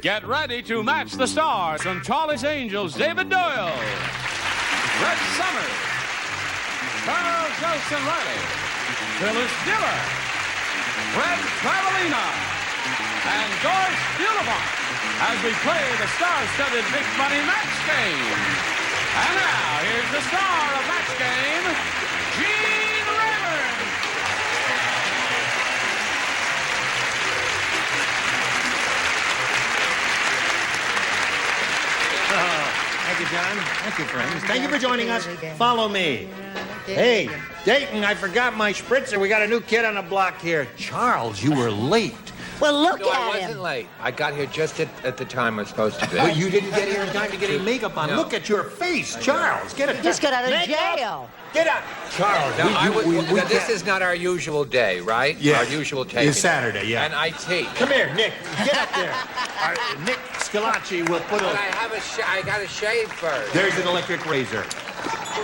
Get ready to match the stars from Charlie's Angels, David Doyle, Red Summers, Charles Jolson Riley, Phyllis Diller, Red Travelina, and Doris Beautiful as we play the star-studded Big Money Match Game. And now, here's the star of Match Game, Gene Rayburn. Thank you, John. Thank you, friends. Thank you for joining us. Follow me. Hey, Dayton, I forgot my spritzer. We got a new kid on the block here. Charles, you were late. Well, look No, at I him. wasn't late. I got here just at the time I was supposed to be. Well, you didn't get here in time to get any makeup on. No. Look at your face, Charles. Get it. Just got out of Makeup. jail. Get up. Charles, Now, this is not our usual day, right? Yeah. Our usual day. It's Saturday, yeah. And I teach. Come here, Nick. Get up there. Nick Scalacci will put But a... I got to shave first. There's an electric razor.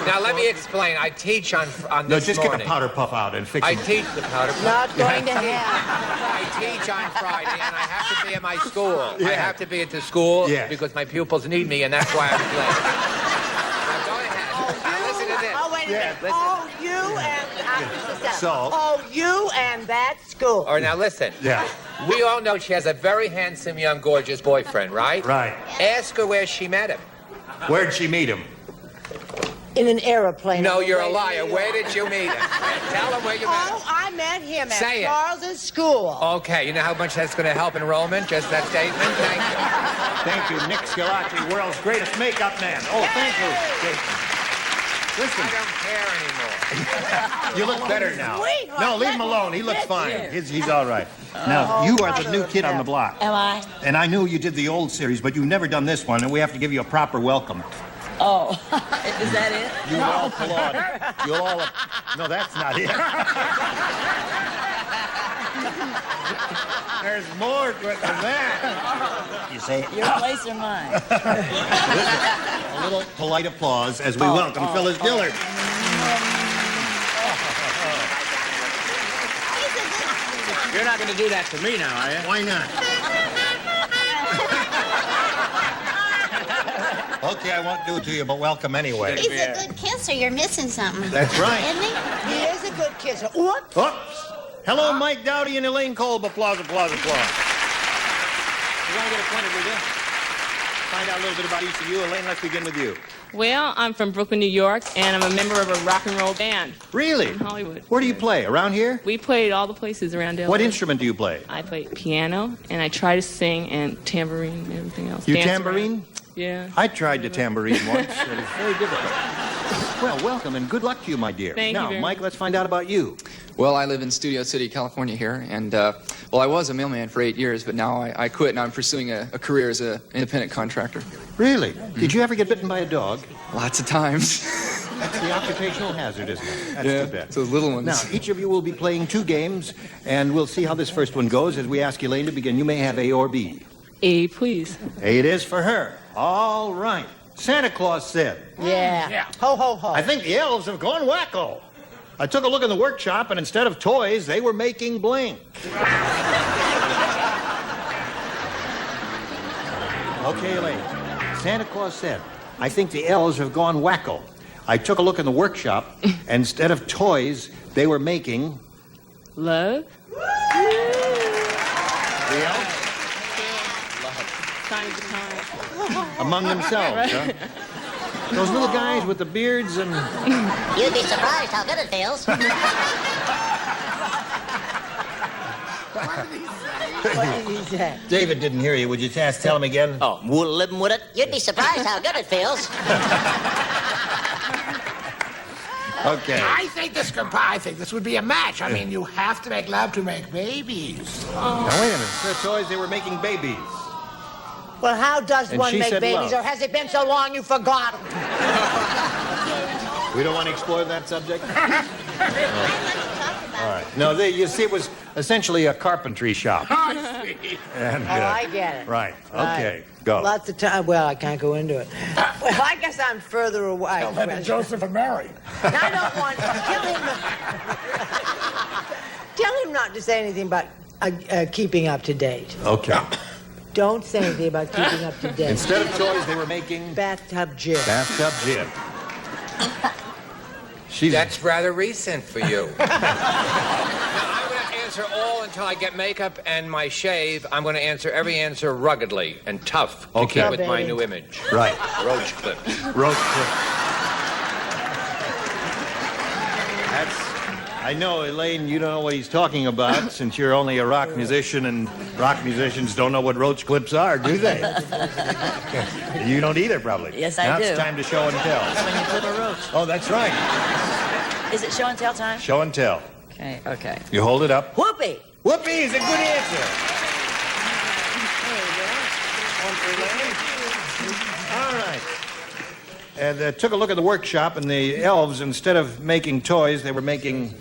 Now, let me explain. I teach on No, this just morning. get the powder puff out and fix I it. teach the powder puff. Not going to happen. I teach on Friday, and I have to be at my school. Yeah. I have to be at the school Yes. because my pupils need me, and that's why I'm late. Now, go ahead. Now, listen to this. Oh, wait a minute. Listen. Oh, you and... So? Oh, you and that school. Or now, listen. Yeah. We all know she has a very handsome, young, gorgeous boyfriend, right? Right. Ask her where she met him. Where'd she meet him? In an aeroplane. No, on the you're way a to liar. New Where York. did you meet him? Tell him where you met Oh, him. I met him at Say it. Charles's school. Okay, you know how much that's going to help enrollment? Just that statement? Thank you. Thank you, Nick Scalacci, world's greatest makeup man. Oh, thank you. Listen, I don't care anymore. you look better now. Sweetheart, No, leave let him me alone. He looks fix fine. it. He's all right. Now, you are the new kid on the block. Am I? And I knew you did the old series, but you've never done this one, and we have to give you a proper welcome. Oh, is that it? You'll all applaud. You'll all... No, that's not it. There's more to it than that. You say, Your place or mine? a little polite applause as we welcome Phyllis Diller. You're not going to do that to me now, are you? Why not? Okay, I won't do it to you, but welcome anyway. He's a good kisser. You're missing something. That's right. Isn't he? He is a good kisser. Whoops. Oops. Hello, Mike Dowdy and Elaine Kolb. Applause, applause, applause. You want to get acquainted with you? Find out a little bit about each of you. Elaine, let's begin with you. Well, I'm from Brooklyn, New York, and I'm a member of a rock and roll band Really? in Hollywood. Where do you play? Around here? We played all the places around LA. What instrument do you play? I play piano, and I try to sing and tambourine and everything else. You Dance tambourine? around. Yeah. I tried to tambourine once. It was very difficult. Well, welcome and good luck to you, my dear. Thank you now, very Mike, much. let's find out about you. Well, I live in Studio City, California here, and, well, I was a mailman for 8 years, but now I quit, and I'm pursuing a career as an independent contractor. Really? Did you ever get bitten by a dog? Lots of times. That's the occupational hazard, isn't it? That's Yeah, too bad. it's those little ones. Now, each of you will be playing 2 games, and we'll see how this first one goes as we ask Elaine to begin. You may have A or B. A, please. A it is for her. All right. Santa Claus said, Yeah. Ho, ho, ho. I think the elves have gone wacko. I took a look in the workshop, and instead of toys, they were making blank. Okay, Elaine. Santa Claus said, I think the elves have gone wacko. I took a look in the workshop, and instead of toys, they were making... Love. The elves? Sign of the time. Among themselves, huh? Those little guys with the beards and... You'd be surprised how good it feels. What did he say? David didn't hear you. Would you tell him again? Oh, we'll live with it. You'd be surprised how good it feels. Okay. I think this would be a match. I mean, you have to make love to make babies. Now, wait a minute. Instead of toys, they were making babies. Well, how does And one she make said babies, love. or has it been so long you forgot 'em? We don't want to explore that subject? All right. No, you see, it was essentially a carpentry shop. I see. And, Oh, I get it. Right. Right. Okay. Go. Lots of time. Well, I can't go into it. Well, I guess I'm further away. Tell that to Joseph and Mary. I don't want. Tell him not to say anything about keeping up to date. Okay. Don't say anything about keeping up to date. Instead of toys, they were making Bathtub gin. bathtub gin. That's rather recent for you. Now, I'm going to answer all until I get makeup and my shave. I'm going to answer every answer ruggedly and tough to keep with my new image. Right. Roach clips. Roach clips. I know, Elaine, you don't know what he's talking about since you're only a rock musician, and rock musicians don't know what roach clips are, do they? You don't either, probably. Yes, I now do. Now it's time to show and tell. When you clip a roach. Oh, that's right. Is it show and tell time? Show and tell. Okay, okay. You hold it up. Whoopee! Whoopee is a good answer. All right. And took a look at the workshop, and the elves, instead of making toys, they were making...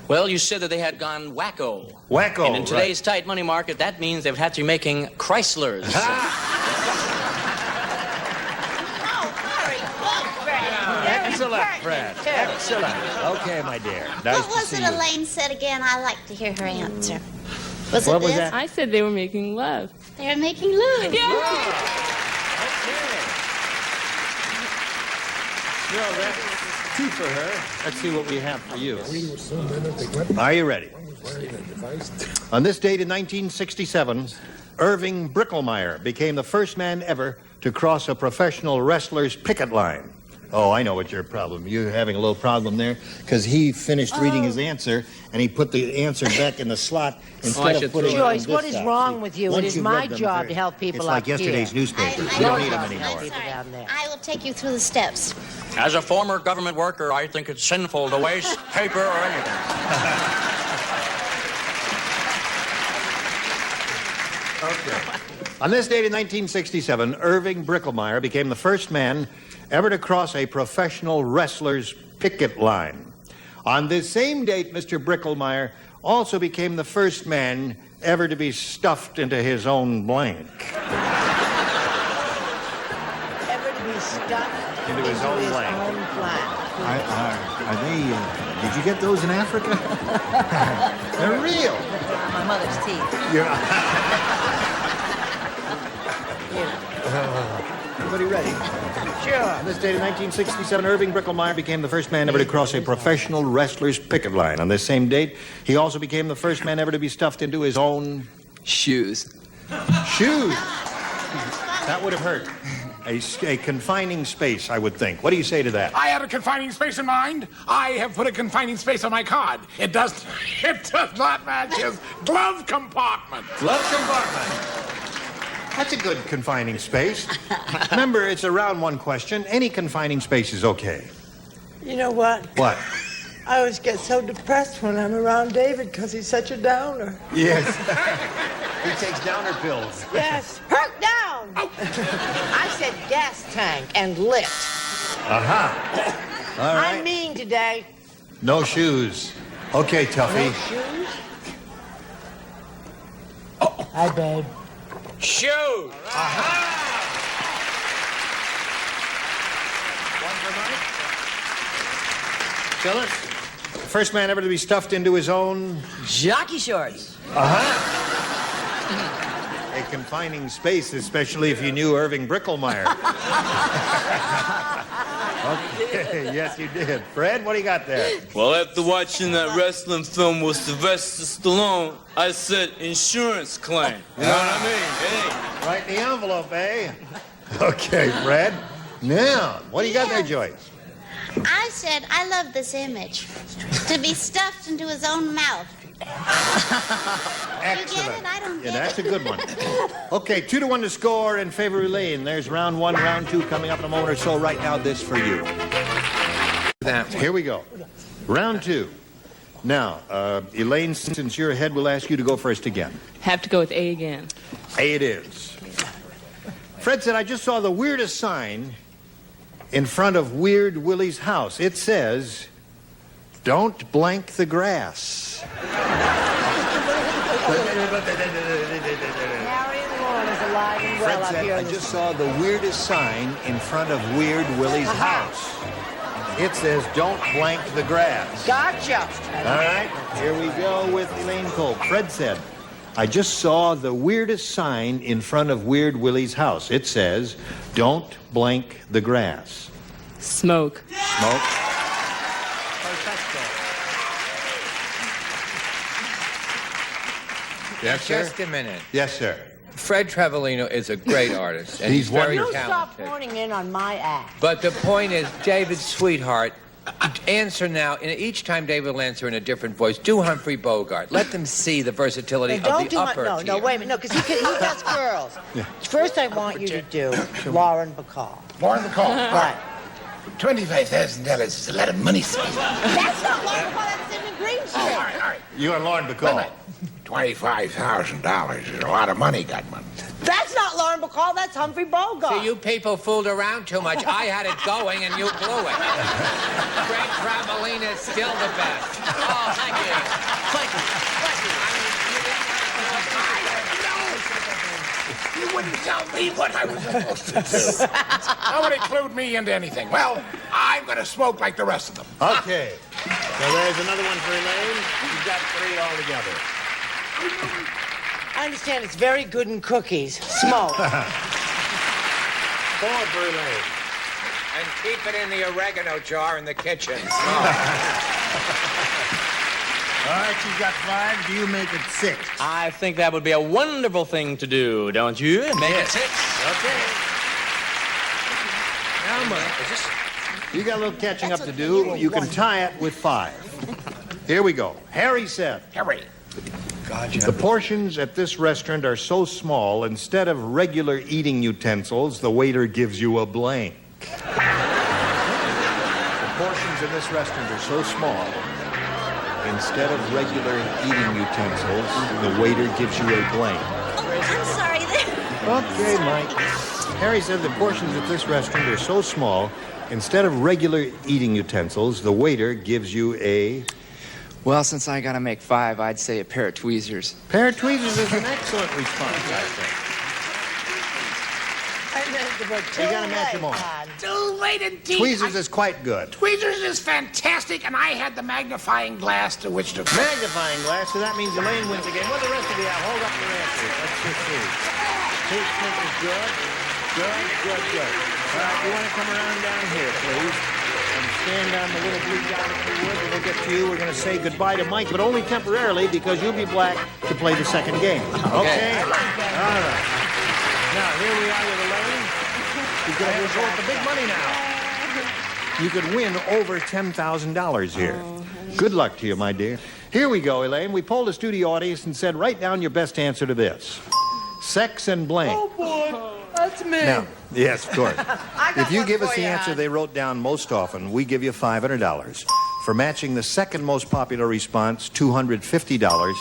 Well, you said that they had gone wacko. Wacko, And in today's tight money market, that means they would have to be making Chryslers. Excellent, Fred. Excellent. Okay, my dear. Nice What to was see it you. Elaine said again? I like to hear her answer. Was What it was this? that? I said they were making love. They were making love. Well, that's two for her. Let's see what we have for you. Are you ready? On this date in 1967, Irving Bricklemeyer became the first man ever to cross a professional wrestler's picket line. Oh, I know what your problem. You're having a little problem there because he finished reading his answer and he put the answer back in the slot instead of putting it on Joyce, this what is side. wrong See, with you? once It is you've my read them, job to help people it's like up here. yesterday's newspaper. I- We don't need I'm them anymore. sorry. down there. I will take you through the steps. As a former government worker, I think it's sinful to waste paper or anything. Okay. On this date in 1967, Irving Bricklemeyer became the first man ever to cross a professional wrestler's picket line. On this same date, Mr. Bricklemeyer also became the first man ever to be stuffed into his own blank. Ever to be stuffed Into his own blank. Are they, did you get those in Africa? They're real. My mother's teeth. Everybody ready? Sure. On this date in 1967, Irving Bricklemeyer became the first man ever to cross a professional wrestler's picket line. On this same date, he also became the first man ever to be stuffed into his own... Shoes. shoes. That would have hurt. A confining space, I would think. What do you say to that? I had a confining space in mind. I have put a confining space on my card. It does not match his glove compartment. Glove compartment. That's a good confining space. Remember, it's a round one question. Any confining space is okay. You know what? What? I always get so depressed when I'm around David because he's such a downer. Yes. He takes downer pills. Yes. Hurt down! I said gas tank and lit. Uh-huh. All right. I'm mean today. No shoes. Okay, Tuffy. No shoes? Hi, babe. Shoot! Phyllis? First man ever to be stuffed into his own... Jockey shorts. A confining space, especially if you knew Irving Bricklemeyer. Okay, yes, you did. Fred, what do you got there? Well, after watching that wrestling film with Sylvester Stallone, I said insurance claim. You know what I mean? Hey. Right in the envelope, eh? Okay, Fred. Now, what do you got there, Joyce? I said, I love this image. To be stuffed into his own mouth. Excellent. You get it? I don't get That's it. a good one. Okay, 2-1 to score in favor of Elaine. There's round one, round two coming up in a moment or so. Right now, this for you. Here we go. Round two. Now, Elaine, since you're ahead, we'll ask you to go first again. Have to go with A again. A it is. Fred said, I just saw the weirdest sign in front of Weird Willie's house. It says, don't blank the grass. Harry and Lauren is alive and well Fred up said, here. I just saw the weirdest sign in front of Weird Willie's house. It says, don't blank the grass. Gotcha. All right, here we go with Elaine Cole. Fred said, I just saw the weirdest sign in front of Weird Willie's house. It says, "Don't blank the grass." Smoke. Smoke. Yes, sir? Just a minute. Yes, sir. Fred Trevelino is a great artist, and he's very You talented. stop pointing in on my act. But the point is, David, sweetheart, answer now. And each time David will answer in a different voice. Do Humphrey Bogart. Let them see the versatility No, of the upper no, tier. no, wait a minute. No, because he does girls. First, I want you to do Lauren Bacall. Lauren Bacall. Right. $25,000 is a lot of money, sweetie. That's not Lauren Bacall. That's Sidney Greenstreet. All right. You and Lauren Bacall. $25,000 is a lot of money, Gutman. That's not Lauren Bacall. That's Humphrey Bogart. See, you people fooled around too much. I had it going, and you blew it. Fred Trevelino is still the best. Oh, thank you. Thank you. You wouldn't tell me what I was supposed to do. That would include me into anything. Well, I'm going to smoke like the rest of them. Okay. So there's another one for Elaine. You've got 3 altogether. I understand it's very good in cookies. Smoke. 4 for Elaine. And keep it in the oregano jar in the kitchen. All right, you've got 5. Do you make it 6? I think that would be a wonderful thing to do, don't you? Make it 6. Okay. Now, you got a little catching up to do. You can tie it with 5. Here we go. Harry said. Harry. The portions at this restaurant are so small, instead of regular eating utensils, the waiter gives you a blank. The portions in this restaurant are so small, instead of regular eating utensils, the waiter gives you a blank. I'm sorry. Okay, Mike. Harry said the portions at this restaurant are so small, instead of regular eating utensils, the waiter gives you a... Well, since I gotta make 5, I'd say a pair of tweezers. Pair of tweezers is an excellent response, I think. You gotta match them all. Too late indeed. Tweezers is quite good. Tweezers is fantastic, and I had the magnifying glass to which to... Magnifying glass, so that means Elaine wins again. What do the rest of you have? Hold up your answers. Let's just see. Toothpick is good. Good. All right, you want to come around down here, please? And stand on the little blue dot if you would. We'll get to you. We're going to say goodbye to Mike, but only temporarily because you'll be black to play the second game. Okay? All right. Now, here we are with Elaine. She's going to go with the big money now. You could win over $10,000 here. Good luck to you, my dear. Here we go, Elaine. We polled the studio audience and said, write down your best answer to this. Sex and blank. Oh, boy. That's me. Now, yes, of course. If you give us the answer they wrote down most often, we give you $500. For matching the second most popular response, $250.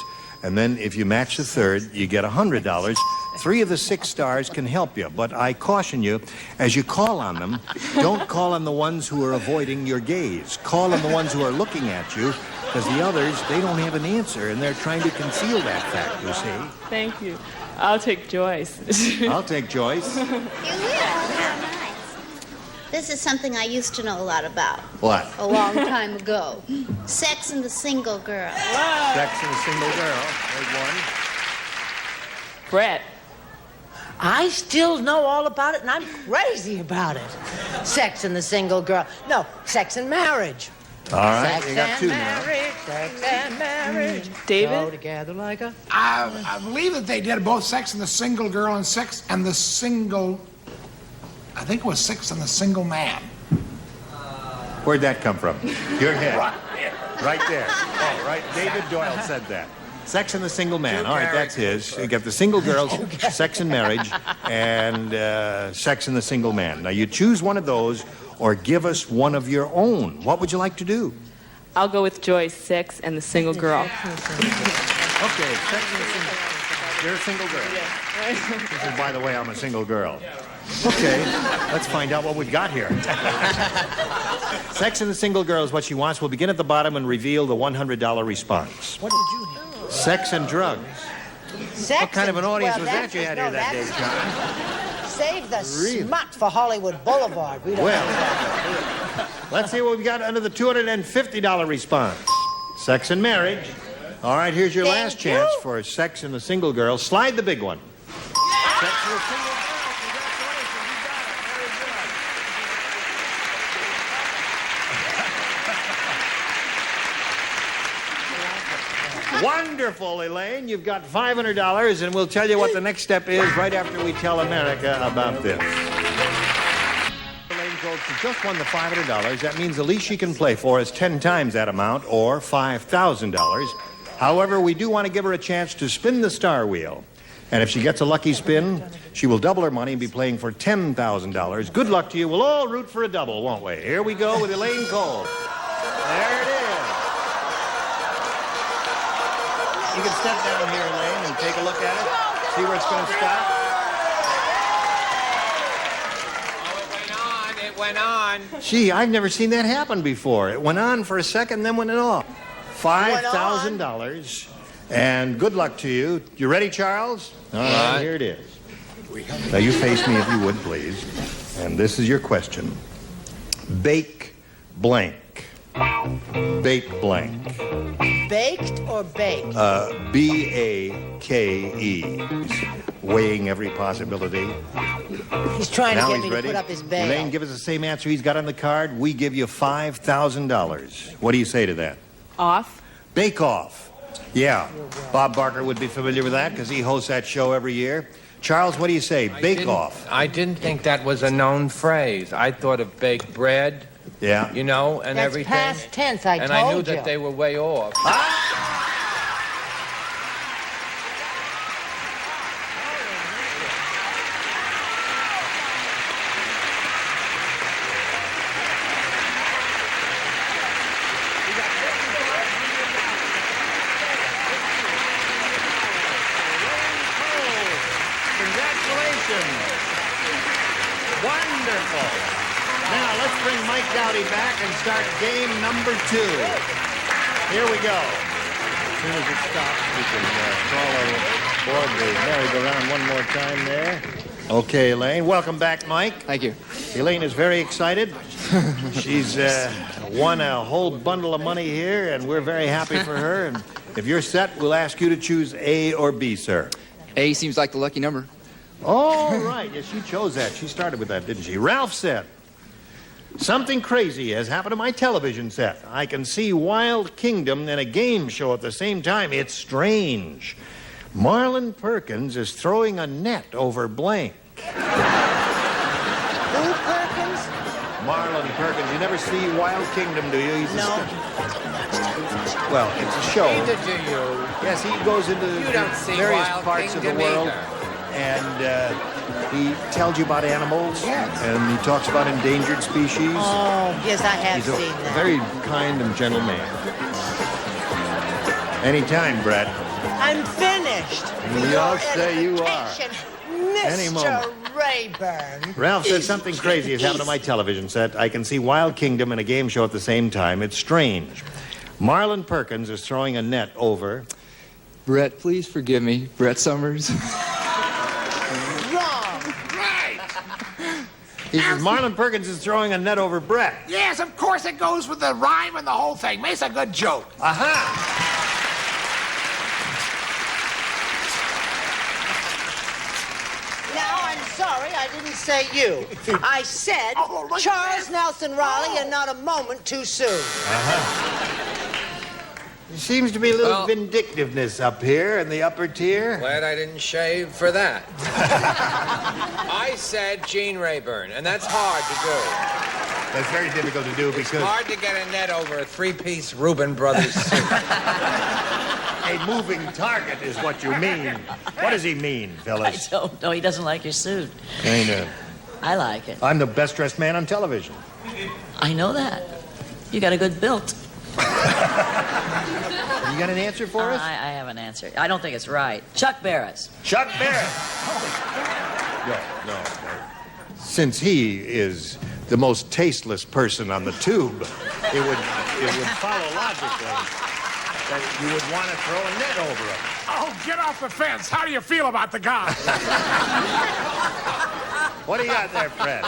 And then if you match the third, you get $100. 3 of the 6 stars can help you, but I caution you, as you call on them, don't call on the ones who are avoiding your gaze. Call on the ones who are looking at you, because the others, they don't have an answer, and they're trying to conceal that fact, you see. Thank you. I'll take Joyce. I'll take Joyce. You will. How nice. This is something I used to know a lot about. What? A long time ago. Sex and the Single Girl. Sex and the Single Girl. There's one. Brett. I still know all about it, and I'm crazy about it. Sex and the Single Girl. No, Sex and Marriage. All right, Sex you got and 2 now. marriage, sex and marriage. David? Go together like a... I believe that they did both Sex and the Single Girl and Sex and the Single... I think it was Sex and the Single Man. Where'd that come from? Your head. Right there. Oh, right. David Doyle said that. Sex and the Single Man. All right, that's his. You got the Single Girls, Sex and Marriage, and Sex and the Single Man. Now, you choose one of those or give us one of your own. What would you like to do? I'll go with Joyce, Sex and the Single Girl. Okay, Sex and the Single. You're a single girl. She said, by the way, I'm a single girl. Okay, let's find out what we've got here. Sex and the Single Girl is what she wants. We'll begin at the bottom and reveal the $100 response. What did you have? Sex and drugs. Sex What kind of an and- audience well, was that you had here that day, John? Save the Really? smut for Hollywood Boulevard. We don't Well. have that. Let's see what we've got under the $250 response. Sex and marriage. All right, here's your last Thank chance you. for Sex and the Single Girl. Slide the big one. Sex and the Single Girl. Wonderful, Elaine. You've got $500, and we'll tell you what the next step is right after we tell America about this. Elaine Goldstein just won the $500. That means the least she can play for is 10 times that amount, or $5,000. However, we do want to give her a chance to spin the star wheel. And if she gets a lucky spin, she will double her money and be playing for $10,000. Good luck to you. We'll all root for a double, won't we? Here we go with Elaine Cole. There it is. You can step down here, Elaine, and take a look at it. See where it's going to stop. Oh, it went on. Gee, I've never seen that happen before. It went on for a second, then went off. $5,000. And good luck to you. You ready, Charles? All right, here it is. Now, you face me if you would, please. And this is your question. Bake blank. Bake blank. Baked or baked? B-A-K-E. He's weighing every possibility. He's trying Now to get he's me ready. to put up his bail. Elaine, give us the same answer he's got on the card. We give you $5,000. What do you say to that? Off. Bake Off. Yeah. Bob Barker would be familiar with that because he hosts that show every year. Charles, what do you say? Bake Off. I didn't think that was a known phrase. I thought of baked bread. Yeah. You know, and That's everything. past tense, I and told I knew you. that they were way off. Congratulations. Wonderful. Now, let's bring Mike Dowdy back and start game number 2. Here we go. As soon as it stops, we can crawl aboard the merry-go-round one more time there. Okay, Elaine. Welcome back, Mike. Thank you. Elaine is very excited. She's won a whole bundle of money here, and we're very happy for her. And if you're set, we'll ask you to choose A or B, sir. A seems like the lucky number. All right. Yes, she chose that. She started with that, didn't she? Ralph said, something crazy has happened to my television set. I can see Wild Kingdom and a game show at the same time. It's strange. Marlon Perkins is throwing a net over blank. Who, Perkins? Marlon Perkins. You never see Wild Kingdom, do you? No. Well, it's a show. Neither do you. Yes, he goes into You don't see various Wild parts Kingdom of the world. either. And he tells you about animals. Yes. And he talks about endangered species. Oh, yes, I have He's seen a that. very kind and gentle man. Anytime, Brett. I'm finished. We Your all say you are. edification, Any Mr. moment. Rayburn. Ralph said something crazy has happened to my television set. I can see Wild Kingdom and a game show at the same time. It's strange. Marlon Perkins is throwing a net over. Brett, please forgive me. Brett Summers. Wrong. Right. He says Marlon Perkins is throwing a net over Brett. Yes, of course it goes with the rhyme and the whole thing. Makes a good joke. Aha! Now, I'm sorry, I didn't say you. I said Oh, look at Charles that. Nelson Raleigh and not a moment too soon. There seems to be a little Well- vindictiveness up here in the upper tier. Glad I didn't shave for that. I said Gene Rayburn, and that's hard to do. That's very difficult to do because Hard to get a net over a three-piece Reuben Brothers suit. a moving target is what you mean. What does he mean, I Phyllis? don't know. He doesn't like your suit. I know. I like it. I'm the best dressed man on television. I know that. You got a good build. You got an answer for us? I have an answer. I don't think it's right. Chuck Barris. Chuck Barrett. No. Since he is the most tasteless person on the tube, it would follow logically that you would want to throw a net over him. Oh, get off the fence. How do you feel about the guy? What do you got there, Fred?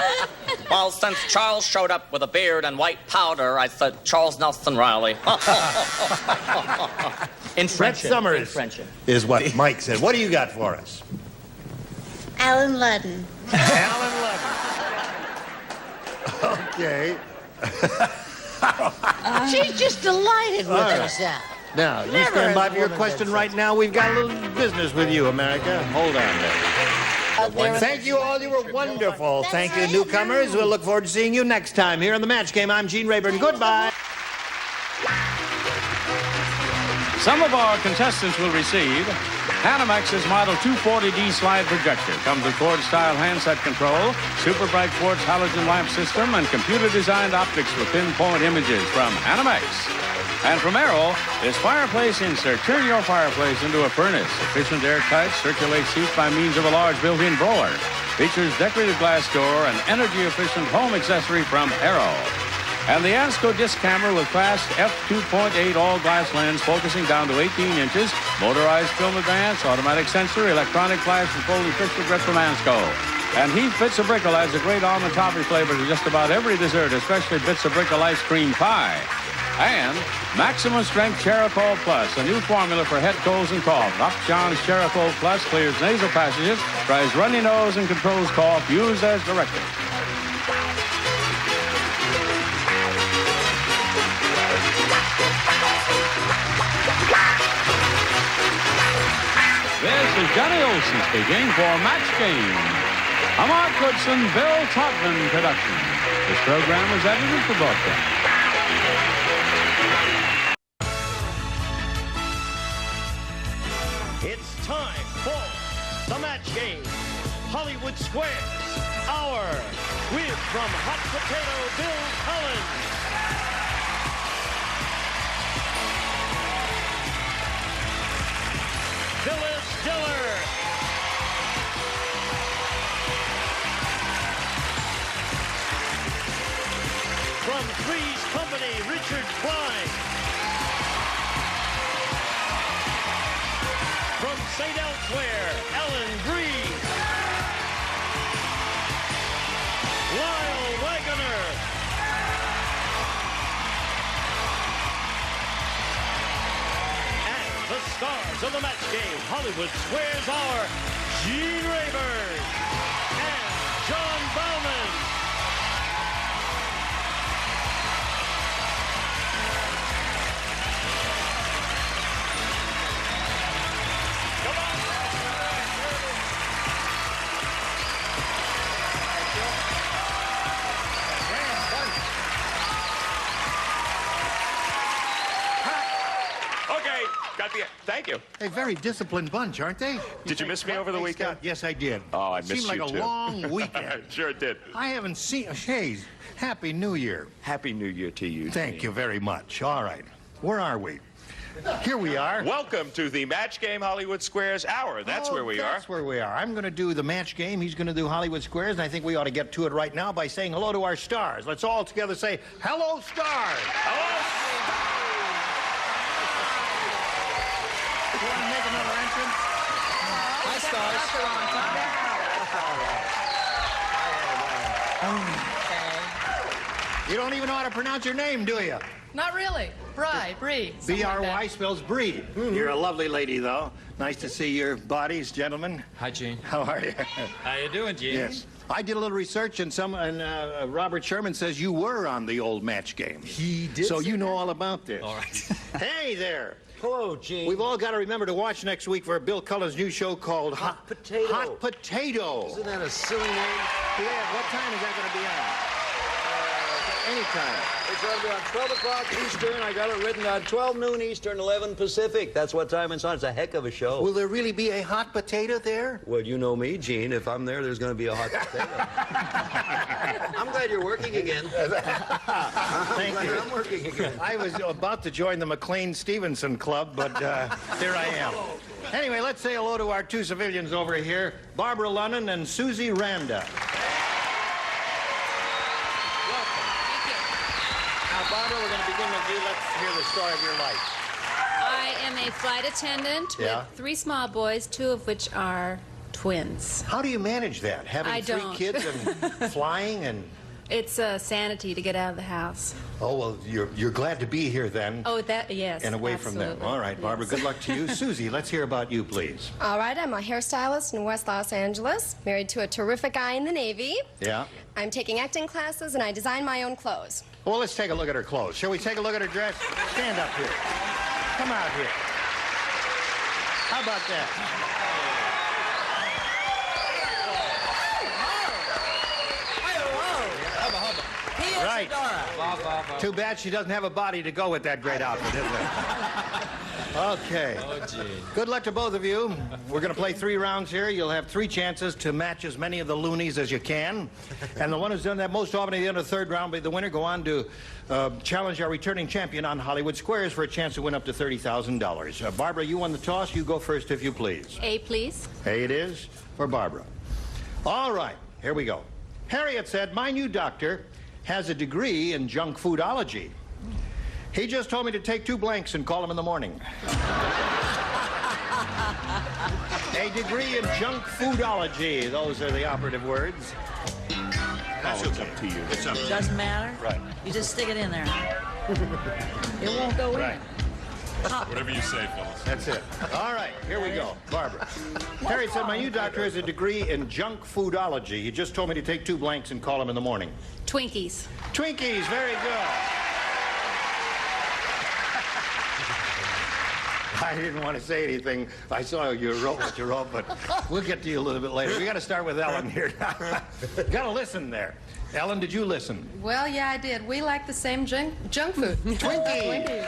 Well, since Charles showed up with a beard and white powder, I said Charles Nelson Riley. In Fred French. Summers is what Mike said. What do you got for us? Alan Ludden. Alan Levin. Okay. She's just delighted with herself. Now, you Never stand by has for your woman question been right now. We've got a little business with you, America. Hold on there. Thank you all. You were wonderful. Thank you, newcomers. We'll look forward to seeing you next time here on the Match Game. I'm Gene Rayburn. Goodbye. Some of our contestants will receive Panamex's Model 240D slide projector. Comes with Ford-style handset control, super bright quartz halogen lamp system, and computer-designed optics with pinpoint images from Panamex. And from Aero, this fireplace insert. Turn your fireplace into a furnace. Efficient, airtight, circulates heat by means of a large built-in blower. Features decorated glass door and energy-efficient home accessory from Aero. And the Ansco disc camera with fast f2.8 all-glass lens focusing down to 18 inches, motorized film advance, automatic sensor, electronic flash, and folding crystal grip from Ansco. And Heath Bits of Brickle adds a great almond toffee flavor to just about every dessert, especially Bits of Brickle ice cream pie. And Maximum Strength Cheracol Plus, a new formula for head colds and cough. Upjohn's Cheracol Plus clears nasal passages, dries runny nose, and controls cough. Used as directed. This is Johnny Olson speaking for Match Game. A Mark Goodson, Bill Todman production. This program is edited for broadcast. It's time for the Match Game. Hollywood Squares Hour with from Hot Potato Bill Collins. Phyllis Diller. From Three's Company, Richard Klein. From St. Elsewhere, Ellen Bree. Lyle Wagoner. And the stars of the Match Game, Hollywood Squares, are Gene Rayburn and John Bauman. Thank you. A very disciplined bunch, aren't they? Did you miss me over the weekend? Yes, I did. Oh, I missed you, too. Seemed like a long weekend. Sure it did. I haven't seen... Hey, Happy New Year. Happy New Year to you. Thank you very much. All right. Where are we? Here we are. Welcome to the Match Game Hollywood Squares Hour. That's where we are. That's where we are. I'm going to do the Match Game. He's going to do Hollywood Squares, and I think we ought to get to it right now by saying hello to our stars. Let's all together say, hello, stars. Hello. You want to make another entrance? Hi, stars. You don't even know how to pronounce your name, do you? Not really. Bree. B-R-Y spells Bree. You're a lovely lady, though. Nice to see your bodies, gentlemen. Hi, Gene. How are you? How you doing, Gene? Yes. I did a little research, and Robert Sherman says you were on the old Match Game. He did. So you know all about this. All right. Hey there. Hello, Gene. We've all got to remember to watch next week for Bill Cullen's new show called Hot Potato. Hot Potato. Isn't that a silly name? Yeah, what time is that going to be on? Anytime. It's going to be on 12 o'clock Eastern. I got it written on 12 noon Eastern, 11 Pacific. That's what time it's on. It's a heck of a show. Will there really be a hot potato there? Well, you know me, Gene. If I'm there, there's going to be a hot potato. I'm glad you're working again. Thank you. I'm working again. I was about to join the McLean-Stevenson Club, but here I am. Anyway, let's say hello to our two civilians over here, Barbara Lunnan and Susie Randa. Barbara, we're going to begin with you. Let's hear the story of your life. I am a flight attendant with 3 small boys, 2 of which are twins. How do you manage that? Having I three don't. kids and flying and... It's sanity to get out of the house. Oh, well, you're glad to be here then. Oh, that, yes. And away absolutely. from them. All right, Barbara, good luck to you. Susie, let's hear about you, please. All right, I'm a hairstylist in West Los Angeles, married to a terrific guy in the Navy. Yeah? I'm taking acting classes, and I design my own clothes. Well, let's take a look at her clothes. Shall we take a look at her dress? Stand up here. Come out here. How about that? Right. Too bad she doesn't have a body to go with that great outfit, is it? Okay. Oh, gee. Good luck to both of you. We're going to play 3 rounds here. You'll have 3 chances to match as many of the loonies as you can. And the one who's done that most often at the end of the 3rd round will be the winner. Go on to challenge our returning champion on Hollywood Squares for a chance to win up to $30,000. Barbara, you won the toss. You go first if you please. A, please. A it is for Barbara. All right, here we go. Harriet said, my new doctor has a degree in junk foodology. He just told me to take 2 blanks and call him in the morning. A degree in junk foodology. Those are the operative words. That's okay. up to you. It's up to you. Doesn't matter. Right. You just stick it in there. It won't go Right. in. Whatever you say, Phyllis. That's it. All right, here we go. Barbara. Harriet said, my new doctor has a degree in junk foodology. He just told me to take 2 blanks and call him in the morning. Twinkies. Twinkies, very good. I didn't want to say anything. I saw you wrote what you wrote, but we'll get to you a little bit later. We got to start with Ellen here. You got to listen there. Ellen, did you listen? Well, yeah, I did. We like the same junk food. Twinkies.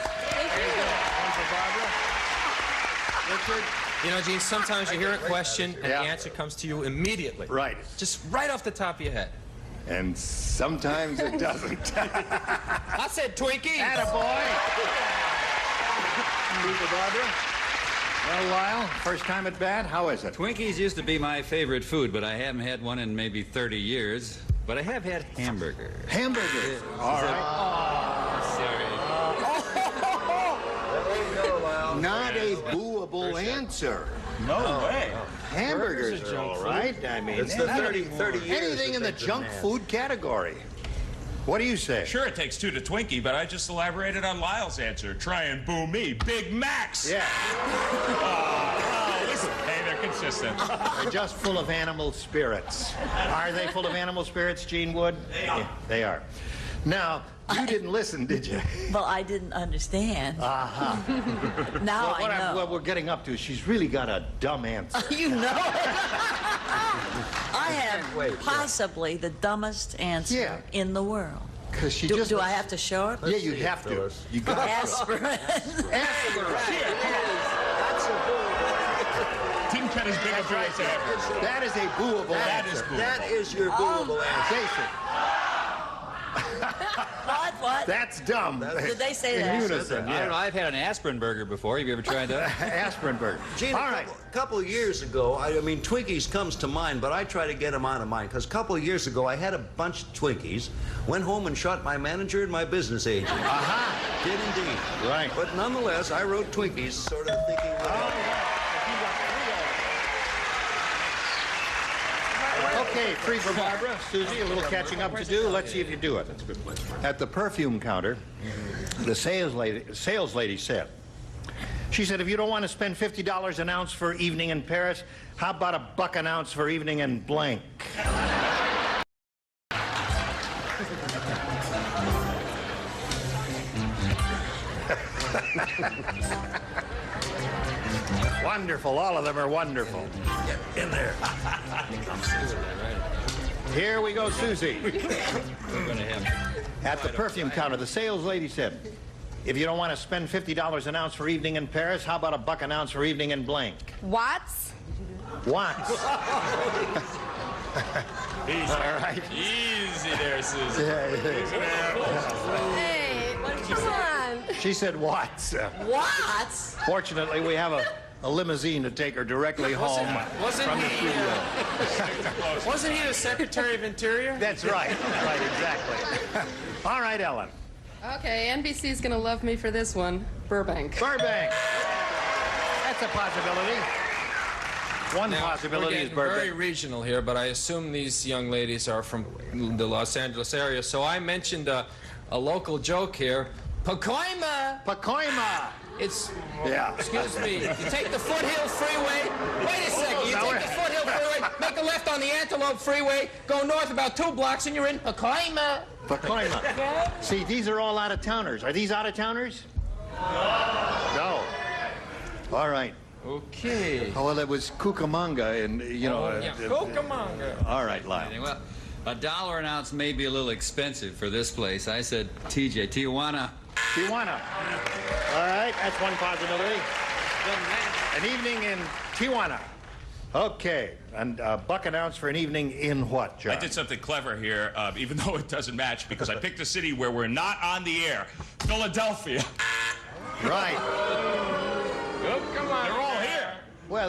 Richard? You know, Gene, sometimes you hear a question and the answer comes to you immediately. Right. Just right off the top of your head. And sometimes it doesn't. I said Twinkies. Attaboy. Barbara. Well, Lyle, first time at bat, how is it? Twinkies used to be my favorite food, but I haven't had one in maybe 30 years. But I have had hamburgers. Hamburgers? All right. Not a booable answer. No way. Hamburgers are all right. I mean, It's the 30 years. anything in the junk food category. What do you say? Sure, it takes 2 to Twinkie, but I just elaborated on Lyle's answer. Try and boo me. Big Macs. Yeah. Oh, listen. Hey, they're consistent. They're just full of animal spirits. Are they full of animal spirits, Gene Wood? They are. They are. Now, you didn't listen, did you? Well, I didn't understand. Uh-huh. Now Well, I know. what we're getting up to, she's really got a dumb answer. You know it. I have possibly the dumbest answer in the world. Because she Do I have to show it? Yeah, you have to. You got Aspirin. Aspirin. Tim cut his big advice ever. That is a booable answer. That is your booable answer. Jason. What? That's dumb. Did they say In that? unison, I don't know. I've had an aspirin burger before. Have you ever tried that? Aspirin burger. Gene, All right. a couple of years ago, I mean, Twinkies comes to mind, but I try to get them out of mind. Because a couple of years ago, I had a bunch of Twinkies, went home and shot my manager and my business agent. Aha. Did indeed. Right. But nonetheless, I wrote Twinkies, sort of thinking... Okay, 3 for Barbara. Susie, a little catching up to do. Let's see if you do it. At the perfume counter, the sales lady said, she said, if you don't want to spend $50 an ounce for evening in Paris, how about $1 an ounce for evening in blank? Wonderful. All of them are wonderful. Get in there. Here we go, Susie. At the perfume counter, the sales lady said, if you don't want to spend $50 an ounce for evening in Paris, how about $1 an ounce for evening in blank? Watts? Watts. Easy. All right. Easy there, Susan. Hey, come on. She said Watts. Watts? Fortunately, we have a limousine to take her directly home from the studio. Wasn't he the Secretary of Interior? That's right. Right, exactly. All right, Ellen. Okay, NBC's gonna love me for this one. Burbank. Burbank. That's a possibility. One Now, possibility we're is getting Burbank. very regional here, but I assume these young ladies are from the Los Angeles area. So I mentioned a local joke here. Pacoima! Pacoima! It's... Yeah. Excuse me. You take the Foothill Freeway. Wait a second. You take the Foothill Freeway, make a left on the Antelope Freeway, go north about 2 blocks, and you're in Pacoima. Pacoima. See, these are all out-of-towners. Are these out-of-towners? No. All right. Okay. Oh, well, it was Cucamonga, and, you know... Yeah, Cucamonga. All right, Lyle. Well, $1 an ounce may be a little expensive for this place. I said TJ, Tijuana. Tijuana. All right, that's one possibility. An evening in Tijuana. Okay, and $1 an ounce for an evening in what, John? I did something clever here, even though it doesn't match, because I picked a city where we're not on the air. Philadelphia. Right. Come on. They're all here. Well,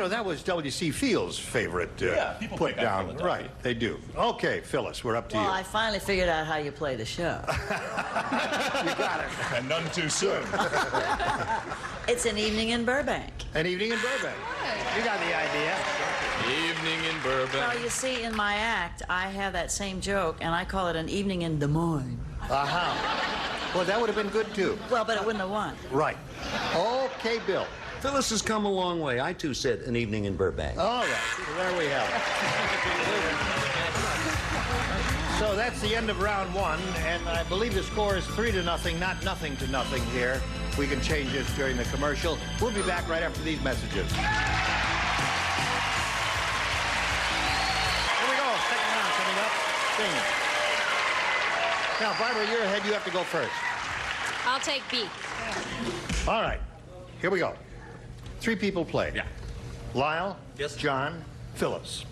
that was W.C. Fields' favorite people put pick out down. Philadelphia. Right, they do. Okay, Phyllis, we're up to Well, you. I finally figured out how you play the show. You got it. And none too soon. It's an evening in Burbank. An evening in Burbank. You got the idea. Evening in Burbank. Well, you see, in my act, I have that same joke, and I call it an evening in Des Moines. Uh-huh. Well, that would have been good, too. Well, but it wouldn't have won. Right. Okay, Bill. Phyllis has come a long way. I, too, said an evening in Burbank. All right. So there we have it. So that's the end of round 1, and I believe the score is 3-0, not 0-0 here. We can change this during the commercial. We'll be back right after these messages. Here we go. Second round coming up. Sing. Now, Barbara, you're ahead. You have to go first. I'll take B. All right. Here we go. 3 people play. Yeah. Lyle, Yes. John, Phyllis.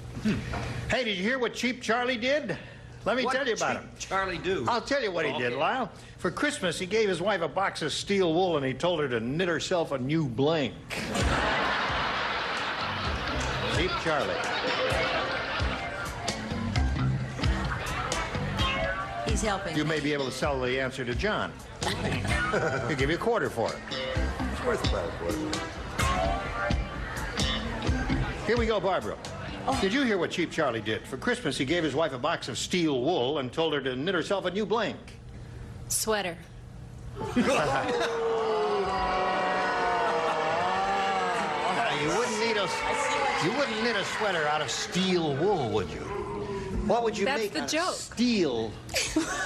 Hey, did you hear what Cheap Charlie did? Let me tell you about him. Charlie do. I'll tell you what he did, Lyle. For Christmas, he gave his wife a box of steel wool and he told her to knit herself a new blank. Cheap Charlie. He's helping. You may be able to sell the answer to John. He'll give you a quarter for it. It's worth about a quarter. Here we go, Barbara. Did you hear what Cheap Charlie did? For Christmas, he gave his wife a box of steel wool and told her to knit herself a new blank. Sweater. You wouldn't knit a sweater out of steel wool, would you? What would you That's make the out joke. of steel?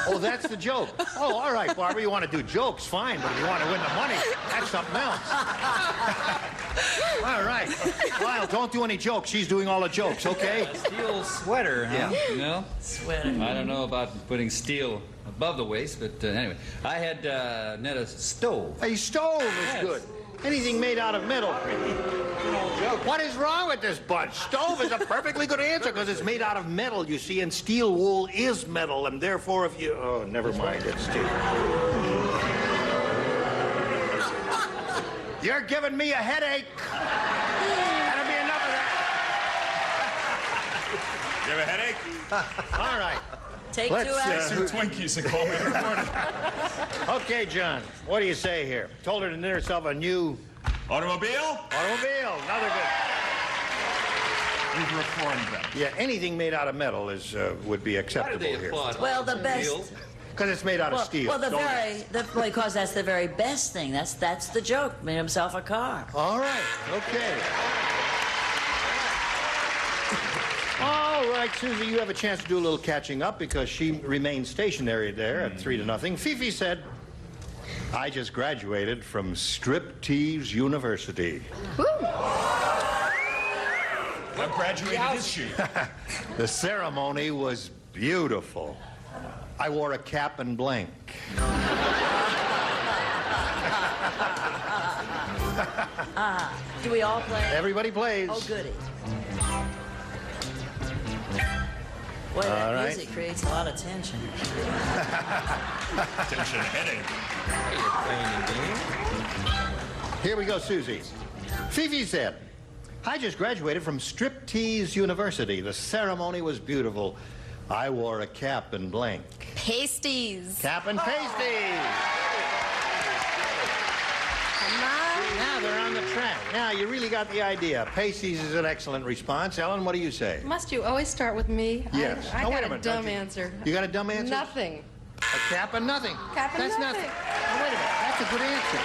Oh, that's the joke. Oh, all right, Barbara, you want to do jokes, fine, but if you want to win the money, that's something else. All right. Lyle, don't do any jokes. She's doing all the jokes, okay? Steel sweater, huh? Yeah. You know? Sweater. I don't know about putting steel above the waist, but anyway. I had knit a stove. A stove is good. Anything made out of metal. What is wrong with this bunch? Stove is a perfectly good answer because it's made out of metal, you see, and steel wool is metal, and therefore if you... Oh, never mind, it's steel. You're giving me a headache. That'll be enough of that. You have a headache? All right. Take Let's, 2 hours. Two Twinkies and call me in the morning. Okay, John, what do you say here? Told her to knit herself a new... Automobile? Automobile, another good... We've reformed them. Yeah, anything made out of metal is would be acceptable here. Well, the best. Because it's made out of steel. Well, because that's the very best thing. That's the joke. Made himself a car. All right, okay. All right, Susie, you have a chance to do a little catching up because she remained stationary there at 3-0. Fifi said, I just graduated from Striptease University. How graduated is she? The ceremony was beautiful. I wore a cap and blank. Do we all play? Everybody plays. Oh, goody. Boy, All that right. music creates a lot of tension. Tension headache. Here we go, Susie. Fifi said, I just graduated from Striptease University. The ceremony was beautiful. I wore a cap and blank. Pasties. Cap and pasties. Come on. Now they're on the track. Now you really got the idea. Pasties is an excellent response. Ellen, what do you say? Must you always start with me? Yes. I Now, got wait a a minute, dumb don't you- answer. You got a dumb answer? Nothing. A cap and nothing. Cap and That's nothing. Now, wait a minute. That's a good answer.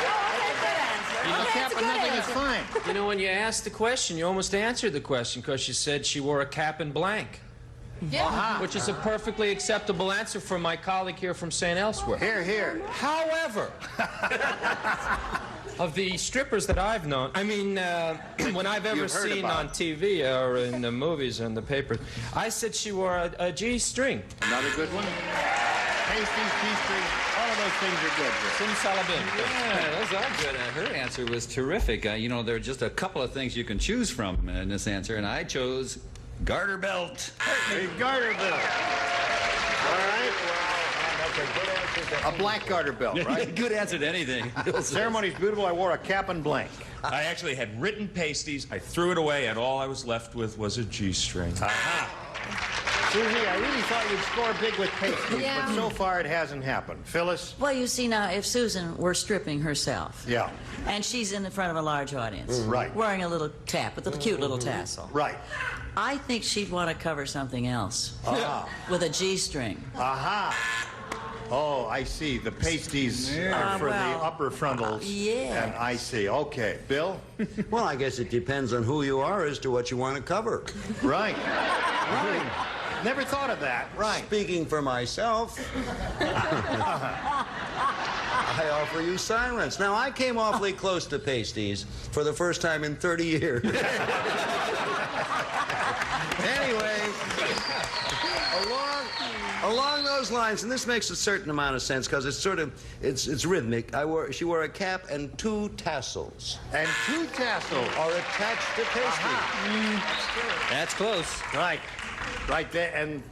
A cap and nothing is fine. You know, when you asked the question, you almost answered the question because you said she wore a cap and blank. Yeah. Which is a perfectly acceptable answer from my colleague here from St. Elsewhere. Here, here. However, of the strippers that I've known, I mean, when I've ever You've heard seen about on TV or in the movies and the papers, I said she wore a G-string. Another good one. Pasties, G-string, all of those things are good. Simsalabim. Yeah, those are good. Her answer was terrific. You know, there are just a couple of things you can choose from in this answer, and I chose garter belt. A garter belt. All right. A black garter belt, right? Good answer to anything. Ceremony's beautiful. I wore a cap and blank. I actually had written pasties. I threw it away, and all I was left with was a G-string. Aha. Susie, I really thought you'd score big with pasties, Yeah. but so far it hasn't happened. Phyllis? Well, you see now, if Susan were stripping herself, Yeah. and she's in the front of a large audience, Right. wearing a little cap with a cute little tassel, Right. I think she'd want to cover something else Ah. with a G-string. Aha. Oh, I see. The pasties are for the well, upper frontals. yeah. And I see. Okay. Bill? Well, I guess it depends on who you are as to what you want to cover. Right. Right. Never thought of that. Right. Speaking for myself, I offer you silence. Now, I came awfully close to pasties for the first time in 30 years. Anyway, along those lines, and this makes a certain amount of sense because it's sort of it's rhythmic. She wore a cap and 2 tassels. And 2 tassels are attached to pasty. That's close. Right. Right there. And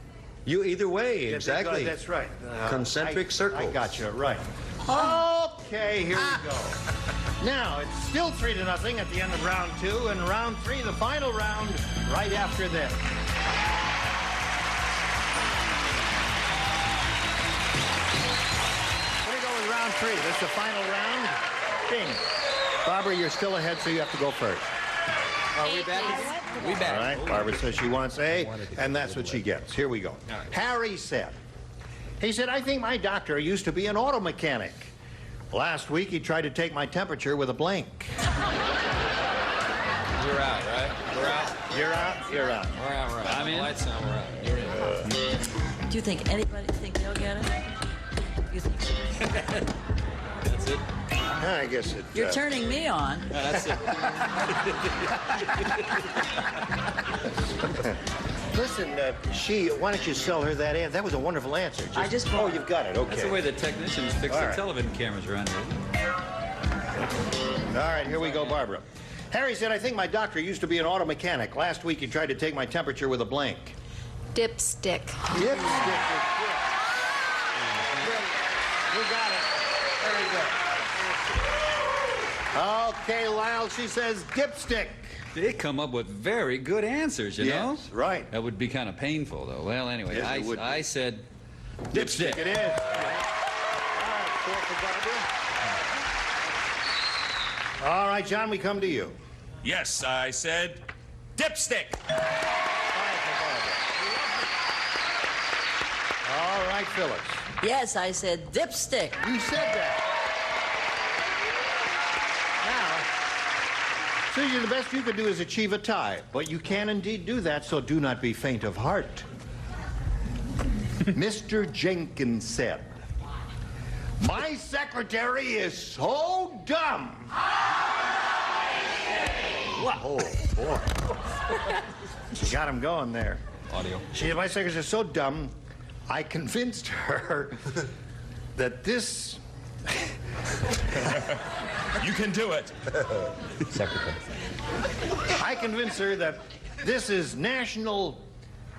you either way, exactly. That's right. Concentric circles. I got you. Right. Okay, here we go. Now, it's still 3-0 at the end of round 2, and round 3, the final round, right after this. Here we go with round 3. This is the final round. Bing. Barbara, you're still ahead, so you have to go first. Are we back? We back. All right, Barbara says she wants A, and that's what she gets. Here we go. Harry said, he said, I think my doctor used to be an auto mechanic. Last week, he tried to take my temperature with a blank. We're out, right? We're out. You're out. You're out. We're out, we're out. I'm in. Lights on, we're out. You're in. Do you think anybody think they'll get it? You think? That's it. I guess it. You're turning me on. No, that's it. Listen, why don't you sell her that answer? That was a wonderful answer. Oh, you've got it. Okay. That's the way the technicians fix All their right. television cameras around here. All right, here we go, Barbara. Harry said, I think my doctor used to be an auto mechanic. Last week, he tried to take my temperature with a blank. Dipstick. Dipstick is good. You got it. Very good. Okay, Lyle, she says dipstick. They come up with very good answers, you know? Yes, right. That would be kind of painful, though. Well, anyway, Yes, it would be. I said Dipstick it is. All right, score for Barbara. All right, John, we come to you. Yes, I said dipstick. All right, Phyllis. Yes, I said dipstick. You said that. Now, Susie, the best you could do is achieve a tie, but you can indeed do that, so do not be faint of heart. Mr. Jenkins said, my secretary is so dumb. Oh, boy. She got him going there. audio. She said, my secretary is so dumb, I convinced her that this... You can do it. Secretary. I convinced her that this is National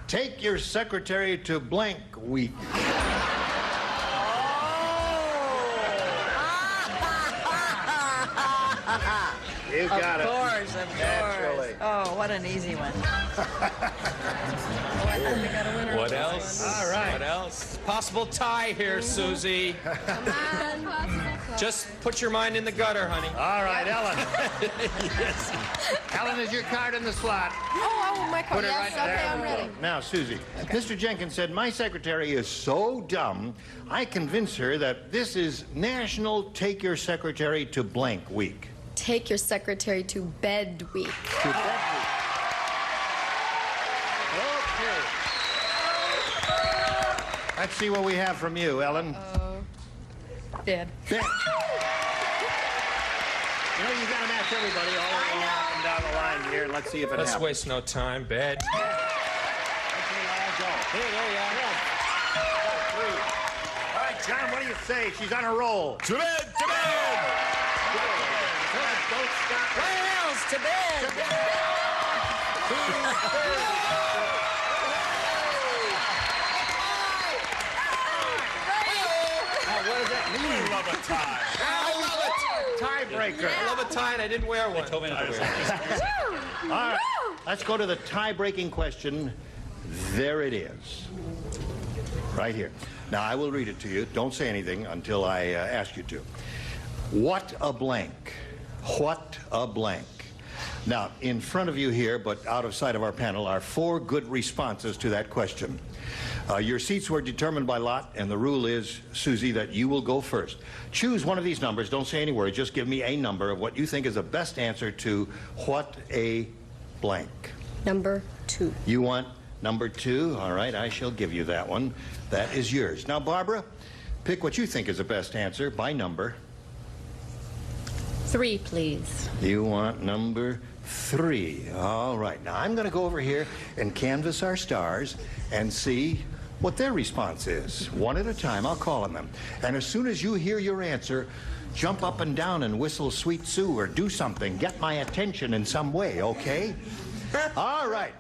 Take Your Secretary to Blank Week. You got it. Of course. Naturally. Oh, what what an easy one. What else? All right. What else? Possible tie here, Susie. Come on. Just put your mind in the gutter, honey. All right, Ellen. Yes. Ellen, is your card in the slot? Oh, my card. Put it Yes, right okay, there. I'm ready. Now, Susie, Mr. Jenkins said, my secretary is so dumb, I convinced her that this is National Take Your Secretary to Blank Week. Take your secretary to bed week. To bed week. Okay. Let's see what we have from you, Ellen. Dead. Dead. You know, you got to match everybody all up and down the line here. Let's see if it Let's happens. waste no time. Bed. Let's see Lyle go. Here you are. Three. All right, John, what do you say? She's on a roll. To bed! To bed! Don't stop. Wales, to bed. What does that mean? I love a tie. I love it. Tiebreaker. I love a tie, and I didn't wear one. Told me not to wear it. All right, let's go to the tie-breaking question. There it is. Right here. Now, I will read it to you. Don't say anything until I ask you to. What a blank. What a blank. Now, in front of you here, but out of sight of our panel, are 4 good responses to that question. Your seats were determined by lot, and the rule is, Susie, that you will go first. Choose one of these numbers. Don't say any words. Just give me a number of what you think is the best answer to what a blank. Number 2. You want number 2? All right, I shall give you that one. That is yours. Now, Barbara, pick what you think is the best answer by number. 3, please. You want number 3. All right. Now, I'm going to go over here and canvass our stars and see what their response is. One at a time, I'll call on them. And as soon as you hear your answer, jump up and down and whistle Sweet Sue or do something. Get my attention in some way, okay? All right.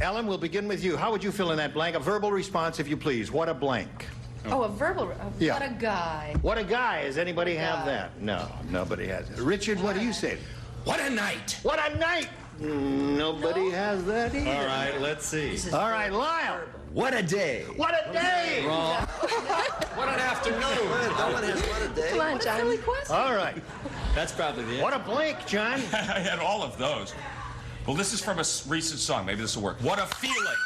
Ellen, we'll begin with you. How would you fill in that blank? A verbal response, if you please. What a blank. Oh, a verbal. Yeah. What a guy. What a guy. Does anybody have that? No, nobody has it. Richard, what do you say? What a night. What a night. Nobody has that either. All right, let's see. All right, Lyle. What a day. What a day. Wrong. What an afternoon. No one has what a day. Come on, John. All right. That's probably the end. What a blank, John. I had all of those. Well, this is from a recent song. Maybe this will work. What a feeling.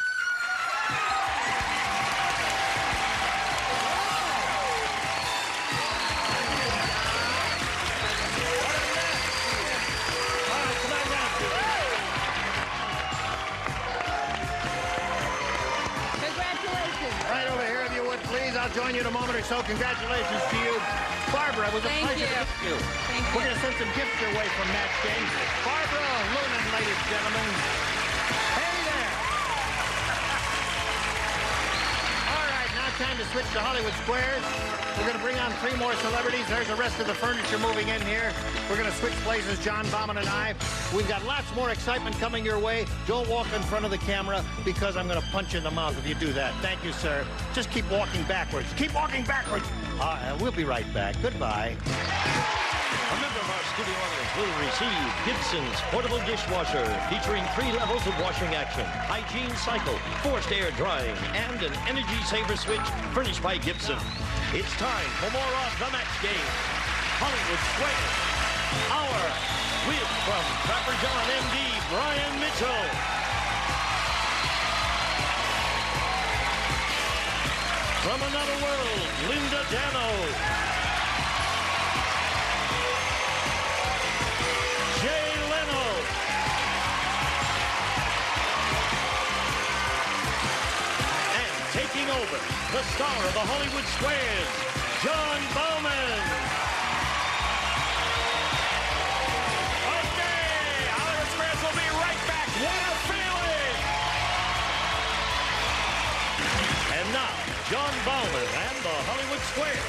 Right over here, if you would, please. I'll join you in a moment or so. Congratulations to you. Barbara, it was a pleasure to meet you. We're going to send some gifts your way from Match Game. Barbara Lunan, ladies and gentlemen. Hey there. All right, now time to switch to Hollywood Squares. We're going to bring on 3 more celebrities. There's the rest of the furniture moving in here. We're going to switch places, John Bauman and I. We've got lots more excitement coming your way. Don't walk in front of the camera because I'm going to punch you in the mouth if you do that. Thank you, sir. Just keep walking backwards. Keep walking backwards. We'll be right back. Goodbye. A member of our studio audience will receive Gibson's portable dishwasher featuring 3 levels of washing action, hygiene cycle, forced air drying, and an energy saver switch furnished by Gibson. It's time for more of The Match Game. Hollywood Squares. Our with from Trapper John M.D. Brian Mitchell. From another world, Linda Dano. Jay Leno. And taking over, the star of the Hollywood Squares, John Bowman. Okay, Hollywood Squares will be right back. What a feeling! And now, John Bowman and the Hollywood Squares.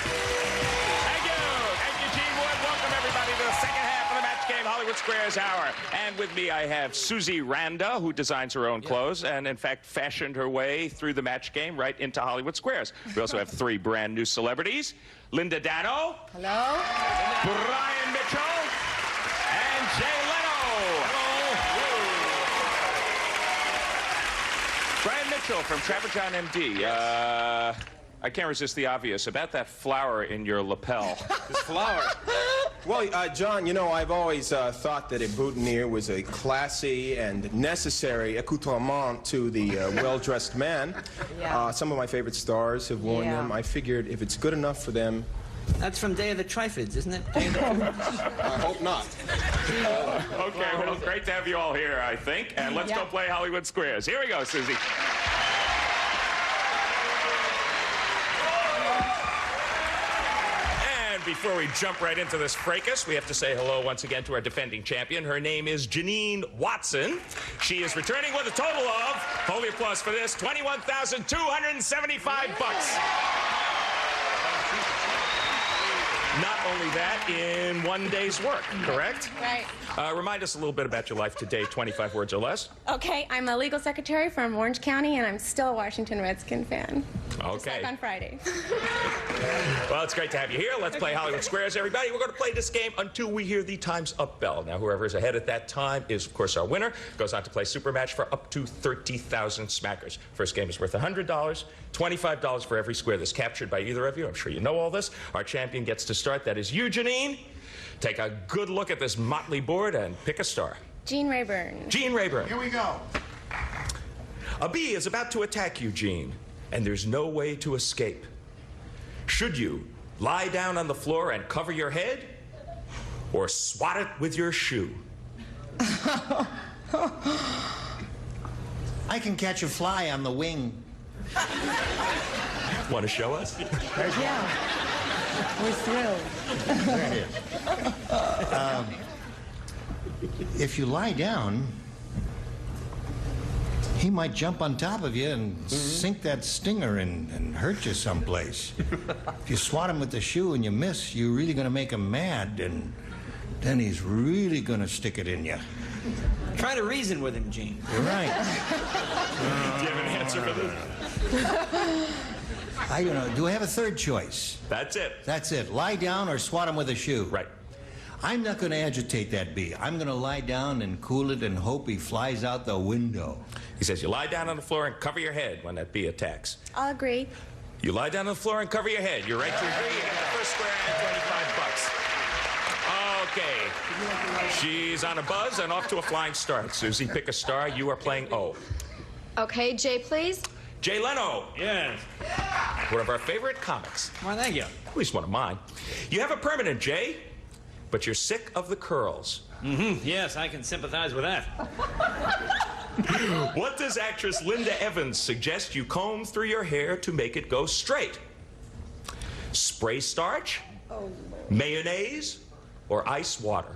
Thank you. Thank you, Gene Wood. Welcome, everybody, to the second half of the Match Game Hollywood Squares Hour. And with me, I have Susie Randa, who designs her own clothes and, in fact, fashioned her way through the Match Game right into Hollywood Squares. We also have 3 brand new celebrities. Linda Dano. Hello. Brian Mitchell. And Jay Leno. Hello. Rachel from Trapper John MD. I can't resist the obvious about that flower in your lapel. This flower? Well, John, you know, I've always thought that a boutonniere was a classy and necessary accoutrement to the well-dressed man. Yeah. Some of my favorite stars have worn them. I figured if it's good enough for them... That's from Day of the Triffids, isn't it? I hope not. Okay, well, great to have you all here, I think. And let's go play Hollywood Squares. Here we go, Susie. Before we jump right into this fracas, we have to say hello once again to our defending champion. Her name is Janine Watson. She is returning with a total of, hold the applause for this, $21,275. Not only that, in one day's work, correct? Right. Remind us a little bit about your life today, 25 words or less. Okay, I'm a legal secretary from Orange County, and I'm still a Washington Redskin fan. Okay. Just like on Friday. Well, it's great to have you here. Let's play Hollywood Squares, everybody. We're going to play this game until we hear the time's up bell. Now, whoever is ahead at that time is, of course, our winner. Goes on to play Super Match for up to 30,000 smackers. First game is worth $100, $25 for every square that's captured by either of you. I'm sure you know all this. Our champion gets to start. That is you, Janine. Take a good look at this motley board and pick a star. Gene Rayburn. Gene Rayburn. Here we go. A bee is about to attack you, Gene, and there's no way to escape. Should you lie down on the floor and cover your head, or swat it with your shoe? I can catch a fly on the wing. Want to show us? Yeah. We're thrilled. There it is. If you lie down, he might jump on top of you and sink that stinger and hurt you someplace. If you swat him with the shoe and you miss, you're really going to make him mad, and then he's really going to stick it in you. Try to reason with him, Gene. You're right. Do you have an answer for this? I don't know. Do I have a third choice? That's it. That's it. Lie down or swat him with a shoe. Right. I'm not going to agitate that bee. I'm going to lie down and cool it and hope he flies out the window. He says you lie down on the floor and cover your head when that bee attacks. I'll agree. You lie down on the floor and cover your head. You're right to agree. You have the first square and $25. Okay. She's on a buzz and off to a flying start. Susie, pick a star. You are playing O. Okay, Jay, please. Jay Leno. Yes. One of our favorite comics. Why, thank you. At least one of mine. You have a permanent, Jay, but you're sick of the curls. Yes, I can sympathize with that. What does actress Linda Evans suggest you comb through your hair to make it go straight? Spray starch, mayonnaise, or ice water?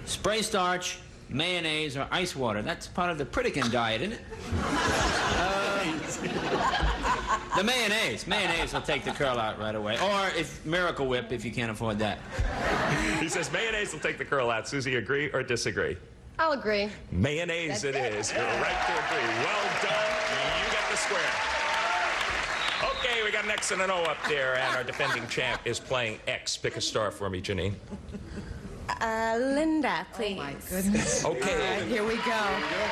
Spray starch, mayonnaise, or ice water. That's part of the Pritikin diet, isn't it? The mayonnaise. Mayonnaise will take the curl out right away. Or if Miracle Whip, if you can't afford that. He says mayonnaise will take the curl out. Susie, agree or disagree? I'll agree. Mayonnaise it is. You're right to agree. Well done. You get the square. Okay, we got an X and an O up there, and our defending champ is playing X. Pick a star for me, Janine. Linda, please. Oh, my goodness. Okay. All right, here we go.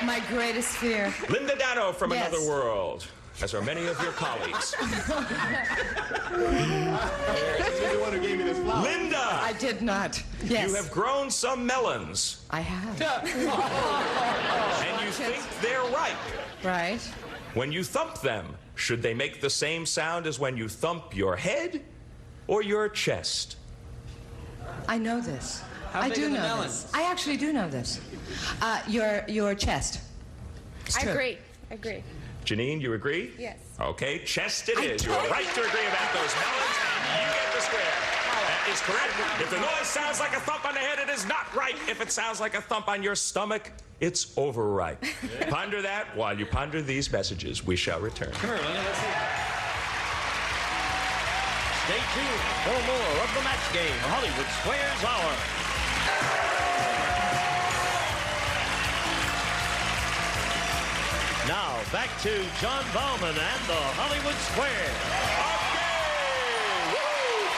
My greatest fear. Linda Dano from Yes. Another World, as are many of your colleagues. Linda! I did not. Yes. You have grown some melons, I have. and you think they're ripe. Right. When you thump them, should they make the same sound as when you thump your head or your chest? I know this. How I big do are the know melons? this. I actually do know this. Your chest. It's I true. agree. Janine, you agree? Yes. Okay, chest it is. You're right to agree about those melons, and you get the square. That is correct. If the noise sounds like a thump on the head, it is not right. If it sounds like a thump on your stomach, it's overripe. Ponder that while you ponder these messages. We shall return. Come here, Linda, let's see. Stay tuned for more of the match game, Hollywood Squares Hour. Now, back to John Bauman and the Hollywood Square. Okay! Woo!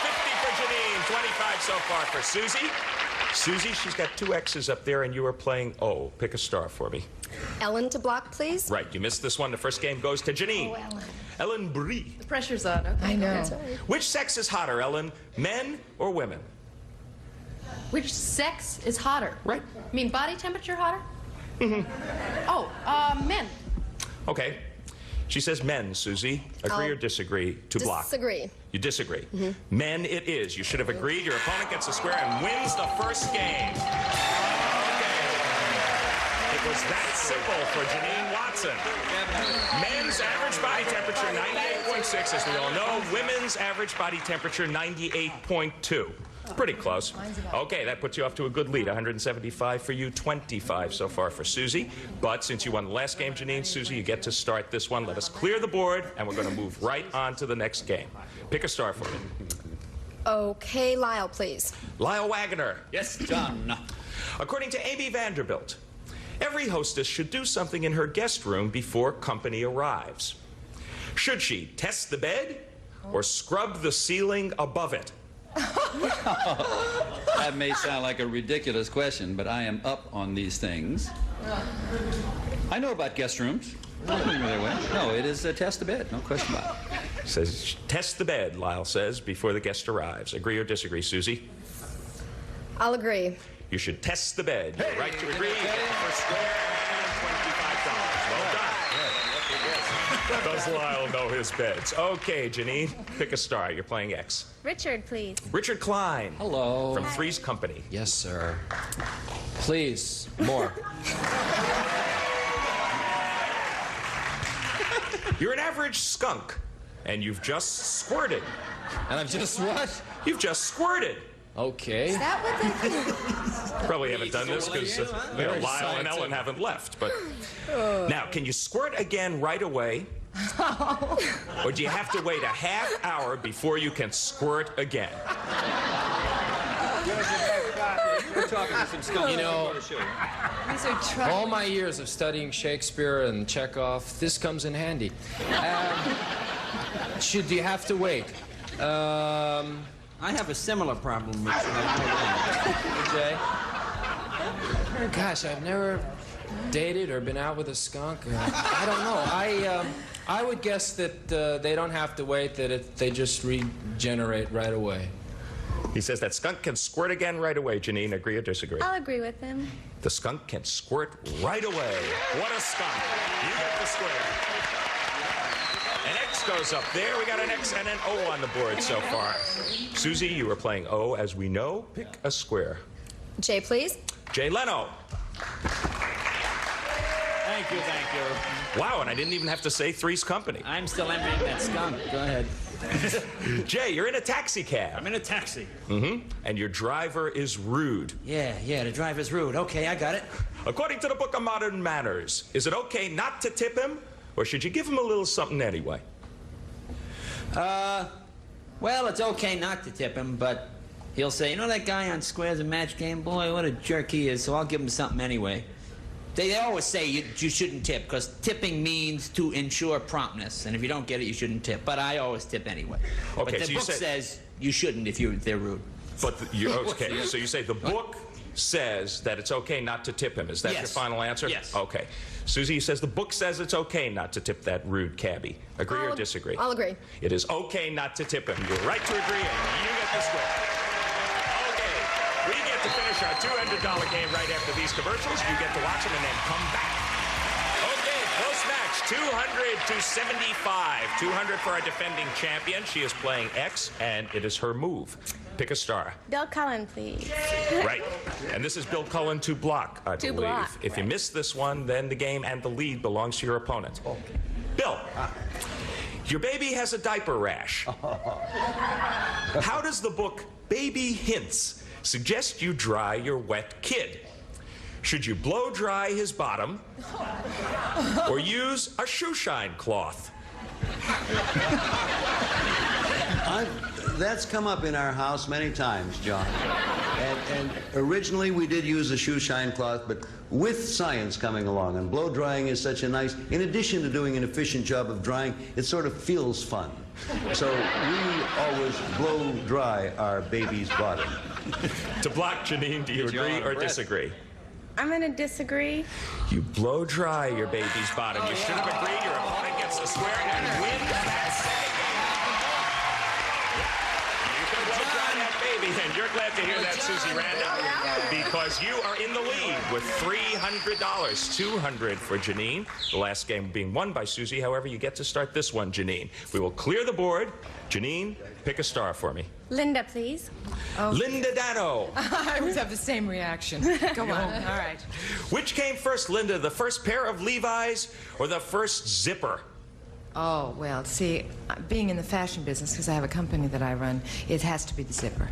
50 for Janine, 25 so far for Susie. Susie, she's got 2 X's up there, and you are playing O. Pick a star for me. Ellen to block, please. Right, you missed this one. The first game goes to Janine. Oh, Ellen Brie. The pressure's on. Okay. I know. That's all right. Which sex is hotter, Ellen? Men or women? Which sex is hotter? Right. I mean, body temperature hotter? Oh, men. Okay. She says men, Susie. Agree or disagree to block? Disagree. You disagree. Men it is. You should have agreed. Your opponent gets a square and wins the first game. Okay. It was that simple for Janine Watson. Men's average body temperature, 98.6, as we all know. Women's average body temperature, 98.2. Pretty close. Okay, that puts you off to a good lead. 175 for you, 25 so far for Susie. But since you won the last game, Janine, Susie, you get to start this one. Let us clear the board, and we're going to move right on to the next game. Pick a star for me. Okay, Lyle, please. Lyle Wagner. Yes, John. According to Amy Vanderbilt, every hostess should do something in her guest room before company arrives. Should she test the bed or scrub the ceiling above it? That may sound like a ridiculous question, but I am up on these things. I know about guest rooms. No, it is a test the bed, no question about it. Says test the bed, Lyle says, before the guest arrives. Agree or disagree, Susie? I'll agree. You should test the bed. You're right to agree. Get the first square and $25. Well done. Does Lyle know his beds? Okay, Janine, pick a star. You're playing X. Richard, please. Richard Klein. Hello. From Three's Company. Yes, sir. Please, more. You're an average skunk, and you've just squirted. And I've just what? You've just squirted. Okay. Is that what Probably haven't done this because Lyle and Ellen haven't left. But now, can you squirt again right away? Or do you have to wait a half hour before you can squirt again? We're talking to some skunks. You know, These are trouble. all my years of studying Shakespeare and Chekhov, this comes in handy. Should you have to wait? I have a similar problem with Jay? Gosh, I've never dated or been out with a skunk. I don't know. I would guess that they don't have to wait, that they just regenerate right away. He says that skunk can squirt again right away. Janine, agree or disagree? I'll agree with him. The skunk can squirt right away. What a skunk. You get the square. An X goes up there. We got an X and an O on the board so far. Susie, you are playing O, as we know. Pick a square. Jay, please. Jay Leno. Thank you, thank you. Wow, and I didn't even have to say Three's Company. I'm still envying that skunk. Go ahead. Jay, you're in a taxi cab. I'm in a taxi. And your driver is rude. Yeah, the driver's rude. Okay, I got it. According to the Book of Modern Manners, is it okay not to tip him, or should you give him a little something anyway? Well, it's okay not to tip him, but he'll say, you know that guy on Squares and Match Game? Boy, what a jerk he is, so I'll give him something anyway. They always say you shouldn't tip, because tipping means to ensure promptness, and if you don't get it, you shouldn't tip. But I always tip anyway. Okay, but the book says you shouldn't if they're rude. But okay, so you say the book says that it's okay not to tip him. Is that your final answer? Yes. Okay. Susie says the book says it's okay not to tip that rude cabbie. Agree or disagree? I'll agree. It is okay not to tip him. You're right to agree, and you get the square. Okay. We get to finish our $200 game right after these commercials. You get to watch them and then come back. Okay, close match. 200 to 75. 200 for our defending champion. She is playing X, and it is her move. Pick a star. Bill Cullen, please. Right. And this is Bill Cullen to block, I believe. block, If you miss this one, then the game and the lead belongs to your opponent. Bill, your baby has a diaper rash. How does the book Baby Hints suggest you dry your wet kid? Should you blow dry his bottom or use a shoe shine cloth? That's come up in our house many times, John. And originally we did use a shoe shine cloth, but with science coming along, and blow drying is such a nice, in addition to doing an efficient job of drying, it sort of feels fun. So we always blow dry our baby's bottom. To block, Janine, do you agree or disagree? I'm going to disagree. You blow dry your baby's bottom. You should have agreed. Your opponent gets the square and wins that second game. You can blow dry that baby, and you're glad to hear that, Susie Randall, because you are in the lead with $300, $200 for Janine. The last game being won by Susie. However, you get to start this one, Janine. We will clear the board. Janine, pick a star for me. Linda, please. Oh. Linda Dano. I would have the same reaction. Go on. All right. Which came first, Linda? The first pair of Levi's or the first zipper? Oh, well, see, being in the fashion business, because I have a company that I run, it has to be the zipper.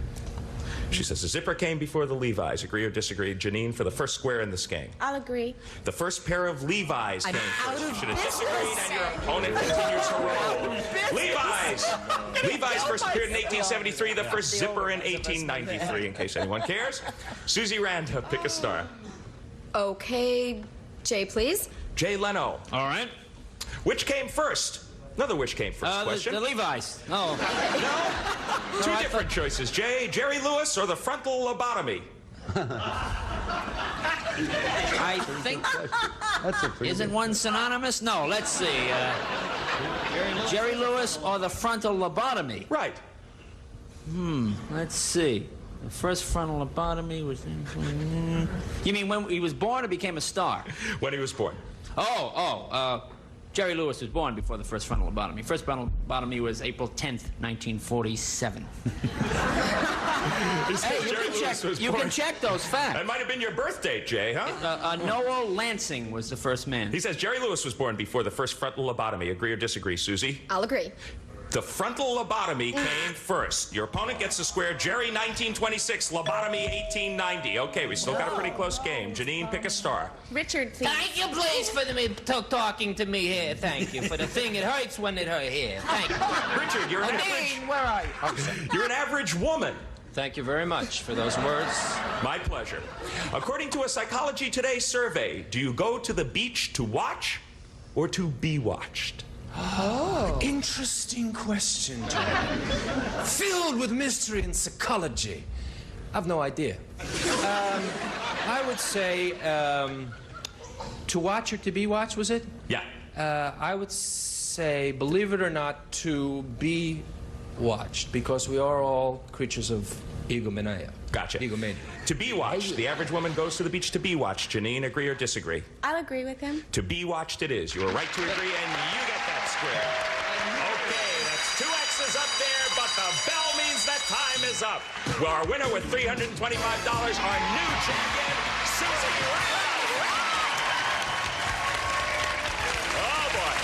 She says the zipper came before the Levi's. Agree or disagree? Janine, for the first square in this game. I'll agree. The first pair of Levi's came first. You should have disagreed, and your opponent continues to roll. Levi's! Levi's first appeared in 1873, the first zipper in 1893, in case anyone cares. Susie Randa, pick a star. Okay, Jay, please. Jay Leno. All right. Which came first? Another which came first question. The Levi's. Oh. No? Two different choices, Jay. Jerry Lewis or the frontal lobotomy? I think... Isn't one synonymous? No, let's see. Jerry Lewis or the frontal lobotomy? Right. Let's see. The first frontal lobotomy was... You mean when he was born or became a star? When he was born. Jerry Lewis was born before the first frontal lobotomy. First frontal lobotomy was April 10th, 1947. You can check those facts. That might have been your birth date, Jay, huh? Noel Lansing was the first man. He says Jerry Lewis was born before the first frontal lobotomy. Agree or disagree, Susie? I'll agree. The frontal lobotomy came first. Your opponent gets the square. Jerry, 1926. Lobotomy, 1890. Okay, we still got a pretty close game. Janine, pick a star. Richard, please. Thank you, please, for talking to me here. Thank you. For the thing, it hurts when it hurts here. Thank you. Richard, you're an average... Where are you? You're an average woman. Thank you very much for those words. My pleasure. According to a Psychology Today survey, do you go to the beach to watch or to be watched? Oh. Interesting question, John. Filled with mystery and psychology. I've no idea. I would say to watch or to be watched, was it? Yeah. I would say, believe it or not, to be watched, because we are all creatures of egomania. Gotcha. Egomania. To be watched. The average woman goes to the beach to be watched. Janine, agree or disagree? I'll agree with him. To be watched it is. You are right to agree, and you get that square. Okay, that's 2 X's up there, but the bell means that time is up. Well, our winner with $325, our new champion, Susie Randall. Oh, boy.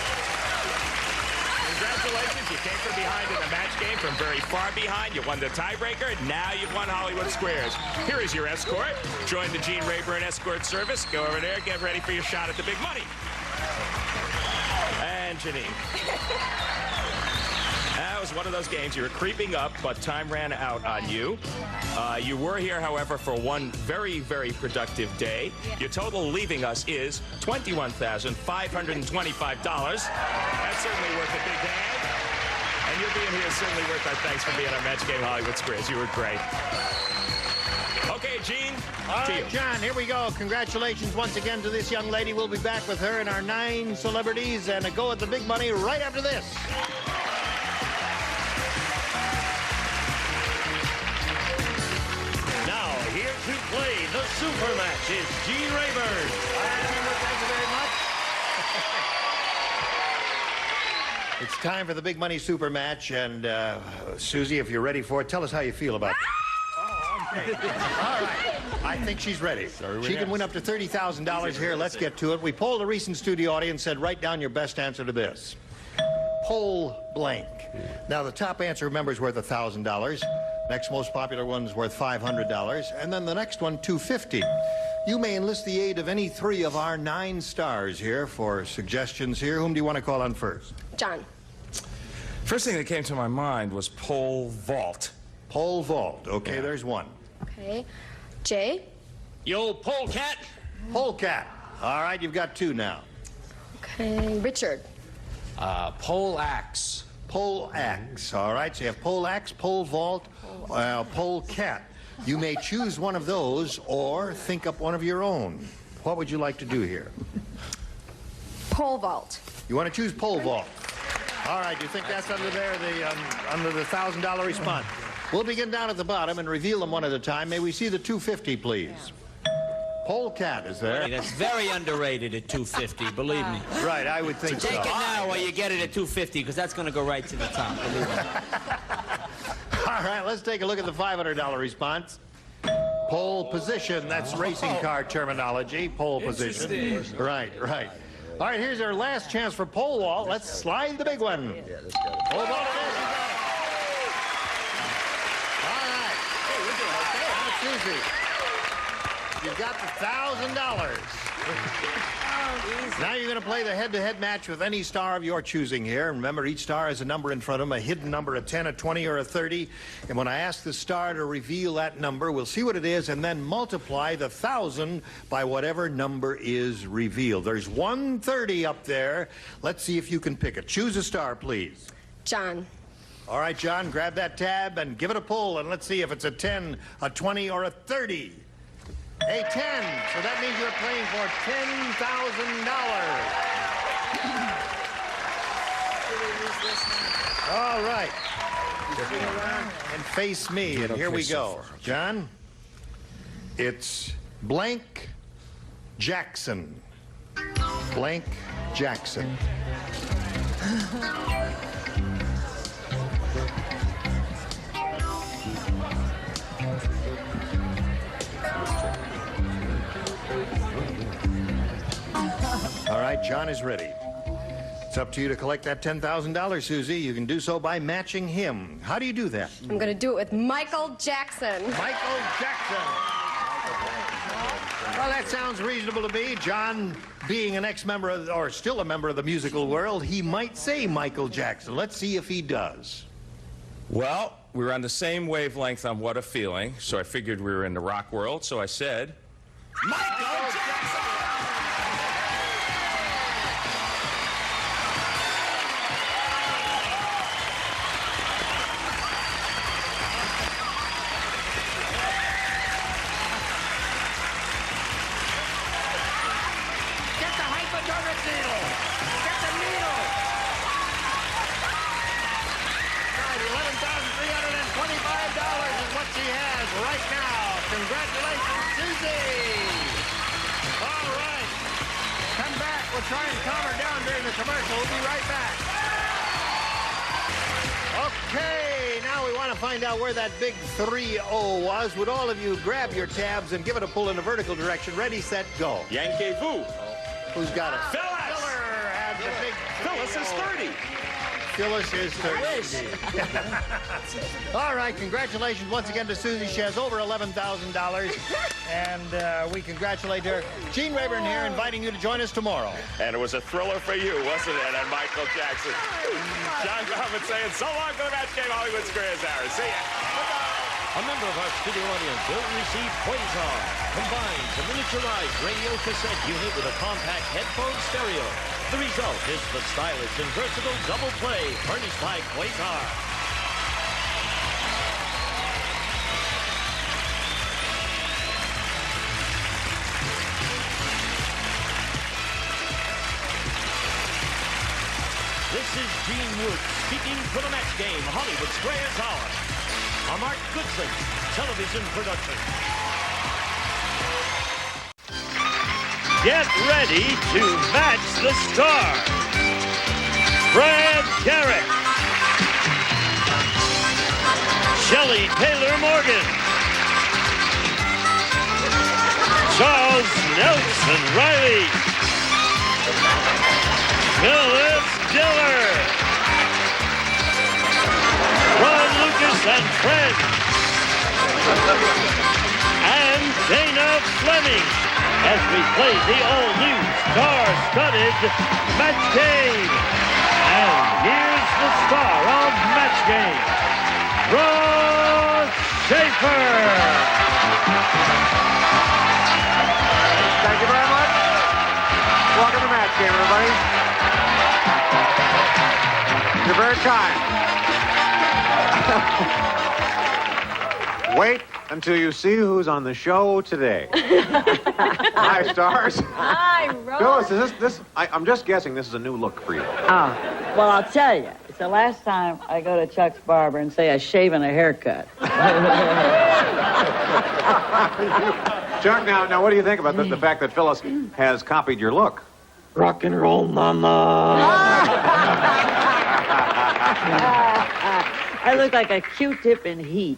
Congratulations, you came from behind in the match game, from very far behind. You won the tiebreaker, now you've won Hollywood Squares. Here is your escort. Join the Gene Rayburn Escort Service. Go over there, get ready for your shot at the big money. And Janine. That was one of those games. You were creeping up, but time ran out on you. You were here, however, for one very, very productive day. Your total leaving us is $21,525. That's certainly worth a big hand. And your being here is certainly worth our thanks for being on Match Game Hollywood Squares. You were great. Okay, Gene, All to right, you. John, here we go. Congratulations once again to this young lady. We'll be back with her and our 9 celebrities and a go at the big money right after this. Now, here to play the super match is Gene Rayburn. Thank you very much. It's time for the big money super match, and Susie, if you're ready for it, tell us how you feel about it. Oh, okay. All right. I think she's ready. She can win up to $30,000 here. Let's get to it. We polled a recent studio audience, said write down your best answer to this. Poll blank. Now, the top answer, remember, is worth $1,000. Next most popular one's worth $500. And then the next one, $250. You may enlist the aid of any 3 of our 9 stars here for suggestions here. Whom do you want to call on first? John. First thing that came to my mind was pole vault. Pole vault. Okay, there's one. Okay. Jay? Yo, polecat. Polecat. All right, you've got two now. Okay. Richard? Pole axe. Pole axe. All right, so you have pole axe, pole vault, pole cat. You may choose one of those or think up one of your own. What would you like to do here? Pole vault. You want to choose pole vault. All right, you think that's under there, under the $1,000 response? We'll begin down at the bottom and reveal them one at a time. May we see the 250, please? Pole cat is there. That's very underrated at 250, believe me. Right, I would think so. Take it now or you get it at 250, because that's going to go right to the top, believe me. All right, let's take a look at the $500 response. Pole position, that's racing car terminology. Pole position. Right, right. All right, here's our last chance for pole vault. Let's slide the big one. Pole vault it is. All right. Hey, Susie. You've got the $1,000. Now you're going to play the head-to-head match with any star of your choosing here. Remember, each star has a number in front of them, a hidden number, a 10, a 20, or a 30. And when I ask the star to reveal that number, we'll see what it is and then multiply the 1,000 by whatever number is revealed. There's 130 up there. Let's see if you can pick it. Choose a star, please. John. All right, John, grab that tab and give it a pull, and let's see if it's a 10, a 20, or a 30. A 10, so that means you're playing for $10,000. All right. And face me, and here we go. John, it's blank Jackson. Blank Jackson. All right, John is ready. It's up to you to collect that $10,000, Susie. You can do so by matching him. How do you do that? I'm going to do it with Michael Jackson. Michael Jackson. Well, that sounds reasonable to me. John, being an ex-member of, or still a member of the musical world, he might say Michael Jackson. Let's see if he does. Well, we were on the same wavelength on What a Feeling, so I figured we were in the rock world, so I said, Michael Jackson! Get the hypodermic needle! Get the needle! All right, $11,325 is what she has right now. Congratulations, Susie! All right. Come back. We'll try and calm her down during the commercial. We'll be right back. Okay, now we want to find out where that big 3-0 was. Would all of you grab your tabs and give it a pull in a vertical direction? Ready, set, go. Yankee Vu. Who's got it? Phyllis! Diller had the big Phyllis is 30. Phyllis is 30. All right, congratulations once again to Susie. She has over $11,000, and we congratulate her. Gene Rayburn here, inviting you to join us tomorrow. And it was a thriller for you, wasn't it, and Michael Jackson? John Goffman saying so long for the match game, Hollywood Squares Hour. See ya. A member of our studio audience will receive Quasar. Combines a miniaturized radio cassette unit with a compact headphone stereo. The result is the stylish and versatile double play furnished by Quasar. This is Gene Wood speaking for the match game, Hollywood Squares Hour. A Mark Goodson television production. Get ready to match the star. Brad Garrett, Shelley Taylor Morgan, Charles Nelson Riley, Phyllis Diller, Ron Lucas and friends, and Dana Fleming as we play the all-new star-studded match game. And here's the star of Match Game, Ross Schaefer. Thank you very much. Welcome to Match Game, everybody. You're very kind. Wait until you see who's on the show today. Hi, stars. Hi, Ross. Phyllis, is this I'm just guessing this is a new look for you. Oh, well, I'll tell you. It's the last time I go to Chuck's barber and say a shave and a haircut. Chuck, now what do you think about the fact that Phyllis has copied your look? Rock and roll, mama. I look like a Q-tip in heat.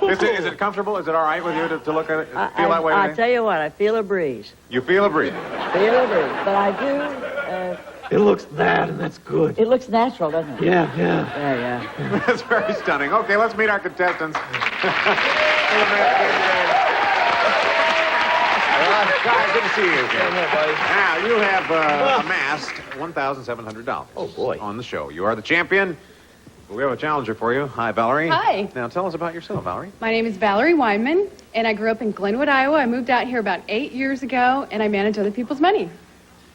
Is it comfortable? Is it all right with you to look at it? Feel that way today? I'll tell you what, I feel a breeze. You feel a breeze? Feel a breeze. But I do... It looks bad, and that's good. It looks natural, doesn't it? Yeah. Yeah. That's very stunning. Okay, let's meet our contestants. Guys, good to see you again. Now, you have amassed $1,700. Oh, boy. On the show. You are the champion. We have a challenger for you. Hi, Valerie. Hi. Now, tell us about yourself, Valerie. My name is Valerie Weinman, and I grew up in Glenwood, Iowa. I moved out here about 8 years ago, and I manage other people's money.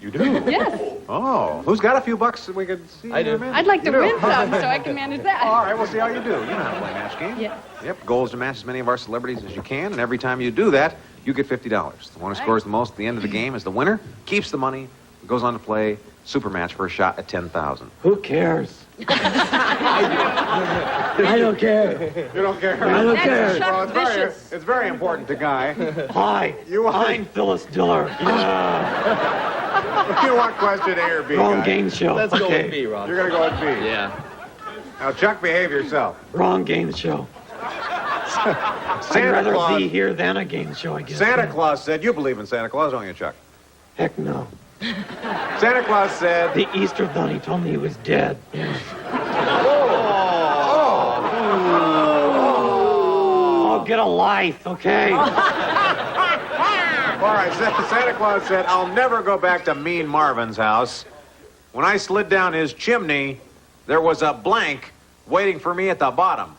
You do? Yes. Oh, who's got a few bucks that we could see? I do. I'd like to win some so I can manage that. All right, we'll see how you do. You know how to play Match Game. Yes. Yep, goal is to match as many of our celebrities as you can, and every time you do that, you get $50. The one who scores the most at the end of the game is the winner, keeps the money, goes on to play super match for a shot at $10,000. Who cares? I don't care. You don't care? I don't care. Well, it's very important to Guy. Hi. I'm Phyllis Diller. You want question A or B, Wrong Guy? game show. Let's go with B, Rob. You're going to go with B. Yeah. Now, Chuck, behave yourself. Wrong game show. I'd rather be here than a game show, I guess. Santa Claus said, you believe in Santa Claus, don't you, Chuck? Heck no. Santa Claus said... The Easter Bunny told me he was dead. Yeah. Oh, get a life, okay? All right, Santa Claus said, I'll never go back to Mean Marvin's house. When I slid down his chimney, there was a blank waiting for me at the bottom.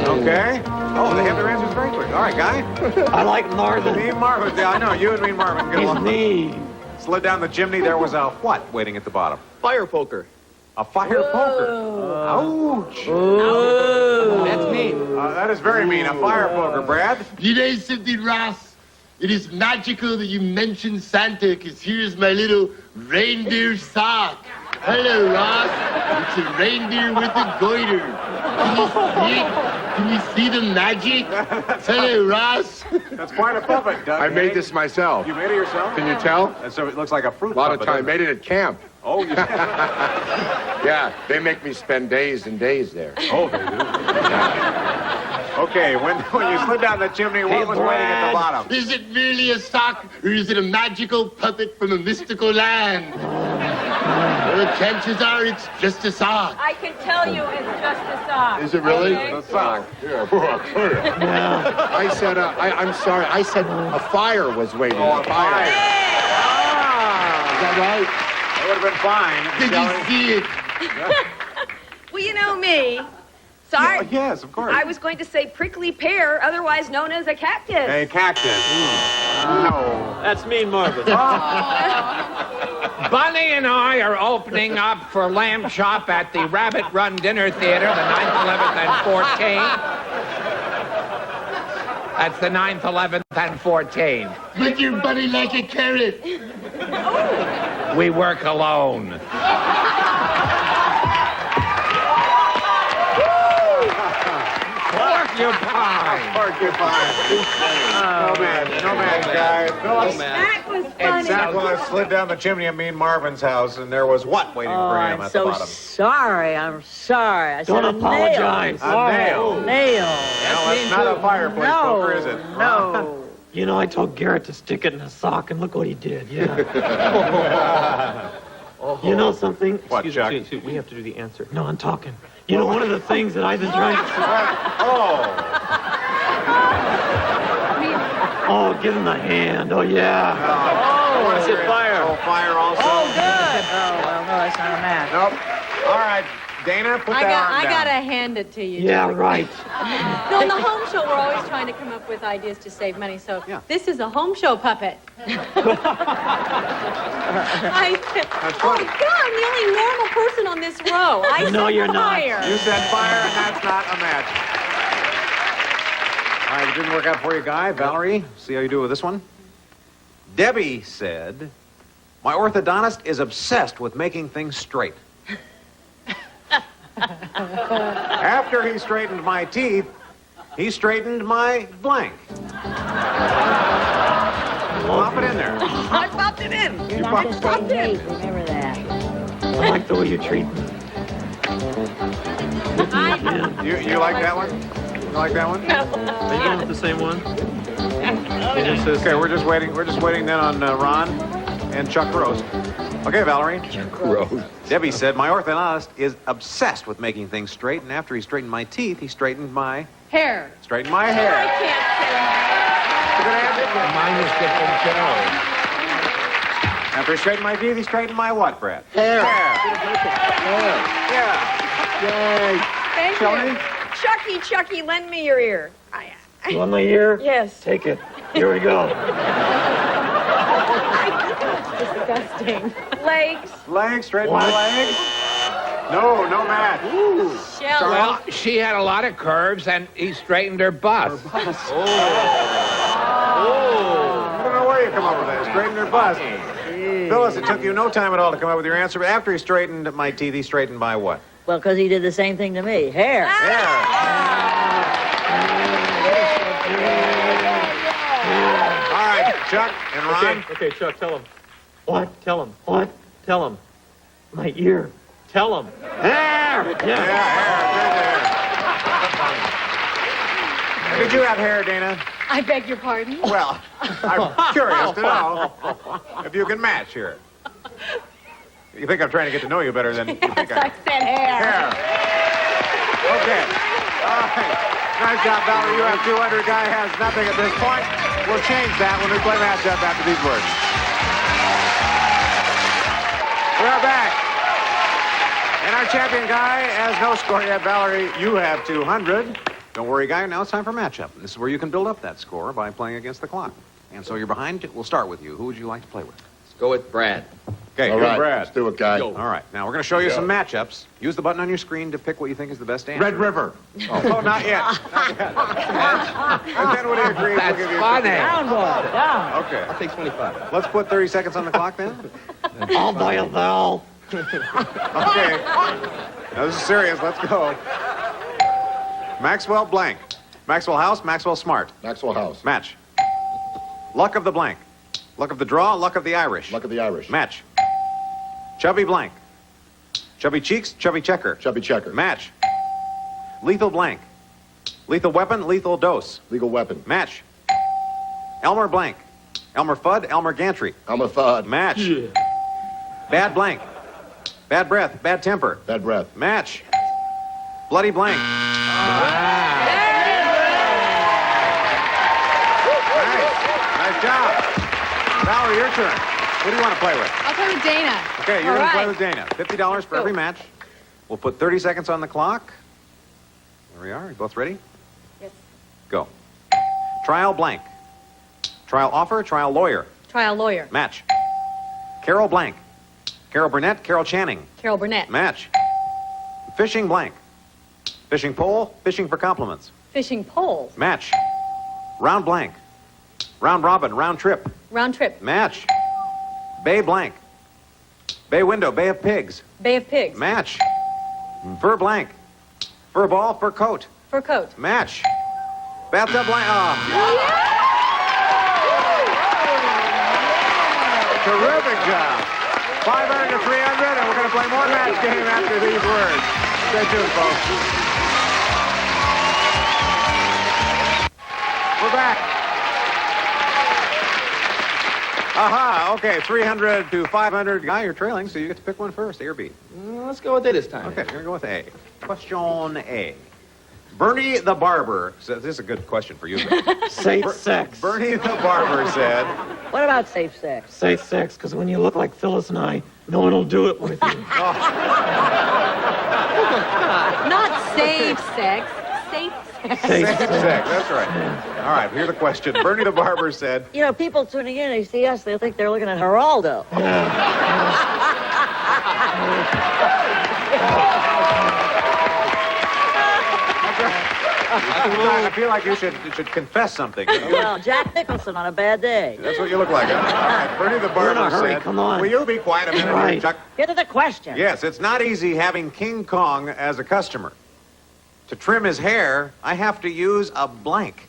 Okay. Oh, they have their answers very quick. All right, Guy. I like Marvin. Mean Marvin. Yeah, I know. You and Mean Marvin get along. He's mean. Slid down the chimney, there was a what waiting at the bottom? Fire poker. A fire poker. Ouch. That's mean. That is very mean. A fire poker, Brad. You know something, Ross? It is magical that you mentioned Santa, because here's my little reindeer sock. Hello, Ross. It's a reindeer with a goiter. Can you see it? Can you see the magic? Hello, Ross. That's quite a puppet, Doug. I made this myself. You made it yourself? Can you tell? And so it looks like a fruit A lot of puppet, time. Made it at camp. Oh, you Yeah, they make me spend days and days there. Oh, they do. Okay, when you slid down the chimney, what was waiting at the bottom? Is it really a sock, or is it a magical puppet from a mystical land? Well, the chances are it's just a sock. I can tell you it's just a sock. Is it really? Okay? A sock. Yeah. I said, I'm sorry. I said a fire was waiting. Oh, a fire. Is that right? That would have been fine. Did you see it? Well, you know me. Sorry. Yes, of course. I was going to say prickly pear, otherwise known as a cactus. A cactus. No. That's mean, Marvin. Bunny and I are opening up for Lamb Chop at the Rabbit Run Dinner Theater, the 9th, 11th, and 14th. That's the 9th, 11th, and 14th. Make your buddy like a carrot. We work alone. Porcupine. Porcupine. No man, Guy. Phyllis. That was And funny. Santa Claus slid down the chimney of Mean Marvin's house, and there was what waiting for him I'm at so the bottom? sorry. I'm sorry. I Don't said apologize. A nail. A nail. Nail. No, it's not a fireplace poker, is it? No. You know, I told Garrett to stick it in a sock, and look what he did. Yeah. You know something? What, Chuck? Excuse me, we have to do the answer. No, I'm talking. You know, one of the things that I've been trying to... Oh. Oh, give him a hand. Oh, yeah. I want to see fire. Oh, fire also. Oh, good. Oh, well, no, that's not a match. Nope. All right, Dana, put that arm I down. gotta hand it to you. Yeah, right. No, in the home show, we're always trying to come up with ideas to save money, so this is a home show puppet. That's Oh, funny. God, I'm the only normal person on this row. I No, said you're not. fire. You said fire, and that's not a match. All right, it didn't work out for you, Guy. Valerie, see how you do with this one? Debbie said, my orthodontist is obsessed with making things straight. After he straightened my teeth, he straightened my blank. Pop it in there. I popped it in. You're not It's popped in. Remember that. I like the way you treat me. You like that one? You like that one? Are you going with the same one? Okay, we're just waiting then on Ron and Chuck Rose. Okay, Valerie. Chuck Rose. Debbie said, my orthodontist is obsessed with making things straight, and after he straightened my teeth, he straightened my Hair. hair. I can't Mine is different, too. After he straightened my teeth, he straightened my what, Brad? Hair. Yeah. Yay. Thank Shall you. Chucky, lend me your ear. You want my ear? Yes. Take it. Here we go. Disgusting. Legs. Legs, straighten my legs. No match. Shell. Well, she had a lot of curves, and he straightened her bust. I don't know where you come up with that. Straightened her bust. Phyllis, it took you no time at all to come up with your answer, but after he straightened my teeth, he straightened my what? Well, because he did the same thing to me. Hair. All right, Chuck and Ron. Okay, Chuck, tell him. What? Tell him. What? Tell him. My ear. Tell him. Hair! Yeah, hair. Did you have hair, Dana? I beg your pardon? Well, I'm curious to know if you can match here. You think I'm trying to get to know you better than you think I said hair. Okay. All right. Nice job, Valerie. You have 200. Guy has nothing at this point. We'll change that when we play matchup after these words. We are back. And our champion Guy has no score yet. Valerie, you have 200. Don't worry, Guy. Now it's time for matchup. This is where you can build up that score by playing against the clock. And so you're behind. We'll start with you. Who would you like to play with? Let's go with Brad. Okay, All good, right, Brad. let's do it, Guy. All right. Now we're going to show you some matchups. Use the button on your screen to pick what you think is the best answer. Red River. Oh, not yet. Not yet. And then when he agrees, we'll give you funny. Down, boy. Down. Okay. I'll take 25. Let's put 30 seconds on the clock then. I'll buy a vowel. Okay. Now this is serious. Let's go. Maxwell blank. Maxwell House, Maxwell Smart. Maxwell House. Match. Luck of the blank. Luck of the draw, luck of the Irish. Luck of the Irish. Match. Chubby blank. Chubby cheeks, chubby checker. Chubby checker. Match. Lethal blank. Lethal weapon, lethal dose. Legal weapon. Match. Elmer blank. Elmer Fudd, Elmer Gantry. Elmer Fudd. Match. Bad blank. Bad breath, bad temper. Bad breath. Match. Bloody blank. Nice job. Valerie, your turn. Who do you want to play with? I'll play with Dana. Okay, you're going to All play right. with Dana. $50 for every match. We'll put 30 seconds on the clock. There we are. You both ready? Yes. Go. Trial blank. Trial offer, trial lawyer. Trial lawyer. Match. Carol blank. Carol Burnett, Carol Channing. Carol Burnett. Match. Fishing blank. Fishing pole, fishing for compliments. Fishing pole. Match. Round blank. Round robin, round trip. Round trip. Match. Bay blank. Bay window, Bay of Pigs. Bay of Pigs. Match. Fur blank. Fur ball, fur coat. Fur coat. Match. Bathtub blank. Oh. Terrific job. 500 to 300, and we're going to play more match game after these words. Stay tuned, folks. We're back. Aha, okay, 300 to 500. Guy, you're trailing, so you get to pick one first, A or B. Let's go with it this time. Okay, you're going to go with A. Question A. Bernie the barber said, this is a good question for you. Safe sex. Bernie the barber said, What about safe sex? Safe sex, because when you look like Phyllis and I, no one will do it with you. Not save sex, safe sex. safe sex, that's right. All right, here's the question. Bernie the barber said, You know, people tuning in, they see us, they think they're looking at Geraldo. I feel like you should confess something. Well, Jack Nicholson on a bad day. That's what you look like, huh? All right, Bernie the barber said, come on. Will you be quiet a minute, Right. Chuck? Get to the question. Yes, it's not easy having King Kong as a customer. To trim his hair, I have to use a blank.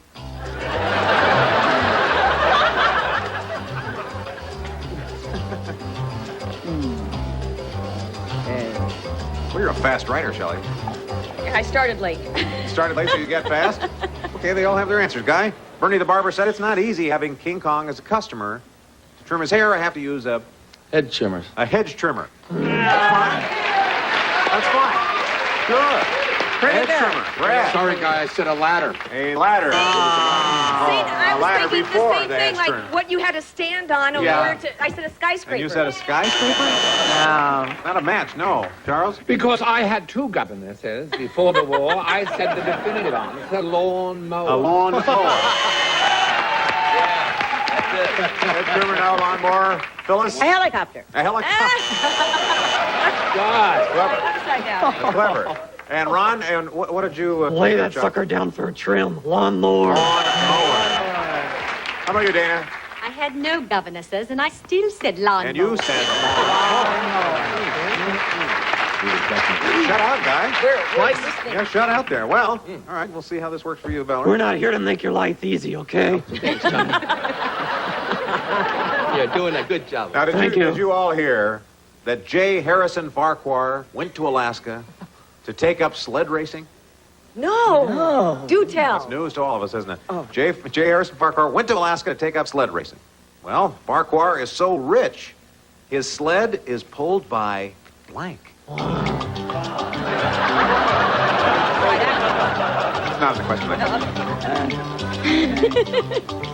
Well, you're a fast writer, Shelley. I started late. Started late, so you get fast? Okay, they all have their answers. Guy, Bernie the barber said it's not easy having King Kong as a customer. To trim his hair, I have to use a Head trimmers. hedge trimmer. That's fine. That's fine. Good. Hedge trimmer. Brad. Sorry, guy, I said a ladder. A ladder. I was ladder thinking before the same the thing, hedge like trimmer. what you had to stand on in Yeah. order to. I said a skyscraper. And you said a skyscraper? No. Not a match, no. Charles? Because I had two governesses before the war, I said the definitive answer, lawn mower. A lawn mower. Hedge trimmer, now lawn mower. Phyllis? A helicopter. A helicopter. God. Clever. Upside down. That's clever. And Ron, and what did you... Lay that Chuck? sucker down for a trim. Lawnmower. Lawn mower. How about you, Dana? I had no governesses, and I still said lawn. And you said lawn mower. Shut out, guy. Yeah, shut out there. Well, all right, we'll see how this works for you, Valerie. We're not here to make your life easy, okay? You're doing a good job. Now, Thank you. did you all hear that J. Harrison Farquhar went to Alaska to take up sled racing? No. Do That's tell. news to all of us, isn't it? J. Harrison Farquhar went to Alaska to take up sled racing. Well, Farquhar is so rich, his sled is pulled by blank. That's not the question.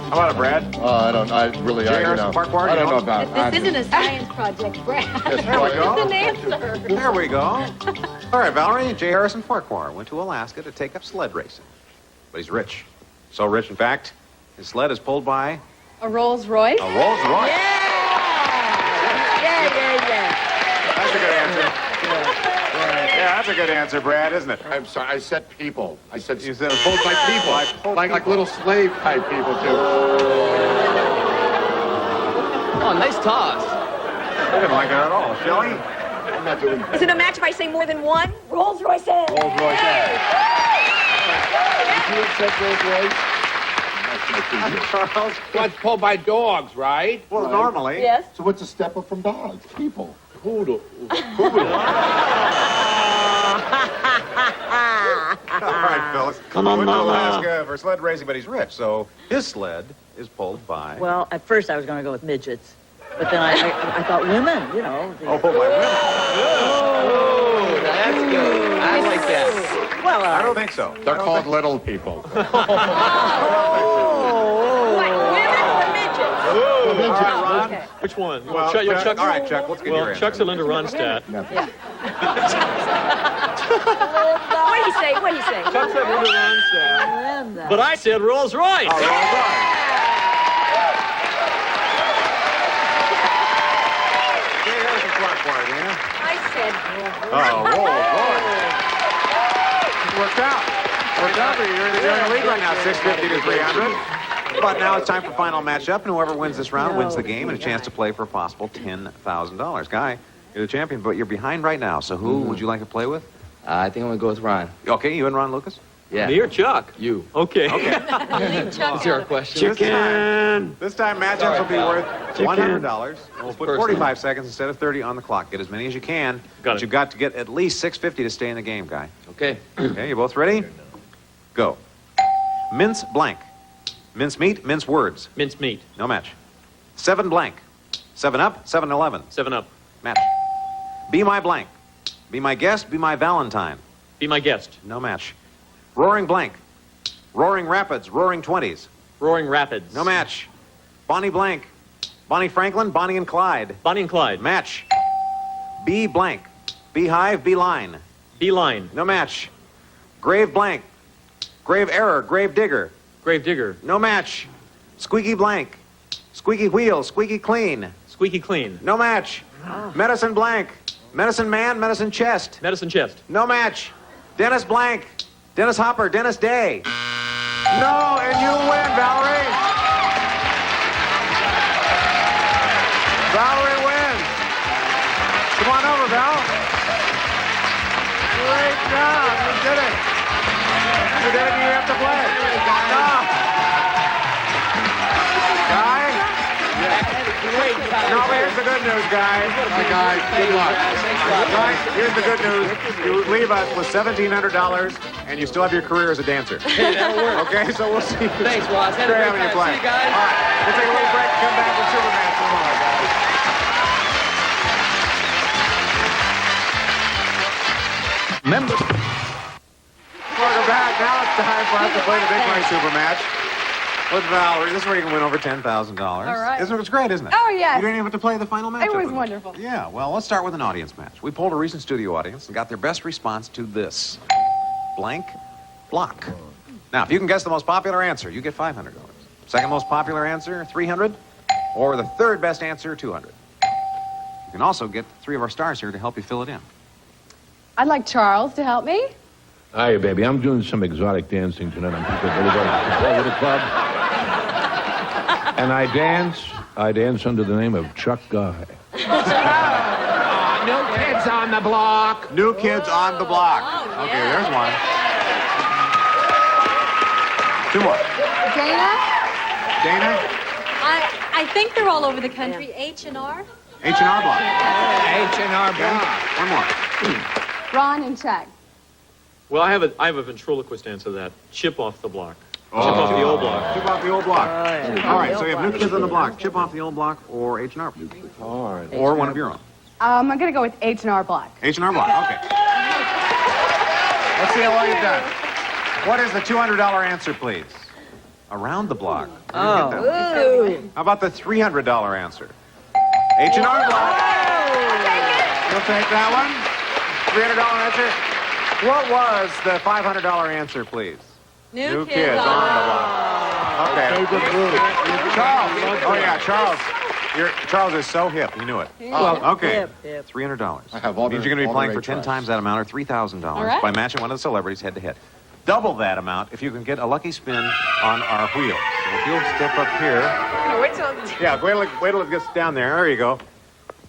How about it, Brad? I really, J. Harrison Farquhar, I don't know about This isn't a science project, Brad. There we go. It's an answer. There we go. All right, Valerie, J. Harrison Farquhar went to Alaska to take up sled racing. But he's rich. So rich, in fact, his sled is pulled by A Rolls Royce? a Rolls Royce. Yeah. That's a good answer. Yeah, that's a good answer, Brad, isn't it? I'm sorry, I said people. I said You said pulled by people. Like little slave type people, too. Oh, nice toss. I didn't like that at all. Shelley? I'm not doing Is it a match if I say more than one? Rolls Royces. Rolls Royce. You said Rolls Royce? Charles? Well, it's pulled by dogs, right? Well, normally. Yes. So what's a step up from dogs? People. Poodle. All right, Phyllis. Come on, Went to Mama. Alaska for sled racing, but he's rich, so his sled is pulled by... Well, at first I was going to go with midgets. But then I thought women, you know. Oh, pulled by women. Oh, that's good. I like that. Well, I don't think so. They're called little people. What, women or midgets? All right, Ron. Okay. Which one? Well, Chuck, all right, Chuck, let's get your Well, answer. Chuck's a Linda Ronstadt. What'd he say? What'd he say? Chuck said Linda Ronstadt. But I said Rolls Royce. Oh, Rolls Royce. J. Harrison Farquhar, Dana. I said. Oh, Rolls Royce. It worked out. Worked out for you. You're in the lead right now, 650 to 300. But now it's time for final matchup, and whoever wins this round wins the game and a chance to play for a possible $10,000. Guy, you're the champion, but you're behind right now. So who would you like to play with? I think I'm going to go with Ron. Okay, you and Ron Lucas? Yeah. Me or Chuck? You. Okay. Okay. Is there a question? Chicken. This time matchups will be worth $100. We'll put personal. 45 seconds instead of 30 on the clock. Get as many as you can. Got But it. you've got to get at least 650 to stay in the game, Guy. Okay. Okay, you both ready? Go. Mince blank. Mince meat, mince words. Mince meat. No match. 7 blank. 7 up, 7-Eleven. 7-Up. Match. Be my blank. Be my guest, be my Valentine. Be my guest. No match. Roaring blank. Roaring Rapids, Roaring 20s. Roaring Rapids. No match. Bonnie blank. Bonnie Franklin, Bonnie and Clyde. Bonnie and Clyde. Match. Bee blank. Beehive, Beeline. Beeline. No match. Grave blank. Grave error, Grave digger. Grave digger. No match. Squeaky blank. Squeaky wheel, Squeaky clean. Squeaky clean. No match. Medicine blank. Medicine man, medicine chest. Medicine chest. No match. Dennis blank. Dennis Hopper, Dennis Day. No, and you win, Valerie. Valerie wins. Come on over, Val. Great job. You did it. You did it, and you have to play. No. Guy? No, but here's the good news, Guy. Hi, guys. Good luck. Guy, here's the good news. You leave us with $1,700, and you still have your career as a dancer. Hey, that'll work. Okay, so we'll see. Thanks, Ross. Had a Great great having you time. play. See you guys. All right, we'll take a little break and come back with Superman for more, guys. Member. Welcome back. Now it's time for us to play the Big Money Super Match with Valerie. This is where you can win over $10,000. All right. It's great, isn't it? Oh, yes. You don't even have to play the final match. It was wonderful. Yeah, well, let's start with an audience match. We polled a recent studio audience and got their best response to this. Blank block. Now, if you can guess the most popular answer, you get $500. Second most popular answer, $300. Or the third best answer, $200. You can also get 3 of our stars here to help you fill it in. I'd like Charles to help me. Hi, baby. I'm doing some exotic dancing tonight. I'm people over the club. And I dance under the name of Chuck Guy. New kids on the block. New kids on the block. Oh, Okay, yeah. there's one. 2 more. Dana? Dana, I think they're all over the country. H&R? H&R block. H&R block. One more. Ron and Chuck. Well, I have a ventriloquist answer to that. Chip off the block. Chip off the old block. Chip off the old block. All right, so you have New Kids on the Block, Chip off the old block, or H&R. Or one of your own. I'm going to go with H&R Block. H&R block, okay. Let's see how well you've done. What is the $200 answer, please? Around the block. Where did you get that one? How about the $300 answer? H&R block. You'll take that one. $300 answer. What was the $500 answer, please? New Kids on the Block. Okay. Charles. Oh, yeah, Charles. Charles is so hip. You knew it. Okay. $300. I have Means you're going to be playing for 10 times that amount, or $3,000, right. by matching one of the celebrities head-to-head. Double that amount if you can get a lucky spin on our wheel. So if you'll step up here. Wait till... Yeah, wait till it gets down there. There you go.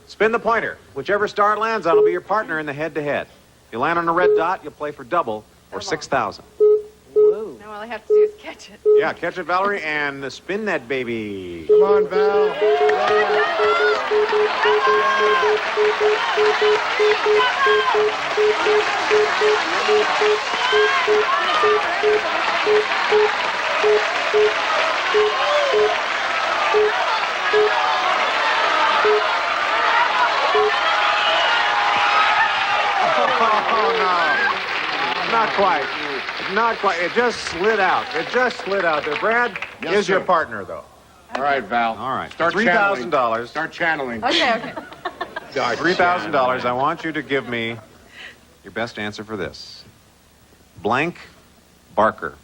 Spin the pointer. Whichever star it lands on will be your partner in the head-to-head. If you land on a red dot, you'll play for double, or 6,000. Now all I have to do is catch it. Yeah, catch it, Valerie, and spin that baby. Come on, Val. Oh, no. Not quite. Not quite. It just slid out. It just slid out there. Brad is your partner, though. All right, Val. All right. Start channeling. $3,000. Start channeling. Okay. $3,000. I want you to give me your best answer for this. Blank Barker.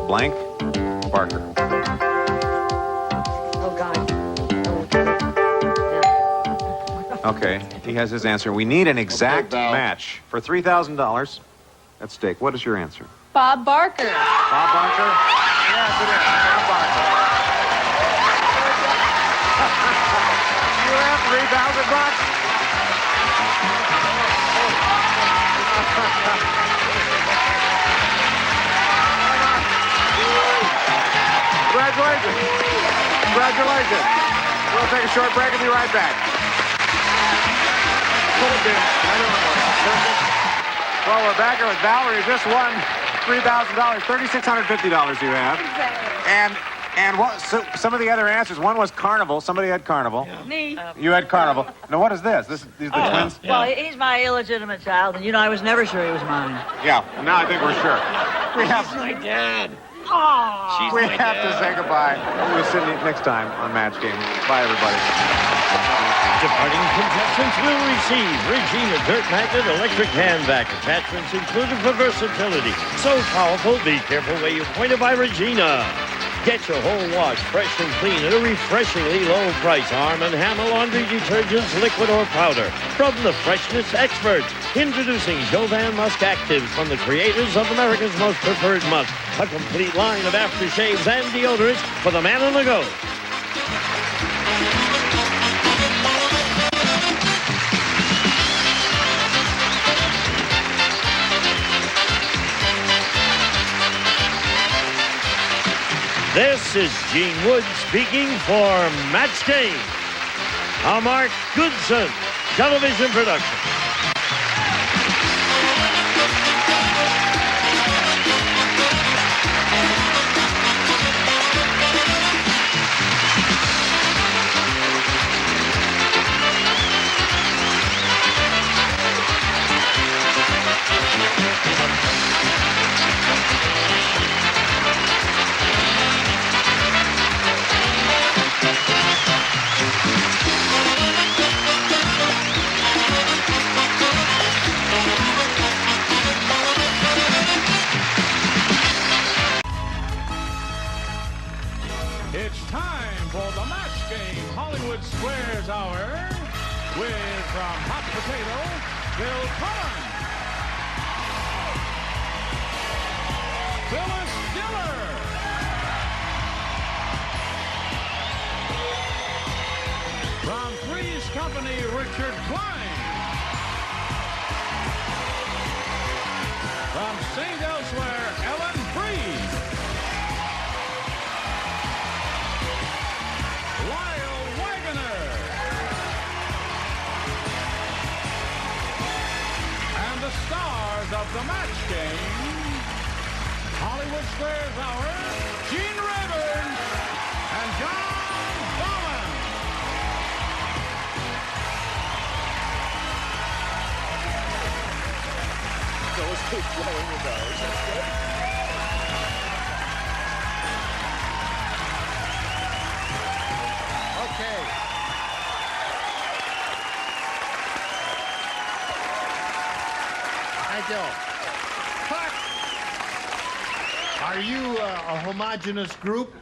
Blank Barker. Oh, God. Okay, he has his answer. We need an exact Val. match. For $3,000 at stake, what is your answer? Bob Barker. Bob Barker? Yes, it is. Bob Barker. You have $3,000. Congratulations. Congratulations. We'll take a short break and be right back. Well, we're back here with Valerie, who just won $3,000, $3,650 you have. Exactly. And And what? So some of the other answers. One was carnival. Somebody had carnival. Me. You had carnival. Now what is this? These are the twins. Well, he's my illegitimate child, and I was never sure he was mine. Yeah. Now I think we're sure. We have. She's my dad. Oh. We have to say goodbye. We'll see you next time on Match Game. Bye, everybody. Departing contestants will receive Regina Dirt Magnet electric hand vac. Attachments included for versatility. So powerful, be careful where you point it by Regina. Get your whole wash fresh and clean at a refreshingly low price. Arm & Hammer laundry detergents, liquid or powder. From the freshness experts. Introducing Jovan Musk Actives from the creators of America's most preferred musk. A complete line of aftershaves and deodorants for the man on the go. This is Gene Wood speaking for Match Game, a Mark Goodson television production. It's time for the Match Game Hollywood Squares Hour with from Hot Potato, Bill Cullen, Phyllis Diller, from Three's Company, Richard Klein, from St. Elsewhere, Ellen Freed, Lyle Wagoner, and the stars of the Match Game, Hollywood Squares Hour, Gene Rayburn and John Bowman. Those keep blowing your nose. That's good. Okay. Hi, Joe. Are you a homogeneous group?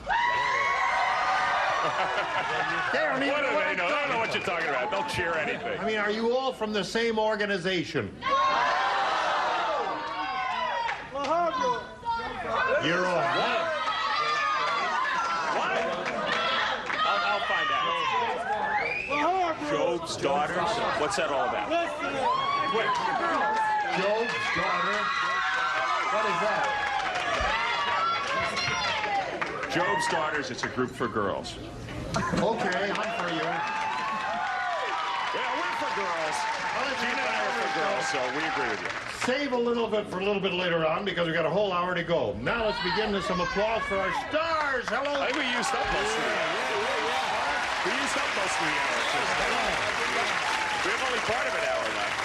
What do they know? They don't know what you're talking about. They'll cheer anything. I mean, are you all from the same organization? You're all. I'll find out. Job's Daughters? What's that all about? Quick. Job's Daughter? What is that? Job's Daughters, it's a group for girls. Okay, I'm for you. Yeah, we're for girls. Gene and I are for girls, so we agree with you. Save a little bit for a little bit later on because we've got a whole hour to go. Now let's begin with some applause for our stars. Hello. I think we used up most of the hour. We used up most of the hour. We have only part of an hour left.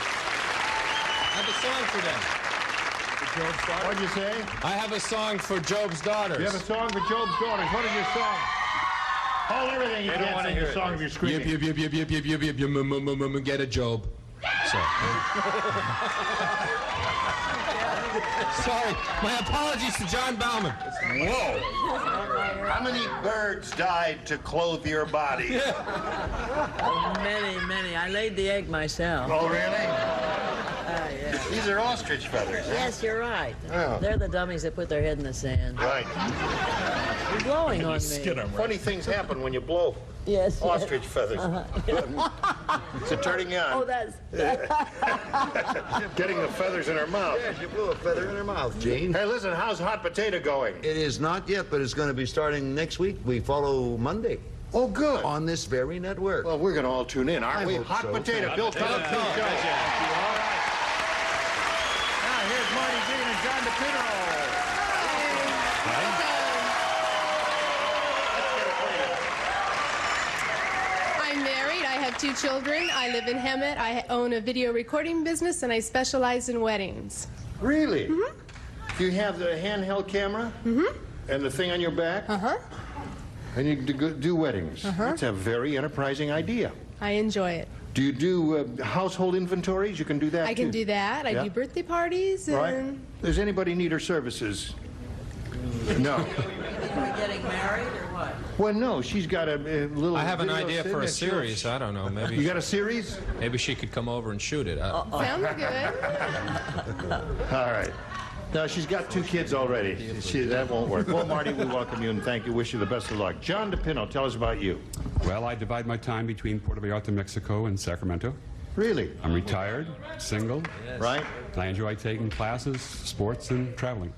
I have a song for them. What'd you say? I have a song for Job's Daughters. You have a song for Job's Daughters. What is your song? Hold everything you They don't can't wanna sing hear the it. song if you're screaming. Yep, get a Job. So. Sorry, my apologies to John Bauman. Whoa! How many birds died to clothe your body? Many, many. I laid the egg myself. Oh, really? Yeah. These are ostrich feathers. Huh? Yes, you're right. Oh. They're the dummies that put their head in the sand. Right. You're blowing on me. Funny things happen when you blow Yes. ostrich feathers. It's a turning on. Oh, that's... Getting the feathers in her mouth. Yes, you blew a feather in her mouth, Gene. Hey, listen, how's Hot Potato going? It is not yet, but it's going to be starting next week. We follow Monday. Oh, good. On this very network. Well, we're going to all tune in, aren't I we? hope Hot so. Potato, Bill Cullen, Show. All right. Now, here's Marty Green and John DePietro. I'm married. I have 2 children. I live in Hemet. I own a video recording business, and I specialize in weddings. Really? Mm-hmm. You have the handheld camera? Mm-hmm. And the thing on your back? Uh-huh. And you do weddings. Uh-huh. That's a very enterprising idea. I enjoy it. Do you do household inventories? You can do that, I can do that. I do birthday parties. And... Right. Does anybody need her services? No. Are we getting married or what? Well, no. She's got a little... I have an video idea for a series. I don't know. Maybe you got a series? Maybe she could come over and shoot it. Sounds good. All right. No, she's got 2 kids already. That won't work. Well, Marty, we welcome you and thank you. Wish you the best of luck. John DePino, tell us about you. Well, I divide my time between Puerto Vallarta, Mexico, and Sacramento. Really? I'm retired, single. Yes. Right. I enjoy taking classes, sports, and traveling.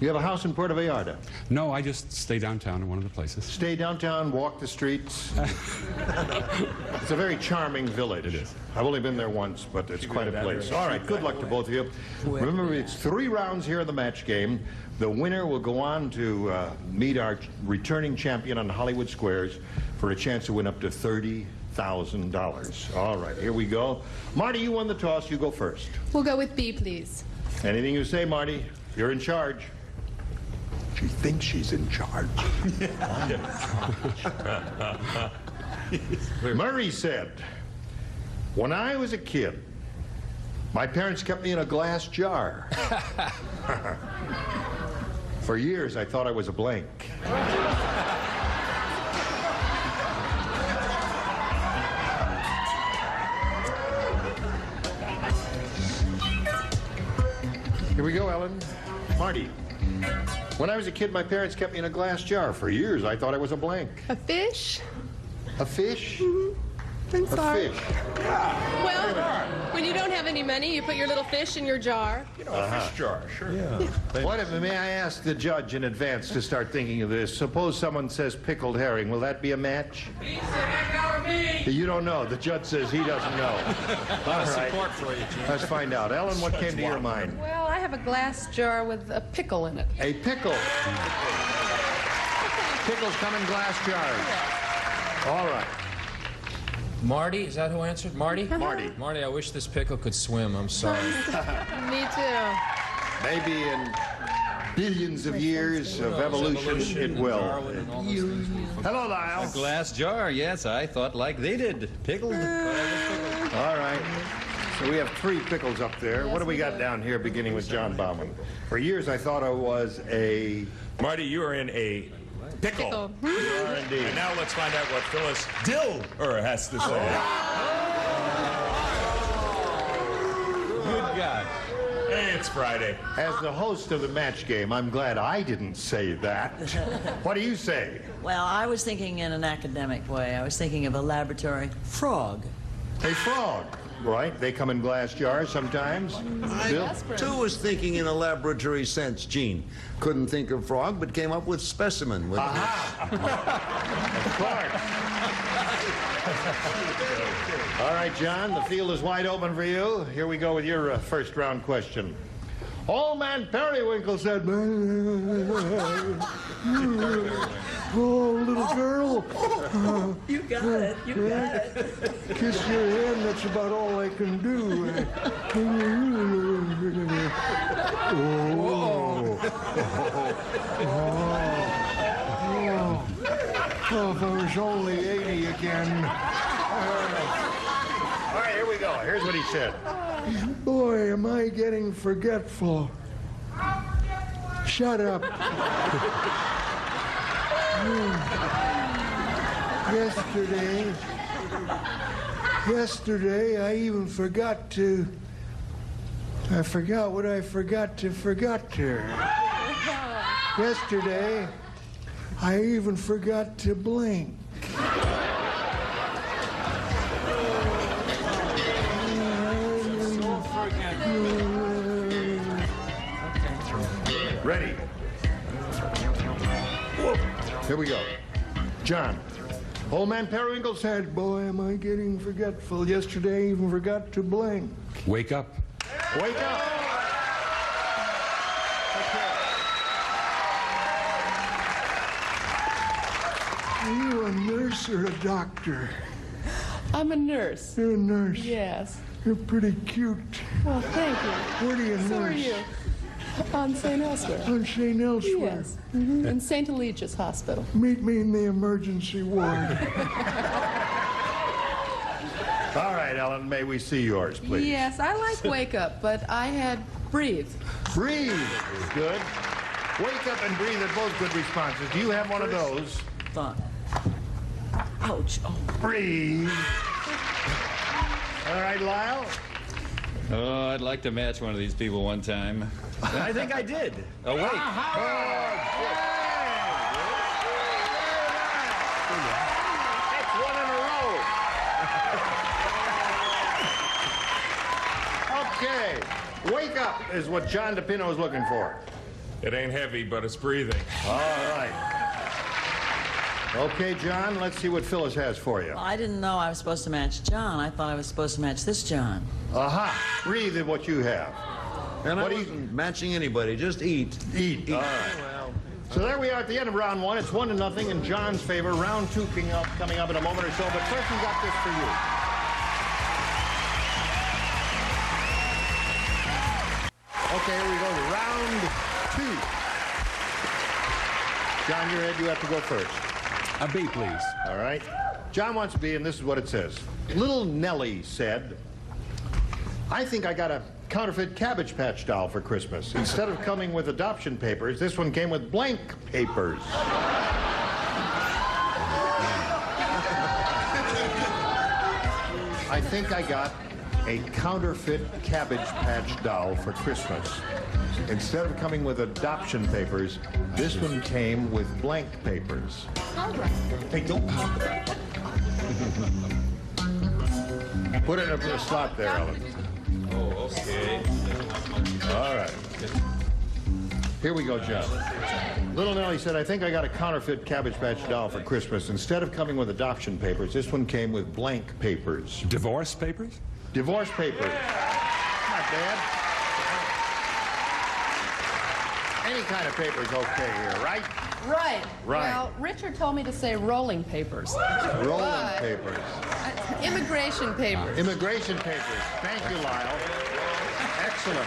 You have a house in Puerto Vallarta? No, I just stay downtown in one of the places. Stay downtown, walk the streets. It's a very charming village. It is. I've only been there once, but it's quite a place. All right, good luck to both of you. Remember, it's 3 rounds here in the match game. The winner will go on to meet our returning champion on Hollywood Squares for a chance to win up to $30,000. All right, here we go. Marty, you won the toss. You go first. We'll go with B, please. Anything you say, Marty. You're in charge. She thinks she's in charge. Murray said, when I was a kid, my parents kept me in a glass jar. For years, I thought I was a blank. Here we go, Ellen. Marty. When I was a kid, my parents kept me in a glass jar. For years, I thought I was a blank. A fish? A fish? Mm-hmm. I'm sorry. A fish. Well, when you don't have any money, you put your little fish in your jar. You know, a fish jar, sure. Yeah. What if, may I ask the judge in advance to start thinking of this? Suppose someone says pickled herring. Will that be a match? You don't know. The judge says he doesn't know. All right. Support for you, Jim. Let's find out. Ellen, what came to your mind? Well, I have a glass jar with a pickle in it. A pickle. Pickles come in glass jars. All right. Marty, is that who answered? Marty? Marty. Marty, I wish this pickle could swim. I'm sorry. Me too. Maybe in billions of years of evolution, it will. Hello, Lyle. A glass jar, yes, I thought like they did. Pickled. All right. So we have 3 pickles up there. What do we got down here, beginning with John Bauman? For years, I thought I was a... Marty, you are in a pickle. You are indeed. And now let's find out what Phyllis Diller has to say. Good God. Hey, it's Friday. As the host of the match game, I'm glad I didn't say that. What do you say? Well, I was thinking in an academic way. I was thinking of a laboratory frog. A frog, right? They come in glass jars sometimes. I, too, was thinking in a laboratory sense, Gene. Couldn't think of frog, but came up with specimen. With All right, John, the field is wide open for you. Here we go with your first round question. Old Man Periwinkle said, oh, little girl. You got it. You got it. Kiss your hand, that's about all I can do. Oh, if I was only 80 again. All right, here we go. Here's what he said. Boy, am I getting forgetful. Shut up. Yesterday, I even forgot to... I forgot what I forgot to. Yesterday, I even forgot to blink. Ready? Here we go. John. Old Man Periwinkle said, boy, am I getting forgetful. Yesterday, I even forgot to blink. Wake up. Wake up. Are you a nurse or a doctor? I'm a nurse. You're a nurse. Yes. You're pretty cute. Well, thank you. Where do you nurse? So are you. On St. Elsewhere. On St. Elsewhere. Yes. In St. Eligius Hospital. Meet me in the emergency ward. All right, Ellen, may we see yours, please? Yes, I like Wake Up, but I had Breathe. Breathe is good. Wake Up and Breathe are both good responses. Do you have one of those? Fun. Ouch. Oh. Breathe. All right, Lyle. Oh, I'd like to match one of these people one time. And I think I did. Oh, wait. That's one in a row. Okay. Wake Up is what John DePino is looking for. It ain't heavy, but it's breathing. All right. Okay, John, let's see what Phyllis has for you. Well, I didn't know I was supposed to match John. I thought I was supposed to match this John. Aha. Breathe is what you have. And I wasn't matching anybody, just eat. Eat. All right. Well. So there we are at the end of round one. It's 1-0 in John's favor. Round two coming up in a moment or so. But first, we've got this for you. Okay, here we go to round two. John, you're ahead. You have to go first. A B, please. All right. John wants a B, and this is what it says. Little Nellie said, I think I got a counterfeit Cabbage Patch doll for Christmas. Instead of coming with adoption papers, this one came with blank papers. I think I got a counterfeit Cabbage Patch doll for Christmas. Instead of coming with adoption papers, this one came with blank papers. Hey, don't talk about it. Put it in a slot there, Ellen. Oh, okay. All right. Here we go, John. Little Nellie said, I think I got a counterfeit Cabbage Patch doll for Christmas. Instead of coming with adoption papers, this one came with blank papers. Divorce papers? Divorce papers. Not bad. Any kind of paper is okay here, right? Right. Right. Well, Richard told me to say rolling papers. Rolling papers. Immigration papers. Immigration papers. Thank you, Lyle. Excellent.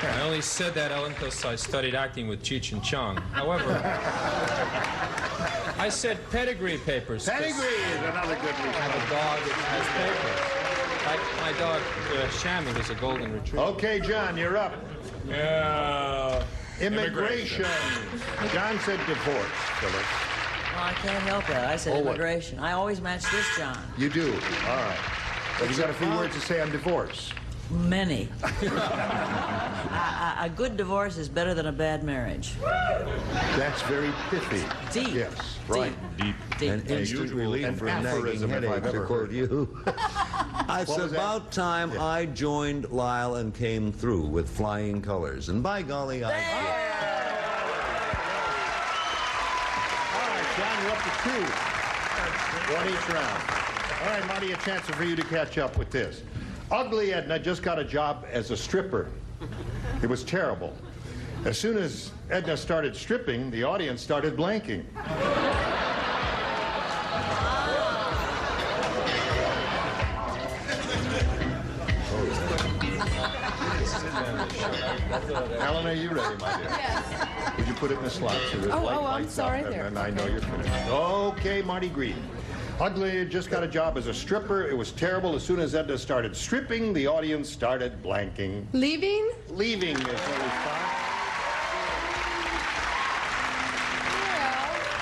I only said that, Ellen, because I studied acting with Cheech and Chong. However, I said pedigree papers. Pedigree is another good reason. I have a dog that has papers. Like my dog, Shammy, is a golden retriever. Okay, John, you're up. Immigration. John said divorce, Phyllis. Well, I can't help that. I said immigration. I always match this John. You do? All right. Well, you got a few words to say on divorce. Many. A good divorce is better than a bad marriage. That's very pithy. Deep. Yes, right. Deep. And instant relief for nagging headache, to quote you. It's about time I joined Lyle and came through with flying colors. And by golly, I did. All right, John, you're up to 2. One each round. All right, Marty, a chance for you to catch up with this. Ugly Edna just got a job as a stripper. It was terrible. As soon as Edna started stripping, the audience started blanking. Ellen, are you ready, my dear? Yes. Would you put it in the slot so that light I'm lights sorry up, there. and I know you're finished. Okay, Marty Green. Ugly just got a job as a stripper. It was terrible. As soon as Edna started stripping, the audience started blanking. Leaving? Leaving is the response.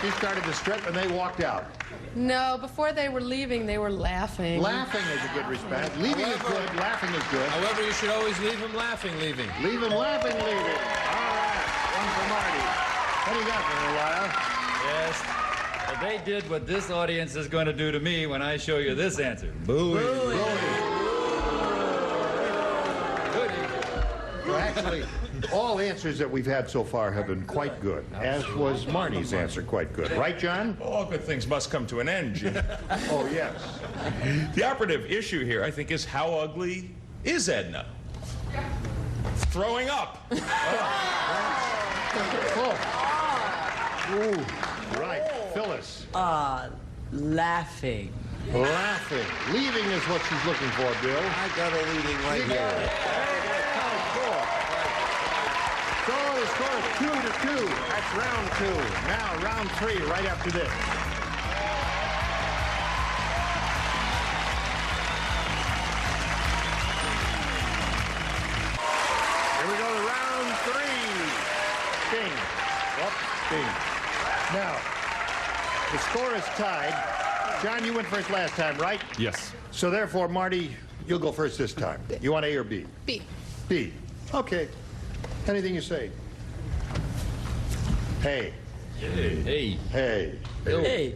She started to strip and they walked out. No, before they were leaving, they were laughing. Laughing is a good response. Leaving is good. Laughing is good. However, you should always leave him laughing, leaving. Leave him laughing, leaving. All right. One for Marty. What do you got for me, Lyle? Yes. Well, they did what this audience is going to do to me when I show you this answer. Booey. Well, actually, all answers that we've had so far have been quite good, as was Marty's answer quite good. Right, John? All good things must come to an end, Jim. Oh, yes. The operative issue here, I think, is how ugly is Edna? Throwing up. Ooh, right. Phyllis. Laughing. Laughing. Leaving is what she's looking for, Bill. I got a leading right here. So the score is 2-2. That's round 2. Now round 3 right after this. Here we go to round 3. Sting. Sting. Now, the score is tied. John, you went first last time, right? Yes. So therefore, Marty, you'll go first this time. You want A or B? B. B. Okay. Anything you say. Hey. Hey. Hey. Hey.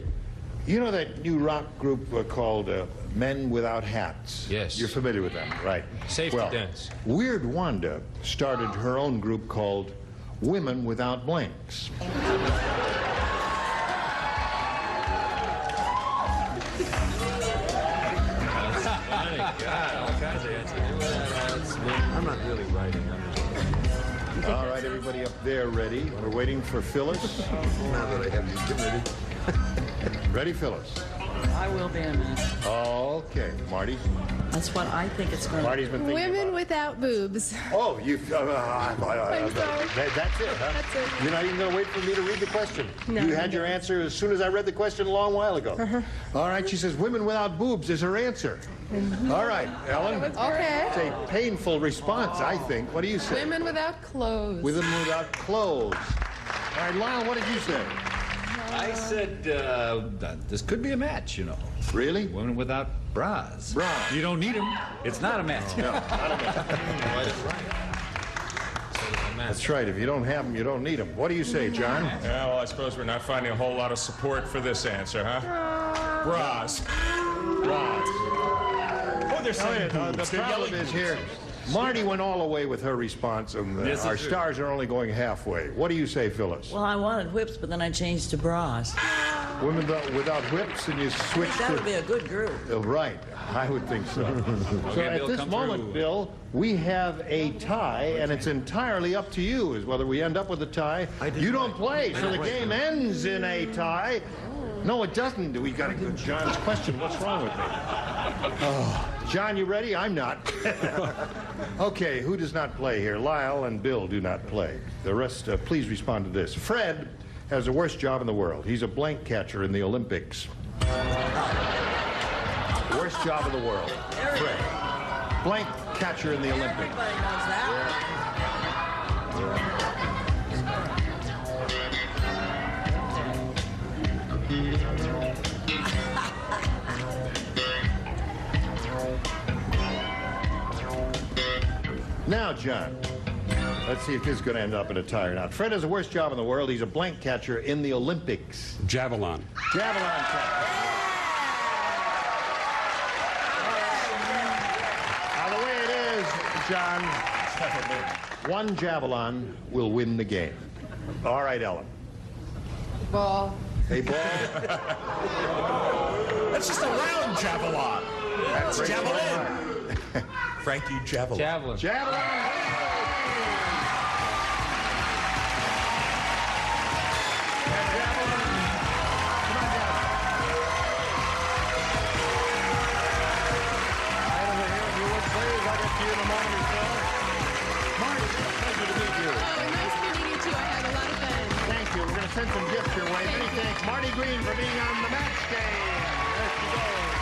You know that new rock group called Men Without Hats? Yes. You're familiar with them, right? Safety dance. Weird Wanda started her own group called Women Without Blinks. I'm not really writing. All right, everybody up there ready? We're waiting for Phyllis. Now that I have you, get ready. Ready, Phyllis? I will be in a minute. Okay, Marty. That's what I think it's going to be. Marty's been thinking Women about it. without boobs. Oh, you. I'm sorry. That's it, huh? That's it. You're not even going to wait for me to read the question. No, You had your answer as soon as I read the question a long while ago. All right, she says women without boobs is her answer. All right, Ellen. Okay. It's a painful response, I think. What do you say? Women without clothes. Women without clothes. All right, Lyle, what did you say? I said that this could be a match, you know. Really? Women without bras. Bras. You don't need them. It's not a match. No, not a match. That's right. If you don't have them, you don't need them. What do you say, John? Yeah, well, I suppose we're not finding a whole lot of support for this answer, huh? Bras. Bras. Oh, they're saying The boobs. They're problem yelling is here, Marty went all the way with her response, and Yes, our it's true. stars are only going halfway. What do you say, Phyllis? Well, I wanted whips, but then I changed to bras. Women without whips, and you switch That to... would be a good group. Right, I would think so. So Okay, at Bill, this come moment, through. Bill, we have a tie, and it's entirely up to you as whether we end up with a tie. You don't play, so the game ends in a tie. No, it doesn't. We got to go to John's question. What's wrong with me? Oh, John, you ready? I'm not. Okay, who does not play here? Lyle and Bill do not play. The rest, please respond to this. Fred has the worst job in the world. He's a blank catcher in the Olympics. Worst job in the world. Fred. Blank catcher in the Olympics. Everybody knows that. Now, John, let's see if this is going to end up in a tie or not. Fred has the worst job in the world. He's a blank catcher in the Olympics. Javelin. Javelin catcher. Now, the way it is, John, one javelin will win the game. All right, Ellen. Ball. A ball. That's just a round javelin. That's Frank javelin. Frankie Javelin. Javelin. Javelin. Send some gifts your way. Many thanks, Marty Green, for being on the match game. There she goes.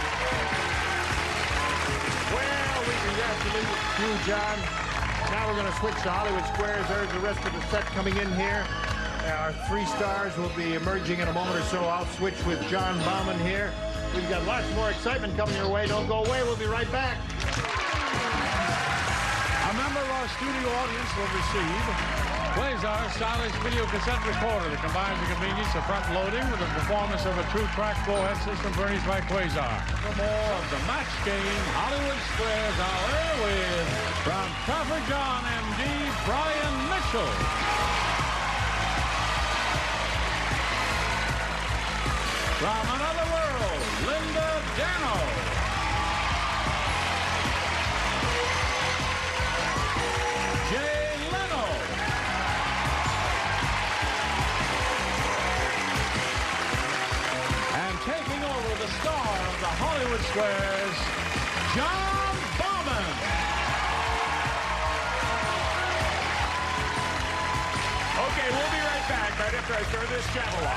Well, we congratulate you, John. Now we're going to switch to Hollywood Squares. There's the rest of the set coming in here. Our three stars will be emerging in a moment or so. I'll switch with John Bauman here. We've got lots more excitement coming your way. Don't go away. We'll be right back. A member of our studio audience will receive Quasar's stylish video cassette recorder that combines the convenience of front loading with the performance of a true track bowhead system furnished by Quasar. For more of the match game, Hollywood Squares Hour with, from Prophet John M.D., Brian Mitchell. From another world, Linda Dano. Jay Leno. And taking over the star of the Hollywood Hollywood Squares, John Bowman. Okay, we'll be right back right after I throw this javelin.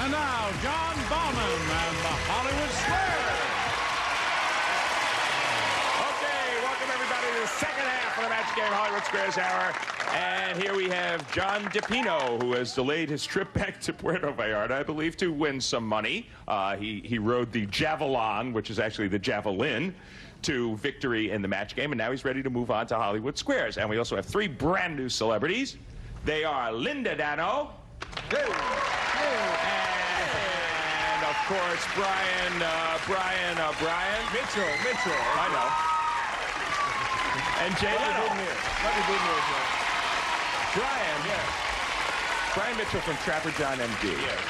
And now, John Bowman and the Hollywood Squares. Okay, welcome everybody to the second half of the Match Game Hollywood Squares Hour. And here we have John DePino, who has delayed his trip back to Puerto Vallarta, I believe, to win some money. He rode the javelin, which is actually the javelin, to victory in the match game, and now he's ready to move on to Hollywood Squares. And we also have three brand new celebrities. They are Linda Dano. And of course, Brian Mitchell. I know. And Jay Leno. Let me be here, John. Brian Mitchell from Trapper John MD. Yes.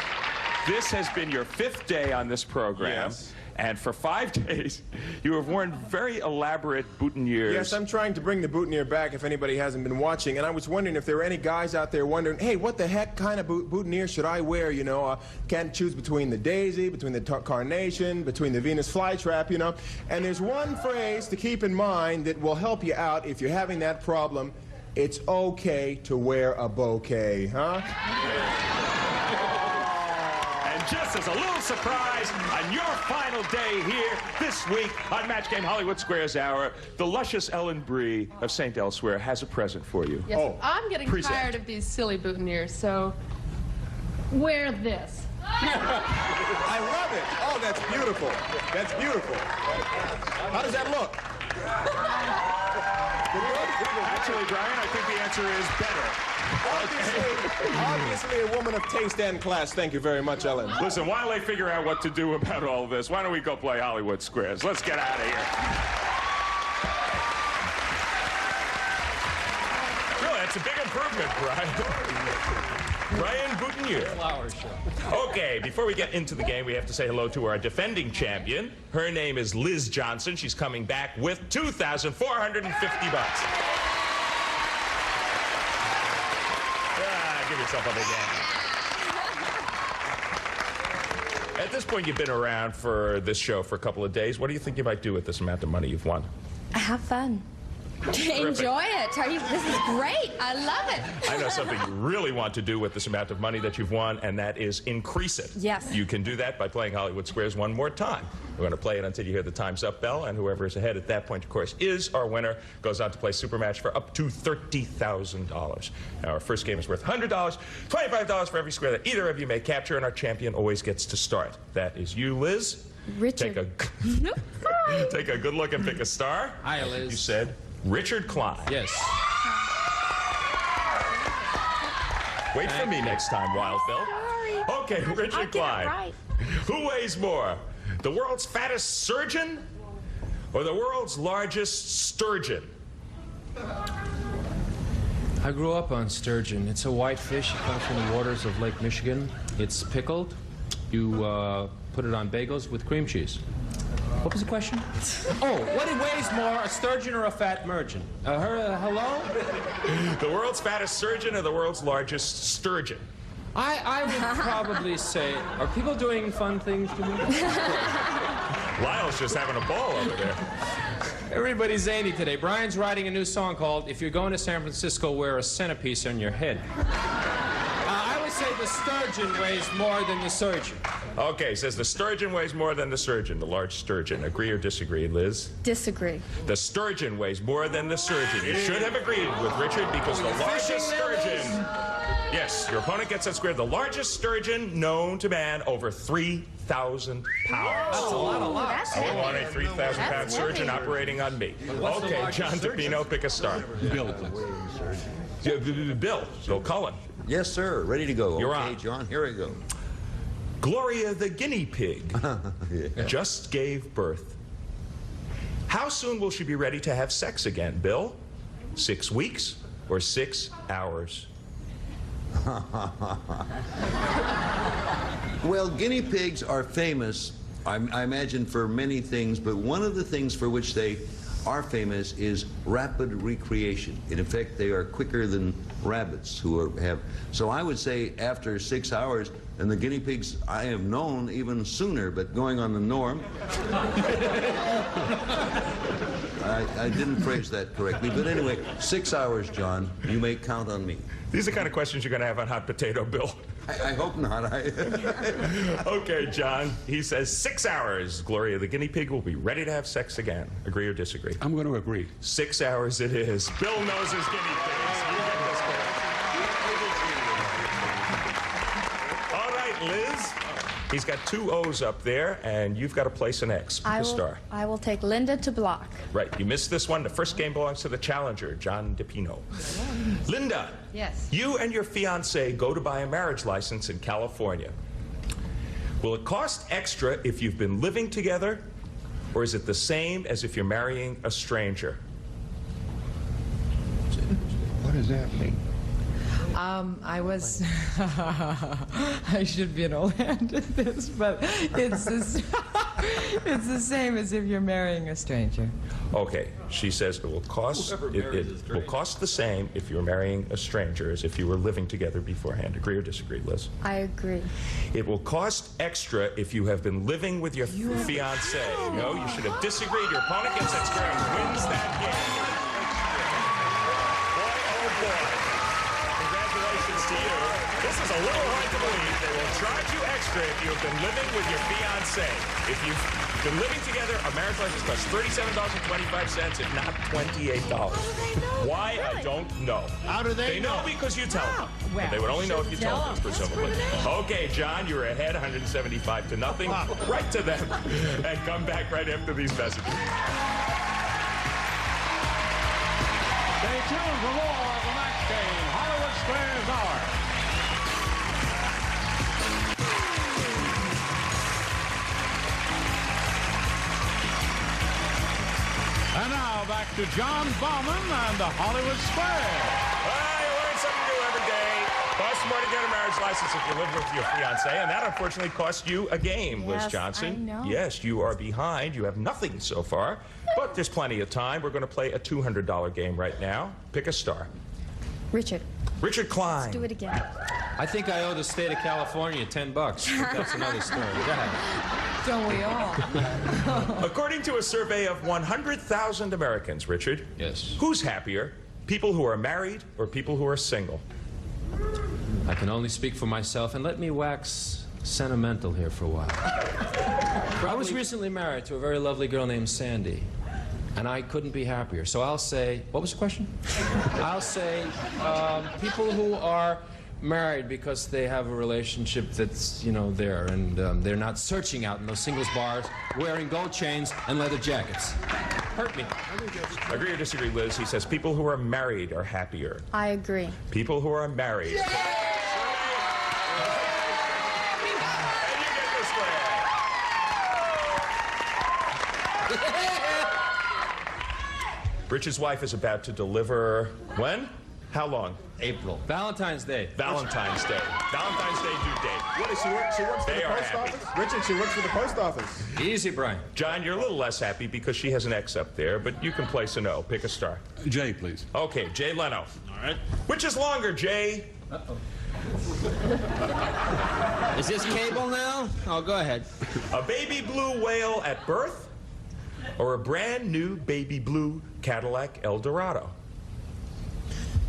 This has been your 5th day on this program. Yes. And for 5 days, you have worn very elaborate boutonnieres. Yes, I'm trying to bring the boutonniere back if anybody hasn't been watching. And I was wondering if there were any guys out there wondering, hey, what the heck kind of boutonniere should I wear? You know, can't choose between the daisy, between the carnation, between the Venus flytrap, you know. And there's one phrase to keep in mind that will help you out if you're having that problem. It's okay to wear a bouquet, huh? And just as a little surprise, on your final day here this week on Match Game Hollywood Squares Hour, the luscious Ellen Bree of St. Elsewhere has a present for you. Yes, I'm getting present. tired of these silly boutonnieres, so wear this. I love it. Oh, that's beautiful. That's beautiful. How does that look? Actually, Brian, I think the answer is better. Obviously a woman of taste and class. Thank you very much, Ellen. Listen, while they figure out what to do about all this, why don't we go play Hollywood Squares? Let's get out of here. Really, that's a big improvement, Brian. Brian Boutonniere. Flower show. Okay, before we get into the game, we have to say hello to our defending champion. Her name is Liz Johnson. She's coming back with $2,450. Give yourself a big hand. At this point, you've been around for this show for a couple of days. What do you think you might do with this amount of money you've won? Have fun. Enjoy it. This is great. I love it. I know something you really want to do with this amount of money that you've won, and that is increase it. Yes. You can do that by playing Hollywood Squares one more time. We're going to play it until you hear the time's up bell, and whoever is ahead at that point, of course, is our winner. Goes on to play Super Match for up to $30,000. Now, our first game is worth $100, $25 for every square that either of you may capture, and our champion always gets to start. That is you, Liz. Richard. Take a good look and pick a star. Hi, Liz. You said Richard Klein. Yes. Wait for me next time, Wild Bill. Okay, Richard Klein. Right. Who weighs more? The world's fattest surgeon or the world's largest sturgeon? I grew up on sturgeon. It's a white fish. It comes from the waters of Lake Michigan. It's pickled. You put it on bagels with cream cheese. What was the question? Oh, what it weighs more, a sturgeon or a fat merchant? Hello? The world's fattest surgeon or the world's largest sturgeon? I would probably say, are people doing fun things to me? Lyle's just having a ball over there. Everybody's zany today. Brian's writing a new song called If You're Going to San Francisco, Wear a Centerpiece on Your Head. I would say the sturgeon weighs more than the surgeon. Okay, says the sturgeon weighs more than the surgeon, the large sturgeon. Agree or disagree, Liz? Disagree. The sturgeon weighs more than the surgeon. You should have agreed with Richard because the largest sturgeon... Yes, your opponent gets that square. The largest sturgeon known to man over 3,000 pounds. That's a lot. I don't want a 3,000-pound surgeon operating on me. Okay, John DePino, pick a star. Bill, please. Bill Cullen. Yes, sir. Ready to go. You're okay, on. John, here we go. Gloria the guinea pig just gave birth. How soon will she be ready to have sex again, Bill? 6 weeks or 6 hours? Well, guinea pigs are famous, I imagine, for many things, but one of the things for which they Our famous is rapid recreation. In effect, they are quicker than rabbits have. So I would say after 6 hours, and the guinea pigs I have known even sooner, but going on the norm. I didn't phrase that correctly, but anyway, 6 hours, John. You may count on me. These are the kind of questions you're going to have on Hot Potato, Bill. I hope not. Okay, John. He says 6 hours. Gloria the guinea pig will be ready to have sex again. Agree or disagree? I'm going to agree. 6 hours it is. Bill knows his guinea pigs. You get this correct. All right, Liz. He's got 2 O's up there, and you've got to place an X. Pick a star. I will take Linda to block. Right. You missed this one. The first game belongs to the challenger, John DePino. Linda. Yes. You and your fiancé go to buy a marriage license in California. Will it cost extra if you've been living together, or is it the same as if you're marrying a stranger? What does that mean? I should be an old hand at this, but it's the same as if you're marrying a stranger. Okay, she says it will cost the same if you're marrying a stranger as if you were living together beforehand. Agree or disagree, Liz? I agree. It will cost extra if you have been living with your fiancé. No, you should have disagreed. Your opponent gets extra and wins that game. Boy, oh boy. Congratulations to you. This is a little hard to believe. They will charge you extra if you have been living with your fiancé. If you've been living together, a marriage license costs $37.25, if not $28. Why? Really? I don't know. How do they know? They know because you tell them. Well, they would only know if you tell them, presumably. Okay, John, you're ahead 175 to nothing. Right to them. And come back right after these messages. Stay tuned for more of the match game, Hollywood Squares Hour. And now back to John Bauman and the Hollywood Square. Well, you learn something new every day. Costs more to get a marriage license if you live with your fiancé, and that unfortunately costs you a game, Liz Johnson. I know. Yes, you are behind. You have nothing so far, but there's plenty of time. We're going to play a $200 game right now. Pick a star. Richard. Richard Klein. Let's do it again. I think I owe the state of California $10. But that's another story. Go ahead. Don't we all? According to a survey of 100,000 Americans, Richard. Yes. Who's happier, people who are married or people who are single? I can only speak for myself, and let me wax sentimental here for a while. I was recently married to a very lovely girl named Sandy, and I couldn't be happier. So I'll say, what was the question? I'll say people who are married because they have a relationship that's, there, and they're not searching out in those singles bars, wearing gold chains and leather jackets. Hurt me. Agree or disagree, Liz? He says people who are married are happier. I agree. People who are married. And you get this one. Rich's wife is about to deliver when? How long? April. Valentine's Day. Valentine's Day. Valentine's Day due date. What does she work? She works for the post office? Richard, she works for the post office. Easy, Brian. John, you're a little less happy because she has an X up there, but you can place an O. Pick a star. Jay, please. Okay, Jay Leno. All right. Which is longer, Jay? Is this cable now? Oh, go ahead. A baby blue whale at birth or a brand new baby blue Cadillac Eldorado?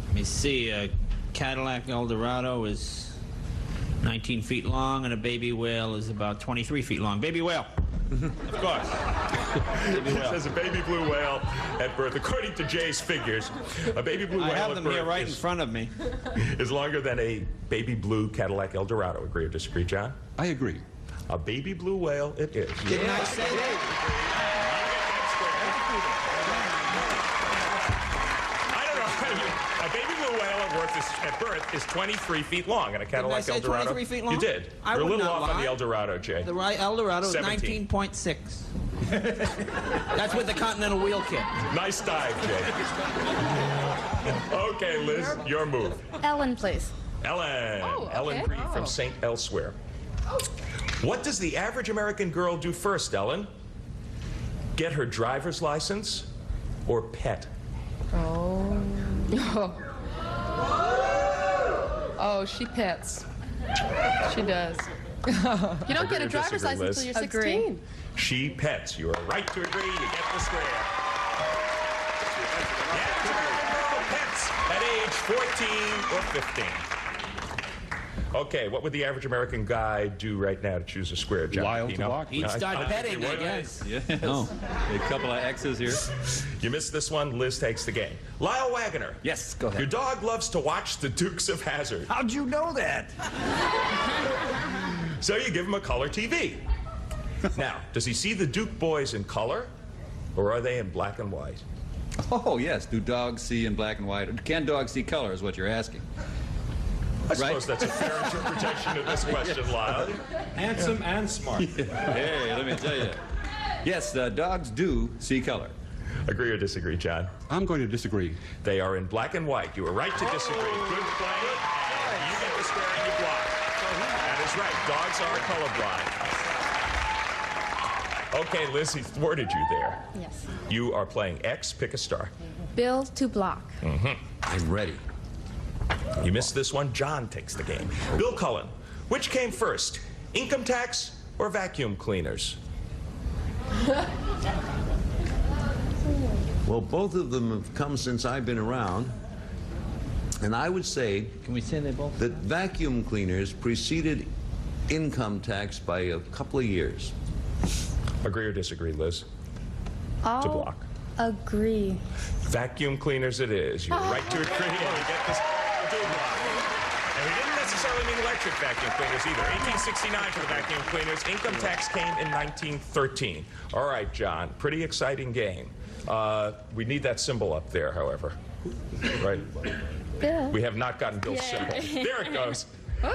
Let me see. A Cadillac Eldorado is 19 feet long, and a baby whale is about 23 feet long. Baby whale. Of course. It says a baby blue whale at birth. According to Jay's figures, a baby blue whale I have at them birth here right in front of me. is longer than a baby blue Cadillac Eldorado. Agree or disagree, John? I agree. A baby blue whale it is. Didn't I say that? A baby blue whale at birth is 23 feet long, and a Cadillac Didn't I say Eldorado. 23 feet long? You did. I You're a would little not off on lie. the Eldorado, Jay. The Eldorado is 17. 19.6. That's with the Continental wheel kit. Nice dive, Jay. Okay, Liz, your move. Ellen, please. Ellen. Oh, okay. Ellen Green from St. Elsewhere. What does the average American girl do first, Ellen? Get her driver's license, or pet? Oh. Oh, she pets. She does. You don't get a driver's license until you're 16. She pets. You are right to agree. You get the square. The average American girl pets at age 14 or 15. Okay, what would the average American guy do right now to choose a square, John? Lyle to block. He'd start petting, I guess. Yes. Oh, a couple of X's here. You missed this one. Liz takes the game. Lyle Wagner. Yes, go ahead. Your dog loves to watch the Dukes of Hazzard. How'd you know that? So you give him a color TV. Now, does he see the Duke boys in color, or are they in black and white? Oh, yes. Do dogs see in black and white? Can dogs see color is what you're asking. I suppose that's a fair interpretation of this question, Lyle. Handsome and smart. Hey, let me tell you. Yes, dogs do see color. Agree or disagree, John? I'm going to disagree. They are in black and white. You were right to disagree. Good play. And you get the square and you block. That is right. Dogs are colorblind. Okay, Liz, he thwarted you there. Yes. You are playing X. Pick a star. Bill to block. I'm ready. You missed this one. John takes the game. Bill Cullen, which came first, income tax or vacuum cleaners? Well, both of them have come since I've been around. And I would say, Can we say they both? that vacuum cleaners preceded income tax by a couple of years. Agree or disagree, Liz? I'll To block. agree. Vacuum cleaners it is. You're right to agree. And you get this to block. And we didn't necessarily mean electric vacuum cleaners either. 1869 for the vacuum cleaners. Income tax came in 1913. All right, John. Pretty exciting game. We need that symbol up there, however. Right? Bill. We have not gotten Bill's symbol. There it goes.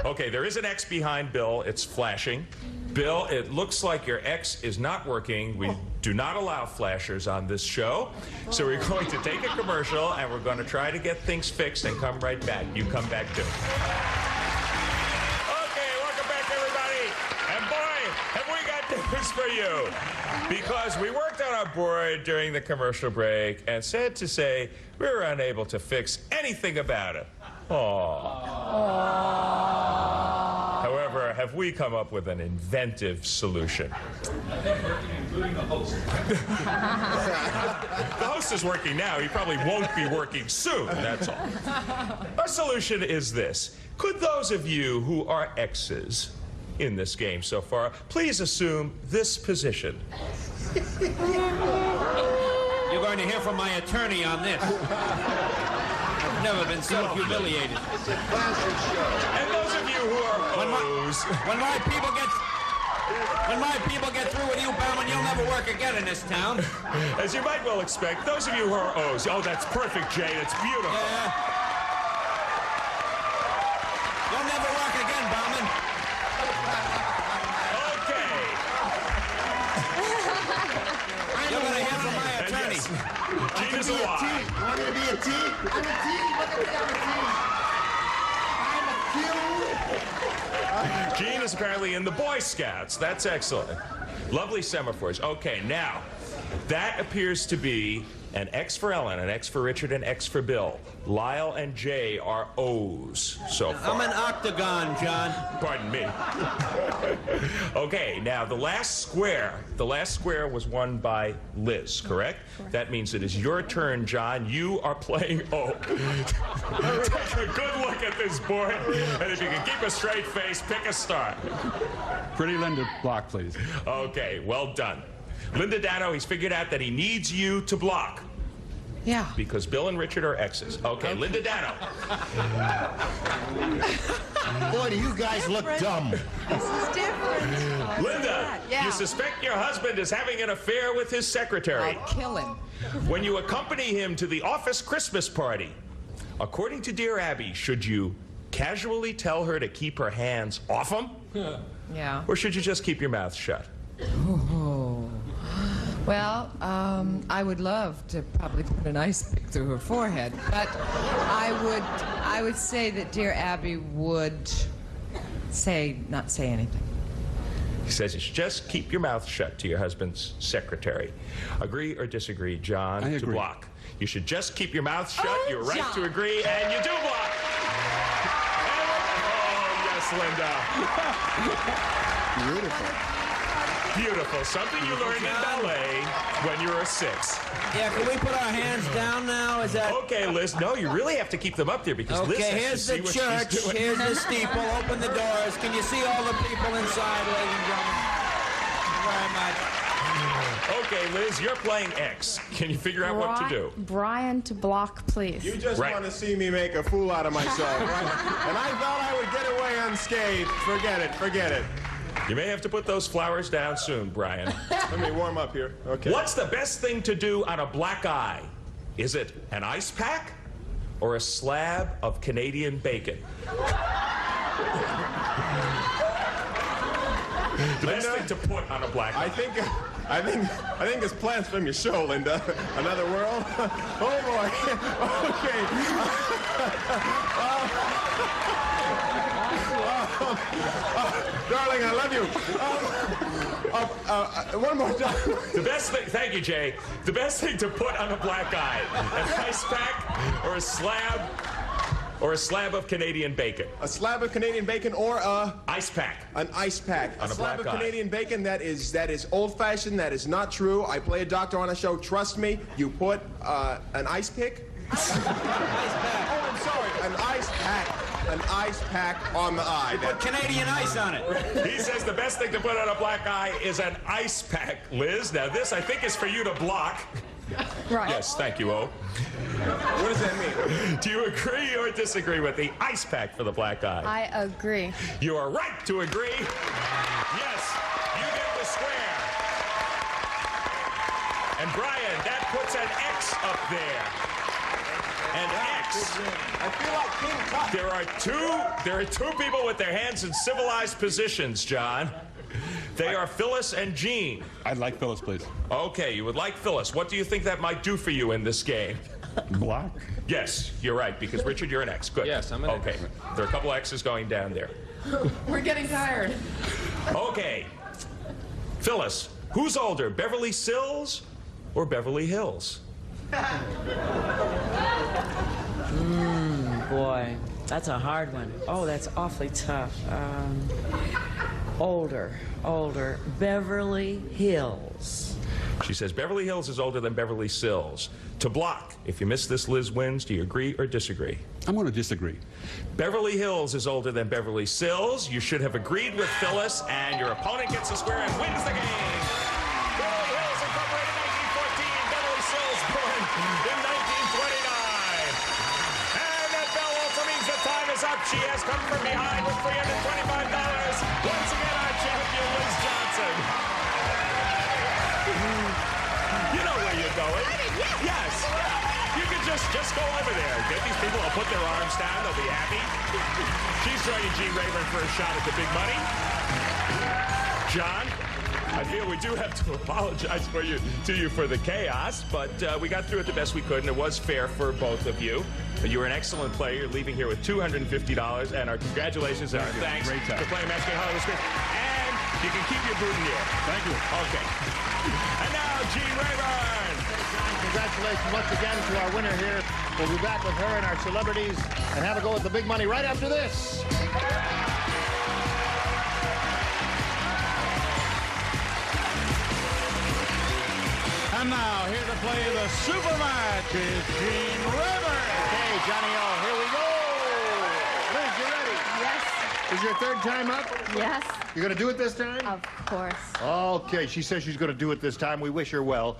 Okay, there is an X behind Bill. It's flashing. Bill, it looks like your X is not working. We do not allow flashers on this show. So we're going to take a commercial, and we're going to try to get things fixed and come right back. You come back, too. Okay, welcome back, everybody. And boy, have we got news for you. Because we worked on our board during the commercial break, and sad to say, we were unable to fix anything about it. However, have we come up with an inventive solution? Including the host. The host is working now. He probably won't be working soon, that's all. Our solution is this. Could those of you who are X's in this game so far please assume this position? You're going to hear from my attorney on this. I've never been so humiliated. It's a classic show. And those of you who are O's... When my people get through with you, Bowman, you'll never work again in this town. As you might well expect, those of you who are O's... Oh, that's perfect, Jay. That's beautiful. Yeah. You'll never work again, Bowman. Okay. You're going to hear from my attorney. Gina's a lie. You want me to be a T? I'm a T. Look at me, I'm a T. Gene is apparently in the Boy Scouts. That's excellent. Lovely semaphores. Okay, now, that appears to be an X for Ellen, an X for Richard, an X for Bill. Lyle and Jay are O's so far. I'm an octagon, John. Pardon me. Okay, now the last square was won by Liz, correct? That means it is your turn, John. You are playing O. Take a good look at this board, and if you can keep a straight face, pick a star. Pretty Linda block, please. Okay, well done. Linda Dano, he's figured out that he needs you to block. Yeah. Because Bill and Richard are X's. Okay, Linda Dano. Boy, do you guys look dumb. This is different. Linda, Yeah. you suspect your husband is having an affair with his secretary. I'll kill him. When you accompany him to the office Christmas party, according to Dear Abby, should you casually tell her to keep her hands off him? Yeah. Or should you just keep your mouth shut? Oh. Well, I would love to probably put an ice pick through her forehead, but I would say that dear Abby would not say anything. He says you should just keep your mouth shut to your husband's secretary. Agree or disagree, John? I To agree. block. You should just keep your mouth shut. You're right John. to agree, and you do block. Oh, yes, Linda. Beautiful. Beautiful. Something you learned in ballet when you were 6. Yeah, can we put our hands down now? Is that... Okay, Liz. No, you really have to keep them up there because Liz Okay, has here's to see the what church. she's doing. Here's the steeple. Open the doors. Can you see all the people inside, ladies and gentlemen? Thank you very much. Okay, Liz, you're playing X. Can you figure out what to do? Brian to block, please. You just Right. want to see me make a fool out of myself, right? And I thought I would get away unscathed. Forget it, forget it. You may have to put those flowers down soon, Brian. Let me warm up here. Okay. What's the best thing to do on a black eye? Is it an ice pack or a slab of Canadian bacon? The best thing to put on a black eye. I think it's plans from your show, Linda. Another world. Oh boy. Okay. Darling, I love you. One more time. The best thing, thank you, Jay. The best thing to put on a black eye: an ice pack or a slab of Canadian bacon. A slab of Canadian bacon or a ice pack. An ice pack. On A a slab black of eye. Canadian bacon. That is old-fashioned. That is not true. I play a doctor on a show. Trust me. You put an ice pick. Oh, I'm sorry. An ice pack. An ice pack on the eye. Put Canadian ice on it. He says the best thing to put on a black eye is an ice pack, Liz. Now, this, I think, is for you to block. Right. Yes, thank you, O. What does that mean? Do you agree or disagree with the ice pack for the black eye? I agree. You are right to agree. Yes, you get the square. And Brian, that puts an X up there. An X. I feel like King Tut. There are two people with their hands in civilized positions, John. They are Phyllis and Jean. I'd like Phyllis, please. Okay, you would like Phyllis. What do you think that might do for you in this game? Block. Yes, you're right, because Richard, you're an X. Good. Yes, I'm an X. Okay, there are a couple X's going down there. We're getting tired. Okay. Phyllis, who's older, Beverly Sills or Beverly Hills? Boy, that's a hard one. Oh, that's awfully tough. Older. Beverly Hills. She says Beverly Hills is older than Beverly Sills. To block, if you miss this, Liz wins. Do you agree or disagree? I'm going to disagree. Beverly Hills is older than Beverly Sills. You should have agreed with Phyllis, and your opponent gets a square and wins the game. Beverly Hills Incorporated 1914, Beverly Sills born in 1929. And that bell also means the time is up. She has come from behind with $325. Once again, our champion, Liz Johnson. You know where you're going. Yes. You can just go over there. Get these people to put their arms down. They'll be happy. She's joining Gene Rayburn for a shot at the big money. John, I feel we do have to apologize to you for the chaos, but we got through it the best we could, and it was fair for both of you. You were an excellent player. You're leaving here with $250, and our congratulations and our thanks Great time. for playing Match Game Hollywood Square. And you can keep your boutonniere. Thank you. Okay. And now, Gene Rayburn. Congratulations once again to our winner here. We'll be back with her and our celebrities and have a go at the big money right after this. And now, here to play the super match is Gene Rayburn. Okay, Johnny O, here we go. Liz, you ready? Yes. Is your third time up? Yes. You're going to do it this time? Of course. Okay, she says she's going to do it this time. We wish her well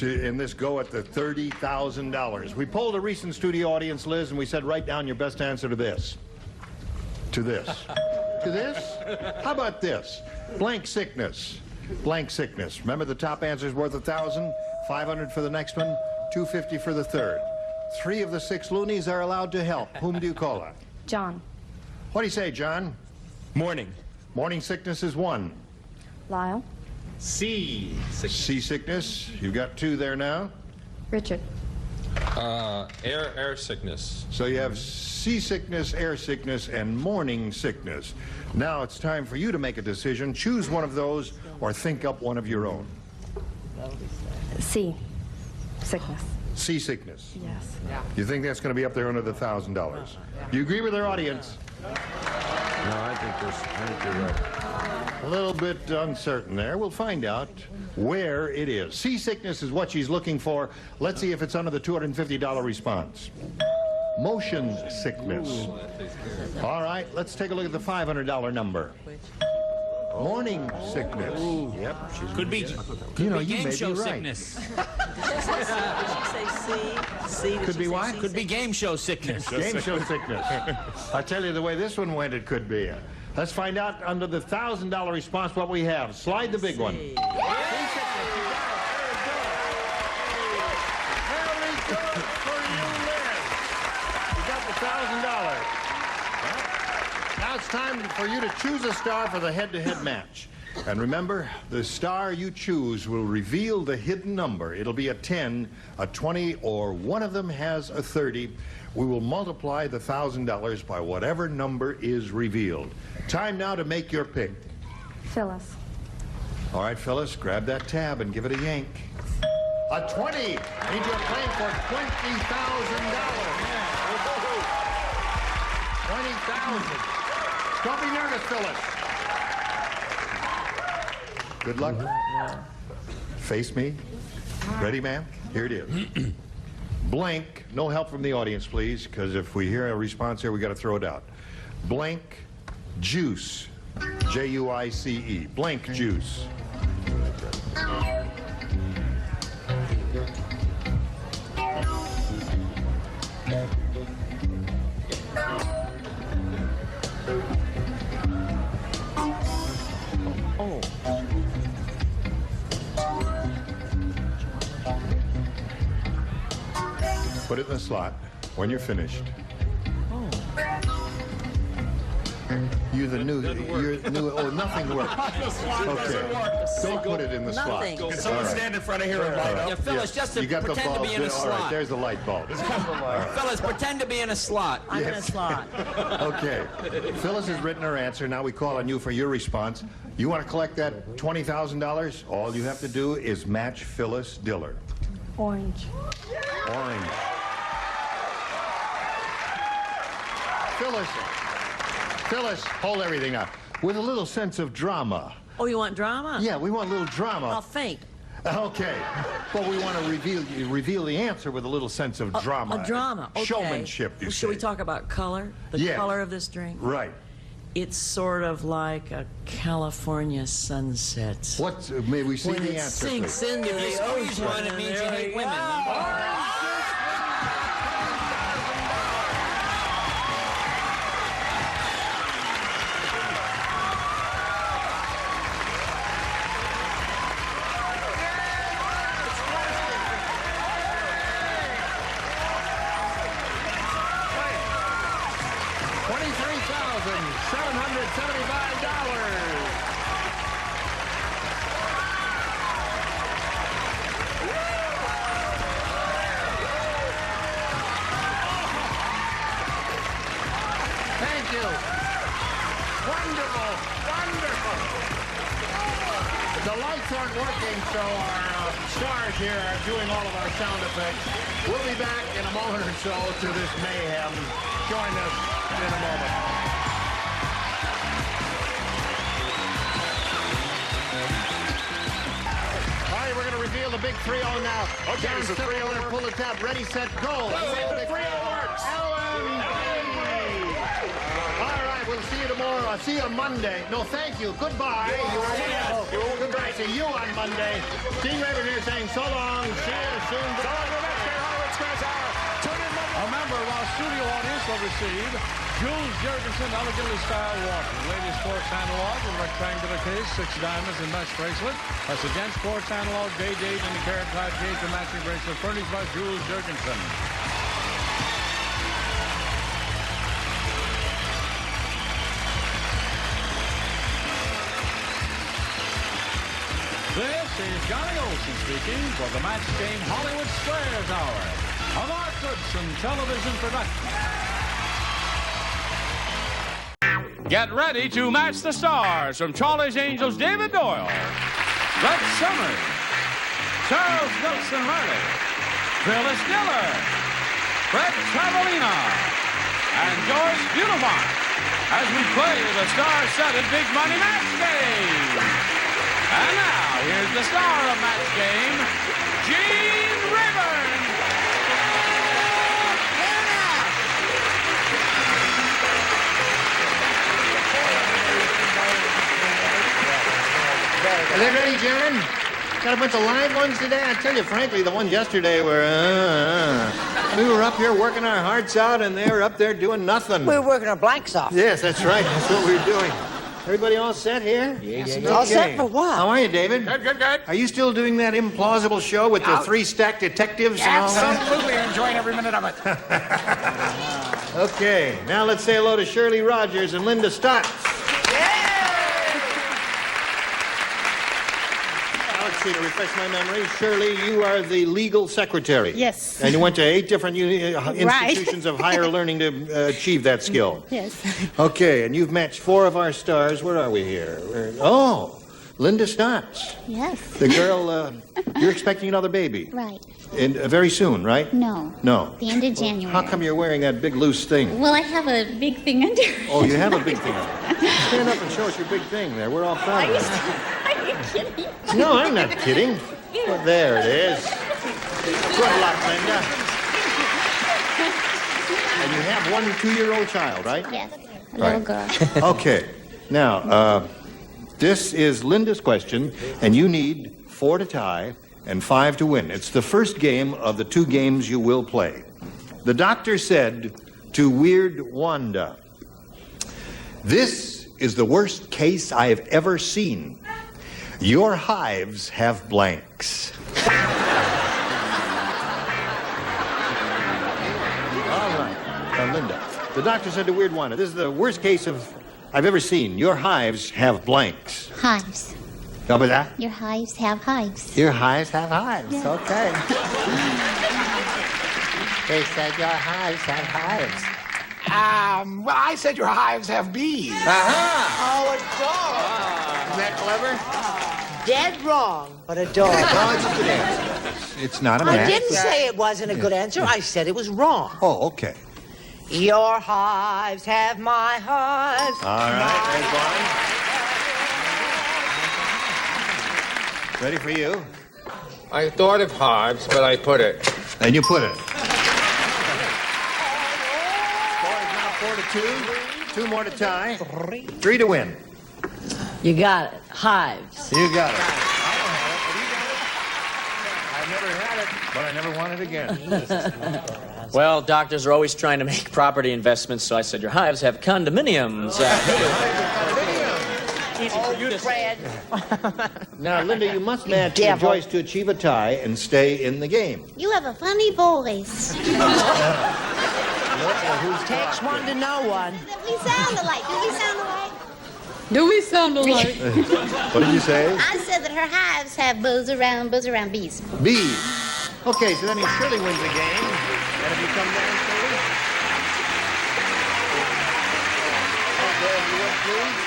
in this go at the $30,000. We polled a recent studio audience, Liz, and we said write down your best answer to this. To this. To this? How about this? Blank sickness. Blank sickness. Remember the top answer is worth $1,000, $500 for the next one, $250 for the third. 3 of the 6 loonies are allowed to help. Whom do you call on? John. What do you say, John? Morning. Morning sickness is 1. Lyle. Sea sickness. You've got 2 there now. Richard. Air sickness. So you have seasickness, air sickness, and morning sickness. Now it's time for you to make a decision. Choose one of those or think up one of your own. C. Sickness. Seasickness. Yes. You think that's going to be up there under the $1,000? Do you agree with our audience? No, I think you're right. A little bit uncertain there. We'll find out where it is. Seasickness is what she's looking for. Let's see if it's under the $250 response. Motion sickness. All right, let's take a look at the $500 number. Morning sickness. Yep. Could be, You know, be you game may show be right. sickness. Did she say C? C? Did Could she be say what? C? Could be game show sickness. Game show sickness. I tell you, the way this one went, it could be. Let's find out under the $1,000 response what we have. Slide the big one. Very good for you, Liz. You got the $1,000. Now it's time for you to choose a star for the head-to-head match. And remember, the star you choose will reveal the hidden number. It'll be a 10, a 20, or one of them has a 30. We will multiply the $1,000 by whatever number is revealed. Time now to make your pick. Phyllis. All right, Phyllis, grab that tab and give it a yank. A 20. Means you're playing for $20,000. 20,000. Don't be nervous, Phyllis. Good luck. Face me. Ready, ma'am? Here it is. Blank. No help from the audience, please, because if we hear a response here, we got to throw it out. Blank juice. J-U-I-C-E. Blank juice. Oh. Put it in the slot when you're finished. You're the new. Oh, nothing works. Okay. Don't put it in the slot. Nothing. All Can someone right. stand in front of here and light up? Yeah, Phyllis, just to You got the pretend to bulb be in a there. All right, slot. there's the light bulb. Phyllis, pretend to be in a slot. I'm in a slot. Okay. Phyllis has written her answer. Now we call on you for your response. You want to collect that $20,000? All you have to do is match Phyllis Diller. Orange. Orange. Phyllis, hold everything up. With a little sense of drama. Oh, you want drama? Yeah, we want a little drama. I'll faint. Okay. But we want to reveal the answer with a little sense of drama. A drama. Okay. Showmanship, you Should we say. talk about color? The Yes. color of this drink? Right. It's sort of like a California sunset. What? May we see When the it answer, sinks please? into If you the squeeze ocean. one, it and means you there hate we women. go. Thank you. Wonderful. Wonderful. The lights aren't working, so our stars here are doing all of our sound effects. We'll be back in a moment or so to this mayhem. Join us in a moment. All right, we're going to reveal the big 3-0 now. Okay, John it's a 3-0 Stiller, pull the tab. Ready, set, go. The 3-0 works. All right, we'll see you tomorrow. I'll see you on Monday. No, thank you. Goodbye. Goodbye. See you on Monday. Dean Raven here saying so long. See you soon. So long, the next Hollywood Squares Hour. Tune in Monday. Remember, while studio audience will receive Jules Jurgensen elegantly styled watch, ladies sports analog with rectangular case, 6 diamonds and mesh bracelet. That's against sports analog, day date, and the carrot cloud case and matching bracelet furnished by Jules Jurgensen. This is Johnny Olson speaking for the Match Game Hollywood Squares Hour. A Mark Goodson television production. Get ready to match the stars from Charlie's Angels, David Doyle, Red Summers, Charles Nelson Riley, Phyllis Diller, Fred Travelina, and George Beautifant as we play the star-studded Big Money Match Game. And now, here's the star of Match Game, Gene Rayburn. Are they ready, John? Got a bunch of live ones today? I tell you, frankly, the ones yesterday were, We were up here working our hearts out, and they were up there doing nothing. We were working our blanks off. Yes, that's right. That's what we were doing. Everybody all set here? Yeah. All set for what? How are you, David? Good. Are you still doing that implausible show with the 3-stack detectives and all that? Absolutely enjoying every minute of it. Okay, now let's say hello to Shirley Rogers and Linda Stotts. Let's see, to refresh my memory, Shirley, you are the legal secretary. Yes. And you went to 8 different institutions of higher learning to achieve that skill. Yes. Okay, and you've matched 4 of our stars. Where are we here? Linda Stotts. Yes. The girl, you're expecting another baby. Right. And very soon, right? No. No. The end of January. How come you're wearing that big loose thing? Well, I have a big thing under. Oh, you have a big thing. Stand up and show us your big thing there. We're all proud of you. Are you kidding? No, I'm not kidding. Well, there it is. Good luck, Linda. And you have 1 2-year-old child, right? Yes. A little girl. Okay. Now, this is Linda's question, and you need 4 to tie and 5 to win. It's the first game of the 2 games you will play. The doctor said to Weird Wanda, "This is the worst case I have ever seen. Your hives have blanks." All right, Linda. The doctor said to Weird Wanda, "This is the worst case I've ever seen. Your hives have blanks." Hives. How about that? Your hives have hives. Your hives have hives. Yeah. Okay. They said your hives have hives. Well, I said your hives have bees. Oh, a dog. Isn't that clever? Dead wrong, but a dog. No, it's a good answer. It's not a match. I didn't say it wasn't a good answer. I said it was wrong. Oh, okay. Your hives have my hives. All right, there's one. Ready for you? I thought of hives, but I put it. And you put it. Score is now 4 to 2. 2 more to tie. 3 to win. You got it. Hives. You got it. I've never had it, but I never want it again. Well, doctors are always trying to make property investments, so I said your hives have condominiums. Easy for you to say. Now, Linda, you must match Joyce to achieve a tie and stay in the game. You have a funny voice. Takes one to know one. We sound alike. Do we sound alike? Do we sound alike? What did you say? I said that her hives have buzz around bees. Bees. Okay, so that means Shirley wins the game. And if you come down, Shirley. Okay, if you would, please.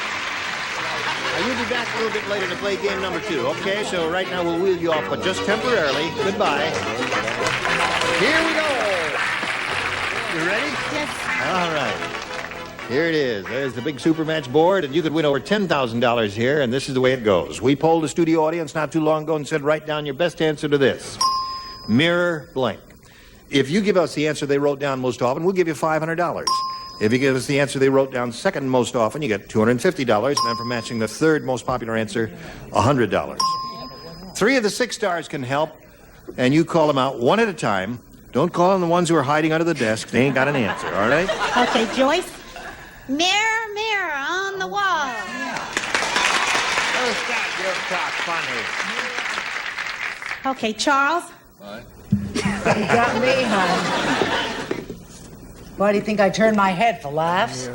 Now, you'll be back a little bit later to play game number 2, okay? So right now we'll wheel you off, but just temporarily. Goodbye. Here we go. You ready? Yes. All right. Here it is. There's the big super match board, and you could win over $10,000 here, and this is the way it goes. We polled the studio audience not too long ago and said, write down your best answer to this. Mirror blank. If you give us the answer they wrote down most often, we'll give you $500. If you give us the answer they wrote down second most often, you get $250, and then for matching the third most popular answer, $100. 3 of the 6 stars can help, and you call them out one at a time. Don't call on the ones who are hiding under the desk. They ain't got an answer, all right? Okay, Joyce. Mirror, mirror on the wall. Who's got your talk funny? Okay, Charles. You got me, hon. Why do you think I turned my head for laughs?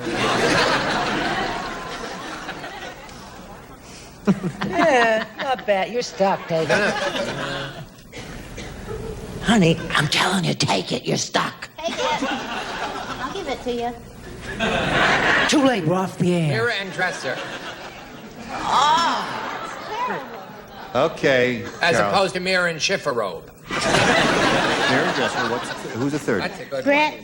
Yeah, not bad. You're stuck, David. Honey, I'm telling you, take it. You're stuck. Take it. I'll give it to you. Too late. We're off the air. Mirror and dresser. Okay. As Carol. opposed to mirror and schiffer robe. Mirror and dresser. Who's the third? That's a good Brett.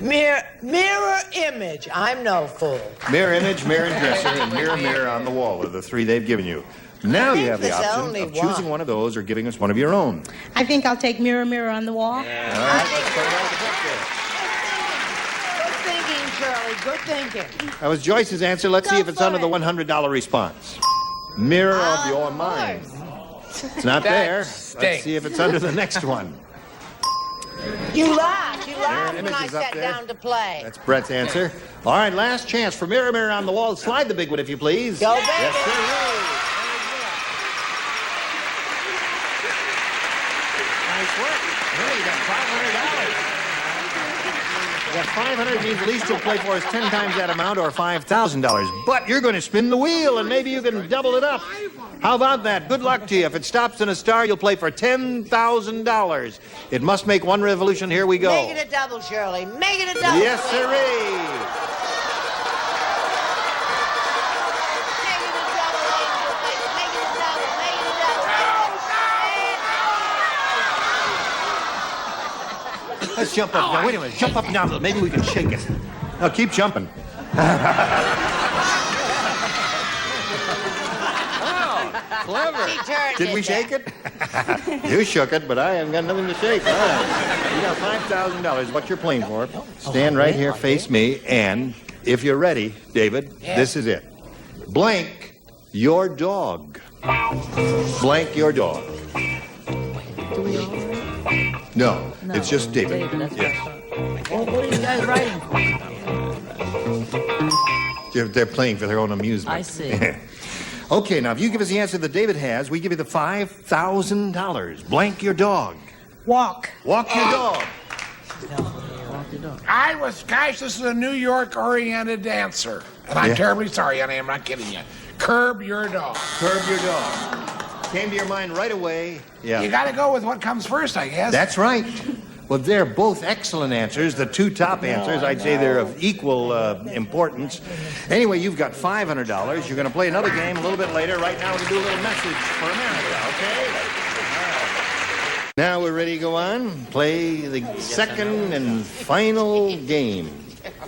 Mirror image. I'm no fool. Mirror image, mirror and dresser, and mirror on the wall are the three they've given you. Now you have the there's option only of choosing one of those or giving us one of your own. I think I'll take mirror, mirror on the wall. All right, let's put it on the book Good thinking, Shirley. Good thinking. there. That was Joyce's answer. Let's see if it's under the $100 response. Mirror of your mind. It's not there. Let's see if it's under the next one. You laughed. You laughed Mirror when I image is up sat there. down to play. That's Brett's answer. All right, last chance for mirror, mirror on the wall. Slide the big one, if you please. Go, baby. Yes, sir. Nice work. Hey, you got $500. You got 500 means at least you'll play for us 10 times that amount or $5,000. But you're going to spin the wheel and maybe you can double it up. How about that? Good luck to you. If it stops in a star, you'll play for $10,000. It must make one revolution. Here we go. Make it a double, Shirley. Make it a double. Yes, sirree. Let's jump up now. Wait a minute. Jump up now. Maybe we can shake it. No, keep jumping. Clever. Did we shake it? You shook it, but I haven't got nothing to shake. All right. You got $5,000. What you're playing for. Stand right here, face me, and if you're ready, David, this is it. Blank your dog. Blank your dog. No, it's just David. Yes. What are you guys writing for? They're playing for their own amusement. I see. Okay, now if you give us the answer that David has, we give you the $5,000. Blank your dog. Walk. Walk your dog. Gosh, this is a New York-oriented answer. And I'm terribly sorry, honey, I'm not kidding you. Curb your dog. Curb your dog. Came to your mind right away. Yeah. You gotta go with what comes first, I guess. That's right. Well, they're both excellent answers. The two top answers, I'd say they're of equal importance. Anyway, you've got $500. You're going to play another game a little bit later. Right now, we're going to do a little message for America, okay? Now we're ready to go on. Play the second and final game.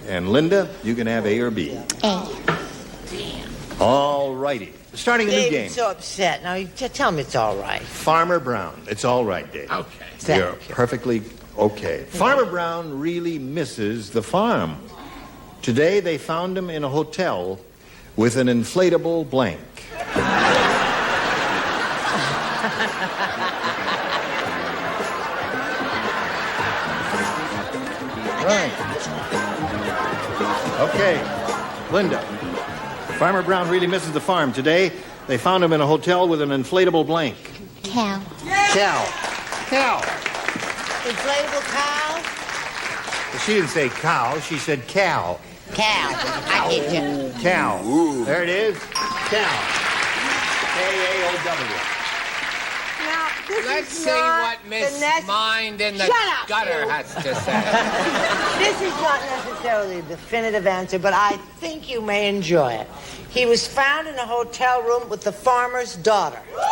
And Linda, you can have A or B. A. All righty. Starting a new game. David's so upset. Now, tell him it's all right. Farmer Brown. It's all right, Dave. Okay. You're perfectly okay. Farmer Brown really misses the farm. Today, they found him in a hotel with an inflatable blank. Right. Okay. Linda. Farmer Brown really misses the farm. Today, they found him in a hotel with an inflatable blank. Cow. Cow. Cow. Inflatable cow? She didn't say cow. She said cow. Cow. I get you. Cow. There it is. Cow. K-A-O-W. Now, this Let's is see not what Miss the Mind in the Shut up, gutter you. has to say. This is not necessarily the definitive answer, but I think you may enjoy it. He was found in a hotel room with the farmer's daughter. They're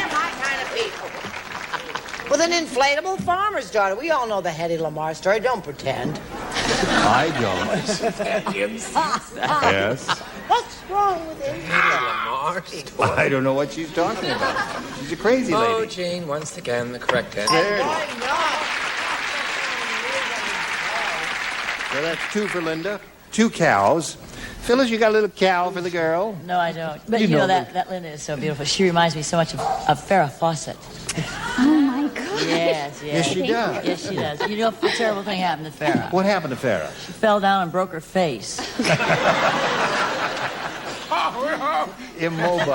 my kind of people. With an inflatable farmer's daughter. We all know the Hedy Lamarr story. Don't pretend. I don't. Yes. What's wrong with him? I don't know what she's talking about. She's a crazy Oh, lady. Jean, once again, the correct answer. There it is. So that's 2 for Linda. 2 cows. Phyllis, you got a little cow for the girl? No, I don't. But You you know, know that Linda is so beautiful. She reminds me so much of Farrah Fawcett. Oh, my God. Yes, yes. Yes, she does. Yes, she does. You know, a terrible thing happened to Farrah. What happened to Farrah? She fell down and broke her face. Immobile.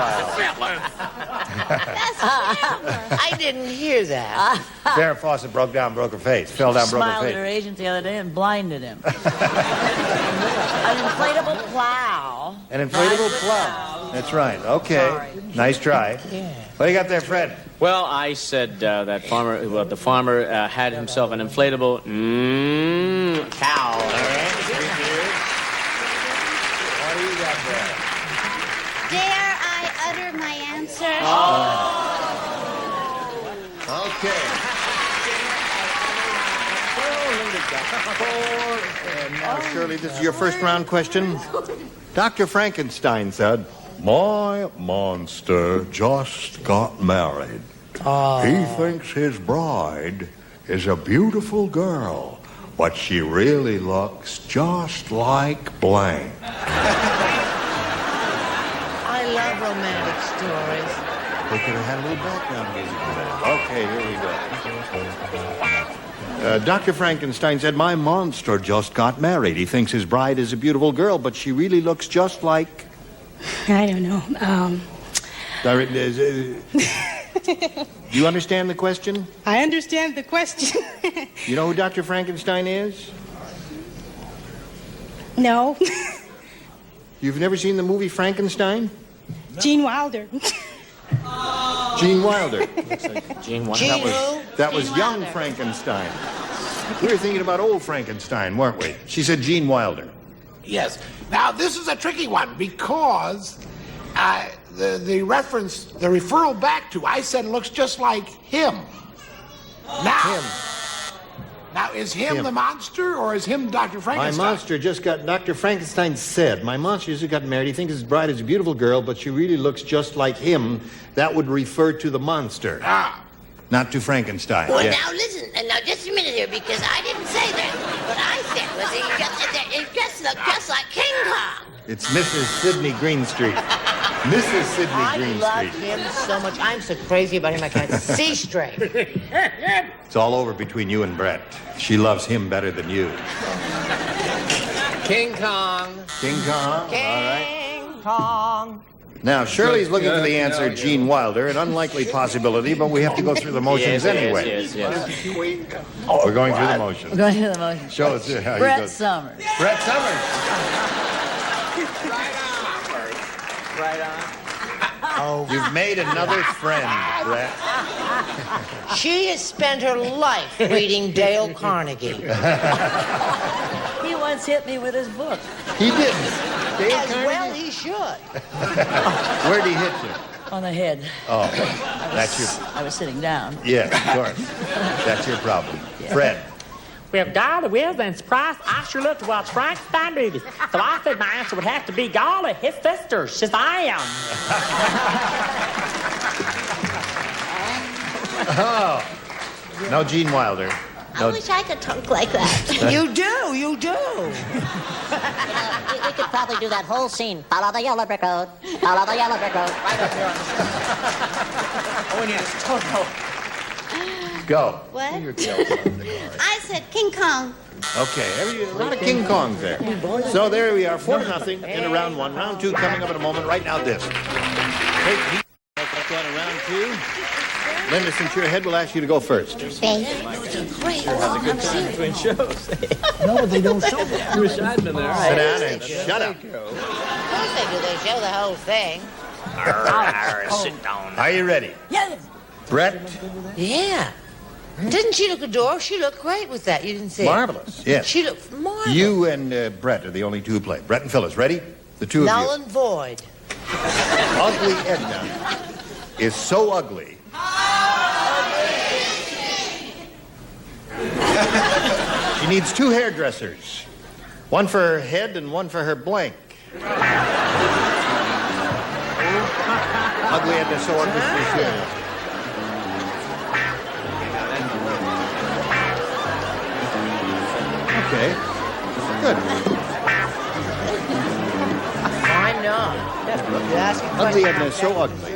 I didn't hear that. Farrah Fawcett broke down, broke her face. Fell down, broke her Smiled at her face. agent the other day and blinded him. An inflatable plow. An inflatable plow. That's right. Okay. Sorry. Nice try. Yeah. What do you got there, Fred? Well, I said that the farmer had himself an inflatable cow. All right. What do you got there? Dare I utter my answer? Okay. And now, Shirley, this is your first round question. Dr. Frankenstein said, "My monster just got married. He thinks his bride is a beautiful girl, but she really looks just like blank." I love romantic stories. They could have had a little background music. Okay, here we go. Dr. Frankenstein said, "My monster just got married. He thinks his bride is a beautiful girl, but she really looks just like..." I don't know. Do you understand the question? I understand the question. You know who Dr. Frankenstein is? No. You've never seen the movie Frankenstein? Gene Wilder. Gene Wilder. Gene Wilder. That was young Frankenstein. We were thinking about old Frankenstein, weren't we? She said Gene Wilder. Yes. Now, this is a tricky one because the reference, the referral back to, I said looks just like him. Now, Now, is him the monster or is him Dr. Frankenstein? My monster just got... Dr. Frankenstein said, my monster just got married. He thinks his bride is a beautiful girl, but she really looks just like him. That would refer to the monster. Not to Frankenstein. Well, Yes. now listen, now just a minute here, because I didn't say that. What I said was he just looked just like King Kong. It's Mrs. Sidney Greenstreet. Mrs. Sidney I love Greenstreet. him so much. I'm so crazy about him I can't see straight. It's all over between you and Brett. She loves him better than you. King Kong. King Kong, all right. King Kong. Now, Shirley's looking for the answer, Gene Wilder, an unlikely possibility, but we have to go through the motions anyway. Yes. We're going through the motions. We're going through the motion. Show us how you Brett go. Summers. Brett Summers. Right on. Oh, you've made another friend, Brett. She has spent her life reading Dale Carnegie. He once hit me with his book. He did. As well he should. Where'd he hit you? On the head. Oh, that's your... I was sitting down. Yeah, of course. That's your problem. Fred. Well, golly whiz and surprise, I sure love to watch Frankenstein movies. So I said my answer would have to be golly, his sister, Shazam. Oh. No Gene Wilder. I wish I could talk like that. You do. We could probably do that whole scene. Follow the yellow brick road. Follow the yellow brick road. Right up here on the Oh, and yes, Toto. Go. What? I said King Kong. Okay, a lot of King Kongs there. So there we are, 4-0 in round one. Round two coming up in a moment. Right now, this. Let's go on to round two. Linda, since you're ahead, we'll ask you to go first. Babe. Sure has a good time between shows. No, but they don't show that. You wish I'd been there. Sit down and shut up. Of course they do. They show the whole thing. Sit down. Are you ready? Yeah. Brett? Yeah. Didn't she look adorable? She looked great with that. You didn't see Marvelous, it? yes. She looked marvelous. You and Brett are the only two who play. Brett and Phyllis, ready? The two of Null you. and void. Ugly Edna is so ugly. She needs two hairdressers. One for her head and one for her blank. Ugly Edna so ugly she's here. Okay. Good. I'm not. You're asking Ugly questions. Edna is so ugly,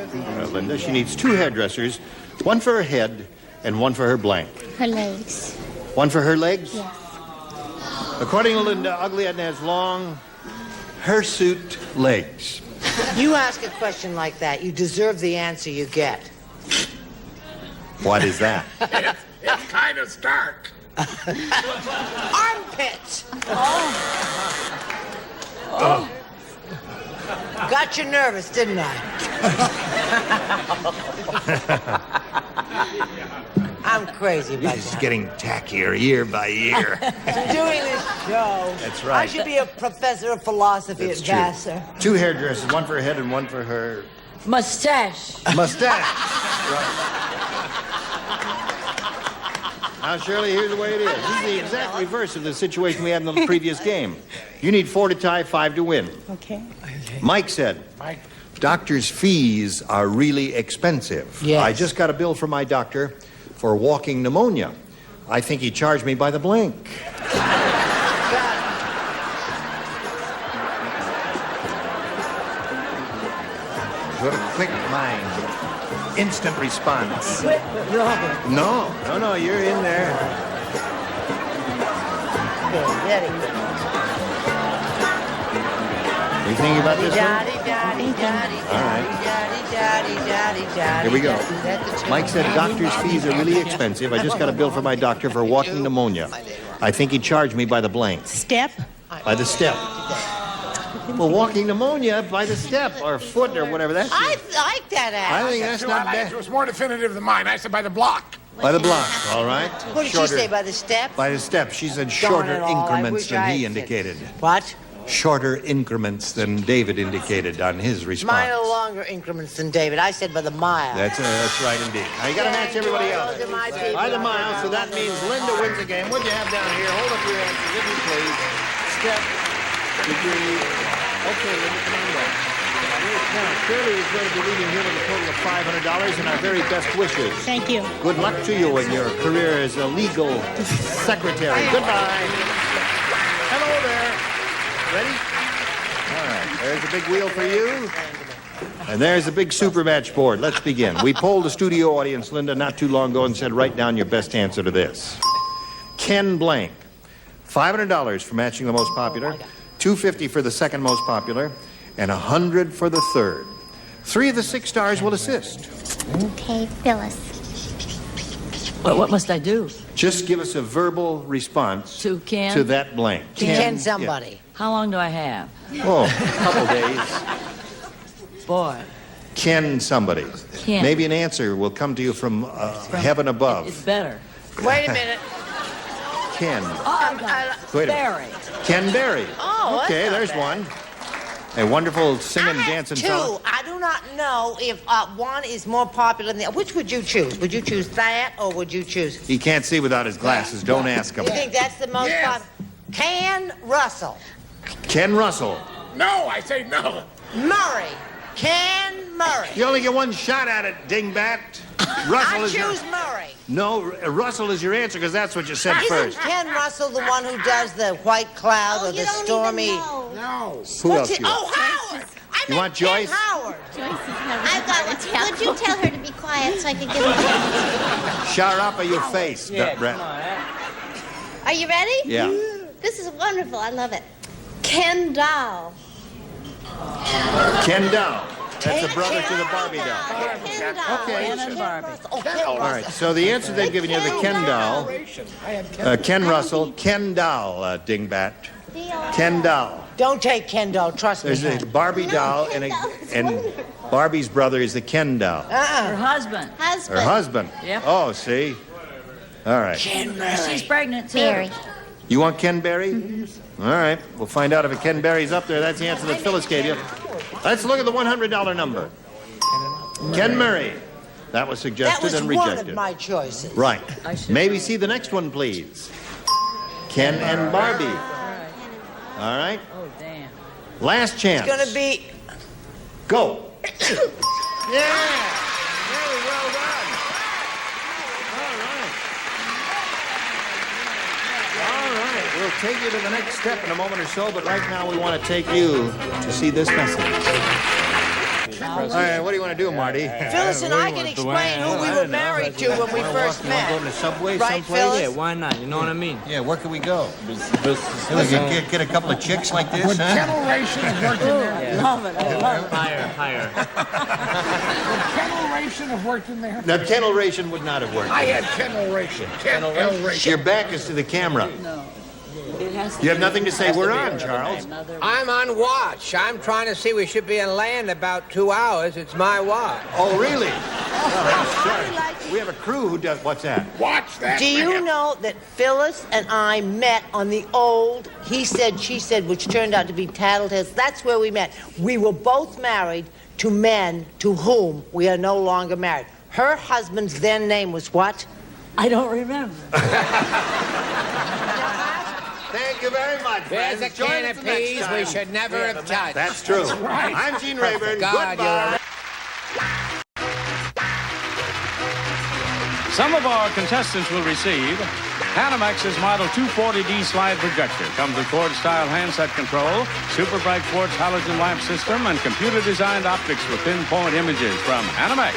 Linda. She needs two hairdressers, one for her head and one for her blank. Her legs. One for her legs? Yes. According to Linda, Ugly Edna has long, hirsute legs. You ask a question like that, you deserve the answer you get. What is that? It's kind of stark. Armpits. Oh. God, Got you nervous, didn't I? I'm crazy about This is that. getting tackier year by year. Doing this show. That's right. I should be a professor of philosophy That's at true. Vassar. 2 hairdressers, one for her head and one for her Mustache. mustache. Right. Now, Shirley, here's the way it is. This is the exact reverse of the situation we had in the previous game. You need 4 to tie, 5 to win. Okay. Mike said, Mike. doctor's fees are really expensive. Yes. I just got a bill from my doctor for walking pneumonia. I think he charged me by the blank. What a quick mind. Instant response. Robert. No, you're in there. Very You thinking about this one? All right. Here we go. Mike said doctor's fees are really expensive. I just got a bill from my doctor for walking pneumonia. I think he charged me by the blank. Step. By the step. Well, walking pneumonia by the step or foot or whatever. That's I like that I act. think that's not bad. It was more definitive than mine. I said by the block. By the block, all right. What did she say, by the step? By the step. She said Darn shorter it all, I increments wish than I he had said- indicated. What? Shorter increments than David indicated on his response. Mine are longer increments than David. I said by the mile. That's right indeed. Now you got to match everybody else. Those are my people. By the mile, so that means Linda wins the game. What do you have down here? Hold up your answers, if you please. Step, degree. Okay, Linda, come on down. Now, Shirley is going to be leaving here with a total of $500 and our very best wishes. Thank you. Good luck to you in your career as a legal secretary. Goodbye. Hello there. Ready? All right. There's a big wheel for you. And there's a big super match board. Let's begin. We polled the studio audience, Linda, not too long ago and said, write down your best answer to this. Ken Blank. $500 for matching the most popular, $250 for the second most popular, and $100 for the third. 3 of the 6 stars will assist. Okay, Phyllis. What must I do? Just give us a verbal response To Ken? to that blank. Ken somebody. How long do I have? Yeah. Oh, a couple days. Boy. Ken somebody. Ken. Maybe an answer will come to you from heaven above. It's better. Wait a minute. Ken. Wait a minute. Barry. Ken Berry. Oh, okay, that's not there's bad. one. A wonderful singing, dancing 2. fellow. I do not know if one is more popular than the other. Which would you choose? Would you choose that or would you choose? He can't see without his glasses. Don't ask him. You think that's the most popular? Ken Russell. Ken Russell. No, I say no. Murray. Ken Murray. You only get one shot at it, dingbat. Russell I is choose your... Murray. No, Russell is your answer because that's what you said Isn't first. Ken Russell the one who does the white cloud or the stormy? No. Who else you Oh, Howard. You want Joyce? Howard. I've got one. Would you tell her to be quiet so I can give her a Shout up at your face, Brett. Are you ready? Yeah. This is wonderful. I love it. Ken Doll. Ken Dow. That's a brother to the Barbie doll. Ken Doll. Okay. Ken and Barbie. All right, so the answer they've given you, the Ken doll, Ken Russell, Ken doll, dingbat. Ken doll. Don't take Ken doll. Trust me. There's a Barbie doll and Barbie's brother is the Ken doll. Her husband. Her husband. Yep. Oh, see? All right. She's pregnant too. Barry. You want Ken Berry? All right. We'll find out if a Ken Berry's up there. That's the answer that Phyllis gave you. Let's look at the $100 number. Ken Murray. That was That suggested was and one rejected. of my choices. Right. Maybe see the next one, please. Ken and Barbie. All right. Oh, damn. Last chance. It's gonna be. Go. Yeah. Very well done. All right. We'll take you to the next step in a moment or so, but right now we want to take you to see this message. All right, what do you want to do, Marty? Phyllis and I can explain who we were married to when we first You want to go to the met. subway Right, someplace? Phyllis? Yeah, why not? You know what I mean? Yeah, where can we go? We can get a couple of chicks like this, Would huh? kennel ration have worked in there? Love it. I love it. Higher. Would kennel ration have worked in there? The kennel ration would not have worked. I had kennel ration. Kennel ration. Your back is to the camera. No. You have nothing to say. We're on, Charles. I'm on watch. I'm trying to see. We should be in land about 2 hours. It's my watch. Oh, really? Sure. We have a crew who does. What's that? Watch that. Do you know that Phyllis and I met on the old He Said, She Said, which turned out to be Tattletales? That's where we met. We were both married to men to whom we are no longer married. Her husband's then name was what? I don't remember. Thank you very much, There's friends. a can of peas we should never have touched. That's true. Right. I'm Gene Rayburn. God, Goodbye. Some of our contestants will receive Panamax's Model 240D slide projector. Comes with Ford-style handset control, super bright quartz halogen lamp system, and computer-designed optics for pinpoint images from Panamax.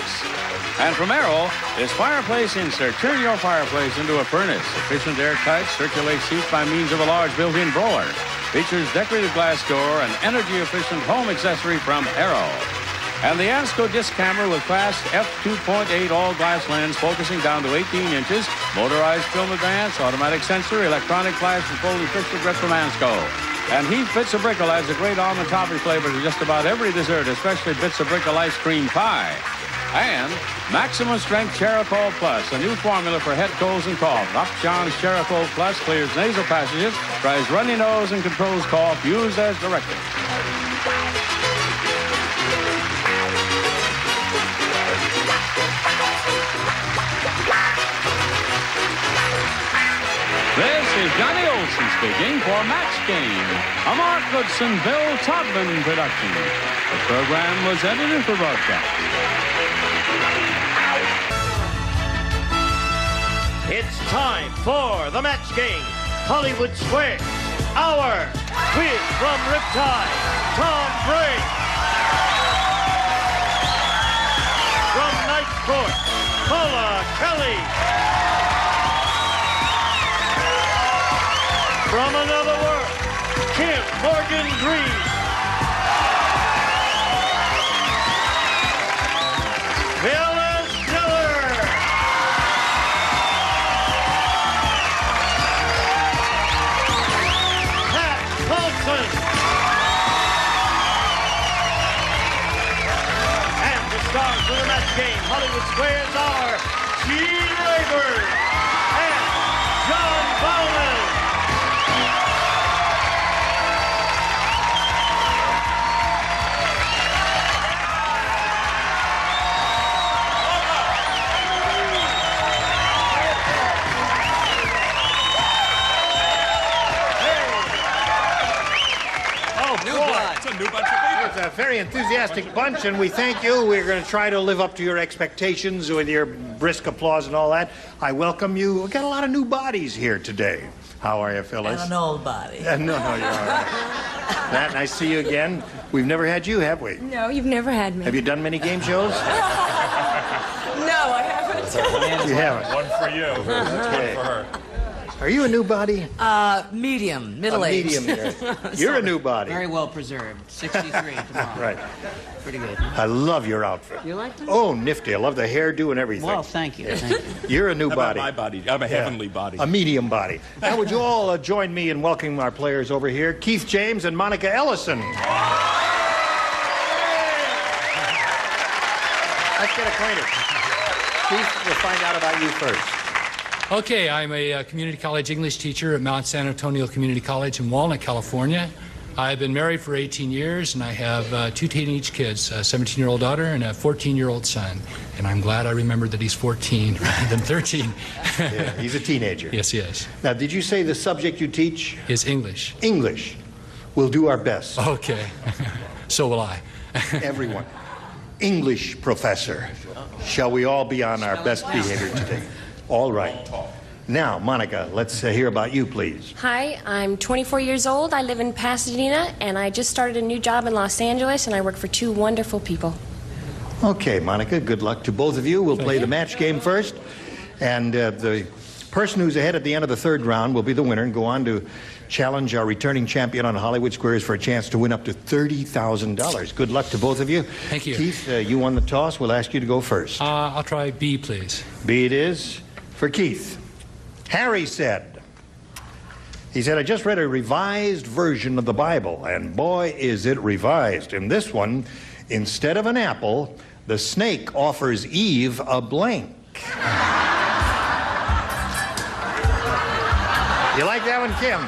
And from Aero, this fireplace insert. Turn your fireplace into a furnace. Efficient airtight, circulates heat by means of a large built-in blower. Features decorated glass door and energy-efficient home accessory from Aero. And the Ansco disc camera with fast f2.8 all-glass lens focusing down to 18 inches, motorized film advance, automatic sensor, electronic flash, and folding pistol grip from Ansco. And Heath Bits of Brickle adds a great almond toffee flavor to just about every dessert, especially Bits of Brickle ice cream pie. And Maximum Strength Cheracol Plus, a new formula for head colds and cough. Upjohn's Cheracol Plus clears nasal passages, dries runny nose, and controls cough. Used as directed. This is Johnny Olson speaking for Match Game, a Mark Goodson, Bill Todman production. The program was edited for broadcast. It's time for the Match Game. Hollywood Squares. Our quiz from Riptide, Tom Brady. From Night Court, Paula Kelly. From Another World, Kim Morgan Green. Phyllis Diller. Pat Paulson. And the stars of the Match Game, Hollywood Squares, are Gene Rayburn and John Bowman. It's a very enthusiastic bunch, and we thank you. We're going to try to live up to your expectations with your brisk applause and all that. I welcome you. We've got a lot of new bodies here today. How are you, Phyllis? And an old body. No, you're all right. Matt, nice to see you again. We've never had you, have we? No, you've never had me. Have you done many game shows? No, I haven't. You haven't. One for you. One for her. Are you a new body? Medium, middle-aged. Medium here. You're a new body. Very well preserved. 63 tomorrow. Right. Pretty good. I love your outfit. You like that? Oh, nifty. I love the hairdo and everything. Well, thank you. Thank you. You're a new How body. about my body? I'm a heavenly body. A medium body. Now, would you all join me in welcoming our players over here, Keith James and Monica Ellison. Let's get acquainted. Keith, we'll find out about you first. Okay, I'm a community college English teacher at Mount San Antonio Community College in Walnut, California. I've been married for 18 years, and I have 2 teenage kids, a 17-year-old daughter and a 14-year-old son. And I'm glad I remembered that he's 14 rather than 13. Yeah, he's a teenager. Yes, he is. Now, did you say the subject you teach? Is English. English. We'll do our best. Okay. So will I. Everyone. English professor. Shall we all be on our best behavior today? All right. Now, Monica, let's hear about you, please. Hi, I'm 24 years old. I live in Pasadena, and I just started a new job in Los Angeles, and I work for 2 wonderful people. Okay, Monica, good luck to both of you. We'll play the match game first, and the person who's ahead at the end of the 3rd round will be the winner and go on to challenge our returning champion on Hollywood Squares for a chance to win up to $30,000. Good luck to both of you. Thank you. Keith, you won the toss. We'll ask you to go first. I'll try B, please. B it is for Keith. Harry said, He said, I just read a revised version of the Bible, and boy, is it revised. In this one, instead of an apple, the snake offers Eve a blank. You like that one, Kim?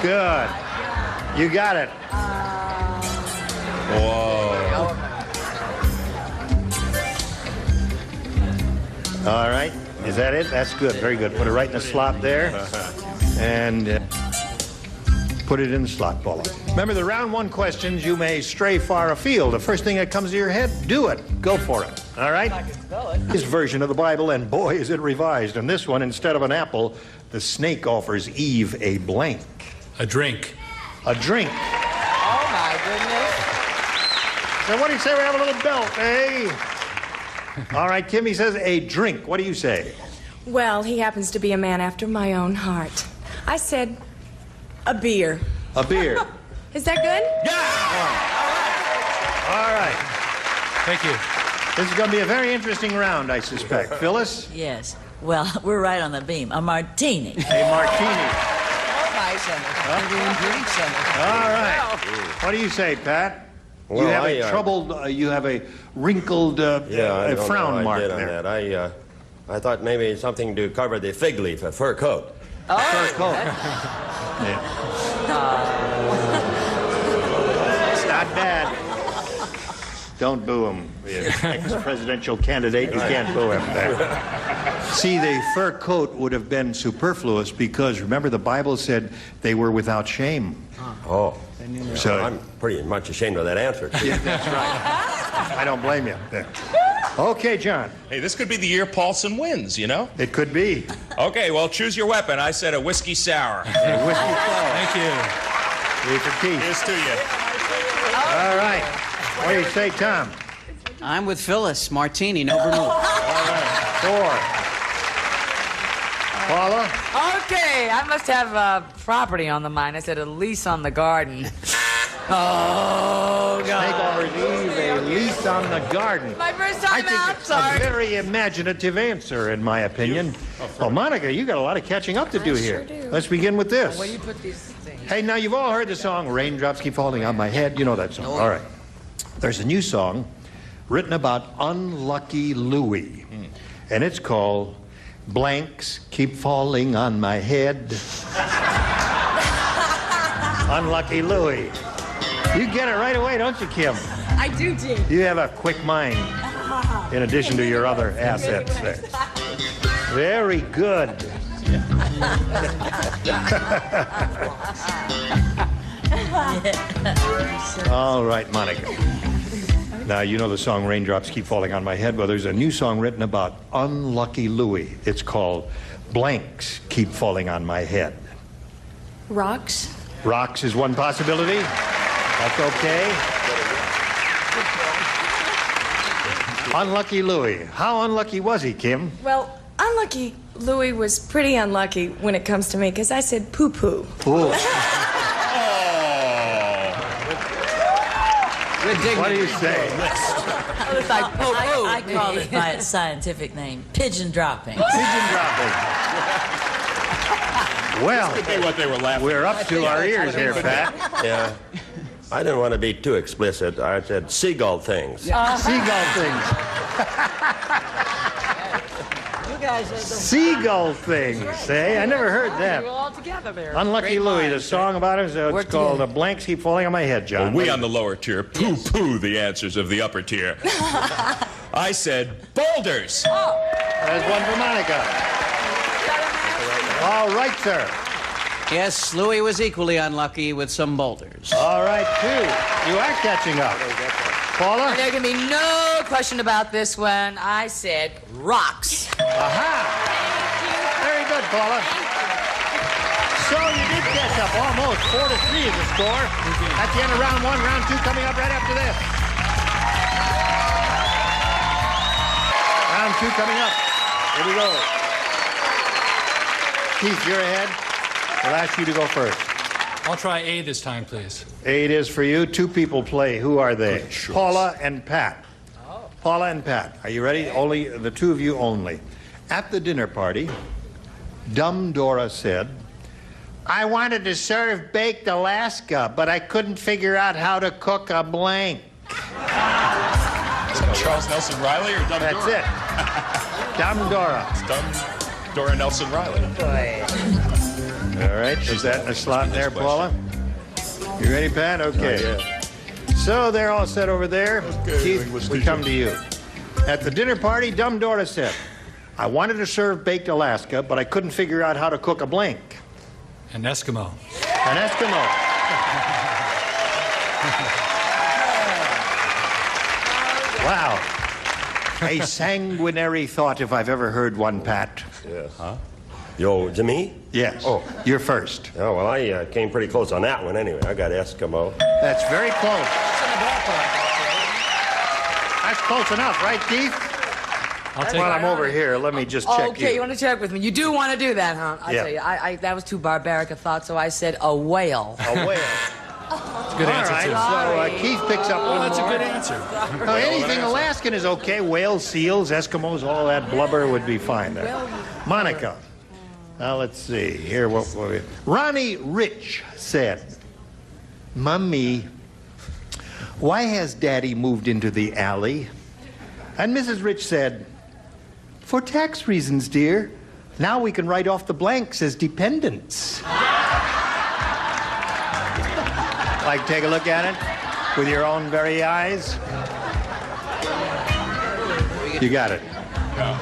Good. You got it. Whoa. All right. Is that it? That's good. Very good. Put it right in the slot there. And put it in the slot, Paula. Remember, the round one questions, you may stray far afield. The first thing that comes to your head, do it. Go for it. All right? This version of the Bible, and boy, is it revised. In this one, instead of an apple, the snake offers Eve a blank. A drink. A drink. Oh, my goodness. So what do you say we have a little belt, eh? All right, Kimmy says a drink. What do you say? Well, he happens to be a man after my own heart. I said a beer. A beer. Is that good? All right. Thank you. This is going to be a very interesting round, I suspect. Phyllis? Yes. Well, we're right on the beam. A martini. A martini. Oh, my Senator. All right. What do you say, Pat? Well, you have a troubled, you have a wrinkled a frown mark there. That. I thought maybe something to cover the fig leaf, a fur coat. Oh, fur coat. It's not bad. Don't boo him. Ex-presidential candidate, you can't boo him there. See, the fur coat would have been superfluous because, remember, the Bible said they were without shame. Oh. So I'm pretty much ashamed of that answer. Yeah, that's right. I don't blame you. There. Okay, John. Hey, this could be the year Paulson wins, you know? It could be. Okay, well, choose your weapon. I said a whiskey sour. A whiskey sour. Thank you. Here's your key. Here's to you. All right. What do you say, Tom? I'm with Phyllis. Martini, no vermouth. All right. 4. Paula? Okay, I must have property on the mind. I said a lease on the garden. Oh, God. Snake offers Eve a lease on the garden. My first time out, It's sorry. a very imaginative answer, in my opinion. Well, Monica, you got a lot of catching up to do here. Sure do. Let's begin with this. Well, you put these things. Hey, now you've all heard the song "Raindrops Keep Falling on My Head." You know that song. All right. There's a new song written about unlucky Louie, and it's called "Blanks Keep Falling on My Head." Unlucky Louie. You get it right away, don't you, Kim? I do, Gene. You have a quick mind, in addition to your other assets there. Very good. All right, Monica. Now, you know the song "Raindrops Keep Falling on My Head." Well, there's a new song written about unlucky Louie. It's called "Blanks Keep Falling on My Head." Rocks? Rocks is one possibility. That's okay. Unlucky Louie. How unlucky was he, Kim? Well, unlucky Louis was pretty unlucky when it comes to me because I said poo-poo. Ooh. What do you say? It's like poo-poo. I call it by its scientific name, pigeon dropping. Pigeon dropping. Well, This could be what they were laughing we're up to our ears here, Pat. Yeah. I didn't want to be too explicit. I said seagull things. Seagull things. You guys are the Seagull things, eh? I never heard You that. all together there. Unlucky Louie, the song about him, so it's Work called together. "Blanks Keep Falling on My Head," John. We on the lower tier poo-poo the answers of the upper tier. I said boulders. There's one for Monica. All right, sir. Yes, Louis was equally unlucky with some boulders. All right, 2. You are catching up. Paula? There can be no question about this one. I said rocks. Aha! Very good, Paula. So you did catch up almost. 4-3 is the score. At the end of round 1, round 2 coming up right after this. Round 2 coming up. Here we go. Keith, you're ahead. We'll ask you to go first. I'll try A this time, please. A it is for you. 2 people play. Who are they? Paula and Pat. Paula and Pat. Are you ready? Only the 2 of you only. At the dinner party, Dumb Dora said, I wanted to serve baked Alaska, but I couldn't figure out how to cook a blank. Is that Charles Nelson Riley or Dumb That's Dora? it. Dumb Dora. It's Dumb Dora Nelson Riley. All right, is that in a slot there, Paula? You ready, Pat? Okay. So they're all set over there. Keith, we come to you. At the dinner party, Dumb Dora said, I wanted to serve baked Alaska, but I couldn't figure out how to cook a blank. An Eskimo. An Eskimo. Wow. A sanguinary thought if I've ever heard one, Pat. Yes. Huh? Yo, to me? Yes. Oh. You're first. Oh, well, I came pretty close on that one anyway. I got Eskimo. That's very close. That's close enough, right, Keith? While I'm over here, let me just check Okay, you want to check with me? You do want to do that, huh? I'll tell you, that was too barbaric a thought, so I said a whale. A whale. That's a good answer, too. So Keith picks up one that's more. a good answer. No, anything Alaskan is okay. Whales, seals, Eskimos, all that blubber would be fine there. Monica. Now, let's see. Here, what we... Ronnie Rich said, Mummy, why has Daddy moved into the alley? And Mrs. Rich said, for tax reasons, dear. Now we can write off the blanks as dependents. Like, take a look at it with your own very eyes. You got it. No.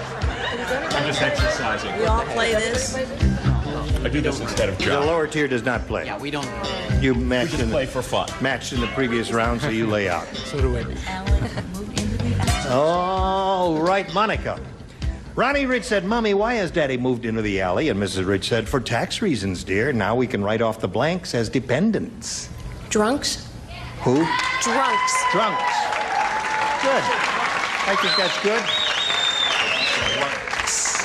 I'm just exercising. We all play this? I do this instead of The John. lower tier does not play. Yeah, we don't. You matched just play for fun. Matched in the previous round, so you lay out. So do we. All right, Monica. Ronnie Rich said, Mommy, why has Daddy moved into the alley? And Mrs. Rich said, for tax reasons, dear. Now we can write off the blanks as dependents. Drunks? Who? Drunks. Drunks. Good. I think that's good.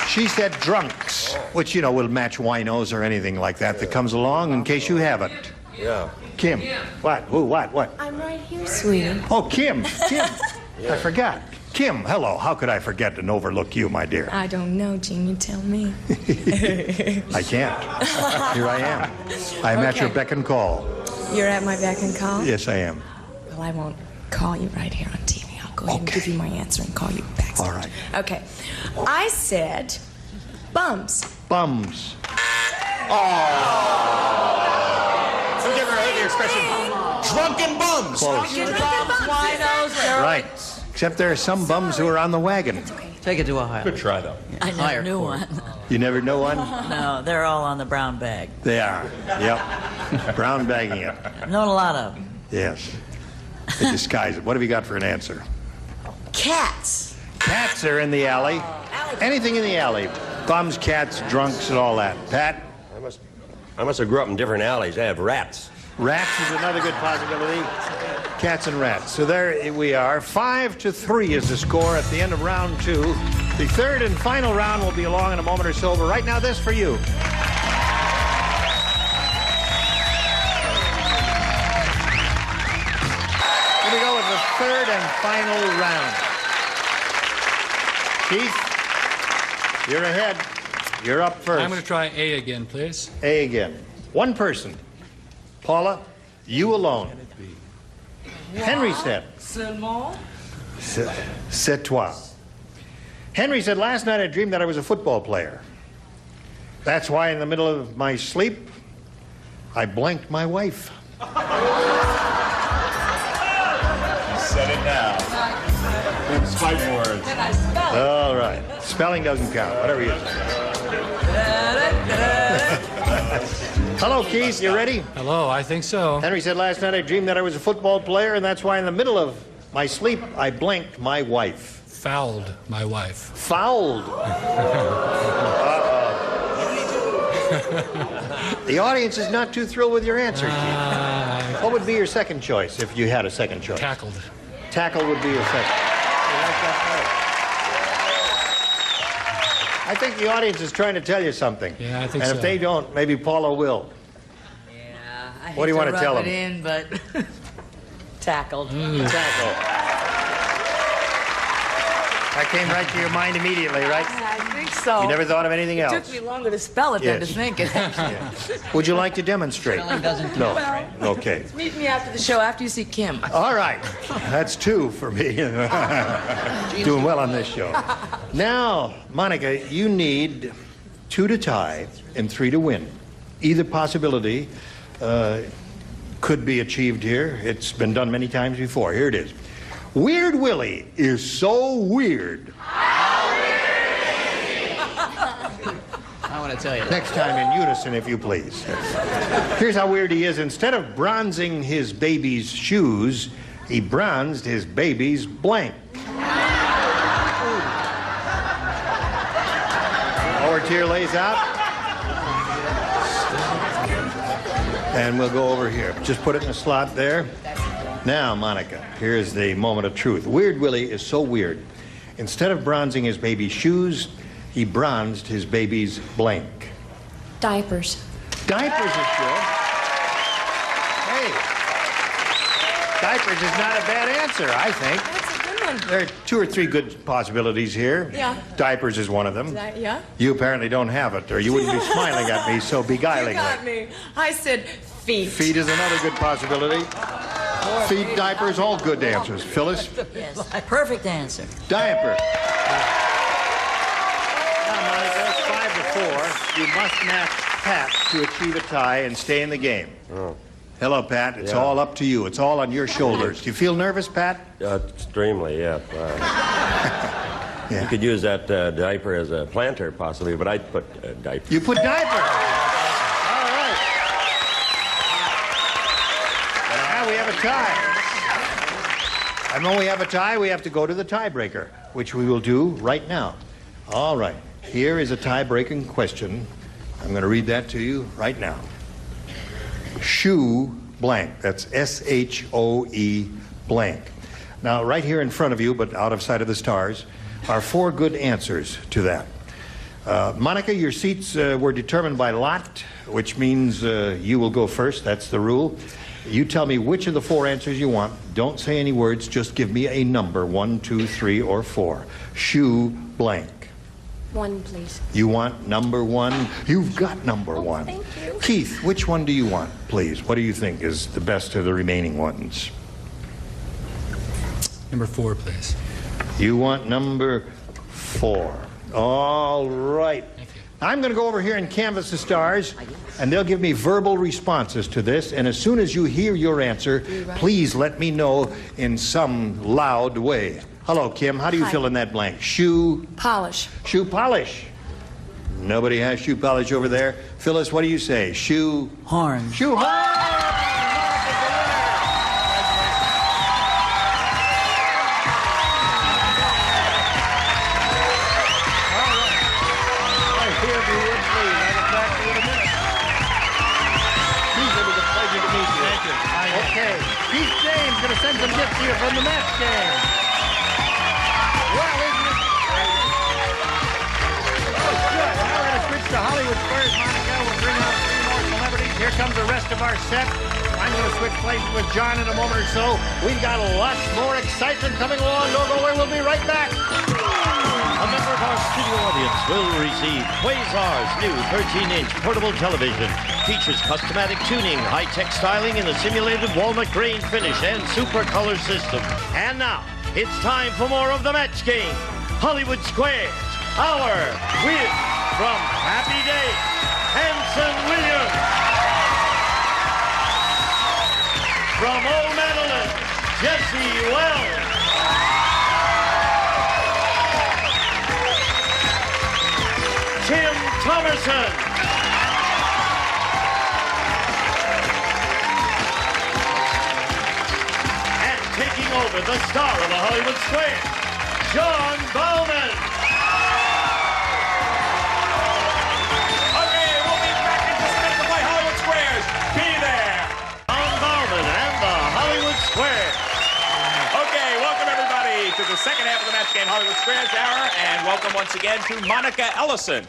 She said drunks, which, you know, will match winos or anything like that that comes along in case you haven't. Yeah. Kim. What? Who? What? I'm right here, sweetie. Oh, Kim. I forgot. Kim, hello. How could I forget and overlook you, my dear? I don't know, Gene. You tell me. I can't. Here I am. I'm at your beck and call. You're at my beck and call? Yes, I am. Well, I won't call you right here on TV. I'll go ahead and give you my answer and call you back. All right. Okay. I said bums. Bums. Have you ever heard the expression, drunken bums? Close. Right. Except there are some bums who are on the wagon. Take it to Ohio. Good try, though. I never knew one. You never know one? No, they're all on the brown bag. They are. Yep. Brown bagging it. Known a lot of them. Yes. They disguise it. What have you got for an answer? Cats. Cats are in the alley. Anything in the alley. Bums, cats, drunks, and all that. Pat? I must have grew up in different alleys. I have rats. Rats is another good possibility. Cats and rats. So there we are. 5-3 is the score at the end of round 2. The third and final round will be along in a moment or so, but right now, this for you. Here we go with the third and final round. Keith, you're ahead. You're up first. I'm going to try A again, please. A again. One person. Paula, you alone. Henry said. Seulement? C'est toi. Henry said, last night I dreamed that I was a football player. That's why in the middle of my sleep, I blanked my wife. You said it now. It's fighting words. All right. Spelling doesn't count, whatever you say. Hello, Keith. You ready? Hello, I think so. Henry said, last night I dreamed that I was a football player, and that's why in the middle of my sleep, I blanked my wife. Fouled my wife. Fouled. The audience is not too thrilled with your answer, Keith. What would be your second choice if you had a second choice? Tackled. Tackle would be your second. I think the audience is trying to tell you something. Yeah, I think so. And if they don't, maybe Paula will. Yeah, I hate What do you want to rub tell it them? in, but tackled. Tackle. That came right to your mind immediately, right? I think so. You never thought of anything else? It took me longer to spell it than to Yes. think it. Yeah. Would you like to demonstrate? No. Okay. Meet me after the show, after you see Kim. All right. That's 2 for me. Doing well on this show. Now, Monica, you need 2 to tie and 3 to win. Either possibility could be achieved here. It's been done many times before. Here it is. Weird Willie is so weird. I want to tell you that. Next time in unison, if you please. Here's how weird he is. Instead of bronzing his baby's shoes, he bronzed his baby's blank. Lower tier lays out. And we'll go over here. Just put it in the slot there. Now, Monica, here's the moment of truth. Weird Willie is so weird. Instead of bronzing his baby's shoes, he bronzed his baby's blank. Diapers. Diapers is good. Hey, diapers is not a bad answer, I think. That's a good one. There are 2 or 3 good possibilities here. Yeah. Diapers is one of them. Yeah? You apparently don't have it, or you wouldn't be smiling at me so beguilingly. You got me. I said feet. Feet is another good possibility. Feet, diapers, all good answers. Phyllis? Yes, perfect answer. Diaper. Now, Monica, it's 5 to 4. You must match Pat to achieve a tie and stay in the game. Oh. Hello, Pat. It's Yeah. all up to you. It's all on your shoulders. Do you feel nervous, Pat? Extremely, yeah. You could use that diaper as a planter, possibly, but I'd put diaper. You put diaper. All right. Now we have a tie. And when we have a tie, we have to go to the tiebreaker, which we will do right now. All right. Here is a tie-breaking question. I'm going to read that to you right now. Shoe blank. That's S-H-O-E blank. Now, right here in front of you, but out of sight of the stars, are 4 good answers to that. Monica, your seats were determined by lot, which means you will go first. That's the rule. You tell me which of the 4 answers you want. Don't say any words. Just give me a number, 1, 2, 3, or 4. Shoe blank. 1, please. You want number 1? You've got number 1. Thank you. Keith, which one do you want, please? What do you think is the best of the remaining ones? Number 4, please. You want number 4. All right. Thank you. I'm going to go over here and canvass the stars, and they'll give me verbal responses to this. And as soon as you hear your answer, please let me know in some loud way. Hello, Kim. How do you fill in that blank? Shoe Polish. Shoe polish. Nobody has shoe polish over there. Phyllis, what do you say? Shoe Horn. Shoe horn. Okay, Keith James going to send some gifts here from the Mets game. Well, isn't it? Oh, good. Now we're going to switch to Hollywood Squares, Monica. We'll bring out 3 more celebrities. Here comes the rest of our set. I'm going to switch places with John in a moment or so. We've got lots more excitement coming along. Don't go away. We'll be right back. A member of our studio audience will receive Quasar's new 13-inch portable television. Features customatic tuning, high-tech styling, and a simulated walnut grain finish and super color system. And now, it's time for more of the match game. Hollywood Squares, our win from Happy Day, Hanson Williams. From Old Madeline, Jesse Wells. Tim Thomerson. And taking over the star of the Hollywood Square, John Bowman. Okay, we'll be back in just a minute to play Hollywood Squares. Be there. John Bowman and the Hollywood Square. Okay, welcome everybody to the second half of the match game, Hollywood Squares Hour, and welcome once again to Monica Ellison.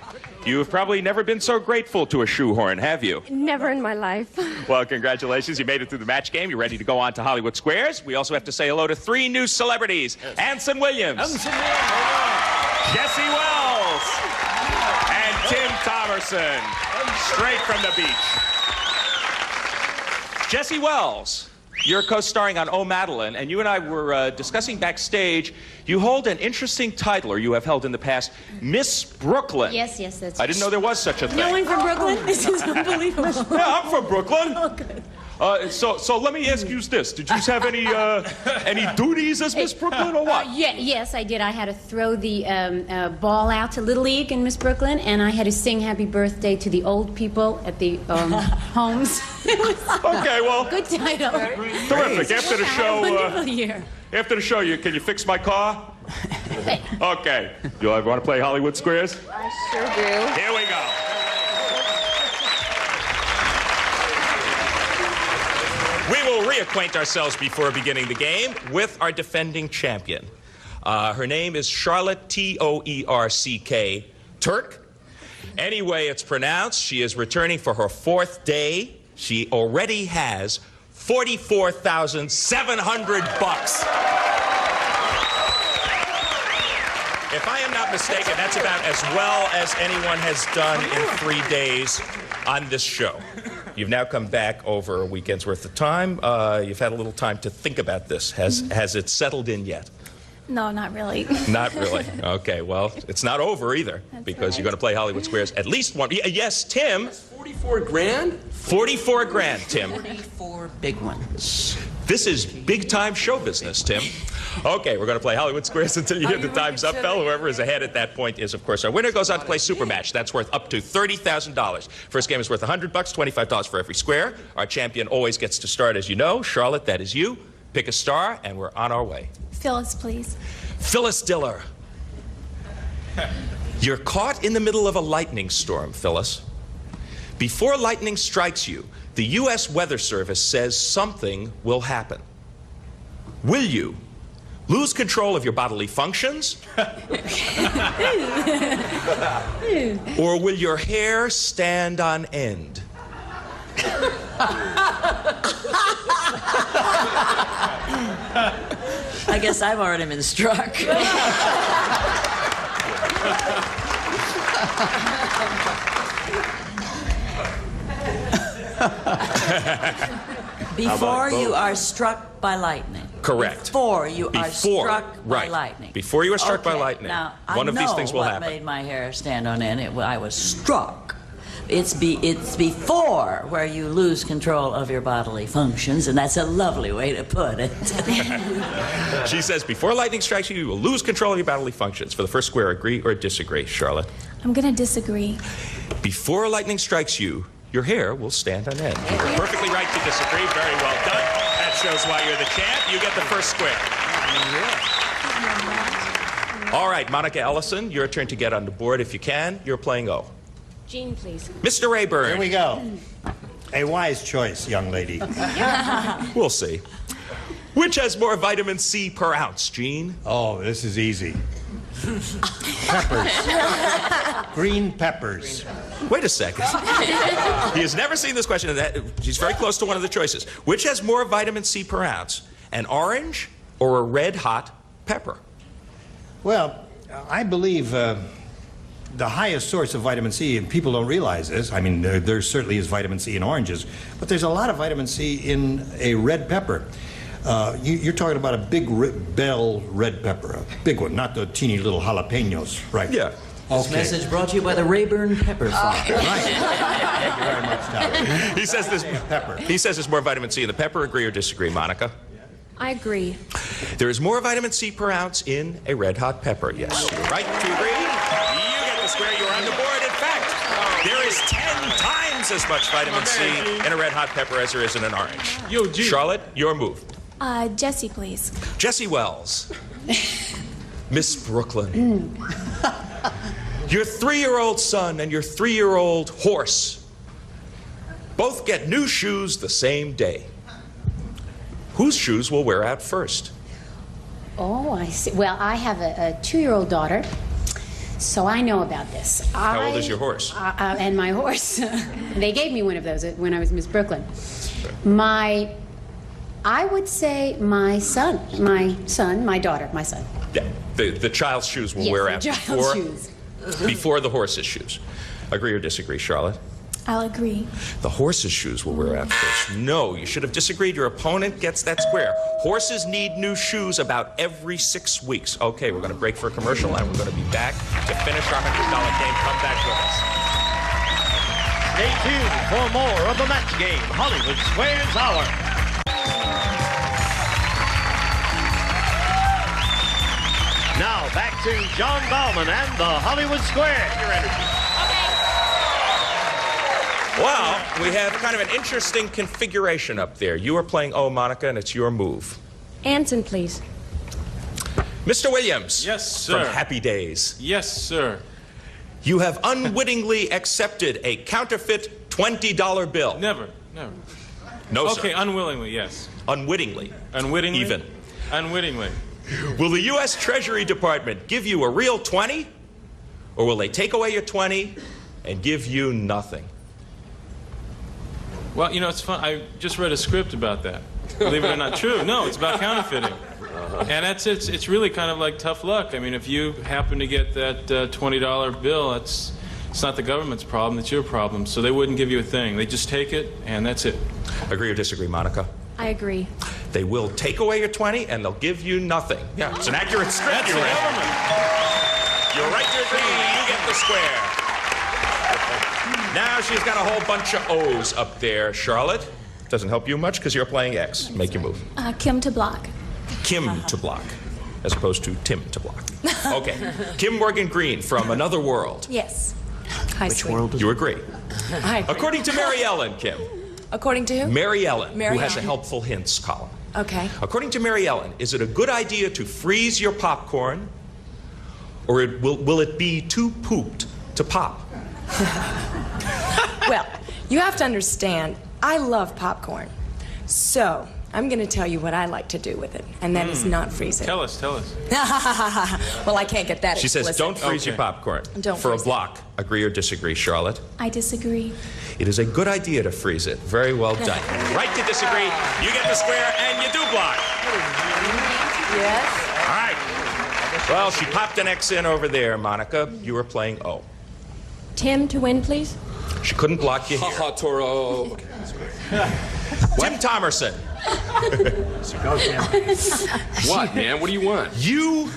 You've probably never been so grateful to a shoehorn, have you? Never in my life. Well, congratulations. You made it through the match game. You're ready to go on to Hollywood Squares. We also have to say hello to 3 new celebrities. Anson Williams. Jesse Wells. And Tim Thomerson. Straight from the beach. Jesse Wells. You're co-starring on Oh, Madeline, and you and I were discussing backstage. You hold an interesting title, or you have held in the past, Miss Brooklyn. Yes, that's I didn't know there was such a thing. No one from Brooklyn? This is unbelievable. Yeah, I'm from Brooklyn. Oh, good. So let me ask you this. Did you have any duties as Miss Brooklyn, or what? Yes, I did. I had to throw the ball out to Little League in Miss Brooklyn, and I had to sing Happy Birthday to the old people at the homes. Okay, well. Good title. Terrific. After the show, wonderful year. After the show, can you fix my car? Okay. You want to play Hollywood Squares? I sure do. Here we go. We will reacquaint ourselves before beginning the game with our defending champion. Her name is Charlotte T-O-E-R-C-K Turk. Any way it's pronounced, she is returning for her 4th day. She already has $44,700. If I am not mistaken, that's about as well as anyone has done in 3 days on this show. You've now come back over a weekend's worth of time. You've had a little time to think about this. Has it settled in yet? No, not really. Not really. Okay, well, it's not over either, because you're going to play Hollywood Squares at least one. Yes, Tim. That's 44 grand? 44 grand, Tim. 44 big ones. This is big-time show business, Tim. Okay, we're going to play Hollywood Squares until you hear the time's up bell. Whoever is ahead at that point is, of course, our winner. Goes on to play Super Match. That's worth up to $30,000. First game is worth $100, $25 for every square. Our champion always gets to start, as you know. Charlotte, that is you. Pick a star, and we're on our way. Phyllis, please. Phyllis Diller. You're caught in the middle of a lightning storm, Phyllis. Before lightning strikes you, the U.S. Weather Service says something will happen. Will you lose control of your bodily functions? Or will your hair stand on end? I guess I've already been struck. Before you are struck by lightning. Correct. Before you are struck by lightning. Before you are struck by lightning. Now, one of these things will happen. I know what made my hair stand on end. I was struck. It's before where you lose control of your bodily functions, and that's a lovely way to put it. She says before lightning strikes you, you will lose control of your bodily functions. For the first square, agree or disagree, Charlotte? I'm going to disagree. Before lightning strikes you, your hair will stand on end. You're perfectly right to disagree. Very well done. That shows why you're the champ. You get the first square. All right, Monica Ellison, your turn to get on the board if you can. You're playing O. Jean, please. Mr. Rayburn. Here we go. A wise choice, young lady. We'll see. Which has more vitamin C per ounce, Gene? Oh, this is easy. Peppers. Green peppers. Wait a second. He has never seen this question. She's very close to one of the choices. Which has more vitamin C per ounce, an orange or a red-hot pepper? Well, I believe the highest source of vitamin C, and people don't realize this, I mean, there certainly is vitamin C in oranges, but there's a lot of vitamin C in a red pepper. You're talking about a big bell red pepper, a big one, not the teeny little jalapenos, right? Yeah. This message brought to you by the Rayburn Pepper Farm. Right. Thank you very much, Tom. He says there's more vitamin C in the pepper. Agree or disagree, Monica? I agree. There is more vitamin C per ounce in a red-hot pepper. Yes, you're right to agree. You get the square. You're on the board. In fact, there is 10 times as much vitamin C in a red-hot pepper as there is in an orange. Charlotte, your move. Jesse, please. Jesse Wells. Miss Brooklyn. Your 3-year-old son and your 3-year-old horse both get new shoes the same day. Whose shoes will wear out first? Oh, I see. Well, I have a 2-year-old daughter, So I know about this. How old is your horse? And my horse. They gave me one of those when I was Miss Brooklyn. I would say my son, my daughter, my son. Yeah, the child's shoes will Yes, wear the out child's shoes. before the horse's shoes. Agree or disagree, Charlotte? I'll agree. The horse's shoes will wear out first. No, you should have disagreed. Your opponent gets that square. Horses need new shoes about every 6 weeks. Okay, we're going to break for a commercial, and we're going to be back to finish our $100 game. Come back with us. Stay tuned for more of the match game, Hollywood Squares Hour. Now back to John Bauman and the Hollywood Square. Your energy. Well, we have kind of an interesting configuration up there. You are playing O, Monica, and it's your move. Anson, please. Mr. Williams. Yes, sir. From Happy Days. Yes, sir. You have unwittingly accepted a counterfeit $20 bill. Never. No, sir. Okay, unwillingly, yes. Unwittingly. Unwittingly? Even. Unwittingly. Will the U.S. Treasury Department give you a real 20? Or will they take away your 20 and give you nothing? Well, you know, it's fun. I just read a script about that. Believe it or not, true. No, it's about counterfeiting. And it's really kind of like tough luck. I mean, if you happen to get that $20 bill, it's not the government's problem, it's your problem. So they wouldn't give you a thing. They just take it, and that's it. Agree or disagree, Monica? I agree. They will take away your 20 and they'll give you nothing. Yeah, it's an accurate script. That's the government. You're right to agree. You get the square. Now she's got a whole bunch of O's up there. Charlotte, doesn't help you much because you're playing X. Make your move. Kim to block. Kim to block, as opposed to Tim to block. Okay. Kim Morgan Green from Another World. Yes. Which world is you agree? I agree. According to Mary Ellen, Kim. According to who? Mary Ellen, Mary who has a Ellen. helpful hints column. Okay. According to Mary Ellen, is it a good idea to freeze your popcorn, or will it be too pooped to pop? Well, you have to understand, I love popcorn. So, I'm going to tell you what I like to do with it, and that is not freeze it. Tell us. Well, I can't get that She says, explicit. don't freeze your popcorn. Don't For a freeze it. block. Agree or disagree, Charlotte? I disagree. It is a good idea to freeze it. Very well done. Right to disagree. You get the square, and you do block. Yes. All right. Well, she popped an X in over there, Monica. You were playing O. Tim to win, please. She couldn't block you here. Ha Toro. Tim Thomerson. What, man? What do you want? You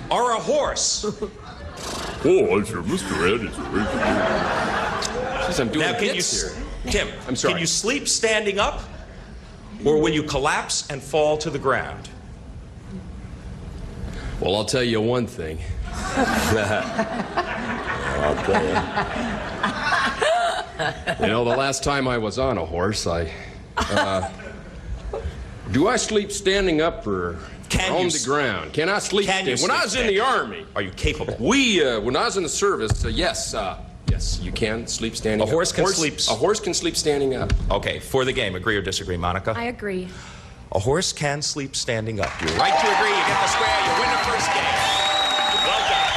are a horse. Oh, I'm sure Mr. Ed is I'm doing Now, can bits you, here. Tim, I'm sorry. can you sleep standing up, or will you collapse and fall to the ground? Well, I'll tell you one thing. I'll tell you. You know, the last time I was on a horse, do I sleep standing up or on the ground? Can I sleep Can you standing? When I was in the Army. Are you capable? When I was in the service, yes, you can sleep standing up. A horse can sleep... A horse can sleep standing up. Okay, for the game, agree or disagree, Monica? I agree. A horse can sleep standing up. You're right to agree. You get the square. You win the first game. Well done.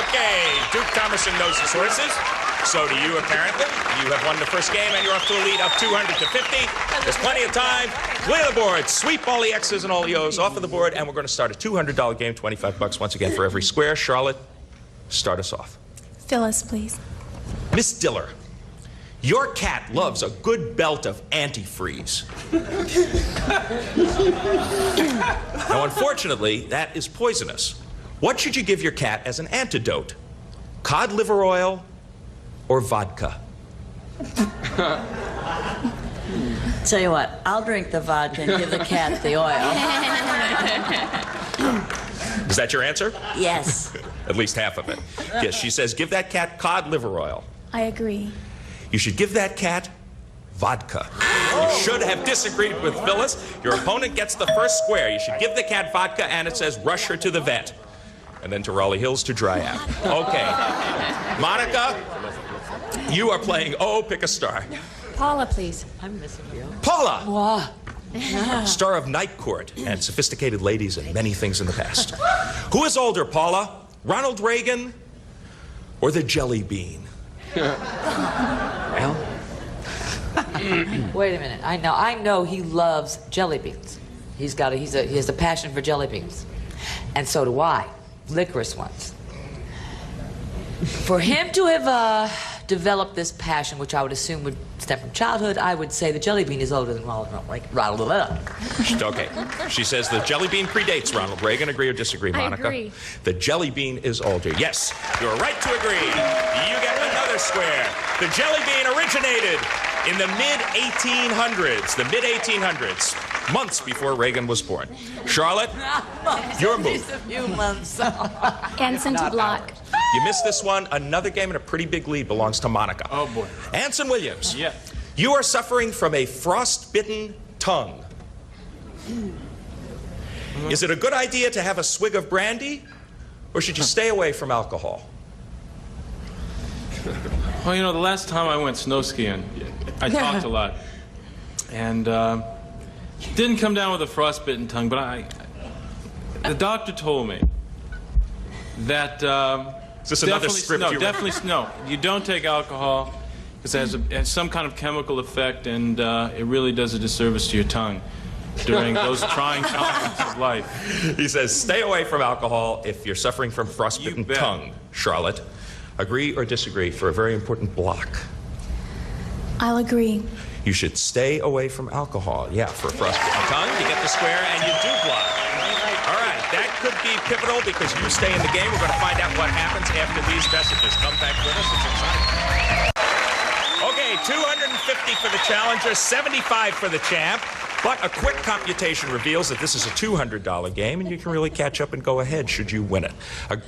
Okay, Duke Thomerson knows his horses. So do you, apparently. You have won the first game, and you're up to a lead of 200 to 50. There's plenty of time. Clear the board. Sweep all the X's and all the O's off of the board, and we're going to start a $200 game, $25 once again for every square. Charlotte, start us off. Phyllis, please. Miss Diller, your cat loves a good belt of antifreeze. Now, unfortunately, that is poisonous. What should you give your cat as an antidote? Cod liver oil or vodka? Tell you what, I'll drink the vodka and give the cat the oil. Is that your answer? Yes. At least half of it. Yes, she says give that cat cod liver oil. I agree. You should give that cat vodka. You should have disagreed with Phyllis. Your opponent gets the first square. You should give the cat vodka, and it says rush her to the vet. And then to Raleigh Hills to dry out. Okay. Monica, you are playing O. Pick a star. Paula, please. I'm missing you. Paula! Star of Night Court and Sophisticated Ladies and many things in the past. Who is older, Paula? Ronald Reagan or the jelly bean? Well, wait a minute. I know he loves jelly beans. He has a passion for jelly beans, and so do I. Licorice ones. For him to have developed this passion, which I would assume would stem from childhood, I would say the jelly bean is older than Ronald Reagan. Okay. She says the jelly bean predates Ronald Reagan. Agree or disagree, Monica? I agree. The jelly bean is older. Yes, you're right to agree. You get another square. The jelly bean originated in the mid-1800s. The mid-1800s. Months before Reagan was born. Charlotte, your move. Just a few months. Anson to block. You missed this one. Another game and a pretty big lead belongs to Monica. Oh, boy. Anson Williams. Yeah. You are suffering from a frostbitten tongue. Is it a good idea to have a swig of brandy, or should you stay away from alcohol? Well, you know, the last time I went snow skiing, I talked a lot. And didn't come down with a frostbitten tongue, but the doctor told me that is this another script? Definitely no. You don't take alcohol because it has some kind of chemical effect, and it really does a disservice to your tongue during those trying times of life. He says, stay away from alcohol if you're suffering from frostbitten tongue. Charlotte, agree or disagree for a very important block? I'll agree. You should stay away from alcohol. Yeah, for a frostbitten tongue, you get the square and you do block. All right, that could be pivotal because you stay in the game. We're going to find out what happens after these messages. Come back with us. It's exciting. Okay, 250 for the challenger, 75 for the champ. But a quick computation reveals that this is a $200 game, and you can really catch up and go ahead should you win it.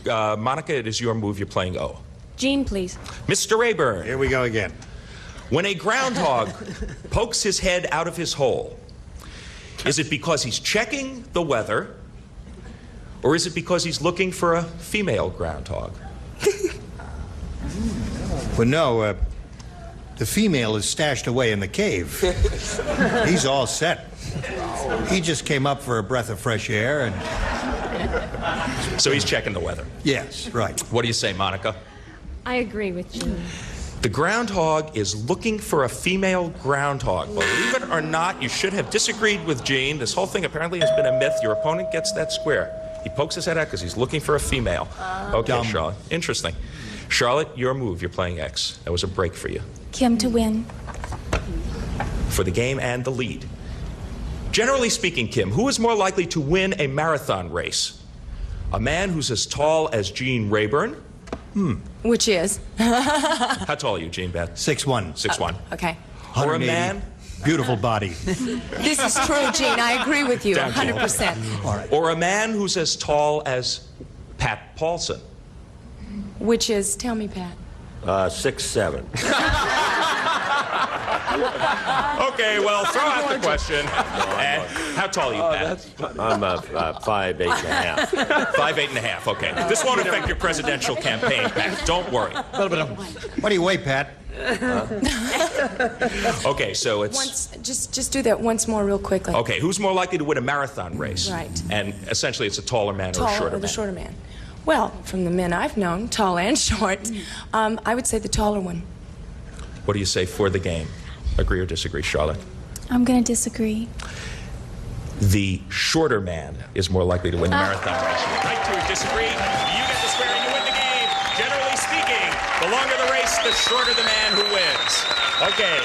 Monica, it is your move. You're playing O. Gene, please. Mr. Rayburn. Here we go again. When a groundhog pokes his head out of his hole, is it because he's checking the weather, or is it because he's looking for a female groundhog? Well, no, the female is stashed away in the cave. He's all set. He just came up for a breath of fresh air and... So he's checking the weather? Yes, right. What do you say, Monica? I agree with Gene. The groundhog is looking for a female groundhog. Believe it or not, you should have disagreed with Gene. This whole thing apparently has been a myth. Your opponent gets that square. He pokes his head out because he's looking for a female. Okay, dumb. Charlotte. Interesting. Charlotte, your move. You're playing X. That was a break for you. Kim to win. For the game and the lead. Generally speaking, Kim, who is more likely to win a marathon race? A man who's as tall as Gene Rayburn? Which is? How tall are you, Gene Beth? 6'1". 6'1". Okay. Or a man? Beautiful body. This is true, Gene. I agree with you 100%. All right. Or a man who's as tall as Pat Paulson? Which is, tell me, Pat. 6'7". Okay, well, throw out the question. And how tall are you, Pat? I'm 5'8.5". 5'8.5". Okay. This won't affect your presidential campaign, Pat. Don't worry. What do you weigh, Pat? Okay, so it's... Just do that once more real quickly. Okay, who's more likely to win a marathon race? Right. And essentially it's a taller man or a shorter man? The shorter man. Well, from the men I've known, tall and short, I would say the taller one. What do you say for the game? Agree or disagree, Charlotte? I'm going to disagree. The shorter man is more likely to win the marathon race. You're right to disagree. You get the square and you win the game. Generally speaking, the longer the race, the shorter the man who wins. Okay,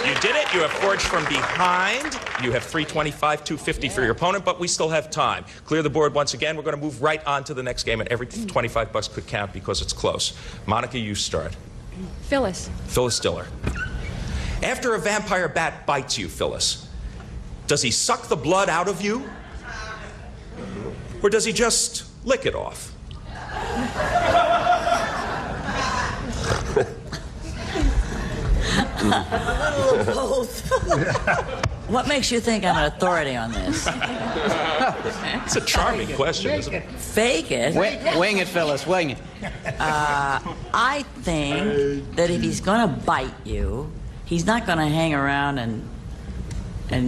you did it. You have forged from behind. You have 325, 250 for your opponent, but we still have time. Clear the board once again. We're going to move right on to the next game, and every 25 bucks could count because it's close. Monica, you start. Phyllis. Phyllis Diller. After a vampire bat bites you, Phyllis, does he suck the blood out of you? Or does he just lick it off? A little both. What makes you think I'm an authority on this? It's a charming question, isn't it? Fake it? Wing it, Phyllis, wing it. I think that if he's going to bite you, he's not going to hang around and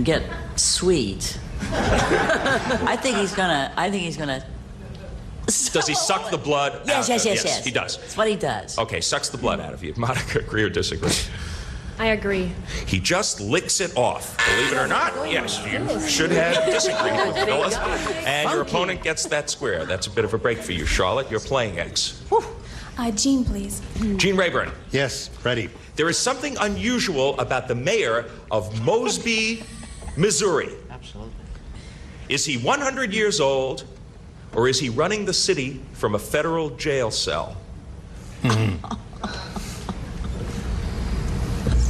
get sweet. I think he's going to Does he suck the blood Yes, out? yes. He does. That's what he does. Okay, sucks the blood out of you. Monica, agree or disagree? I agree. He just licks it off. Believe it or not, yes, you should have disagreed with Phyllis. And your opponent gets that square. That's a bit of a break for you, Charlotte. You're playing X. Gene, please. Gene Rayburn. Yes, ready. There is something unusual about the mayor of Mosby, Missouri. Absolutely. Is he 100 years old, or is he running the city from a federal jail cell?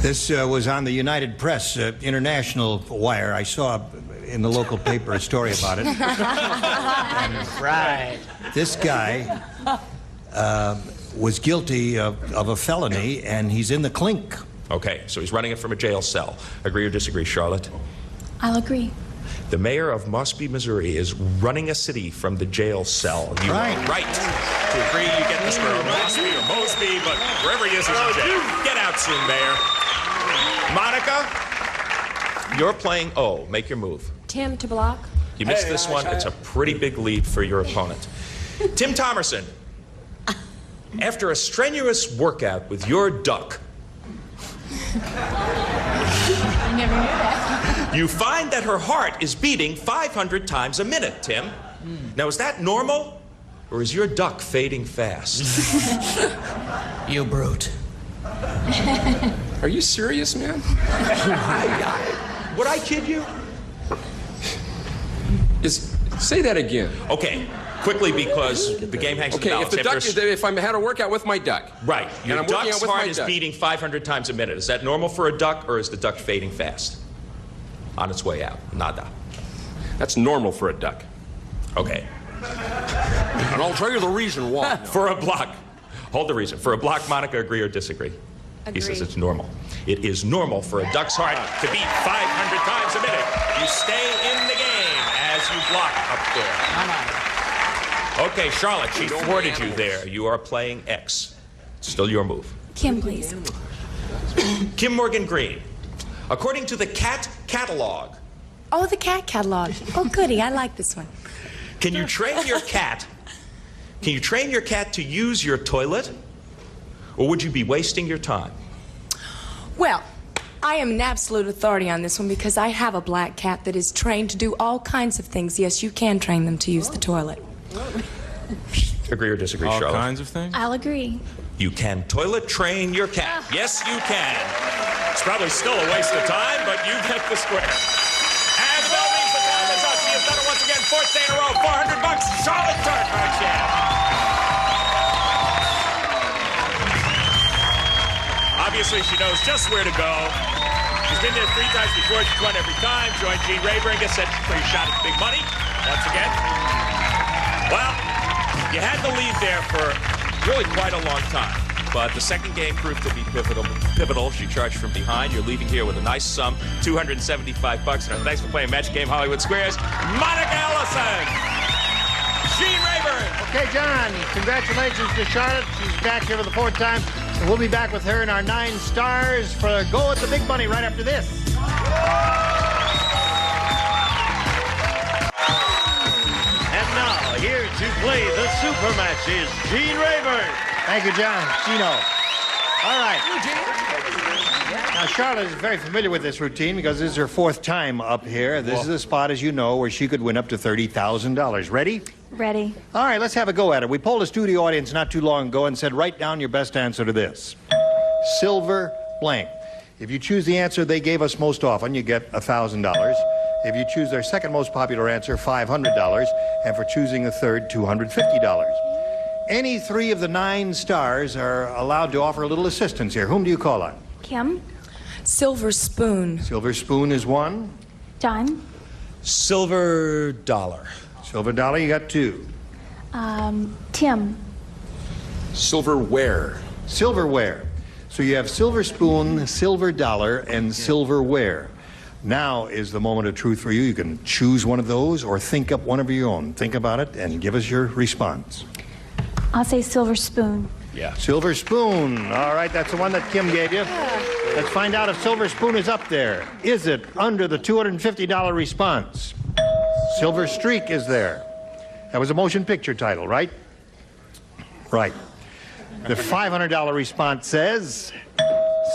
This was on the United Press International wire. I saw in the local paper a story about it. Right. This guy was guilty of a felony, and he's in the clink. Okay, so he's running it from a jail cell. Agree or disagree, Charlotte? I'll agree. The mayor of Mosby, Missouri is running a city from the jail cell. You are right. To agree, you get this for Mosby or Mosby, but wherever he is in jail. Get out soon, Mayor. Monica, you're playing O. Make your move. Tim to block. You missed this one. It's a pretty big lead for your opponent. Tim Thomerson, after a strenuous workout with your duck, I never knew that. you find that her heart is beating 500 times a minute, Tim. Now, is that normal, or is your duck fading fast? You brute. Are you serious, man? Would I kid you? Say that again. Okay, quickly, because the game hangs in the balance. If I had a workout with my duck. Right. Your I'm working duck's out with heart my is duck. beating 500 times a minute. Is that normal for a duck, or is the duck fading fast? On its way out. Nada. That's normal for a duck. Okay. And I'll tell you the reason why. For a block. Hold the reason. For a block, Monica, agree or disagree? He says it's normal. It is normal for a duck's heart to beat 500 times a minute. You stay in the game as you block up there. Okay, Charlotte, she thwarted you there. You are playing X. Still your move. Kim, please. Kim Morgan Green. According to the cat catalog. Oh, the cat catalog. Oh, goody. I like this one. Can you train your cat? Can you train your cat to use your toilet? Or would you be wasting your time? Well, I am an absolute authority on this one because I have a black cat that is trained to do all kinds of things. Yes, you can train them to use the toilet. Agree or disagree, All Charlotte? kinds of things? I'll agree. You can toilet train your cat. Yes, you can. It's probably still a waste of time, but you get the square. And the bell means the time is up. She has done it once again, fourth day in a row. $400. Charlotte Turner, champ. Obviously, she knows just where to go. She's been there 3 times before. She's won every time. Joined Gene Rayburn, gets set for your shot at big money once again. Well, you had the lead there for really quite a long time. But the second game proved to be pivotal. She charged from behind. You're leaving here with a nice sum, $275. And thanks for playing Magic Game Hollywood Squares, Monica Ellison. Gene Rayburn. Okay, John, congratulations to Charlotte. She's back here for the 4th time. And we'll be back with her in our 9 stars for Go at the Big Money right after this. And now, here to play the super match is Gene Rayburn. Thank you, John. Gino. All right. Now, Charlotte is very familiar with this routine because this is her 4th time up here. This is a spot, as you know, where she could win up to $30,000. Ready? Ready. All right, let's have a go at it. We polled a studio audience not too long ago and said, write down your best answer to this. Silver blank. If you choose the answer they gave us most often, you get $1,000. If you choose their second most popular answer, $500. And for choosing the third, $250. Any 3 of the 9 stars are allowed to offer a little assistance here. Whom do you call on? Kim? Silver spoon. Silver spoon is 1. John? Silver dollar. Silver dollar, you got 2. Tim? Silverware. Silverware. So you have silver spoon, silver dollar, and silverware. Now is the moment of truth for you. You can choose one of those or think up one of your own. Think about it and give us your response. I'll say silver spoon. Yeah. Silver spoon. All right, that's the one that Kim gave you. Let's find out if silver spoon is up there. Is it under the $250 response? Silver streak is there. That was a motion picture title, right? Right. The $500 response says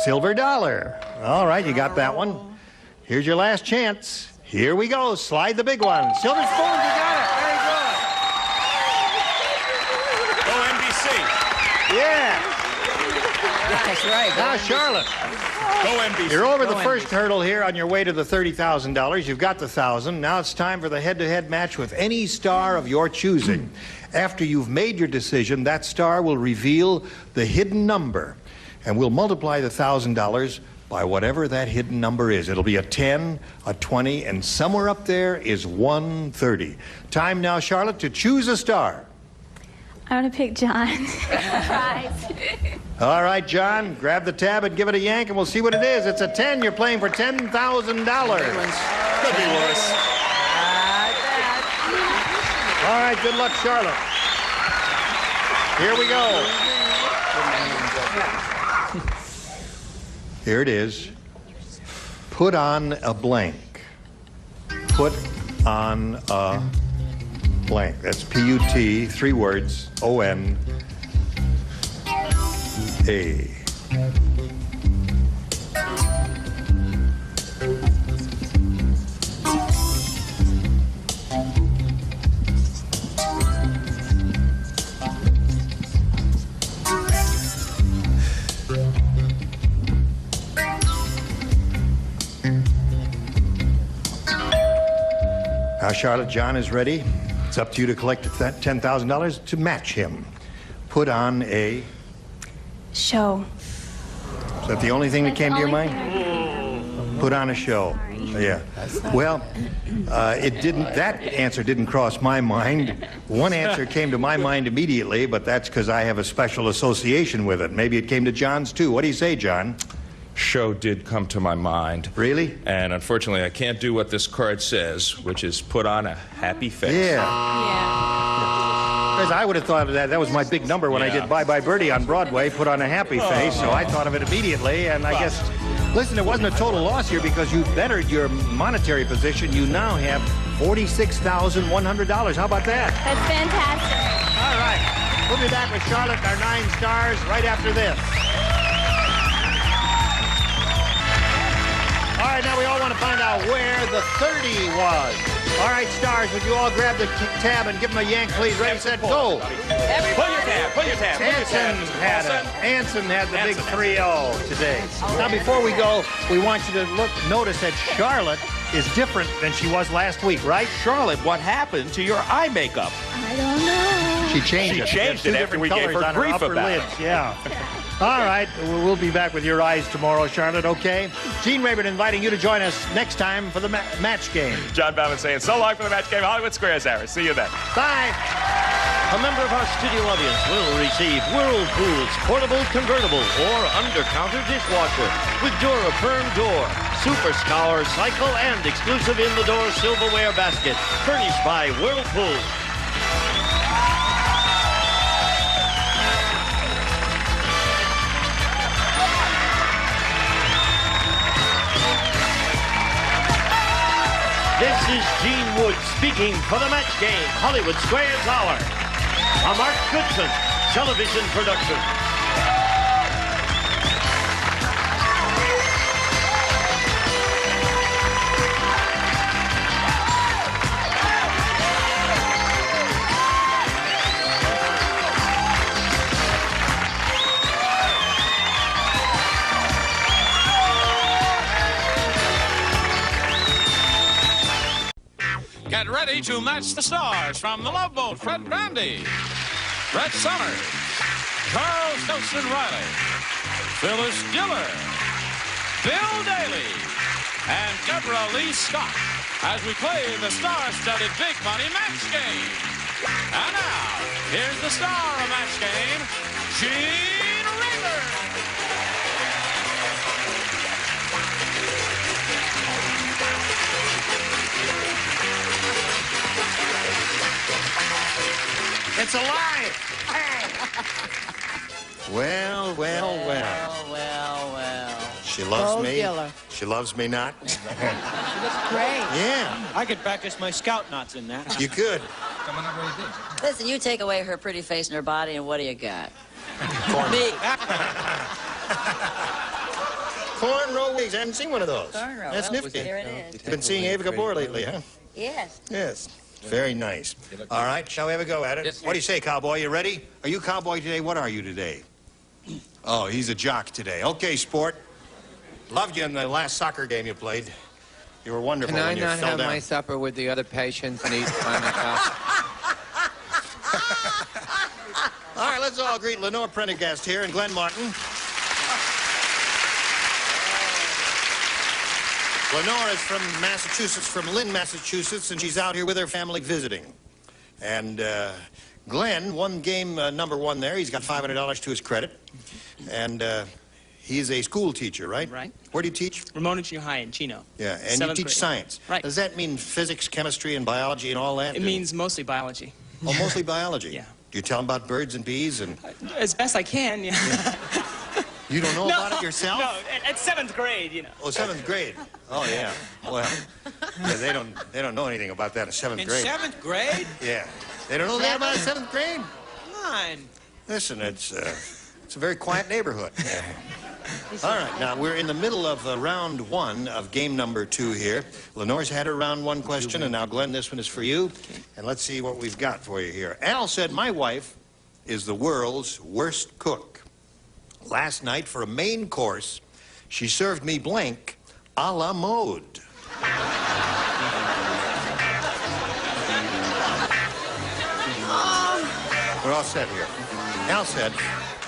Silver Dollar. All right, you got that one. Here's your last chance. Here we go. Slide the big one. Silver spoons, you got it. Very good. Go NBC. Yeah. That's right. Now, Charlotte. Go NBC. You're over the first hurdle here on your way to the $30,000. You've got the 1,000. Now it's time for the head-to-head match with any star of your choosing. After you've made your decision, that star will reveal the hidden number, and we'll multiply the $1,000 by whatever that hidden number is. It'll be a 10, a 20, and somewhere up there is 130. Time now, Charlotte, to choose a star. I want to pick John. All right, John, grab the tab and give it a yank, and we'll see what it is. It's a 10. You're playing for $10,000. Could be worse. All right, good luck, Charlotte. Here we go. Here it is. Put on a blank. Put on a blank. That's P-U-T, 3 words, O-N-A. Now, Charlotte, John is ready. It's up to you to collect that $10,000 to match him. Put on a... Show. Is that the only thing that came to your mind? Put on a show. Yeah. Well, it didn't. That answer didn't cross my mind. One answer came to my mind immediately, but that's because I have a special association with it. Maybe it came to John's too. What do you say, John? Show did come to my mind. Really? And unfortunately, I can't do what this card says, which is put on a happy face. Yeah. Because I would have thought of that. That was my big number when I did Bye Bye Birdie on Broadway, put on a happy face. So I thought of it immediately, and I guess... Listen, it wasn't a total loss here because you bettered your monetary position. You now have $46,100. How about that? That's fantastic. All right. We'll be back with Charlotte, our 9 stars, right after this. All right, now we all want to find out where the 30 was. All right, stars, would you all grab the tab and give them a yank, please? Ready, set, go. Pull your tab. Anson had the big 3-0 today. Now, before we go, we want you to notice that Charlotte is different than she was last week, right? Charlotte, what happened to your eye makeup? I don't know. She changed it. She changed it after we gave her grief about it. Yeah. All right, we'll be back with your eyes tomorrow, Charlotte, okay? Gene Rayburn inviting you to join us next time for the match game. John Bauman saying so long for the match game, Hollywood Squares hour. See you then. Bye. A member of our studio audience will receive Whirlpool's portable convertible or under-counter dishwasher with Dura-Firm door, Super Scour cycle, and exclusive in-the-door silverware basket, furnished by Whirlpool. This is Gene Wood speaking for the match game, Hollywood Squares Hour. A Mark Goodson television production. Get ready to match the stars from The Love Boat. Fred Brandy, Brett Summers, Charles Nelson Riley, Phyllis Diller, Bill Daly, and Deborah Lee Scott as we play the star-studded big money match game. And now, here's the star of match game, Gene Rayburn. It's alive! Well. She loves me. Diller. She loves me not. She looks great. Yeah, I could practice my scout knots in that. you could. Listen, you take away her pretty face and her body, and what do you got? Me. Cornrow wigs. I haven't seen one of those. Cornrow. That's Well, nifty. there it is. You've been seeing Ava Gabor lately, huh? Yes. Yes. Very nice. All right, shall we have a go at it? What do you say, cowboy? You ready? Are you cowboy today? What are you today? Oh, he's a jock today. Okay, sport. Loved you in the last soccer game you played. You were wonderful Can I when you not fell have down. my supper with the other patients and eat by myself? All right, let's all greet Lenore Prendergast here and Glenn Martin. Lenore is from Massachusetts, from Lynn, Massachusetts, and she's out here with her family visiting. And Glenn won game number 1 there. He's got $500 to his credit. And he's a school teacher, right? Right. Where do you teach? Ramona Junior High in Chino. Yeah, and you 7th teach grade. science. Right. Does that mean physics, chemistry, and biology and all that? It means mostly biology. Oh, mostly biology? Yeah. Do you tell them about birds and bees and... As best I can, yeah. You don't know about it yourself? No, at 7th grade, you know. Oh, 7th grade. Oh, yeah. Well, yeah, they don't know anything about that in 7th grade. In 7th grade? Yeah. They don't know that about 7th grade? Come on. Listen, it's a very quiet neighborhood. All right, now we're in the middle of round 1 of game number 2 here. Lenore's had her round 1 question, and now Glenn, this one is for you. And let's see what we've got for you here. Al said, my wife is the world's worst cook. Last night, for a main course, she served me blank a la mode. We're all set here. Al said,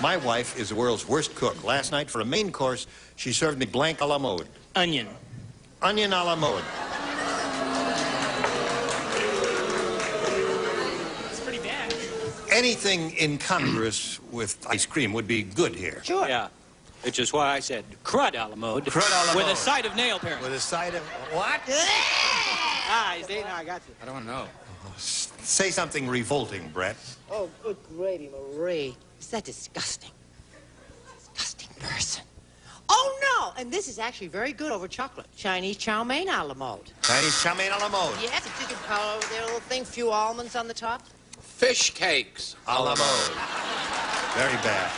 my wife is the world's worst cook. Last night, for a main course, she served me blank a la mode. Onion. Onion a la mode. It's pretty bad. Anything incongruous with ice cream would be good here. Sure. Yeah. Which is why I said crud a la mode. Crud a la With mode. a side of nail parent. With a side of... What? No, I got you. I don't want to know. Say something revolting, Brett. Oh, good gravy, Marie. Is that disgusting? Disgusting person. Oh, no! And this is actually very good over chocolate. Chinese chow mein a la mode. Chinese chow mein a la mode. Yes, if you can color over there, a little thing, few almonds on the top. Fish cakes. A la mode. Very bad.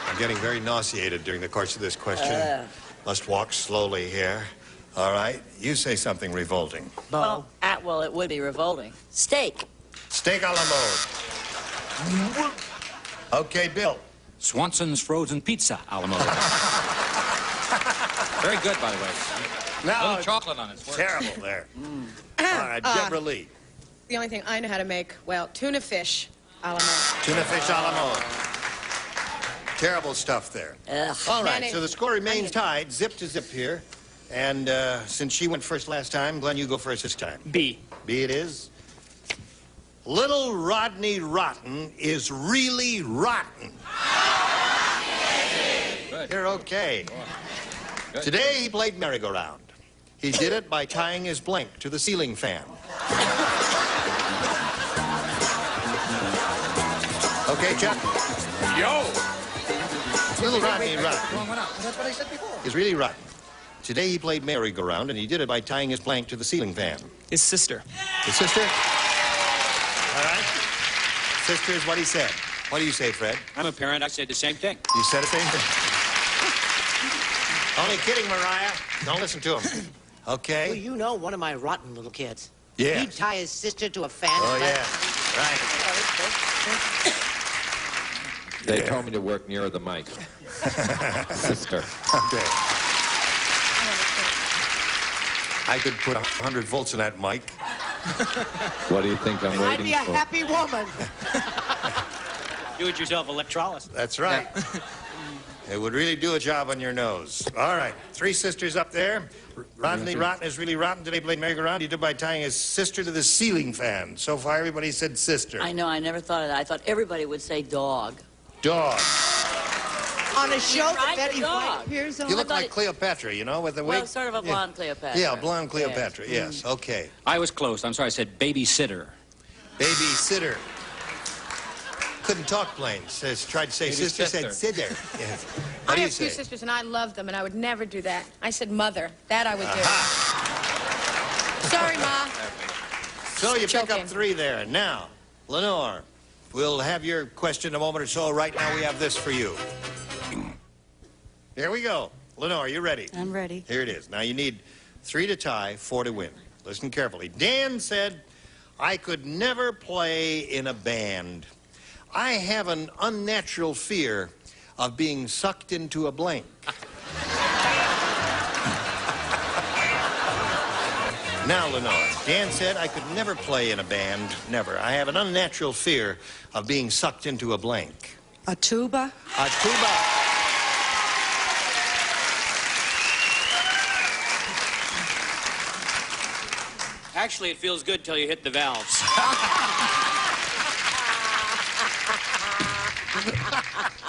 I'm getting very nauseated during the course of this question. Must walk slowly here. All right, you say something revolting. Well, it would be revolting. Steak. Steak a la mode. Okay, Bill. Swanson's frozen pizza a la mode. Very good, by the way. No, little chocolate on it. Terrible there. All right, Deborah Lee. The only thing I know how to make, well, tuna fish a la mode. Tuna fish a la mode. Terrible stuff there. Ugh. All right, so the score remains tied, zip to zip here. And since she went first last time, Glenn, you go first this time. B. B it is. Little Rodney Rotten is really rotten. Good. You're okay. Good. Today he played merry-go-round. He did it by tying his blank to the ceiling fan. Okay, Chuck? Yo! Little Rodney Rotten Wrong one up. That's what I said before. is really rotten. Today he played merry-go-round, and he did it by tying his blank to the ceiling fan. His sister. His sister? All right. Sister is what he said. What do you say, Fred? I'm a parent. I said the same thing. You said the same thing. Only kidding, Mariah. Don't listen to him. Well, Okay? you know one of my rotten little kids. Yeah. He'd tie his sister to a fan. Oh, yeah. Right. They told me to work nearer the mic. Sister. Okay. I could put 100 volts in that mic. What do you think I'm I'd waiting be a for? happy woman. Do it yourself electrolysis. That's right. It would really do a job on your nose. All right. 3 sisters up there. Rodney Rotten is really rotten. Today played merry-go-round. He did by tying his sister to the ceiling fan. So far, everybody said sister. I know, I never thought of that. I thought everybody would say dog. Dog. On a show that right, Betty the White dog. appears on. You look thought like it- Cleopatra, you know, with the wig. Well, sort of a blonde Cleopatra. Yeah, blonde Cleopatra, yes. Okay. I was close. I'm sorry. I said babysitter. Babysitter. Couldn't talk plain. Says, tried to say Maybe sister, sister. said sitter. Yes. What I do you have 2 say? sisters, and I love them, and I would never do that. I said mother. That I would do. Sorry, Ma. So you pick up 3 there. Now, Lenore, we'll have your question in a moment or so. Right now we have this for you. Here we go. Lenore, you ready? I'm ready. Here it is. Now you need 3 to tie, 4 to win. Listen carefully. Dan said, I could never play in a band. I have an unnatural fear of being sucked into a blank. Now, Lenore, Dan said I could never play in a band. Never. I have an unnatural fear of being sucked into a blank. A tuba? A tuba. Actually, it feels good till you hit the valves.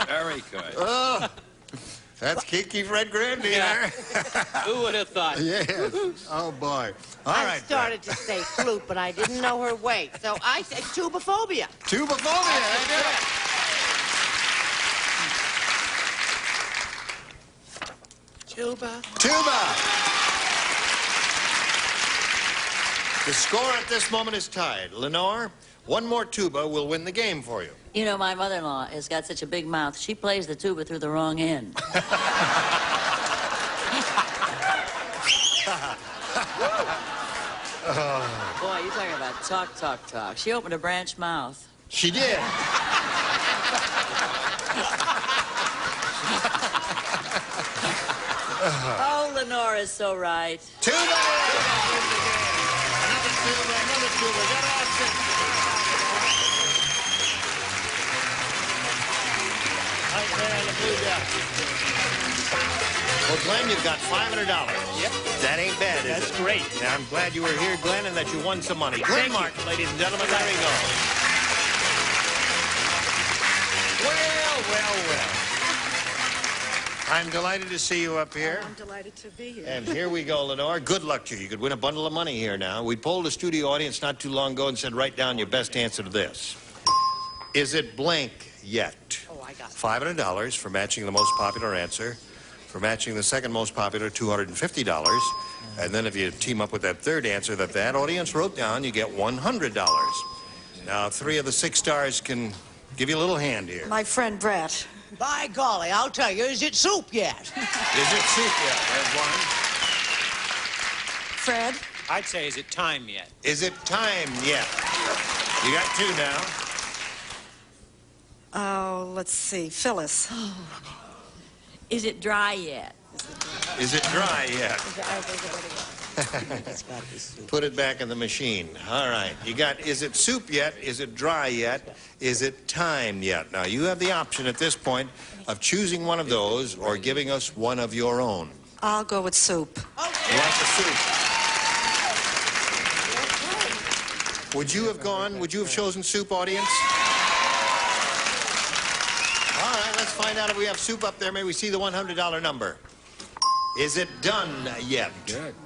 Very good. Oh, that's Kiki Fred Grandy there. Who would have thought? Yes. Oh, boy. All I right. started to say flute, but I didn't know her weight, so I said tubophobia. Tubophobia. That's it. Tuba. Tuba. The score at this moment is tied. Lenore, one more tuba will win the game for you. You know, my mother-in-law has got such a big mouth. She plays the tuba through the wrong end. Boy, you talking about talk. She opened a branch mouth. She did. Oh, Lenore is so right. Tuba! Another tuba. Get off it. Right there on the blue deck. Well, Glenn, you've got $500. Yep. That ain't bad, is it? That's great. Now, I'm glad you were here, Glenn, and that you won some money. Glenn Martin, ladies and gentlemen, there he goes. Well. I'm delighted to see you up here. I'm delighted to be here. And here we go, Lenore. Good luck to you. You could win a bundle of money here now. We polled a studio audience not too long ago and said, write down your best answer to this. Is it blank yet? Oh, I got it. $500 for matching the most popular answer. For matching the second most popular, $250. And then if you team up with that third answer that audience wrote down, you get $100. Now, 3 of the 6 stars can give you a little hand here. My friend Brett. By golly, I'll tell you, is it soup yet? Is it soup yet? There's one. Fred? I'd say, is it time yet? Is it time yet? You got 2 now. Oh, let's see. Phyllis. Is it dry yet? Is it dry yet? Put it back in the machine. All right. You got, is it soup yet? Is it dry yet? Is it time yet? Now, you have the option at this point of choosing one of those or giving us one of your own. I'll go with soup. You want the soup? Would you have chosen soup, audience? All right, let's find out if we have soup up there. May we see the $100 number? Is it done yet? Good.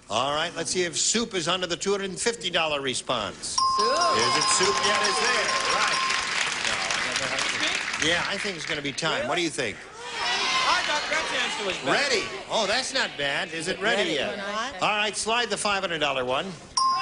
All right, let's see if soup is under the $250 response. Soup. Is it soup yet? Is there? Right. Yeah, I think it's going to be time. What do you think? I thought Brett's answer was better. Ready. Oh, that's not bad. Is it ready yet? All right, slide the $500 one.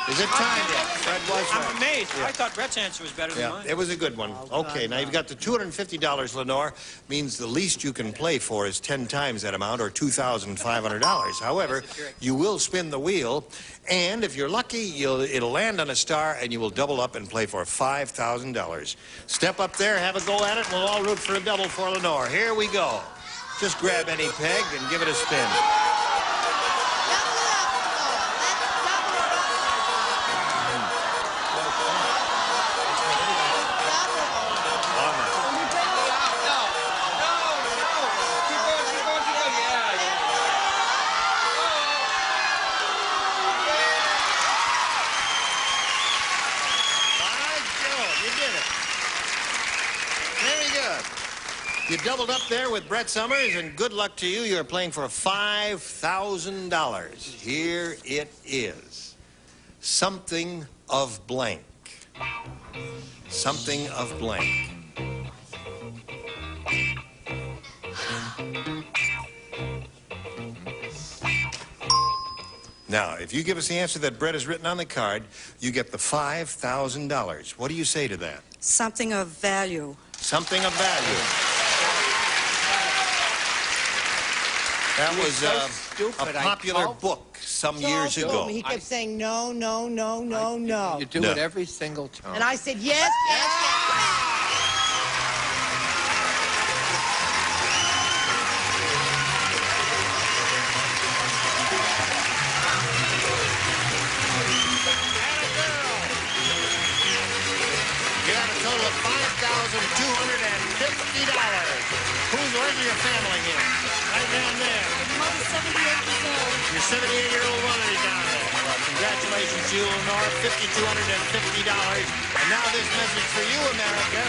Is it time yet? Fred was right. I'm amazed. Yeah. I thought Brett's answer was better than Yeah, mine. it was a good one. Okay, now you've got the $250, Lenore. Means the least you can play for is 10 times that amount, or $2,500. However, you will spin the wheel, and if you're lucky, it'll land on a star, and you will double up and play for $5,000. Step up there, have a go at it, and we'll all root for a double for Lenore. Here we go. Just grab any peg and give it a spin. You doubled up there with Brett Summers, and good luck to you. You're playing for $5,000. Here it is. Something of blank. Something of blank. Now, if you give us the answer that Brett has written on the card, you get the $5,000. What do you say to that? Something of value. Something of value. That was a popular book some years ago. He kept saying no, no, no, no, no. You do it every single time. And I said yes, yes, yes. You got a total of $5,250. Where's your family here? Right down there. My mother's 78 years old. Your 78-year-old mother is down there. Well, congratulations, you, Lenore. $5,250. And now this message for you, America.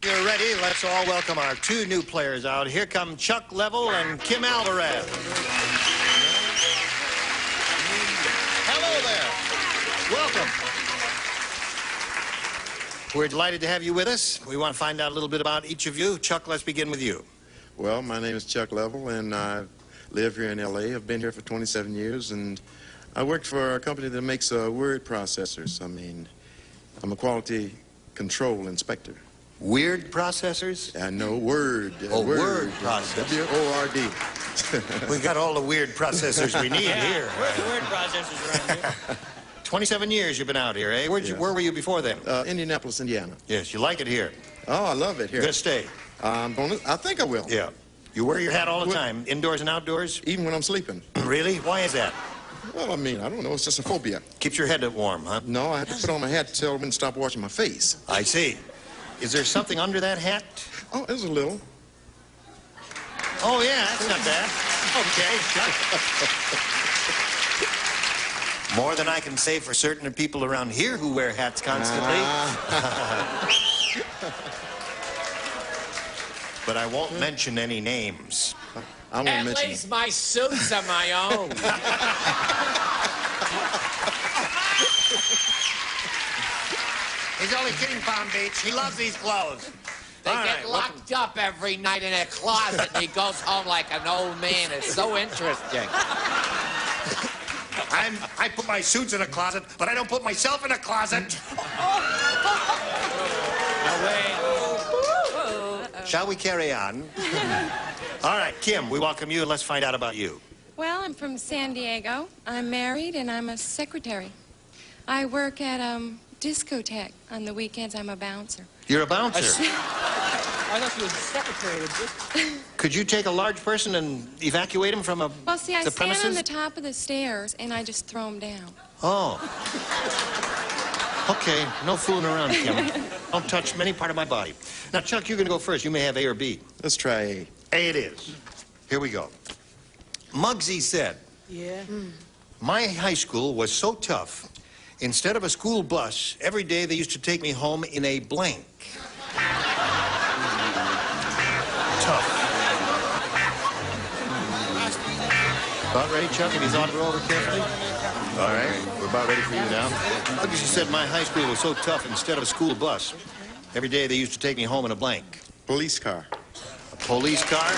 You're ready. Let's all welcome our two new players out. Here come Chuck Level and Kim Alvarez. Hello there. Welcome. We're delighted to have you with us. We want to find out a little bit about each of you. Chuck, let's begin with you. Well, my name is Chuck Level, and I live here in L.A. I've been here for 27 years, and I worked for a company that makes word processors. I mean, I'm a quality control inspector. Weird processors? I know, word. Word processors. W-O-R-D. We got all the weird processors we need here. Where's the word processors around here? 27 years you've been out here, eh? Where were you before then? Indianapolis, Indiana. Yes, you like it here? Oh, I love it here. You're gonna stay? I think I will. Yeah. You wear your hat all the time, indoors and outdoors? Even when I'm sleeping. Really? Why is that? Well, I mean, I don't know. It's just a phobia. Keeps your head warm, huh? No, I have to put on my hat to tell them to stop washing my face. I see. Is there something under that hat? Oh, there's a little. Oh, yeah, that's not bad. Okay, Chuck. More than I can say for certain people around here who wear hats constantly. But I won't mention any names. I won't At mention least my suits are my own. He's only kidding, Palm Beach. He loves these clothes. They get locked up every night in a closet, and he goes home like an old man. It's so interesting. I put my suits in a closet, but I don't put myself in a closet. No way. Shall we carry on? All right, Kim, we welcome you, and let's find out about you. Well, I'm from San Diego. I'm married, and I'm a secretary. I work at discotheque. On the weekends, I'm a bouncer. You're a bouncer. I thought you were the secretary of this. Could you take a large person and evacuate him from Well, see, I the stand premises? on the top of the stairs, and I just throw them down. Oh. Okay, no fooling around, Kim. Don't touch any part of my body. Now, Chuck, you're going to go first. You may have A or B. Let's try A. A it is. Here we go. Muggsy said, Yeah? my high school was so tough, instead of a school bus, every day they used to take me home in a blank. Tough. About ready, Chuck? Have you thought it over carefully? All right, we're about ready for you now. Muggsy said my high school was so tough, instead of a school bus, every day they used to take me home in a blank. Police car. A police car?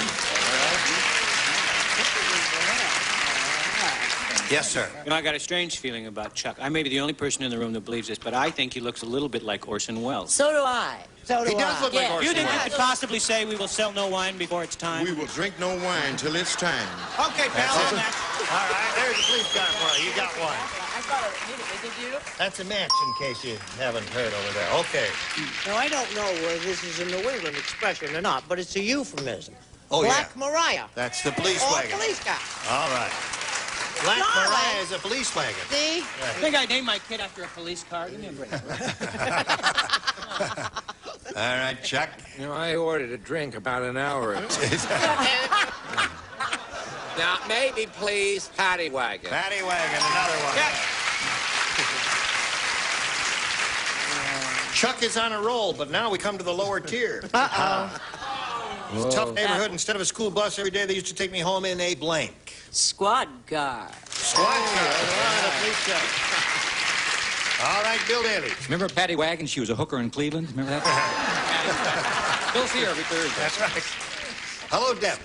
Yes, sir. You know, I got a strange feeling about Chuck. I may be the only person in the room that believes this, but I think he looks a little bit like Orson Welles. So do I. So do He does look like Orson You think you Welles. could possibly say we will sell no wine before it's time? We will drink no wine till it's time. Okay, pal. That's on it. that. All right, there's a police car for you. You got one. I thought it immediately, did you? That's a match, in case you haven't heard over there. Okay. Now, I don't know whether this is a New England expression or not, but it's a euphemism. Oh, Black yeah. Mariah. That's the police Or wagon. police car. All right. Black No. Mariah is a police wagon. See? I think I named my kid after a police car. Give me a break. All right, Chuck. You know, I ordered a drink about an hour ago. Now, maybe, please, paddy wagon. Paddy wagon, another one. Chuck is on a roll, but now we come to the lower tier. Uh-oh. It's a tough neighborhood. Instead of a school bus, every day they used to take me home in a blank. Squad car. Squad car. All right, Bill Daly. Remember Patty Wagon? She was a hooker in Cleveland. Remember that? Bill's here every Thursday. That's right. Hello, Deb.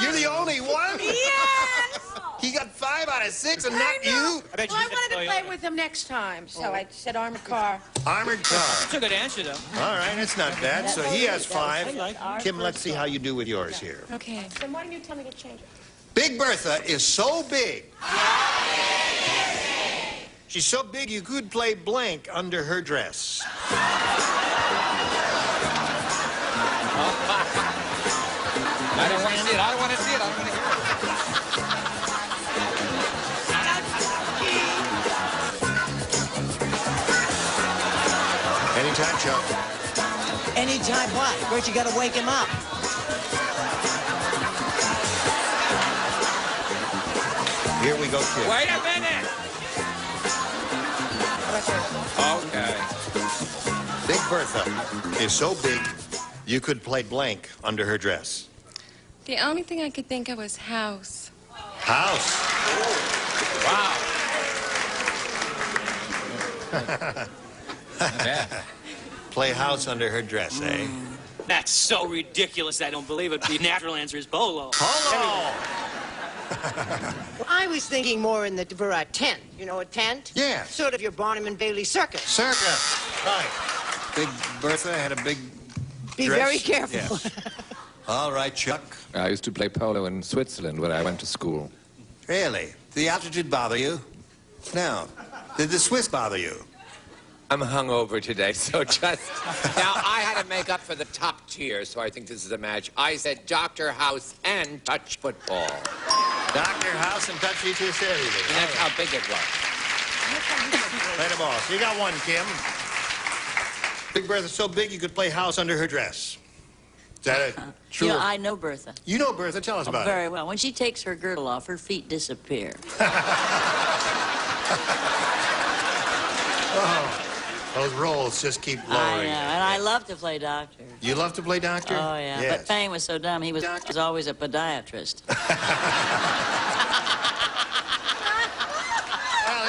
You're the only one? Yes! He got 5 out of 6 and not you? Well, I wanted to play with him next time, so I said armored car. Armored car. That's a good answer, though. All right, it's not bad. So he has 5. Kim, let's see how you do with yours here. Okay. Then why don't you tell me to change it? Big Bertha is so big. She's so big you could play blank under her dress. I don't want to see it. I don't want to see it. I don't want to hear it. Anytime, Chuck. Anytime what? First you gotta wake him up. Here we go, kid. Wait a minute. Okay. Big Bertha is so big you could play blank under her dress. The only thing I could think of was house. House. Wow. Play house under her dress, eh? That's so ridiculous, I don't believe it. The natural answer is polo. Polo! I was thinking more for a tent. You know a tent? Yeah. Sort of your Barnum and Bailey circus. Circus. Right. Big Bertha had a big Be dress. very careful. Yes. All right, Chuck. I used to play polo in Switzerland when I went to school. Really? Did the altitude bother you? No. Did the Swiss bother you? I'm hungover today, so just... Now, I had to make up for the top tier, so I think this is a match. I said Dr. House and touch football. Dr. House and touch each other. And that's how big it was. Play the ball. So you got one, Kim. Big Bertha's so big you could play house under her dress. Is that it? True? Yeah, I know Bertha. You know Bertha. Tell us about Very well. When she takes her girdle off, her feet disappear. Oh, those rolls just keep lowering. I know, and I love to play doctor. You love to play doctor? Oh, yeah. Yes. But Fang was so dumb, he was always a podiatrist. Well,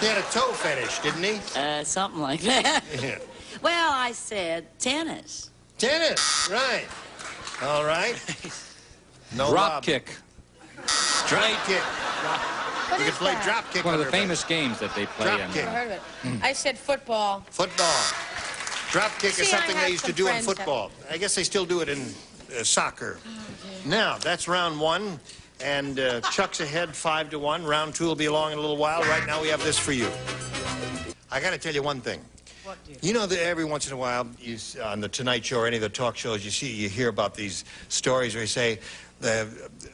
he had a toe fetish, didn't he? Something like that. Yeah. Well, I said tennis. Tennis, right. All right. No Drop lob. kick. Drop kick. You can play drop kick. One of the under famous games that they play Drop in. kick. Never heard of it. I said football. Football. Drop kick is See, I something have they used to some do in friends that- football. I guess they still do it in soccer. Now, that's round 1. And Chuck's ahead 5-1. Round 2 will be along in a little while. Right now, we have this for you. I got to tell you one thing. What, dear? You know that every once in a while, on the Tonight Show or any of the talk shows, you hear about these stories where you say, the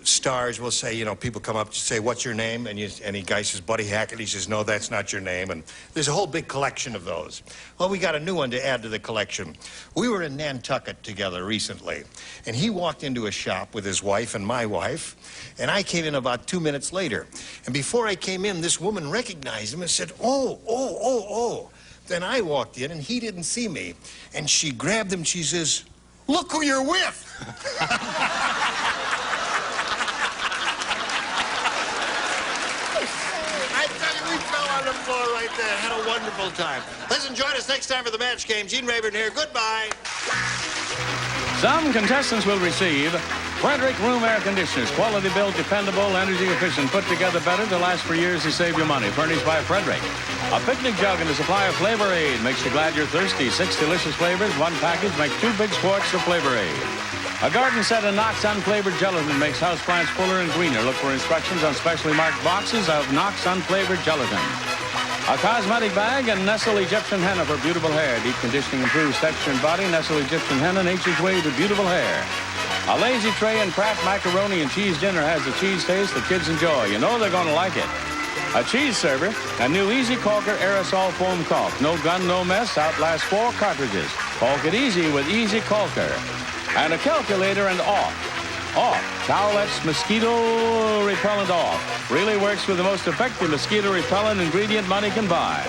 stars will say, you know, people come up to say, what's your name? And any guy says, Buddy Hackett. He says, no, that's not your name. And there's a whole big collection of those. Well, we got a new one to add to the collection. We were in Nantucket together recently, and he walked into a shop with his wife and my wife, and I came in about 2 minutes later. And before I came in, this woman recognized him and said, oh. Then I walked in, and he didn't see me. And she grabbed him, she says, look who you're with. I tell you, we fell on the floor right there. Had a wonderful time. Listen, join us next time for the match game. Gene Rayburn here. Goodbye. Some contestants will receive Frederick Room Air Conditioners. Quality built, dependable, energy efficient, put together better to last for years to save you money. Furnished by Frederick. A picnic jug and a supply of Flavor Aid makes you glad you're thirsty. 6 delicious flavors, 1 package makes 2 big quarts of Flavor Aid. A garden set of Knox unflavored gelatin makes houseplants fuller and greener. Look for instructions on specially marked boxes of Knox unflavored gelatin. A cosmetic bag and Nestle Egyptian Henna for beautiful hair. Deep conditioning improves texture and body. Nestle Egyptian Henna, nature's way to beautiful hair. A lazy tray and Kraft macaroni and cheese dinner has the cheese taste that kids enjoy. You know they're going to like it. A cheese server, a new Easy Caulker aerosol foam caulk. No gun, no mess, outlast 4 cartridges. Caulk it easy with Easy Caulker. And a calculator and off. Towelettes mosquito repellent off. Really works with the most effective mosquito repellent ingredient money can buy.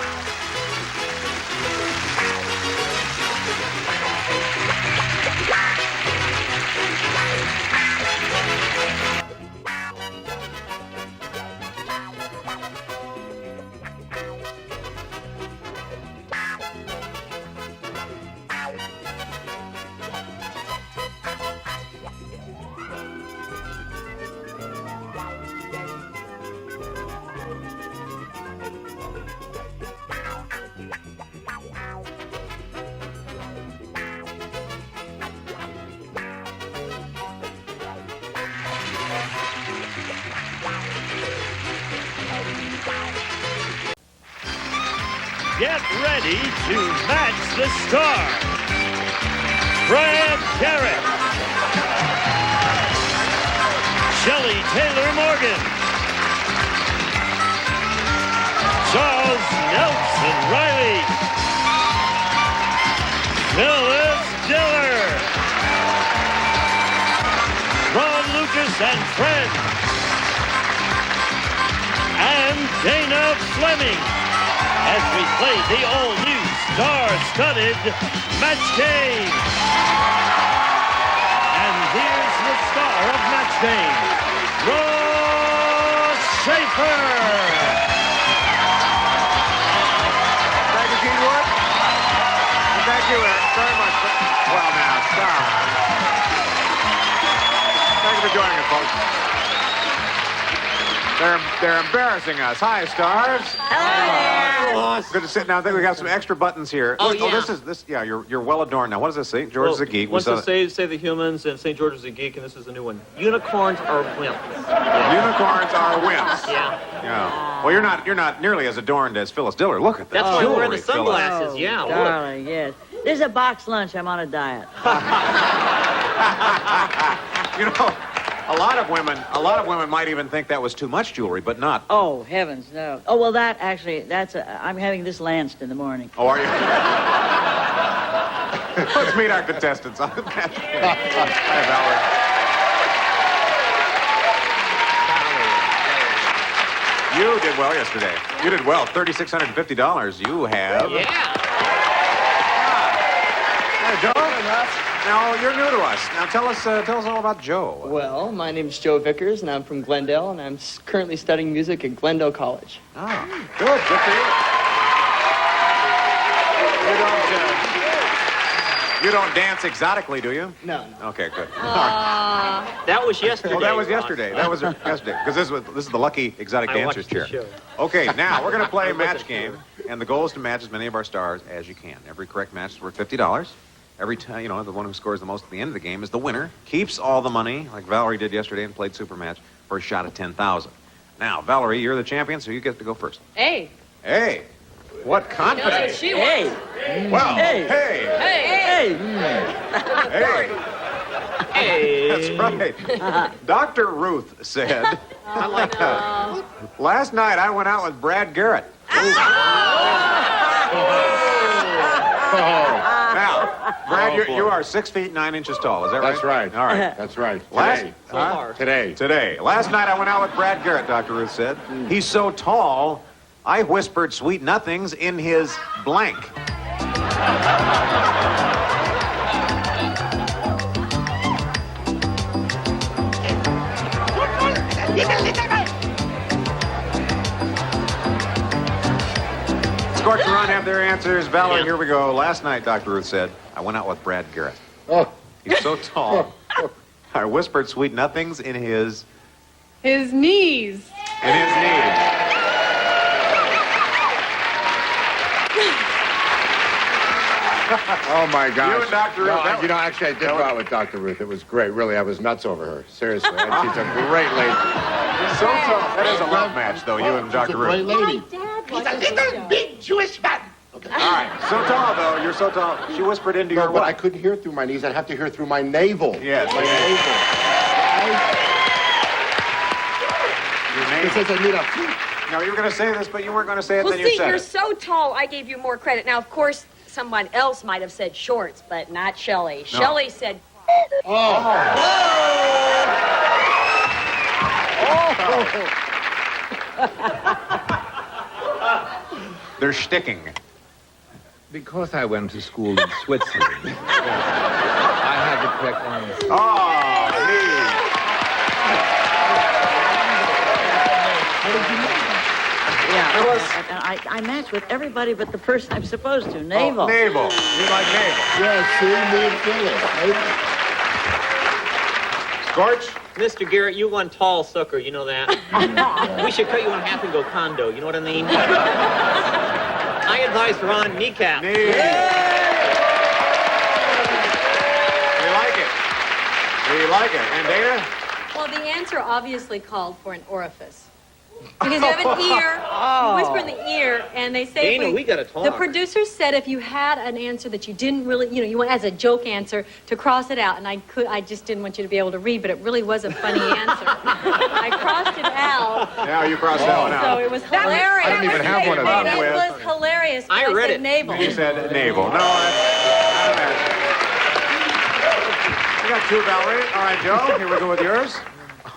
get ready to match the star. Brad Garrett, Shelley Taylor Morgan, Charles Nelson Riley, Phyllis Diller, Ron Lucas and friends, and Dana Fleming as we play the all-new star-studded match game. And here's the star of match game, Ross Schaefer. Thank you, Gene Wood. And thank you, Eric, very much. Well, now, stop. Thank you for joining us, folks. They're embarrassing us. Hi, stars. Hello. Good to sit. Now, I think we got some extra buttons here. Oh, yeah. This. Yeah, you're well adorned. Now, what does this say? George is a geek. Once it say the humans, and St. George is a geek, and this is a new one. Unicorns are wimps. Yeah. Unicorns are wimps. Yeah. Yeah. Well, you're not nearly as adorned as Phyllis Diller. Look at that. That's why I'm wearing the Phyllis. sunglasses. Yeah. Look. Darling, yes. This is a box lunch. I'm on a diet. You know, a lot of women might even think that was too much jewelry, but not. Oh, heavens, no. Oh, well, I'm having this lanced in the morning. Oh, are you? Let's meet our contestants on the match. Hi, Valerie. You did well yesterday. You did well. $3,650. You have. Yeah. Hey, Joe. Now, you're new to us. Now, tell us all about Joe. Well, my name's Joe Vickers, and I'm from Glendale, and I'm currently studying music at Glendale College. Oh, good for you. You don't dance exotically, do you? No. Okay, good. That was yesterday. Well, that was yesterday. That was yesterday. Because this is the lucky exotic dancers chair. Show. Okay, now we're going to play a match game, and the goal is to match as many of our stars as you can. Every correct match is worth $50. Every time, the one who scores the most at the end of the game is the winner. Keeps all the money, like Valerie did yesterday and played Supermatch, for a shot at $10,000. Now, Valerie, you're the champion, so you get to go first. Hey. Hey, what confidence! That's what she wants. Well, Hey. hey. Hey. That's right. Dr. Ruth said, I like that. Last night I went out with Brad Garrett. Now, Brad, you are 6 feet 9 inches tall. Is that right? That's right. All right. That's right. Today. Last night I went out with Brad Garrett, Dr. Ruth said. He's so tall, I whispered sweet nothings in his blank. Scorch and Ron have their answers. Valerie, here we go. Last night, Dr. Ruth said, I went out with Brad Garrett. Oh. He's so tall. I whispered sweet nothings in his... His knees. In his knees. Oh, my gosh. You and Dr. Ruth. No, actually, I did go out with Dr. Ruth. It was great. Really, I was nuts over her. Seriously. And she's a great lady. So tall. That is a love match, though, you and Dr. Ruth. She's a great lady. He's a little big Jewish man. All right. So tall, though. You're so tall. She whispered into your but what? I couldn't hear through my knees. I'd have to hear through my navel. Yes. My navel. Your navel. It says I need a... No, you were going to say this, but you weren't going to say it, Well, then see, you said you're it. so tall, I gave you more credit. Now, of course, someone else might have said shorts, but not Shelley. No. Shelley said... They're sticking. Because I went to school in Switzerland, I had the correct answer. Oh, I match with everybody but the person I'm supposed to. Navel. Oh, navel. You like navel. Yeah, see, me and Phyllis. Scorch? Mr. Garrett, you one tall sucker, you know that? We should cut you in half and go condo, you know what I mean? I advise Ron kneecap. We like it. And Dana? Well, the answer obviously called for an orifice. Because you have an ear, you whisper in the ear, and they say... Dana, we gotta talk. The producers said if you had an answer that you didn't really, you want as a joke answer, to cross it out, and I just didn't want you to be able to read, but it really was a funny answer. I crossed it out. Yeah, you crossed that one out. So it was hilarious. I don't even have one of those. It was hilarious. I read said it. navel. You said navel. No, that's not a match. You got two, Valerie. All right, Joe, here we go with yours.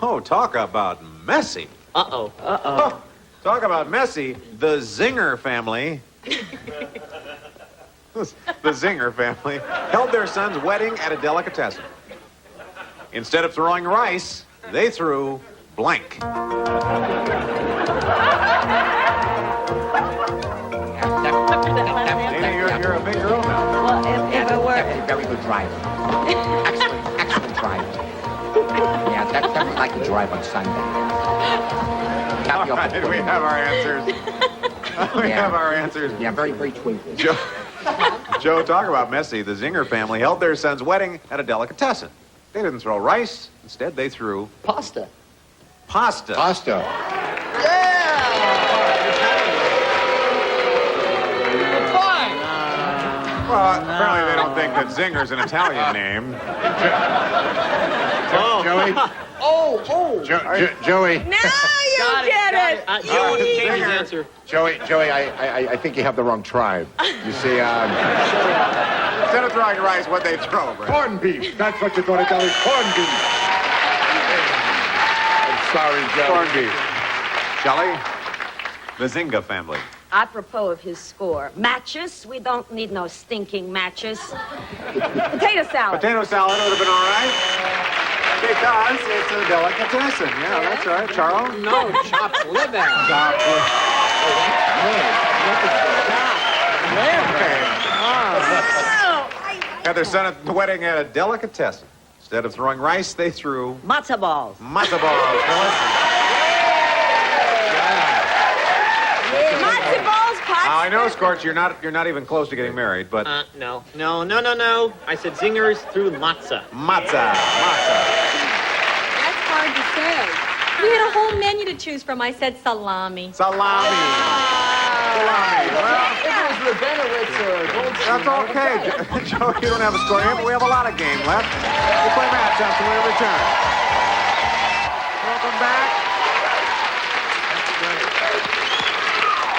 Oh, talk about messy. Uh-oh. Oh, talk about messy. The Zinger family. The Zinger family held their son's wedding at a delicatessen. Instead of throwing rice, they threw blank. Dana, you're a big girl now. Well, if it were... Very good driver. Excellent driver. Yeah, definitely like to drive on Sunday. All right, we have our answers. We have our answers. Yeah, very twinkly. Joe, talk about messy. The Zinger family held their son's wedding at a delicatessen. They didn't throw rice. Instead, they threw... Pasta. Pasta. Well, apparently they don't think that Zinger's an Italian name. Joey? Joey. Now you get it. Joe wanted to change his answer. Joey, I think you have the wrong tribe. You see, Instead of throwing rice, what'd they throw, Brett? corned beef. That's what you're going to tell me. Corned beef. I'm sorry, Joe. Corned beef. Shelley? The Zinga family. Apropos of his score, matches? We don't need no stinking matches. Potato salad. Potato salad would have been all right. Because it's a delicatessen. Yeah, that's right. Charles? No, chopped liver. Chopped liver. Had their son at the wedding at a delicatessen. Instead of throwing rice, they threw... Matzo balls. Matzo balls. Matzo balls, pasta. I know, Scorch, you're not even close to getting married, but... No. I said zingers through matzah. Matzah. That's hard to say. We had a whole menu to choose from. I said salami. Salami. Well, If it was Rabinowitz or Goldstein. that's okay. Joe, you don't have a score yet, but we have a lot of game left. We'll play matchups when we return. Welcome back.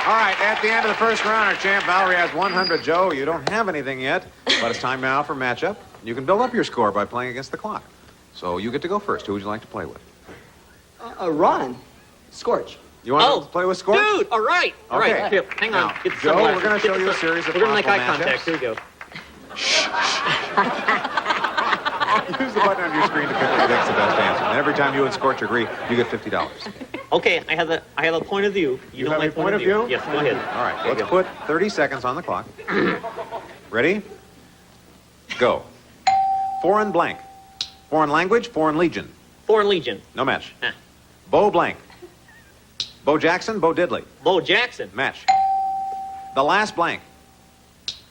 All right, at the end of the first round, our champ Valerie has 100. Joe, you don't have anything yet, but it's time now for matchup. You can build up your score by playing against the clock. So you get to go first. Who would you like to play with? Ron. Scorch. You want to play with Scorch? Dude, all right. Okay. Here, hang on. Now, Get the Joe, sunglasses. we're going to show you a series of We're going to make eye possible contact. Here we go. Use the button on your screen to pick what you think's the best answer. And every time you and Scorch agree, you get $50. Okay, I have a point of view. You have a point of view? Yes, go ahead. All right, There you let's go. put 30 seconds on the clock. Ready? Go. Foreign blank. Foreign language, foreign legion. Foreign Legion. No match. Ah. Bo blank. Bo Jackson, Bo Diddley. Bo Jackson. Match. The last blank.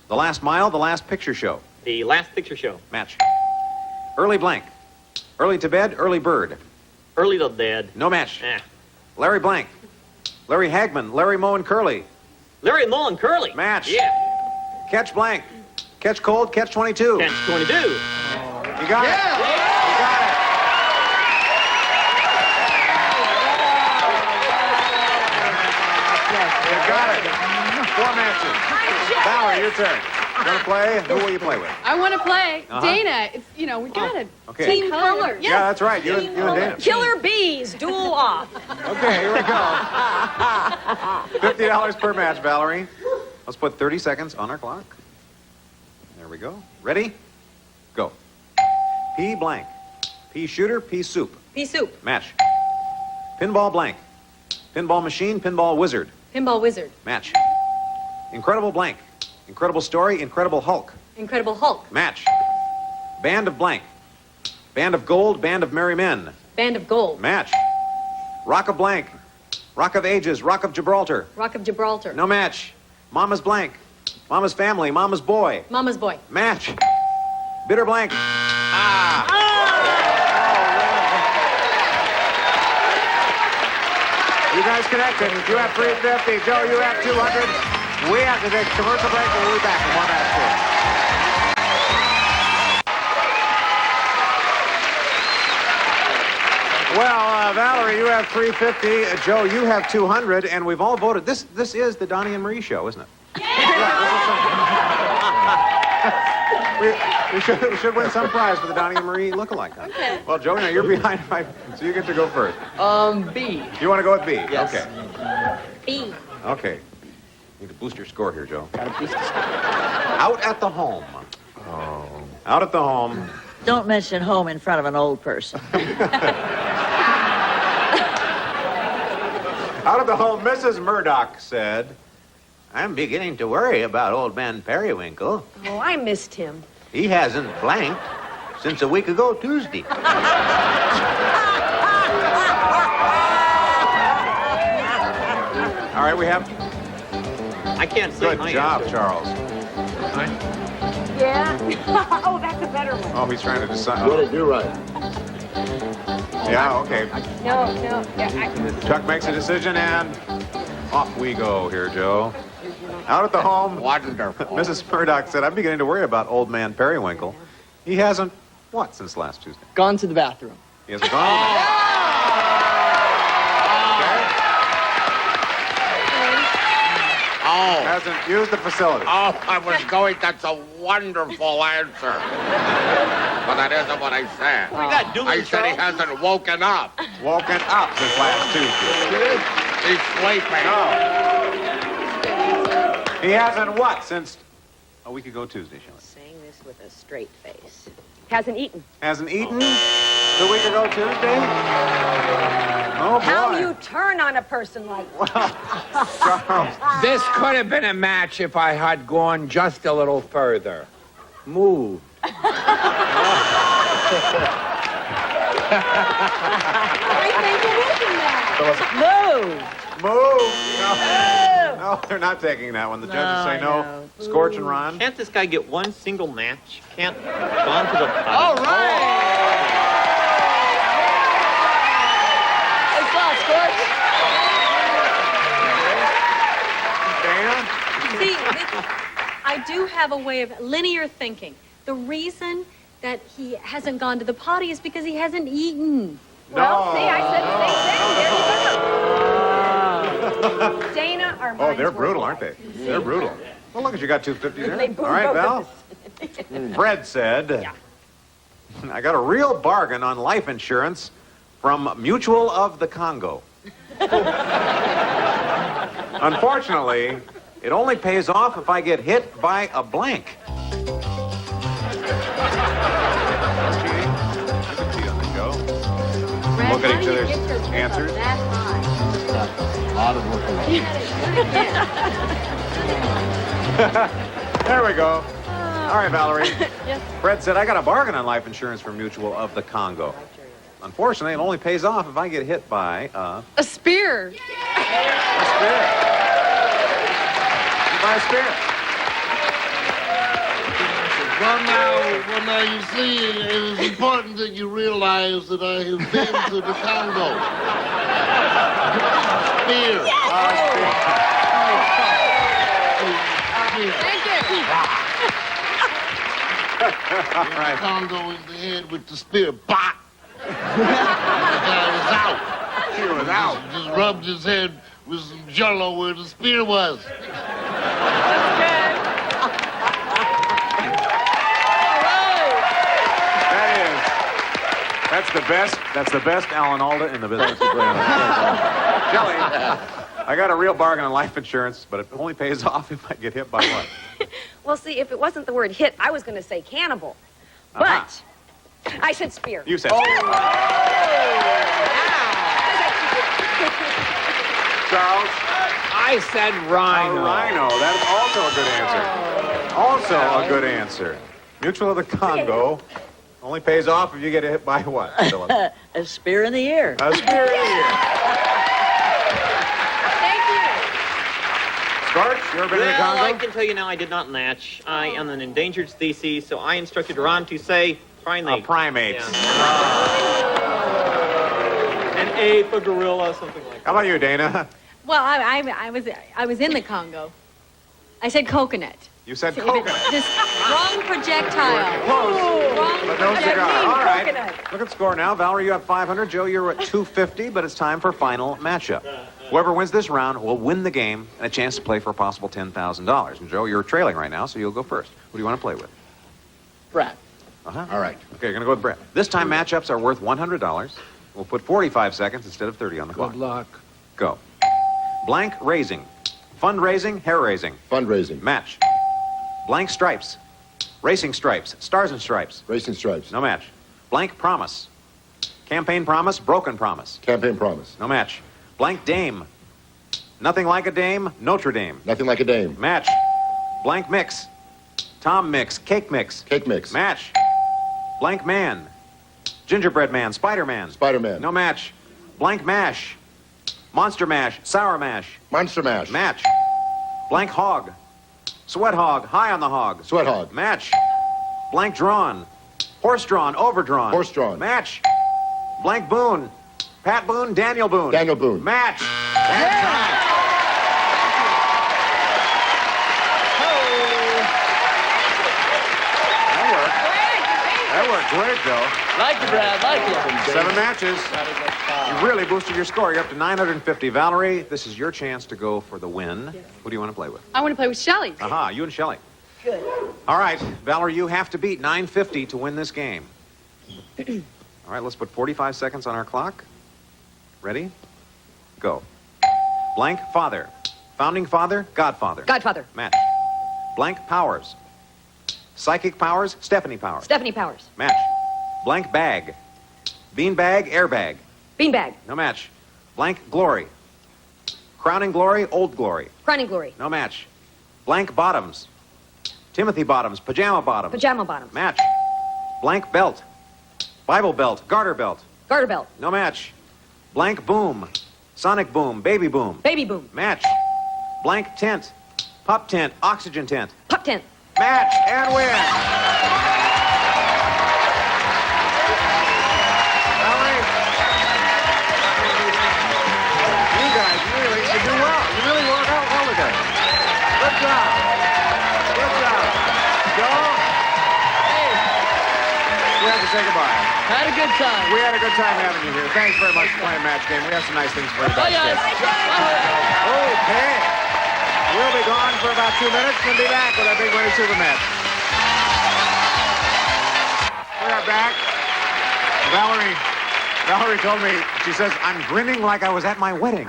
The last mile, the last picture show. The Last Picture Show. Match. Early blank. Early to bed, early bird. Early to Dead. No match. Ah. Larry blank. Larry Hagman, Larry Moe and Curly. Larry Moe and Curly. Match. Yeah. Catch blank. Catch cold, catch 22. Catch 22. You got it. You got it. You got it. 4 matches. Valerie, your turn. You want to play? Who will you play with? I want to play. Uh-huh. Dana, it's, we got it. Okay. Team color. Yeah, that's right. You and Dana. Killer bees, duel off. Okay, here we go. $50 per match, Valerie. Let's put 30 seconds on our clock. There we go. Ready? Go. Pea blank. Pea shooter, pea soup. Pea soup. Match. Pinball blank. Pinball machine, pinball wizard. Pinball wizard. Match. Incredible blank. Incredible story, Incredible Hulk. Incredible Hulk. Match. Band of blank. Band of gold, band of merry men. Band of gold. Match. Rock of blank. Rock of ages, Rock of Gibraltar. Rock of Gibraltar. No match. Mama's blank. Mama's family, Mama's boy. Mama's boy. Match. Bitter blank. Ah. You guys connected. You have 350. Joe, you have 200. We have to take a commercial break, and we'll be back with more Match Game. Well, Valerie, you have 350. Joe, you have 200, and we've all voted. This is the Donnie and Marie show, isn't it? We should win some prize for the Donnie and Marie look-alike. Okay. Well, Joe, now you're behind, so you get to go first. B. You want to go with B? Yes. Okay. B. Okay. Need to boost your score here, Joe. Gotta boost the score. Out at the home. Oh. Out at the home. Don't mention home in front of an old person. Out at the home, Mrs. Murdoch said, I'm beginning to worry about old man Periwinkle. Oh, I missed him. He hasn't blanked since a week ago Tuesday. All right, we have... I can't say Good my job, answer. Charles. Yeah? Oh, that's a better one. Oh, he's trying to decide. What did you write? Yeah, okay. No. Yeah, Chuck makes a decision, and off we go here, Joe. Out at the home, Wonderful. Mrs. Murdoch said, I'm beginning to worry about old man Periwinkle. He hasn't, what, since last Tuesday? Gone to the bathroom. He hasn't gone. Oh. Hasn't used the facility. Oh, I was going. That's a wonderful answer. But that isn't what I said. We got Dooley, I said he Charles. hasn't woken up. Woken up since last Tuesday. He's sleeping. No. He hasn't what since a week ago Tuesday, Shelley? saying this with a straight face. Hasn't eaten. Hasn't eaten the week ago Tuesday? Oh, boy. How you turn on a person like that? Charles. This could have been a match if I had gone just a little further. Move. I think it isn't that. Move. No, they're not taking that one. The judges say no. Scorch and Ron. Can't this guy get one single match? Can't gone to the potty. All right. It's all Scorch. Dana? See, I do have a way of linear thinking. The reason that he hasn't gone to the potty is because he hasn't eaten. Well, see, I said the same thing. There you go. Dana, our Oh, minds they're were brutal, alike. aren't they? They're brutal. Well, look at you got 250 there. They both All right, both Val. Fred said, I got a real bargain on life insurance from Mutual of the Congo. Unfortunately, it only pays off if I get hit by a blank. Look at each other's answers. A lot of work. There we go. All right, Valerie. Yes. Fred said, I got a bargain on life insurance from Mutual of the Congo. Unfortunately, it only pays off if I get hit by A spear. a spear. By a spear. Well, now, you see, it is important that you realize that I have been to the Congo. Spear. All right. Congo in the head with the spear. Bop! The guy was out. He was out. Just rubbed his head with some jello where the spear was. That's the best Alan Alda in the business. Kelly, I got a real bargain on life insurance, but it only pays off if I get hit by what? Well, see, if it wasn't the word hit, I was going to say cannibal. But I said spear. You said Charles? I said rhino. A rhino. That's also a good answer. Also a good answer. Mutual of the Congo only pays off if you get hit by what, Phyllis? A spear in the ear. A spear in the ear. Thank you. Scorch, you ever been in the Well, Congo? I can tell you now I did not match. I am an endangered species, so I instructed Ron to say primate. Primates. Yeah. Ape, a gorilla, something like that. How about you, Dana? Well, I was in the Congo. I said coconut. You said See, if coconut. it's just wrong projectile. Close. Wrong But no projectile. cigar. All right. Coconut. Look at the score now. Valerie, you have 500. Joe, you're at 250, but it's time for final matchup. Whoever wins this round will win the game and a chance to play for a possible $10,000. And Joe, you're trailing right now, so you'll go first. Who do you want to play with? Brad. Uh-huh. All right. Okay, you're going to go with Brett. This time matchups are worth $100. We'll put 45 seconds instead of 30 on the clock. Good luck. Go. Blank raising. Fundraising, hair raising. Fundraising. Match. Blank stripes. Racing stripes. Stars and stripes. Racing stripes. No match. Blank promise. Campaign promise, broken promise. Campaign promise. No match. Blank dame. Nothing like a dame, Notre Dame. Nothing like a dame. Match. Blank mix. Tom mix, cake mix. Cake mix. Match. Blank man. Gingerbread man, Spider-Man. Spider-Man. No match. Blank mash. Monster mash, sour mash. Monster mash. Match. Blank hog. Sweat hog, high on the hog. Sweat hog. Match. Blank drawn. Horse drawn, overdrawn. Horse drawn. Match. Blank Boone. Pat Boone, Daniel Boone. Daniel Boone. Match. And time. That worked great, Joe. Like you, Brad. Like you. 7 matches. You really boosted your score. You're up to 950. Valerie, this is your chance to go for the win. Who do you want to play with? I want to play with Shelley. Aha, you and Shelley. Good. All right, Valerie, you have to beat 950 to win this game. All right, let's put 45 seconds on our clock. Ready? Go. Blank father. Founding father, godfather. Godfather. Match. Blank powers. Psychic powers, Stephanie Powers. Stephanie Powers. Match. Blank bag. Bean bag, airbag. Beanbag. No match. Blank glory. Crowning glory, old glory. Crowning Glory. No match. Blank bottoms. Timothy bottoms, pajama bottoms. Pajama Bottoms. Match. Blank belt. Bible belt, garter belt. Garter Belt. No match. Blank boom. Sonic boom, baby boom. Baby Boom. Match. Blank tent. Pup tent, oxygen tent. Pup Tent. Match and win. Valerie, you guys really did do well. You really worked out well today. Good job. Good job. Joe, we have to say goodbye. Had a good time. We had a good time having you here. Thanks very much for playing Match Game. We have some nice things for you. Bye, guys. Okay. We'll be gone for about 2 minutes and be back with our big winning super match. We are back. Valerie told me, she says, I'm grinning like I was at my wedding.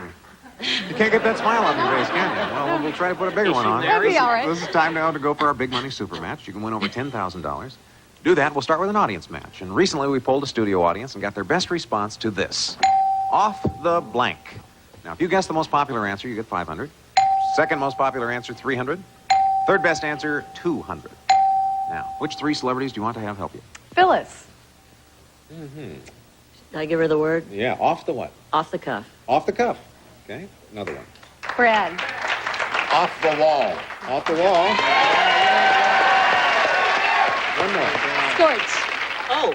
You can't get that smile on your face, can you? Well, we'll try to put a bigger one on. That'd be all right. This is time now to go for our big money super match. You can win over $10,000. To do that, we'll start with an audience match. And recently we polled a studio audience and got their best response to this. Off the blank. Now, if you guess the most popular answer, you get 500. Second most popular answer, 300. Third best answer, 200. Now, which 3 celebrities do you want to have help you? Phyllis. Did I give her the word? Yeah, off the what? Off the cuff. Off the cuff. Okay, another one. Brad. Off the wall. Off the wall. One more. Scorch. Oh,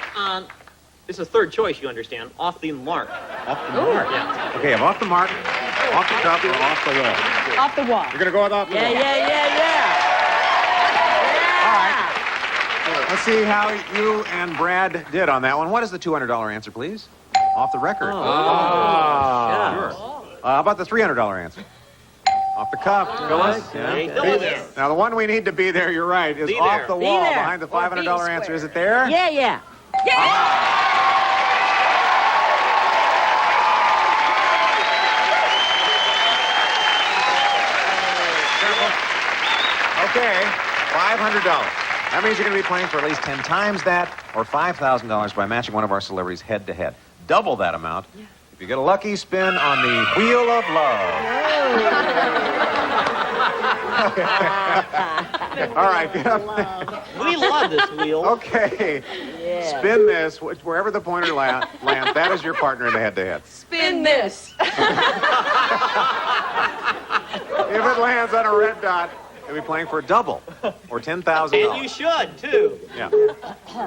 this is third choice, you understand. Off the mark. Off the mark. Yeah. Okay, I'm off the mark, off the cuff, or off the wall. Off the wall. You're going to go with off the wall. Yeah. All right. Let's see how you and Brad did on that one. What is the $200 answer, please? Off the record. Sure. How about the $300 answer? Off the cuff. Phyllis. Yeah. Now, the one we need to be there, you're right, is Be off there. the Be wall there. behind the Or $500 be answer. Is it there? Yeah. Okay, $500. That means you're going to be playing for at least 10 times that, or $5,000 by matching one of our celebrities head-to-head. Double that amount if you get a lucky spin on the Wheel of Love. All right, get up. We love this wheel. Okay, spin this wherever the pointer lands. That is your partner in the head-to-head. Spin this. If it lands on a red dot, you'll be playing for a double, or $10,000. And you should, too. Yeah.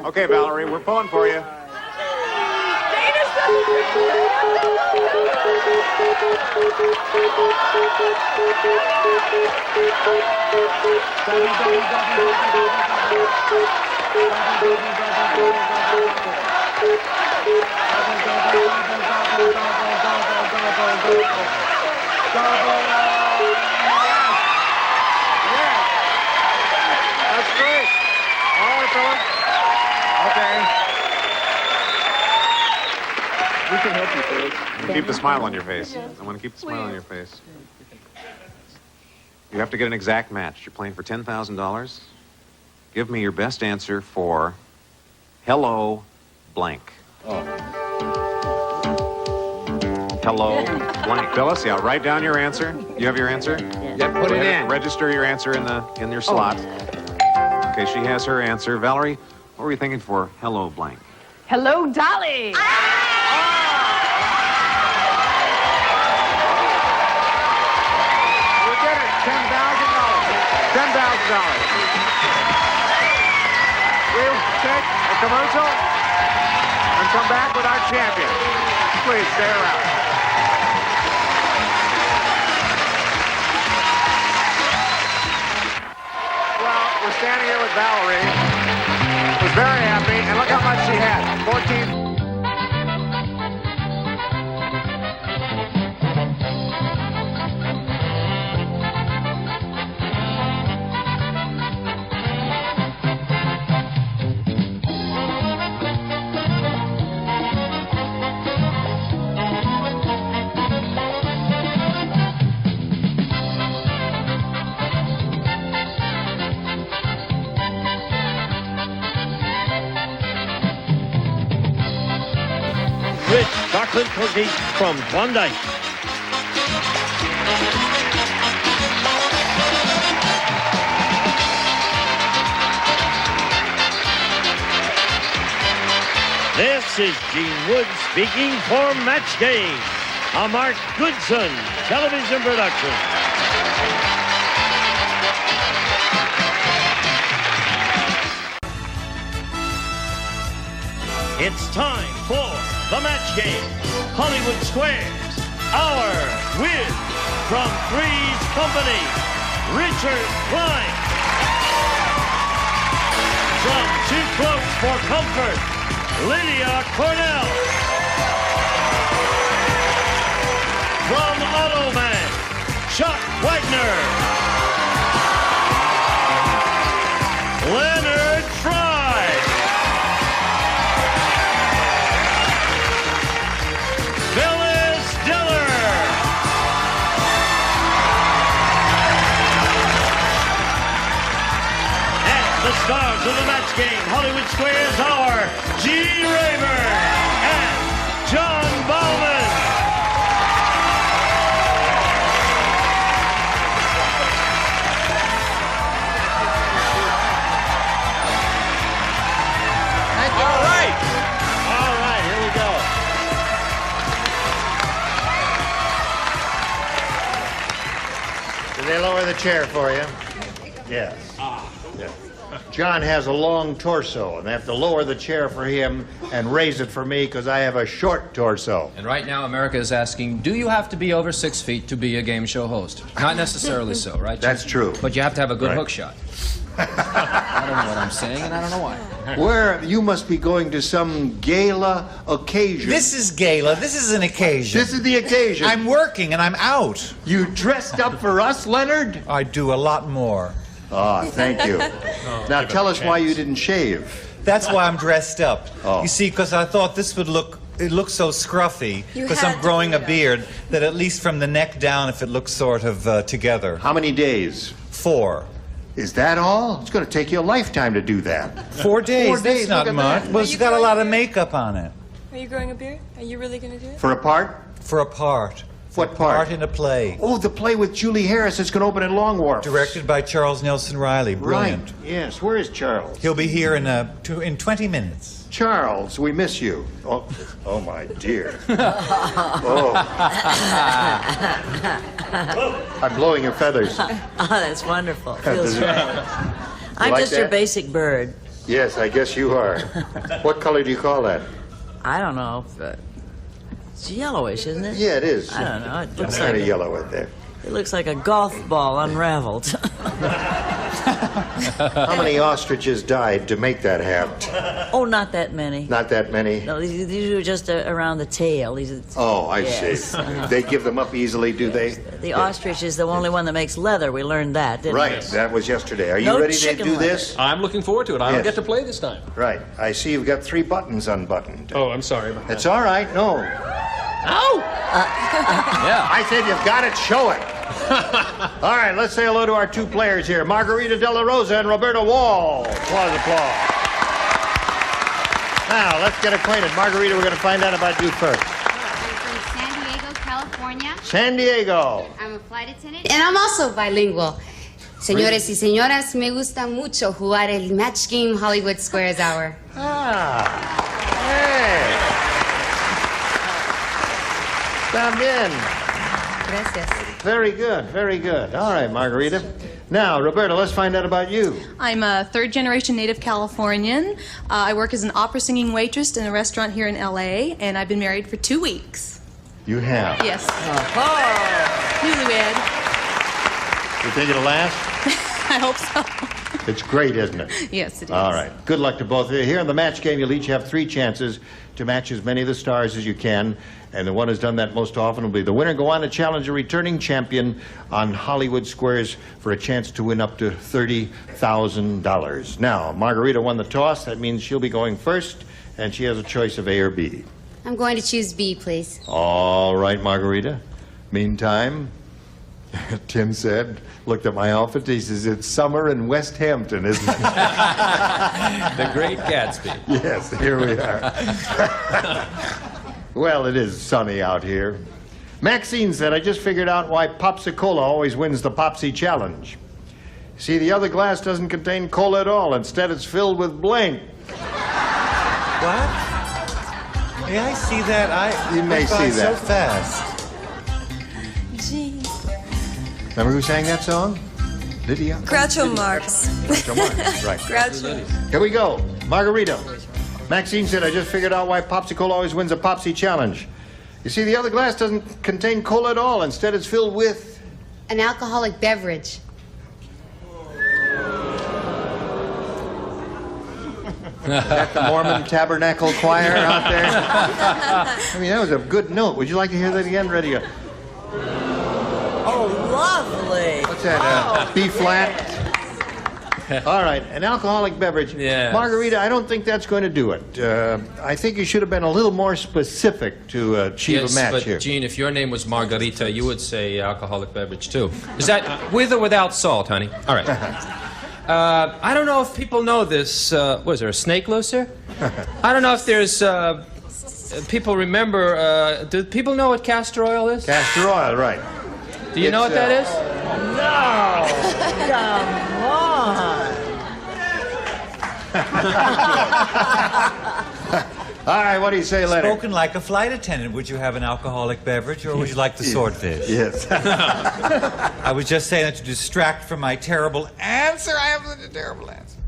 Okay, Valerie, we're pulling for you. Dana That's great. All right, Phyllis. Okay. We can help you, Phyllis. Keep the smile on your face. I want to keep the smile on your face. You have to get an exact match. You're playing for $10,000. Give me your best answer for hello blank. Hello blank. Phyllis, yeah, write down your answer. You have your answer? Yeah, put it in. Register your answer in your slot. Okay, she has her answer. Valerie, what were you thinking for hello blank? Hello, Dolly. You did it. $10,000. We'll take a commercial and come back with our champion. Please stay around. Well, we're standing here with Valerie, who's very happy, and look how much she had. 14. Rich chocolate cookies from Klondike. This is Gene Wood speaking for Match Game, a Mark Goodson television production. It's time for the Match Game. Hollywood Squares, our win from Three's Company, Richard Klein. From Too Close for Comfort, Lydia Cornell. From Automan, Chuck Wagner. Leonard Fry. Phyllis Diller. And the stars of the Match Game, Hollywood Squares, are G. Rayburn and John Bowman. All right, here we go. Did they lower the chair for you? Yes. Yeah. John has a long torso, and they have to lower the chair for him and raise it for me because I have a short torso. And right now, America is asking, do you have to be over 6 feet to be a game show host? Not necessarily so, right? That's true. But you have to have a good Right. hook shot. I don't know what I'm saying, and I don't know why. Where you must be going to some gala occasion. This is gala. This is an occasion. This is the occasion. I'm working and I'm out. You dressed up for us, Leonard? I do a lot more. Ah, thank you. Now tell us why you didn't shave. That's why I'm dressed up. Oh. You see, because I thought this would look. It looks so scruffy because I'm growing a beard that at least from the neck down, if it looks sort of together. How many days? 4. Is that all? It's going to take you a lifetime to do that. 4 days. 4 That's days, not look at much. that. Well, it's got a lot of makeup on it. Are you growing a beard? Are you really going to do it? For a part? For a part. What part? Part in a play. Oh, the play with Julie Harris that's going to open in Long Wharf. Directed by Charles Nelson Riley. Brilliant. Right. Yes. Where is Charles? He'll be here in 20 minutes. Charles, we miss you. Oh my dear. Oh. I'm blowing your feathers. Oh, that's wonderful. Feels great. I'm like just your that? basic bird. Yes, I guess you are. What color do you call that? I don't know. But It's yellowish, isn't it? Yeah, it is. I don't know. It looks kind like of yellow in there. It looks like a golf ball unraveled. How many ostriches died to make that hat? Oh, not that many. Not that many? No, these are just around the tail. Oh, I Yes. see. They give them up easily, do they? The ostrich is the only one that makes leather. We learned that, didn't we? Right, that was yesterday. Are you No ready to chicken do leather. this? I'm looking forward to it. I don't Yes. get to play this time. Right. I see you've got 3 buttons unbuttoned. Oh, I'm sorry about that. It's all right. No. Ow! Yeah. I said you've got it. Show it. All right, let's say hello to our 2 players here, Margarita De La Rosa and Roberta Wall. Applause, applause. Now, let's get acquainted. Margarita, we're going to find out about you first. I'm from San Diego, California. San Diego. I'm a flight attendant. And I'm also bilingual. Señores y señoras, me gusta mucho jugar el match game Hollywood Squares Hour. Hey. Está bien. Gracias. Very good, very good. All right, Margarita. Now, Roberta, let's find out about you. I'm a third-generation native Californian. I work as an opera singing waitress in a restaurant here in L.A., and I've been married for 2 weeks. You have. Yes. Newlywed. You think it'll last? I hope so. It's great, isn't it? Yes, it is. All right. Good luck to both of you. Here in the match game, you'll each have 3 chances to match as many of the stars as you can, and the one who's done that most often will be the winner. Go on to challenge a returning champion on Hollywood Squares for a chance to win up to $30,000. Now, Margarita won the toss. That means she'll be going first, and she has a choice of A or B. I'm going to choose B, please. All right, Margarita. Meantime, Tim said, looked at my outfit, he says, it's summer in West Hampton, isn't it? The Great Gatsby. Yes, here we are. Well, it is sunny out here. Maxine said, I just figured out why Popsicola always wins the Popsy Challenge. See, the other glass doesn't contain cola at all. Instead, it's filled with blank. What? Yeah, I see that. You may see that. So fast. Remember who sang that song? Lydia? Groucho Marx. Groucho Marx, right. Groucho. Here we go. Margarita. Maxine said, I just figured out why Popsicola always wins a Popsy Challenge. You see, the other glass doesn't contain cola at all. Instead, it's filled with... An alcoholic beverage. Is that the Mormon Tabernacle Choir out there? I mean, that was a good note. Would you like to hear that again? Ready? Oh, lovely. What's that? B flat? All right, an alcoholic beverage. Yeah. Margarita, I don't think that's going to do it. I think you should have been a little more specific to achieve a match but here. Gene, if your name was Margarita, you would say alcoholic beverage too. Is that with or without salt, honey? All right. I don't know if people know this. Was there a snake looser? I don't know if there's. People remember. Do people know what castor oil is? Castor oil, right. Do you know what that is? No! Come on! All right, what do you say, Leonard? Spoken like a flight attendant. Would you have an alcoholic beverage, or would you like the swordfish? Yes. I was just saying that to distract from my terrible answer. I have such a terrible answer.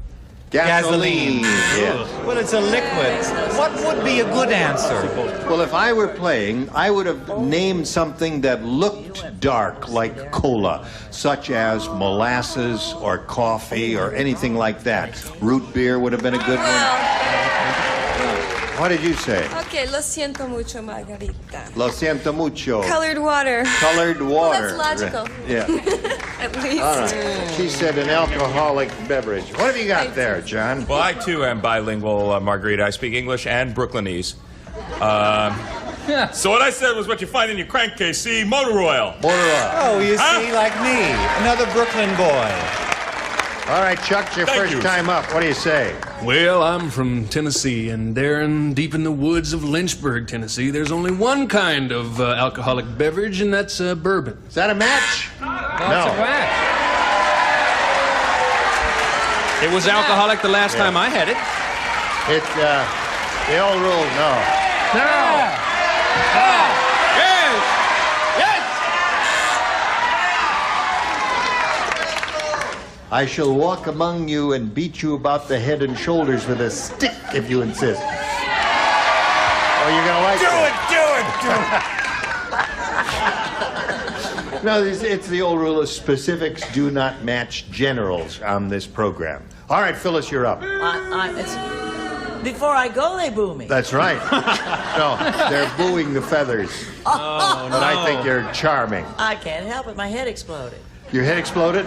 Gasoline. Yes. Well, it's a liquid. What would be a good answer? Well, if I were playing, I would have named something that looked dark, like cola, such as molasses or coffee or anything like that. Root beer would have been a good one. What did you say? Okay, lo siento mucho, Margarita. Lo siento mucho. Colored water. Colored water. Well, that's logical. Yeah. At least. All right. She said an alcoholic beverage. What have you got there, John? Well, I too am bilingual, Margarita. I speak English and Brooklynese. So what I said was what you find in your crankcase. See, motor oil. Motor oil. Oh, you see, like me, another Brooklyn boy. All right, Chuck, it's your first time up. What do you say? Well, I'm from Tennessee, and there deep in the woods of Lynchburg, Tennessee, there's only one kind of alcoholic beverage, and that's bourbon. Is that a match? That's a match. It was alcoholic the last time I had it. It's the old rule, no. I shall walk among you and beat you about the head and shoulders with a stick if you insist. Oh, you're gonna like Do it, do it, No, it's the old rule of specifics do not match generals on this program. All right, Phyllis, you're up. Before I go, they boo me. That's right. No, they're booing the feathers. Oh, But I think you're charming. I can't help it. My head exploded. Your head exploded?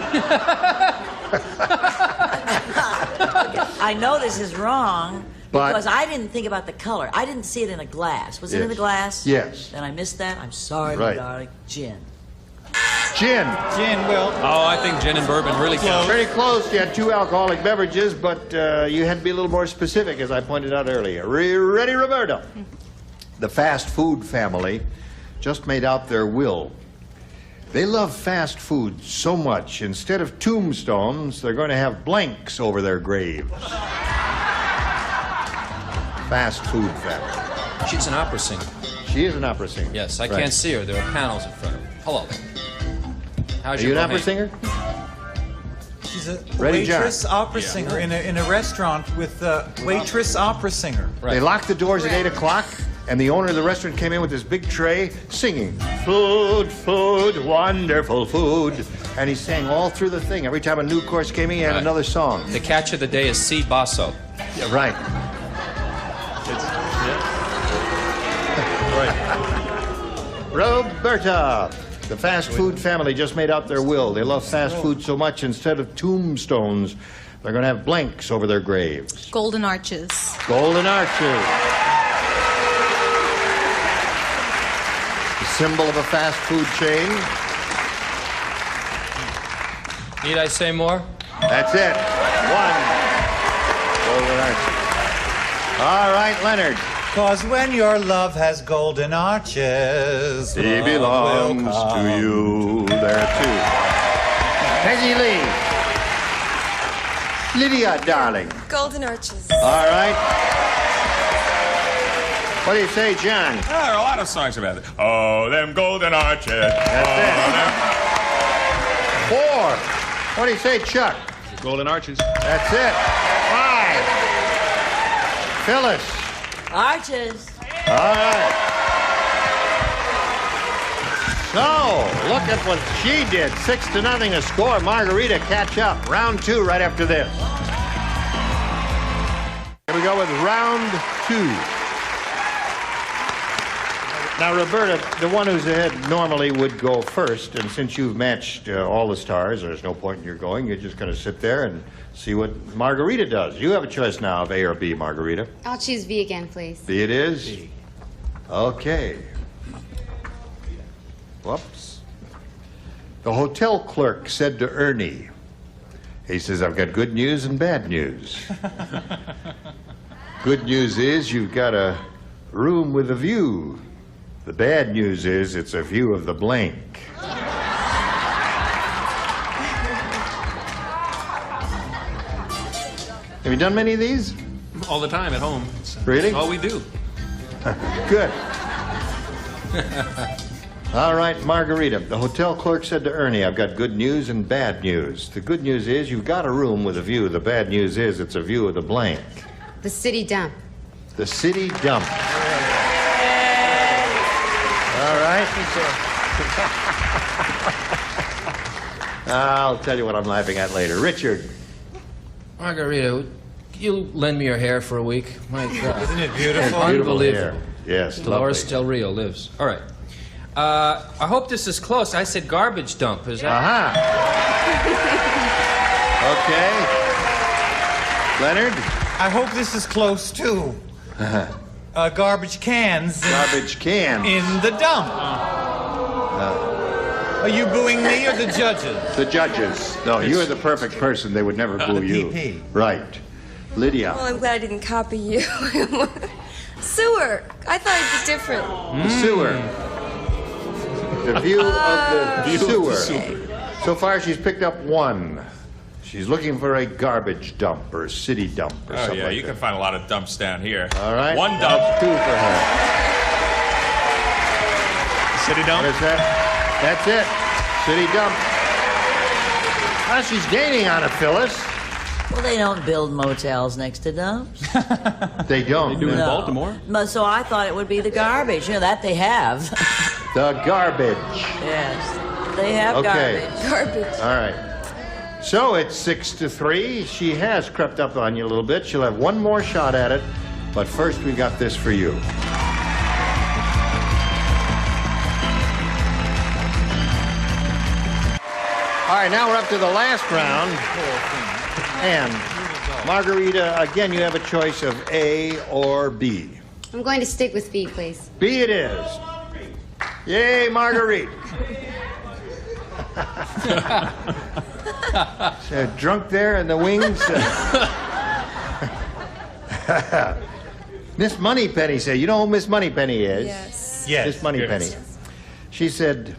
I know this is wrong But- because I didn't think about the color. I didn't see it in a glass. Was it in Yes. the glass? Yes. Then I missed that. I'm sorry, my Right. darling. Gin. Gin. Gin, Will. Oh, I think gin and bourbon really count. Pretty close. You had 2 alcoholic beverages, but you had to be a little more specific, as I pointed out earlier. Ready, Roberto? The fast food family just made out their will. They love fast food so much, instead of tombstones, they're going to have blanks over their graves. Fast food family. She's an opera singer. She is an opera singer. Yes, I Right. can't see her. There are panels in front of her. Hello. How's Are your you an opera Bohemian? singer? She's a Ready, John? waitress opera singer in a restaurant with a waitress opera singer. They locked the doors at 8 o'clock, and the owner of the restaurant came in with this big tray singing, "Food, food, wonderful food." And he sang all through the thing. Every time a new course came in, he had Right. another song. The catch of the day is C. Basso. Yeah, right. Right. Roberta. The fast food family just made out their will. They love fast food so much, instead of tombstones, they're going to have blanks over their graves. Golden arches. Golden arches. The symbol of a fast food chain. Need I say more? That's it. 1. Golden arches. All right, Leonard. Cause when your love has golden arches, He love belongs will come. to you. There are 2. Peggy Lee. Lydia, darling. Golden arches. All right. What do you say, John? There are a lot of songs about it. Oh, them golden arches. That's it. 4. What do you say, Chuck? Golden arches. That's it. 5. Phyllis. Arches. All right. So, look at what she did. 6-0 a score. Margarita catch up. Round 2 right after this. Here we go with round 2. Now, Roberta, the one who's ahead normally would go first, and since you've matched all the stars, there's no point in your going. You're just going to sit there and see what Margarita does. You have a choice now of A or B, Margarita. I'll choose B again, please. B it is? Okay. Whoops. The hotel clerk said to Ernie, he says, I've got good news and bad news. Good news is you've got a room with a view. The bad news is it's a view of the blank. Have you done many of these? All the time at home. Really? All we do. Good. All right, Margarita. The hotel clerk said to Ernie, I've got good news and bad news. The good news is you've got a room with a view. The bad news is it's a view of the blank. The city dump. The city dump. All right. I'll tell you what I'm laughing at later. Richard. Margarita, would you lend me your hair for a week? My God. Isn't it beautiful? Unbelievable. Hair. Yes, Dolores lovely. Del Rio lives. All right. I hope this is close. I said garbage dump. Is that? Okay. Leonard? I hope this is close, too. Garbage cans. Garbage cans. In the dump. Are you booing me or the judges? The judges. No, you're the perfect person. They would never boo you. PP. Right. Lydia. Well, I'm glad I didn't copy you. Sewer. I thought it'd be different. The sewer. The view of the sewer. So far, she's picked up 1. She's looking for a garbage dump or a city dump or Oh, something yeah, like you that. can find a lot of dumps down here. All right. 1 dump. That's 2 for her. City dump? What is that? That's it. City dump. Well, she's gaining on it, Phyllis. Well, they don't build motels next to dumps. They don't. They do in Baltimore. So I thought it would be the garbage. You know, that they have. The garbage. Yes, they have Okay. garbage. All right. So it's 6-3. She has crept up on you a little bit. She'll have one more shot at it. But first, we got this for you. All right, now we're up to the last round. And Margarita, again, you have a choice of A or B. I'm going to stick with B, please. B it is. Yay, Marguerite. Drunk there in the wings. Miss Moneypenny said, you know who Miss Moneypenny is? Yes. Yes. Miss Moneypenny. Yes. She said,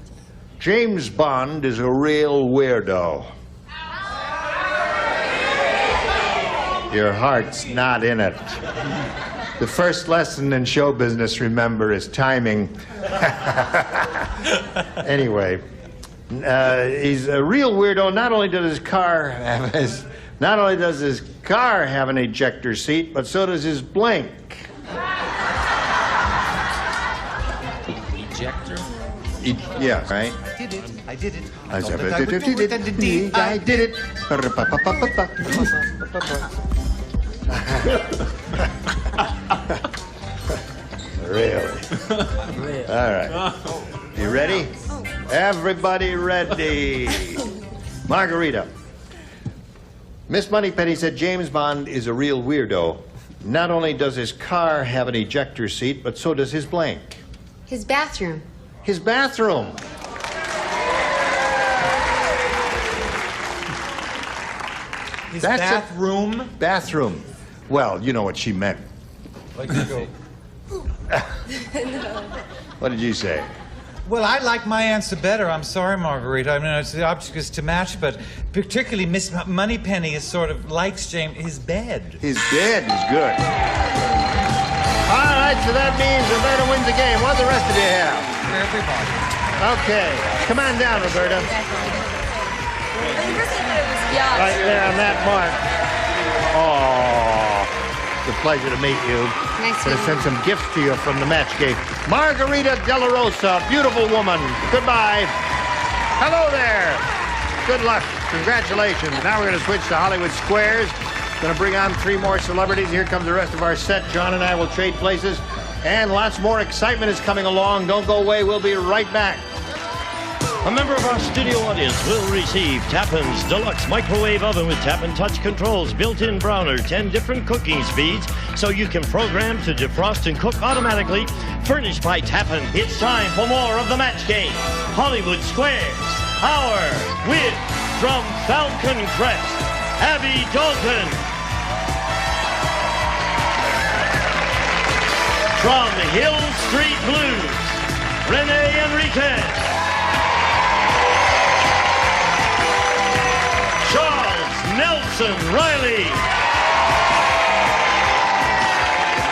James Bond is a real weirdo. Your heart's not in it. The first lesson in show business, remember, is timing. Anyway, he's a real weirdo. Not only does his car have an ejector seat, but so does his blank. Ejector? Yeah, right? I did it. I did it. Really? All right. You ready? Everybody ready? Margarita. Miss Moneypenny said James Bond is a real weirdo. Not only does his car have an ejector seat, but so does his blank. His bathroom. His bathroom. His That's bathroom? Bathroom. Well, you know what she meant. Like to go. What did you say? Well, I like my answer better. I'm sorry, Margarita. I mean, it's the object is to match, but particularly Miss Moneypenny is sort of likes James. His bed. His bed is good. All right, so that means Roberta wins the game. What do the rest of you have? For everybody. Okay, come on down, Roberta. Right there on that mark. Oh, it's a pleasure to meet you. Nice I'm going to send some gifts to you from the match game. Margarita De La Rosa, beautiful woman. Goodbye. Hello there. Good luck. Congratulations. Now we're going to switch to Hollywood Squares. Going to bring on 3 more celebrities. Here comes the rest of our set. John and I will trade places. And lots more excitement is coming along. Don't go away. We'll be right back. A member of our studio audience will receive Tappan's Deluxe Microwave Oven with Tappan Touch Controls, built-in browner, 10 different cooking speeds, so you can program to defrost and cook automatically, furnished by Tappan. It's time for more of the match game. Hollywood Squares. Our win from Falcon Crest, Abby Dalton. From Hill Street Blues, Renee Enriquez. Nelson Riley.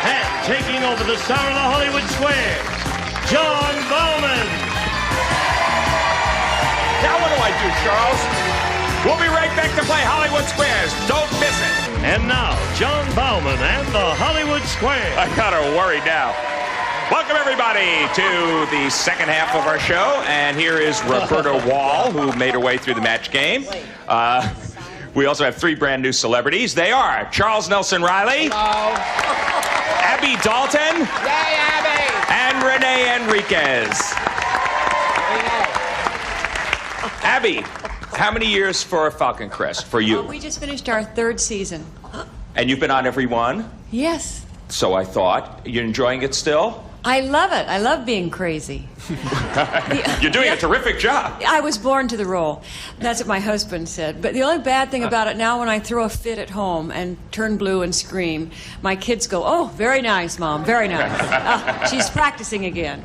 And taking over the star of the Hollywood Squares, John Bowman. Now what do I do, Charles? We'll be right back to play Hollywood Squares. Don't miss it. And now, John Bowman and the Hollywood Squares. I gotta worry now. Welcome, everybody, to the second half of our show. And here is Roberta Wall, who made her way through the match game. We also have 3 brand new celebrities. They are Charles Nelson Riley. Hello. Abby Dalton. Yay, Abby. And Renee Enriquez. Abby, how many years for Falcon Crest for you? We just finished our 3rd season. And you've been on every one? Yes. So I thought. You're enjoying it still? I love it. I love being crazy. You're doing a terrific job. I was born to the role. That's what my husband said. But the only bad thing about it now, when I throw a fit at home and turn blue and scream, my kids go, "Oh, very nice, Mom, very nice." She's practicing again.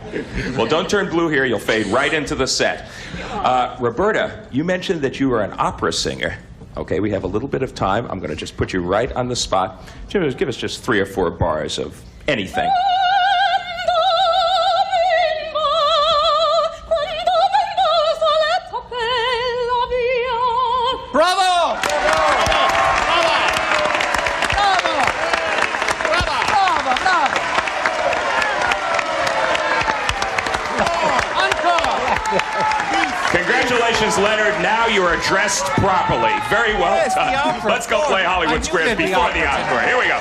Well, don't turn blue here. You'll fade right into the set. Roberta, you mentioned that you were an opera singer. Okay, we have a little bit of time. I'm going to just put you right on the spot. Give us just 3 or 4 bars of anything. Bravo! Bravo! Congratulations, Leonard. Now you are dressed properly. Very well done. Let's go play Hollywood Squares before the encore. Here we go.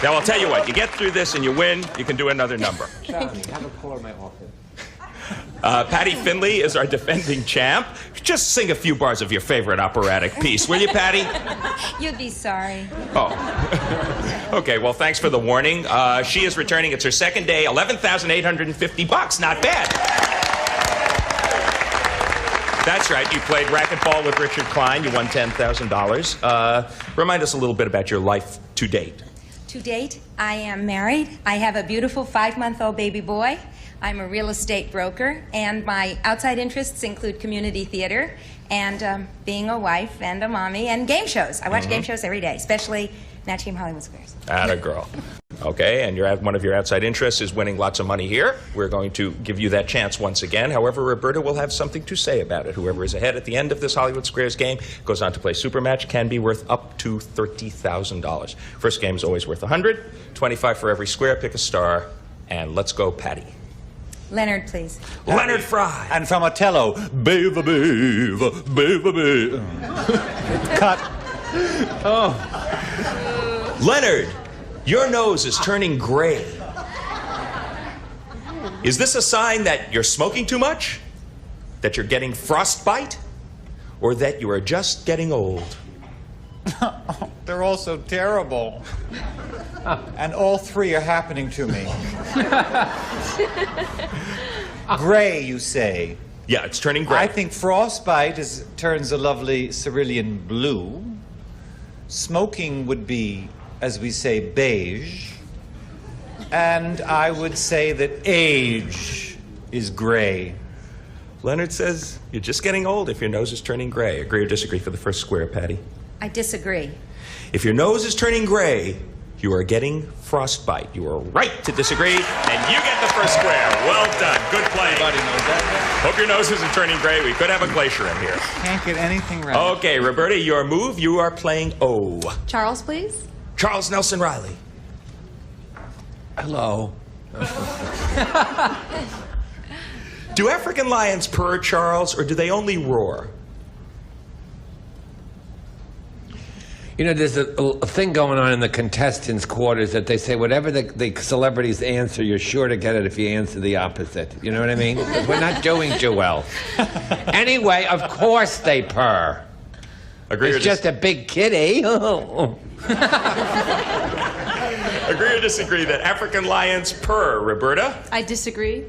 Now, I'll tell you what. You get through this and you win, you can do another number. Have a call in my office. Patty Finley is our defending champ. Just sing a few bars of your favorite operatic piece, will you, Patty? You'd be sorry. Oh. Okay, well, thanks for the warning. She is returning. It's her second day. $11,850. Not bad. That's right. You played racquetball with Richard Klein. You won $10,000. Remind us a little bit about your life to date. To date, I am married. I have a beautiful 5-month-old baby boy. I'm a real estate broker, and my outside interests include community theater and being a wife and a mommy and game shows. I watch game shows every day, especially Match Game Hollywood Squares. Atta girl. Okay, and one of your outside interests is winning lots of money here. We're going to give you that chance once again. However, Roberta will have something to say about it. Whoever is ahead at the end of this Hollywood Squares game goes on to play Supermatch, can be worth up to $30,000. First game is always worth $100, $25 for every square. Pick a star, and let's go, Patty. Leonard, please. Leonard Fry. And from Othello, Beaver, Beaver, Beaver, Beaver. Cut. Oh. Leonard, your nose is turning gray. Is this a sign that you're smoking too much? That you're getting frostbite? Or that you are just getting old? They're all so terrible. And all three are happening to me. Gray, you say? Yeah, it's turning gray. I think frostbite turns a lovely cerulean blue. Smoking would be, as we say, beige. And I would say that age is gray. Leonard says you're just getting old if your nose is turning gray. Agree or disagree for the first square, Patty? I disagree. If your nose is turning gray, you are getting frostbite. You are right to disagree, and you get the first square. Well done. Good play. Everybody knows that. Hope your nose isn't turning gray. We could have a glacier in here. Can't get anything right. Okay, Roberta, your move. You are playing O. Charles, please. Charles Nelson Riley. Hello. Do African lions purr, Charles, or do they only roar? You know, there's a thing going on in the contestants' quarters that they say whatever the celebrities answer, you're sure to get it if you answer the opposite. You know what I mean? Because we're not doing too well. Anyway, of course they purr. Agree it's just a big kitty. Agree or disagree that African lions purr, Roberta? I disagree.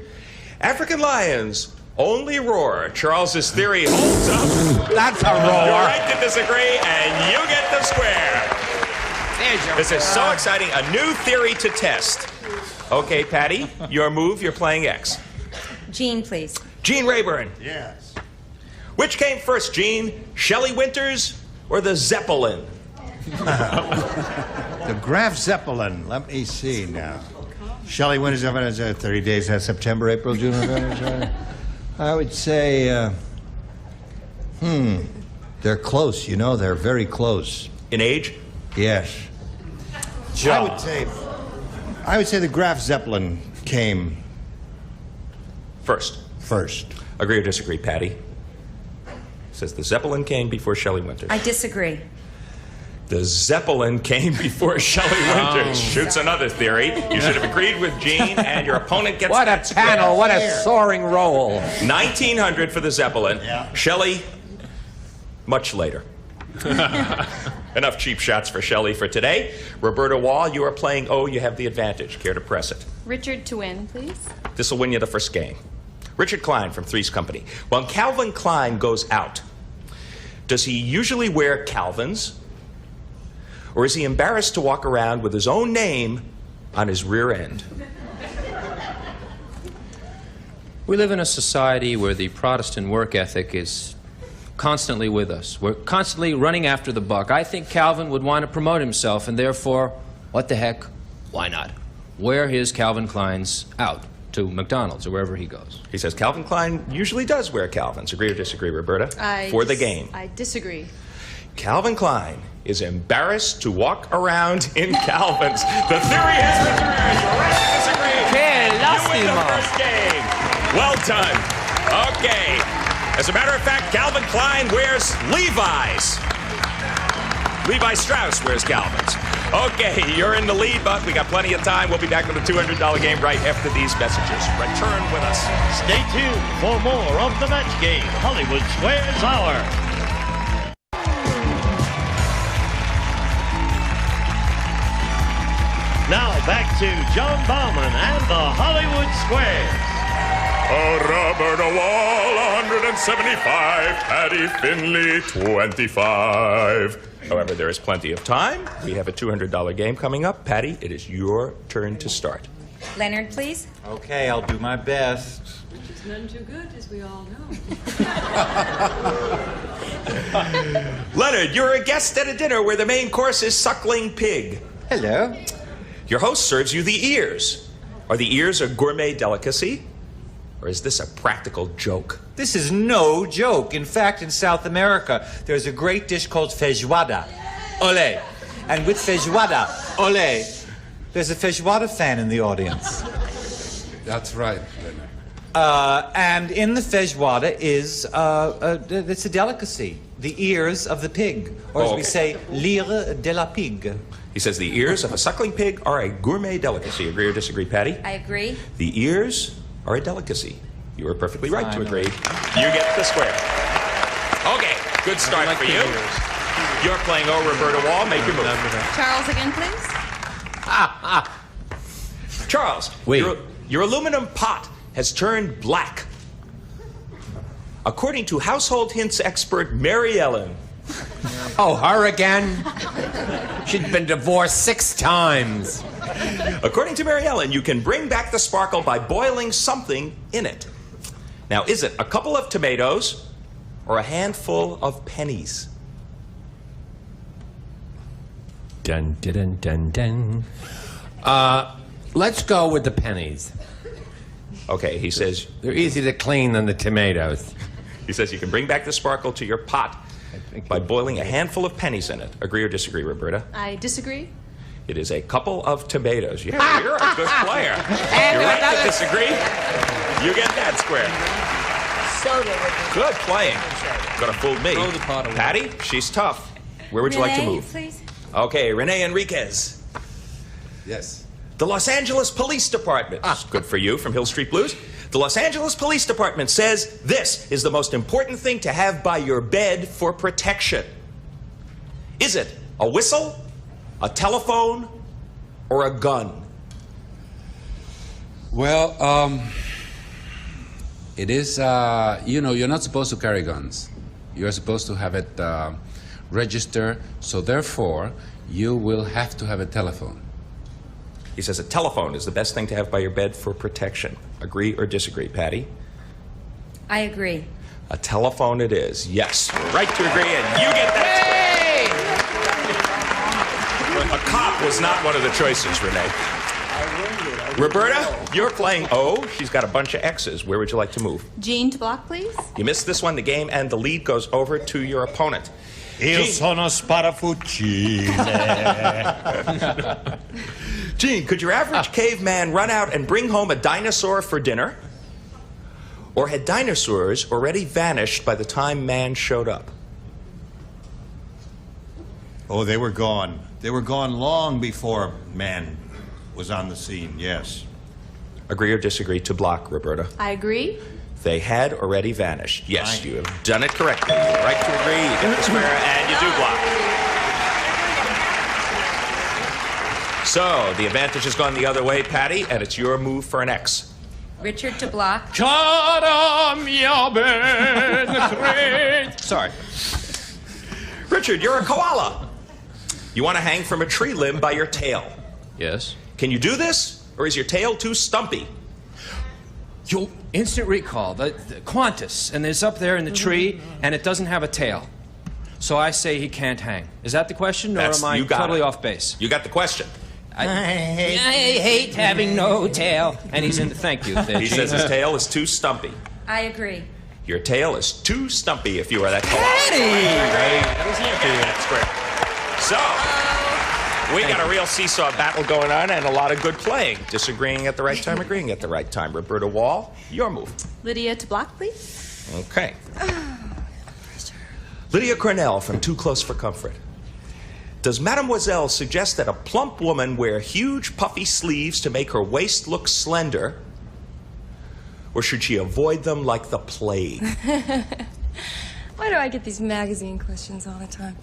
African lions only roar. Charles's theory holds up. That's a roar. You're right to disagree, and you get the square. This is so exciting. A new theory to test. Okay, Patty, your move. You're playing X. Jean, please. Gene Rayburn. Yes. Which came first, Gene? Shelley Winters or the Zeppelin? The Graf Zeppelin. Let me see now. Shelley Winters, 30 days, September, April, June, November. I would say, they're close, you know, they're very close. In age? Yes. John. I would say the Graf Zeppelin came First. Agree or disagree, Patty? Says the Zeppelin came before Shelley Winters. I disagree. The Zeppelin came before Shelley Winters. Shoots another theory. You should have agreed with Gene, and your opponent gets What a panel, what a soaring roll. 1900 for the Zeppelin. Yeah. Shelley, much later. Enough cheap shots for Shelley for today. Roberta Wall, you are playing O. You have the advantage. Care to press it? Richard to win, please. This will win you the first game. Richard Klein from Three's Company. When Calvin Klein goes out, does he usually wear Calvins? Or is he embarrassed to walk around with his own name on his rear end? We live in a society where the Protestant work ethic is constantly with us. We're constantly running after the buck. I think Calvin would want to promote himself, and therefore, what the heck, why not? Wear his Calvin Kleins out to McDonald's or wherever he goes. He says Calvin Klein usually does wear Calvins. Agree or disagree, Roberta? For the game. I disagree. Calvin Klein is embarrassed to walk around in Calvins. The theory has been reversed. You're right to disagree. You win the first game. Well done. Okay. As a matter of fact, Calvin Klein wears Levi's. Levi Strauss wears Calvin's. Okay, you're in the lead, but we got plenty of time. We'll be back with a $200 game right after these messages. Return with us. Stay tuned for more of the Match Game, Hollywood Squares Hour. Now back to John Bauman and the Hollywood Squares. Roberta Wall, 175. Patty Finley, 25. However, there is plenty of time. We have a $200 game coming up. Patty, it is your turn to start. Leonard, please. Okay, I'll do my best. Which is none too good, as we all know. Leonard, you're a guest at a dinner where the main course is suckling pig. Hello. Your host serves you the ears. Are the ears a gourmet delicacy? Or is this a practical joke? This is no joke. In fact, in South America, there's a great dish called feijoada. Ole. And with feijoada, ole, there's a feijoada fan in the audience. That's right. And in the feijoada is, it's a delicacy. The ears of the pig. Or as we say, l'ire de la pig. He says the ears of a suckling pig are a gourmet delicacy. Agree or disagree, Patty? I agree. The ears are a delicacy. You are perfectly right to agree. You get the square. Okay, good start for you. You're playing O, Roberta Wall. Make your move. Charles again, please. Charles, your aluminum pot has turned black. According to household hints expert Mary Ellen. Oh, her again? She'd been divorced 6 times. According to Mary Ellen, you can bring back the sparkle by boiling something in it. Now, is it a couple of tomatoes or a handful of pennies? Dun, dun, dun, dun, dun. Let's go with the pennies. Okay, he says... They're easy to clean than the tomatoes. He says you can bring back the sparkle to your pot by boiling a handful of pennies in it. Agree or disagree, Roberta? I disagree. It is a couple of tomatoes. Yeah, you're a good player. You're right to disagree. You get that square. Good playing. Could have fooled me. Patty, she's tough. Where would you like to Renee, move? Please. Okay, Renee Enriquez. Yes. The Los Angeles Police Department. Good for you from Hill Street Blues. The Los Angeles Police Department says this is the most important thing to have by your bed for protection. Is it a whistle, a telephone, or a gun? Well, it is, you know, you're not supposed to carry guns. You're supposed to have it registered, so therefore, you will have to have a telephone. He says a telephone is the best thing to have by your bed for protection. Agree or disagree, Patty? I agree. A telephone it is. Yes, you're right to agree, and you get that square. A cop was not one of the choices, Renee. Roberta, you're playing O. She's got a bunch of X's. Where would you like to move? Jean to block, please. You missed this one, the game, and the lead goes over to your opponent. Io sono sparafucile. Gene, could your average caveman run out and bring home a dinosaur for dinner? Or had dinosaurs already vanished by the time man showed up? Oh, they were gone. They were gone long before man was on the scene, yes. Agree or disagree to block, Roberta? I agree. They had already vanished. Yes, you have done it correctly. You're right to agree. You get the square, and you do block. So, the advantage has gone the other way, Patty, and it's your move for an X. Richard to block. Sorry. Richard, you're a koala. You want to hang from a tree limb by your tail. Yes. Can you do this, or is your tail too stumpy? You'll instant recall. The Qantas, and it's up there in the tree, and it doesn't have a tail. So I say he can't hang. Is that the question, or am I totally off base? You got the question. I hate having no tail. And he's in the thank you. He says his tail is too stumpy. I agree. Your tail is too stumpy if you are that koala. Patty! That's great. So, We got a real seesaw battle going on and a lot of good playing. Disagreeing at the right time, agreeing at the right time. Roberta Wall, your move. Lydia to block, please. Okay. Lydia Cornell from Too Close for Comfort. Does Mademoiselle suggest that a plump woman wear huge puffy sleeves to make her waist look slender, or should she avoid them like the plague? Why do I get these magazine questions all the time?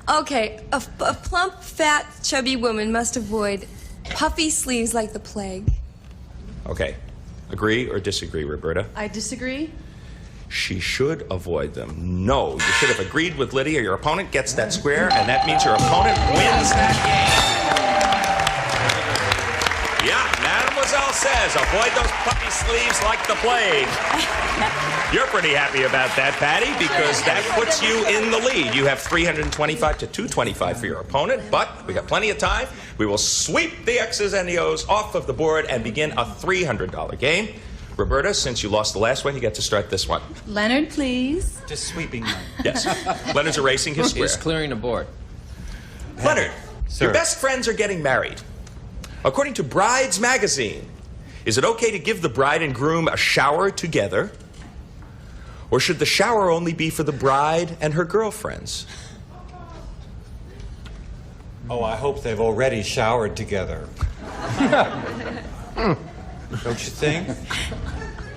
Okay, a plump, fat, chubby woman must avoid puffy sleeves like the plague. Okay. Agree or disagree, Roberta? I disagree. She should avoid them. No, you should have agreed with Lydia. Your opponent gets that square, and that means your opponent wins that game. Yeah, Mademoiselle says, avoid those puffy sleeves like the plague. You're pretty happy about that, Patty, because that puts you in the lead. You have 325 to 225 for your opponent, but we got plenty of time. We will sweep the X's and the O's off of the board and begin a $300 game. Roberta, since you lost the last one, you get to start this one. Leonard, please. Just sweeping them. Yes. Leonard's erasing his square. He's clearing the board. Leonard, Sir. your best friends are getting married. According to Brides magazine, is it okay to give the bride and groom a shower together? Or should the shower only be for the bride and her girlfriends? Oh, I hope they've already showered together. Don't you think?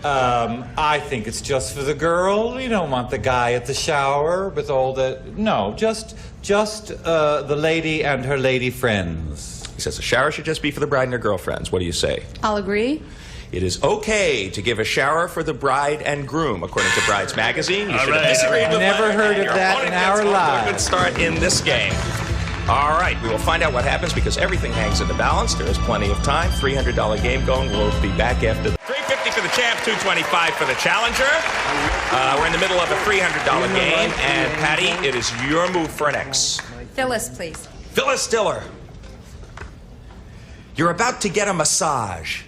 I think it's just for the girl. You don't want the guy at the shower with all the... No, just the lady and her lady friends. He says the shower should just be for the bride and her girlfriends. What do you say? I'll agree. It is okay to give a shower for the bride and groom, according to Brides magazine. You should have disagreed with Never heard of that in our lives. A good start in this game. All right, we will find out what happens because everything hangs in the balance. There is plenty of time. $300 game going. We'll be back after the... $350 for the champ, $225 for the challenger. We're in the middle of a $300 game, and Patty, it is your move for an X. Phyllis, please. Phyllis Diller. You're about to get a massage.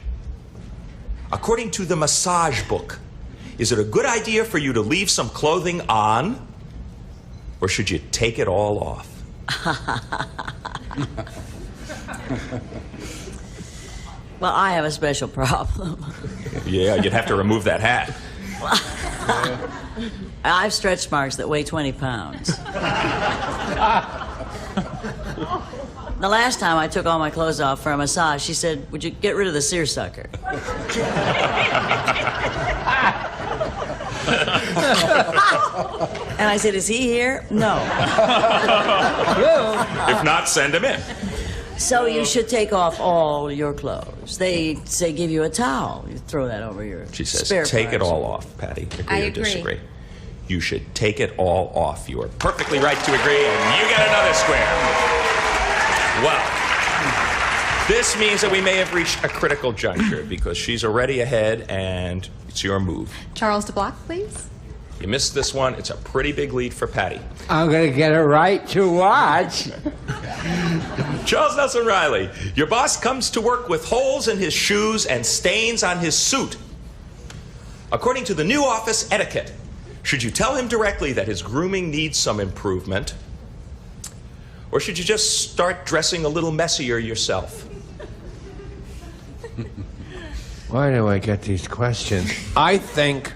According to the massage book, is it a good idea for you to leave some clothing on, or should you take it all off? Well, I have a special problem. Yeah, you'd have to remove that hat. I have stretch marks that weigh 20 pounds. The last time I took all my clothes off for a massage, she said, "Would you get rid of the seersucker?" And I said, "Is he here?" "No." If not, send him in. So you should take off all your clothes. They say give you a towel. You throw that over your She says, spare take it parts. all off, Patty. I Agree or agree. disagree? You should take it all off. You are perfectly right to agree, and you get another square. Well, this means that we may have reached a critical juncture because she's already ahead, and it's your move. Charles to block, please. You missed this one. It's a pretty big lead for Patty. I'm going to get a right to watch. Charles Nelson Riley, your boss comes to work with holes in his shoes and stains on his suit. According to the new office etiquette, should you tell him directly that his grooming needs some improvement? Or should you just start dressing a little messier yourself? Why do I get these questions? I think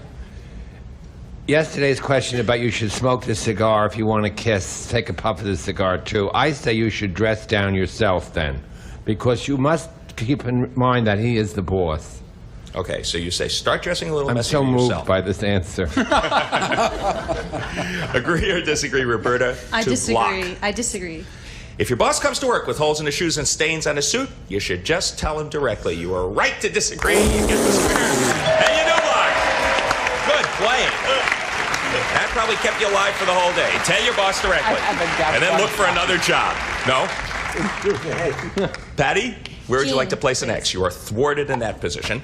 yesterday's question about you should smoke the cigar if you want to kiss, take a puff of the cigar too. I say you should dress down yourself then, because you must keep in mind that he is the boss. Okay, so you say start dressing a little I'm messier so moved yourself. by this answer. Agree or disagree, Roberta? I to disagree. block. I disagree. If your boss comes to work with holes in his shoes and stains on his suit, you should just tell him directly. You are right to disagree. You get the square. And you do block. Good playing. That probably kept you alive for the whole day. Tell your boss directly. And then look for another job. No? Patty, where would you like to place an X? You are thwarted in that position.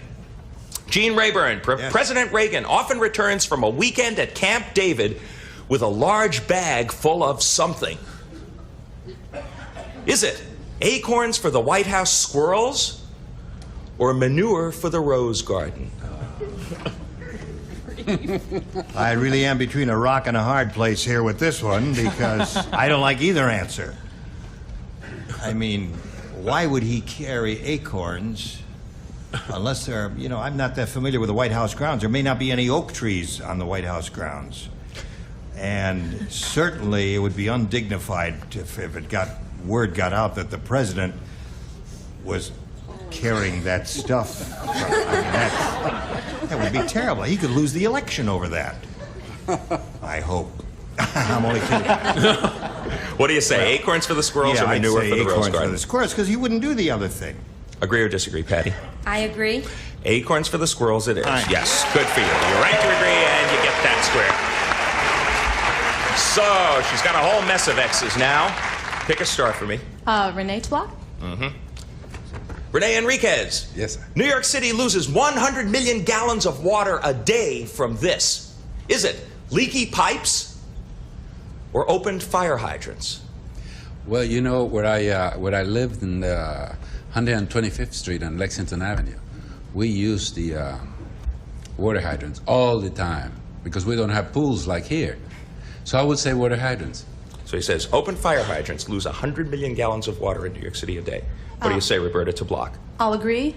Gene Rayburn, President Reagan often returns from a weekend at Camp David with a large bag full of something. Is it acorns for the White House squirrels or manure for the rose garden? I really am between a rock and a hard place here with this one because I don't like either answer. I mean, why would he carry acorns unless they're, you know, I'm not that familiar with the White House grounds. There may not be any oak trees on the White House grounds. And certainly it would be undignified if word got out that the president was carrying that stuff. I mean, that would be terrible. He could lose the election over that. I hope. I'm only kidding. What do you say? Acorns for the squirrels or manure for the rose acorns garden? for the squirrels, because he wouldn't do the other thing. Agree or disagree, Patty? I agree. Acorns for the squirrels it is. Aye. Yes, good for you. You're right to agree, and you get that square. So, she's got a whole mess of X's now. Pick a star for me. Renee Twa? Mm-hmm. Renee Enriquez. Yes, sir. New York City loses 100 million gallons of water a day from this. Is it leaky pipes or opened fire hydrants? Well, you know, where I lived in 125th Street and Lexington Avenue, we used the water hydrants all the time because we don't have pools like here. So I would say water hydrants. So he says, open fire hydrants lose 100 million gallons of water in New York City a day. What do you say, Roberta, to block? I'll agree.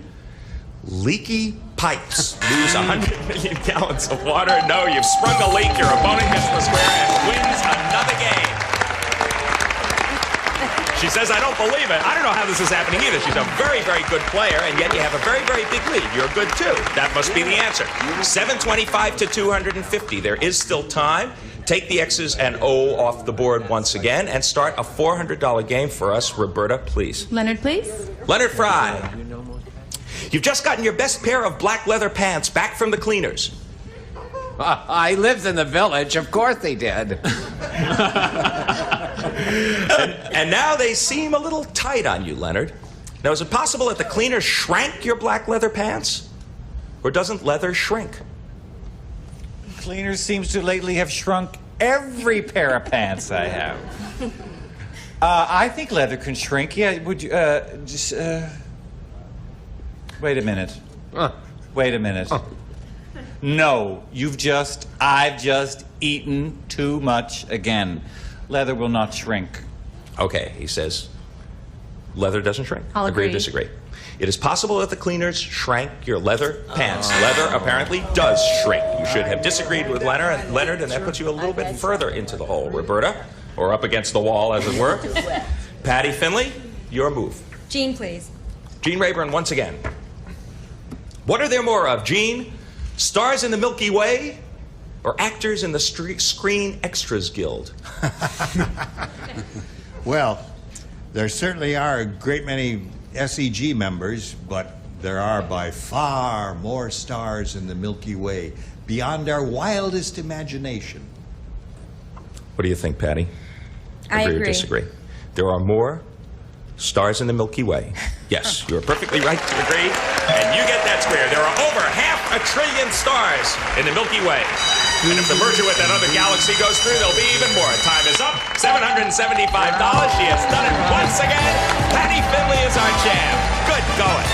Leaky pipes lose 100 million gallons of water. No, you've sprung a leak. Your opponent gets the square and wins another game. She says, I don't believe it. I don't know how this is happening either. She's a very, very good player, and yet you have a very, very big lead. You're good, too. That must be the answer. 725 to 250. There is still time. Take the X's and O off the board once again and start a $400 game for us. Roberta, please. Leonard, please. Leonard Fry. You've just gotten your best pair of black leather pants back from the cleaners. I lived in the village. Of course he did. And now they seem a little tight on you, Leonard. Now, is it possible that the cleaner shrank your black leather pants? Or doesn't leather shrink? Cleaner seems to lately have shrunk every pair of pants I have. I think leather can shrink. Yeah, would you, wait a minute. Wait a minute. No, I've just eaten too much again. Leather will not shrink. Okay, he says leather doesn't shrink. I'll Agree or agree. disagree? It is possible that the cleaners shrank your leather pants. Leather apparently does shrink. You should have disagreed with Leonard, and that puts you a little bit further into the hole, Roberta, or up against the wall, as it were. Patty Finley, your move. Jean, please. Gene Rayburn once again. What are there more of, Gene? Stars in the Milky Way or actors in the Screen Extras Guild? Well, there certainly are a great many SEG members, but there are by far more stars in the Milky Way, beyond our wildest imagination. What do you think, Patty? I Agree or agree. disagree? There are more stars in the Milky Way. Yes, you're perfectly right to agree, and you get that square. There are over 500 billion stars in the Milky Way. And if the merger with that other galaxy goes through, there'll be even more. Time is up. $775. She has done it once again. Patty Finley is our champ. Good going.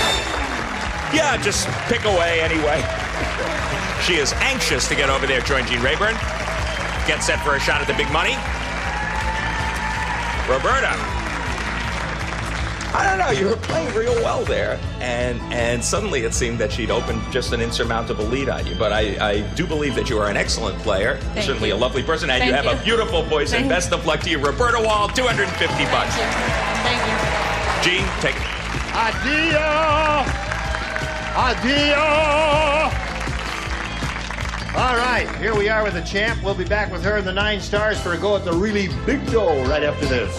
Yeah, just pick away anyway. She is anxious to get over there, join Gene Rayburn. Get set for a shot at the big money. Roberta. I don't know, you were playing real well there, and suddenly it seemed that she'd opened just an insurmountable lead on you. But I do believe that you are an excellent player, certainly you. a lovely person, and Thank you have you. a beautiful voice, and best of luck to you. Roberta Wall, $250. Thank you. Gene, take it. Adio! Adio! All right, here we are with the champ. We'll be back with her and the 9 stars for a go at the really big dough right after this.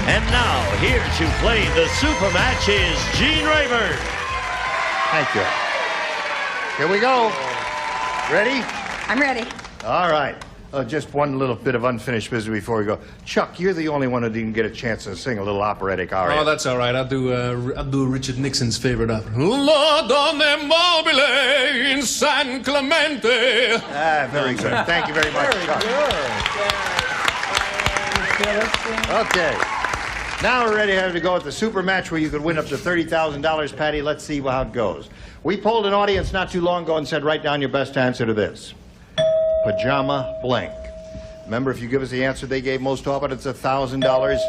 And now, here to play the super match is Gene Rayburn. Thank you. Here we go. Ready? I'm ready. All right. Just one little bit of unfinished business before we go. Chuck, you're the only one who didn't get a chance to sing a little operatic aria. Oh, that's all right. I'll do Richard Nixon's favorite opera. La donne mobile in San Clemente. Ah, very good. Thank you very much, Chuck. Okay. Now we're ready to go at the super match where you could win up to $30,000, Patty. Let's see how it goes. We polled an audience not too long ago and said, write down your best answer to this. pajama blank? Remember, if you give us the answer they gave most often, it's $1,000.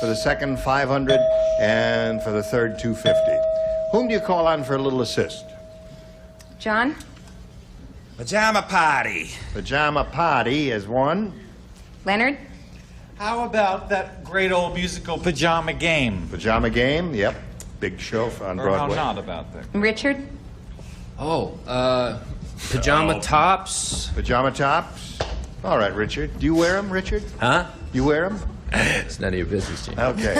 For the second, $500, and for the third, $250. Whom do you call on for a little assist? John? Pajama party. Pajama party is one. Leonard? How about that great old musical Pajama Game? Pajama Game, yep. Big show on Or Broadway. how not about that? Richard? Oh, pajama tops. Pajama tops. All right, Richard. Do you wear them, Richard? Huh? You wear them? It's none of your business, Jim. Okay.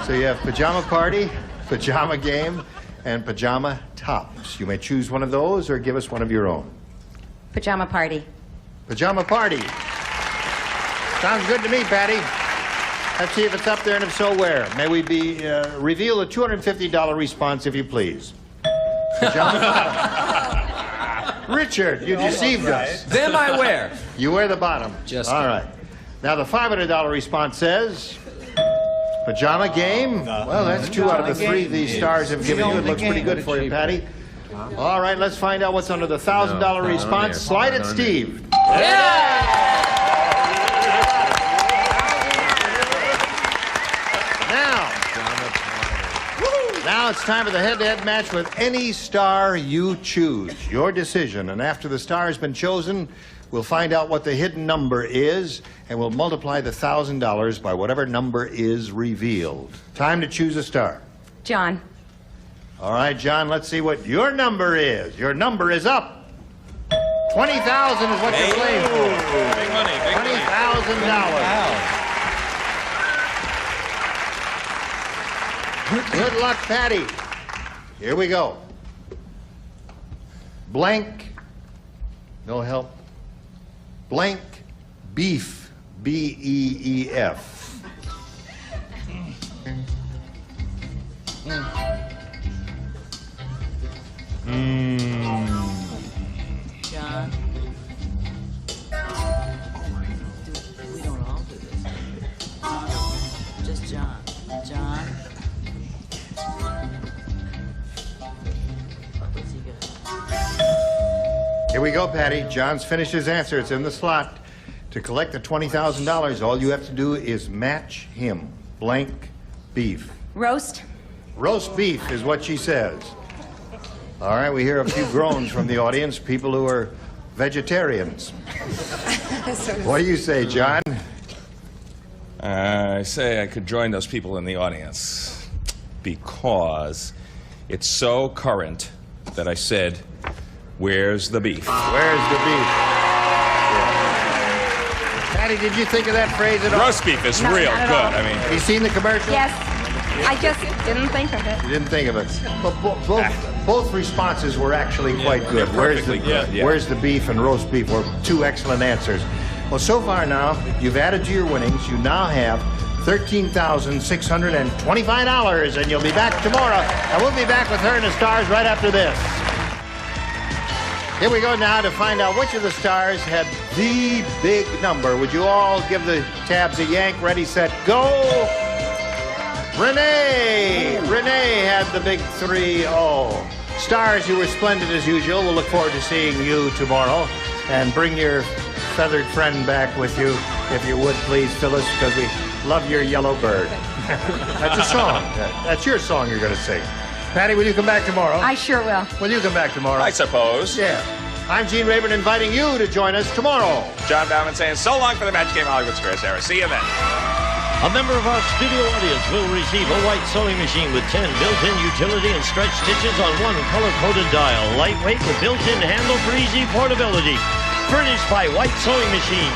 So you have pajama party, pajama game, and pajama tops. You may choose one of those or give us one of your own. Pajama party. Pajama party. Sounds good to me, Patty. Let's see if it's up there, and if so, where? May we reveal a $250 response, if you please. Pajama Richard, you deceived us. Them I wear. You wear the bottom. Just all right. Now the $500 response says pajama game. Well, that's 2 out of the 3 these stars have given you. It looks pretty good for you, Patty. All right, let's find out what's under the $1,000 response. Slide it, Steve. Now it's time for the head-to-head match with any star you choose. Your decision. And after the star has been chosen, we'll find out what the hidden number is, and we'll multiply the $1,000 by whatever number is revealed. Time to choose a star. John. All right, John, let's see what your number is. Your number is up. $20,000 is what you're playing for. Big money, big money. $20,000. Good luck, Patty. Here we go. Blank. No help. Blank beef. B-E-E-F. John. We don't all do this. Just John. John. What's he got? Here we go, Patty. John's finished his answer. It's in the slot. To collect the $20,000, all you have to do is match him. Blank beef. Roast. Roast beef is what she says. All right, we hear a few groans from the audience, people who are vegetarians. What do you say, John? I say I could join those people in the audience because it's so current that I said, where's the beef? Where's the beef? Patty, did you think of that phrase at all? Roast beef is real not at good. all. I mean, Have you seen the commercial? Yes. I just didn't think of it. You didn't think of it. But both responses were actually quite good. perfectly good, yeah. Where's the beef and roast beef were 2 excellent answers. Well, so far now, you've added to your winnings. You now have $13,625, and you'll be back tomorrow. And we'll be back with her and the stars right after this. Here we go now to find out which of the stars had the big number. Would you all give the tabs a yank? Ready, set, go. Renee! Renee had the big 3-0. Stars, you were splendid as usual. We'll look forward to seeing you tomorrow. And bring your feathered friend back with you, if you would, please, Phyllis, because we love your yellow bird. That's a song. That's your song you're going to sing. Patty, will you come back tomorrow? I sure will. Will you come back tomorrow? I suppose. Yeah. I'm Gene Rayburn inviting you to join us tomorrow. John Bauman saying so long for the Match Game Hollywood Square, Sarah. See you then. A member of our studio audience will receive a white sewing machine with 10 built-in utility and stretch stitches on 1 color-coded dial. Lightweight with built-in handle for easy portability. Furnished by White Sewing Machine.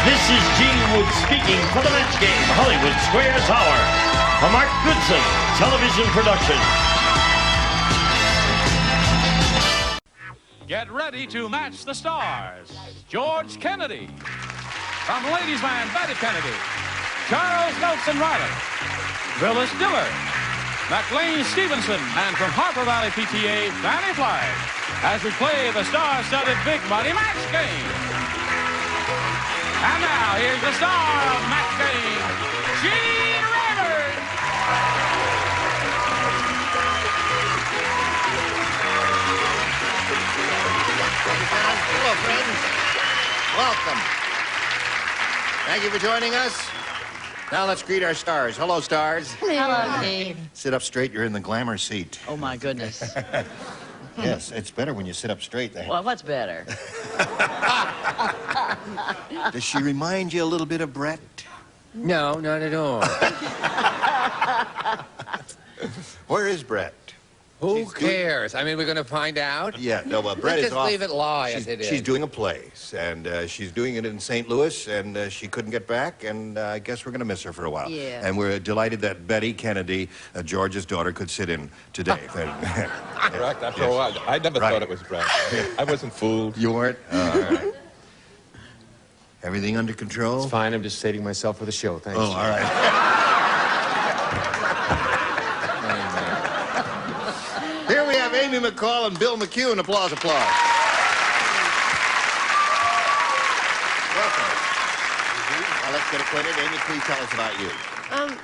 This is Gene Wood speaking for the Match Game Hollywood Squares Hour. A Mark Goodson television production. Get ready to match the stars. George Kennedy. From Ladies' Man, Betty Kennedy. Charles Nelson Riley. Phyllis Diller. McLean Stevenson. And from Harper Valley PTA, Fanny Flagg. As we play the star-studded Big Money Match Game. And now, here's the star of Match Game, Gene Rayburn. Hello, friends. Welcome. Thank you for joining us. Now let's greet our stars. Hello, stars. Hello, Dave. Sit up straight. You're in the glamour seat. Oh, my goodness. Yes, it's better when you sit up straight there. Well, what's better? Does she remind you a little bit of Brett? No, not at all. Where is Brett? Who cares? I mean, we're going to find out. Yeah, no, well, Brett Let's is just off. leave it lie as it is. She's doing a play, and she's doing it in St. Louis, and she couldn't get back, and I guess we're going to miss her for a while. Yeah. And we're delighted that Betty Kennedy, George's daughter, could sit in today. Correct. After a while, I never thought it was Brett. I wasn't fooled. You weren't? All right. Everything under control? It's fine. I'm just saving myself for the show. Thanks. Oh, all right. Here we have Amy McCall and Bill McHugh. Applause, applause. Welcome. Now let's get acquainted. Amy, please tell us about you.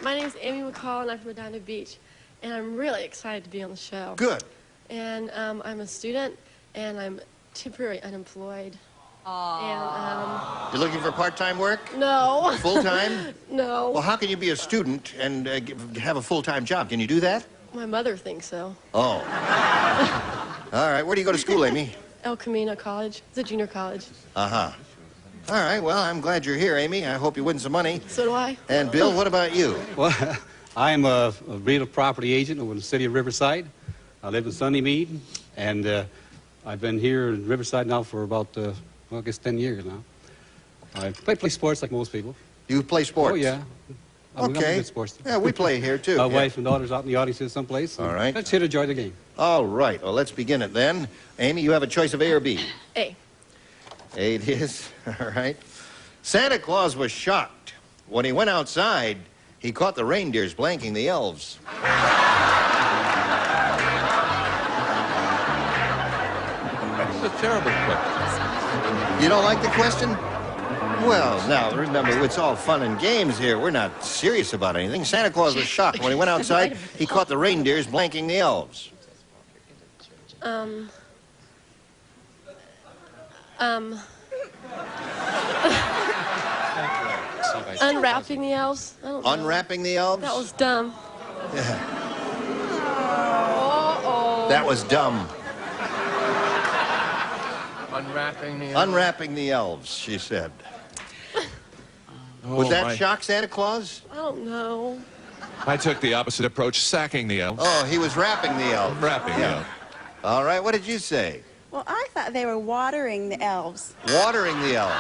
My name's Amy McCall, and I'm from Redondo Beach, and I'm really excited to be on the show. Good. And I'm a student, and I'm temporarily unemployed. You're looking for part-time work? No. Full-time? No. Well, how can you be a student and have a full-time job? Can you do that? My mother thinks so. Oh. All right. Where do you go to school, Amy? El Camino College. It's a junior college. Uh-huh. All right. Well, I'm glad you're here, Amy. I hope you win some money. So do I. And, Bill, what about you? Well, I'm a real property agent over in the city of Riverside. I live in Sunnymead, and I've been here in Riverside now for about, well, I guess 10 years now. I play sports like most people. You play sports? Oh, yeah. I'm a Okay. good sports. Yeah, we play here, too. My Yeah. wife and daughter's out in the audience here someplace. All right. Let's here to enjoy the game. All right. Well, let's begin it then. Amy, you have a choice of A or B. A. A it is. All right. Santa Claus was shocked. When he went outside, he caught the reindeers blanking the elves. That's a terrible question. You don't like the question? Well, now, remember, it's all fun and games here. We're not serious about anything. Santa Claus was shocked. When he went outside, he caught the reindeers blanking the elves. Unwrapping the elves? I don't know. Unwrapping the elves? That was dumb. Yeah. Uh-oh. That was dumb. Unwrapping the... Unwrapping the elves, she said. Was that shock Santa Claus? I don't know. I took the opposite approach, sacking the elves. Oh, he was wrapping the elves. Wrapping the elves. All right, what did you say? Well, I thought they were watering the elves. Watering the elves.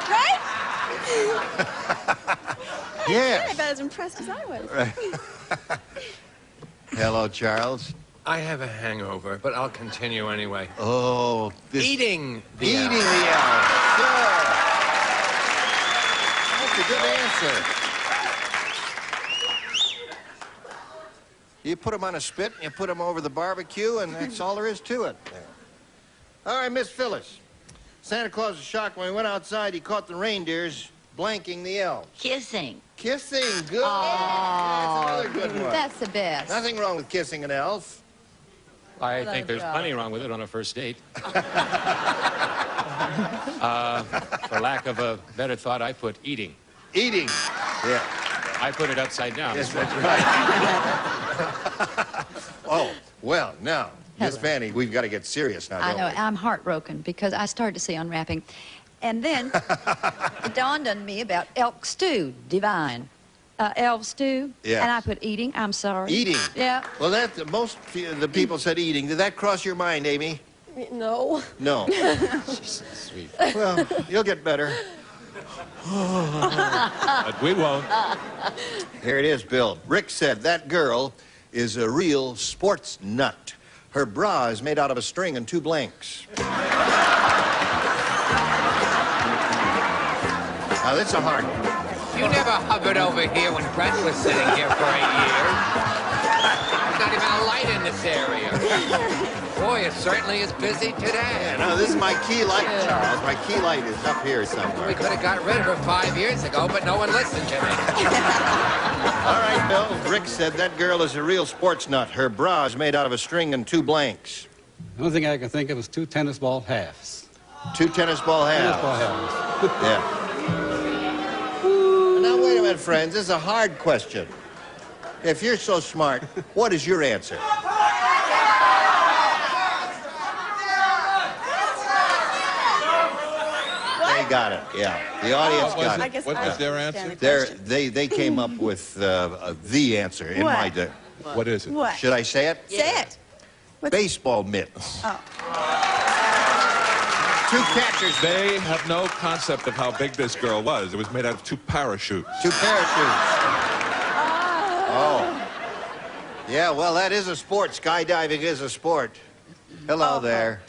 Right? Yes. I'm about as impressed as I was. Right. Hello, Charles. I have a hangover, but I'll continue anyway. Oh, Eating the Eating elf. the elves. Sure. That's a good answer. You put them on a spit, and you put them over the barbecue, and that's all there is to it. All right, Miss Phyllis. Santa Claus was shocked when he went outside. He caught the reindeers blanking the elves. Kissing. Kissing, good. That's another good one. That's the best. Nothing wrong with kissing an elf. I think there's plenty wrong with it on a first date. For lack of a better thought, I put eating. Eating. Yeah. I put it upside down. Yes, that's right. Oh, well, now, Miss Fanny, we've got to get serious now, I don't know. we? I'm heartbroken because I started to see unwrapping. And then it dawned on me about elk stew, divine. Elf stew. Yes. And I put eating. I'm sorry. Eating. Yeah. Well, most of the people said eating. Did that cross your mind, Amy? No. No. Sweet. Well, you'll get better. But we won't. Here it is, Bill. Rick said that girl is a real sports nut. Her bra is made out of a string and 2 blanks. Now, that's a hard one. You never hovered over here when Brett was sitting here for 8 years. There's not even a light in this area. Boy, it certainly is busy today. Yeah, no, this is my key light, Charles. My key light is up here somewhere. We could have got rid of her 5 years ago, but no one listened to me. All right, Bill. Rick said that girl is a real sports nut. Her bra is made out of a string and 2 blanks. The only thing I can think of is 2 tennis ball halves. 2 tennis ball halves. Tennis ball halves. Yeah. Now, wait a minute, friends. This is a hard question. If you're so smart, what is your answer? They got it, yeah. The audience got it. What was their answer? They came up with the answer in my day. What is it? What? Should I say it? Say it. Baseball mitts. Oh. 2 catchers. They have no concept of how big this girl was. It was made out of 2 parachutes. 2 parachutes. Oh. Yeah, well, that is a sport. Skydiving is a sport. Hello there.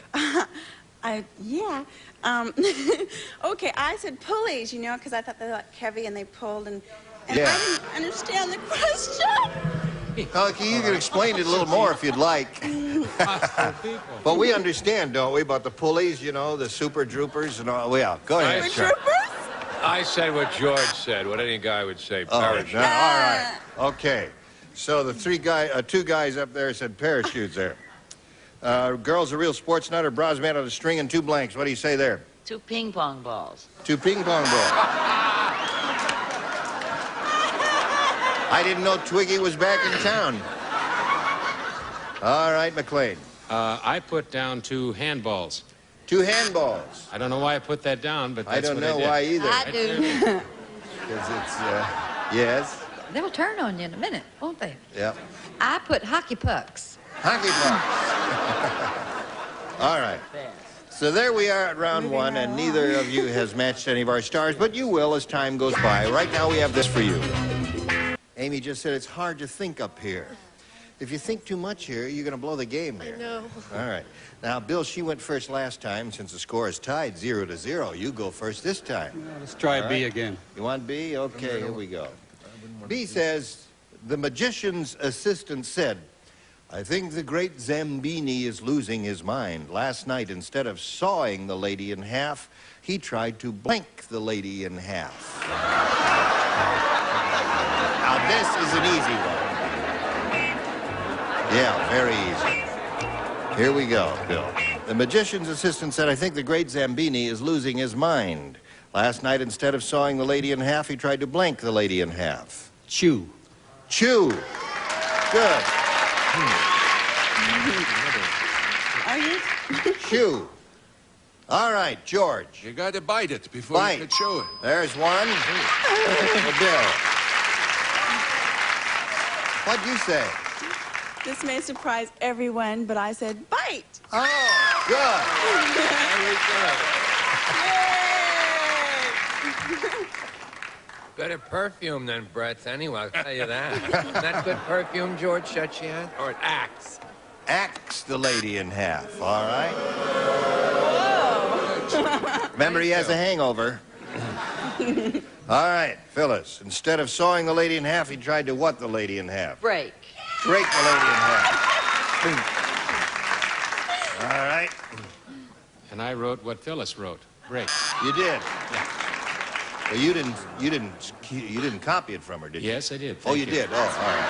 Yeah. Okay, I said pulleys, you know, because I thought they were like heavy and they pulled, and Yeah. I didn't understand the question. Okay, you can explain it a little more if you'd like. But we understand, don't we, about the pulleys, you know, the super droopers and all. Yeah, go ahead, sir. I said what George said, what any guy would say. Oh, Parachute. all right. Okay. So the 2 guys up there said parachutes there. Girl's a real sports nut. Her bra's made out of string and 2 blanks. What do you say there? 2 ping pong balls. 2 ping pong balls. I didn't know Twiggy was back in town. All right, McLean. I put down 2 handballs. 2 handballs. I don't know why I put that down, but I that's don't what know I did. why either. I do. Because it's, yes. They'll turn on you in a minute, won't they? Yep. I put hockey pucks. Hockey pucks. All right. So there we are at round 1, and neither of you has matched any of our stars, but you will as time goes by. Right now we have this for you. Amy just said it's hard to think up here. If you think too much here, you're going to blow the game here. I know. All right. Now, Bill, she went first last time. Since the score is tied 0-0, you go first this time. Let's try All B right. again. You want B? Okay, here we go. B says, the magician's assistant said, I think the great Zambini is losing his mind. Last night, instead of sawing the lady in half, he tried to blank the lady in half. Now, this is an easy one. Yeah, very easy. Here we go, Bill. The magician's assistant said, I think the great Zambini is losing his mind. Last night, instead of sawing the lady in half, he tried to blank the lady in half. Chew. Chew. Good. Are you? Chew. All right, George. You got to bite it before you can chew it. There's one. Bill. What'd you say? This may surprise everyone, but I said bite. Oh, good. Better perfume than Brett's anyway, I'll tell you that. Isn't that good perfume, George Shuchian? Or it acts? Axe the lady in half, all right? Remember, he has a hangover. All right, Phyllis. Instead of sawing the lady in half, he tried to what the lady in half? Break. Break the lady in half. All right. And I wrote what Phyllis wrote. Break. You did. Well, you didn't copy it from her, did you? Yes, I did. Oh, you did. Oh, all right.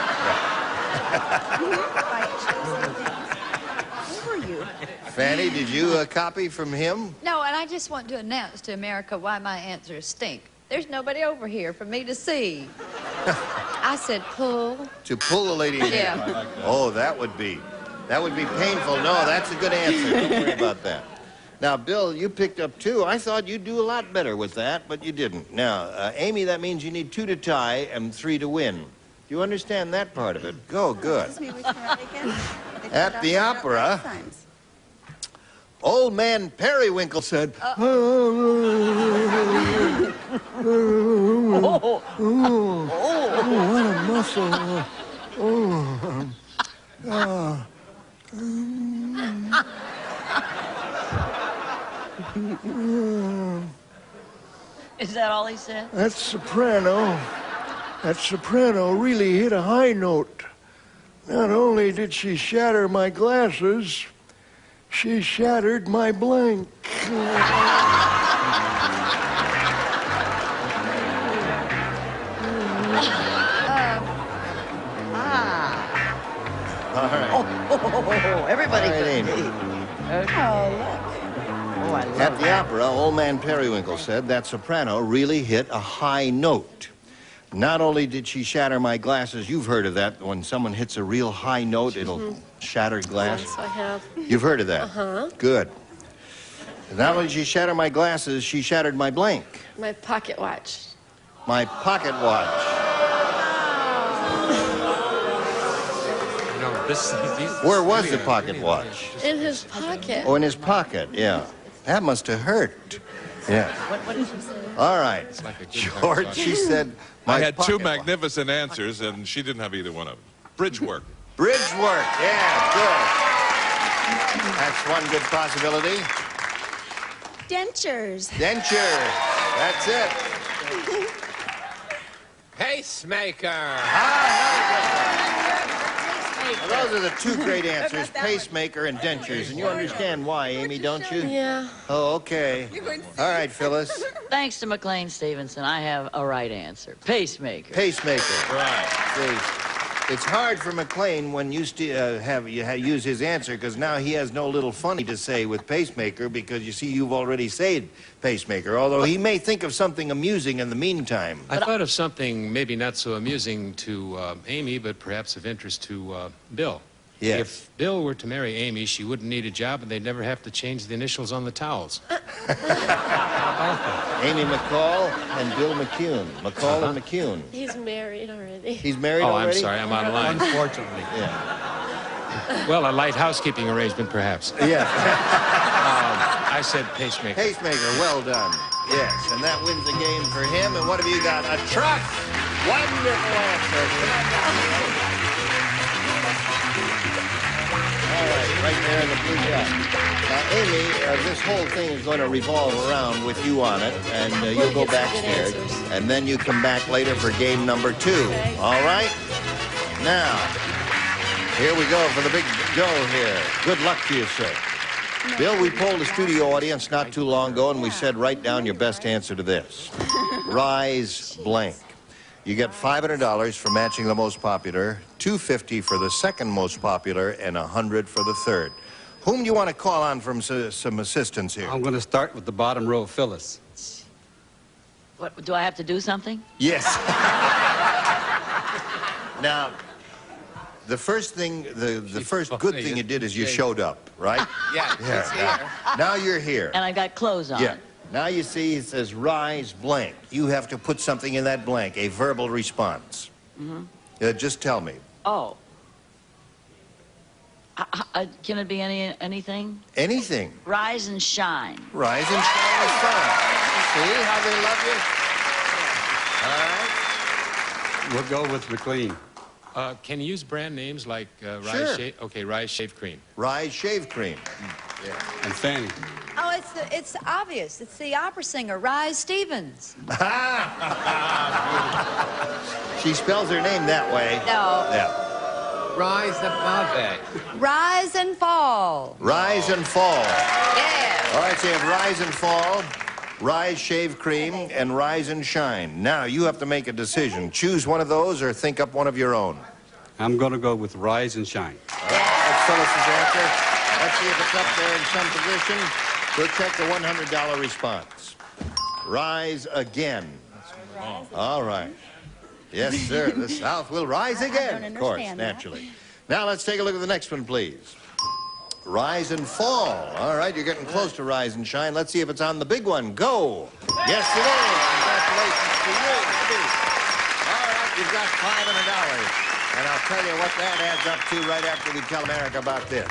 Who are you? Fanny, did you copy from him? No, and I just want to announce to America why my answers stink. There's nobody over here for me to see. I said pull. To pull the lady in half. Yeah. Oh, that would be painful. No, that's a good answer. Don't worry about that. Now, Bill, you picked up 2. I thought you'd do a lot better with that, but you didn't. Now, Amy, that means you need 2 to tie and 3 to win. Do you understand that part of it? Go, good. At the opera, old man Periwinkle said, what a muscle. Is that all he said? That soprano really hit a high note. Not only did she shatter my glasses, she shattered my blank. All right. Oh, everybody All right, could Amy. be. Okay. Oh, look. Oh, I love At the opera, old man Periwinkle said that soprano really hit a high note. Not only did she shatter my glasses, you've heard of that. When someone hits a real high note, it'll shatter glass. Yes, I have. You've heard of that? Uh-huh. Good. Not only did she shatter my glasses, she shattered my blank. My pocket watch. My pocket watch. No, Where was the pocket watch? In his pocket. Oh, in his pocket, yeah. That must have hurt. Yeah. What did she say? All right. George, she said, I had two pocket magnificent answers, and she didn't have either one of them. Bridge work. Bridge work, yeah, good. That's one good possibility. Dentures. Dentures, that's it. Pacemaker. Well, those are the two great answers, pacemaker and dentures. And you understand why, Amy, don't you? Yeah. Oh, okay. All right, Phyllis. Thanks to McLean Stevenson, I have a right answer. Pacemaker. Pacemaker. Right. See, it's hard for McLean when you use his answer, because now he has no little funny to say with pacemaker, because you see you've already said pacemaker, although he may think of something amusing in the meantime. I thought of something maybe not so amusing to Amy, but perhaps of interest to Bill. Yes. If Bill were to marry Amy, she wouldn't need a job, and they'd never have to change the initials on the towels. Amy McCall and Bill McCune. McCall and McCune. He's married already. He's married already? I'm sorry, I'm out of line. Unfortunately. Yeah. Well, a light housekeeping arrangement, perhaps. Yeah. I said pacemaker. Pacemaker, well done. Yes, and that wins the game for him. And what have you got? A truck! Wonderful answer. All right, right there in the blue dot. Now, Amy, this whole thing is going to revolve around with you on it, and you'll go backstairs, and then you come back later for game number 2. Okay. All right? Now, here we go for the big go here. Good luck to you, sir. Bill, we polled the studio audience not too long ago, and we said, write down your best answer to this. Rise blank. You get $500 for matching the most popular, $250 for the second most popular, and $100 for the third. Whom do you want to call on from some assistance here? I'm going to start with the bottom row, Phyllis. What, do I have to do something? Yes. Now, the first thing, the first good thing you did is you showed up, right? Yeah, it's here. Now you're here. And I've got clothes on. Yeah. Now you see it says rise blank. You have to put something in that blank, a verbal response. Mm-hmm. Just tell me. Oh. Can it be anything? Anything. Rise and shine. Rise and shine is fine. See how they love you? All right. We'll go with McLean. Can you use brand names like Sure. Rise Shave Cream? Rise shave cream. Yeah. And Fanny. Oh, it's obvious. It's the opera singer, Rise Stevens. She spells her name that way. No. Yeah. Rise above it. Rise and fall. Rise and fall. Yeah. All right, so you have rise and fall, rise shave cream, and rise and shine. Now, you have to make a decision. Choose one of those or think up one of your own. I'm going to go with rise and shine. All right, that's Phyllis's answer. Let's see if it's up there in some position. We'll check the $100 response. Rise again. All right. Yes, sir. The South will rise again, of course, naturally. Now, let's take a look at the next one, please. Rise and fall. All right, you're getting close to rise and shine. Let's see if it's on the big one. Go. Yes, it is. Congratulations to you. All right, you've got $500. And I'll tell you what that adds up to right after we tell America about this.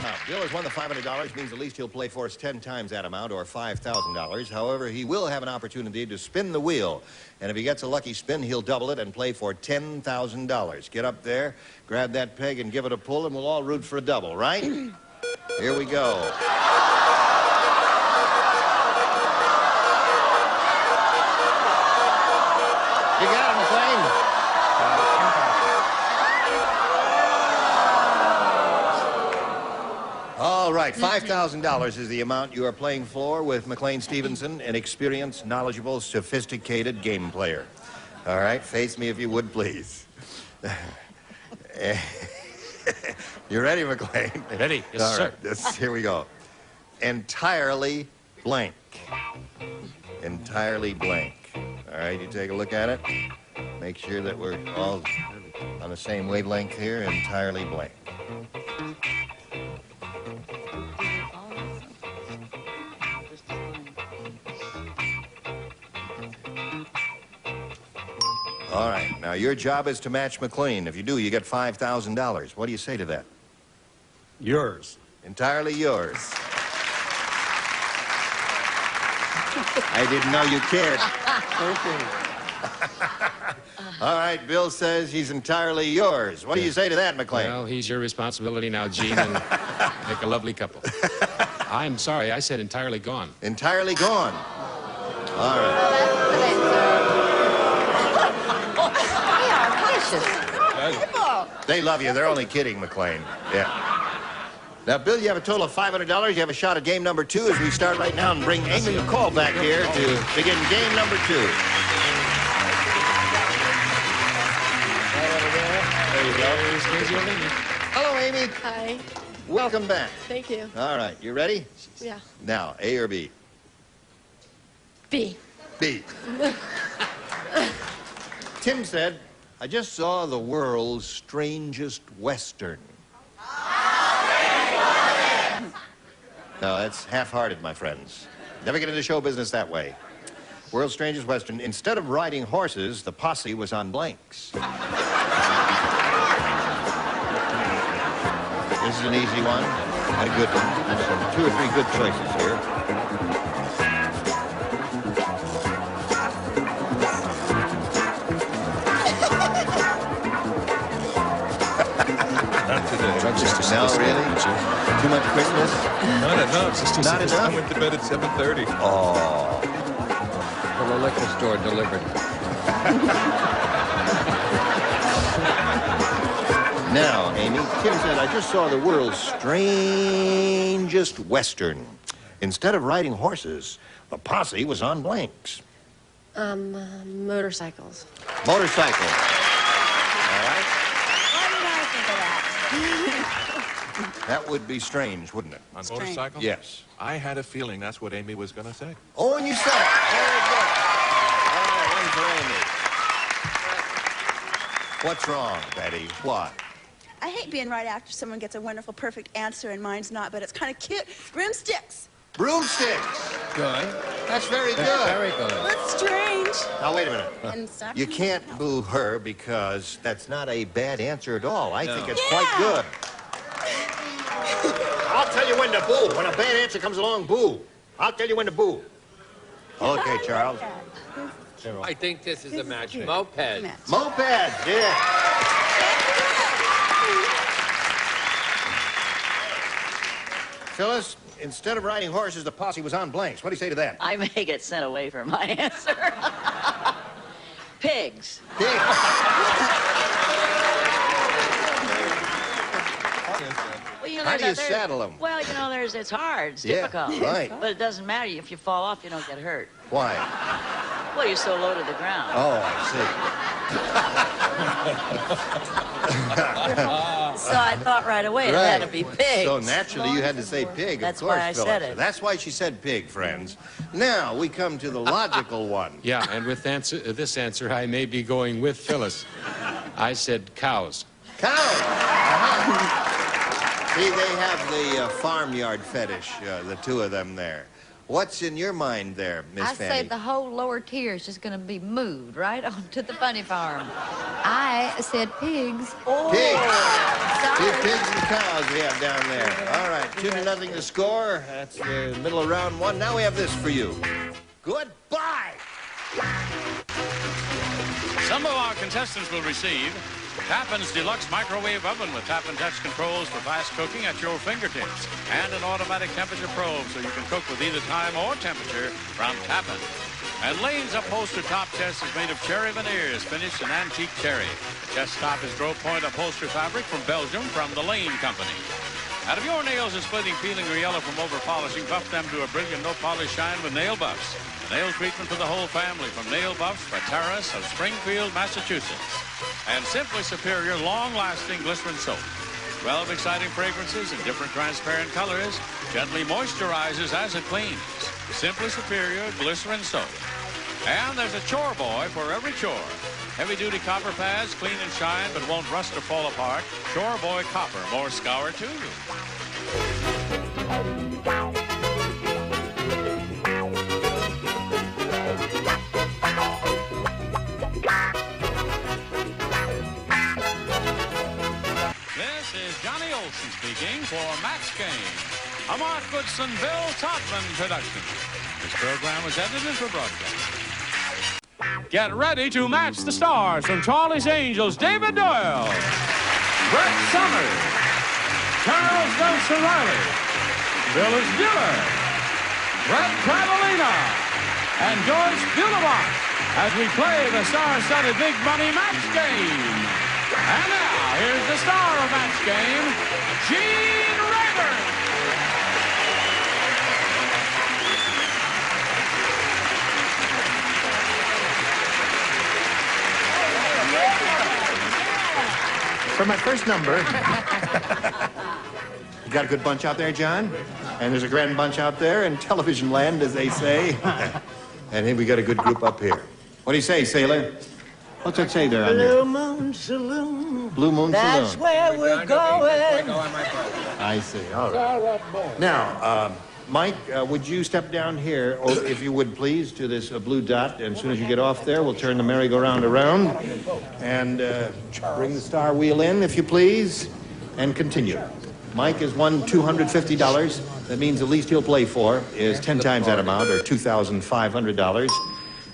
Now, Bill has won the $500, means at least he'll play for us 10 times that amount, or $5,000. However, he will have an opportunity to spin the wheel. And if he gets a lucky spin, he'll double it and play for $10,000. Get up there, grab that peg, and give it a pull, and we'll all root for a double, right? Here we go. You got it, McLean. All right, $5,000 is the amount you are playing for with McLean Stevenson, an experienced, knowledgeable, sophisticated game player. All right, face me if you would, please. You ready, McLean? Ready, yes, All sir. right, here we go. Entirely blank. Entirely blank. All right, you take a look at it. Make sure that we're all on the same wavelength here. Entirely blank. All right, now your job is to match McLean. If you do, you get $5,000. What do you say to that? Yours. Entirely yours. I didn't know you cared. All right, Bill says he's entirely yours. What do you say to that, McLean? Well, he's your responsibility now, Gene, and make a lovely couple. I'm sorry, I said entirely gone. Entirely gone. All right. They love you. They're only kidding, McLean. Yeah. Now, Bill, you have a total of $500. You have a shot at game number 2 as we start right now and bring Amy McCall back here to begin game number 2. There you go. Hello, Amy. Hi. Welcome back. Thank you. All right, you ready? Yeah. Now, A or B? B. B. Tim said, I just saw the world's strangest Western. No, that's half-hearted, my friends. Never get into show business that way. World's strangest Western. Instead of riding horses, the posse was on blanks. This is an easy one, and a good one. There's 2 or 3 good choices here. No, really? Too much quickness? Not enough. It's too Not enough? I went to bed at 7:30. Oh. From a liquor store delivered. Now, Amy, Tim said, I just saw the world's strangest Western. Instead of riding horses, the posse was on blanks. Motorcycles. Motorcycle. All right? That would be strange, wouldn't it? On motorcycle? Yes. I had a feeling that's what Amy was going to say. Oh, and you said it. Very good. All right, one for Amy. What's wrong, Betty? What? I hate being right after someone gets a wonderful, perfect answer and mine's not, but it's kind of cute. Broomsticks. Broomsticks. Good. That's very good. Very good. That's strange. Now, wait a minute. And stop You me. can't boo her because that's not a bad answer at all. I think it's Yeah. quite good. I'll tell you when to boo. When a bad answer comes along, boo. I'll tell you when to boo. Okay, Charles. I think this is a match. Moped. Moped, yeah. Phyllis, instead of riding horses, the posse was on blanks. What do you say to that? I may get sent away for my answer. Pigs. Well, you know, How do you there's- saddle them? Well, you know, it's hard. It's Yeah, difficult. right. But it doesn't matter. If you fall off, you don't get hurt. Why? Well, you're so low to the ground. Oh, I So I thought right away it had to be pigs. So naturally you had to say pig, That's of course, why I Phyllis. said it. That's why she said pig, friends. Now we come to the logical one. Yeah, and with this answer, I may be going with Phyllis. I said cows. Cows! See, they have the farmyard fetish, the 2 of them there. What's in your mind there, Miss I Fanny? say the whole lower tier is just going to be moved right onto the funny farm. I said pigs. Pigs. Sorry. 2 pigs and cows we have down there. All right, 2-0 to score. That's the middle of round 1. Now we have this for you. Goodbye. Some of our contestants will receive Tappan's Deluxe Microwave Oven with tap and touch controls for fast cooking at your fingertips and an automatic temperature probe so you can cook with either time or temperature from Tappan. And Lane's upholstered top chest is made of cherry veneers finished in antique cherry. The chest top is Grove Point upholstered fabric from Belgium from the Lane Company. And if your nails are splitting, peeling, or yellow from over-polishing, buff them to a brilliant no-polish shine with Nail Buffs. Nail treatment for the whole family from Nail Buffs by Terrace of Springfield, Massachusetts. And Simply Superior long-lasting glycerin soap. 12 exciting fragrances in different transparent colors, gently moisturizes as it cleans. Simply Superior glycerin soap. And there's a chore boy for every chore. Heavy-duty copper pads, clean and shine, but won't rust or fall apart. Chore Boy Copper, more scour to you. This is Johnny Olson speaking for Max Game, a Mark Goodson, Bill Todman production. This program was edited for broadcast. Get ready to match the stars from Charlie's Angels. David Doyle, Brett Summers, Charles Nelson Riley, Phyllis Diller, Brett Catalina, and Joyce Bulabach as we play the star-studded Big Money Match Game. And now, here's the star of Match Game, Gene Rayburn. For my first number, you got a good bunch out there, John? And there's a grand bunch out there in television land, as they say. And here we got a good group up here. What do you say, sailor? What's that say there on there? Blue Moon Saloon. Blue Moon That's Saloon. where we're going. I see. All right. Now, Mike, would you step down here, or if you would please, to this blue dot, and as soon as you get off there, we'll turn the merry-go-round around and bring the star wheel in, if you please, and continue. Mike has won $250. That means the least he'll play for is 10 times that amount, or $2,500.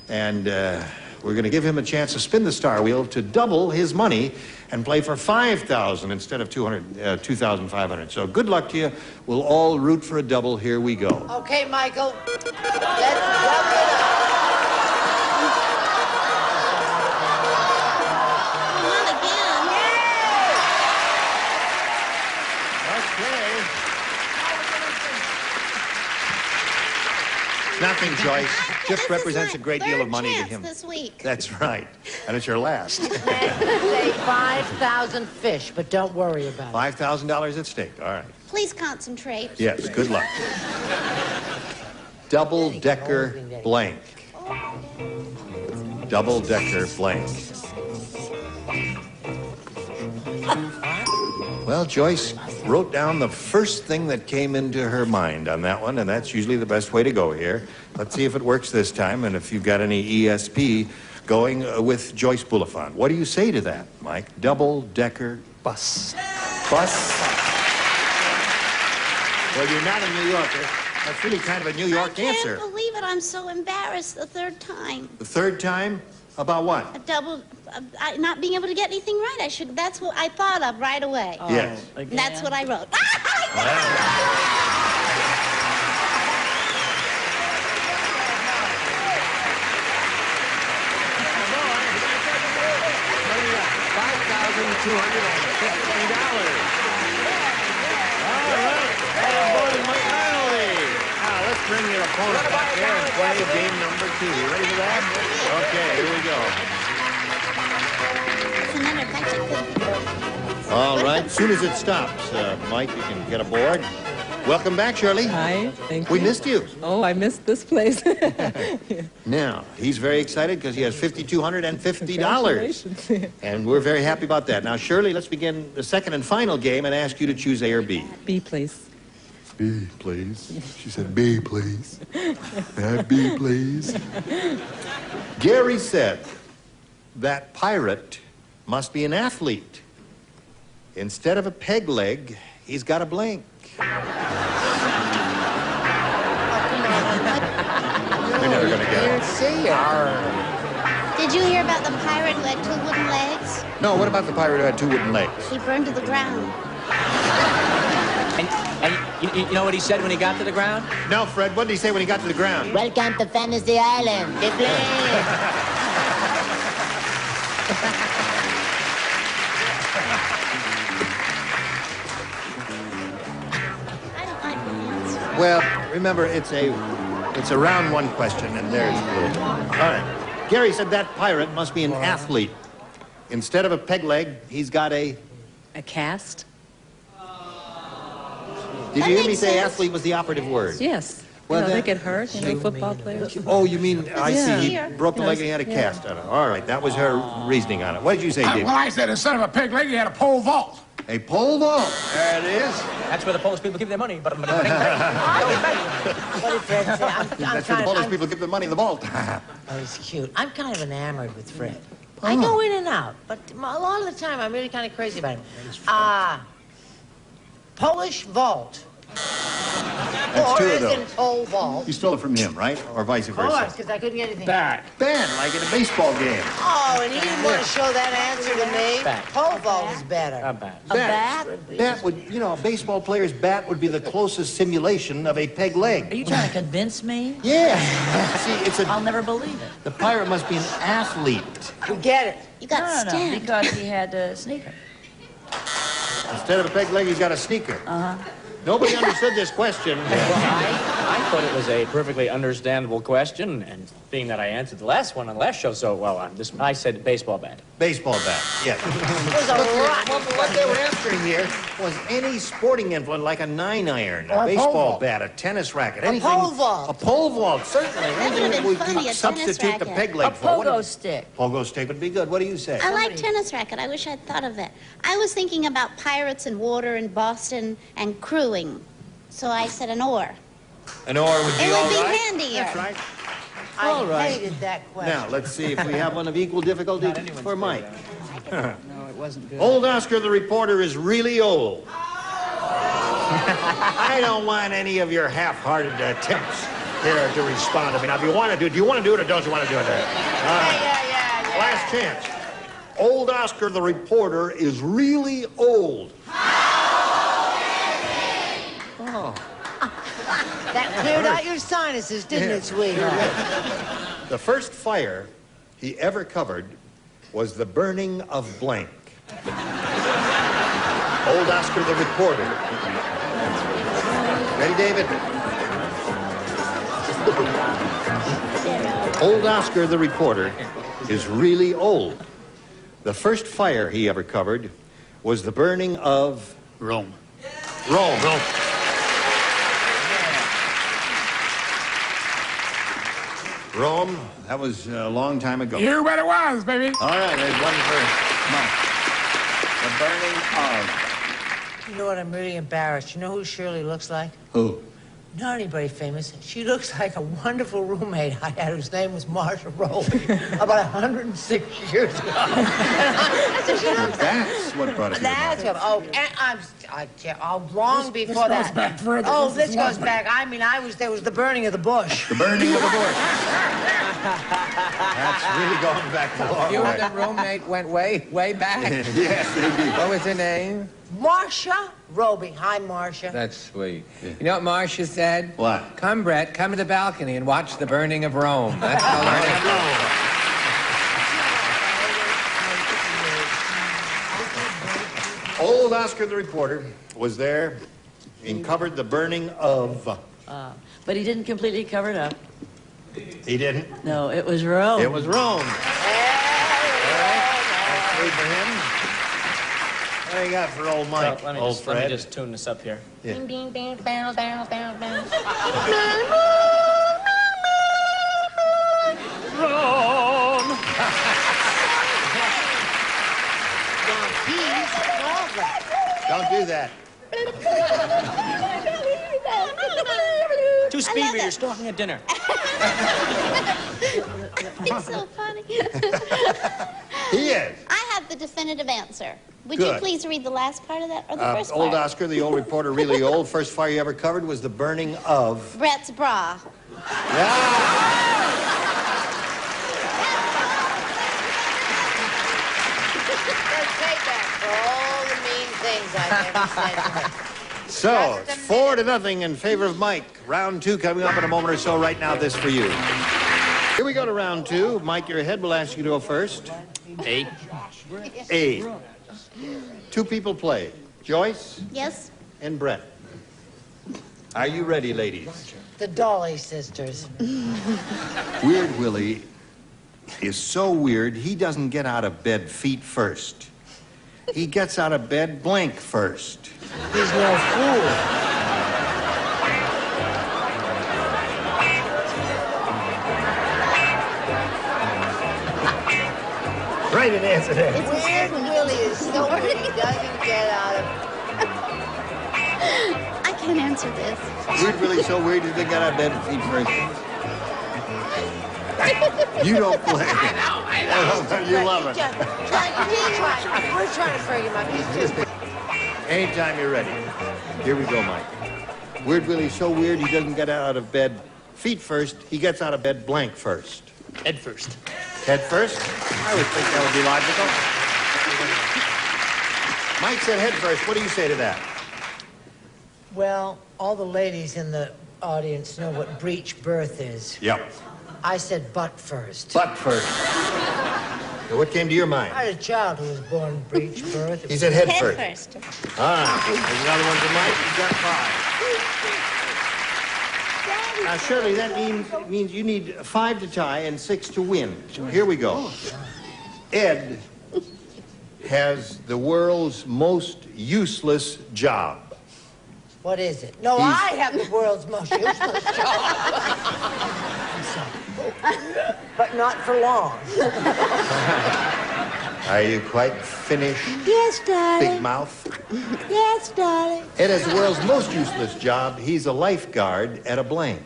And we're going to give him a chance to spin the star wheel to double his money and play for $5,000 instead of $2,500. So good luck to you. We'll all root for a double. Here we go. Okay, Michael. Let's rub it up. Nothing, Joyce. Just represents a great deal of money to him. This week. That's right. And it's your last. Say 5,000 fish, but don't worry about it. $5,000 at stake. All right. Please concentrate. Yes, good luck. Double-decker blank. Double-decker blank. Well, Joyce wrote down the first thing that came into her mind on that one, and that's usually the best way to go here. Let's see if it works this time, and if you've got any ESP going with Joyce Bulifant. What do you say to that, Mike? Double-decker bus. Bus? Well, you're not a New Yorker. That's really kind of a New York answer. I can't believe it. I'm so embarrassed the third time. The third time? About what? A double, not being able to get anything right. That's what I thought of right away. Oh, yes. And that's what I wrote. Bring your opponent back here and play game number 2. You ready for that? Okay, here we go. All right, as soon as it stops, Mike, you can get aboard. Welcome back, Shirley. Hi, thank you. We missed you. Oh, I missed this place. Now, he's very excited because he has $5,250. Congratulations. And we're very happy about that. Now, Shirley, let's begin the second and final game and ask you to choose A or B. B, please. B, please. She said, B, please. B, please. Gary said that pirate must be an athlete. Instead of a peg leg, he's got a blank. They're never going to get it. Did you hear about the pirate who had 2 wooden legs? No, what about the pirate who had 2 wooden legs? He burned to the ground. And you know what he said when he got to the ground? No, Fred, what did he say when he got to the ground? Welcome to Fantasy Island. They play. Well, remember, it's a round one question, and there's blue. All right. Gary said that pirate must be an athlete. Instead of a peg leg, he's got a cast? Did you hear me say athlete was the operative word? Yes. Well, They get hurt, football players. Oh, you mean, I see, he Yeah. broke the leg and he had a cast on it. All right, that was her reasoning on it. What did you say, Dave? Well, I said instead of a peg leg, he had a pole vault. A pole vault. There it is. That's where the Polish people give their money. But What did Fred say? That's where the Polish people give the money in the vault. Oh, he's cute. I'm kind of enamored with Fred. I go in and out, but a lot of the time I'm really kind of crazy about him. Polish vault. That's Or two of as in those. pole vault. You stole it from him, right? Or vice Of course, versa? because I couldn't get anything. Ben, like in a baseball game. Oh, and he didn't want to show that answer to me. Bat. Pole vault is better. A bat. A bat? Bat would, you know, a baseball player's bat would be the closest simulation of a peg leg. Are you trying to convince me? Yeah. See, it's a. I'll never believe it. The pirate must be an athlete. We get it. You got no, because he had a sneaker. Instead of a peg leg, he's got a sneaker. Nobody understood this question. I thought it was a perfectly understandable question, and being that I answered the last one on the last show so well, I said baseball bat. Baseball bat, yes. What they were answering here was any sporting influence, like a 9-iron, Or a a baseball pole vault. bat, a tennis racket, A anything. pole vault. A pole vault, certainly. That would have Anything been we funny, could a tennis substitute the racket. peg leg A for. What pogo do- stick. Pogo stick would be good. What do you say? I like tennis racket. I wish I'd thought of it. I was thinking about pirates and water and Boston and crewing. So I said an oar. An oar would be It all would be right. handier. That's right. I hated that question. Now, let's see if we have one of equal difficulty for Mike. No, it wasn't good. Old Oscar the reporter is really old. I don't want any of your half-hearted attempts here to respond to me. Now, if you want to do you want to do it or don't you want to do it? Last chance. Old Oscar the reporter is really old. Oh. That cleared out your sinuses, didn't it, sweetheart? The first fire he ever covered was the burning of blank. Old Oscar the reporter. Ready, David? Old Oscar the reporter is really old. The first fire he ever covered was the burning of Rome. Rome. Rome, that was a long time ago. You bet it was, baby. All right, there's one for Mike. The burning of. You know what? I'm really embarrassed. You know who Shirley looks like? Who? Not anybody famous. She looks like a wonderful roommate I had whose name was Marsha Roby about 106 years ago. That's what she looks like. That's what brought us here. That's what. Oh, and long before goes that. back further. Oh, This this is goes one. back. I mean, there was the burning of the bush. The burning of the bush. That's really going back a long You way. and the roommate went way, way back. Yes, indeed. What was her name? Marsha Roby. Hi, Marsha. That's sweet. You know what Marcia said? What? Come, Brett, come to the balcony and watch the burning of Rome. That's how Old Oscar the reporter was there and covered the burning of. But he didn't completely cover it up. He didn't? No, it was Rome. It was Rome. All right. That's three for him. What do you got for old Mike? Let me Old Fred? just tune this up here. Yeah. Ding, ding, ding, bow, bow, bow, bow. Don't do that. Two speed readers stalking at dinner. It's so funny. He is. I have the definitive answer. Would Good. you please read the last part of that, or the first Old part? Oscar, the old reporter, really old. First fire he ever covered was the burning of. Brett's bra. That's payback for all the mean things I've ever said to her. So, it's 4-0 in favor of Mike. Round two coming up in a moment or so. Right now, this for you. Here we go to round two. Mike, you're ahead. We'll ask you to go first. A. Two people play. Joyce Yes? and Brett. Are you ready, ladies? The Dolly sisters. Weird Willie is so weird, he doesn't get out of bed feet first. He gets out of bed blank first. He's no fool. Right in answer there. Weird Willie is so weird he doesn't get out of... I can't answer this. Weird Willie's so weird, he doesn't get out of bed feet first. You don't play. I know. You love it. We're trying to figure him out. He's just... Anytime you're ready. Here we go, Mike. Weird Willie's so weird, he doesn't get out of bed feet first. He gets out of bed blank first. Head first. Head first? I would think that would be logical. Mike said head first. What do you say to that? Well, all the ladies in the audience know what breech birth is. Yep. I said butt first. Butt first. So what came to your mind? I had a child who was born breech birth. He said head Head first. first. All right. There's another one for Mike. He's got 5. Now, Shirley, that means you need 5 to tie and 6 to win. So here we go. Ed has the world's most useless job. What is it? No, He's- I have the world's most useless job. But not for long. Are you quite finished, Yes, big darling. mouth? Yes, darling. Ed has the world's most useless job. He's a lifeguard at a blank.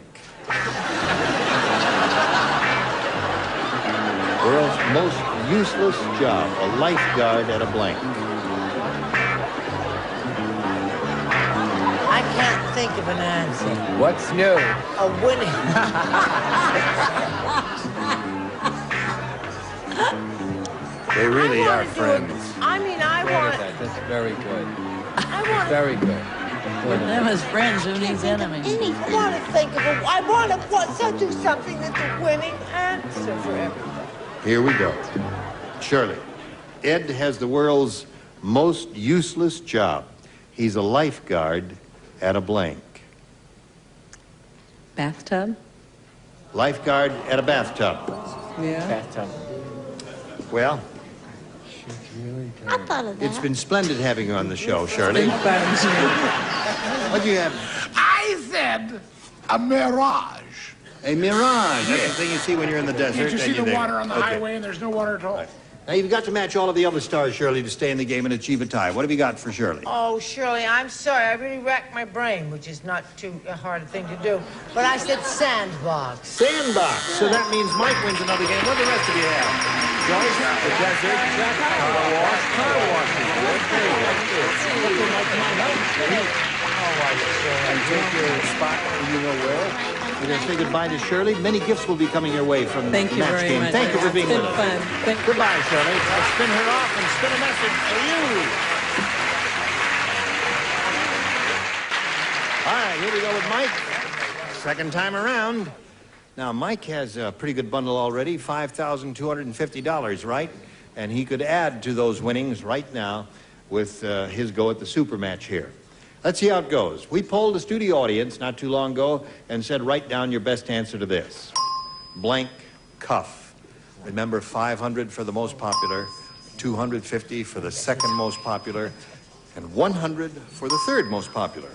World's most useless job, a lifeguard at a blank. I can't think of an answer. What's new? A winning. They really I are wanna do it. friends. I mean, I want... That's very good. I want Very good. With them as friends, who needs enemies? I want to think of a... I want to do something that's a winning answer for everybody. Here we go. Shirley, Ed has the world's most useless job. He's a lifeguard at a blank. Bathtub? Lifeguard at a bathtub. Yeah. Bathtub. Well, I thought of that. it's been splendid having you on the show, Shirley. What'd you have? I said a mirage. A mirage. That's the thing you see when you're in the desert. Can't you and see you're the there. water on the Okay. highway and there's no water at all? Now, you've got to match all of the other stars, Shirley, to stay in the game and achieve a tie. What have you got for Shirley? Oh, Shirley, I'm sorry. I really racked my brain, which is not too hard a thing to do. But I said sandbox. Sandbox. So that means Mike wins another game. What do the rest of you have? Joyce, the desert, car wash, car washes. There you go. And take your spot when you know where. We're going to say goodbye to Shirley. Many gifts will be coming your way from Thank the you match very game. much. Thank you for being It's with been us. fun. Thank Goodbye, Shirley. I'll spin her off and spin a message for you. All right, here we go with Mike. Second time around. Now, Mike has a pretty good bundle already, $5,250, right? And he could add to those winnings right now with his go at the super match here. Let's see how it goes. We polled the studio audience not too long ago and said, write down your best answer to this. Blank cuff. Remember, 500 for the most popular, 250 for the second most popular, and 100 for the third most popular.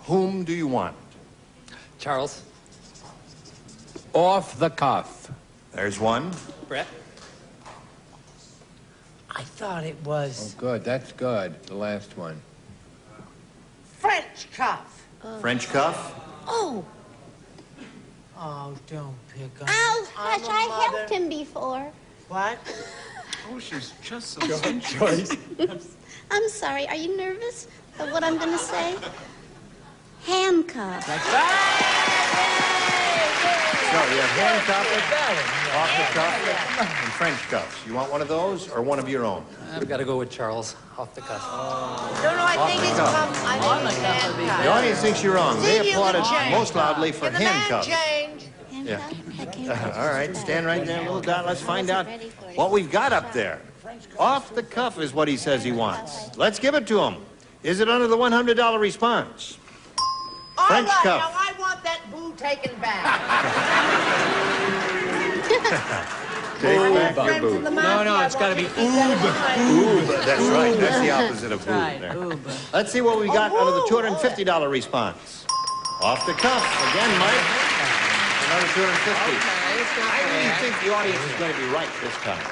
Whom do you want? Charles. Off the cuff. There's one. Brett? I thought it was Good, that's good. The last one. French cuff. French cuff. Oh, Oh, don't pick on ow, me. hush, I'm a I mother. helped him before. What? Oh, she's just so I'm sorry, are you nervous of what I'm going to say? Handcuff. So you have hand cuff, off the cuff, and French cuffs. You want one of those or one of your own? I've got to go with Charles. Off the cuff. No, I think it's cuff. cuff. I think it's handcuff. The audience thinks you're wrong. See, They you applauded can change. most loudly for Give the man handcuffs. change. Yeah. All right, stand right there, little dot. Let's find out what we've got up there. Off the cuff is what he says he wants. Let's give it to him. Is it under the $100 response? All French right, cuff. now I want that boo taken back. Take back your friends boo. in the mafia. No, it's got to be Oob. That's right. That's the opposite of boo. Right, there. oob. Let's see what we got under the $250 response. Off the cuff. Again, Mike. Another $250. I really think the audience is going to be right this time.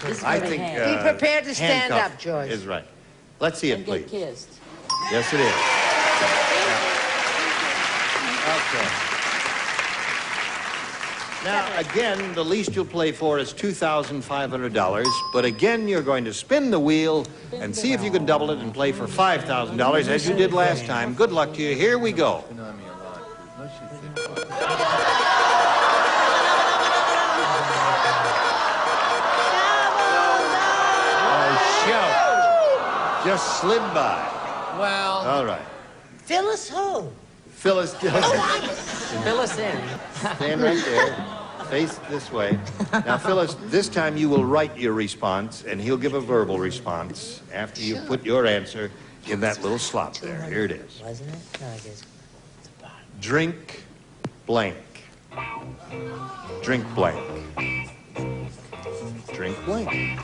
This is I really think hand. Be prepared to stand handcuff up, Joyce. is right. Let's see it, And please. get kissed. Yes, it is. Okay. Now, again, the least you'll play for is $2,500. But again, you're going to spin the wheel and see if you can double it and play for $5,000 as you did last time. Good luck to you. Here we go. Just slid by. Well. All right. Phyllis who? Phyllis Diller. Fill us in. Stand right there. Face this way. Now, Phyllis, this time you will write your response, and he'll give a verbal response after you put your answer in that little slot there. Here it is. Wasn't it? No, I guess. Drink blank. Drink blank. Drink blank.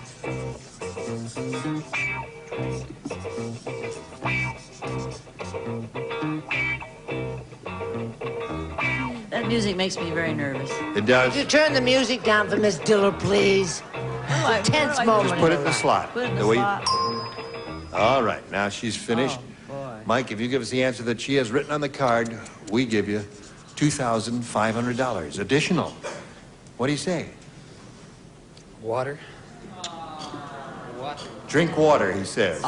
That music makes me very nervous. It does. Could you turn the music down for Miss Diller, please? It's a tense moment. Just put it in the slot. Put it in the way slot. All right, now she's finished. Mike, if you give us the answer that she has written on the card, we give you $2,500 additional. What do you say? Water. Drink water, he says.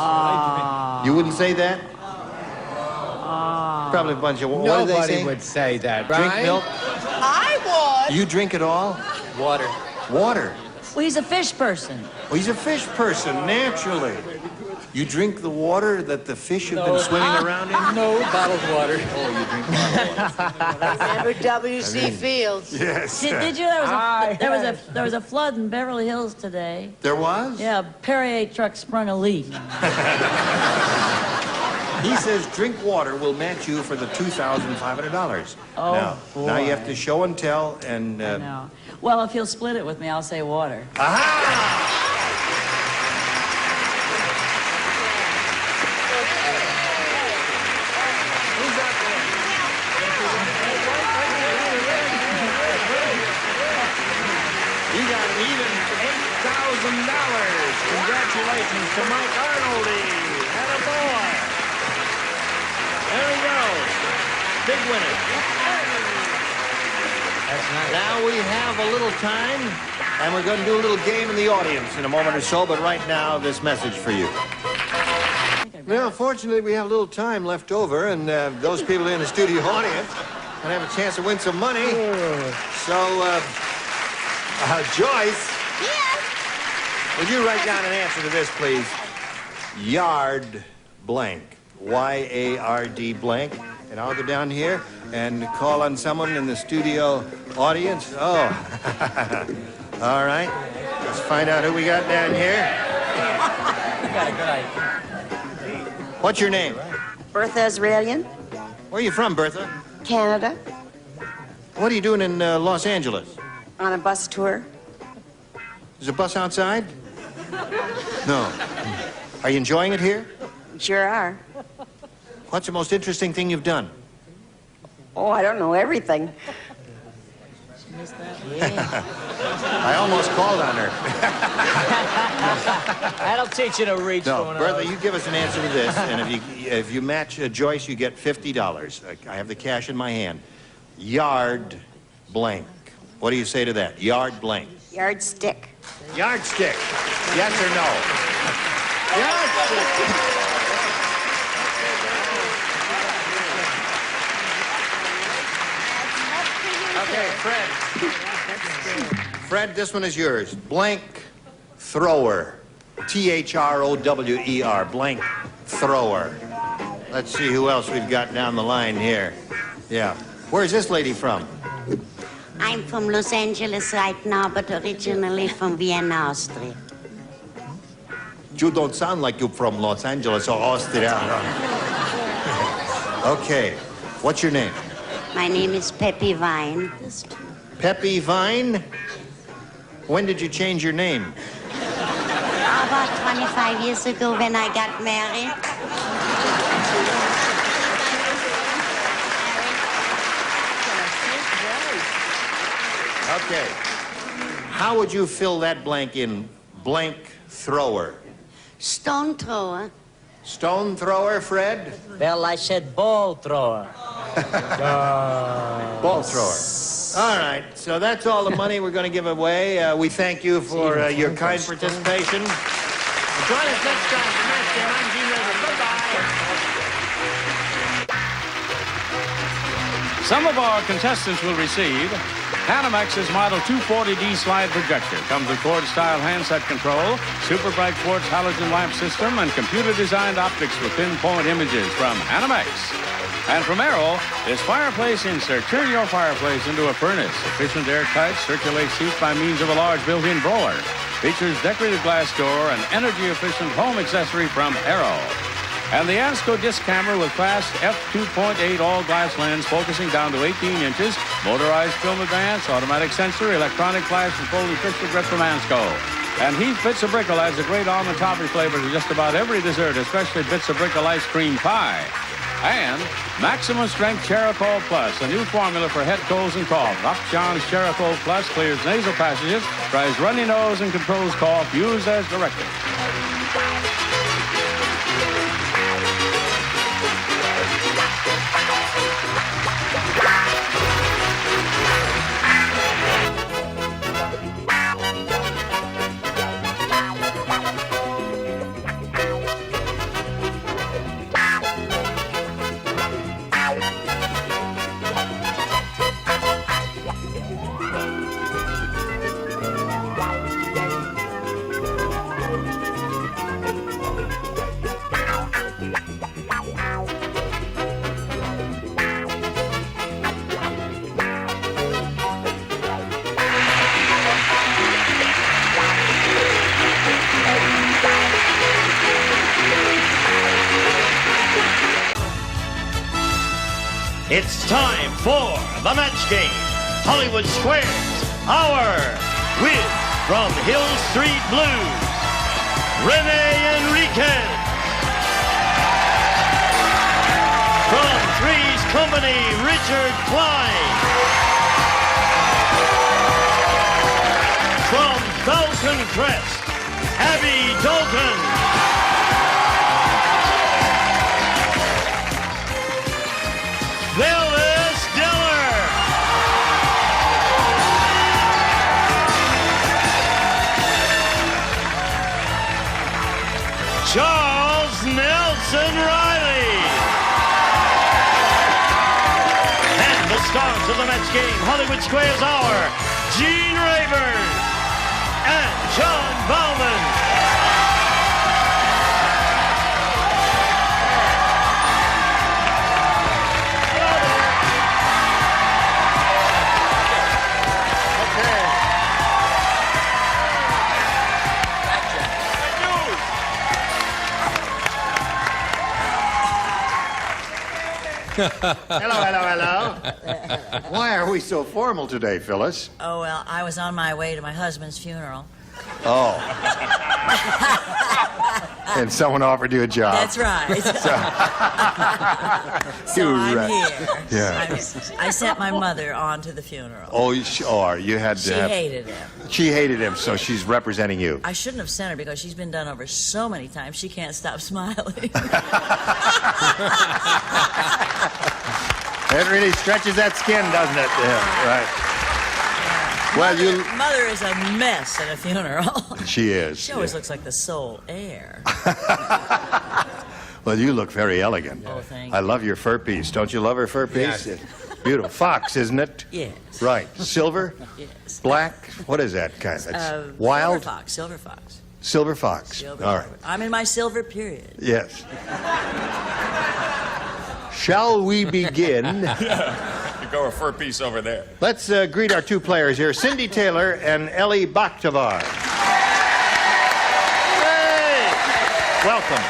You wouldn't say that? Probably a bunch of... What do they Nobody say? would say that, Drink right? milk? I would. You drink it all? Water. Water. Well, he's a fish person. Well, he's a fish person, naturally. You drink the water that the fish have been swimming around in? No, bottled water. Oh, you drink bottled water. Remember W.C. Fields? Yes. Did you? There was a flood in Beverly Hills today. There was? Yeah, a Perrier truck sprung a leak. He says drink water will match you for the $2,500. Oh, now boy. you have to show and tell and... No. Well, if he'll split it with me, I'll say water. Aha! He got an even $8,000. Congratulations to Mike Arnoldy. Attaboy. There he goes. Big winner. That's nice. Now we have a little time, and we're going to do a little game in the audience in a moment or so, but right now, this message for you. Well, fortunately, we have a little time left over, and those people in the studio audience can have a chance to win some money. So, Joyce. Yes? Would you write down an answer to this, please? Yard blank. Y-A-R-D blank. And I'll go down here and call on someone in the studio audience. Oh. All right. Let's find out who we got down here. You got a good idea. What's your name? Bertha Israelian, Where are you from, Bertha? Canada, What are you doing in Los Angeles? on a bus tour. Is a bus outside? No. Are you enjoying it here? Sure are. What's the most interesting thing you've done? Oh, I don't know everything. I almost called on her. That'll teach you to reach. No, going Bertha, out. you give us an answer to this, and if you match Joyce, you get $50. I have the cash in my hand. Yard blank. What do you say to that? Yard blank. Yardstick. Yardstick. Yes or no? Yardstick. Okay, Fred. Fred, this one is yours. Blank thrower. Thrower. Blank thrower. Let's see who else we've got down the line here. Yeah. Where's this lady from? I'm from Los Angeles right now, but originally from Vienna, Austria. You don't sound like you're from Los Angeles or Austria. Okay. What's your name? My name is Peppy Vine. Peppy Vine? When did you change your name? About 25 years ago when I got married. Okay. How would you fill that blank in? Blank thrower. Stone thrower. Stone thrower, Fred? Well, I said ball thrower. Ball thrower. All right, so that's all the money we're going to give away. We thank you for your kind participation. Join us next time for Match Game. I'm Gene Raver. Goodbye. Some of our contestants will receive Panamex's Model 240D slide projector. Comes with Ford-style handset control, super bright quartz halogen lamp system, and computer-designed optics with pinpoint images from Panamex. And from Arrow, this fireplace insert. Turn your fireplace into a furnace. Efficient, airtight, circulates heat by means of a large built-in blower. Features decorated glass door and energy-efficient home accessory from Arrow. And the ASCO disc camera with fast f2.8 all-glass lens focusing down to 18 inches, motorized film advance, automatic sensor, electronic flash, and folding picture grip from ASCO. And Heath Bits of Brickle adds a great almond toffee flavor to just about every dessert, especially Bits of Brickle ice cream pie. And Maximum Strength Cheracol Plus, a new formula for head colds and cough. Upjohn's Cheracol Plus clears nasal passages, dries runny nose, and controls cough. Used as directed. It's time for the Match Game. Hollywood Squares Hour with from Hill Street Blues, Rene Enriquez. From Three's Company, Richard Klein. From Falcon Crest, Abby Dalton. Phyllis Diller. Charles Nelson Riley. And the stars of the Match Game Hollywood Squares Hour, Gene Rayburn and John Bauman. Hello. Why are we so formal today, Phyllis? Oh, well, I was on my way to my husband's funeral. Oh. And someone offered you a job. That's right. So I'm here. Yeah. I sent my mother on to the funeral. Oh, you had to She hated him. She hated him, so she's representing you. I shouldn't have sent her because she's been done over so many times she can't stop smiling. It really stretches that skin, doesn't it? Yeah, right. Well, Mother is a mess at a funeral. She is. She always looks like the sole heir. Well, you look very elegant. Oh, thank I love your fur piece. Don't you love her fur piece? Yes. Beautiful. Fox, isn't it? Yes. Right. Silver? Yes. Black? What is that kind? That's wild? Silver fox. Silver fox. All right. I'm in my silver period. Yes. Shall we begin? You go a fur piece over there. Let's greet our two players here, Cindy Taylor and Ellie Bakhtavar. Hey! Welcome.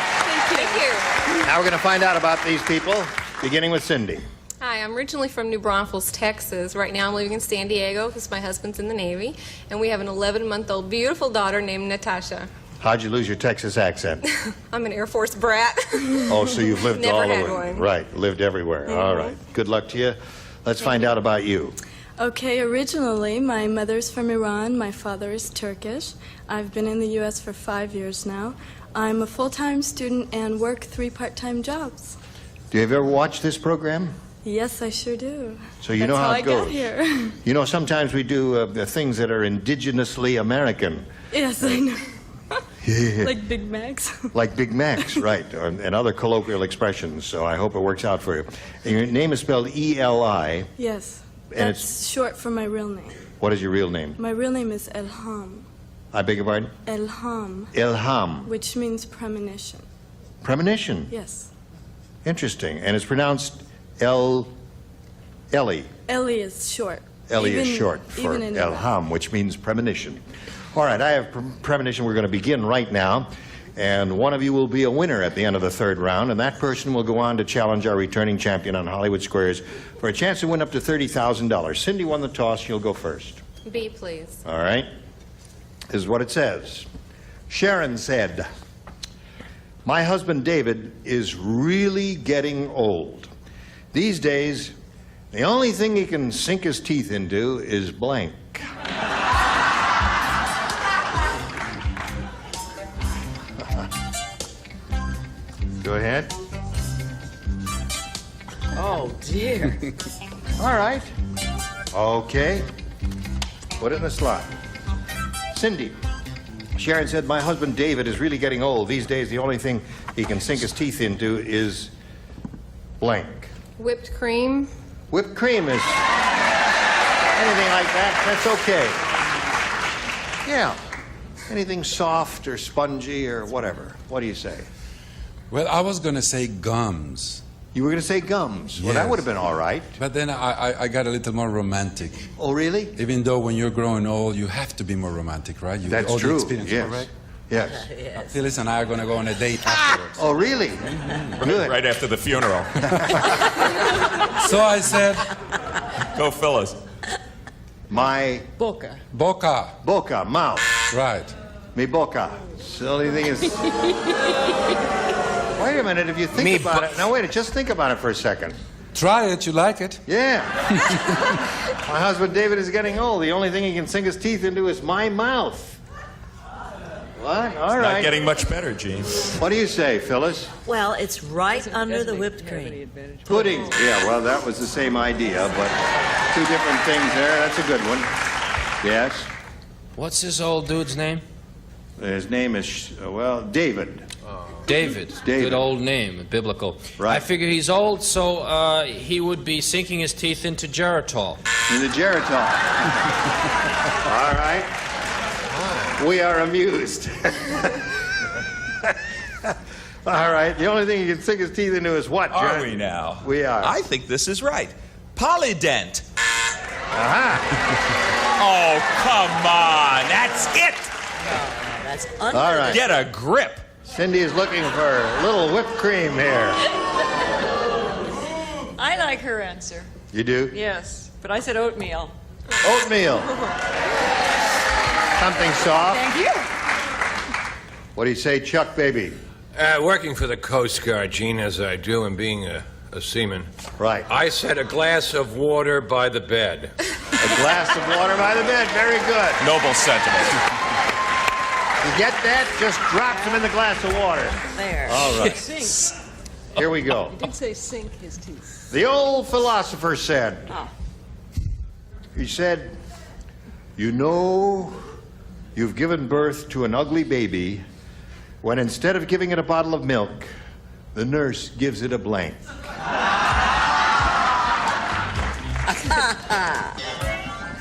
Thank you. Now we're going to find out about these people, beginning with Cindy. Hi, I'm originally from New Braunfels, Texas. Right now I'm living in San Diego because my husband's in the Navy, and we have an 11-month-old beautiful daughter named Natasha. How'd you lose your Texas accent? I'm an Air Force brat. Oh, so you've lived Never all had over. one. Right, lived everywhere. Mhm. All right. Good luck to you. Let's find out about you. Okay, originally my mother's from Iran, my father is Turkish. I've been in the U.S. for 5 years now. I'm a full-time student and work 3 part-time jobs. Do you ever watch this program? Yes, I sure do. So you know how it That's how I goes. got here. You know, sometimes we do the things that are indigenously American. Yes, I know. Yeah. Like Big Macs. Like Big Macs, right, and other colloquial expressions. So I hope it works out for you. And your name is spelled E-L-I. Yes, And that's short for my real name. What is your real name? My real name is Elham. I beg your pardon? Elham. Ilham. Which means premonition. Premonition. Yes. Interesting. And it's pronounced Ellie. Ellie is short. Ellie is Even- short for even in Elham, which means premonition. All right, I have premonition. We're going to begin right now. And one of you will be a winner at the end of the 3rd round, and that person will go on to challenge our returning champion on Hollywood Squares for a chance to win up to $30,000. Cindy won the toss. You'll go first. B, please. All right. This is what it says. Sharon said, "My husband David is really getting old. These days, the only thing he can sink his teeth into is blank." Go ahead. Oh, dear. All right. Okay. Put it in the slot. Cindy. Sharon said, "My husband David is really getting old. These days, the only thing he can sink his teeth into is blank." Whipped cream. Whipped cream is anything like that. That's okay. Yeah. Anything soft or spongy or whatever. What do you say? Well, I was going to say gums. You were going to say gums. Well, that Yes. would have been all right. But then I got a little more romantic. Oh, really? Even though when you're growing old, you have to be more romantic, right? You, That's all the true, experience, yes. correct? Yes. Phyllis and I are going to go on a date afterwards. Oh, really? Good. Right after the funeral. So I said, Go, Phyllis. My Boca. Boca. boca, mouth. Right. Mi boca. So the only thing is... Wait a minute, if you think Mi about it... Now, wait, just think about it for a second. Try it, you like it? Yeah. My husband David is getting old. The only thing he can sink his teeth into is my mouth. What? All It's right. not getting much better, Gene. What do you say, Phyllis? Well, it's right under the whipped cream. Pudding. Yeah, well, that was the same idea, but 2 different things there. That's a good one. Yes. What's this old dude's name? His name is, well, David. David. David. Good old name, biblical. Right. I figure he's old, so he would be sinking his teeth into Geritol. In the Geritol. All right. We are amused. All right. The only thing he can sink his teeth into is what, John? Are we now? We are. I think this is right. Polydent. Aha. Oh, come on. That's it. That's All right. Get a grip. Cindy is looking for a little whipped cream here. I like her answer. You do? Yes, but I said oatmeal. Oatmeal. Something soft. Thank you. What do you say, Chuck, baby? Working for the Coast Guard, Gene, as I do, and being a seaman. Right. I said a glass of water by the bed. A glass of water by the bed. Very good. Noble sentiment. You get that? Just drops him in the glass of water. There. All right. Sink. Here we go. He did say sink his teeth. The old philosopher said, Oh. he said, "You know you've given birth to an ugly baby when instead of giving it a bottle of milk, the nurse gives it a blank."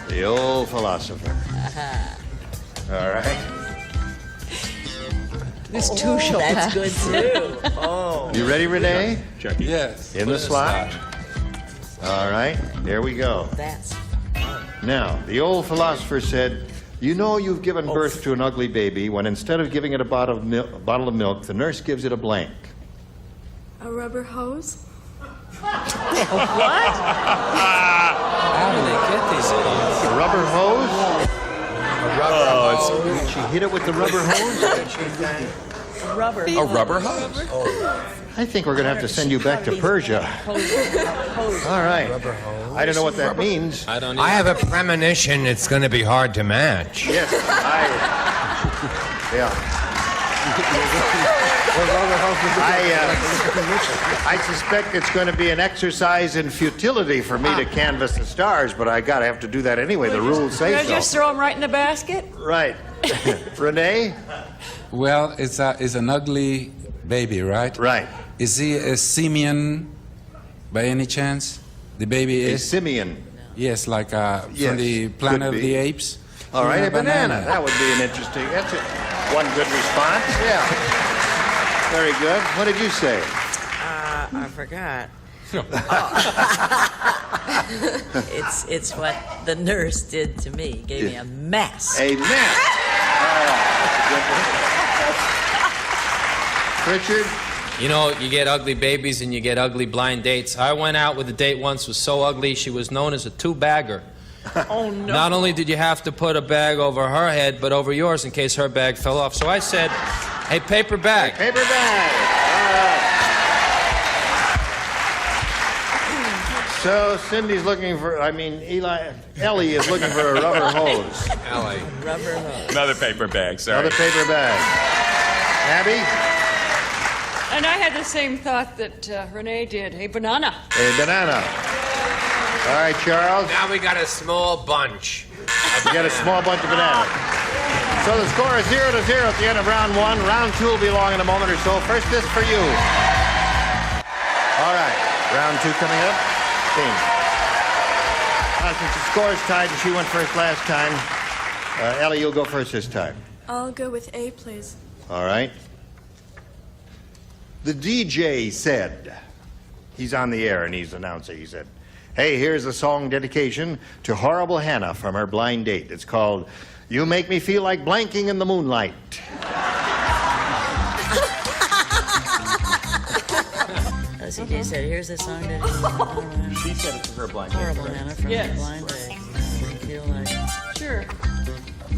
The old philosopher. All right. This too shall That's pass. good too. Oh. You ready, Renee? Yes. In the slot. All right. There we go. That's Now, the old philosopher said, "You know you've given birth to an ugly baby when instead of giving it a bottle of milk, the nurse gives it a blank." A rubber hose? What? How do they get these idiots? A rubber hose? Rubber She hit it with the rubber hose? Rubber. A rubber hose. I think we're going to have to send you back to Persia. All right. I don't know what that means. I don't. I have a premonition it's going to be hard to match. Yes, I suspect it's going to be an exercise in futility for me to canvass the stars, but I gotta have to do that anyway. The rules say Can I just so. throw them right in the basket? Right. Renee? Well, it's an ugly baby, right? Right. Is he a simian by any chance? The baby A is? simian. Yes, like Yes, from the Planet could of be. the Apes. All right, Yeah, a banana. That would be an interesting. That's it. One good response. Yeah. Very good. What did you say? I forgot. It's what the nurse did to me. Gave me a mess. A mess. Richard? You know, you get ugly babies and you get ugly blind dates. I went out with a date once, was so ugly, she was known as a two-bagger. Oh, no. Not only did you have to put a bag over her head, but over yours in case her bag fell off. So I said, hey, paper bag. Paper bag. All right. So Cindy's looking for, Ellie is looking for a rubber hose. Ellie. Rubber hose. Another paper bag, sorry. Another paper bag. Abby? And I had the same thought that Renee did. A banana. A banana. All right, Charles. Now we got a small bunch. You got a small bunch of bananas. So the score is 0-0 at the end of round one. Round two will be along in a moment or so. First, this for you. All right, round two coming up. Since the score is tied and she went first last time, Ellie, you'll go first this time. I'll go with A, please. All right. The DJ said, he's on the air and he's announcing, he said, hey, here's a song dedication to horrible Hannah from her blind date. It's called You Make Me Feel Like Blanking in the Moonlight. CJ said, here's a song that She said it to her blind horrible date. Hannah from Yes. the blind date. Feel like, Sure.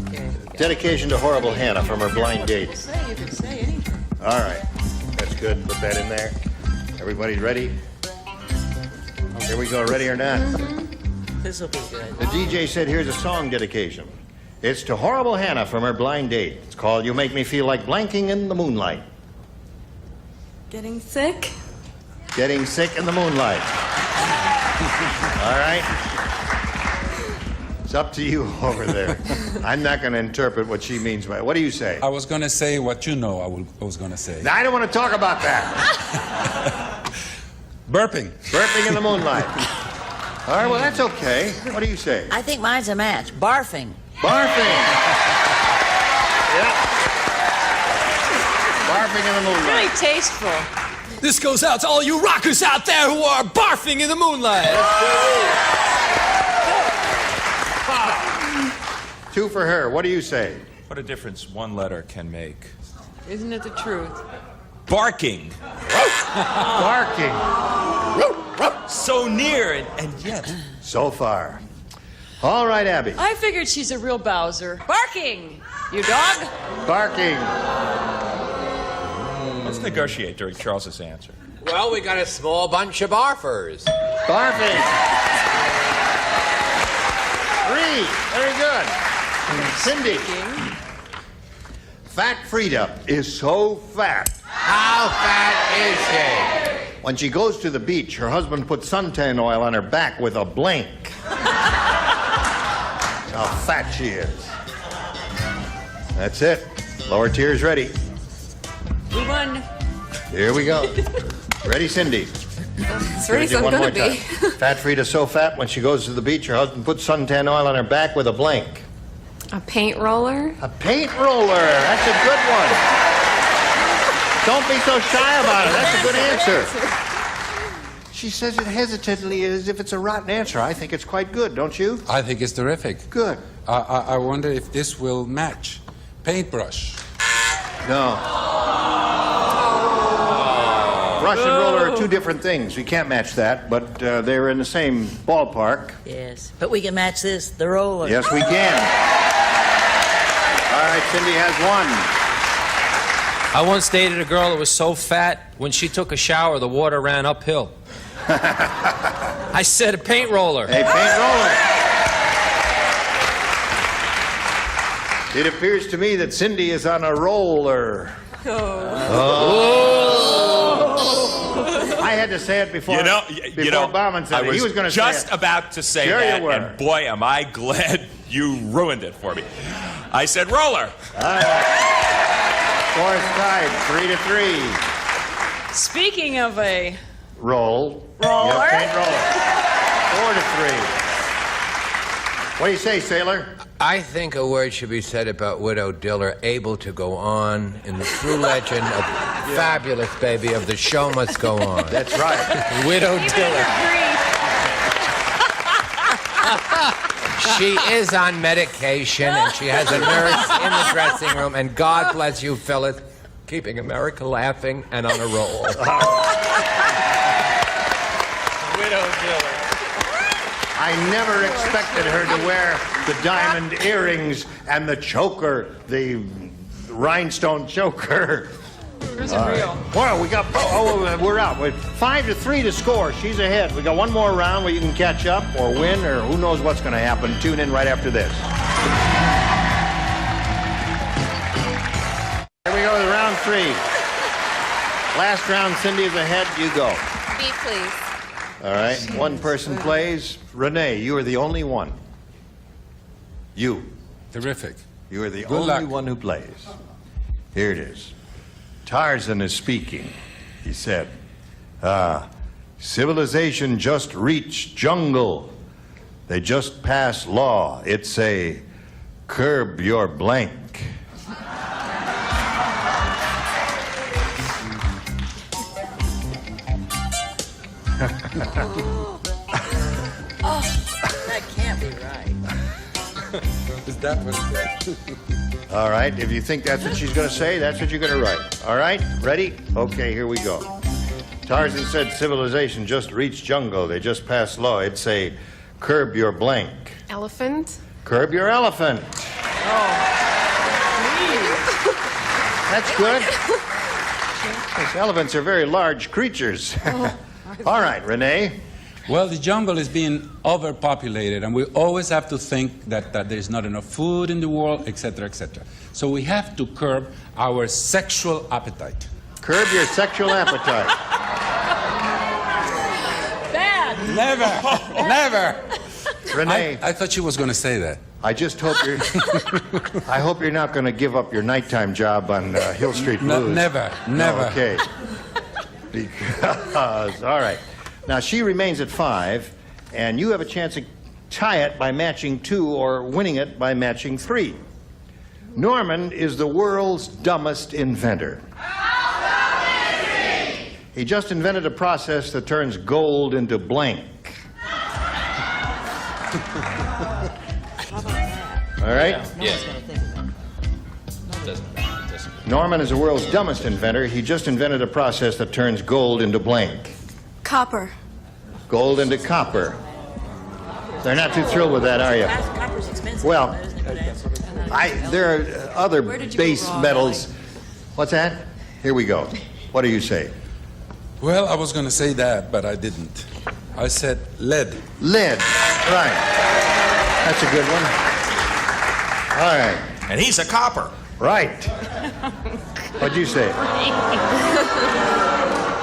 okay. Dedication to horrible Hannah from her blind date. You can say anything. All right. That's good. Put that in there. Everybody ready? Here we go. Ready or not? This will be good. The DJ said, here's a song dedication. It's to horrible Hannah from her blind date. It's called You Make Me Feel Like Blanking in the Moonlight. Getting sick? Getting sick in the moonlight. All right. It's up to you over there. I'm not going to interpret what she means by it. What do you say? I was going to say what you know I was going to say. I don't want to talk about that. Burping. Burping in the moonlight. All right, well, that's okay. What do you say? I think mine's a match. Barfing. Barfing. Yeah. Barfing in the moonlight. Really tasteful. This goes out to all you rockers out there who are barfing in the moonlight. Two for her. What do you say? What a difference one letter can make. Isn't it the truth? Barking. Barking. So near and yet. So far. All right, Abby. I figured she's a real Bowser. Barking! You dog? Barking. Let's negotiate during Charles's answer. Well, we got a small bunch of barfers. Barfing. 3. Very good. Cindy. Fat Frida is so fat. How fat is she? When she goes to the beach, her husband puts suntan oil on her back with a blank. How fat she is. That's it. Lower tiers ready. We won. Here we go. Ready, Cindy? It's ready, so I'm One more gonna be. time. Fat Frida's so fat when she goes to the beach, her husband puts suntan oil on her back with a blank. A paint roller. A paint roller. That's a good one. Don't be so shy about it. That's a good answer. She says it hesitantly as if it's a rotten answer. I think it's quite good, don't you? I think it's terrific. Good. I wonder if this will match. Paintbrush. No. rush and roller are two different things. You can't match that, but they're in the same ballpark. Yes, but we can match this, the roller. Yes, we can. All right, Cindy has one. I once dated a girl that was so fat, when she took a shower, the water ran uphill. I said a paint roller. A paint roller. It appears to me that Cindy is on a roller. Oh. I had to say it before. Before Bauman said it. He was going to say it. Just about to say Sure that, you were. and boy, am I glad you ruined it for me. I said roller. Score's tied, 3-3. Speaking of a Roller. roller, Paint roller. 4-3. What do you say, Sailor? I think a word should be said about Widow Diller, able to go on in the true legend of fabulous baby of the show must go on. That's right. Widow Diller. She is on medication and she has a nurse in the dressing room, and God bless you, Phyllis, keeping America laughing and on a roll. Widow Diller. I never expected her to wear the diamond earrings and the choker, the rhinestone choker. Where's it real? Well, we got. We're out. With 5-3 to score. She's ahead. We got one more round where you can catch up or win, or who knows what's going to happen. Tune in right after this. Here we go with round 3. Last round, Cindy is ahead. You go. B, please. All right. One person plays. Renee, you are the only one. You. Terrific. You are the Good only luck. one who plays. Here it is. Tarzan is speaking. He said, civilization just reached jungle. They just passed law. It's a curb your blank. Oh, that can't be right. Is that what it is? All right, if you think that's what she's going to say, that's what you're going to write. All right, ready? Okay, here we go. Tarzan said civilization just reached jungle. They just passed law. It'd say, curb your blank. Elephant. Curb your elephant. That's good. Those elephants are very large creatures. All right, Renee. Well, the jungle is being overpopulated, and we always have to think that there's not enough food in the world, etc., etc. So we have to curb our sexual appetite. Curb your sexual appetite. Bad. Never, never. Renee. I thought she was going to say that. I just hope you're. I hope you're not going to give up your nighttime job on Hill Street Blues. No, never, never. No, okay. Because all right. Now she remains at 5, and you have a chance to tie it by matching 2 or winning it by matching 3. Norman is the world's dumbest inventor. He just invented a process that turns gold into blank. All right? Yeah. Doesn't matter. Norman is the world's dumbest inventor. He just invented a process that turns gold into blank. Copper. Gold into copper. They're not too thrilled with that, are you? Copper's expensive. Well, there are other did you base go wrong, metals. What's that? Here we go. What do you say? Well, I was going to say that, but I didn't. I said lead. Lead. Right. That's a good one. All right. And he's a copper. Right. What'd you say?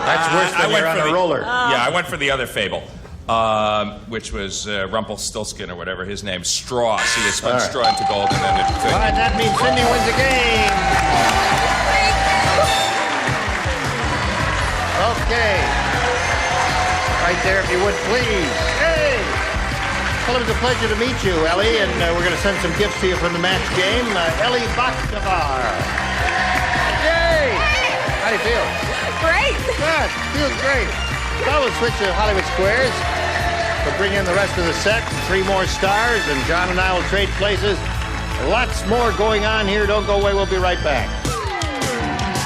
That's worse than you're on a roller. Yeah, I went for the other fable, which was Rumpelstiltskin or whatever his name, straw. See, they spun straw into gold and then it... All right, that means Cindy wins the game. Okay. Right there, if you would, please. Hey! Well, it was a pleasure to meet you, Ellie, and we're going to send some gifts to you from the match game. Ellie Bakhtavar. Yay! How do you feel? Great. Good. Feels great. Well, we'll switch to Hollywood Squares. We'll bring in the rest of the set, 3 more stars, and John and I will trade places. Lots more going on here. Don't go away. We'll be right back.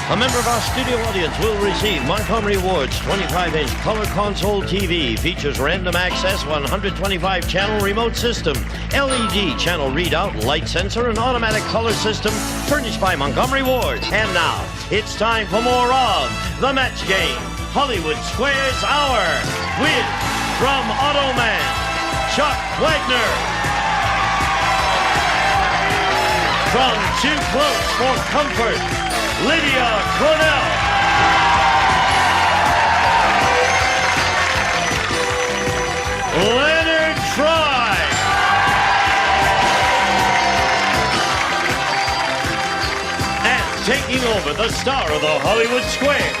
A member of our studio audience will receive Montgomery Ward's 25-inch color console TV. Features random access 125-channel remote system, LED channel readout, light sensor, and automatic color system, furnished by Montgomery Ward. And now, it's time for more of The Match Game, Hollywood Squares Hour, with, from Automan, Chuck Wagner. From Too Close for Comfort, Lydia Cornell. Leonard Fry. And taking over the star of the Hollywood Squares,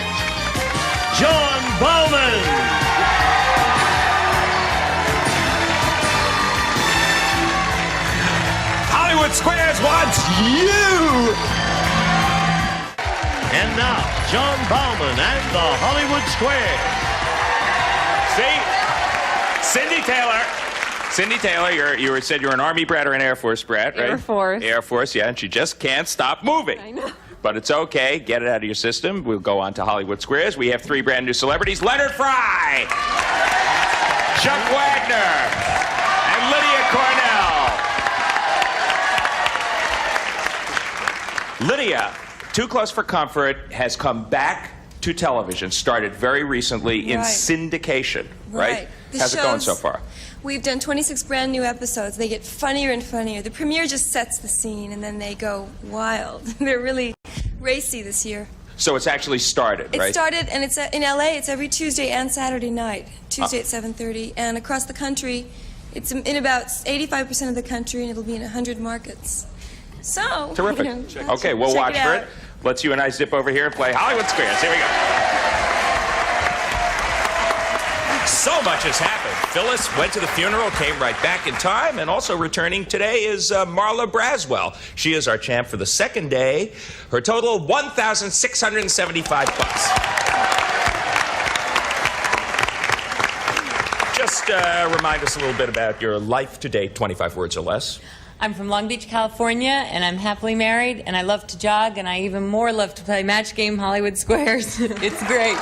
John Bowman. Hollywood Squares wants you! And now, John Bowman and the Hollywood Squares. See? Cindy Taylor, you said you're an Army brat or an Air Force brat, right? Air Force. Air Force, yeah, and she just can't stop moving. I know. But it's okay. Get it out of your system. We'll go on to Hollywood Squares. We have 3 brand new celebrities. Leonard Fry, Chuck Wagner, and Lydia Cornell. Lydia, Too Close for Comfort has come back to television, started very recently in Right. syndication, right? The How's it going shows- so far? We've done 26 brand new episodes. They get funnier and funnier. The premiere just sets the scene, and then they go wild. They're really racy this year. So it's actually started, It right? started, and it's in LA. It's every Tuesday and Saturday night. Tuesday at 7:30, and across the country, it's in about 85% of the country, and it'll be in 100 markets. So Terrific. you know, Okay, we'll check watch for out. it. Let's you and I zip over here and play Hollywood Squares. Here we go. So much has happened. Phyllis went to the funeral, came right back in time, and also returning today is Marla Braswell. She is our champ for the second day. Her total, $1,675. Just remind us a little bit about your life to date, 25 words or less. I'm from Long Beach, California, and I'm happily married, and I love to jog, and I even more love to play Match Game Hollywood Squares. It's great.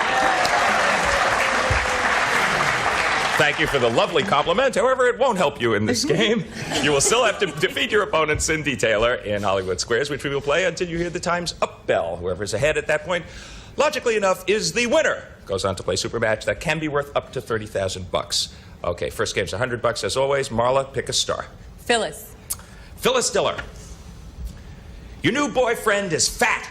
Thank you for the lovely compliment. However, it won't help you in this game. You will still have to defeat your opponent, Cindy Taylor, in Hollywood Squares, which we will play until you hear the Time's Up bell. Whoever's ahead at that point, logically enough, is the winner. Goes on to play Super Match. That can be worth up to $30,000. Okay, first game's $100 as always. Marla, pick a star. Phyllis. Phyllis Diller. Your new boyfriend is fat.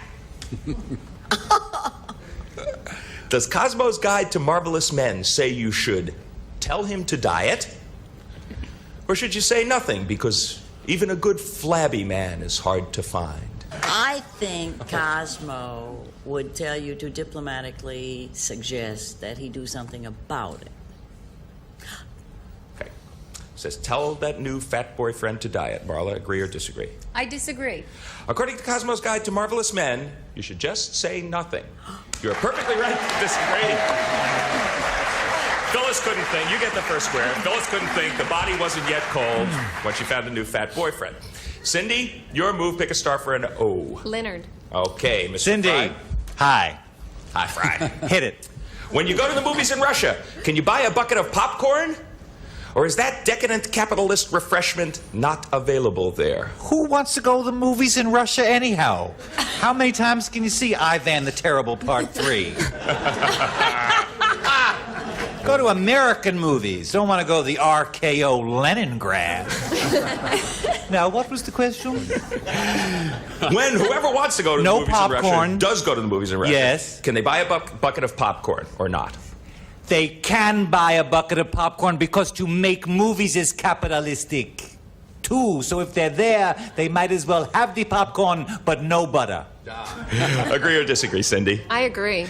Does Cosmo's Guide to Marvelous Men say you should tell him to diet? Or should you say nothing, because even a good flabby man is hard to find? I think Cosmo would tell you to diplomatically suggest that he do something about it. Okay. Says, tell that new fat boyfriend to diet. Marla, agree or disagree? I disagree. According to Cosmo's Guide to Marvelous Men, you should just say nothing. You're perfectly right to disagree. Phyllis couldn't think. You get the first square. Phyllis couldn't think. The body wasn't yet cold when she found a new fat boyfriend. Cindy, your move. Pick a star for an O. Leonard. Okay, Mr. Cindy. Fry. Hi. Hi, Fry. Hit it. When you go to the movies in Russia, can you buy a bucket of popcorn? Or is that decadent capitalist refreshment not available there? Who wants to go to the movies in Russia anyhow? How many times can you see Ivan the Terrible Part 3? Go to American movies. Don't want to go to the RKO Leningrad. Now, what was the question? When whoever wants to go to the movies in Russia popcorn. does go to the movies in Russia, Yes. can they buy a bucket of popcorn or not? They can buy a bucket of popcorn because to make movies is capitalistic, too. So if they're there, they might as well have the popcorn, but no butter. Agree or disagree, Cindy? I agree.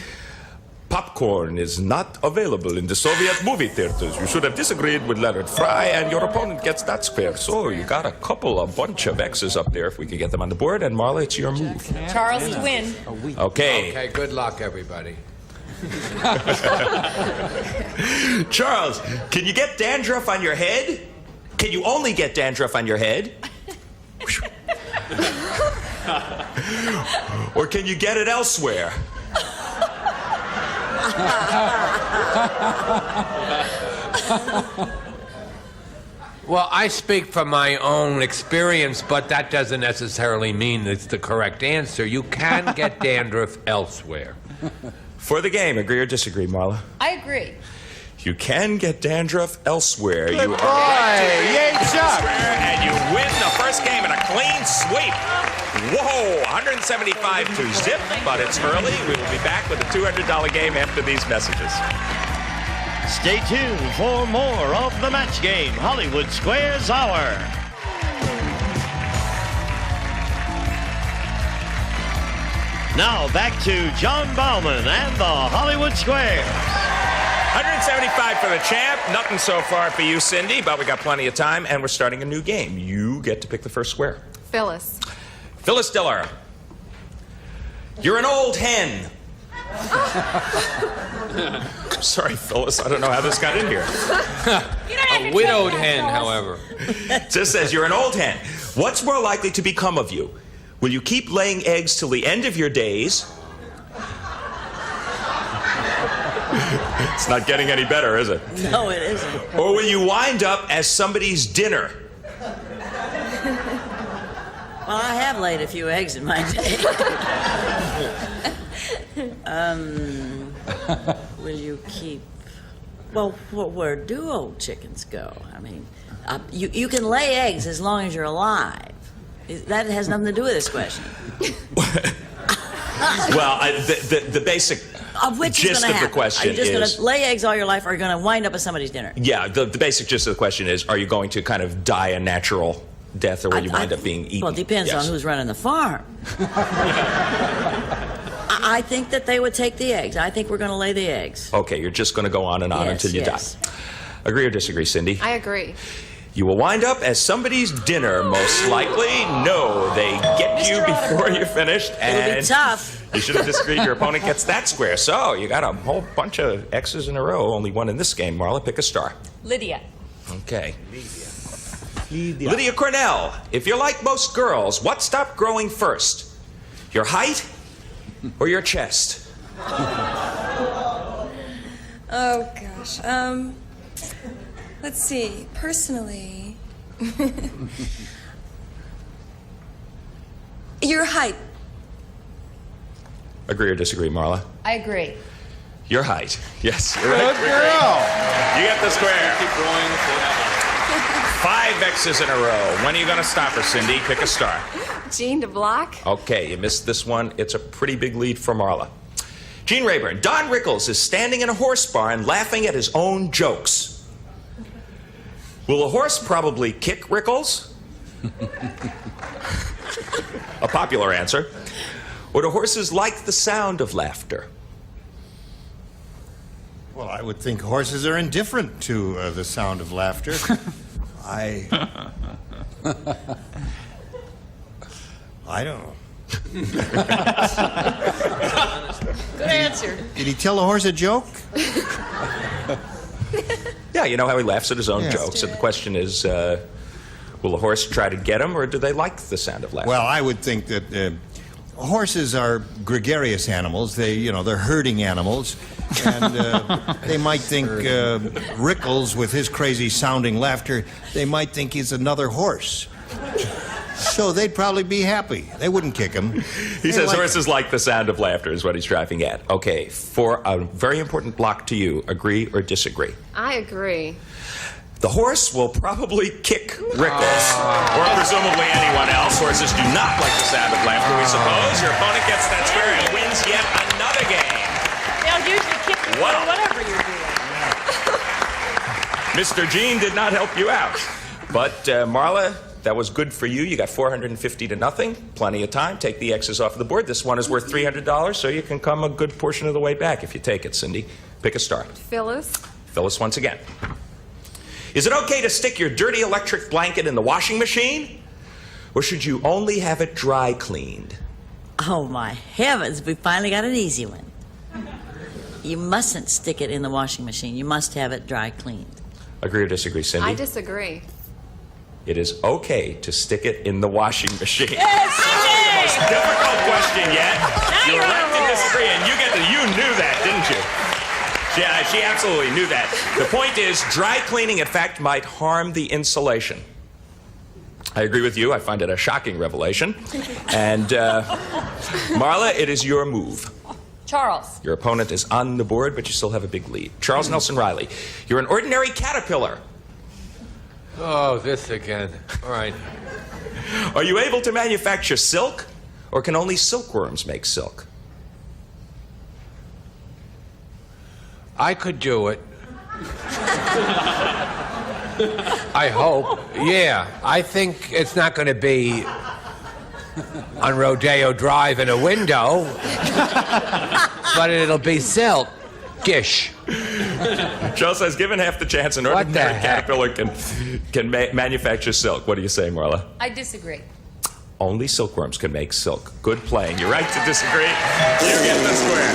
Popcorn is not available in the Soviet movie theaters. You should have disagreed with Leonard Fry, and your opponent gets that square. So you got a bunch of X's up there if we could get them on the board. And Marla, it's your move. Charles to win. Okay. Okay, good luck, everybody. Charles, can you get dandruff on your head? Can you only get dandruff on your head? Or can you get it elsewhere? Well, I speak from my own experience, but that doesn't necessarily mean it's the correct answer. You can get dandruff elsewhere. For the game, agree or disagree, Marla? I agree. You can get dandruff elsewhere. Good You boy. are right. Yay, Chuck. And you win the first game in a clean sweep. Whoa, 175 to zip, but it's early. We will be back with a $200 game after these messages. Stay tuned for more of the Match Game Hollywood Squares Hour. Now back to John Bauman and the Hollywood Squares. 175 for the champ. Nothing so far for you, Cindy, but we got plenty of time, and we're starting a new game. You get to pick the first square. Phyllis. Phyllis Diller. You're an old hen. Sorry, Phyllis, I don't know how this got in here. A widowed hen, however. It just says you're an old hen. What's more likely to become of you? Will you keep laying eggs till the end of your days? It's not getting any better, is it? No, it isn't. Or will you wind up as somebody's dinner? Well, I have laid a few eggs in my day. Will you keep... Well, where do old chickens go? I mean, you can lay eggs as long as you're alive. That has nothing to do with this question. Well, the basic gist of the question is... Are you just going to lay eggs all your life, or are you going to wind up as somebody's dinner? Yeah, the basic gist of the question is, are you going to kind of die a natural death, or will you wind up being eaten? Well, it depends on who's running the farm. I think that they would take the eggs. I think we're going to lay the eggs. Okay, you're just going to go on and on until you die. Agree or disagree, Cindy? I agree. You will wind up as somebody's dinner, most likely. No, they get you before you're finished. And it'll be tough. You should have disagreed. Your opponent gets that square. So you got a whole bunch of X's in a row. Only one in this game. Marla, pick a star. Lydia. Okay. Lydia Cornell. If you're like most girls, what stopped growing first? Your height or your chest? Oh, gosh. Let's see. Personally, your height. Agree or disagree, Marla? I agree. Your height. Yes. Good girl. You get the square. Keep growing forever. 5 X's in a row. When are you going to stop her, Cindy? Pick a star. Jean DeBlock. Okay, you missed this one. It's a pretty big lead for Marla. Gene Rayburn. Don Rickles is standing in a horse barn laughing at his own jokes. Will a horse probably kick Rickles? A popular answer. Or do horses like the sound of laughter? Well, I would think horses are indifferent to the sound of laughter. I don't know. Good answer. Did he tell the horse a joke? Yeah, you know how he laughs at his own Yeah. jokes. And the question is, will a horse try to get him, or do they like the sound of laughter? Well, I would think that horses are gregarious animals. They're herding animals. And they might think Rickles, with his crazy sounding laughter, they might think he's another horse. So they'd probably be happy. They wouldn't kick him. He says horses like the sound of laughter is what he's driving at. Okay, for a very important block to you, agree or disagree? I agree. The horse will probably kick Rickles, or presumably anyone else. Horses do not like the sound of laughter, we suppose. Your opponent gets that square and wins yet another game. They'll usually kick you for whatever you're doing. Mr. Gene did not help you out. But Marla, that was good for you. You got 450 to nothing. Plenty of time. Take the X's off the board. This one is worth $300, so you can come a good portion of the way back if you take it, Cindy. Pick a star. Phyllis. Phyllis once again. Is it okay to stick your dirty electric blanket in the washing machine? Or should you only have it dry cleaned? Oh, my heavens, we finally got an easy one. You mustn't stick it in the washing machine. You must have it dry cleaned. Agree or disagree, Cindy? I disagree. it is okay to stick it in the washing machine. Yes, The most difficult question yet. Now You're you're right on a to roll. disagree, and you knew that, didn't you? Yeah, she absolutely knew that. The point is, dry cleaning, in fact, might harm the insulation. I agree with you. I find it a shocking revelation. And Marla, it is your move. Charles. Your opponent is on the board, but you still have a big lead. Charles Nelson Riley, you're an ordinary caterpillar. Oh, this again. All right. Are you able to manufacture silk, or can only silkworms make silk? I could do it. I hope. Yeah, I think it's not going to be on Rodeo Drive in a window, but it'll be silkish. Charles says, given half the chance, an ordinary caterpillar can manufacture silk. What do you say, Marla? I disagree. Only silkworms can make silk. Good playing. You're right to disagree. You get the square.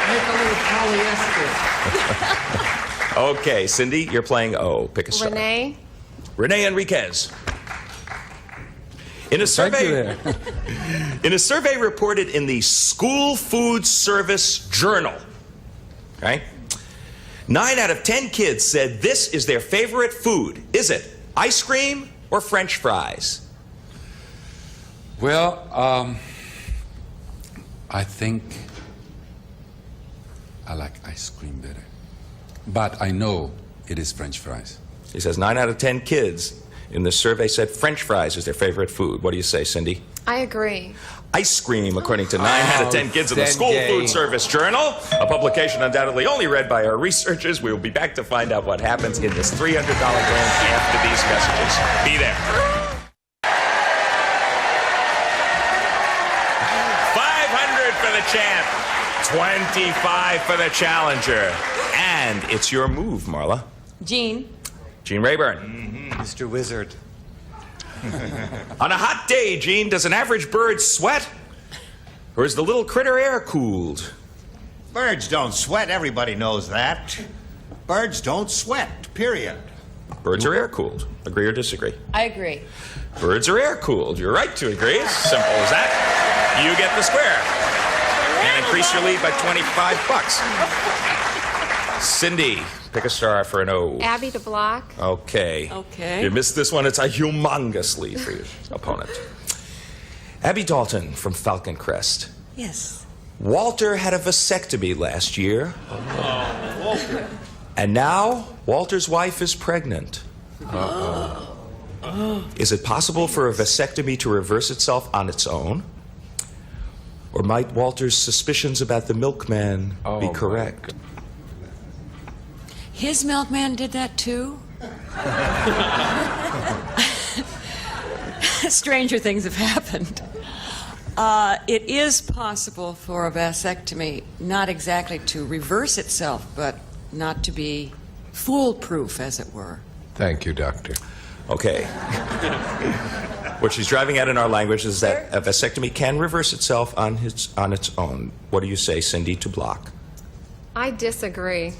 Make a little polyester. Okay, Cindy, you're playing O. Pick a star. Renee. Renee Enriquez. In a survey reported in the School Food Service Journal, okay, 9 out of 10 kids said this is their favorite food. Is it ice cream or French fries? Well, I think I like ice cream better. But I know it is French fries. He says 9 out of 10 kids in the survey said French fries is their favorite food. What do you say, Cindy? I agree. Ice cream, according to 9 out of 10 kids in the School Cindy. Food Service Journal, a publication undoubtedly only read by our researchers. We will be back to find out what happens in this $300 game after these messages. Be there. 500 for the champ, 25 for the challenger. And it's your move, Marla. Gene. Gene Rayburn. Mr. Wizard. On a hot day, Gene, does an average bird sweat? Or is the little critter air cooled? Birds don't sweat. Everybody knows that. Birds don't sweat, period. Birds are air cooled. Agree or disagree? I agree. Birds are air cooled. You're right to agree. It's simple as that. You get the square. And increase your lead by $25. Cindy, pick a star for an O. Abby to block. Okay. Okay. You missed this one. It's a humongous lead for your opponent. Abby Dalton from Falcon Crest. Yes. Walter had a vasectomy last year. Oh, Walter. And now Walter's wife is pregnant. Is it possible for a vasectomy to reverse itself on its own? Or might Walter's suspicions about the milkman be correct? His milkman did that too? Stranger things have happened. It is possible for a vasectomy not exactly to reverse itself, but not to be foolproof, as it were. Thank you, Doctor. Okay. What she's driving at in our language is that a vasectomy can reverse itself on its own. What do you say, Cindy, to block? I disagree.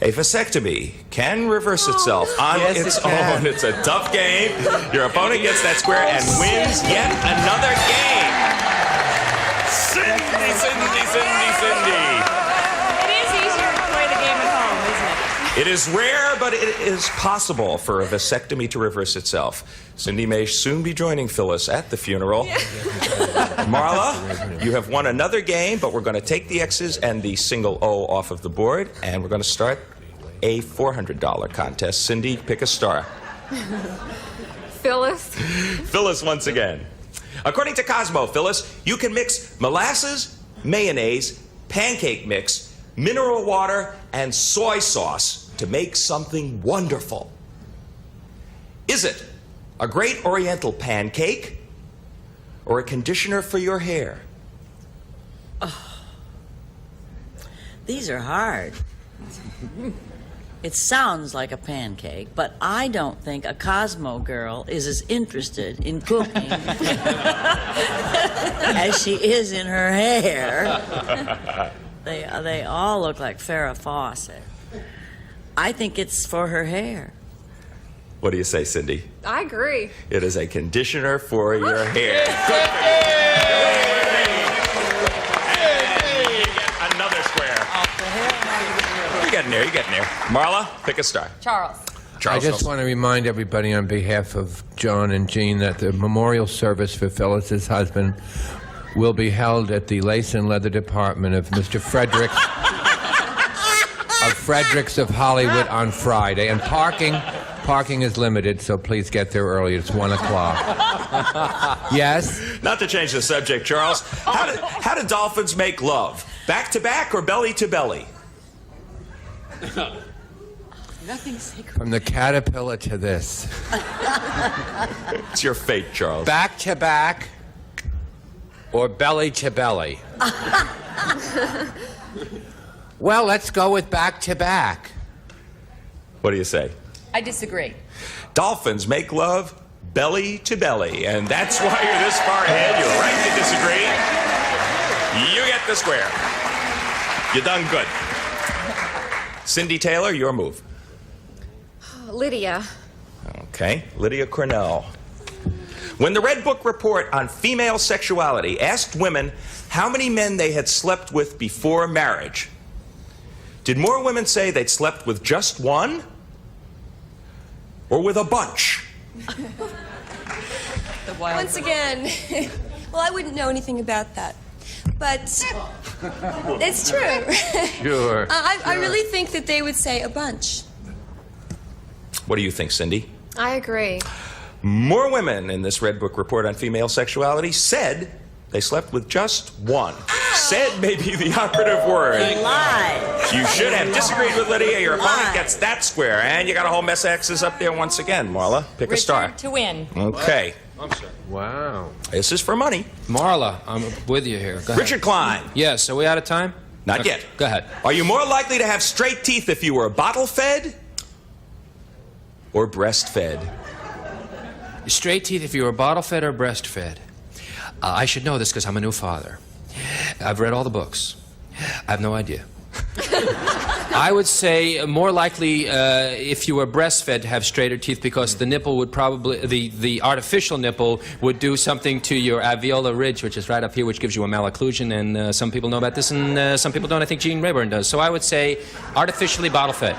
A vasectomy can reverse itself on its own. It's a tough game. Your opponent gets that square and wins yet another game. Cindy, Cindy, Cindy, Cindy. It is easier to play the game at home, isn't it? It is rare, but it is possible for a vasectomy to reverse itself. Cindy may soon be joining Phyllis at the funeral. Marla, you have won another game, but we're going to take the X's and the single O off of the board, and we're going to start a $400 contest. Cindy, pick a star. Phyllis. Phyllis once again. According to Cosmo, Phyllis, you can mix molasses, mayonnaise, pancake mix, mineral water, and soy sauce to make something wonderful. Is it a great oriental pancake or a conditioner for your hair? These are hard. It sounds like a pancake, but I don't think a Cosmo girl is as interested in cooking as she is in her hair. They all look like Farrah Fawcett. I think it's for her hair. What do you say, Cindy? I agree. It is a conditioner for your hair. Good for you. And you get another square. You're getting there. You're getting there. Marla, pick a star. Charles. I just want to remind everybody on behalf of John and Jean that the memorial service for Phyllis's husband will be held at the Lace and Leather Department of Mr. Fredericks of Hollywood on Friday. And parking is limited, so please get there early. It's 1 o'clock. Yes? Not to change the subject, Charles. How do dolphins make love? Back to back or belly to belly? Nothing sacred. From the caterpillar to this. It's your fate, Charles. Back to back or belly to belly? Well, let's go with back to back. What do you say? I disagree. Dolphins make love belly to belly, and that's why you're this far ahead. You're right to disagree. You get the square. You done good. Cindy Taylor, your move. Lydia. Okay, Lydia Cornell. When the Red Book report on female sexuality asked women how many men they had slept with before marriage, did more women say they'd slept with just one or with a bunch? Once again, well, I wouldn't know anything about that. But it's true. Sure. I really think that they would say a bunch. What do you think, Cindy? I agree. More women in this Red Book report on female sexuality said they slept with just one. Said may be the operative word. Lied. You should have disagreed with Lydia. Your opponent gets that square. And you got a whole mess of X's up there once again, Marla. Pick a star. Richard to win. Okay. I'm sorry. Wow. This is for money. Marla, I'm with you here. Go ahead. Richard Klein. Yes, are we out of time? Not Okay, yet. Go ahead. Are you more likely to have straight teeth if you were bottle-fed or breastfed? Straight teeth if you were bottle-fed or breastfed. I should know this because I'm a new father. I've read all the books. I have no idea. I would say more likely if you were breastfed to have straighter teeth because the nipple would probably, the artificial nipple would do something to your alveolar ridge, which is right up here, which gives you a malocclusion, and some people know about this and some people don't. I think Gene Rayburn does. So I would say artificially bottle-fed.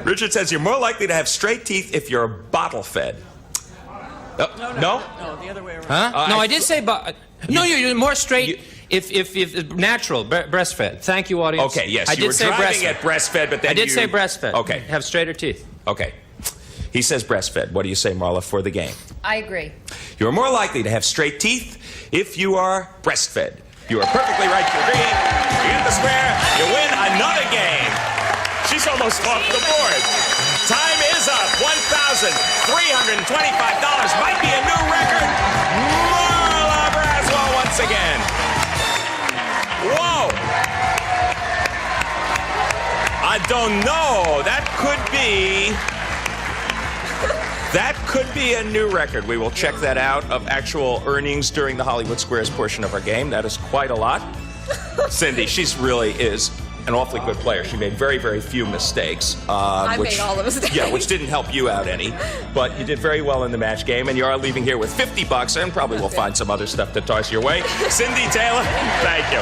Richard says you're more likely to have straight teeth if you're bottle-fed. No? No, the other way around. Huh? No, I did say no, you're more straight if natural, breastfed. Thank you, audience. Okay, yes, I you did were say driving breastfed. at breastfed, but then I did say breastfed. Okay. Have straighter teeth. Okay. He says breastfed. What do you say, Marla, for the game? I agree. You are more likely to have straight teeth if you are breastfed. You are perfectly right to agree. You get the square. You win another game. She's almost off the board. Time is up. $1,325 might be a new record. Marla Braswell once again. Whoa. I don't know. That could be a new record. We will check that out of actual earnings during the Hollywood Squares portion of our game. That is quite a lot. Cindy, she's really is an awfully good player. She made very, very few mistakes. I made all the mistakes. Yeah, which didn't help you out any. But you did very well in the match game, and you are leaving here with $50, and probably we'll find some other stuff to toss your way. Cindy Taylor, thank you.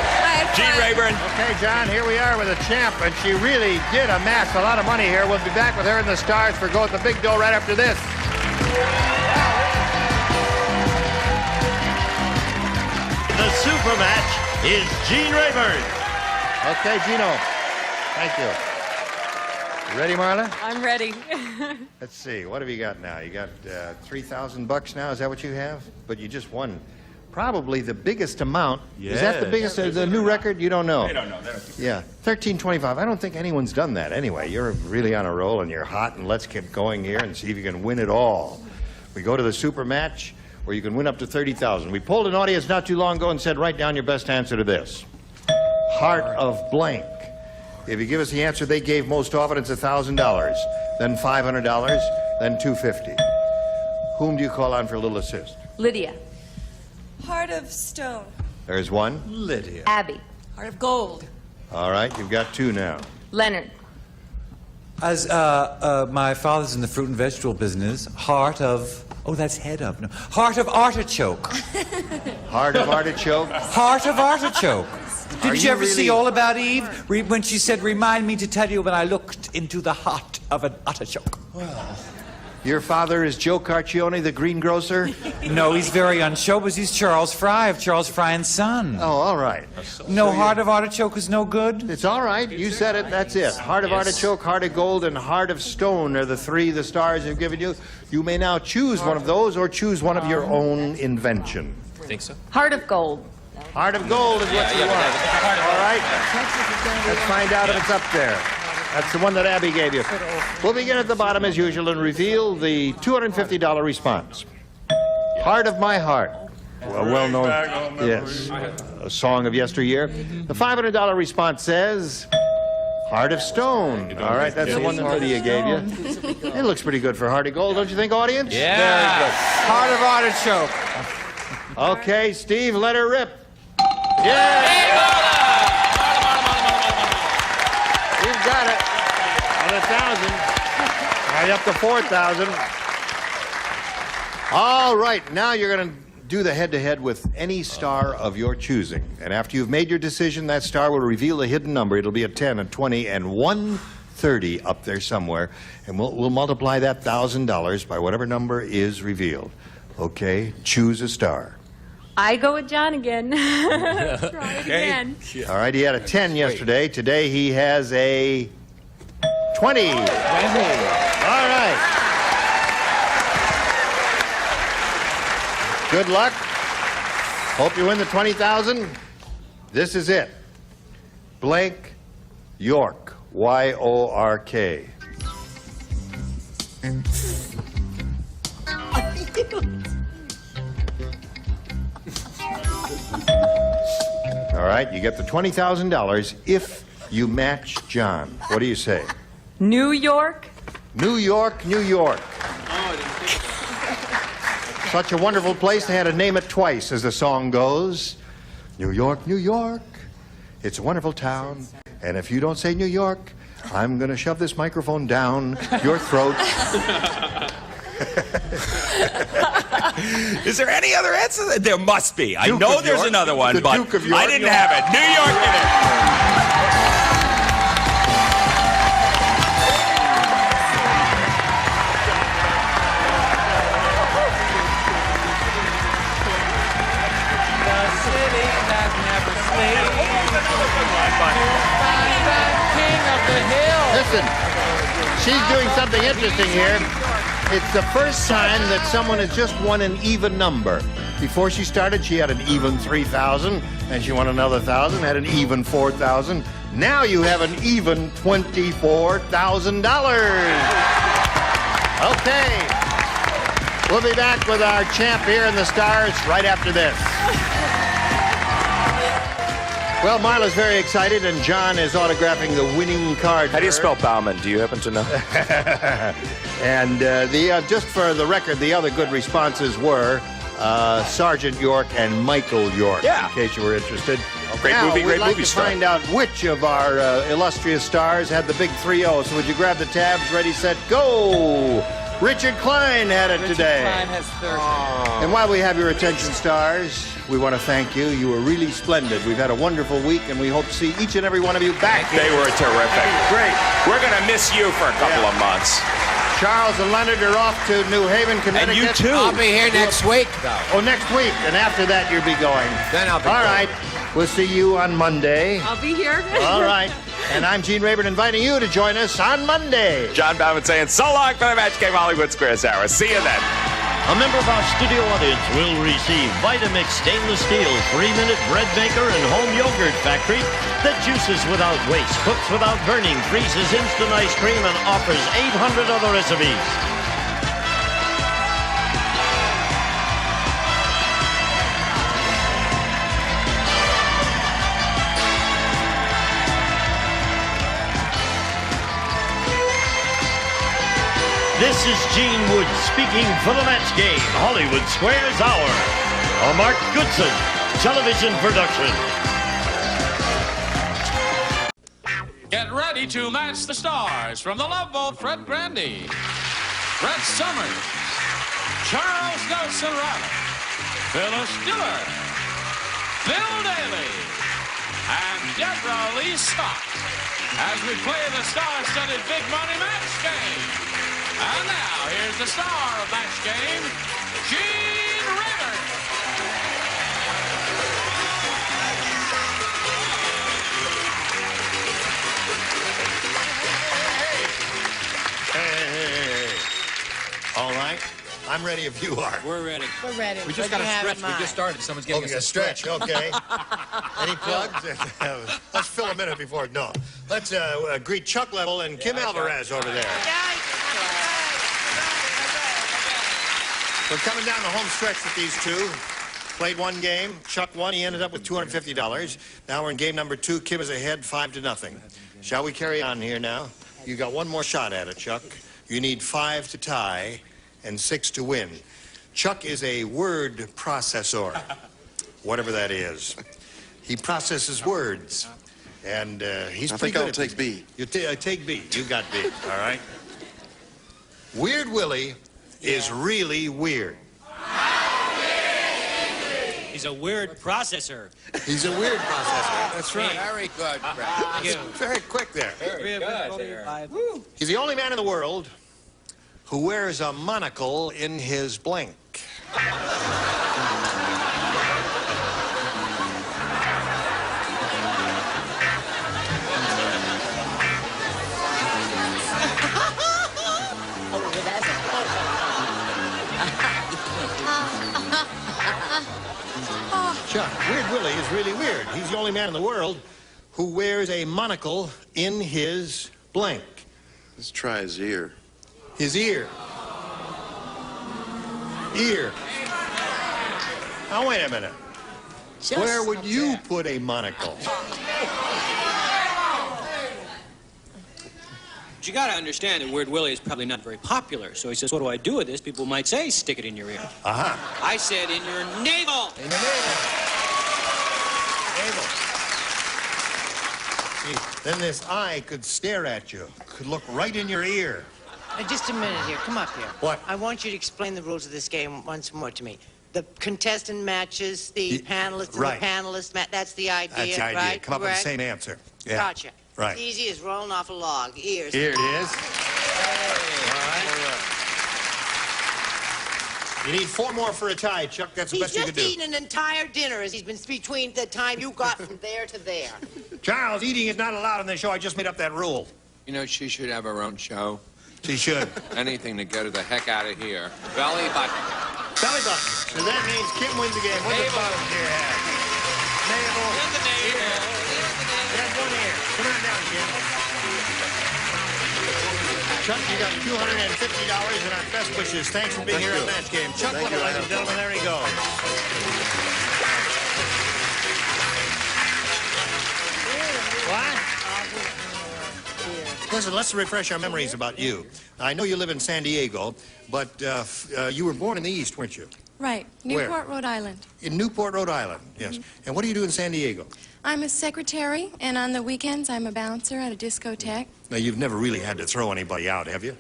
Gene Rayburn. Okay, John, here we are with a champ, and she really did amass a lot of money here. We'll be back with her in the stars for Go with the Big Dough right after this. The super match is Gene Rayburn. Okay, Gino. Thank you. You ready, Marla? I'm ready. Let's see. What have you got now? You got $3,000 now. Is that what you have? But you just won probably the biggest amount. Is that the biggest? The new record? You don't know. I don't know. Yeah, $1,325. I don't think anyone's done that anyway. You're really on a roll and you're hot, and let's get going here and see if you can win it all. We go to the super match where you can win up to $30,000. We polled an audience not too long ago and said, write down your best answer to this. Heart of blank. If you give us the answer they gave most often, it's $1,000, then $500, then $250. Whom do you call on for a little assist? Lydia. Heart of stone. There's one. Lydia. Abby. Heart of gold. All right, you've got two now. Leonard. As my father's in the fruit and vegetable business, heart of... Oh, that's head of. No. Heart of artichoke. Heart of artichoke? Heart of artichoke. Are Did you you ever really- see All About Eve? When she said, remind me to tell you when I looked into the heart of an artichoke. Well, your father is Joe Carcione, the greengrocer? No, he's very unshowbiz. He's Charles Fry of Charles Fry and Son. Oh, all right. No, heart of artichoke is no good? It's all right. You said it. That's it. Heart of artichoke, heart of gold, and heart of stone are the three the stars have given you. You may now choose one of those or choose one of your own invention. Think so? Heart of gold. Heart of gold is what you want. All right. Let's find out if it's up there. That's the one that Abby gave you. We'll begin at the bottom as usual and reveal the $250 response. Heart of my heart. Well known. Yes. A song of yesteryear. The $500 response says Heart of Stone. All right, that's the one that Lydia gave you. It looks pretty good for Heart of Gold, don't you think, audience? Yeah. Very good. Heart of artichoke. Okay, Steve, let her rip. Yeah! You've got it. On 1,000. Right up to 4,000. All right, now you're going to do the head-to-head with any star of your choosing. And after you've made your decision, that star will reveal a hidden number. It'll be a 10, a 20, and 130 up there somewhere. And we'll multiply that $1,000 by whatever number is revealed. Okay, choose a star. I go with John again. Try it again. All right, he had a 10 yesterday. Today he has a 20. All right. Good luck. Hope you win the 20,000. This is it. Blank York. Y-O-R-K. All right, you get the $20,000 if you match John. What do you say? New York. New York, New York. Such a wonderful place, they had to name it twice, as the song goes. New York, New York, it's a wonderful town. And if you don't say New York, I'm going to shove this microphone down your throat. Is there any other answer? There must be. I Duke know of there's York. another one, The but Duke of York. I didn't have it. New York did it. The city that never sleeps. King of the hill. Listen, she's doing something interesting here. It's the first time that someone has just won an even number. Before she started, she had an even 3,000, and she won another 1,000, had an even 4,000. Now you have an even $24,000. Okay. We'll be back with our champ here in the stars right after this. Well, Marla's very excited, and John is autographing the winning card. How do you spell Bauman? Do you happen to know? And just for the record, the other good responses were Sergeant York and Michael York, Yeah. in case you were interested. Great Now, movie, we'd great like movie to star. find out which of our illustrious stars had the big 3-0. So would you grab the tabs? Ready, set, go! Richard Klein had it today. Klein has 30. And while we have your attention, stars, we want to thank you. You were really splendid. We've had a wonderful week, and we hope to see each and every one of you back. They were terrific. Great. We're going to miss you for a couple of months. Charles and Leonard are off to New Haven, Connecticut. And you too. I'll be here next week, though. Oh, next week. And after that, you'll be going. Then I'll be All going. right. We'll see you on Monday. I'll be here. All right. And I'm Gene Rayburn inviting you to join us on Monday. John Bauman saying so long for the Match Game Hollywood Squares Hour. See you then. A member of our studio audience will receive Vitamix Stainless Steel 3-minute bread maker and home yogurt factory that juices without waste, cooks without burning, freezes instant ice cream, and offers 800 other recipes. This is Gene Wood speaking for the Match Game Hollywood Squares Hour. A Mark Goodson television production. Get ready ready to match the stars from the Love Boat, Fred Grandy, Fred Summers, Charles Nelson Riley, Phyllis Diller, Bill Daly, and Deborah Lee Scott as we play the star-studded Big Money Match Game. And now, here's the star of Match Game, Gene Rayburn. Hey. All right. I'm ready if you are. We're ready. We're ready. We just got a stretch. We just started. Someone's getting us a stretch. Okay. Any plugs? Let's fill a minute before. No. Let's greet Chuck Level and Kim Alvarez over there. We're coming down the home stretch with these two. Played one game. Chuck won. He ended up with $250. Now we're in game number 2. Kim is ahead 5-0. Shall we carry on here now? You got one more shot at it, Chuck. You need 5 to tie and 6 to win. Chuck is a word processor, whatever that is. He processes words, and he's pretty good at take B. You take B. You got B, all right? Weird Willie is really weird. He's a word processor. He's a weird processor. That's right. Very good, Fred. Thank you. Very quick there. Very good there. He's the only man in the world who wears a monocle in his blank. Chuck, Weird Willie is really weird. He's the only man in the world who wears a monocle in his blank. Let's try his ear. His ear. Ear. Now, wait a minute. Where would you put a monocle? But you gotta understand that Weird Willie is probably not very popular. So he says, what do I do with this? People might say, stick it in your ear. Uh-huh. I said, in your navel. In your navel. Navel. See, then this eye could stare at you, could look right in your ear. Just a minute here. Come up here. What? I want you to explain the rules of this game once more to me. The contestant matches the panelists and right. the panelists. That's the idea, That's the idea. right? Come up with the Correct? same answer. Yeah. Gotcha. Right. It's easy as rolling off a log. Ears. Here it is. All right. You need 4 more for a tie, Chuck. That's the He's best you just can do. eaten an entire dinner as he's been between the time you got from there to there. Charles, eating is not allowed on this show. I just made up that rule. You know, she should have her own show. She should. Anything to get her the heck out of here. Belly button. Belly button. So that means Kim wins the game. What the bottom here have? Navel. There's one here. Come on down, Kim. Chuck, you got $250 and our best wishes. Thanks for being here at Match Game. Chuck, ladies and gentlemen, there he goes. What? Listen, let's refresh our memories about you. I know you live in San Diego, but you were born in the East, weren't you? Right. Where? Newport, Rhode Island. In Newport, Rhode Island, yes. And what do you do in San Diego? I'm a secretary, and on the weekends, I'm a bouncer at a discotheque. Now, you've never really had to throw anybody out, have you?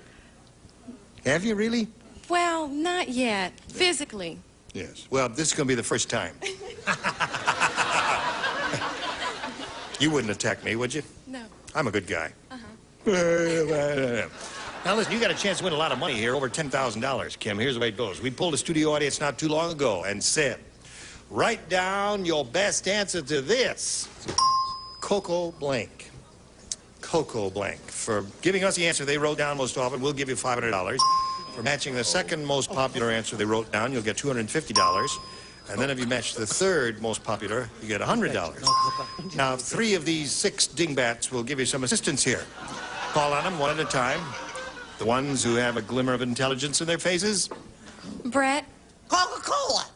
Have you really? Well, not yet. Physically. Yes. Well, this is going to be the first time. You wouldn't attack me, would you? No. I'm a good guy. Uh-huh. Now, listen, you got a chance to win a lot of money here, over $10,000, Kim. Here's the way it goes. We pulled a studio audience not too long ago and said, write down your best answer to this. Coco blank. Coco blank. For giving us the answer they wrote down most often, we'll give you $500. For matching the second most popular answer they wrote down, you'll get $250. And then if you match the third most popular, you get $100. Now, 3 of these 6 dingbats will give you some assistance here. Call on them one at a time. The ones who have a glimmer of intelligence in their faces. Brett. Coca-Cola.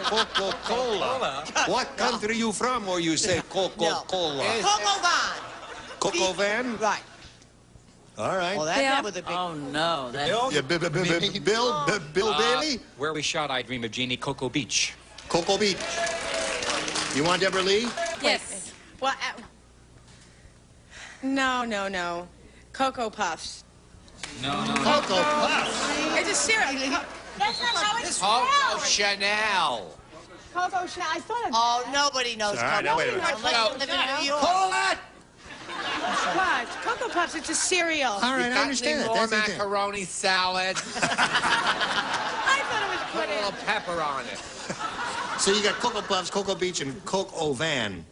Coca-Cola. What country you from or you say Coca-Cola? Coco Van. Coco Van? Right. All right. Well, that with a big... Oh, no. Yeah, Bill Daly? Where we shot I Dream of Jeannie, Cocoa Beach. Cocoa Beach. You want Deborah Lee? Yes. Well, No. Cocoa Puffs. No. Cocoa Puffs? It's a cereal. That's not how it's spelled. Coco Chanel. Coco Chanel. I thought it. Oh, nobody knows All right, Coco. now wait a minute. Unless you live in New York. Hold it! What? Cocoa Puffs. It's a cereal. All right, I understand that. More That's it. macaroni salad. I thought it was Put put a in. little pepper on it. So you got Cocoa Puffs, Cocoa Beach, and Coq au vin.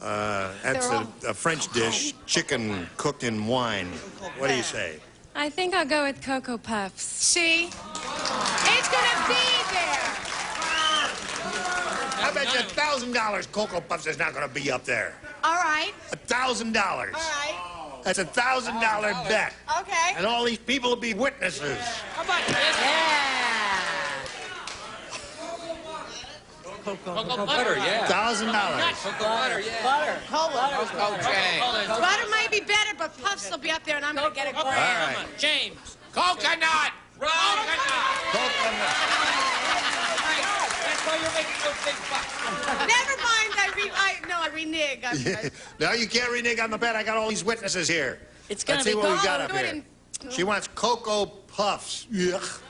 That's a French dish, chicken cooked in wine. What do you say? I think I'll go with Cocoa Puffs. See? It's gonna be there. I bet you $1,000 Cocoa Puffs is not going to be up there. All right. $1,000. All right. That's $1,000 bet. Okay. And all these people will be witnesses. How about this? Cocoa butter, yeah. $1,000. Cocoa butter, yeah. Butter. Cocoa James. Butter might be better, but Puffs will be up there, and I'm gonna get it. All right. James. Coconut. Coconut. That's why you're making those big bucks. Never mind. I renege. Yeah. No, you can't renege on the bet. I got all these witnesses here. It's going Let's to see be what we good. got up here. She wants Cocoa Puffs. Yuck.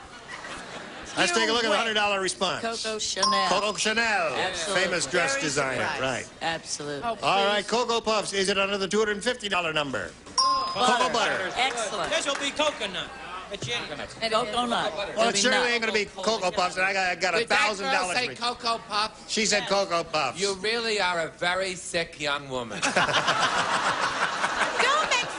Let's take a look at the $100 response. Coco Chanel. Coco Chanel, Absolutely. famous dress Very designer. surprised. Right. Absolutely. All right, Cocoa Puffs. Is it under the $250 number? Cocoa butter. Excellent. This will be coconut. Coconut. Well, it surely ain't going to be Cocoa Puffs, and I got Did that girl $1,000. say Cocoa Puffs? She said Cocoa Puffs. You really are a very sick young woman. Don't make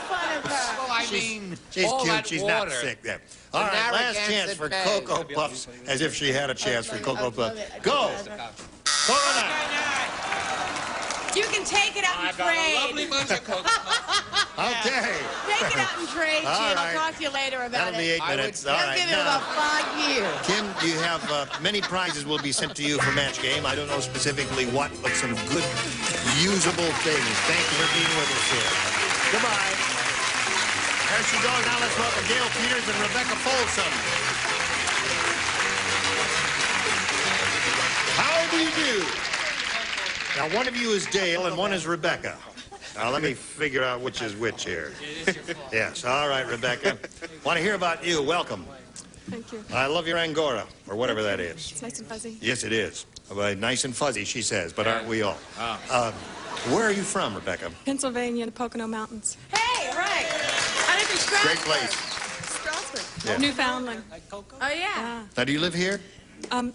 fun of her. Well, I mean, She's all cute. that She's water. not sick there. All right, last chance for Cocoa Puffs, as if she had a chance for Cocoa Puffs. Go! Coconut! You can take it out and trade. Lovely bunch of cocoa. Okay. Take it out and trade, All Gene. right. I'll talk to you later about That'll be it. 8 minutes. All They'll right. give you Now, about 5 years. Kim, you have many prizes will be sent to you for Match Game. I don't know specifically what, but some good, usable things. Thank you for being with us here. Goodbye. There she goes. Now let's welcome Gail Peters and Rebecca Folsom. How do you do? Now, one of you is Dale and one is Rebecca. Now, let me figure out which is which here. Yes, all right, Rebecca. Want to hear about you. Welcome. Thank you. I love your Angora, or whatever that is. It's nice and fuzzy. Yes, it is. Nice and fuzzy, she says, but aren't we all? Where are you from, Rebecca? Pennsylvania, the Pocono Mountains. Hey, right. I live in Strasburg. Great place. Strasburg. Yeah. Newfoundland. Oh, yeah. Now, do you live here?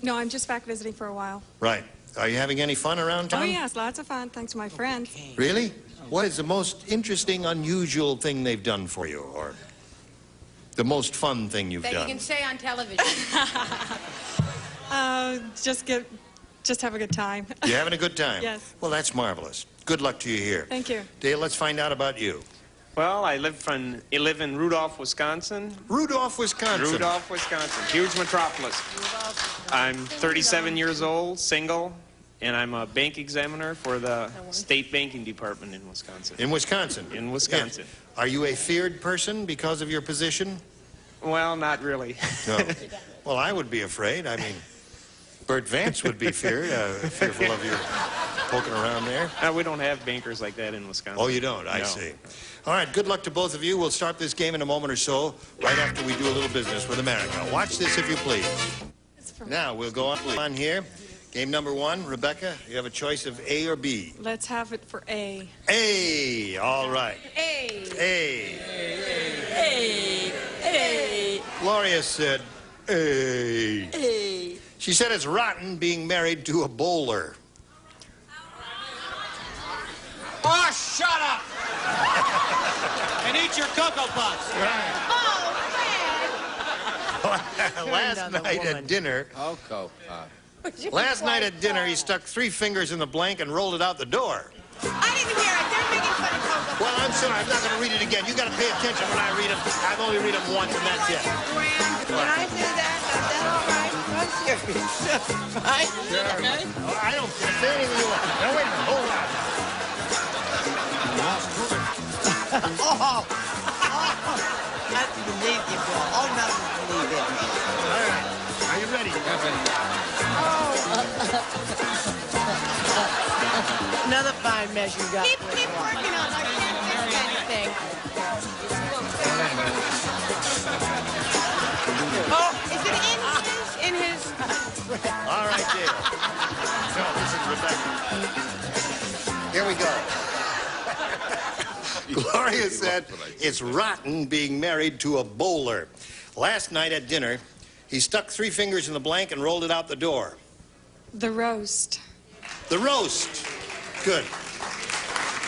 No, I'm just back visiting for a while. Right. Are you having any fun around town? Oh, yes, lots of fun. Thanks to my friend. Really? What is the most interesting, unusual thing they've done for you, or the most fun thing you've That you done? can say on television. Just have a good time. You having a good time? Yes. Well, that's marvelous. Good luck to you here. Thank you. Dale, let's find out about you. Well, I live in Rudolph, Wisconsin. Rudolph, Wisconsin. Rudolph, Wisconsin. Huge metropolis. I'm 37 years old, single, and I'm a bank examiner for the state banking department in Wisconsin. In Wisconsin? In Wisconsin. Yeah. Are you a feared person because of your position? Well, not really. No. Well, I would be afraid. I mean, Bert Vance would be feared, fearful of you poking around there. We don't have bankers like that in Wisconsin. Oh, you don't? I see. All right, good luck to both of you. We'll start this game in a moment or so, right after we do a little business with America. Watch this if you please. Now, we'll go on here. Game number 1, Rebecca, you have a choice of A or B. Let's have it for A. A, all right. A. A. A. A. Gloria said A. A. She said it's rotten being married to a bowler. Oh, shut up! And eat your Cocoa Puffs. Last night at dinner. Cocoa Last night at dinner, he stuck 3 fingers in the blank and rolled it out the door. I didn't hear it. They're making fun of Cocoa. Well, I'm sorry. I'm not going to read it again. You got to pay attention when I read them. I've only read them once, and that's it. When I do that, is that all right? I'm serious. Right? Okay. I don't say anything you want. Now, wait a minute. Hold on. That's beneath you, Bill. Oh, nothing's beneath it. All right. Are you ready? Another fine measure you got. Keep working on it. I can't think of anything. anything. Oh, is it in his? All right, Dale. No, this is Rebecca. Here we go. Gloria said it's rotten being married to a bowler. Last night at dinner, he stuck 3 fingers in the blank and rolled it out the door. The roast. The roast. Good.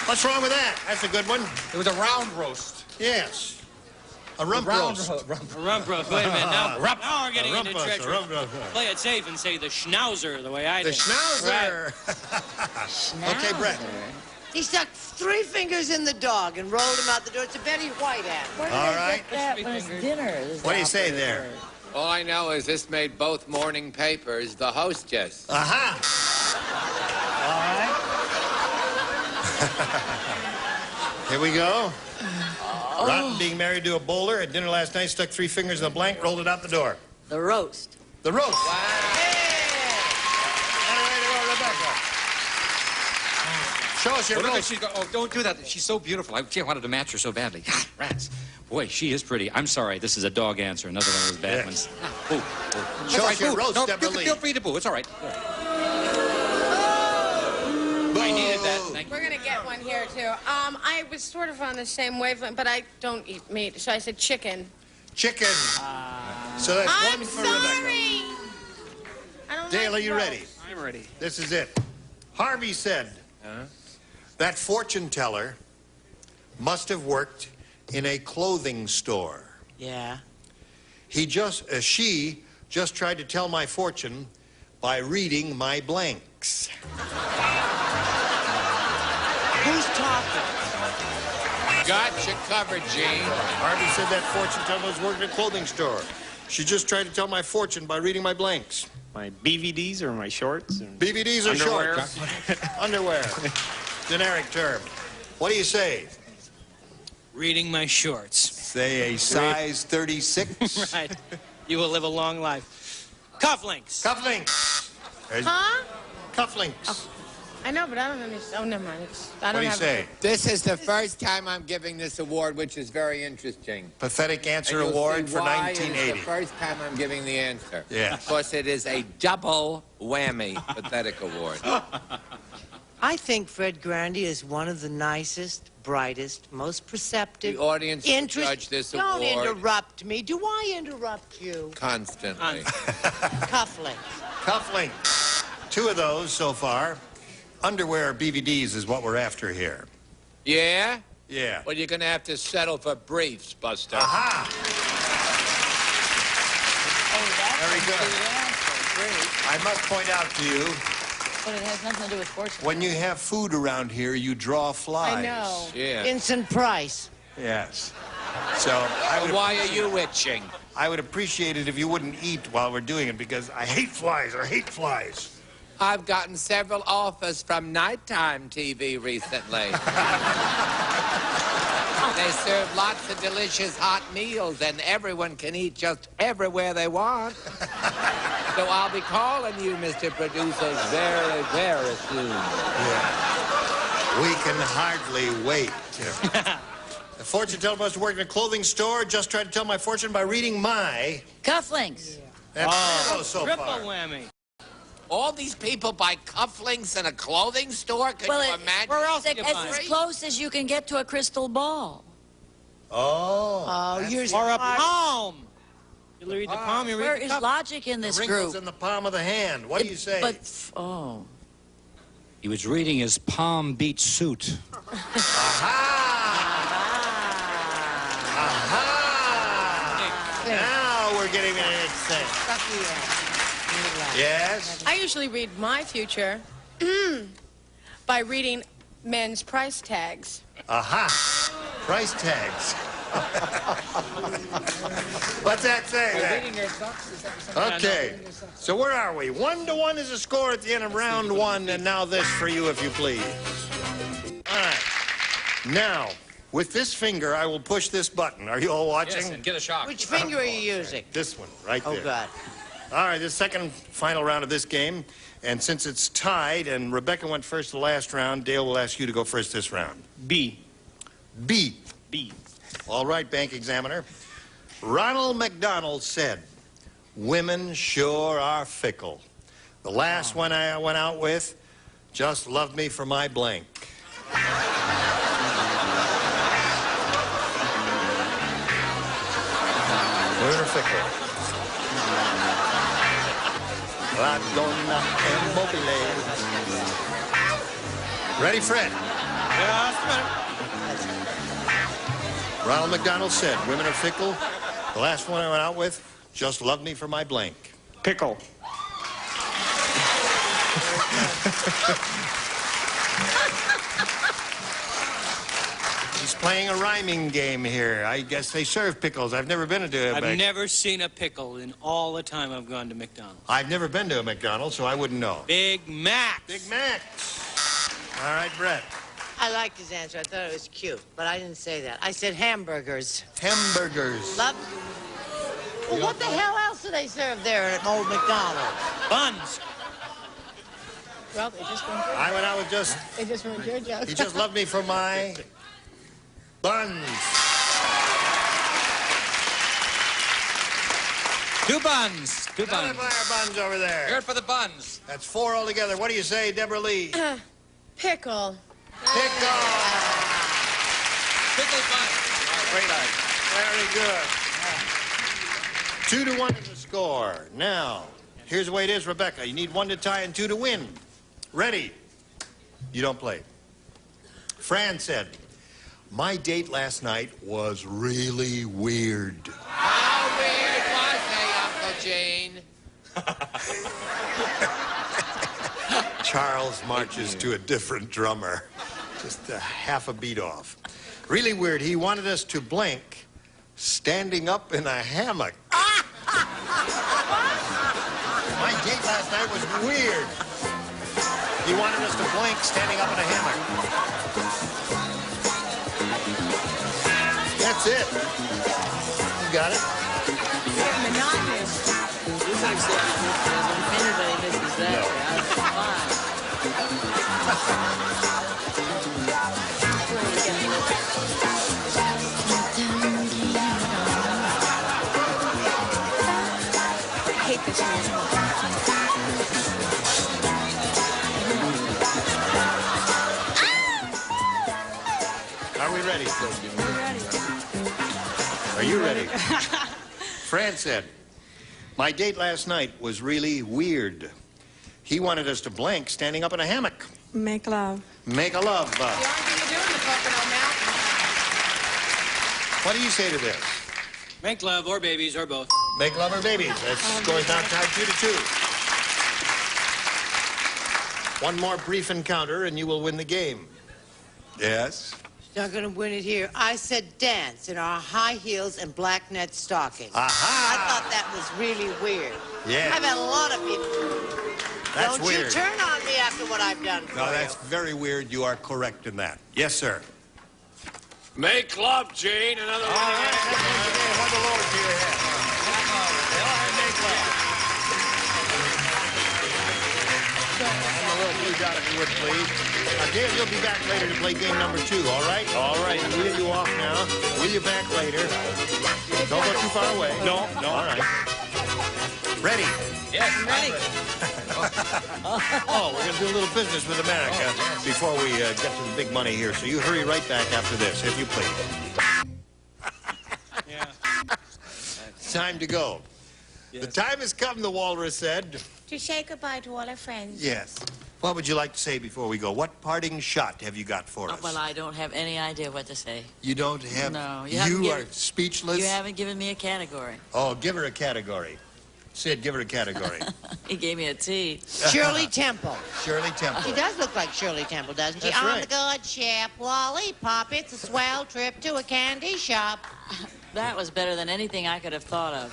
What's wrong with that? That's a good one. It was a round roast. Yes. A rump roast. A rump roast. Wait a minute. Now we're getting into roast, treachery. a rump roast. Play it safe and say the schnauzer the way I did. The schnauzer. Right. Okay, Brett. He stuck 3 fingers in the dog and rolled him out the door. It's a Betty White ad. All right. That when it's dinner. What do you say there? All I know is this made both morning papers the hostess. Aha! All right. Here we go. Rotten being married to a bowler. At dinner last night, stuck 3 fingers in the blank, rolled it out the door. The roast. The roast. Wow. Show us your roast. Oh, don't do that. She's so beautiful. I wanted to match her so badly. Rats. Boy, she is pretty. I'm sorry. This is a dog answer. Another one of those bad ones. Ooh. Show us your roast, No, Deborah Lee. feel free to boo. It's all right. I needed that. Thank you. We're gonna get one here too. I was sort of on the same wavelength, but I don't eat meat, so I said chicken. Chicken. So that's I'm one for sorry. Rebecca. I don't Dale, like are you roast. ready? I'm ready. This is it. Harvey said that fortune teller must have worked in a clothing store. Yeah. She just tried to tell my fortune by reading my blanks. Who's talking? Gotcha covered, Gene. Harvey said that fortune teller was working in a clothing store. She just tried to tell my fortune by reading my blanks. My BVDs or my shorts? BVDs or Underwear. shorts? Underwear. Generic term. What do you say? Reading my shorts. Say a size 36. Right. You will live a long life. Cufflinks. Cufflinks. Huh? Cufflinks. Oh, I know, but I don't understand. Oh, never mind. I What don't do you have say? This is the first time I'm giving this award, which is very interesting. Pathetic Answer And you'll Award see for why It's 1980. the first time I'm giving the answer. Yeah. Because it is a double whammy pathetic award. I think Fred Grandy is one of the nicest, brightest, most perceptive. The audience will judge this Don't award. interrupt me. Do I interrupt you? Constantly. Cufflinks. Cufflinks. 2 of those so far. Underwear BVDs is what we're after here. Yeah? Yeah. Well, you're going to have to settle for briefs, Buster. Aha! Very good. I must point out to you, But it has nothing to do with fortune. when you have food around here, you draw flies. I know. Yeah. Vincent Price. Yes. So I would, Why are you itching? I would appreciate it if you wouldn't eat while we're doing it because I hate flies. I hate flies. I've gotten several offers from nighttime TV recently. They serve lots of delicious hot meals, and everyone can eat just everywhere they want. So I'll be calling you, Mr. Producer, very, very soon. Yeah. We can hardly wait. The fortune teller must have worked in a clothing store. Just tried to tell my fortune by reading my... Cufflinks. That's 3 of those so Triple far. whammy. All these people buy cufflinks in a clothing store? Can you imagine? Where else do you It's find as it? close as you can get to a crystal ball. Oh. Oh, you're Or a smart. palm. You read the palm, you read Where the is cup. logic in The this wrinkles group? in the palm of the hand. What do you say? Oh. He was reading his Palm Beach suit. Now we're getting an thing. Yes? I usually read my future by reading men's price tags. Aha. Price tags. What's that say then? Okay. So where are we? 1-1 is the score at the end of round 1, and now this for you, if you please. All right. Now, with this finger, I will push this button. Are you all watching? Yes, and get a shock. Which finger are you using? This one, right there. Oh, God. All right, the second final round of this game. And since it's tied and Rebecca went first the last round, Dale will ask you to go first this round. B. B. B. All right, bank examiner. Ronald McDonald said, women sure are fickle. The last one I went out with just loved me for my blank. Women are fickle. La donna è mobile. Ready, Fred? Just a minute. Ronald McDonald said, women are fickle. The last one I went out with just loved me for my blank. Pickle. He's playing a rhyming game here. I guess they serve pickles. I've never been to a I've never seen a pickle in all the time I've gone to McDonald's. I've never been to a McDonald's, so I wouldn't know. Big Mac. Big Mac. All right, Brett. I liked his answer. I thought it was cute, but I didn't say that. I said hamburgers. Hamburgers. Love. Well, what the hell else do they serve there at old McDonald's? Buns. Well, they just ruined your I went out with just... They just ruined your joke. He just loved me for my buns. 2 buns. 2 Another buns. fire buns over there. Here for the buns. That's 4 altogether. What do you say, Deborah Lee? Pickle. Pickle. Pickle buns. Great idea. Very good. 2-1 is the score. Now, here's the way it is, Rebecca. You need 1 to tie and 2 to win. Ready? You don't play. Fran said, my date last night was really weird. How weird was they, Uncle Jane? Charles marches to a different drummer. Just a half a beat off. Really weird. He wanted us to blank standing up in a hammock. My date last night was weird. He wanted us to blank standing up in a hammock. That's it. You got it? Monotonous. This actually, if anybody misses that, I hate this music. Are we ready? Are you ready? Fran said, my date last night was really weird. He wanted us to blank standing up in a hammock. Make love. Make a love. The only thing to do in the Pocono Mountains. What do you say to this? Make love or babies or both. Make love or babies. That scores now tied 2-2. One more brief encounter and you will win the game. Yes? She's not going to win it here. I said dance in our high heels and black net stockings. Aha! I thought that was really weird. Yeah. I've had a lot of people. That's Don't weird. you turn on me after what I've done for No, you. that's very weird. You are correct in that. Yes, sir. Make love, Jane. Another one. All right, hold the Lord to your head. Make love. And the little blue dot, if you would, please. Dale, you'll be back later to play game number 2, all right? All right. We'll wheel you off now. Wheel you back later. Don't go too far away. No. All right. Ready? Yes, ready. Oh, we're going to do a little business with America before we get to the big money here. So you hurry right back after this, if you please. Yeah. It's time to go. Yes. The time has come, the walrus said. To say goodbye to all our friends. Yes. What would you like to say before we go? What parting shot have you got for us? Well, I don't have any idea what to say. You don't have... No. You are speechless? You haven't given me a category. Oh, give her a category. Sid, give her a category. He gave me a T. Shirley Temple. Shirley Temple. She does look like Shirley Temple, doesn't she? That's On right. the good ship, Lollipop. It's a swell trip to a candy shop. That was better than anything I could have thought of.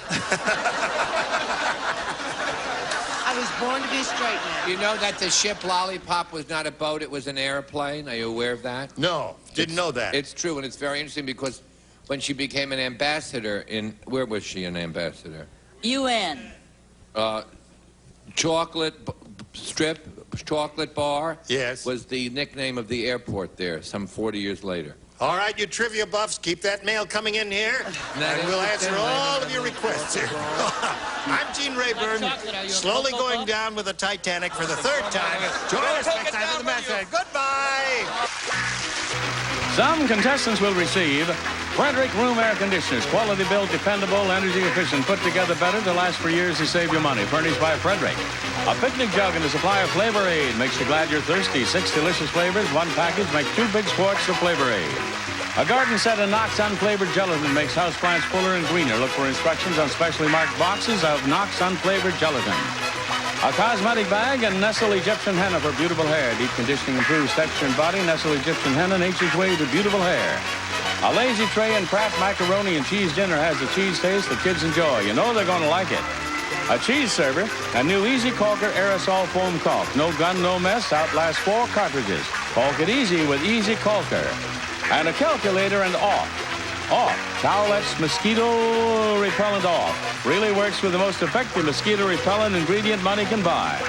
I was born to be straight man. You know that the ship Lollipop was not a boat, it was an airplane? Are you aware of that? No, didn't know that. It's true, and it's very interesting because when she became an ambassador in... Where was she an ambassador? UN. Chocolate chocolate bar. Yes. Was the nickname of the airport there some 40 years later. All right, you trivia buffs, keep that mail coming in here, and we'll answer all of your requests here. I'm Gene Rayburn, slowly going down with the Titanic for the third time. Join us next time for the match. Goodbye! Some contestants will receive Frederick Room Air Conditioners. Quality built, dependable, energy efficient, put together better to last for years to save you money. Furnished by Frederick. A picnic jug and a supply of Flavor Aid makes you glad you're thirsty. 6 delicious flavors, 1 package, make 2 big quarts of Flavor Aid. A garden set of Knox unflavored gelatin makes houseplants fuller and greener. Look for instructions on specially marked boxes of Knox unflavored gelatin. A cosmetic bag and Nestle Egyptian Henna for beautiful hair. Deep conditioning improves texture and body. Nestle Egyptian Henna, nature's way to beautiful hair. A lazy tray and Kraft macaroni and cheese dinner has the cheese taste that kids enjoy. You know they're going to like it. A cheese server, a new Easy Caulker aerosol foam caulk. No gun, no mess, outlast 4 cartridges. Caulk it easy with Easy Caulker. And a calculator and off. Towelettes mosquito repellent off. Really works with the most effective mosquito repellent ingredient money can buy.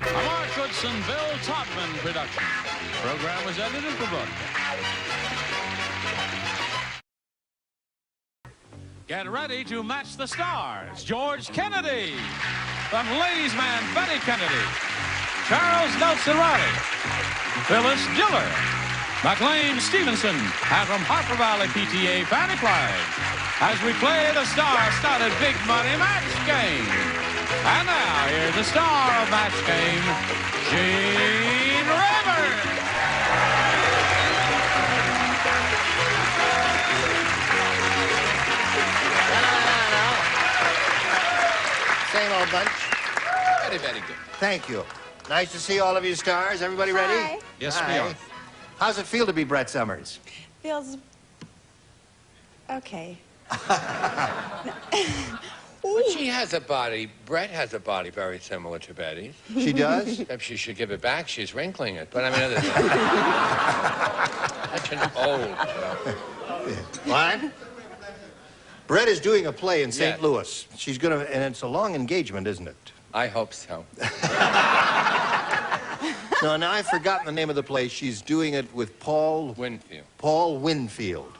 A Mark Goodson, Bill Todman production. Program was edited for broadcast. Get ready to match the stars. George Kennedy. From Ladies' Man, Betty Kennedy. Charles Nelson Riley. Phyllis Diller. McLean Stevenson. And from Harper Valley PTA, Fanny Clyde. As we play the star-studded Big Money Match Game. And now, here's the star of Match Game, Gene Rayburn. Same old bunch. Very, very good. Thank you. Nice to see all of you stars. Everybody ready? Hi. Yes, we are. How's it feel to be Brett Summers? Feels okay. But she has a body. Brett has a body very similar to Betty's. She does? Except she should give it back. She's wrinkling it. But I mean, other than such an old. What? Brett is doing a play in St. Yes. Louis. She's gonna, and it's a long engagement, isn't it? I hope so. No, now I've forgotten the name of the play. She's doing it with Paul Winfield.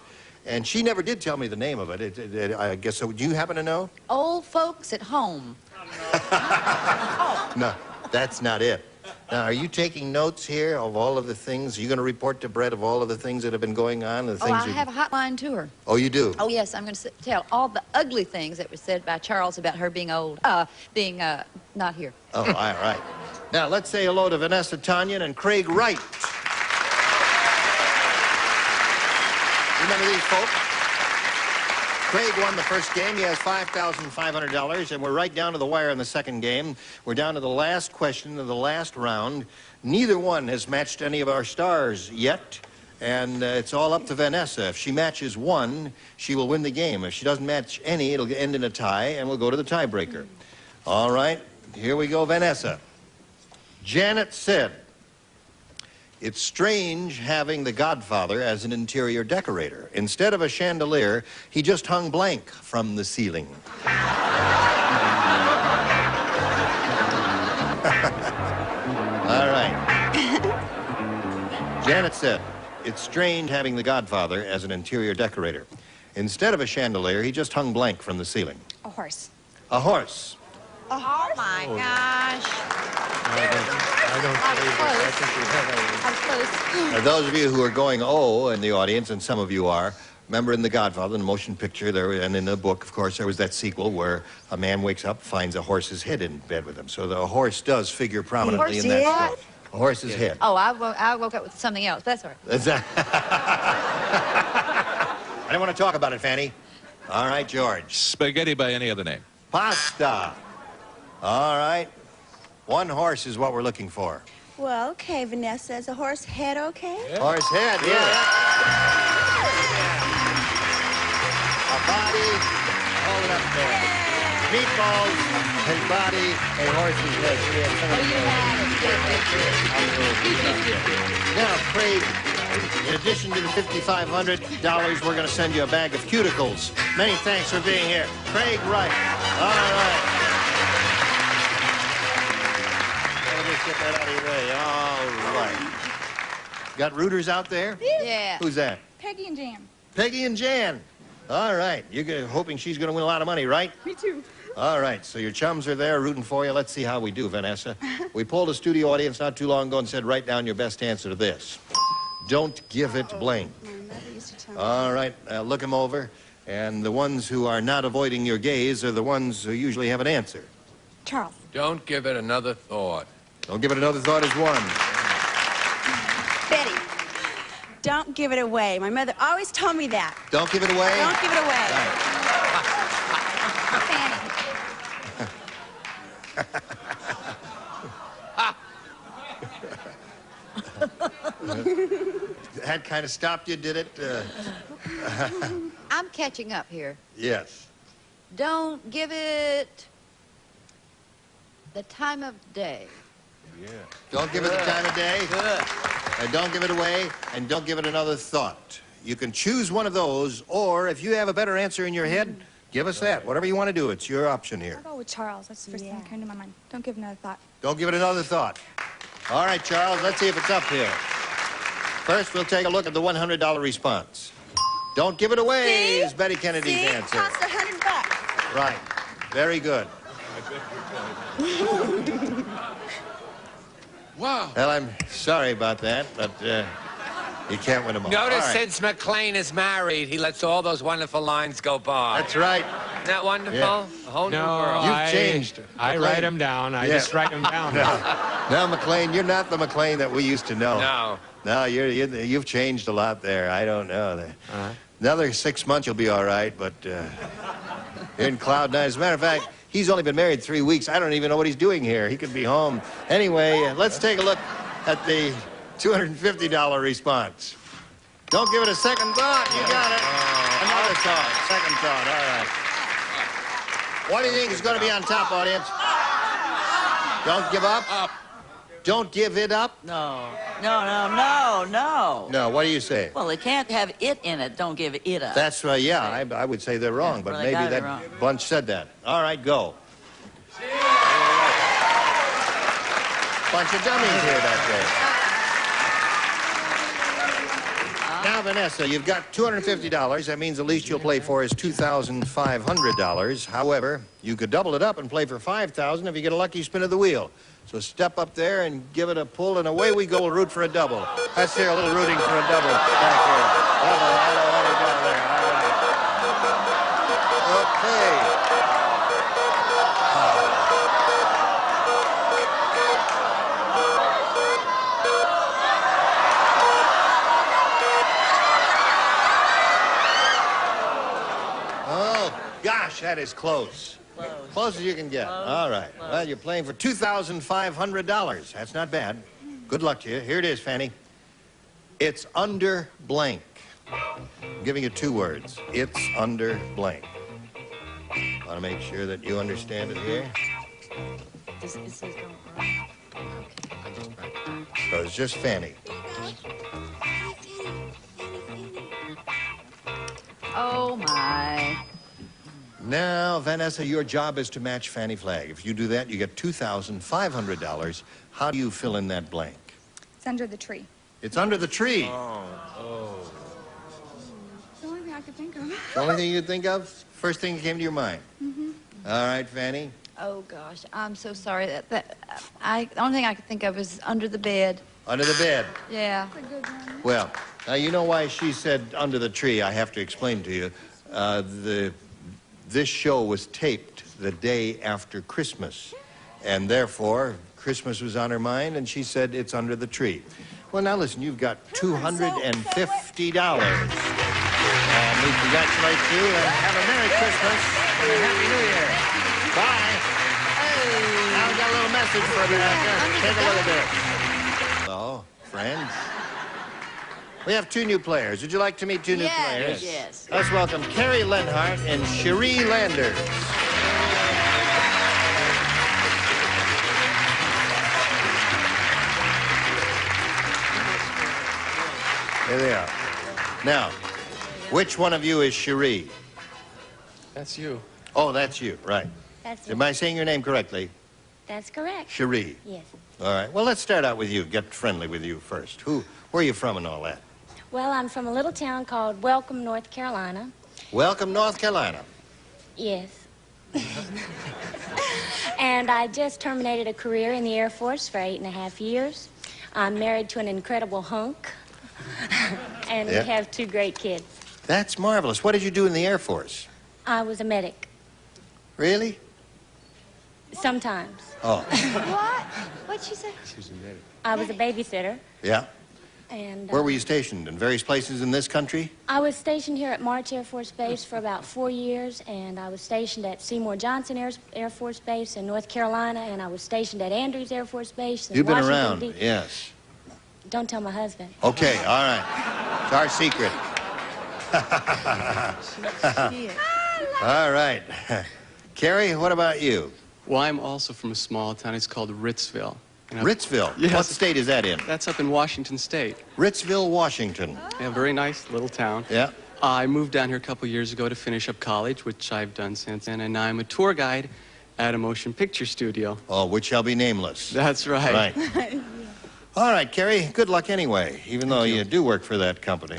And she never did tell me the name of it. I guess so. Do you happen to know? Old folks at home. No, that's not it. Now, are you taking notes here of all of the things? Are you going to report to Brett of all of the things that have been going on? The things I have a hotline to her. Oh, you do? Oh, yes, I'm going to tell all the ugly things that were said by Charles about her being old, being not here. Oh, all right. Now, let's say hello to Vanessa Tanyan and Craig Wright. Remember these folks? Craig won the first game. He has $5,500, and we're right down to the wire in the second game. We're down to the last question of the last round. Neither one has matched any of our stars yet, and it's all up to Vanessa. If she matches one, she will win the game. If she doesn't match any, it'll end in a tie, and we'll go to the tiebreaker. All right, here we go, Vanessa. Janet said, "It's strange having the Godfather as an interior decorator. Instead of a chandelier, he just hung blank from the ceiling." All right. Janet said, "It's strange having the Godfather as an interior decorator. Instead of a chandelier, he just hung blank from the ceiling." A horse. A horse. A horse? Oh, my gosh. I don't I'm close. Now, those of you who are going, oh, in the audience, and some of you are, remember in The Godfather, in the motion picture, there, and in the book, of course, there was that sequel where a man wakes up, finds a horse's head in bed with him. So the horse does figure prominently in that story. A horse's head. Oh, I woke up with something else. That's all right. That's that. I don't want to talk about it, Fanny. All right, George. Spaghetti by any other name. Pasta. All right. One horse is what we're looking for. Well, okay, Vanessa. Is a horse head okay? Yeah. Horse head, yeah. A body, hold it up there. Meatballs, his body, a horse's head. Oh, you have it. Now, Craig, In addition to the $5,500, we're going to send you a bag of cuticles. Many thanks for being here. Craig Wright. All right. Let me get that out of your way. All right. Got rooters out there? Yeah. Who's that? Peggy and Jan. Peggy and Jan. All right. You're hoping she's going to win a lot of money, right? Me too. All right. So your chums are there rooting for you. Let's see how we do, Vanessa. We polled a studio audience not too long ago and said, write down your best answer to this. Don't give it blank. My mother used to tell me. All right. Look them over. And the ones who are not avoiding your gaze are the ones who usually have an answer. Charles. Don't give it another thought. Don't give it another thought is one. Betty. Don't give it away. My mother always told me that. Don't give it away? Don't give it away. That kind of stopped you, did it? I'm catching up here. Yes. Don't give it the time of day. Yeah. Don't give it the time of day. Good. And don't give it away, and don't give it another thought. You can choose one of those, or if you have a better answer in your head, give us that. Whatever you want to do, it's your option here. I'll go with Charles. That's the first thing that came to my mind. Don't give another thought. Don't give it another thought. All right, Charles, let's see if it's up here. First, we'll take a look at the $100 response. Don't give it away is Betty Kennedy's answer. Cost $100. Right. Very good. Wow. Well, I'm sorry about that, but you can't win them all. Notice All right. since McLean is married, he lets all those wonderful lines go by. That's right. Isn't that wonderful? Yeah. A whole new No, world. You've changed. I McLean. write them down. I Yeah. just write them down. No, McLean, you're not the McLean that we used to know. No. No, you've changed a lot there. I don't know. Another 6 months, you'll be all right, but you're in cloud nine. As a matter of fact, he's only been married 3 weeks. I don't even know what he's doing here. He could be home. Anyway, let's take a look at the $250 response. Don't give it a second thought. You got it. Another thought. Second thought. All right. What do you think is going to be on top, audience? Don't give up? Don't give it up? No. No. No, what do you say? Well, it can't have it in it. Don't give it up. That's right, yeah, I would say they're wrong, but well, they maybe got it that wrong. bunch said that. All right, go. Bunch of dummies here that day. Now, Vanessa, you've got $250. That means the least you'll play for is $2,500. However, you could double it up and play for $5,000 if you get a lucky spin of the wheel. So step up there and give it a pull, and away we go. We'll root for a double. Let's hear a little rooting for a double back here. Double, there. All right. Okay. Oh, gosh, that is close. Close as you can get. All right. Well, you're playing for $2,500. That's not bad. Good luck to you. Here it is, Fanny. It's under blank. I'm giving you 2 words. It's under blank. Want to make sure that you understand it here. So it's just Fanny. Oh, my. Now, Vanessa, your job is to match Fanny Flagg. If you do that, you get $2,500. How do you fill in that blank? It's under the tree. It's under the tree. It's the only thing I could think of. The only thing you could think of? First thing that came to your mind. Mm-hmm. All right, Fanny. Oh, gosh. I'm so sorry. The only thing I could think of is under the bed. Under the bed. Yeah. That's a good one. Well, now you know why she said under the tree. I have to explain to you. This show was taped the day after Christmas, and therefore Christmas was on her mind, and she said it's under the tree. Well, now listen, you've got $250, and we congratulate you, and have a Merry Christmas and a Happy New Year. Bye. Now we got a little message for America. Take a look at this. Hello, friends. We have 2 new players. Would you like to meet 2 new players? Yes. Let's welcome Carrie Lenhart and Cherie Landers. Here they are. Now, which one of you is Cherie? That's you. Oh, that's you, right. That's Am I saying your name correctly? That's correct. Cherie. Yes. All right. Well, let's start out with you. Get friendly with you first. Where are you from and all that? Well, I'm from a little town called Welcome, North Carolina. Welcome, North Carolina. Yes. And I just terminated a career in the Air Force for 8.5 years. I'm married to an incredible hunk. And Yeah. we have 2 great kids. That's marvelous. What did you do in the Air Force? I was a medic. Really? Sometimes. Oh. What? What'd she say? I was a babysitter. Yeah. And Where were you stationed? In various places in this country? I was stationed here at March Air Force Base for about 4 years, and I was stationed at Seymour Johnson Air Force Base in North Carolina, and I was stationed at Andrews Air Force Base in You've been Washington, around, D.C. yes. Don't tell my husband. Okay, all right. It's our secret. All right. Carrie, what about you? Well, I'm also from a small town. It's called Ritzville. Ritzville? Yes. What state is that in? That's up in Washington State. Ritzville, Washington. Yeah, very nice little town. Yeah. I moved down here a couple years ago to finish up college, which I've done since then, and now I'm a tour guide at a motion picture studio. Oh, which shall be nameless. That's right. Right. All right, Carrie, good luck anyway, even though you do work for that company.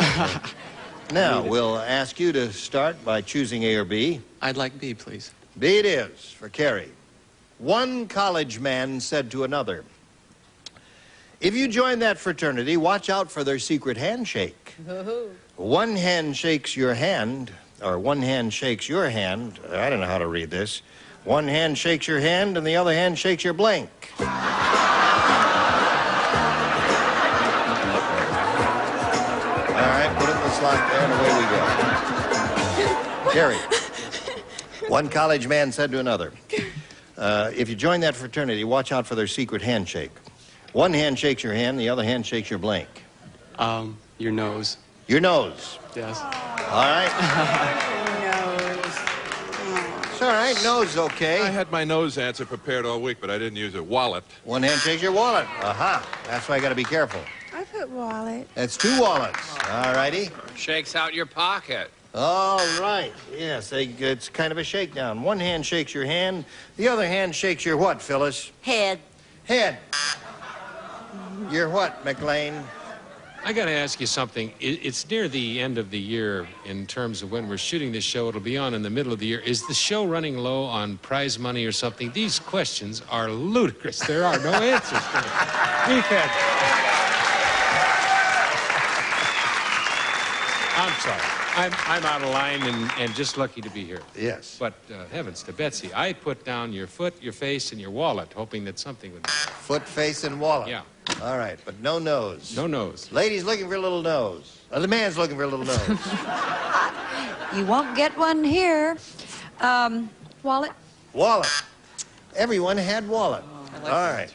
Now, we'll ask you to start by choosing A or B. I'd like B, please. B it is for Carrie. One college man said to another, "If you join that fraternity, watch out for their secret handshake. One hand shakes your hand, or one hand shakes your hand. I don't know how to read this. One hand shakes your hand, and the other hand shakes your blank." All right, put it in the slot there, and away we go. Carrie, one college man said to another, "If you join that fraternity, watch out for their secret handshake. One hand shakes your hand, the other hand shakes your blank." Your nose. Your nose. Yes. All right. It's all right. Nose, okay. I had my nose answer prepared all week, but I didn't use it. Wallet. One hand shakes your wallet. Aha. That's why I got to be careful. I put wallet. That's 2 wallets. All righty. Shakes out your pocket. All right. Yes, it's kind of a shakedown. One hand shakes your hand. The other hand shakes your what, Phyllis? Head. Head. Your what, McLean? I got to ask you something. It's near the end of the year in terms of when we're shooting this show. It'll be on in the middle of the year. Is the show running low on prize money or something? These questions are ludicrous. There are no answers to them. Defense. I'm sorry. I'm out of line and just lucky to be here. Yes. But heavens to Betsy, I put down your foot, your face, and your wallet, hoping that something would... Foot, face, and wallet. Yeah. All right, but no nose. No nose. Lady's looking for a little nose. The man's looking for a little nose. You won't get one here. Wallet? Wallet. Everyone had wallet. All right.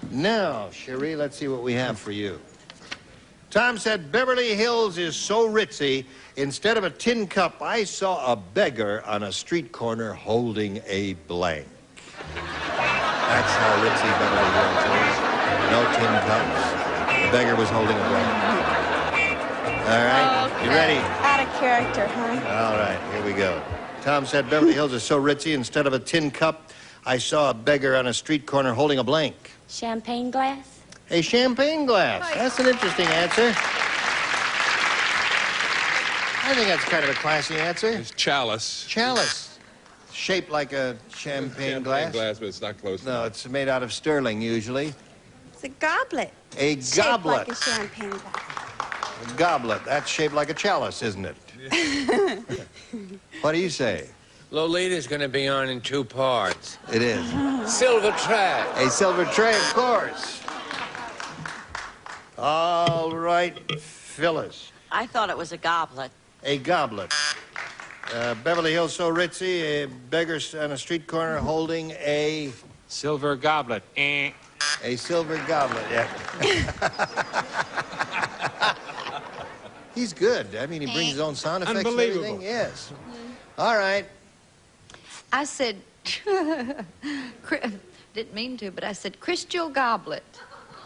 Now, Cherie, let's see what we have for you. Tom said, "Beverly Hills is so ritzy, instead of a tin cup, I saw a beggar on a street corner holding a blank." That's how ritzy Beverly Hills is. No tin cups. The beggar was holding a blank. All right, Okay. you ready? Out of character, huh? All right, here we go. Tom said, "Beverly Hills is so ritzy, instead of a tin cup, I saw a beggar on a street corner holding a blank." Champagne glass? A champagne glass. That's an interesting answer. I think that's kind of a classy answer. It's chalice. Chalice. Shaped like a champagne glass. glass, but it's not close No, it's made out of sterling usually. It's a goblet. A goblet. Shaped like a champagne glass. A goblet. That's shaped like a chalice, isn't it? What do you say? Lolita's going to be on in 2 parts. It is. Silver tray. A silver tray, of course. All right, Phyllis. I thought it was a goblet. A goblet. Beverly Hills so ritzy, a beggar on a street corner holding a... Silver goblet. A silver goblet, yeah. He's good. I mean, he brings his own sound effects and Unbelievable. everything. Yes. All right. I said, didn't mean to, but I said crystal goblet.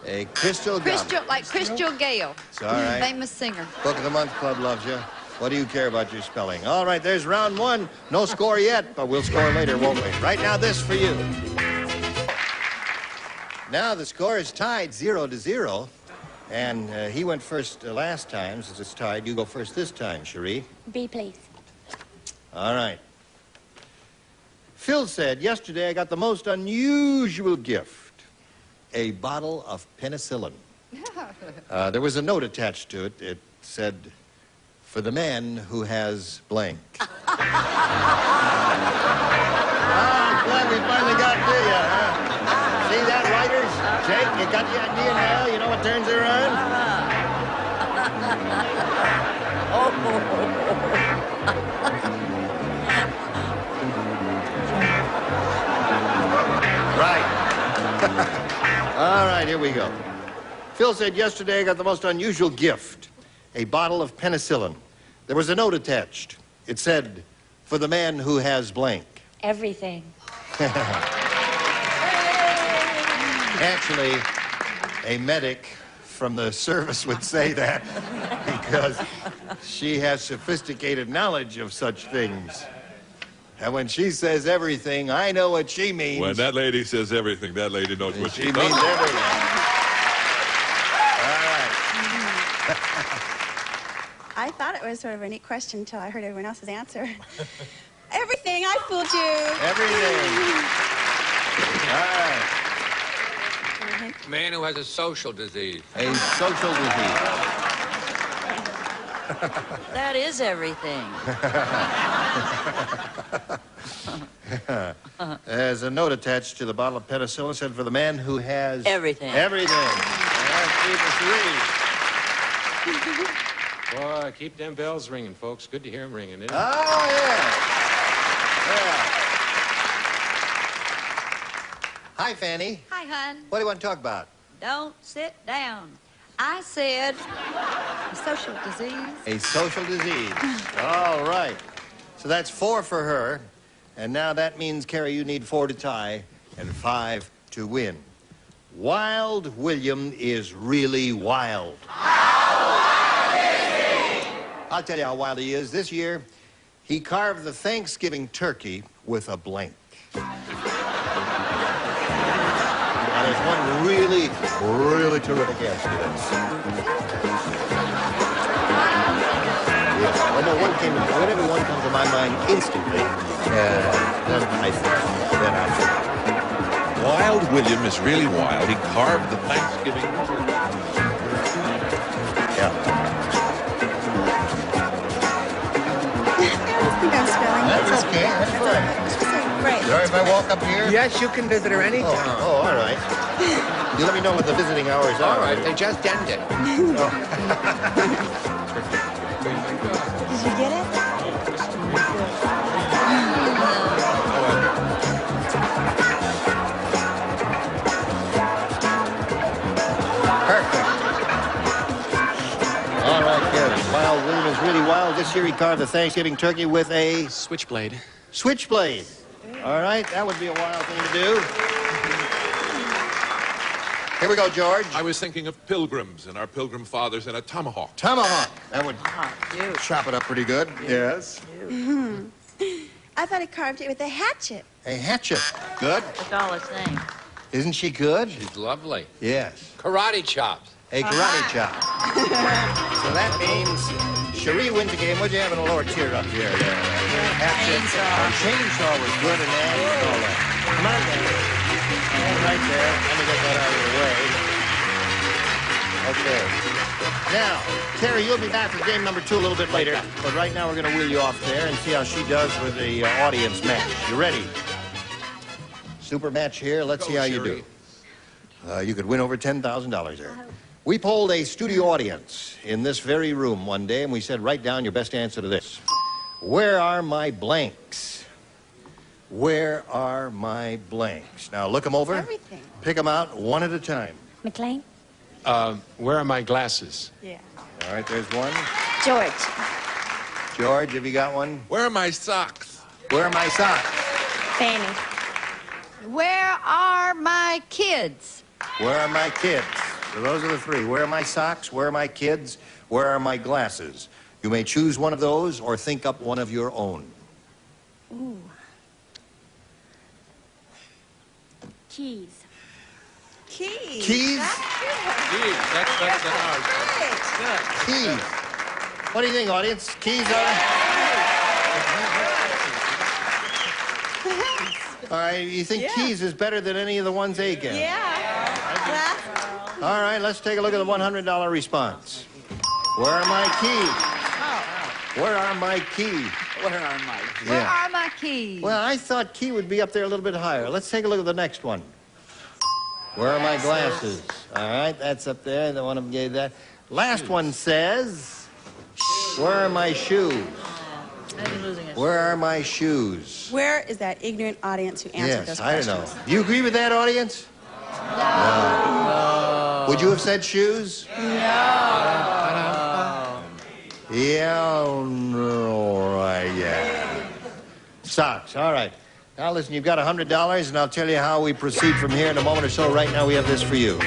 A crystal goblet. Like Crystal Gale. It's all right. Famous singer. Book of the Month Club loves you. What do you care about your spelling? All right, there's round one. No score yet, but we'll score later, won't we? Right now, this for you. Now the score is tied 0-0. And he went first last time, since it's tied. You go first this time, Cherie. B, please. All right. Phil said, yesterday I got the most unusual gift. A bottle of penicillin. There was a note attached to it. It said, for the man who has blank. I'm glad we finally got to you, huh? See that, writers? Jake, you got the idea now? You know what turns it around? Right. All right, here we go. Phil said, yesterday I got the most unusual gift. A bottle of penicillin. There was a note attached. It said, for the man who has blank. Everything. Actually, a medic from the service would say that because she has sophisticated knowledge of such things. And when she says everything, I know what she means. When that lady says everything, that lady knows what she means. Everything. All right. I thought it was sort of a neat question until I heard everyone else's answer. Everything, I fooled you. Everything. All right. Man who has a social disease. A social disease. That is everything. There's a note attached to the bottle of penicillin. Said for the man who has everything. Everything. Boy, keep them bells ringing, folks. Good to hear them ringing, isn't it? Oh, yeah. Hi, Fanny. Hi, hon. What do you want to talk about? Don't sit down. I said a social disease. A social disease. All right. So that's 4 for her. And now that means, Carrie, you need 4 to tie and 5 to win. Wild William is really wild. I'll tell you how wild he is. This year, he carved the Thanksgiving turkey with a blank. Now, there's one really terrific answer to this. Yeah, whenever one comes to my mind instantly, then I think. Wild William is really wild. He carved the Thanksgiving turkey. Yeah. That's okay. That's fine. Right. Sorry if I walk up here? Yes, you can visit her anytime. Oh, all right. You let me know what the visiting hours are. All right, they just ended. Did you get it? Perfect. All right, Kevin. Wild William is really wild. This year he carved the Thanksgiving turkey with a switchblade. Switchblade. All right, that would be a wild thing to do. Here we go, George. I was thinking of pilgrims and our pilgrim fathers and a tomahawk. Tomahawk. That would chop it up pretty good. Yes. I thought he carved it with a hatchet. A hatchet. Good. That's all it's saying. Isn't she good? She's lovely. Yes. Karate chops. A karate chop. So that means Cherie wins the game. What'd you have in a lower tier up here? Hatchet. Chainsaw was good and all that. Come on, Dan. Right there. Let me get that out of the way. Okay. Now, Terry, you'll be back for game number 2 a little bit later. But right now we're going to wheel you off there and see how she does with the audience match. You ready? Super match here. Let's see how you do. You could win over $10,000 there. We polled a studio audience in this very room one day, and we said, write down your best answer to this. Where are my blanks? Where are my blanks? Now, look them over. Everything. Pick them out one at a time. McLean? Where are my glasses? Yeah. All right, there's one. George. George, have you got one? Where are my socks? Where are my socks? Fanny. Where are my kids? Where are my kids? So those are the three. Where are my socks? Where are my kids? Where are my glasses? You may choose one of those or think up one of your own. Ooh. Keys. Keys. Keys? That's hard. Keys. What do you think, audience? Keys are... All right, you think keys is better than any of the ones they get? Yeah. All right, let's take a look at the $100 response. Where are my keys? Where are my keys? Where are my keys? Where are my keys? Well, I thought key would be up there a little bit higher. Let's take a look at the next one. Where are my glasses? All right, that's up there. The one of them gave that. Last one says, where are my shoes? Where are my shoes? Where is that ignorant audience who answered those Yes, I questions? don't know. Do you agree with that, audience? No. Would you have said shoes? No. Yeah, all right, yeah. Socks, all right. Now, listen, you've got $100, and I'll tell you how we proceed from here in a moment or so. Right now, we have this for you.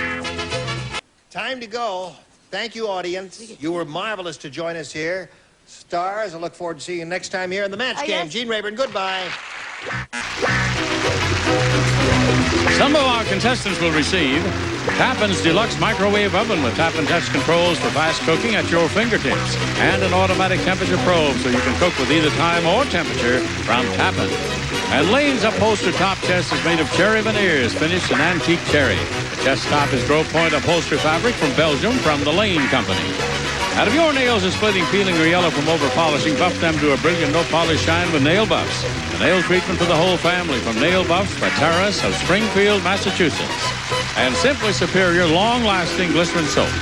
Time to go. Thank you, audience. You were marvelous to join us here. Stars, I look forward to seeing you next time here in the Match Game. yes. Gene Rayburn, goodbye. Some of our contestants will receive Tappan's Deluxe Microwave Oven with Tappan Touch Controls for fast cooking at your fingertips and an automatic temperature probe so you can cook with either time or temperature from Tappan. And Lane's upholstered top chest is made of cherry veneers finished in antique cherry. The chest top is Grove Point upholstery fabric from Belgium from the Lane Company. And if your nails are splitting, peeling, or yellow from over-polishing, buff them to a brilliant no-polish shine with Nail Buffs. The nail treatment for the whole family from Nail Buffs by Terrace of Springfield, Massachusetts. And Simply Superior long-lasting glycerin soap.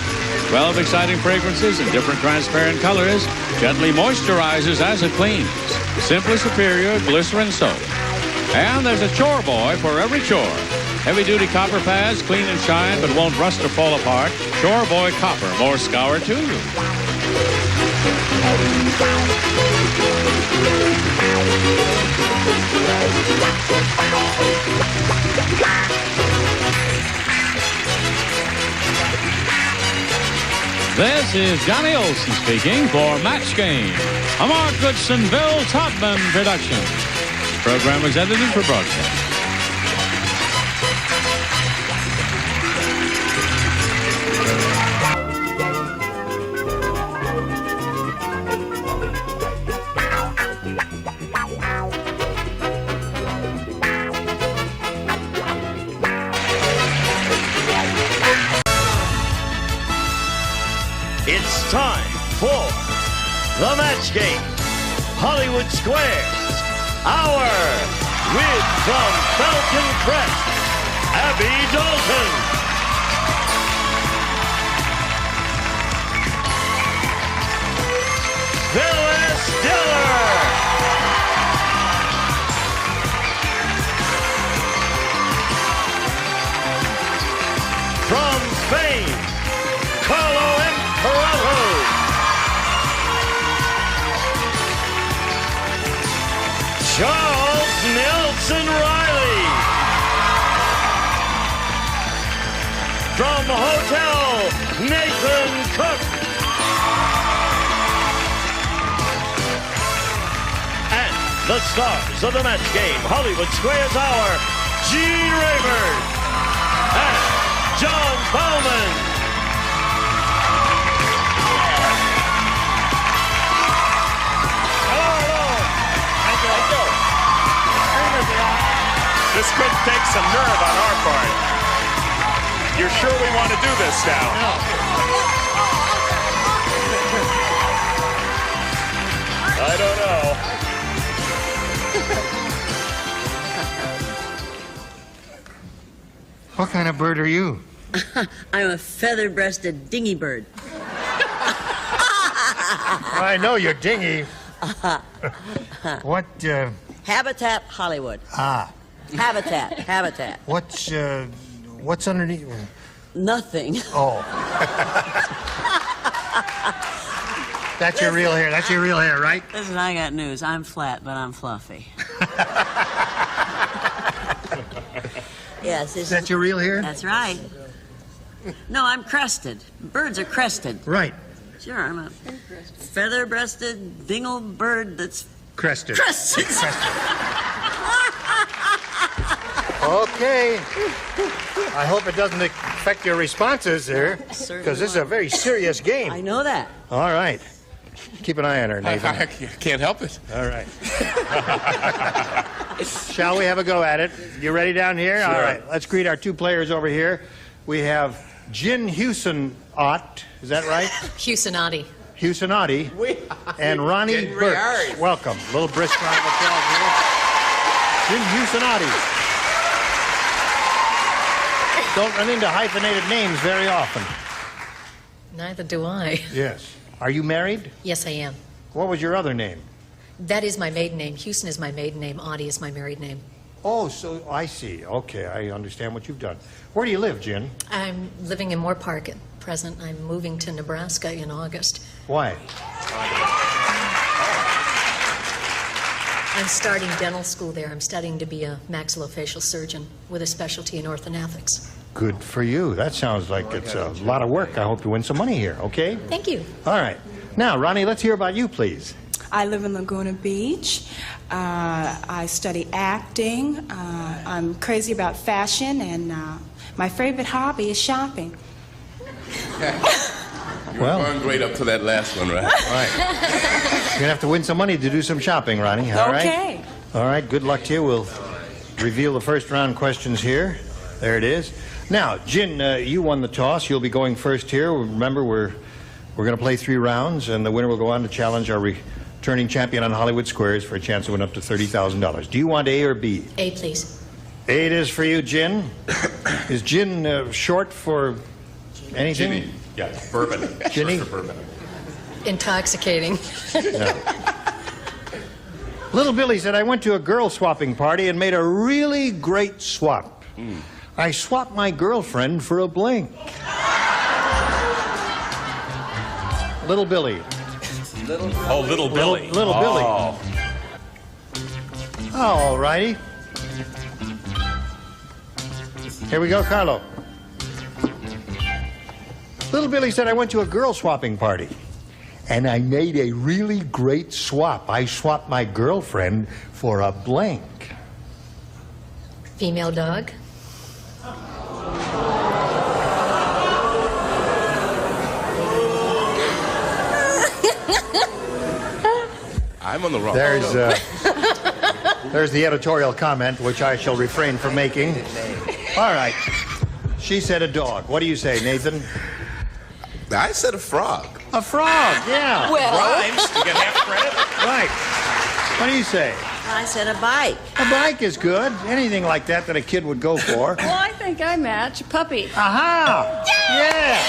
12 exciting fragrances in different transparent colors. Gently moisturizes as it cleans. Simply Superior glycerin soap. And there's a chore boy for every chore. Heavy-duty copper pads, clean and shine, but won't rust or fall apart. Chore Boy Copper, more scour to you. This is Johnny Olson speaking for Match Game, a Mark Goodson, Bill Todman production. This program was edited for broadcast. It's time for the Match Game. Hollywood Squares. Hour with from Falcon Crest, Abby Dalton. Phyllis Diller. From Spain, Carlo Emperado. Charles Nelson Riley. From Hotel Nathan Cook. And the stars of the Match Game, Hollywood Squares Hour, Gene Rayburn and John Bowman. This could take some nerve on our part. You're sure we want to do this now? No. I don't know. What kind of bird are you? I'm a feather-breasted dingy bird. I know you're dingy. What, Habitat Hollywood. Ah. Habitat. What's underneath? Nothing. Oh. That's your real hair. That's your real hair, right? Listen, I got news. I'm flat, but I'm fluffy. Yes. Is that your real hair? That's right. No, I'm crested. Birds are crested. Right. Sure, I'm a feather-breasted dingle bird that's Crested. crested. Okay. I hope it doesn't affect your responses here, because this is a very serious game. I know that. All right. Keep an eye on her, Nathan. I can't help it. All right. Shall we have a go at it? You ready down here? Sure. All right. Let's greet our two players over here. We have Jin Hewson-Ott. Is that right? Hewson-Otti. Hewson-Otti. And Ronnie Burks. Welcome. A little brisk round of applause here. Jin Hewson-Otti. Don't run into hyphenated names very often. Neither do I. Yes. Are you married? Yes, I am. What was your other name? That is my maiden name. Houston is my maiden name. Otti is my married name. Oh, so I see. Okay, I understand what you've done. Where do you live, Jen? I'm living in Moore Park at present. I'm moving to Nebraska in August. Why? I'm starting dental school there. I'm studying to be a maxillofacial surgeon with a specialty in orthodontics. Good for you. That sounds like it's a lot of work. I hope you win some money here, okay? Thank you. All right. Now, Ronnie, let's hear about you, please. I live in Laguna Beach. I study acting. I'm crazy about fashion, and my favorite hobby is shopping. You were going great up to that last one, right? Right. You're going to have to win some money to do some shopping, Ronnie. All right? Okay. All right. Good luck to you. We'll reveal the first round questions here. There it is. Now, Jin, you won the toss. You'll be going first here. Remember, we're going to play 3 rounds, and the winner will go on to challenge our returning champion on Hollywood Squares for a chance to win up to $30,000. Do you want A or B? A, please. A it is for you, Jin. Is Jin short for anything? Ginny. Yeah, bourbon. Ginny? Short for bourbon. Intoxicating. No. Little Billy said, I went to a girl swapping party and made a really great swap. I swapped my girlfriend for a blank. Little Billy. Little Billy. Little Billy. All righty. Here we go, Carlo. Little Billy said, I went to a girl swapping party, and I made a really great swap. I swapped my girlfriend for a blank. Female dog. I'm on the wrong. There's the editorial comment, which I shall refrain from making. All right. She said a dog. What do you say, Nathan? I said a frog. A frog, yeah. Well, Rhymes. You get half credit. Right. What do you say? I said a bike. A bike is good. Anything like that a kid would go for. Well, I think I match. Puppy. Aha! Yeah!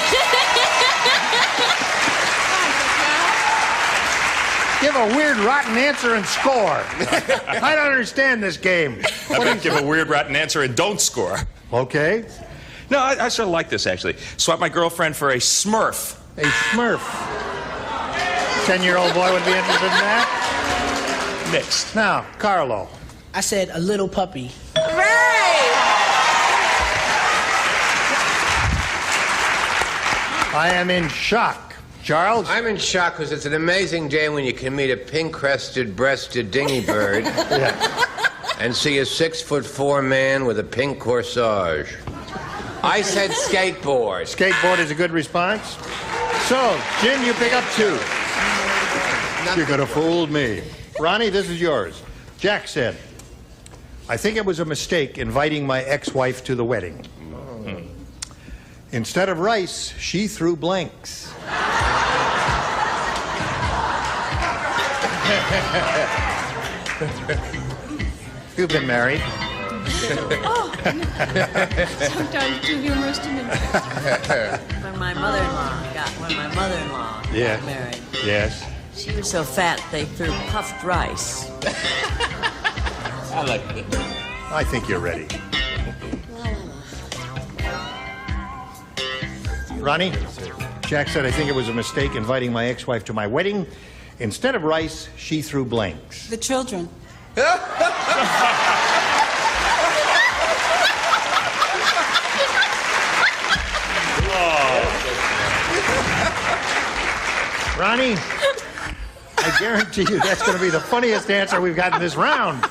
Give a weird, rotten answer and score. I don't understand this game. How about give a weird, rotten answer and don't score? Okay. No, I sort of like this, actually. Swap my girlfriend for a Smurf. A Smurf. 10-year-old boy would be interested in that. Mixed. Now, Carlo. I said a little puppy. I am in shock. Charles? I'm in shock because it's an amazing day when you can meet a pink-crested, breasted dingy bird and see a 6'4" man with a pink corsage. I said skateboard. Skateboard is a good response. So, Jim, you pick up 2. You could have fooled me. Ronnie, this is yours. Jack said, I think it was a mistake inviting my ex-wife to the wedding. Instead of rice, she threw blanks. You've been married. Oh. Sometimes too humorous to me. When my mother-in-law got married. Yes. She was so fat they threw puffed rice. I like it. I think you're ready. Ronnie? Jack said, I think it was a mistake inviting my ex-wife to my wedding. Instead of rice, she threw blanks. The children. Ronnie, I guarantee you that's going to be the funniest answer we've got in this round.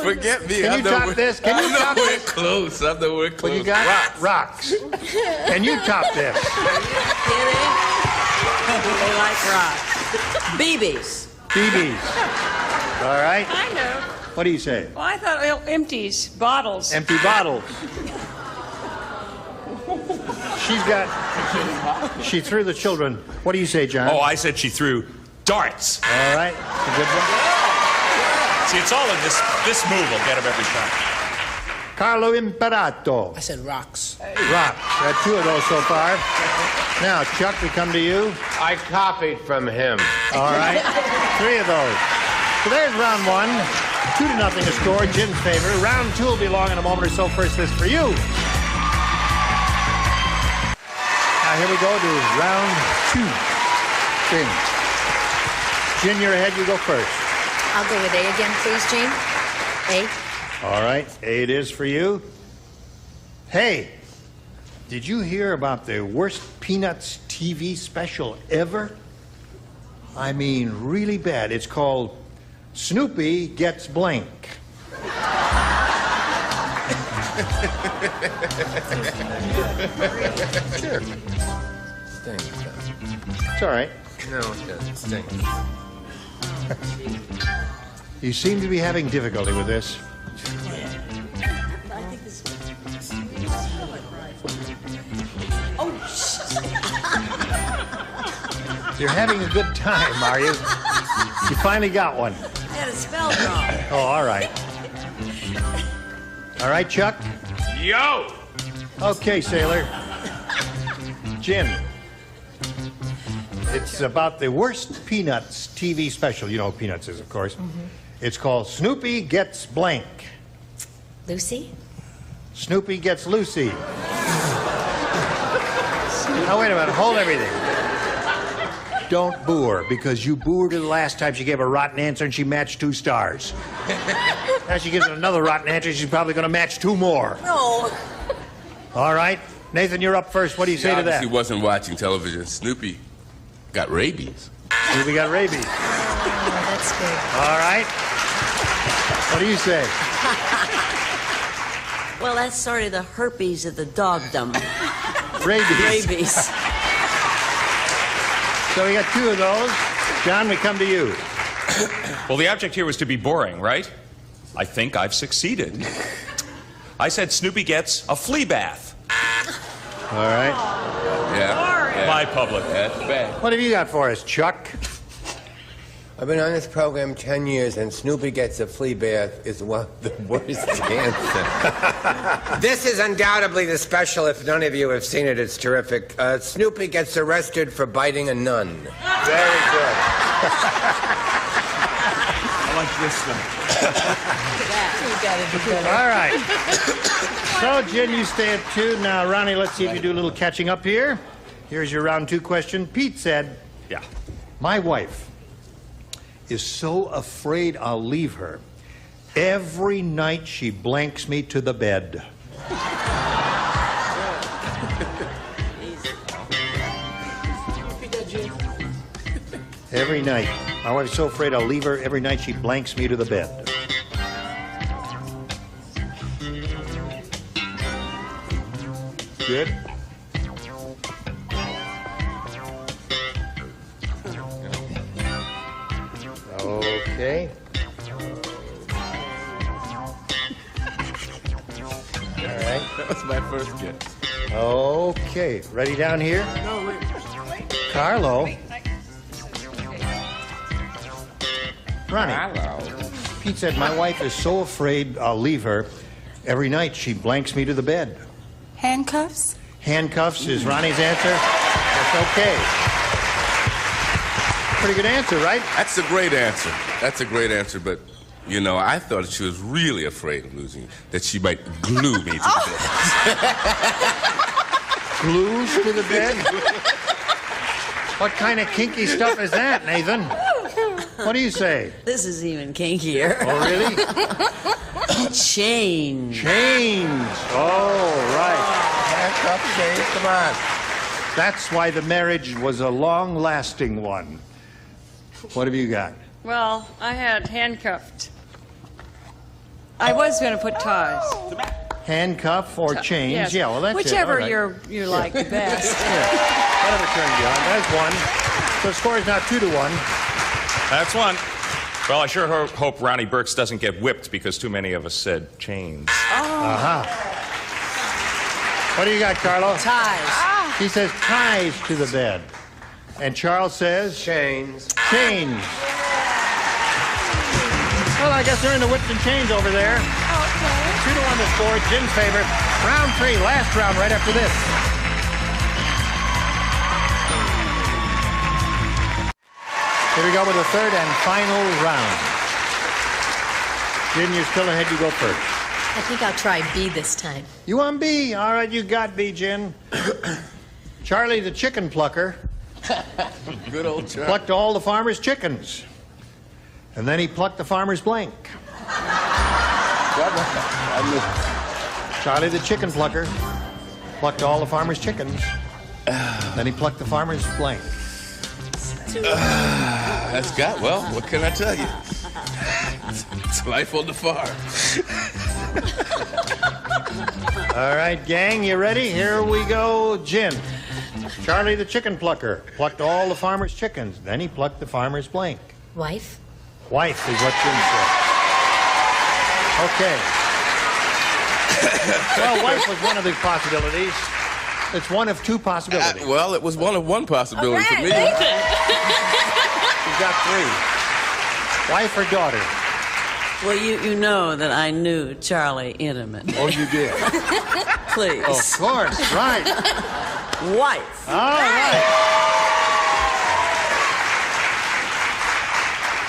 Forget me. Can you top this? Can you top we're this? close. I know we're close. What you got? Rocks. Can you top this? Kidding? They like rocks. BBs. BBs. All right. Kind of. What do you say? Well, I thought empties, bottles. Empty bottles. She threw the children. What do you say, John? Oh, I said she threw darts. All right. That's a good one. See, it's all in this move will get him every time. Carlo Imperato. I said rocks. Rocks. Got two of those so far. Now, Chuck, we come to you. I copied from him. All right. Three of those. So there's round one. 2-0 to score, Jin's favor. Round two will be long in a moment or so. First, this for you. Now, here we go to round two. Jin, you're ahead. You go first. I'll go with A again, please, Jean. A. All right. A it is for you. Hey, did you hear about the worst Peanuts TV special ever? I mean, really bad. It's called Snoopy Gets Blank. Sure. Stinks. It's all right. No, it doesn't stink. You seem to be having difficulty with this. You're having a good time, are you? You finally got one. I had a spell wrong. Oh, all right. All right, Chuck? Yo! Okay, Sailor. Jim. It's about the worst Peanuts TV special. You know what Peanuts is, of course. It's called Snoopy Gets Blank. Lucy? Snoopy Gets Lucy. Now, wait a minute. Hold everything. Don't boo her, because you booed her the last time she gave a rotten answer and she matched 2 stars. Now she gives it another rotten answer, she's probably going to match 2 more. No. All right. Nathan, you're up first. What do you say to that? He wasn't watching television. Snoopy got rabies. Snoopy got rabies. Oh, that's good. All right. What do you say? Well, that's sort of the herpes of the dogdom. Rabies. Rabies. So we got 2 of those. John, we come to you. Well, the object here was to be boring, right? I think I've succeeded. I said Snoopy gets a flea bath. All right. Yeah. My public. That's bad. What have you got for us, Chuck? I've been on this program 10 years, and Snoopy Gets a Flea Bath is one of the worst answers. This is undoubtedly the special. If none of you have seen it, it's terrific. Snoopy gets arrested for biting a nun. Very good. I like this one. All right. So, Jen, you stay at 2. Now, Ronnie, let's see if you do a little catching up here. Here's your round 2 question. Pete said, Yeah. My wife is so afraid I'll leave her. Every night she blanks me to the bed. Every night. My wife's so afraid I'll leave her. Every night she blanks me to the bed. Good. Okay. All right. That was my first guess. Okay. Ready down here? No, wait. Carlo. Ronnie. Hello. Pete said, my wife is so afraid I'll leave her. Every night she blanks me to the bed. Handcuffs? Handcuffs is Ronnie's answer. That's okay. Pretty good answer, right? That's a great answer. That's a great answer, but, you know, I thought she was really afraid of losing, that she might glue me to the bed. Glues to the bed? What kind of kinky stuff is that, Nathan? What do you say? This is even kinkier. Oh, really? Change. Change. Oh, right. Handcuff, change, come on. That's why the marriage was a long-lasting one. What have you got? Well, I had handcuffed. I was going to put ties. Handcuff or chains? Yes. Yeah, well, that's Whichever it. All right. you like the best. Whatever turn you on. There's one. So the score is now 2-1. That's one. Well, I sure hope Ronnie Burks doesn't get whipped because too many of us said chains. Uh-huh. What do you got, Carlo? Ties. He says ties to the bed. And Charles says? Chains. Chains. Well, I guess they're in the whips and chains over there. Okay. 2-1 the score. Jim's favor. Round 3, last round right after this. Here we go with the third and final round. Jim, you're still ahead. You go first. I think I'll try B this time. You want B? All right, you got B, Jen. Charlie the chicken plucker Good old Charlie. plucked all the farmer's chickens. And then he plucked the farmer's blank. Charlie the chicken plucker plucked all the farmer's chickens. Then he plucked the farmer's blank. That's got, well, what can I tell you? It's life on the farm. All right, gang, you ready? Here we go, Jen. Charlie the chicken plucker plucked all the farmer's chickens. Then he plucked the farmer's blank. Wife? Wife is what Jim said. Okay. Well, wife was one of the possibilities. It's one of two possibilities. Well, it was one of one possibility for me. You've got 3. Wife or daughter? Well, you know that I knew Charlie intimately. Oh, you did? Please. Of course, right. Wife. All right.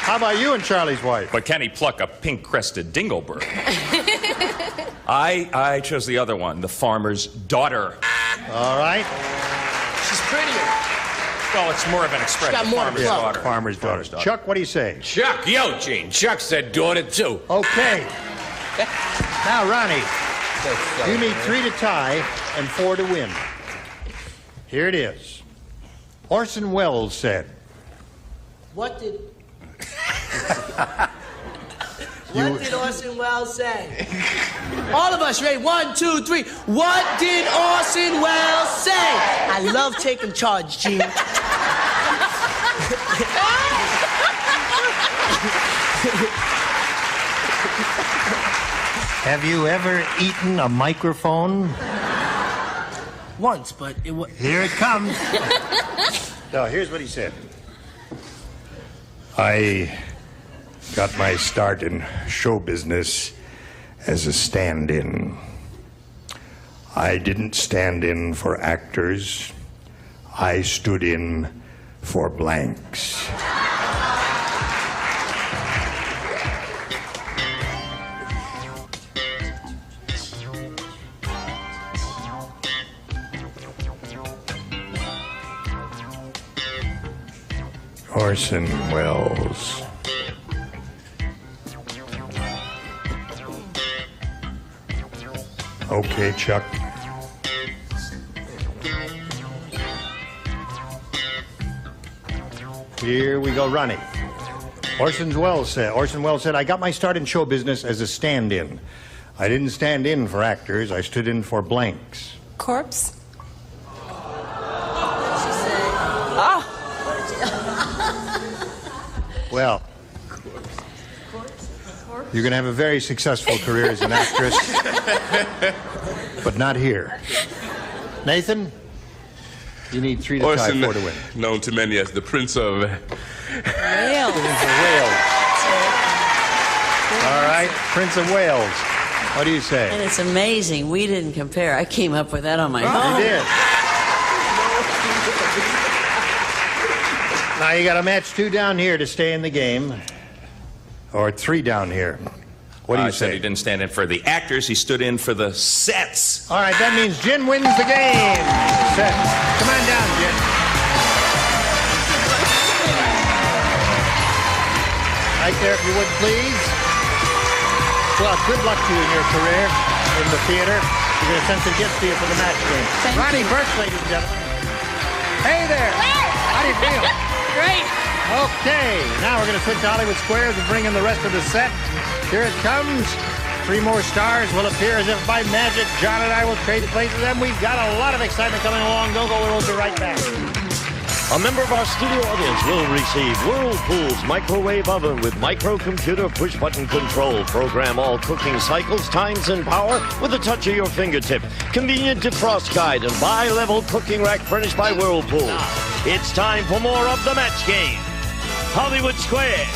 How about you and Charlie's wife? But can he pluck a pink-crested dingleberg? I chose the other one, the farmer's daughter. All right. She's prettier. Well, it's more of an expression. She's got more farmer's blood. daughter. Farmer's daughter. Chuck, what do you say? Chuck, yo, Gene. Chuck said daughter, too. Okay. Now, Ronnie, you need 3 to tie and 4 to win. Here it is. Orson Welles said, What did... What did Orson Welles say? All of us, ready? 1, 2, 3. What did Orson Welles say? I love taking charge, Gene. have you ever eaten a microphone? Once, but it was... Here it comes. No, here's what he said. I got my start in show business as a stand-in. I didn't stand in for actors. I stood in for blanks. Orson Welles. Okay, Chuck. Here we go, Ronnie. Orson Welles said, I got my start in show business as a stand-in. I didn't stand in for actors. I stood in for blanks. Corpse? Well, you're going to have a very successful career as an actress, but not here. Nathan, you need 3 to tie, 4 to win. Known to many as the Prince of Wales. All right, Prince of Wales. What do you say? And it's amazing. We didn't compare. I came up with that on my own. You did. Now you got to match 2 down here to stay in the game, or 3 down here. What do you said say? he didn't stand in for the actors. He stood in for the sets. All right, that means Jen wins the game. Set. Come on down, Jen. Right there, if you would, please. Well, good luck to you in your career in the theater. You're going to send some gifts to you for the match game. Ronnie Burks, ladies and gentlemen. Hey there. How do you feel? Great. Okay, now we're going to switch to Hollywood Squares and bring in the rest of the set. Here it comes. 3 more stars will appear as if by magic. John and I will trade places, and we've got a lot of excitement coming along. Don't go, we'll be right back. A member of our studio audience will receive Whirlpool's microwave oven with microcomputer push-button control. Program all cooking cycles, times, and power with a touch of your fingertip. Convenient defrost guide and bi-level cooking rack furnished by Whirlpool. It's time for more of the match game. Hollywood Squares.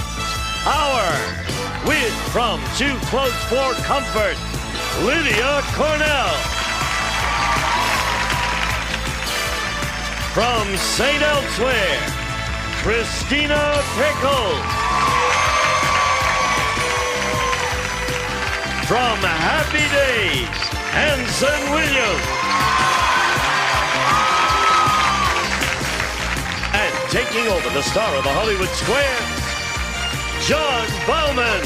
Our with from Too Close for Comfort, Lydia Cornell. From St. Elsewhere, Christina Pickles. From Happy Days, Anson Williams. And taking over the star of the Hollywood Squares, John Bowman.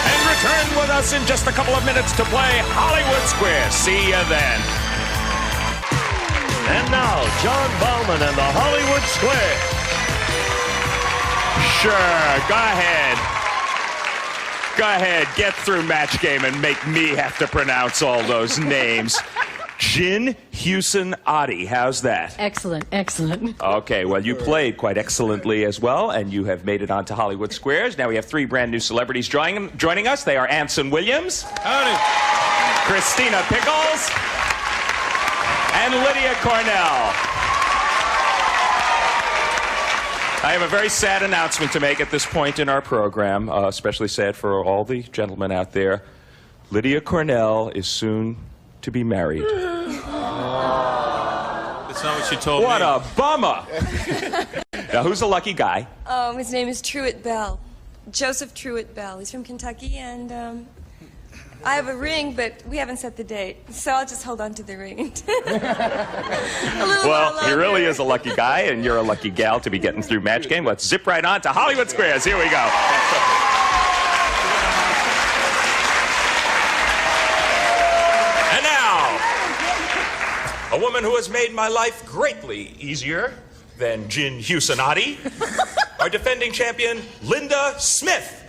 And return with us in just a couple of minutes to play Hollywood Squares. See you then. And now, John Bowman and the Hollywood Squares. Sure, go ahead. Go ahead, get through match game and make me have to pronounce all those names. Jin Hewson Oddie, how's that? Excellent, excellent. Okay, well, you played quite excellently as well, and you have made it onto Hollywood Squares. Now we have 3 brand new celebrities joining us. They are Anson Williams. Howdy. Christina Pickles. And Lydia Cornell. I have a very sad announcement to make at this point in our program, especially sad for all the gentlemen out there. Lydia Cornell is soon to be married. That's not what you told me. What a bummer. Now, who's the lucky guy? His name is Truett Bell. Joseph Truett Bell. He's from Kentucky, and I have a ring, but we haven't set the date, so I'll just hold on to the ring. Well, he really is a lucky guy, and you're a lucky gal to be getting through match game. Let's zip right on to Hollywood Squares. Here we go. And now, a woman who has made my life greatly easier than Jin Hewson Oddie, our defending champion, Linda Smith.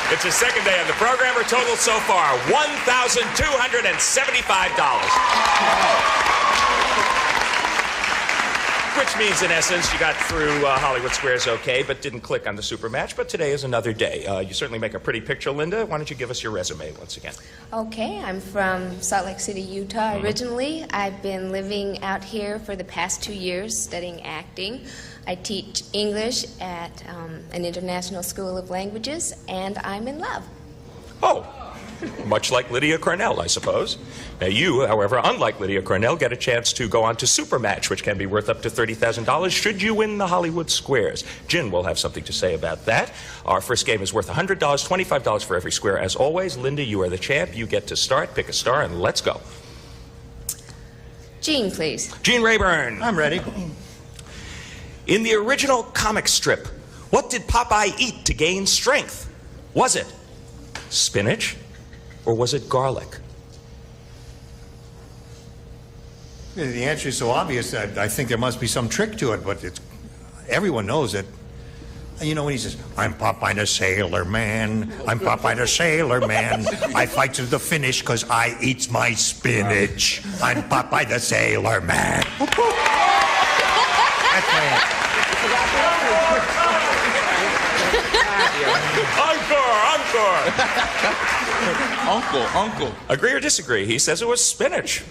It's her second day on the program. Her total so far, $1,275. Which means, in essence, you got through Hollywood Squares okay, but didn't click on the super match. But today is another day. You certainly make a pretty picture, Linda. Why don't you give us your resume once again? Okay, I'm from Salt Lake City, Utah originally. I've been living out here for the past 2 years studying acting. I teach English at an international school of languages, and I'm in love. Oh, much like Lydia Cornell, I suppose. Now you, however, unlike Lydia Cornell, get a chance to go on to Supermatch, which can be worth up to $30,000 should you win the Hollywood Squares. Jin will have something to say about that. Our first game is worth $100, $25 for every square. As always, Linda, you are the champ. You get to start. Pick a star, and let's go. Gene, please. Gene Rayburn. I'm ready. In the original comic strip, what did Popeye eat to gain strength? Was it spinach or was it garlic? The answer is so obvious, I think there must be some trick to it, but everyone knows it. You know, when he says, I'm Popeye the Sailor Man, I'm Popeye the Sailor Man, I fight to the finish because I eats my spinach. I'm Popeye the Sailor Man. That's my answer. Encore. Uncle. Agree or disagree? He says it was spinach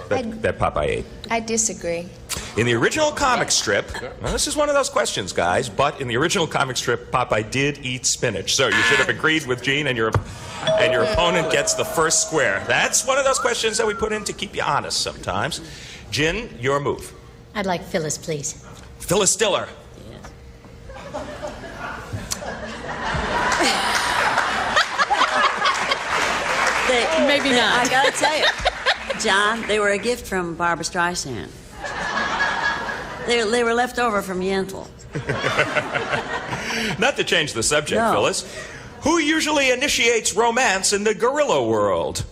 that Popeye ate. I disagree. In the original comic strip, now this is one of those questions, guys, but in the original comic strip, Popeye did eat spinach. So you should have agreed with Gene, and your opponent gets the first square. That's one of those questions that we put in to keep you honest sometimes. Jin, your move. I'd like Phyllis, please. Phyllis Diller. Maybe not. I gotta tell you, John, they were a gift from Barbra Streisand. They were left over from Yentl. Not to change the subject, No. Phyllis. Who usually initiates romance in the gorilla world?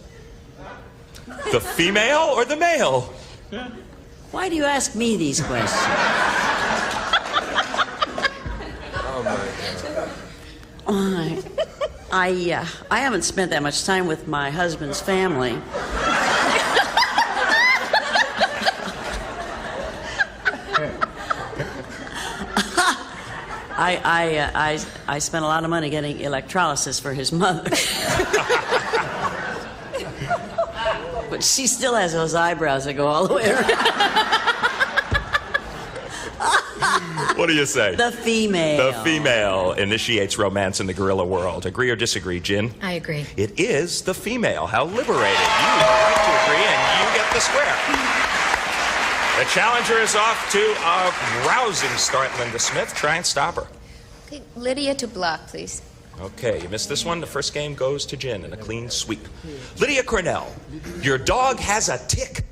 The female or the male? Why do you ask me these questions? Oh, my God. I haven't spent that much time with my husband's family. I spent a lot of money getting electrolysis for his mother. But she still has those eyebrows that go all the way around. What do you say? The female. The female initiates romance in the gorilla world. Agree or disagree, Jin? I agree. It is the female. How liberating. You are right to agree, and you get the square. The challenger is off to a rousing start, Linda Smith. Try and stop her. Okay, Lydia to block, please. Okay, you missed this one. The first game goes to Jin in a clean sweep. Lydia Cornell, your dog has a tick.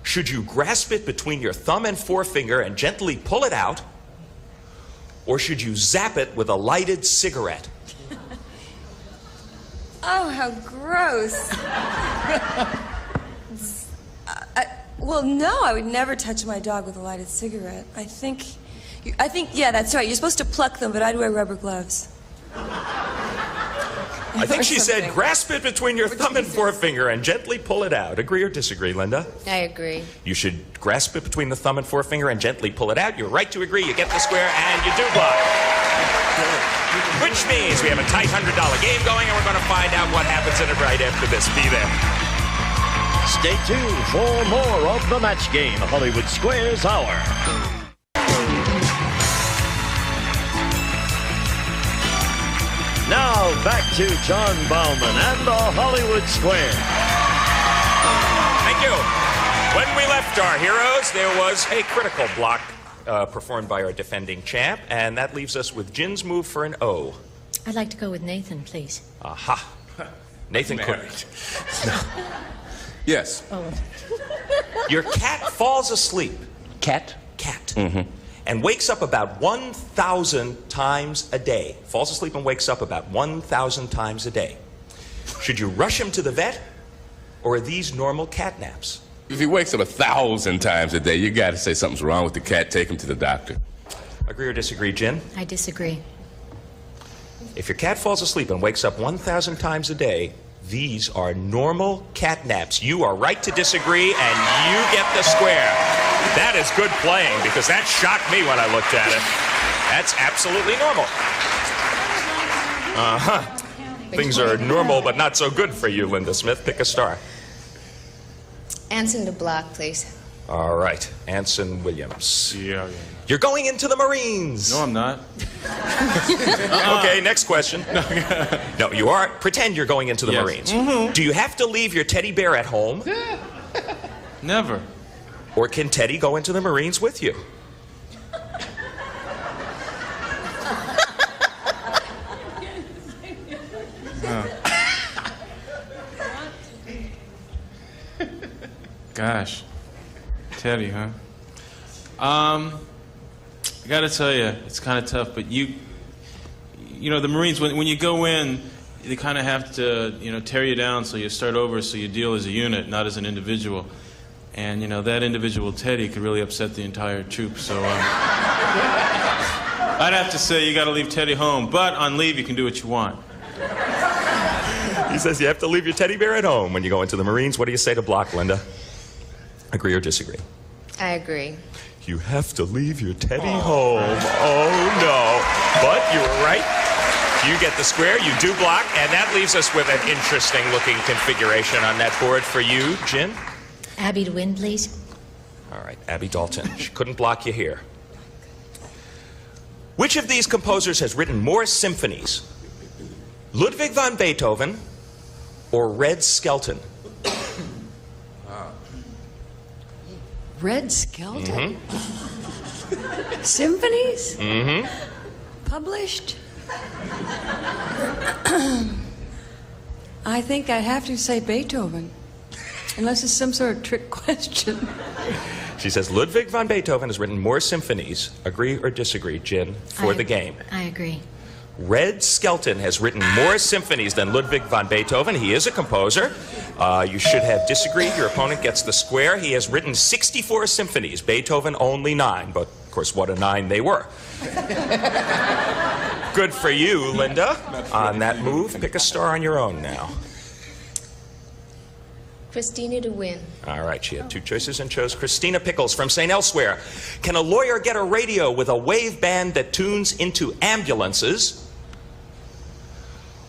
Should you grasp it between your thumb and forefinger and gently pull it out, or should you zap it with a lighted cigarette? Oh, how gross. Well, no, I would never touch my dog with a lighted cigarette. I think, yeah, that's right. You're supposed to pluck them, but I'd wear rubber gloves. I think she said grasp it between your thumb and forefinger and gently pull it out. Agree or disagree, Linda? I agree. You should grasp it between the thumb and forefinger and gently pull it out. You're right to agree. You get the square and you do block. Which means we have a tight $100 game going, and we're going to find out what happens in it right after this. Be there. Stay tuned for more of the Match Game Hollywood Squares Hour. Now back to John Bauman and the Hollywood Square. Thank you. When we left our heroes, there was a critical block performed by our defending champ, and that leaves us with Jin's move for an O. I'd like to go with Nathan, please. Aha. Nathan couldn't. No. Yes. Oh. Your cat falls asleep. Cat? Cat. Mm-hmm. And wakes up about 1,000 times a day. Falls asleep and wakes up about 1,000 times a day. Should you rush him to the vet, or are these normal cat naps? If he wakes up 1,000 times a day, you got to say something's wrong with the cat. Take him to the doctor. Agree or disagree, Jin? I disagree. If your cat falls asleep and wakes up 1,000 times a day, these are normal cat naps. You are right to disagree, and you get the square. That is good playing, because that shocked me when I looked at it. That's absolutely normal. Uh-huh. Things are normal, but not so good for you, Linda Smith. Pick a star. Anson to block, please. All right, Anson Williams. Yeah. You're going into the Marines. No, I'm not. Okay, next question. No, you are. Pretend you're going into the Marines. Mm-hmm. Do you have to leave your teddy bear at home? Never. Or can Teddy go into the Marines with you? Gosh. Teddy, huh? I gotta tell you, it's kind of tough, but you know, the Marines, when you go in, they kind of have to, tear you down, so you start over, so you deal as a unit, not as an individual. And, that individual Teddy could really upset the entire troop, so I'd have to say you gotta leave Teddy home, but on leave you can do what you want. He says you have to leave your teddy bear at home when you go into the Marines. What do you say to block, Linda? Agree or disagree? I agree. You have to leave your teddy home. Oh, no. But you were right. You get the square, you do block, and that leaves us with an interesting-looking configuration on that board for you, Jin. Abby to win, please. All right, Abby Dalton. She couldn't block you here. Which of these composers has written more symphonies? Ludwig van Beethoven or Red Skelton? Red Skelton? Mm-hmm. Symphonies? Mm-hmm. Published? I think I have to say Beethoven. Unless it's some sort of trick question. She says Ludwig van Beethoven has written more symphonies. Agree or disagree, Jin, for the game? I agree. Red Skelton has written more symphonies than Ludwig van Beethoven. He is a composer. You should have disagreed. Your opponent gets the square. He has written 64 symphonies. Beethoven only 9, but of course, what a 9 they were. Good for you, Linda. On that move, pick a star on your own now. Christina to win. All right, she had 2 choices and chose Christina Pickles from St. Elsewhere. Can a lawyer get a radio with a wave band that tunes into ambulances?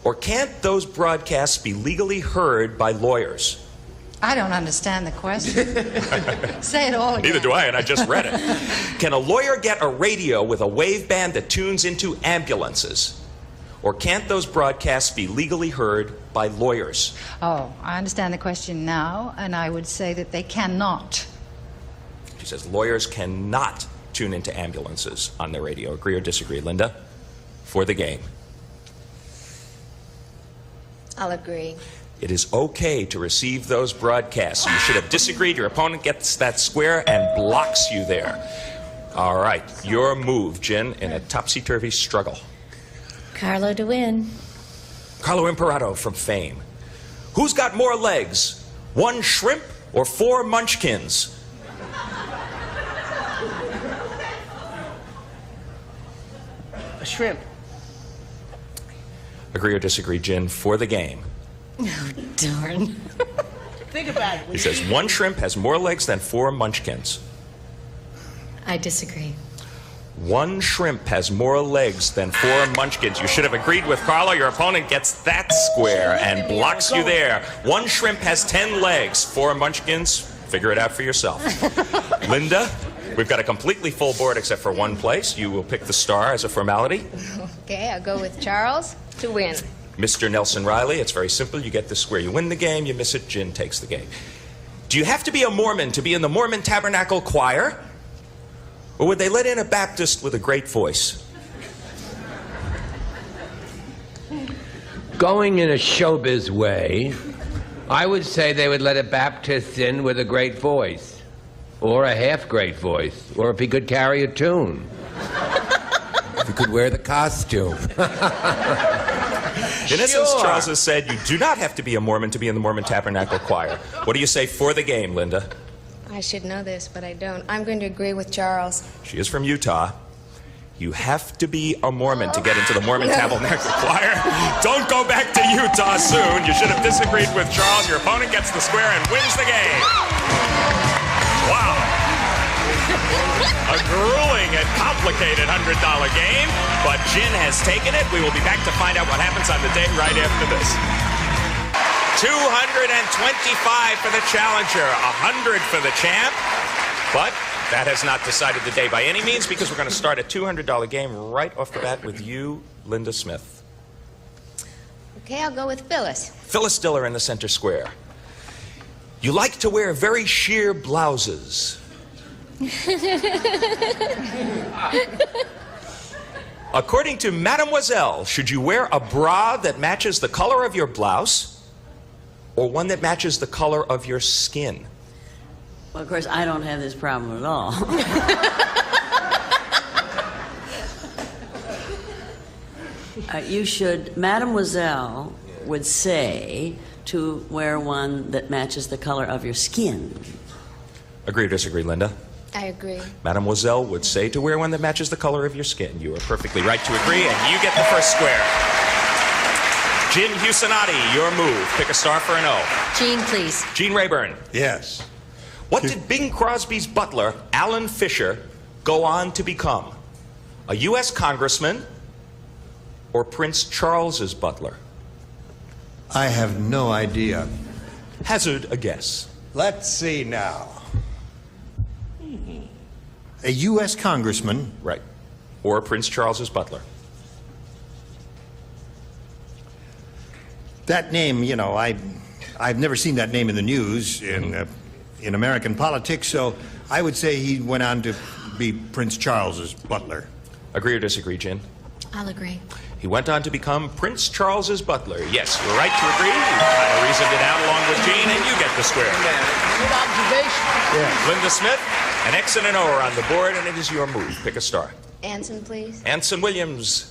Or can't those broadcasts be legally heard by lawyers? I don't understand the question. Say it all again. Neither do I, and I just read it. Can a lawyer get a radio with a wave band that tunes into ambulances? Or can't those broadcasts be legally heard by lawyers? Oh, I understand the question now, and I would say that they cannot. She says lawyers cannot tune into ambulances on their radio. Agree or disagree, Linda? For the game. I'll agree. It is okay to receive those broadcasts. You should have disagreed. Your opponent gets that square and blocks you there. All right, your move, Jen, in a topsy-turvy struggle. Carlo to win. Carlo Imperato from Fame. Who's got more legs? 1 shrimp or 4 munchkins? A shrimp. Agree or disagree, Jen, for the game? Oh, darn. Think about it. He says 1 shrimp has more legs than 4 munchkins. I disagree. 1 shrimp has more legs than 4 munchkins. You should have agreed with Carlo. Your opponent gets that square and blocks you there. 1 shrimp has 10 legs. 4 munchkins, figure it out for yourself. Linda, we've got a completely full board except for 1 place. You will pick the star as a formality. Okay, I'll go with Charles to win. Mr. Nelson Riley, it's very simple. You get the square. You win the game, you miss it, Jen takes the game. Do you have to be a Mormon to be in the Mormon Tabernacle Choir? Or would they let in a Baptist with a great voice? Going in a showbiz way, I would say they would let a Baptist in with a great voice. Or a half-great voice. Or if he could carry a tune. If he could wear the costume. In essence, Charles has said you do not have to be a Mormon to be in the Mormon Tabernacle Choir. What do you say for the game, Linda? I should know this, but I don't. I'm going to agree with Charles. She is from Utah. You have to be a Mormon to get into the Mormon Tabernacle Choir. Don't go back to Utah soon. You should have disagreed with Charles. Your opponent gets the square and wins the game. Wow. A grueling and complicated $100 game, but Jen has taken it. We will be back to find out what happens on the day right after this. $225 for the challenger, $100 for the champ, but that has not decided the day by any means because we're going to start a $200 game right off the bat with you, Linda Smith. Okay, I'll go with Phyllis. Phyllis Diller in the center square. You like to wear very sheer blouses. According to Mademoiselle, should you wear a bra that matches the color of your blouse or one that matches the color of your skin? Well, of course, I don't have this problem at all. You should, Mademoiselle would say to wear one that matches the color of your skin. Agree or disagree, Linda? I agree. Mademoiselle would say to wear one that matches the color of your skin. You are perfectly right to agree, and you get the first square. Gin Husinati, your move. Pick a star for an O. Gene, please. Gene Rayburn. Yes. What did Bing Crosby's butler, Alan Fisher, go on to become? A U.S. congressman or Prince Charles's butler? I have no idea. Hazard a guess. Let's see now. A U.S. congressman. Right. Or Prince Charles's butler. That name, you know, I've never seen that name in the news in American politics, so I would say he went on to be Prince Charles's butler. Agree or disagree, Jen? I'll agree. He went on to become Prince Charles's butler. Yes, you're right to agree. You kind of reasoned it out along with Gene, and you get the square. Good observation. Yeah. Linda Smith, an X and an O are on the board, and it is your move. Pick a star. Anson, please. Anson Williams.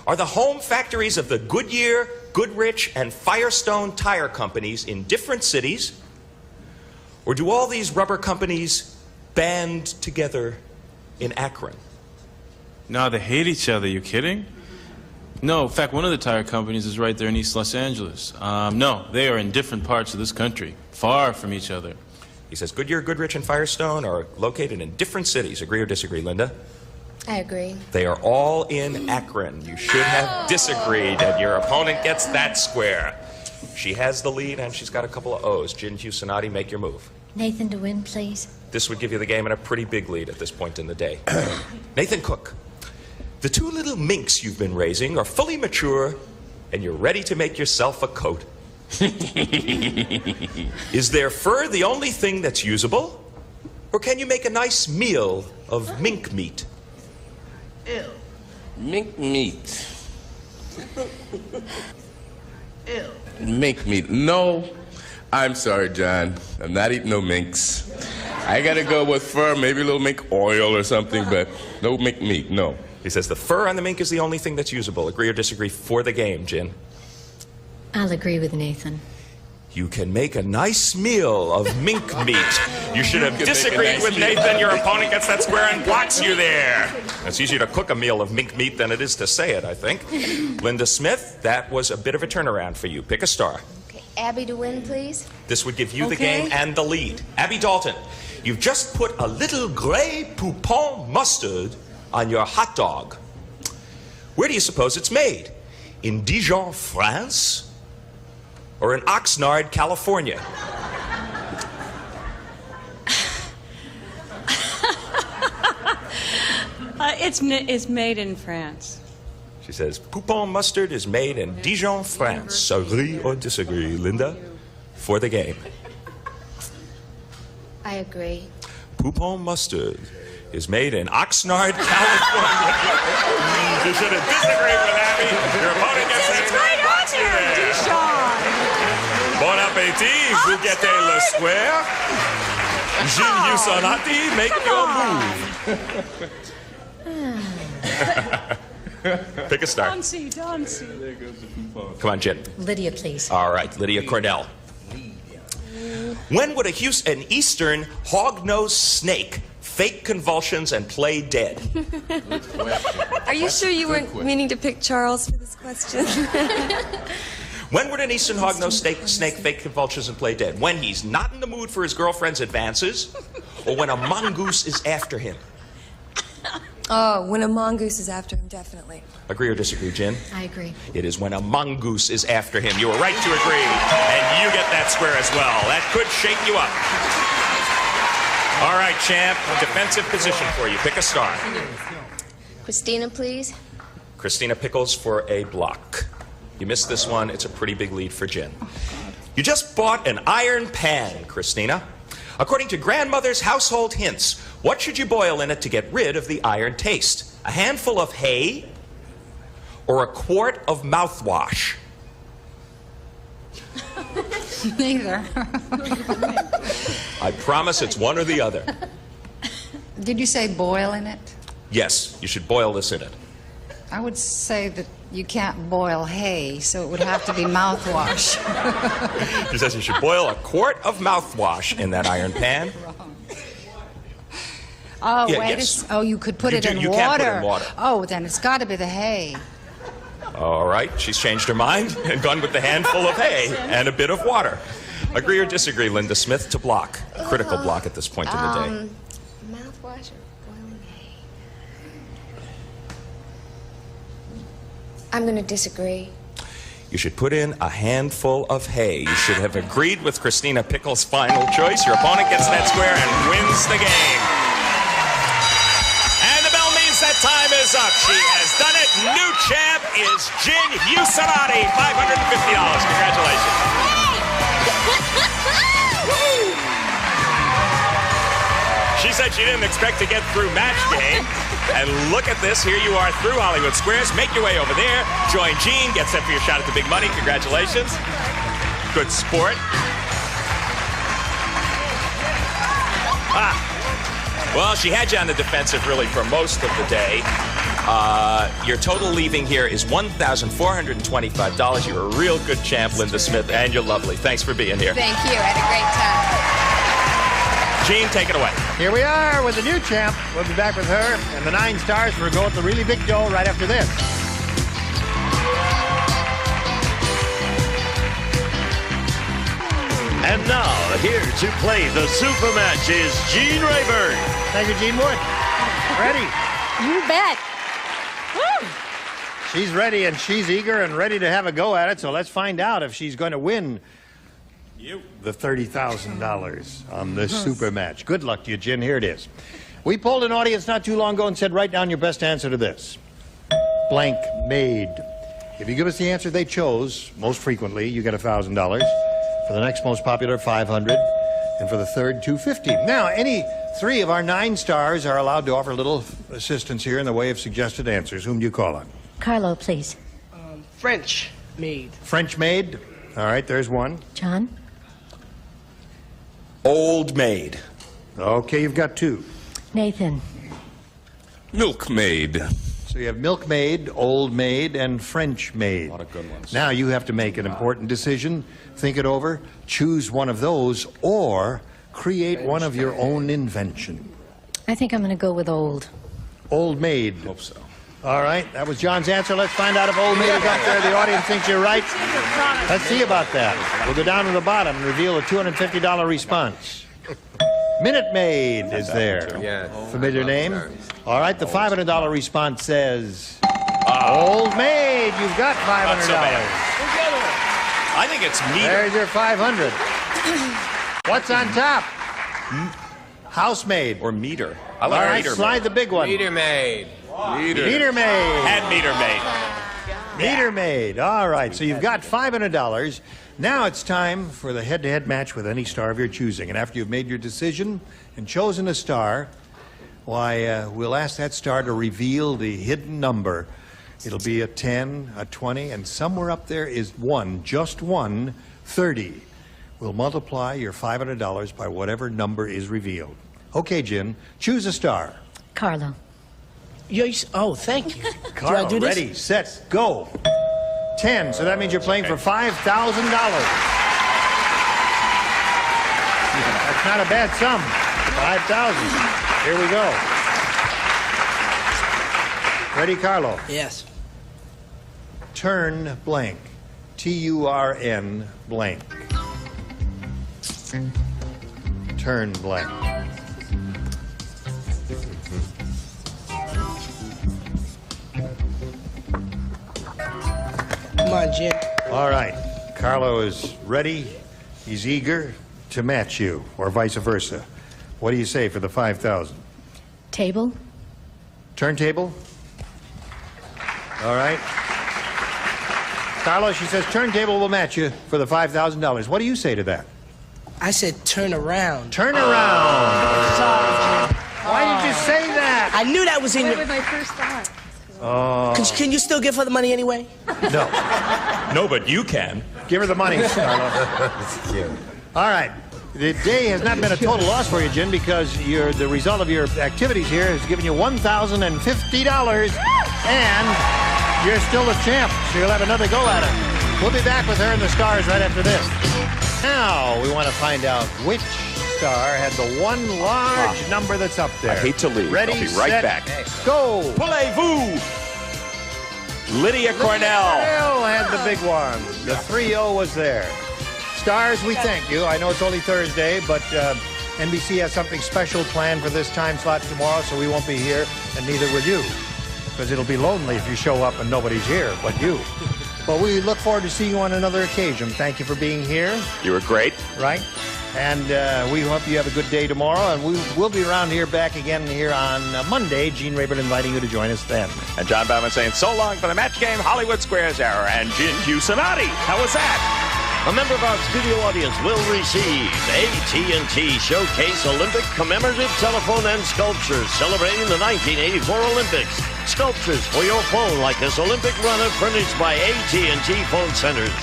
are the home factories of the Goodyear, Goodrich, and Firestone tire companies in different cities? Or do all these rubber companies band together in Akron? No, they hate each other. You kidding? No, in fact, one of the tire companies is right there in East Los Angeles. No, they are in different parts of this country, far from each other. He says Goodyear, Goodrich, and Firestone are located in different cities. Agree or disagree, Linda? I agree. They are all in Akron. You should have disagreed, and your opponent gets that square. She has the lead, and she's got a couple of O's. Gin Husanati, make your move. Nathan to win, please. This would give you the game in a pretty big lead at this point in the day. Nathan Cook, the two little minks you've been raising are fully mature, and you're ready to make yourself a coat. Is their fur the only thing that's usable? Or can you make a nice meal of mink meat? Ew. Mink meat. Ew. Mink meat. No, I'm sorry, John. I'm not eating no minks. I gotta go with fur, maybe a little mink oil or something, but no mink meat, no. He says the fur on the mink is the only thing that's usable. Agree or disagree for the game, Gin? I'll agree with Nathan. You can make a nice meal of mink meat. You should have disagreed with Nathan. Your opponent gets that square and blocks you there. It's easier to cook a meal of mink meat than it is to say it, I think. Linda Smith, that was a bit of a turnaround for you. Pick a star. Okay, Abby to win, please. This would give you the game and the lead. Abby Dalton, you've just put a little gray poupon mustard on your hot dog. Where do you suppose it's made? In Dijon, France? Or in Oxnard, California? It's made in France. She says, Poupon mustard is made in Dijon, France. Agree or disagree, Linda? For the game. I agree. Poupon mustard is made in Oxnard, California. You should have disagreed with Abby. Your opponent gets it. Right on there, Dijon. Bon appétit, vous guettez le square. Gilles Husanati, make your move. Pick a star. Dancy. Come on, Jen. Lydia, please. All right, Lydia Cornell. When would an eastern hog-nosed snake fake convulsions and play dead? Are you sure you weren't meaning to pick Charles for this question? When would an eastern hog-nosed snake fake convulsions and play dead? When he's not in the mood for his girlfriend's advances, or when a mongoose is after him? Oh, when a mongoose is after him, definitely. Agree or disagree, Jen? I agree. It is when a mongoose is after him. You were right to agree, and you get that square as well. That could shake you up. All right, champ, defensive position for you. Pick a star. Christina, please. Christina Pickles for a block. You missed this one. It's a pretty big lead for Jen. You just bought an iron pan, Christina. According to Grandmother's Household Hints, what should you boil in it to get rid of the iron taste? A handful of hay or a quart of mouthwash? Neither. I promise it's one or the other. Did you say boil in it? Yes, you should boil this in it. I would say that you can't boil hay, so it would have to be mouthwash. She says you should boil a quart of mouthwash in that iron pan. Oh, Yeah, wait yes. you could put it in you water. can't put it in water. Oh, then it's got to be the hay. All right, she's changed her mind and gone with the handful of hay and a bit of water. Agree or disagree, Linda Smith, to block? A critical block at this point in the day. Mouthwash or boiling hay? I'm going to disagree. You should put in a handful of hay. You should have agreed with Christina Pickles' final choice. Your opponent gets that square and wins the game. And the bell means that time is up. She has done it. New champ is Gin Husanati. $550. Congratulations. She said she didn't expect to get through match game. And look at this. Here you are through Hollywood Squares. Make your way over there. Join Gene. Get set for your shot at the big money. Congratulations. Good sport. Well, she had you on the defensive really for most of the day. Your total leaving here is $1,425. You're a real good champ, Linda Smith, and you're lovely. Thanks for being here. Thank you. I had a great time. Gene, take it away. Here we are with the new champ. We'll be back with her and the 9 stars for a go at the really big dough right after this. And now, here to play the super match is Gene Rayburn. Thank you, Gene Wood. Ready? You bet. She's ready, and she's eager and ready to have a go at it, so let's find out if she's going to win the $30,000 on this super match. Good luck to you, Gin. Here it is. We polled an audience not too long ago and said, write down your best answer to this. Blank made. If you give us the answer they chose, most frequently, you get $1,000. For the next most popular, $500. And for the third, $250. Now, any 3 of our 9 stars are allowed to offer a little assistance here in the way of suggested answers. Whom do you call on? Carlo, please. French maid. French maid. All right, there's one. John? Old maid. Okay, you've got 2. Nathan? Milkmaid. So you have milkmaid, old maid, and French maid. A lot of good ones. Now you have to make an important decision. Think it over. Choose one of those or create one of your own invention. I think I'm going to go with old. Old maid. Hope so. All right, that was John's answer. Let's find out if old maid is up there. The audience thinks you're right. Let's see about that. We'll go down to the bottom and reveal a $250 response. Minute Maid is there. Yeah. Familiar name? All right, the $500 response says, Old Maid, you've got $500. So I think it's meter. There's your 500. What's on top? Housemaid. Or meter. I All like right, meter slide maid. the big one. Meter maid. Meter Maid. And meter maid. Meter Maid. All right, so you've got $500. Now it's time for the head-to-head match with any star of your choosing. And after you've made your decision and chosen a star, why, we'll ask that star to reveal the hidden number. It'll be a 10, a 20, and somewhere up there is one, just one, 30. We'll multiply your $500 by whatever number is revealed. Okay, Jen, choose a star. Carlo. Oh, thank you. Carlo, do I do this? ready, set, go. 10, so that means you're playing for $5,000. That's not a bad sum. 5,000. Here we go. Ready, Carlo? Yes. Turn blank. T-U-R-N blank. Turn blank. Come on, Jim. All right. Carlo is ready. He's eager to match you, or vice versa. What do you say for the 5,000? Table? Turntable? All right. Carlo, she says turntable will match you for the $5,000. What do you say to that? I said turn around. Turn around. Sorry, Jim. Why did you say that? I knew that was in your... my first thought. Oh. Can you still give her the money anyway? No. No, but you can. Give her the money, Carlo. That's cute. All right. The day has not been a total loss for you, Jim, because the result of your activities here has given you $1,050, and you're still the champ, so you'll have another go at it. We'll be back with her and the stars right after this. Now, we want to find out which star had the one large number that's up there. I hate to leave. Ready, I'll be right set, back. go. Voulez-vous? Lydia Cornell. Cornell had the big one. The 3-0 was there. Stars, we thank you. I know it's only Thursday, but NBC has something special planned for this time slot tomorrow, so we won't be here, and neither will you, because it'll be lonely if you show up and nobody's here but you. But we look forward to seeing you on another occasion. Thank you for being here. You were great. Right? And we hope you have a good day tomorrow, and we'll be around here back again here on Monday. Gene Rayburn inviting you to join us then. And John Bauman saying so long for the match game, Hollywood Squares era, and Gin Cusinati. How was that? A member of our studio audience will receive AT&T Showcase Olympic commemorative telephone and sculptures celebrating the 1984 Olympics. Sculptures for your phone like this Olympic runner furnished by AT&T Phone Centers.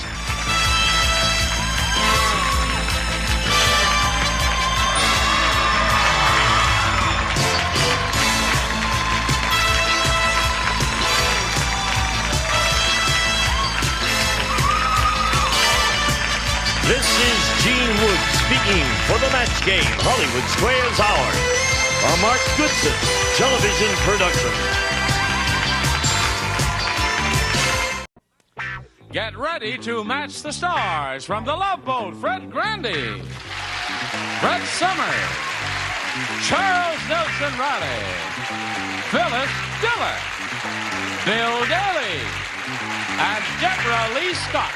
This is Gene Wood speaking for the Match Game Hollywood Squares Hour. A Mark Goodson television production. Get ready to match the stars from the Love Boat. Fred Grandy, Brett Summers, Charles Nelson Riley, Phyllis Diller, Bill Daly, and Deborah Lee Scott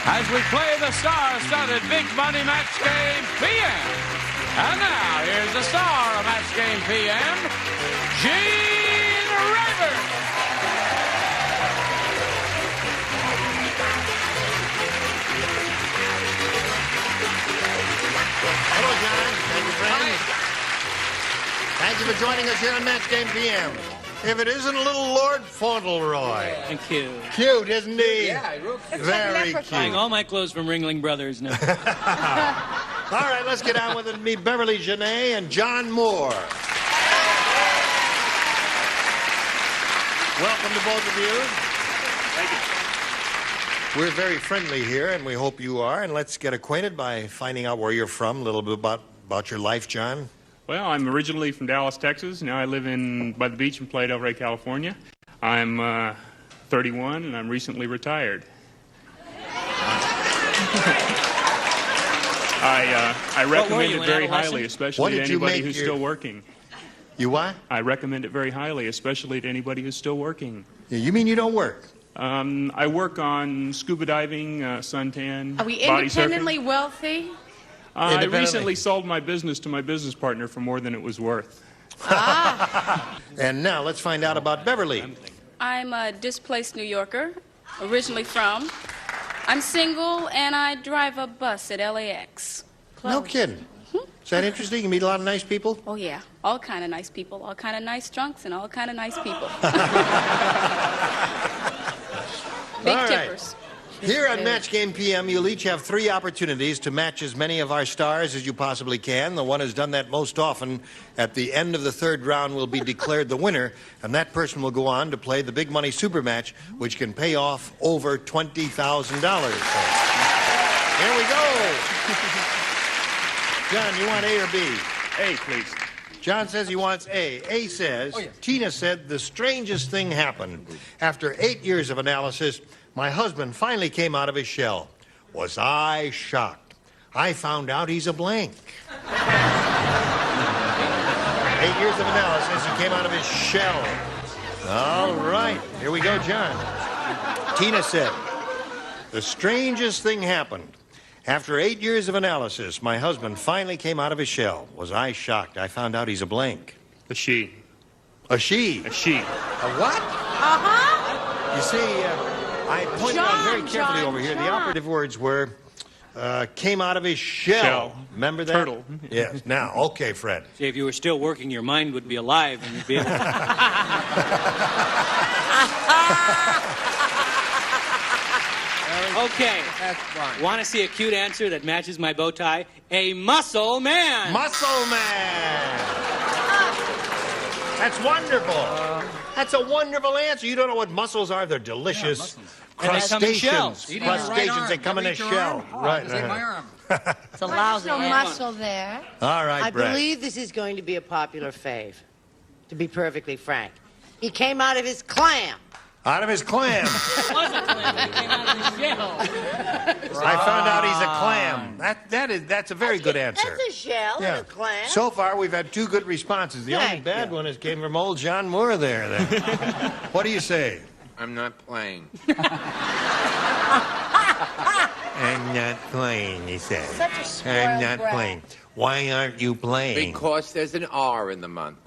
as we play the star-studded Big Money Match Game PM. And now, here's the star of Match Game PM, Gene Rayburn. Hello, John. Thank you, friends. Thank you for joining us here on Match Game PM. If it isn't little Lord Fauntleroy. And cute. Cute, isn't he? Yeah, very cute. Buying all my clothes from Ringling Brothers now. All right, let's get on with it. Meet Beverly Genet and John Moore. Welcome to both of you. Thank you. We're very friendly here, and we hope you are. And let's get acquainted by finding out where you're from, a little bit about your life, John. Well, I'm originally from Dallas, Texas. Now I live by the beach in Playa del Rey, California. I'm 31, and I'm recently retired. I recommend it very highly, especially to anybody who's still working. You what? I recommend it very highly, especially to anybody who's still working. You mean you don't work? I work on scuba diving, suntan, Are we body independently surfing. wealthy? I recently sold my business to my business partner for more than it was worth. And now let's find out about Beverly. I'm a displaced New Yorker, originally from. I'm single, and I drive a bus at LAX. No kidding. Is that interesting? You meet a lot of nice people? Oh, yeah. All kind of nice people, all kind of nice drunks, and all kind of nice people. Big All right. tippers. Here on Match Game PM, you'll each have 3 opportunities to match as many of our stars as you possibly can. The one who's done that most often at the end of the 3rd round will be declared the winner, and that person will go on to play the Big Money Super Match, which can pay off over $20,000. Here we go. John, you want A or B? A, please. John says he wants A. A says, Tina said the strangest thing happened. After 8 years of analysis, my husband finally came out of his shell. Was I shocked? I found out he's a blank. 8 years of analysis, he came out of his shell. All right, here we go, John. Tina said, the strangest thing happened. After 8 years of analysis, my husband finally came out of his shell. Was I shocked? I found out he's a blank. A she. A she? A she. A what? Uh-huh. You see, I pointed out very carefully over here. The operative words were, came out of his shell. Remember that? Turtle. Yes. Now, okay, Fred. See, if you were still working, your mind would be alive and you'd be able to... Okay. That's fine. Want to see a cute answer that matches my bow tie? A muscle man. Muscle man. That's wonderful. That's a wonderful answer. You don't know what mussels are? They're delicious. And they come in shells. Crustaceans, they come in a shell. Right. It's a lousy No muscle there. All right, I Brett. believe this is going to be a popular fave, to be perfectly frank. He came out of his clam. Out of his clam. Wasn't clam, it came out of his shell. I found out he's a clam. That's a very good answer. That's a shell and a clam. So far, we've had 2 good responses. The only bad one is came from old John Moore there. What do you say? I'm not playing. I'm not playing, he said. Such a spoiled I'm not brat. playing. Why aren't you playing? Because there's an R in the month.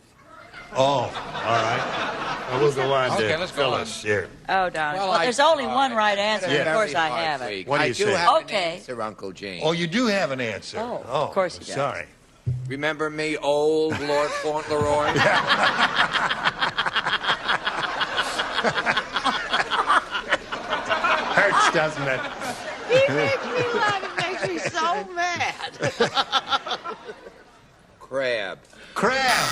Oh, all right. Well, we'll go on Okay, to let's go Phyllis here. Oh, darn it. Well, Well, I- there's only one right answer, Yeah. and of course I Very have hard it. week. What do I you do say? have Okay. an answer, Uncle Gene. Oh, you do have an answer. Oh, of course he does. Sorry. Remember me, old Lord Fauntleroy? Hurts, doesn't it? He makes me laugh. It makes me so mad. Crab. Crab.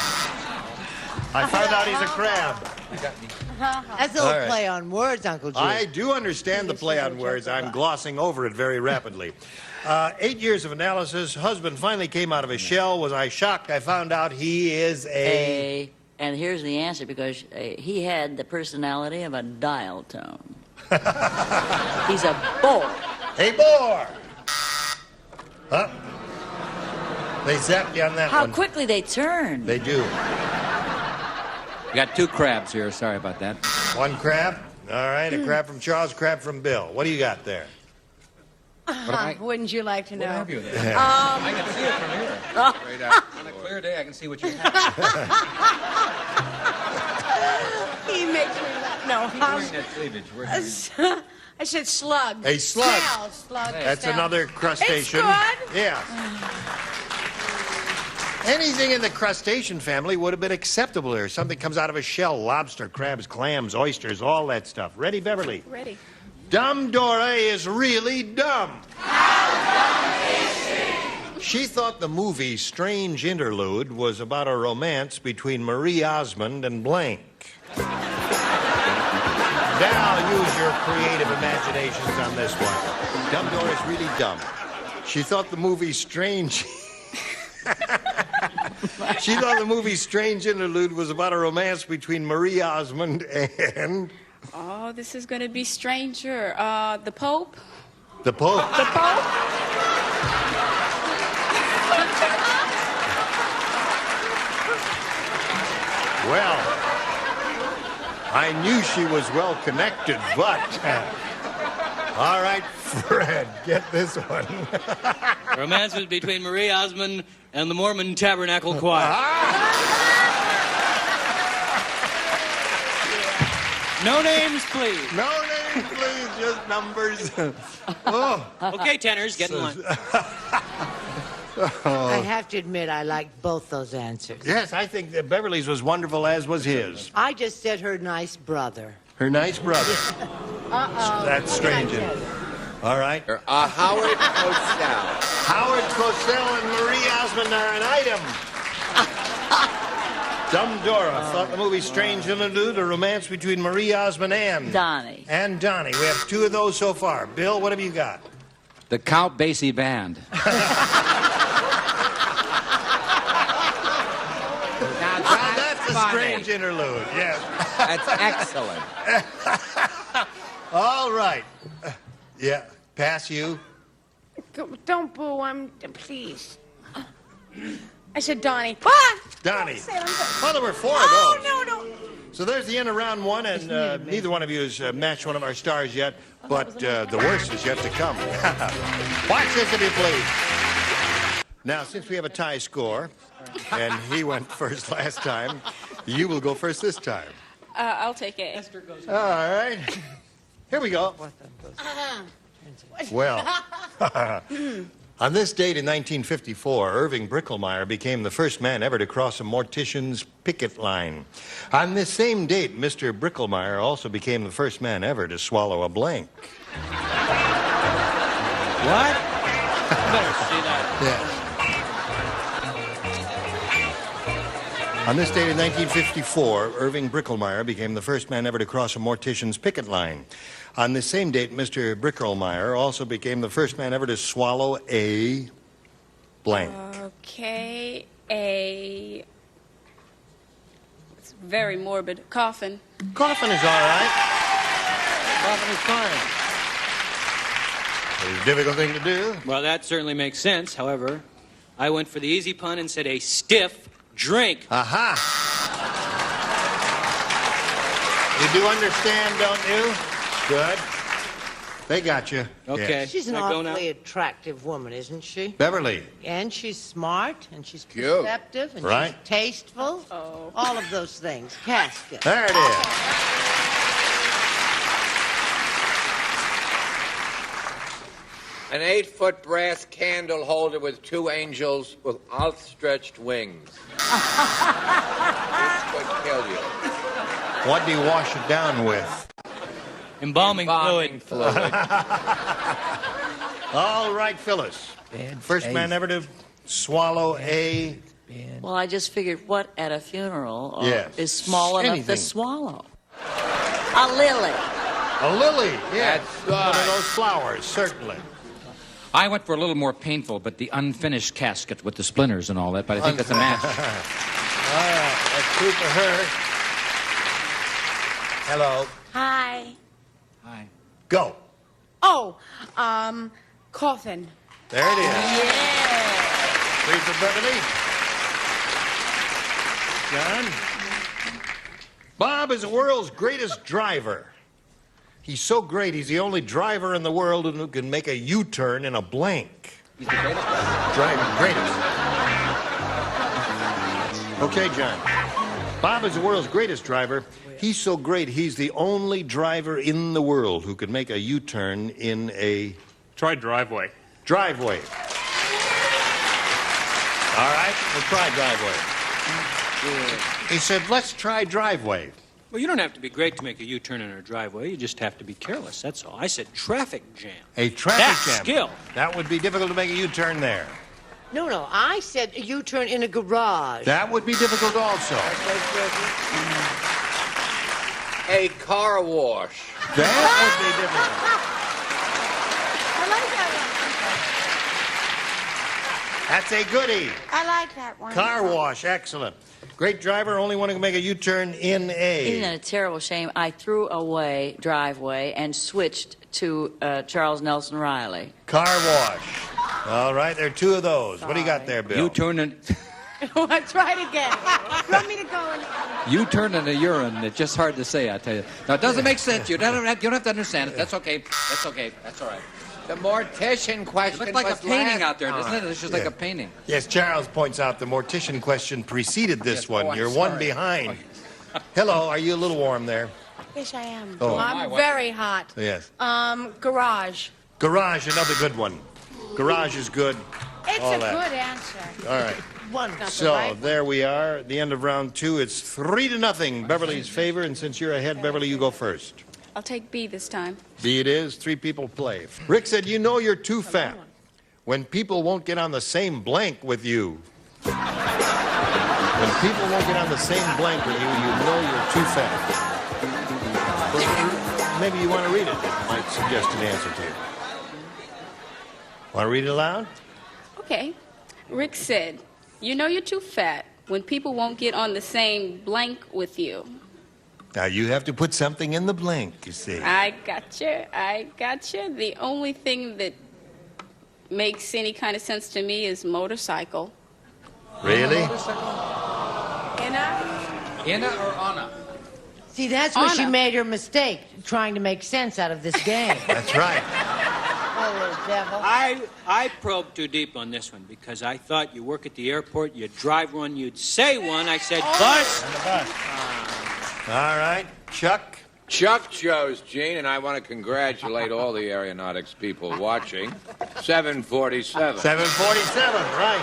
I found out he's a crab. You got me. That's a All little right. play on words, Uncle Jim. I do understand the play on words. I'm glossing over it very rapidly. 8 years of analysis. Husband finally came out of his shell. Was I shocked? I found out he is a... And here's the answer, because he had the personality of a dial tone. He's a bore. A bore! Huh? They zapped you on that How one. quickly they turn. They do. We got 2 crabs here. Sorry about that. 1 crab? All right, a crab from Charles, crab from Bill. What do you got there? Wouldn't you like to know? What have you there? I can see it from here. Right out. On a clear day, I can see what you have. He makes me laugh. No, Keep wearing that cleavage. Where's your... I said slug. A slug. Snail, slug. That's snail. another crustacean. It's good. Yeah. Anything in the crustacean family would have been acceptable here. Something comes out of a shell, lobster, crabs, clams, oysters, all that stuff. Ready, Beverly? Ready. Dumb Dora is really dumb. She thought the movie Strange Interlude was about a romance between Marie Osmond and blank. Now use your creative imaginations on this one. Dumb Dora is really dumb. She thought the movie Strange... She thought the movie Strange Interlude was about a romance between Marie Osmond and... Oh, this is going to be stranger. The Pope? The Pope? The Pope? Well, I knew she was well connected, but... all right, Fred, get this one. Romance was between Marie Osmond and the Mormon Tabernacle Choir. No names, please. No names, please. Just numbers. Oh. Okay, tenors, get in line. I have to admit, I like both those answers. Yes, I think that Beverly's was wonderful, as was his. I just said her nice brother. Her nice brother. That's strange. All right. Howard Cosell. Howard Cosell and Marie Osmond are an item. Dumb Dora thought the movie Strange Interlude, a romance between Marie Osmond and... Donnie. And Donnie. We have 2 of those so far. Bill, what have you got? The Count Basie Band. That's a strange interlude, yes. That's excellent. All right. Yeah, pass you. Don't boo. Please. I said Donnie. What? Donnie. Say it, Well, there were 4 of Oh, those. no, no. So there's the end of round 1, and neither one of you has matched one of our stars yet, but the worst is yet to come. Watch this, if you please. Now, since we have a tie score, and he went first last time, you will go first this time. I'll take A. All right. Here we go. Well, on this date in 1954, Irving Bricklemeyer became the first man ever to cross a mortician's picket line. On this same date, Mr. Bricklemeyer also became the first man ever to swallow a blank. What? Better see that. Yes. On this date in 1954, Irving Bricklemeyer became the first man ever to cross a mortician's picket line. On this same date, Mr. Bricklemeyer also became the first man ever to swallow a blank. Okay, a... It's very morbid. Coffin. Coffin is all right. Coffin is fine. It's a difficult thing to do. Well, that certainly makes sense. However, I went for the easy pun and said a stiff drink. Aha. You do understand, don't you? Good. They got you. Okay. Yes. She's an Can I go awfully attractive woman, isn't she? Beverly. And she's smart, and she's Cute. perceptive, and Right. she's tasteful. All of those things. Casket. There it is. An 8-foot brass candle holder with 2 angels with outstretched wings. This could kill you. What do you wash it down with? Embalming fluid. All right, Phyllis. First man ever to swallow a... Well, I just figured what at a funeral Yes. is small enough Anything. to swallow. A lily. A lily, yes. That's One of right. those flowers, certainly. I went for a little more painful, but the unfinished casket with the splinters and all that, but I think that's a match. All right, that's 2 for her. Hello. Hi. Hi. Go. Oh, coffin. There it is. Yeah. 3 for Beverly. John. Bob is the world's greatest driver. He's so great, he's the only driver in the world who can make a U-turn in a blank. He's the greatest? Greatest. Okay, John. Bob is the world's greatest driver. He's so great, he's the only driver in the world who could make a U-turn in a... Try driveway. Driveway. All right, we'll try driveway. He said, let's try driveway. Well, you don't have to be great to make a U-turn in a driveway. You just have to be careless, that's all. I said traffic jam. A traffic That's jam. skill. That would be difficult to make a U-turn there. No, I said a U-turn in a garage. That would be difficult also. A car wash. That would be difficult. I like that That's a goodie. one. I like that one. Car wash, excellent. Great driver, only one who can make a U-turn in a... Isn't it a terrible shame? I threw away driveway and switched to Charles Nelson Riley. Car wash. All right, there are 2 of those. What do you got there, Bill? U-turn and... Try it again. You want me to go and... U-turn and a urine. It's just hard to say, I tell you. Now, it doesn't make sense. You don't have to understand it. That's okay. That's okay. That's all right. The mortician question It looks like a was painting last out there, doesn't it? time. It's just like a painting. Yes, Charles points out the mortician question preceded this Yes. one. Oh, I'm You're one sorry. behind. Hello, are you a little warm there? Yes, I am. Oh. I'm very hot. Yes. Garage. Garage, another good one. Garage is good. It's All a that. good answer. All right. Wonderful. So there we are at the end of round 2. It's 3-0, Beverly's favor, and since you're ahead, Beverly, you go first. I'll take B this time. B it is. 3 people play. Rick said, you know you're too fat when people won't get on the same blank with you. When people won't get on the same blank with you, you know you're too fat. Well, maybe you want to read it. It might suggest an answer to you. Want to read it aloud? Okay. Rick said, you know you're too fat when people won't get on the same blank with you. Now, you have to put something in the blank, you see. I gotcha. The only thing that makes any kind of sense to me is motorcycle. Really? Inna or Anna? See, that's where she Anna. made her mistake, trying to make sense out of this game. That's right. Oh, devil. I probed too deep on this one because I thought you work at the airport, you'd drive one, you'd say one. I said, bus. And the bus. All right. Chuck? Chuck chose, Gene, and I want to congratulate all the aeronautics people watching. 747. 747, right.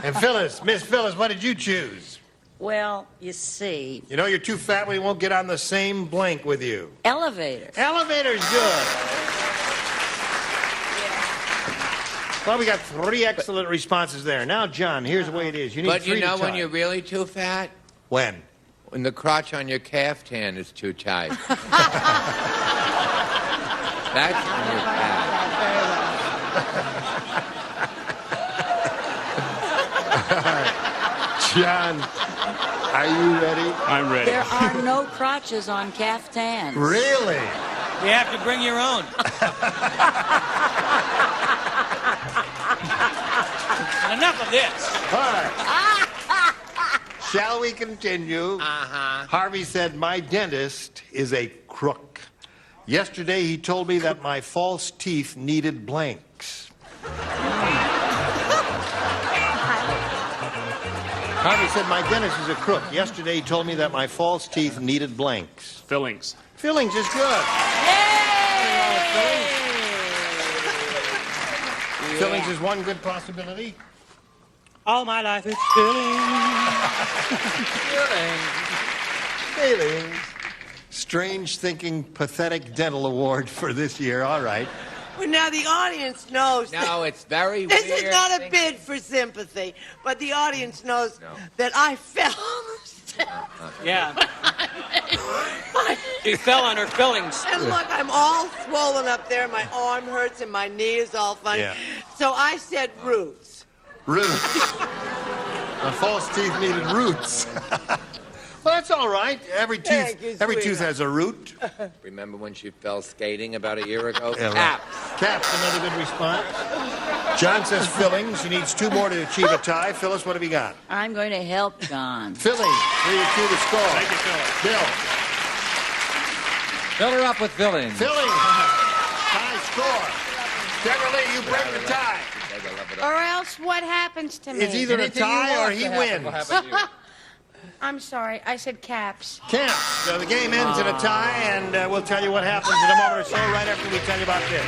And Phyllis, Miss Phyllis, what did you choose? Well, you see, You know you're too fat when he won't get on the same blank with you. elevator. Elevator's good. Well, we got 3 excellent responses there. Now, John, here's the way it is. You need But 3 you know to when tie. you're really too fat? When? When the crotch on your caftan is too tight. That's when you're fat. John, are you ready? I'm ready. There are no crotches on caftans. Really? You have to bring your own. Enough of this. All right. Shall we continue? Uh-huh. Harvey said, my dentist is a crook. Yesterday he told me that my false teeth needed blanks. Harvey said, my dentist is a crook. Yesterday he told me that my false teeth needed blanks. Fillings. Fillings is good. Fillings is one good possibility. All my life it's filling. Fillings. Strange thinking, pathetic dental award for this year. All right. Well, now the audience knows. No, it's very This weird. is not a bid for sympathy, but the audience knows that I fell Yeah. She fell on her fillings. And look, I'm all swollen up there. My arm hurts and my knee is all funny. Yeah. So I said roots. Roots. My false teeth needed roots. Well, that's all right. Every tooth has a root. Remember when she fell skating about a year ago? Yeah, right. Caps, another good response. John says fillings. He needs 2 more to achieve a tie. Phyllis, what have you got? I'm going to help John. Fillings, 3-2 to score. Thank you, Phyllis. Bill. Fill her up with fillings. Fillings. Tie score. Beverly, you break the tie. Or else what happens to me? It's either a tie or he wins. I'm sorry, I said caps. Caps. So the game ends in a tie, and we'll tell you what happens in a moment or so right after we tell you about this.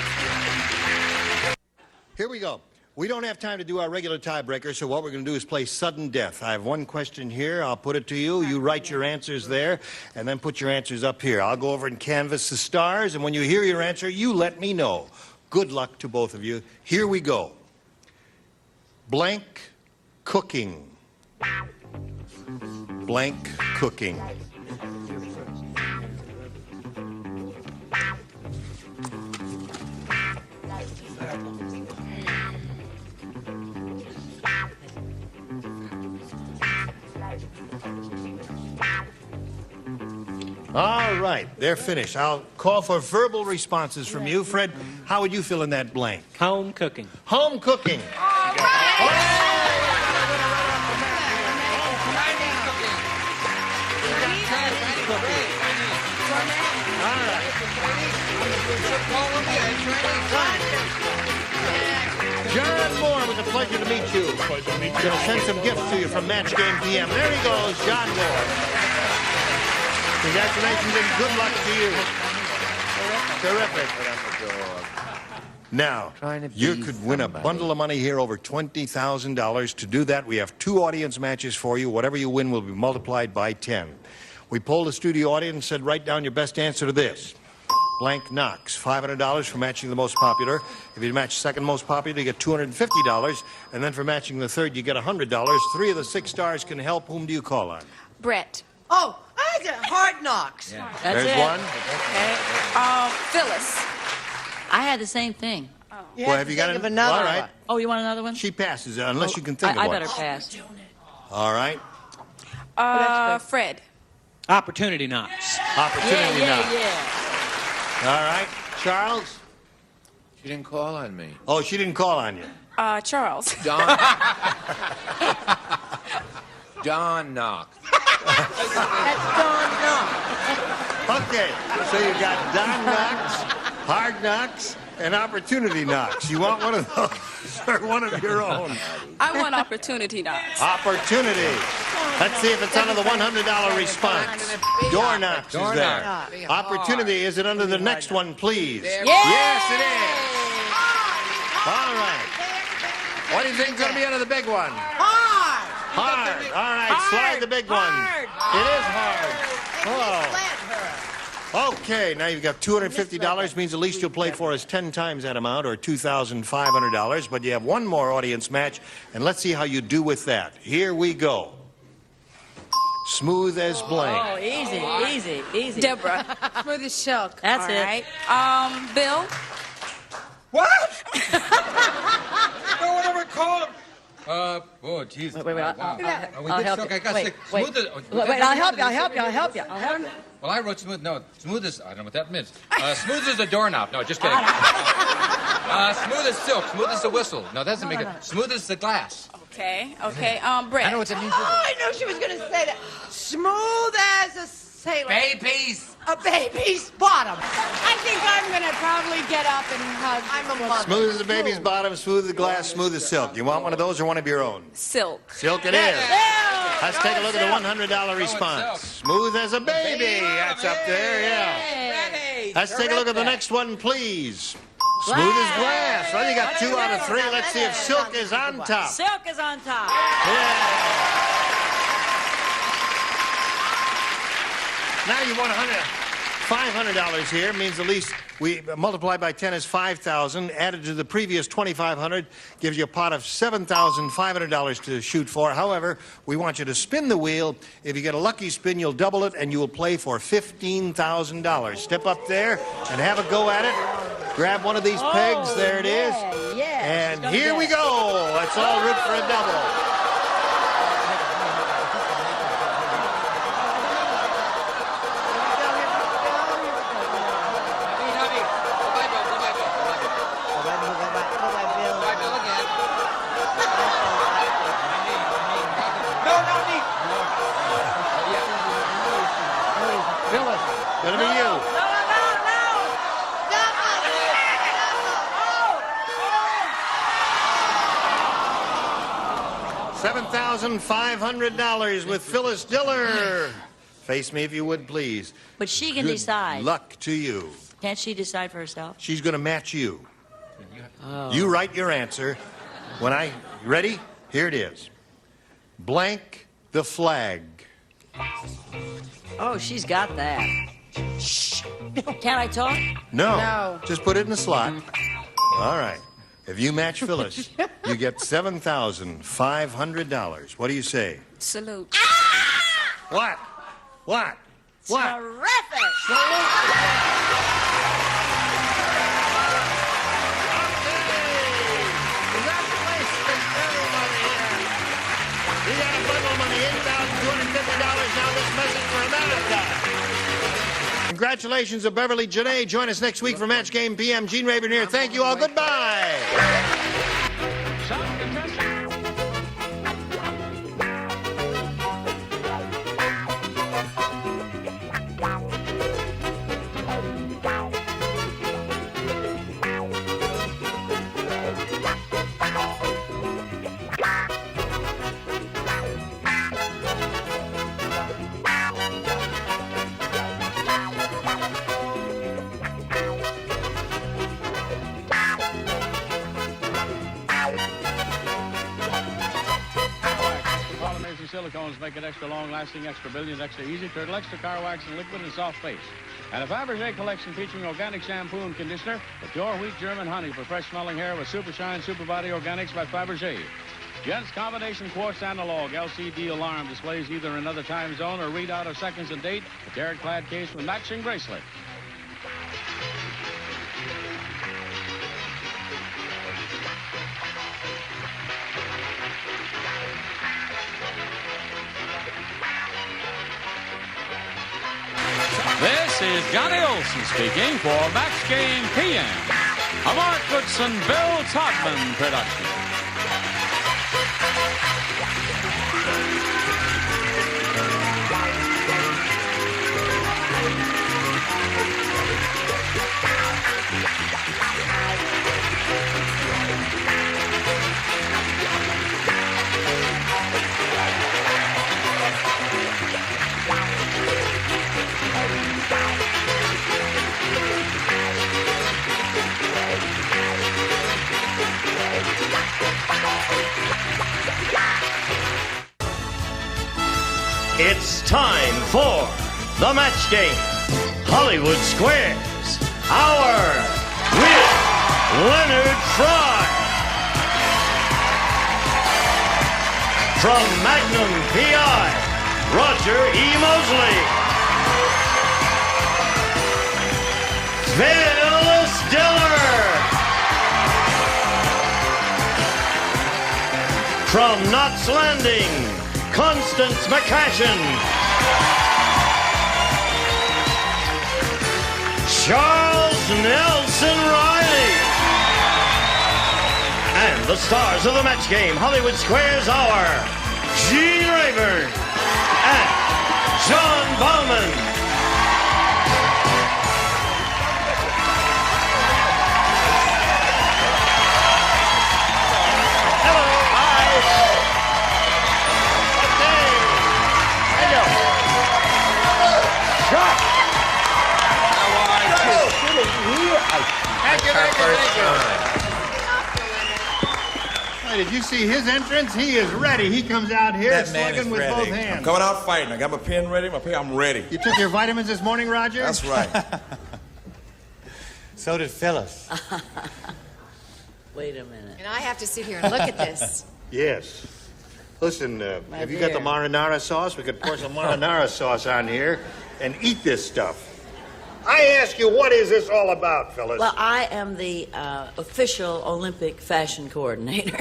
Here we go. We don't have time to do our regular tiebreaker, so what we're going to do is play sudden death. I have one question here. I'll put it to you. You write your answers there, and then put your answers up here. I'll go over and canvass the stars, and when you hear your answer, you let me know. Good luck to both of you. Here we go. Blank cooking. Blank cooking. All right, they're finished. I'll call for verbal responses from you. Fred, how would you fill in that blank? Home cooking. Home cooking. John Moore, it was a pleasure to meet you. I'm going to send some gifts to you from Match Game PM. There he goes, John Moore. Congratulations and good luck to you. Terrific. Now, you could win a bundle of money here, over $20,000. To do that, we have 2 audience matches for you. Whatever you win will be multiplied by 10. We polled the studio audience and said, write down your best answer to this. Blank Knox, $500 for matching the most popular. If you match second most popular, you get $250. And then for matching the third, you get $100. 3 of the 6 stars can help. Whom do you call on? Brett. Oh, I had Hard Knocks. Yeah. There's it. one. Okay. Phyllis. I had the same thing. Well, have you got of another All right. one. Oh, you want another one? She passes, unless you can think of I one. better pass. All right. Fred. Opportunity knocks. Opportunity knock. Yeah. All right. Charles? She didn't call on me. Oh, she didn't call on you. Charles. Don. Don knocked. That's Don Knox. Okay, so you got Don Knocks, Hard Knocks, and Opportunity Knocks. You want one of those or one of your own? I want opportunity knocks. Opportunity. Let's see if it's under the $100 response. Door Knocks is there. Opportunity, is it under the next one, please? Yes, it is. All right. What do you think is going to be under the big one? Hard. Hard. All right, slide the big one. It is hard. Oh. Okay, now you've got $250, means at least you'll play for us 10 times that amount, or $2,500. But you have one more audience match, and let's see how you do with that. Here we go. Smooth as blank. Oh, easy. Deborah. Smooth as silk. That's All it. right. Bill. What? No one ever called him. Oh, jeez. Wait, I'll help you. I got Wait, sick. wait. Smooth as... Wait, I'll help you. Well, I wrote smooth. No, smooth as... I don't know what that means. Smooth as a doorknob. No, just kidding. Smooth as silk. Smooth as a whistle. No, that doesn't make it. Smooth as the glass. Okay. Brett. I know what that means. Oh, I know she was going to say that. Smooth as a sailor. Babies. A baby's bottom. I think I'm going to probably get up and hug. I'm a mother. Smooth as the baby's bottom, smooth as the glass, smooth as silk. You want one of those or one of your own? Silk. Silk it is. Let's take a look at the $100 response. Smooth as a baby. That's up there, yeah. Let's take a look at the next one, please. Smooth as glass. Well, you got 2 out of 3. Let's see if silk is on top. Silk is on top. Now you want 100. $500 here means the least we multiply by 10 is 5,000. Added to the previous 2,500 gives you a pot of $7,500 to shoot for. However, we want you to spin the wheel. If you get a lucky spin, you'll double it, and you will play for $15,000. Step up there and have a go at it. Grab one of these pegs. There it is. And here we go. Let's all root for a double. Gonna be you. $7,500 with Phyllis Diller. Face me if you would, please. But she can Good decide. Luck to you. Can't she decide for herself? She's gonna match you. Oh. You write your answer. Ready? Here it is. Blank the flag. Oh, she's got that. Shh. Can't I talk? No. Just put it in the slot. All right. If you match Phyllis, you get $7,500. What do you say? Salute. What? What? What? Terrific! You got a bundle of money, $8,250. Now this message for America. Congratulations to Beverly Janae. Join us next week for Match Game PM. Gene Rayburn here. Thank you all. Goodbye. Silicones make it extra long-lasting, extra brilliant, extra easy, turtle, extra car wax, and liquid and soft base. And a Fabergé collection featuring organic shampoo and conditioner with pure wheat German honey for fresh-smelling hair with Super Shine Super Body Organics by Fabergé. Gents combination quartz analog LCD alarm displays either another time zone or readout of seconds and date. A Derek-clad case with matching bracelet. This is Johnny Olson speaking for Match Game PM, a Mark Goodson, Bill Todman production. It's time for the Match Game. Hollywood Squares. Hour with Leonard Fry. From Magnum P.I., Roger E. Mosley. Phyllis Diller. From Knots Landing, Constance McCashin. Charles Nelson Riley. And the stars of the Match Game Hollywood Squares Hour, Gene Rayburn and John Bowman. Hey, did you see his entrance? He is ready. He comes out here That man slugging is with ready. both hands. I'm coming out fighting. I got my pen ready. I'm ready. You took your vitamins this morning, Roger? That's right. So did Phyllis. Wait a minute. And I have to sit here and look at this. Yes. Listen, have you dear. got the marinara sauce? We could pour some marinara sauce on here and eat this stuff. I ask you, what is this all about, Phyllis? Well, I am the official Olympic fashion coordinator.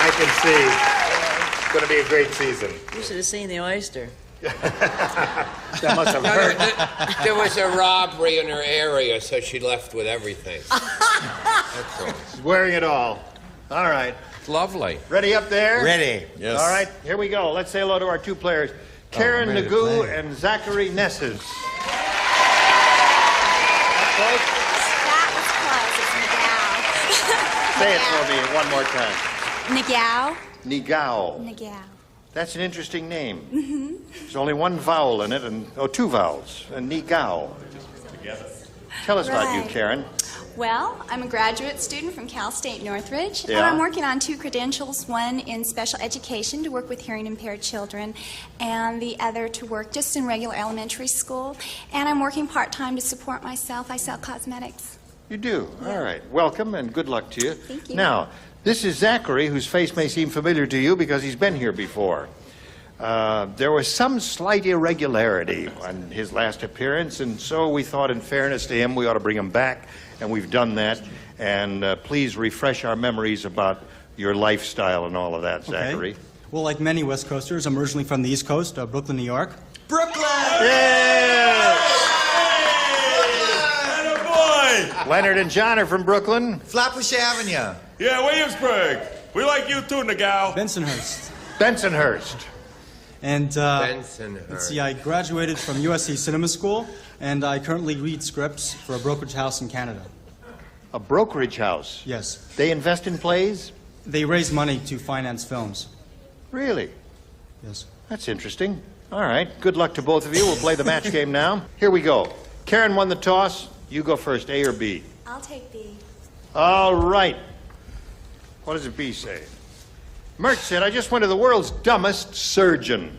I can see. It's going to be a great season. You should have seen the oyster. That must have hurt. There was a robbery in her area, so she left with everything. That's all. She's wearing it all. All right. It's lovely. Ready up there? Ready. Yes. All right, here we go. Let's say hello to our two players, Karen ready to Nagu play. and Zachary Nesses. That was close. It's Say it for me one more time. Nagao. Nigao. Nagao. That's an interesting name. Mm-hmm. There's only one vowel in it, two vowels, and Nigao. Tell us about you, Right. Karen. Well, I'm a graduate student from Cal State Northridge, and Yeah. I'm working on 2 credentials, one in special education to work with hearing impaired children, and the other to work just in regular elementary school. And I'm working part-time to support myself. I sell cosmetics. You do? All right. Welcome and good luck to you. Thank you. Now, this is Zachary, whose face may seem familiar to you because he's been here before. There was some slight irregularity on his last appearance, and so we thought, in fairness to him, we ought to bring him back, and we've done that. And please refresh our memories about your lifestyle and all of that, Zachary. Well, like many West Coasters, I'm originally from the East Coast, Brooklyn, New York. Brooklyn! Leonard and John are from Brooklyn. Flatbush Avenue. Yeah, Williamsburg. We like you too, Nagao. Bensonhurst. Bensonhurst. And Bensonhurst. let's see, I graduated from USC Cinema School, and I currently read scripts for a brokerage house in Canada. A brokerage house? Yes. They invest in plays? They raise money to finance films. Really? Yes. That's interesting. All right. Good luck to both of you. We'll play the match game now. Here we go. Karen won the toss. You go first, A or B? I'll take B. All right. What does a B say? Mert said, I just went to the world's dumbest surgeon.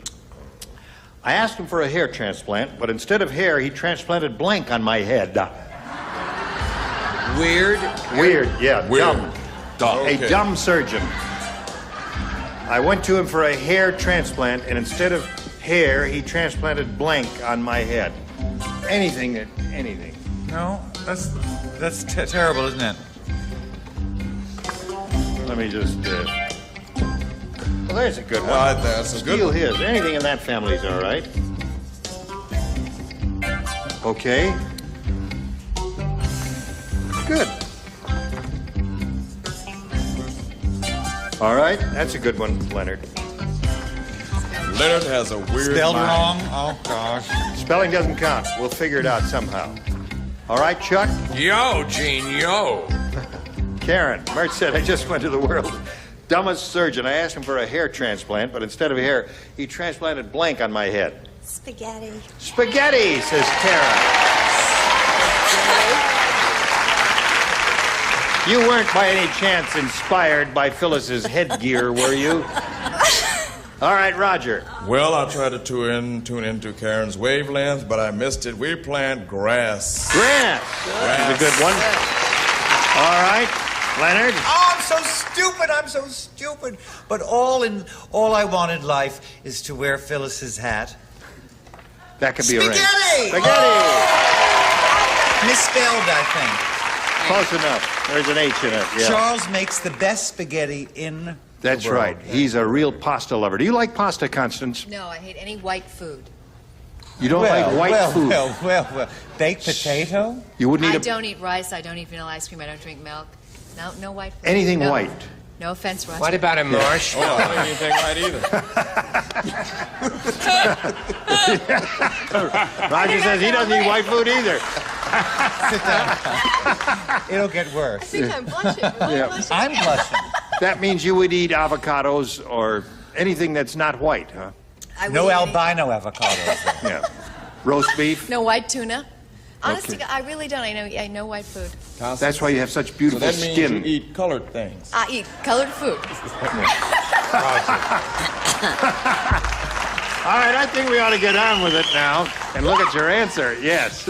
I asked him for a hair transplant, but instead of hair, he transplanted blank on my head. Weird? Weird, yeah. Weird. Dumb. Okay. A dumb surgeon. I went to him for a hair transplant, and instead of hair, he transplanted blank on my head. Anything. No, that's terrible, isn't it? Let me just, well, there's a good one. That's a good Steal one. his. Anything in that family's all right. Okay. Good. All right, that's a good one, Leonard. Leonard has a weird Spelled mind. wrong? Oh, gosh. Spelling doesn't count. We'll figure it out somehow. All right, Chuck? Yo, Gene, yo. Karen, Mert said, I just went to the world's dumbest surgeon. I asked him for a hair transplant, but instead of hair, he transplanted blank on my head. Spaghetti. Spaghetti, says Karen. You weren't by any chance inspired by Phyllis's headgear, were you? All right, Roger. Well, I tried to tune into Karen's wavelength, but I missed it. We plant grass. Grass. That's a good one. All right, Leonard. Oh, I'm so stupid. But all I want in life is to wear Phyllis's hat. That could be arranged. Spaghetti! Spaghetti. Misspelled, I think. Close enough. There's an H in it. Yeah. Charles makes the best spaghetti in That's the world. right. He's a real pasta lover. Do you like pasta, Constance? No, I hate any white food. You don't like white food? Well. Baked potato? You wouldn't eat I don't eat rice. I don't eat vanilla ice cream. I don't drink milk. No white food. anything No. white. No offense, Roger. What about a marshmallow? Oh, I don't eat anything right either. Roger says he doesn't eat white food either. Sit down. It'll get worse. I think I'm blushing. Am I Yeah. blushing? I'm blushing. That means you would eat avocados or anything that's not white, huh? I would No eat albino avocados. Yeah. Roast beef. No white tuna. Honestly, Okay. I really don't. I know white food. That's why you have such beautiful So that means skin. you eat colored things. I eat colored food. All right, I think we ought to get on with it now and look at your answer. Yes.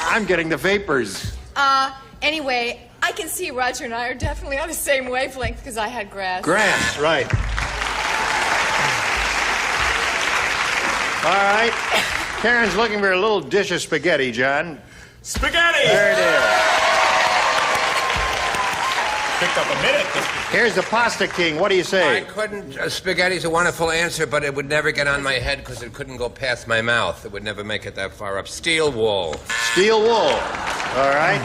I'm getting the vapors. Anyway, I can see Roger and I are definitely on the same wavelength because I had grass. Grass, right. All right. Karen's looking for a little dish of spaghetti, John. Spaghetti! There it is. Picked up a minute. Here's the Pasta King. What do you say? I couldn't. Spaghetti's a wonderful answer, but it would never get on my head because it couldn't go past my mouth. It would never make it that far up. Steel wool. Steel wool. All right.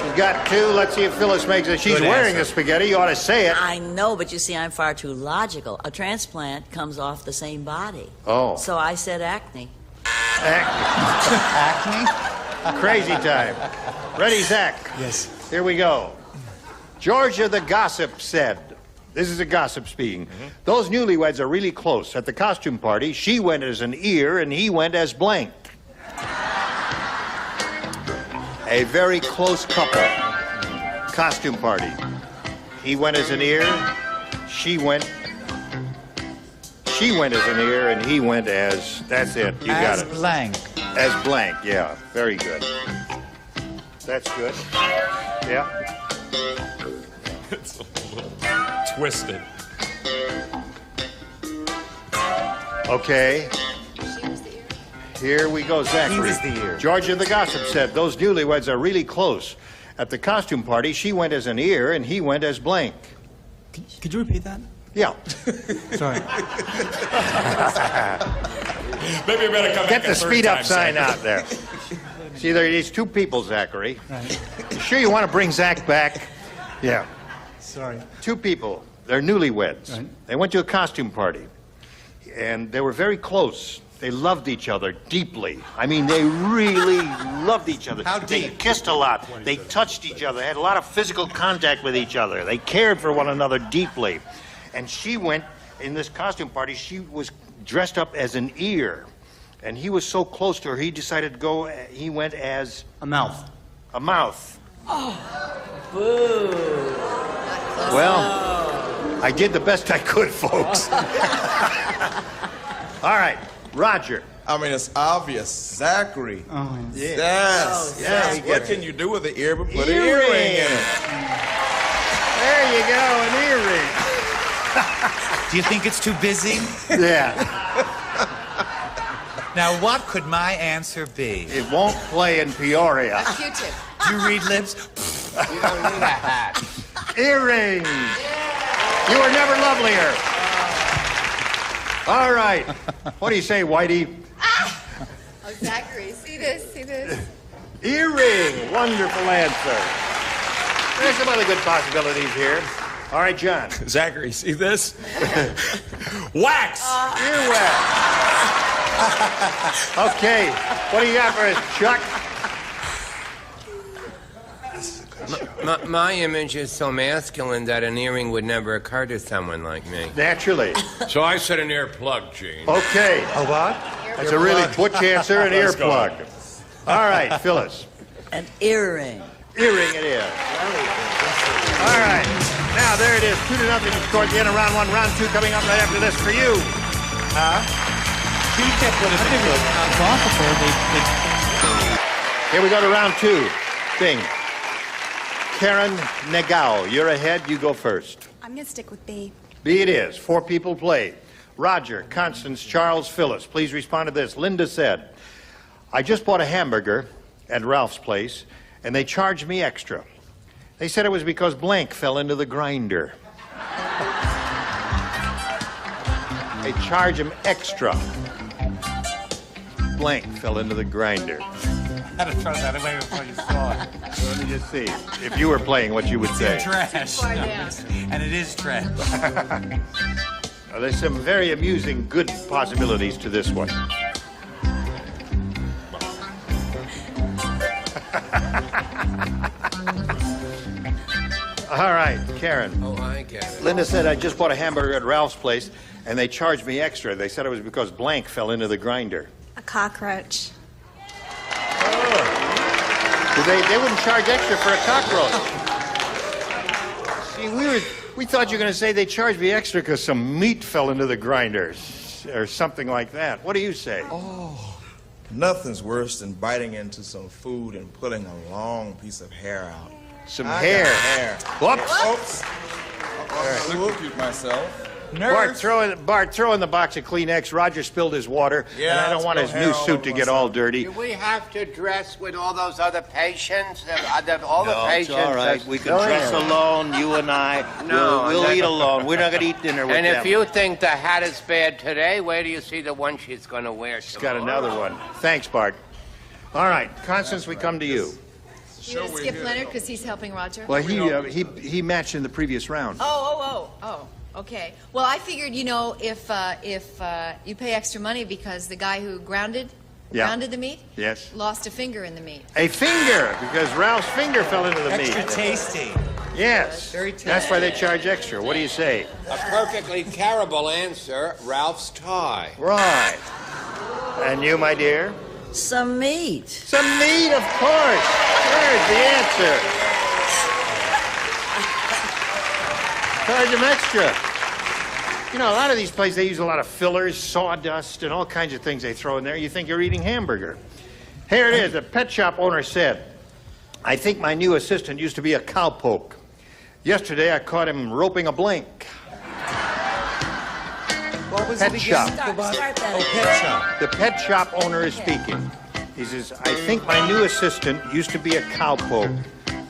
She's got two. Let's see if Phyllis makes it. She's Good wearing answer. the spaghetti. You ought to say it. I know, but you see, I'm far too logical. A transplant comes off the same body. Oh. So I said acne. Acne? Crazy time. Ready, Zach? Yes. Here we go. Georgia the Gossip said, this is a gossip speaking, those newlyweds are really close. At the costume party, she went as an ear and he went as blank. A very close couple. Costume party. He went as an ear, she went as an ear, and he went as, that's it, you got it. As blank. As blank, yeah, very good. That's good. Yeah. It's a little twisted. Okay. Here we go, Zachary. He was the ear. Georgia the Gossip said, those newlyweds are really close. At the costume party, she went as an ear and he went as blank. Could you repeat that? Yeah. Sorry. Maybe we better come Get back the a third speed up time, sign Zach. out there. See, there is two people, Zachary. Right. You sure you want to bring Zach back? Yeah. Sorry. Two people. They're newlyweds. Right. They went to a costume party. And they were very close. They loved each other deeply. I mean, they really loved each other. How They deep? kissed a lot. They touched each other, had a lot of physical contact with each other. They cared for one another deeply. And she went, in this costume party, she was dressed up as an ear. And he was so close to her, he decided to go, he went as... A mouth. A mouth. Boo. Well, I did the best I could, folks. All right, Roger. I mean, it's obvious. Zachary. Oh, Yeah. Yes. Oh, yes. yeah. What can you do with the ear but put an Earring. earring in it? There you go, an earring. Do you think it's too busy? Yeah. Now, what could my answer be? It won't play in Peoria. A Q-tip. Do you read lips? You don't need a hat. Earrings. You were never lovelier. All right. What do you say, Whitey? Oh, Zachary, see this, see this. Earring. Wonderful answer. There's some other good possibilities here. All right, John. Zachary, see this? Wax! Earwax. Okay. What do you got for us, Chuck? My image is so masculine that an earring would never occur to someone like me. Naturally. So I said an earplug, Gene. Okay. A what? That's a really butch answer, an Let's go. earplug. All right, Phyllis. An earring. Earring it is. All right. Now, there it is. 2-0 score at the end of round one. Round two coming up right after this for you. Huh? Q-tip would have been good. Here we go to round two. Thing. Karen Negao, you're ahead. You go first. I'm going to stick with B. B it is. 4 people play. Roger, Constance, Charles, Phyllis. Please respond to this. Linda said, I just bought a hamburger at Ralph's place, and they charged me extra. They said it was because blank fell into the grinder. They charge him extra. Blank fell into the grinder. I had to throw that away before you saw it. Let me just see. If you were playing, what you would say. Trash. And it is trash. There's some very amusing, good possibilities to this one. All right, Karen. Oh, I get it. Linda said, I just bought a hamburger at Ralph's place, and they charged me extra. They said it was because blank fell into the grinder. A cockroach. Oh, They wouldn't charge extra for a cockroach. See, we thought you were going to say they charged me extra because some meat fell into the grinder or something like that. What do you say? Oh, nothing's worse than biting into some food and pulling a long piece of hair out. Some hair. Whoops. Oops. I repeat myself. Bart, throw in the box of Kleenex. Roger spilled his water, and I don't want his new suit to get all dirty. Do we have to dress with all those other patients? All the No, patients. it's all right. We can dress alone, you and I. No, we'll eat alone. We're not going to eat dinner with and them. if you think the hat is bad today, where do you see the one she's going to wear She's got another one. Thanks, Bart. All right, Constance, we come to you. You gonna skip Leonard because he's helping Roger? Well, he matched in the previous round. Oh. Okay. Well, I figured, if you pay extra money because the guy who grounded the meat lost a finger in the meat. A finger, because Ralph's finger fell into the meat. Extra tasty. Yes. Very tasty. That's why they charge extra. What do you say? A perfectly terrible answer, Ralph's tie. Right. And you, my dear? Some meat. Some meat, of course. There's the answer. Charge them extra. A lot of these places, they use a lot of fillers, sawdust, and all kinds of things they throw in there. You think you're eating hamburger. Here it is. The pet shop owner said, I think my new assistant used to be a cowpoke. Yesterday, I caught him roping a blank. What was Pet it shop. again? Start that Oh, pet shop. The pet shop owner is speaking. He says, I think my new assistant used to be a cowpoke.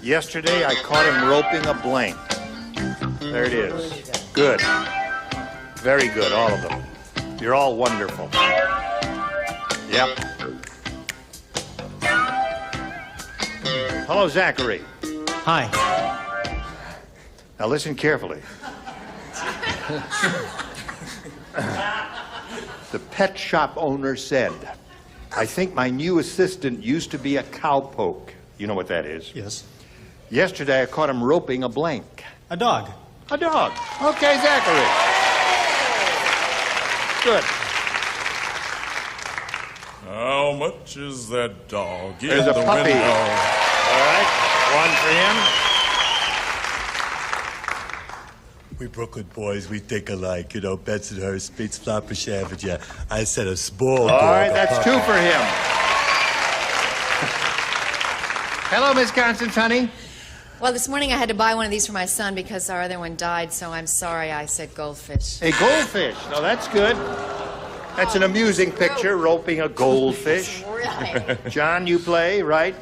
Yesterday, I caught him roping a blank. There it is. Good. Very good, all of them. You're all wonderful. Yep. Hello, Zachary. Hi. Now listen carefully. The pet shop owner said, I think my new assistant used to be a cowpoke. You know what that is? Yes. Yesterday, I caught him roping a blank. A dog. A dog. Okay, Zachary. Good. How much is that dog in There's the a puppy. window? All right, one for him. We Brooklyn boys, we think alike. Bensonhurst beats Floppershaviger. I said a small dog. All right, that's two for him. Hello, Miss Constance, honey. Well, this morning I had to buy one of these for my son because our other one died, so I'm sorry I said goldfish. A goldfish. No, that's good. That's an amusing picture, roping a goldfish. Really? John, you play, right?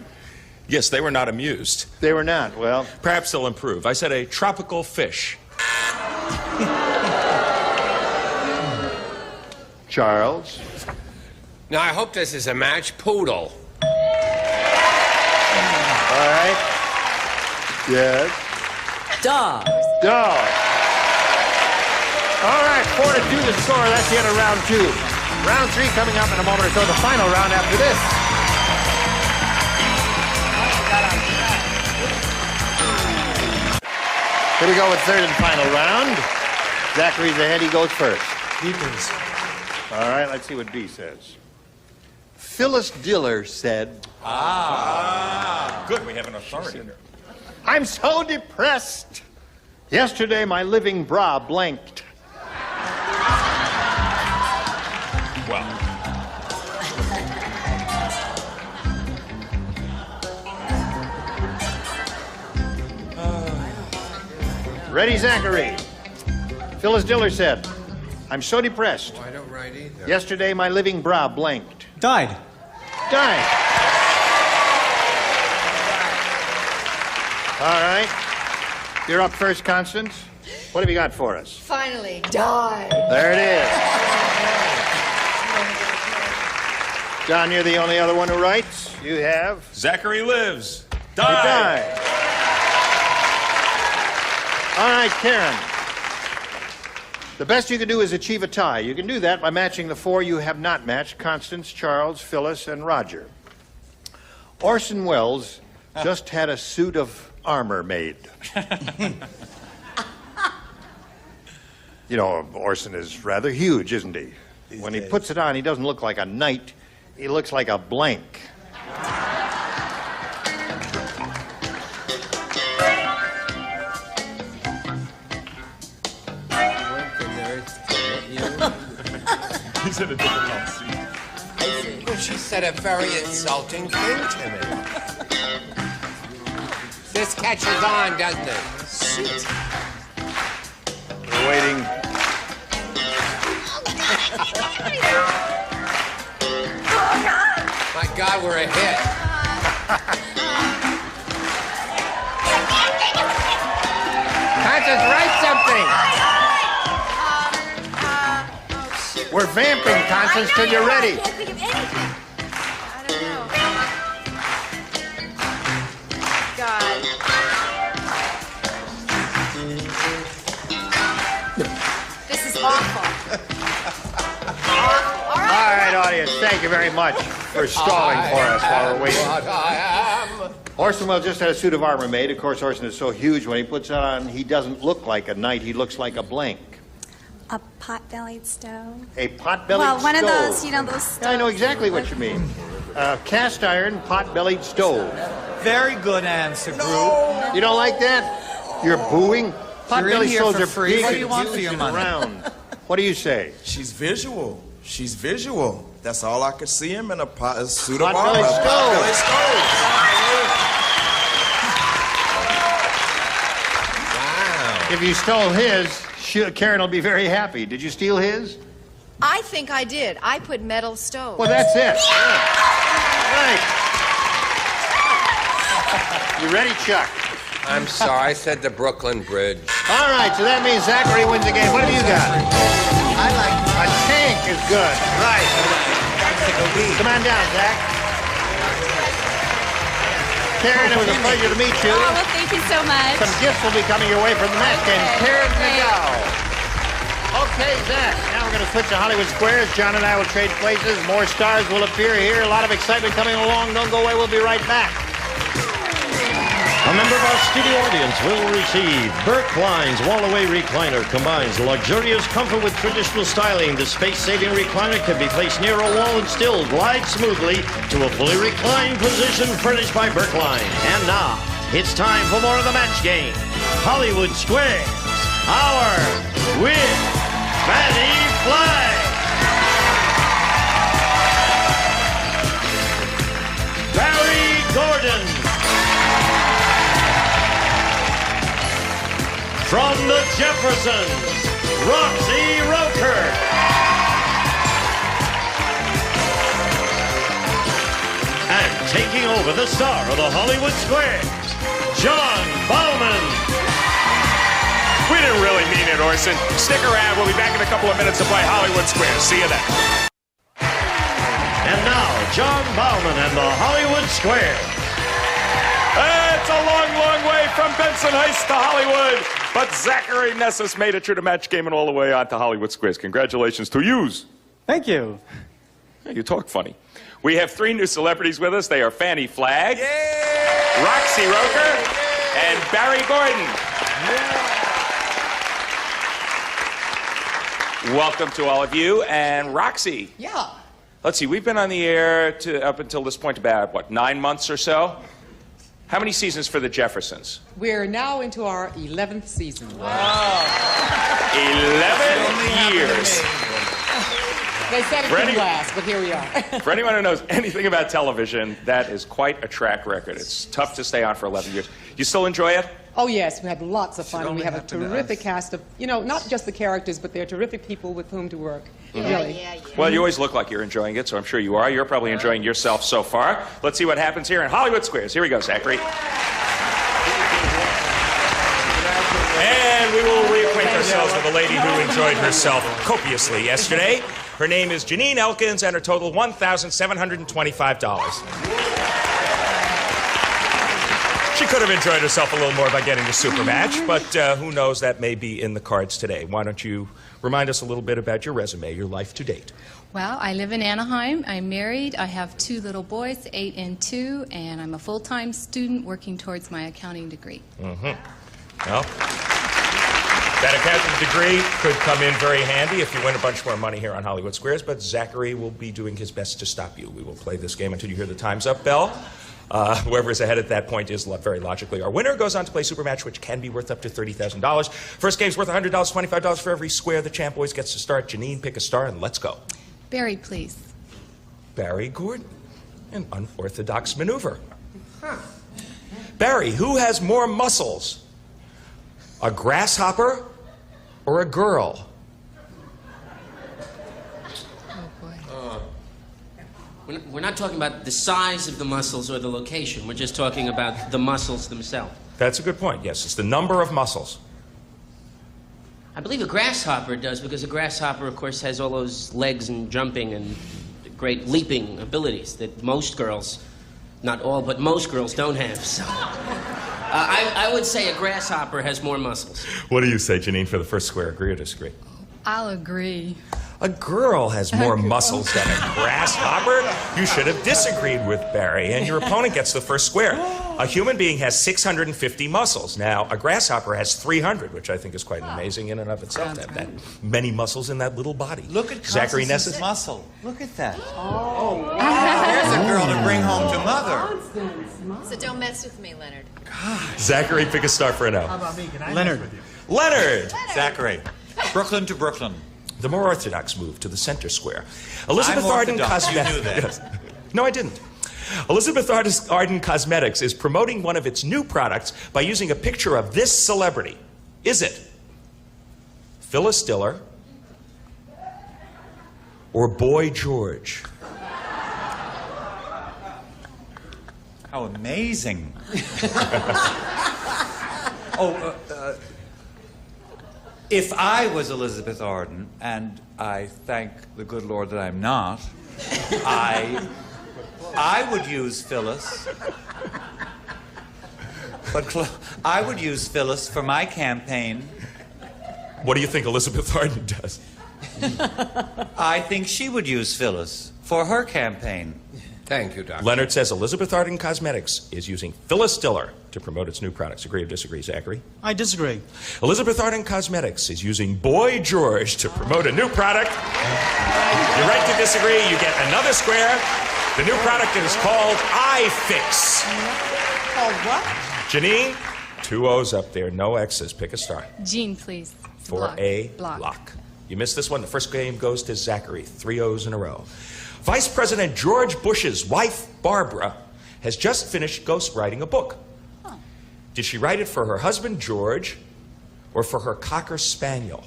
Yes, they were not amused. They were not. Well, perhaps they'll improve. I said a tropical fish. Charles. Now, I hope this is a match. Poodle. All right. Yes. Dog. Dog. All right, 4-2 the score. That's the end of round two. Round three coming up in a moment or so. The final round after this. Here we go with third and final round. Zachary's ahead. He goes first. B, please. All right, let's see what B says. Phyllis Diller said, Good, we have an authority. I'm so depressed. Yesterday, my living bra blanked. Well, Ready, Zachary? Phyllis Diller said, I'm so depressed. I don't write either. Yesterday, my living bra blanked. Died. Died. All right. You're up first, Constance. What have you got for us? Finally, died. There it is. John, you're the only other one who writes. You have? Zachary lives. He died. All right, Karen. The best you can do is achieve a tie. You can do that by matching the four you have not matched: Constance, Charles, Phyllis, and Roger. Orson Welles just had a suit of armor made. You know, Orson is rather huge, isn't he? When he puts it on, he doesn't look like a knight. He looks like a blank. She's in a different seat. Well, she said a very insulting thing to me. This catches on, doesn't it? Shoot. We're waiting. My God, we're a hit. Constance, write something. We're vamping, Constance, till you're ready. I can't think of anything. I don't know. God. This is awful. All right, audience, thank you very much for stalling for us while we're waiting. Orson Welles just had a suit of armor made. Of course, Orson is so huge, when he puts it on, he doesn't look like a knight, he looks like a blank. A pot-bellied stove. A pot-bellied stove. Well, one of those, you know, those stoves. Yeah, I know exactly what you mean. Cast iron, pot-bellied stove. Very good answer, group. You don't like that? You're booing? Pot-bellied here stoves for are free. big What do you and want for huge your and money? round. What do you say? She's visual. She's visual. That's all I could see him in a suit of armor. Pot-bellied stove. Pot-bellied stove. If you stole his, Karen will be very happy. Did you steal his? I think I did. I put metal stove. Well, that's it. Yeah. Right. You ready, Chuck? I'm sorry, I said the Brooklyn Bridge. All right, so that means Zachary wins the game. What have you got? I like A tank is good. Right. Come on down, Zach. Karen, it was a pleasure to meet you. Oh, well, thank you so much. Some gifts will be coming your way from the match game. Karen McGow. Okay, Zach. Now we're going to switch to Hollywood Squares. John and I will trade places. More stars will appear here. A lot of excitement coming along. Don't go away. We'll be right back. A member of our studio audience will receive Burke Klein's wall-away recliner. Combines luxurious comfort with traditional styling. The space-saving recliner can be placed near a wall and still glide smoothly to a fully reclined position furnished by Burke Klein. And now, it's time for more of the match game. Hollywood Squares, Hour with Fatty Fly. Barry Gordon. From the Jeffersons, Roxy Roker. And taking over the star of the Hollywood Squares, John Bauman. We didn't really mean it, Orson. Stick around. We'll be back in a couple of minutes to play Hollywood Squares. See you then. And now, John Bauman and the Hollywood Squares. It's a long, long way from Benson Heights to Hollywood. But Zachary Nessus made it through the match game and all the way on to Hollywood Squares. Congratulations to yous. Thank you. Hey, you talk funny. We have 3 new celebrities with us. They are Fanny Flagg, Roxy Roker, and Barry Gordon. Welcome to all of you. And Roxy. Yeah. Let's see, we've been on the air up until this point about, what, 9 months or so? How many seasons for the Jeffersons? We're now into our 11th season. Wow. 11 years. They said it would last, but here we are. For anyone who knows anything about television, that is quite a track record. It's tough to stay on for 11 years. You still enjoy it? Oh, yes, we had lots of fun, and we have a terrific cast of, you know, not just the characters, but they're terrific people with whom to work. Really. Well, you always look like you're enjoying it, so I'm sure you are. You're probably enjoying yourself so far. Let's see what happens here in Hollywood Squares. Here we go, Zachary. And we will reacquaint ourselves with a lady who enjoyed herself copiously yesterday. Her name is Janine Elkins, and her total $1,725. She could have enjoyed herself a little more by getting the super match, but who knows, that may be in the cards today. Why don't you remind us a little bit about your resume, your life to date? Well, I live in Anaheim. I'm married. I have 2 little boys, 8 and 2, and I'm a full-time student working towards my accounting degree. Mm-hmm. Well, that accounting degree could come in very handy if you win a bunch more money here on Hollywood Squares, but Zachary will be doing his best to stop you. We will play this game until you hear the time's up bell. Whoever is ahead at that point is very logically our winner. Goes on to play Super Match, which can be worth up to $30,000. First game's worth $100, $25 for every square. The champ always gets to start. Janine, pick a star, and let's go. Barry, please. Barry Gordon. An unorthodox maneuver. Barry, who has more muscles? A grasshopper or a girl? We're not talking about the size of the muscles or the location. We're just talking about the muscles themselves. That's a good point. Yes, it's the number of muscles. I believe a grasshopper does, because a grasshopper, of course, has all those legs and jumping and great leaping abilities that most girls, not all, but most girls don't have. So, I would say a grasshopper has more muscles. What do you say, Janine, for the first square? Agree or disagree? I'll agree. A girl has more muscles than a grasshopper? You should have disagreed with Barry, and your opponent gets the first square. A human being has 650 muscles. Now, a grasshopper has 300, which I think is quite amazing in and of itself, to have that many muscles in that little body. Look at Zachary Constance's Ness's muscle. Look at that. Oh, wow. There's a girl to bring home to mother. So don't mess with me, Leonard. Zachary, pick a star for an O. How about me? Can I Leonard. With you? Leonard! Zachary. Brooklyn to Brooklyn. The more orthodox move to the center square. Elizabeth I'm Arden orthodox. Cosmetics. You knew that. Yes. No, I didn't. Elizabeth Arden Cosmetics is promoting one of its new products by using a picture of this celebrity. Is it Phyllis Diller or Boy George? How amazing. If I was Elizabeth Arden, and I thank the good Lord that I'm not, I would use Phyllis. But I would use Phyllis for my campaign. What do you think Elizabeth Arden does? I think she would use Phyllis for her campaign. Thank you, Doctor. Leonard says Elizabeth Arden Cosmetics is using Phyllis Diller to promote its new products. Agree or disagree, Zachary? I disagree. Elizabeth Arden Cosmetics is using Boy George to promote a new product. You're right to disagree. You get another square. The new product is called iFix. Called what? Janine, 2 O's up there, no X's. Pick a star. Jean, please. For a block. You missed this one. The first game goes to Zachary. 3 O's in a row. Vice President George Bush's wife, Barbara, has just finished ghostwriting a book. Huh. Did she write it for her husband, George, or for her Cocker Spaniel?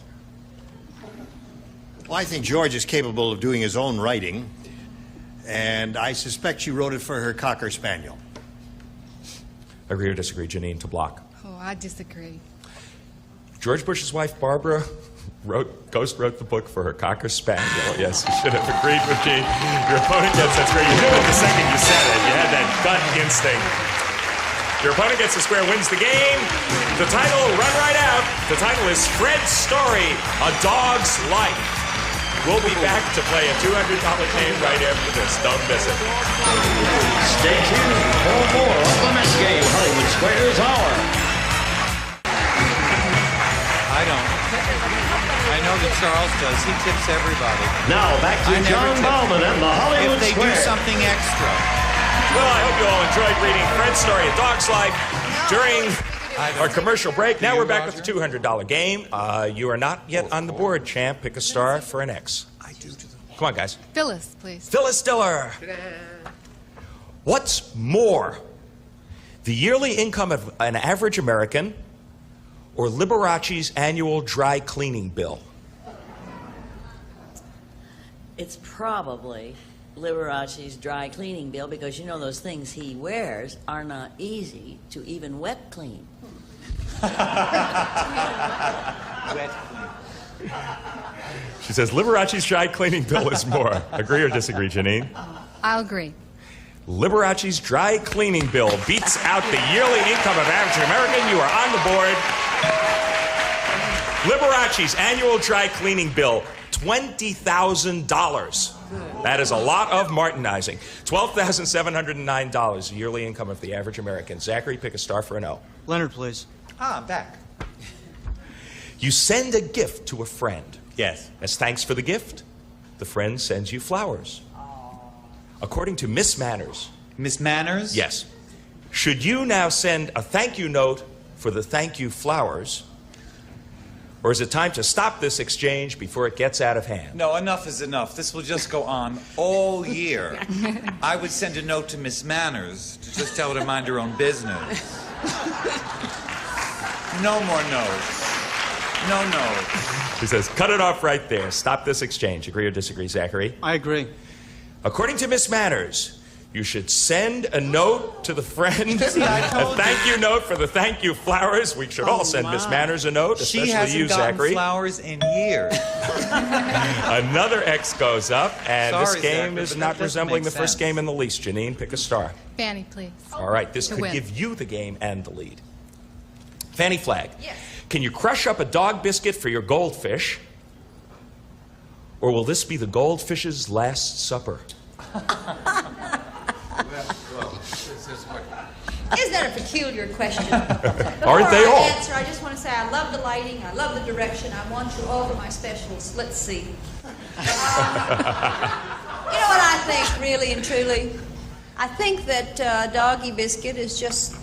Well, I think George is capable of doing his own writing, and I suspect she wrote it for her Cocker Spaniel. Agree or disagree, Janine, to block? Oh, I disagree. George Bush's wife, Barbara, wrote the book for her Cocker Spaniel. Yes, you should have agreed with Gene. Your opponent gets that square. You knew it the second you said it. You had that gut instinct. Your opponent gets the square, wins the game. The title, run right out. The title is Fred's Story, A Dog's Life. We'll be back to play a $200 game right after this. Don't miss it. Stay tuned for more of the next game, Hollywood Squares Hour. I don't. I know that Charles does. He tips everybody. Now back to John Bauman and the Hollywood If they Square. do something extra. Well, I hope you all enjoyed reading Fred's Story, A Dog's Life during our commercial break. Now we're back with the $200 game. You are not yet on the board, champ. Pick a star for an X. Come on, guys. Phyllis, please. Phyllis Diller. What's more, the yearly income of an average American or Liberace's annual dry cleaning bill? It's probably Liberace's dry cleaning bill, because you know those things he wears are not easy to even wet clean. She says Liberace's dry cleaning bill is more. Agree or disagree, Janine? I'll agree. Liberace's dry cleaning bill beats out the yearly income of average American. You are on the board. Liberace's annual dry cleaning bill, $20,000. That is a lot of Martinizing. $12,709, the yearly income of the average American. Zachary, pick a star for an O. Leonard, please. I'm back. You send a gift to a friend. Yes. As thanks for the gift, the friend sends you flowers. According to Miss Manners. Miss Manners? Yes. Should you now send a thank you note for the thank you flowers, Or is it time to stop this exchange before it gets out of hand? No, enough is enough. This will just go on all year. I would send a note to Miss Manners to just tell her to mind her own business. No more notes. No notes. He says, cut it off right there. Stop this exchange. Agree or disagree, Zachary? I agree. According to Miss Manners, you should send a note to the friend, a thank you note for the thank you flowers. We should all send Miss Manners a note, especially she hasn't you, gotten Zachary. Flowers in years. Another X goes up, and Sorry, this game Zachary, is but not that doesn't resembling the make first sense. game in the least. Janine, pick a star. Fanny, please. All right, this To could win. give you the game and the lead. Fanny Flag. Yes. Can you crush up a dog biscuit for your goldfish? Or will this be the goldfish's last supper? Isn't that a peculiar question? Aren't they all? Answer, I just want to say I love the lighting, I love the direction, I want you all for my specials. Let's see. You know what I think, really and truly? I think that doggy biscuit is just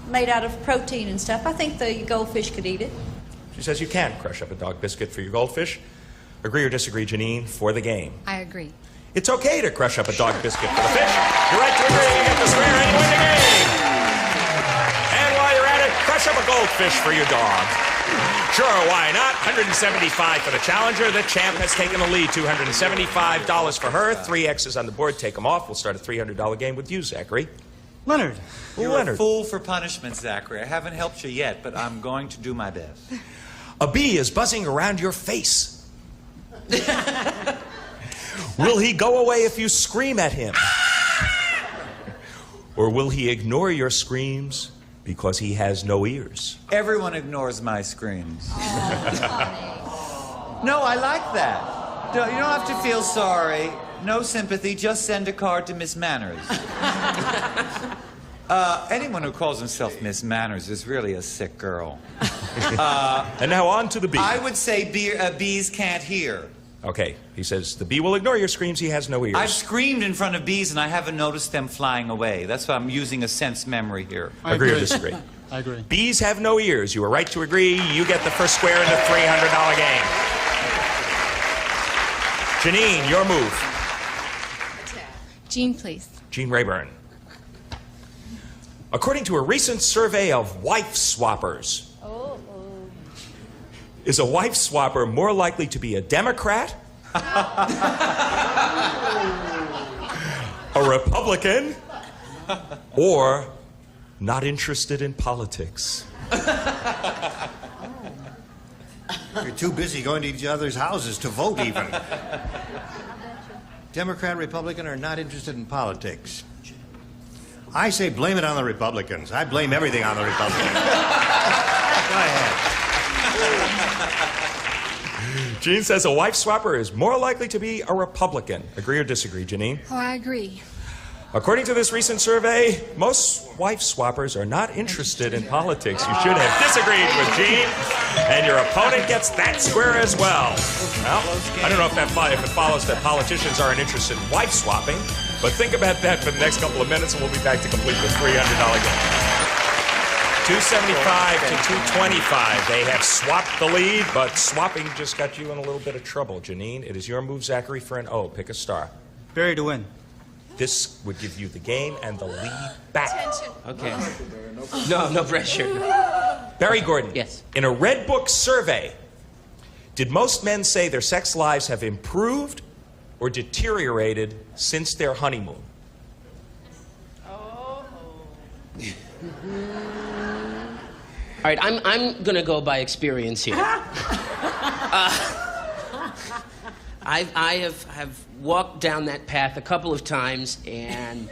made out of protein and stuff. I think the goldfish could eat it. She says you can crush up a dog biscuit for your goldfish. Agree or disagree, Janine, for the game? I agree. It's okay to crush up a dog biscuit for the fish. You're right to agree. You get the square and you win the game. And while you're at it, crush up a goldfish for your dog. Sure, why not? $175 for the challenger. The champ has taken the lead. $275 for her. 3 X's on the board. Take them off. We'll start a $300 game with you, Zachary. Leonard. You're a fool for punishment, Zachary. I haven't helped you yet, but I'm going to do my best. A bee is buzzing around your face. Will he go away if you scream at him? Or will he ignore your screams because he has no ears? Everyone ignores my screams. No, I like that. You don't have to feel sorry. No sympathy. Just send a card to Miss Manners. Anyone who calls himself Miss Manners is really a sick girl. And now on to the bee. I would say bees can't hear. Okay, he says the bee will ignore your screams. He has no ears. I've screamed in front of bees and I haven't noticed them flying away. That's why I'm using a sense memory here. Agree or disagree? I agree. Bees have no ears. You are right to agree. You get the first square in the $300 game. Janine, your move. Jean, please. Gene Rayburn. According to a recent survey of wife swappers, is a wife swapper more likely to be a Democrat, a Republican, or not interested in politics? You're too busy going to each other's houses to vote even. Democrat, Republican are not interested in politics. I say blame it on the Republicans. I blame everything on the Republicans. Go ahead. Gene says a wife swapper is more likely to be a Republican. Agree or disagree, Janine? Oh, I agree. According to this recent survey, most wife swappers are not interested in politics. You should have disagreed with Gene, and your opponent gets that square as well. Well, I don't know if it follows that politicians aren't interested in wife swapping, but think about that for the next couple of minutes, and we'll be back to complete the $300 game. 275 to 225. They have swapped the lead, but swapping just got you in a little bit of trouble. Janine, it is your move, Zachary, for an O. Pick a star. Barry to win. This would give you the game and the lead back. Okay. No pressure. Barry Gordon. Yes. In a Red Book survey, did most men say their sex lives have improved or deteriorated since their honeymoon? All right, I'm going to go by experience here. I have walked down that path a couple of times, and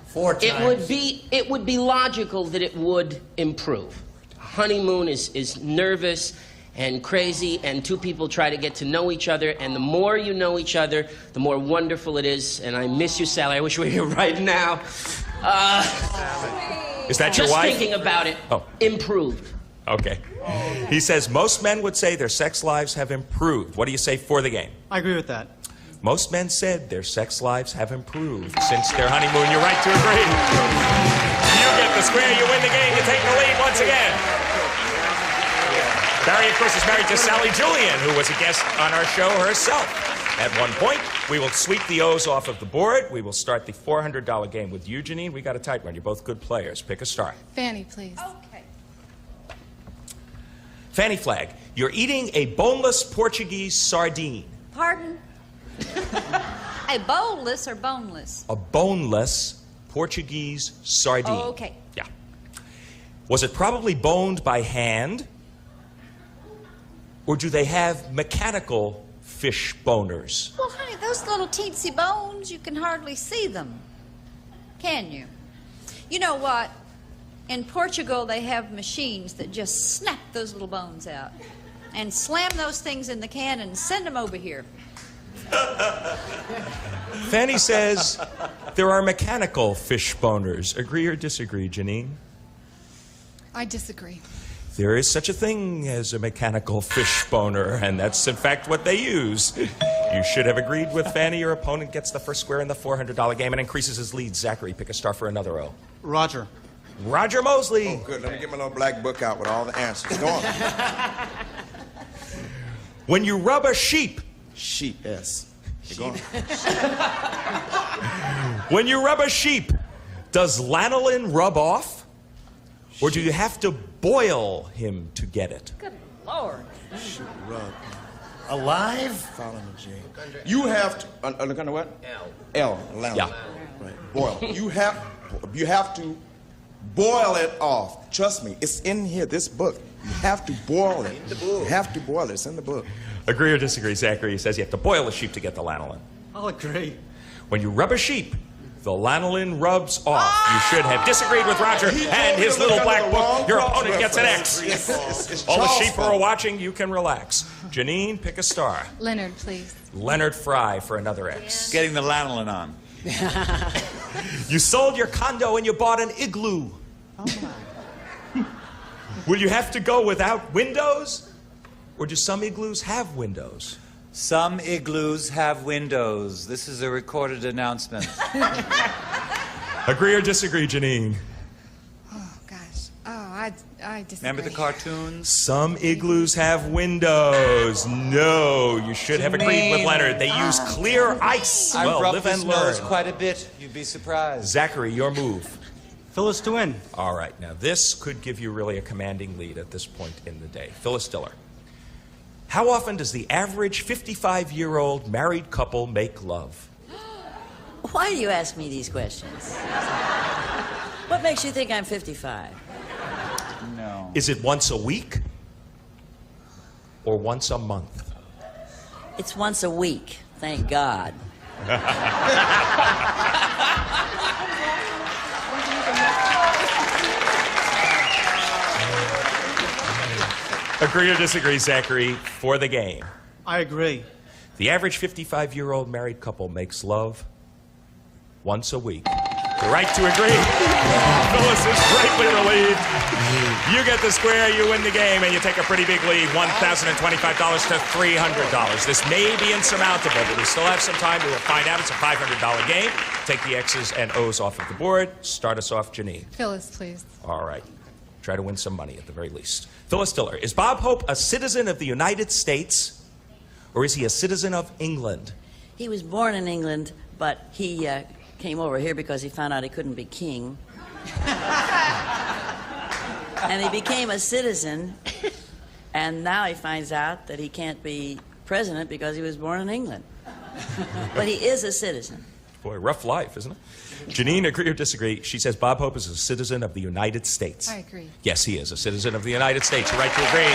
4 times. It would be logical that it would improve. Honeymoon is nervous and crazy, and two people try to get to know each other, and the more you know each other, the more wonderful it is. And I miss you, Sally. I wish we were here right now. Is that your wife? Just thinking about it, improved. Okay. He says most men would say their sex lives have improved. What do you say for the game? I agree with that. Most men said their sex lives have improved since their honeymoon. You're right to agree. You get the square, you win the game, you take the lead once again. Barry, of course, is married to Sally Julian, who was a guest on our show herself. At one point, we will sweep the O's off of the board. We will start the $400 game with you, Janine. We got a tight one. You're both good players. Pick a star. Fanny, please. Okay. Fanny Flag, you're eating a boneless Portuguese sardine. Pardon? A boneless or boneless? A boneless Portuguese sardine. Oh, okay. Yeah. Was it probably boned by hand? Or do they have mechanical fish boners? Well, honey, those little teensy bones, you can hardly see them. Can you? You know what? In Portugal, they have machines that just snap those little bones out and slam those things in the can and send them over here. Fanny says there are mechanical fish boners. Agree or disagree, Janine? I disagree. There is such a thing as a mechanical fish boner, and that's in fact what they use. You should have agreed with Fanny. Your opponent gets the first square in the $400 game and increases his lead. Zachary, pick a star for another O. Roger. Roger Mosley. Oh, good. Let me get my little black book out with all the answers. Go on. When you rub a sheep. Sheep, yes. Go on. When you rub a sheep, does lanolin rub off? Or do you have to boil him to get it? Good Lord. Sheep rub. Alive? Follow me, Jay. You have to, look under what? L. Lanolin. Yeah. Right. Boil. You have to boil it off. Trust me, it's in here, this book. You have to boil it. In the book. You have to boil it. It's in the book. Agree or disagree, Zachary? Says you have to boil a sheep to get the lanolin. I'll agree. When you rub a sheep, the lanolin rubs off. You should have disagreed with Roger and his little black book. Your opponent gets an X. All the sheep who are watching, you can relax. Janine, pick a star. Leonard, please. Leonard Fry for another X. Getting the lanolin on. You sold your condo and you bought an igloo. Will you have to go without windows? Or do some igloos have windows? Some igloos have windows. This is a recorded announcement. Agree or disagree, Janine? Oh, gosh. Oh, I disagree. Remember the cartoons? Some igloos have windows. No, you should have agreed with Leonard. They use clear ice. I Well, rubbed live his and learn. nose quite a bit. You'd be surprised. Zachary, your move. Phyllis to win. All right, now this could give you really a commanding lead at this point in the day. Phyllis Diller. How often does the average 55-year-old married couple make love? Why do you ask me these questions? What makes you think I'm 55? No. Is it once a week or once a month? It's once a week, thank God. Agree or disagree, Zachary, for the game? I agree. The average 55-year-old married couple makes love once a week. You're right to agree. Phyllis is greatly relieved. You get the square, you win the game, and you take a pretty big lead, $1,025 to $300. This may be insurmountable, but we still have some time. We will find out. It's a $500 game. Take the X's and O's off of the board. Start us off, Janine. Phyllis, please. All right. Try to win some money at the very least. Phyllis Diller, is Bob Hope a citizen of the United States, or is he a citizen of England? He was born in England, but he came over here because he found out he couldn't be king. And he became a citizen, and now he finds out that he can't be president because he was born in England. But he is a citizen. Boy, rough life, isn't it? Janine, agree or disagree? She says Bob Hope is a citizen of the United States. I agree. Yes, he is a citizen of the United States. You're right to agree.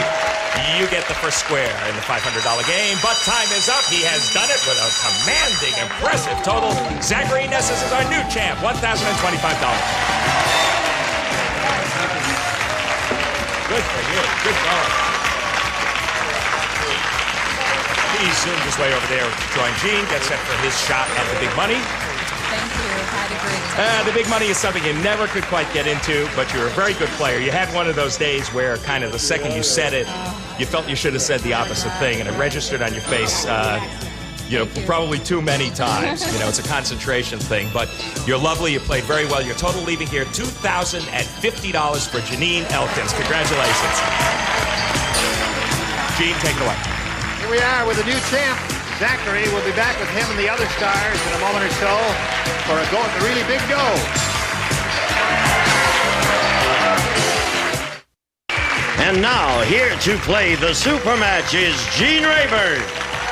You get the first square in the $500 game, but time is up. He has done it with a commanding, impressive total. Zachary Nessus is our new champ, $1,025. Good for you. Good going. He zoomed his way over there to join Gene, get set for his shot at the big money. Thank you. I'd agree. The big money is something you never could quite get into, but you're a very good player. You had one of those days where kind of the second you said it, you felt you should have said the opposite thing, and it registered on your face, probably too many times. It's a concentration thing, but you're lovely. You played very well. Your total leaving here, $2,050 for Janine Elkins. Congratulations. Gene, take it away. Here we are with a new champ, Zachary. We'll be back with him and the other stars in a moment or so for a go at the really big go. And now, here to play the super match is Gene Rayburn.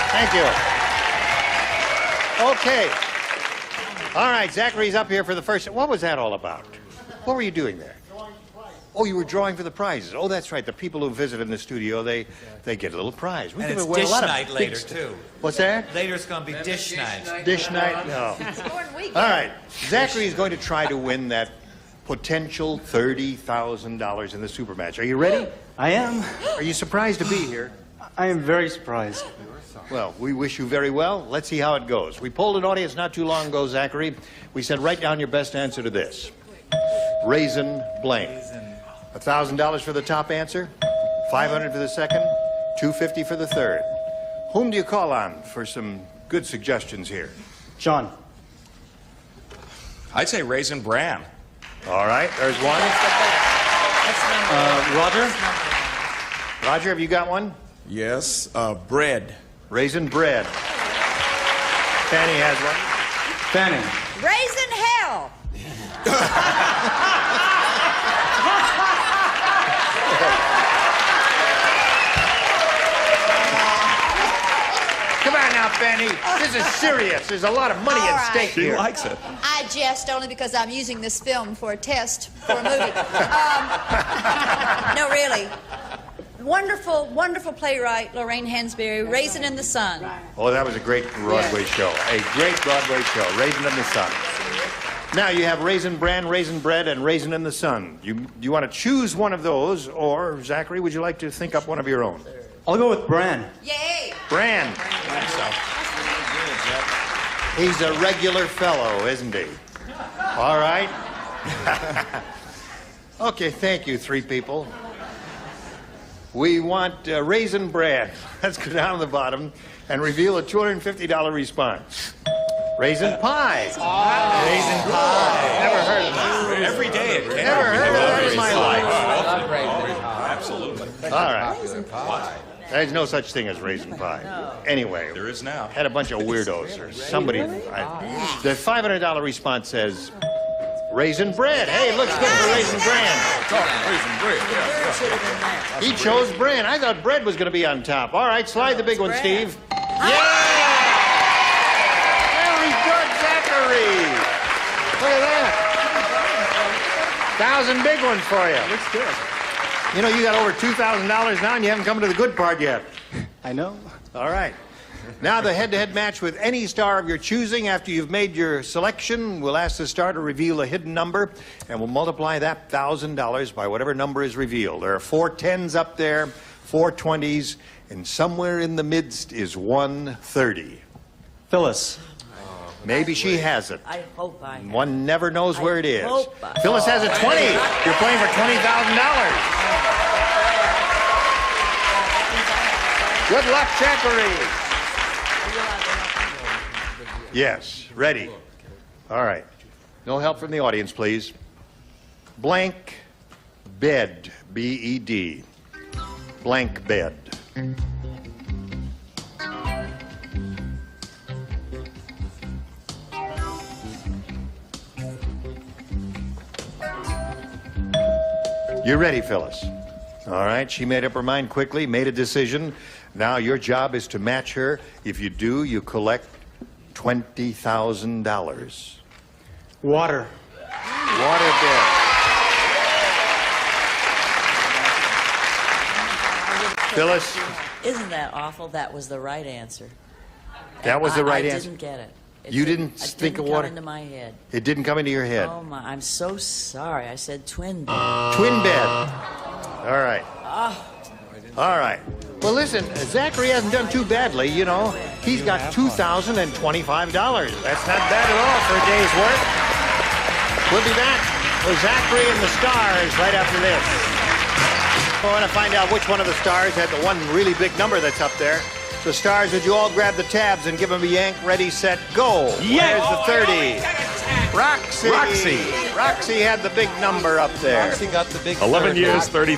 Thank you. Okay. All right, Zachary's up here for the first. What was that all about? What were you doing there? Oh, you were drawing for the prizes. Oh, that's right. The people who visit in the studio, they get a little prize. We And give it's away a dish lot of night big later, stuff. too. What's that? Later it's going to be dish night. Dish night? No. All right. Zachary is going to try to win that potential $30,000 in the super match. Are you ready? I am. Are you surprised to be here? I am very surprised. Well, we wish you very well. Let's see how it goes. We polled an audience not too long ago, Zachary. We said, write down your best answer to this. Raisin blank. $1,000 for the top answer, $500 for the second, $250 for the third. Whom do you call on for some good suggestions here? John. I'd say Raisin Bran. All right, there's one. Roger? Roger, have you got one? Yes, bread. Raisin bread. Fanny has one. Fanny. Raisin hell. Come on now, Fanny. This is serious. There's a lot of money at stake here. She likes it. I jest only because I'm using this film for a test for a movie. No, really. Wonderful, wonderful playwright, Lorraine Hansberry, Raisin in the Sun. Oh, that was a great Broadway show. A great Broadway show, Raisin in the Sun. Now you have Raisin Bran, Raisin Bread, and Raisin in the Sun. You want to choose one of those, or, Zachary, would you like to think up one of your own? I'll go with Bran. Yay! Bran. He's a regular fellow, isn't he? All right. Okay, thank you, three people. We want Raisin Bran. Let's go down to the bottom and reveal a $250 response. Raisin Pie. Raisin pie. Never heard of that. Every day it can. Never heard of that in my life. Absolutely. All right. There's no such thing as raisin pie. Anyway. There is now. Had a bunch of weirdos or somebody. The $500 response says raisin bread. Hey, it looks good for Raisin Bran. Raisin bread. Yeah. He chose Bran. I thought bread was going to be on top. All right, slide the big one, Steve. Yeah! Very good, Zachary. Look at that. 1,000 big ones for you. Looks good. You know, you got over $2,000 now, and you haven't come to the good part yet. I know. All right. Now the head-to-head match with any star of your choosing. After you've made your selection, we'll ask the star to reveal a hidden number, and we'll multiply that $1,000 by whatever number is revealed. There are 4 10s up there, 4 20s, and somewhere in the midst is 130. Phyllis. Maybe she has it. I hope I have. One never knows where it is. hope I- Phyllis has a 20. You're playing for $20,000. Good luck, Zachary. Yes, ready. All right. No help from the audience, please. Blank bed, B-E-D. Blank bed. You're ready, Phyllis. All right, she made up her mind quickly, made a decision. Now your job is to match her. If you do, you collect $20,000. Water. Water bed. Phyllis? Isn't that awful? That was the right answer. That was the right I answer? didn't get it. You didn't think of water? It didn't come into my head. It didn't come into your head. Oh my! I'm so sorry. I said twin bed. Twin bed. All right. Oh. All right. Well, listen, Zachary hasn't done too badly, you know. He's got $2,025. That's not bad at all for a day's work. We'll be back with Zachary and the stars right after this. I want to find out which one of the stars had the one really big number that's up there. So, stars, would you all grab the tabs and give them a yank, ready, set, go? Yank. There's the 30. Roxy. Roxy had the big number up there. Roxy got the big 11 years, $30,000.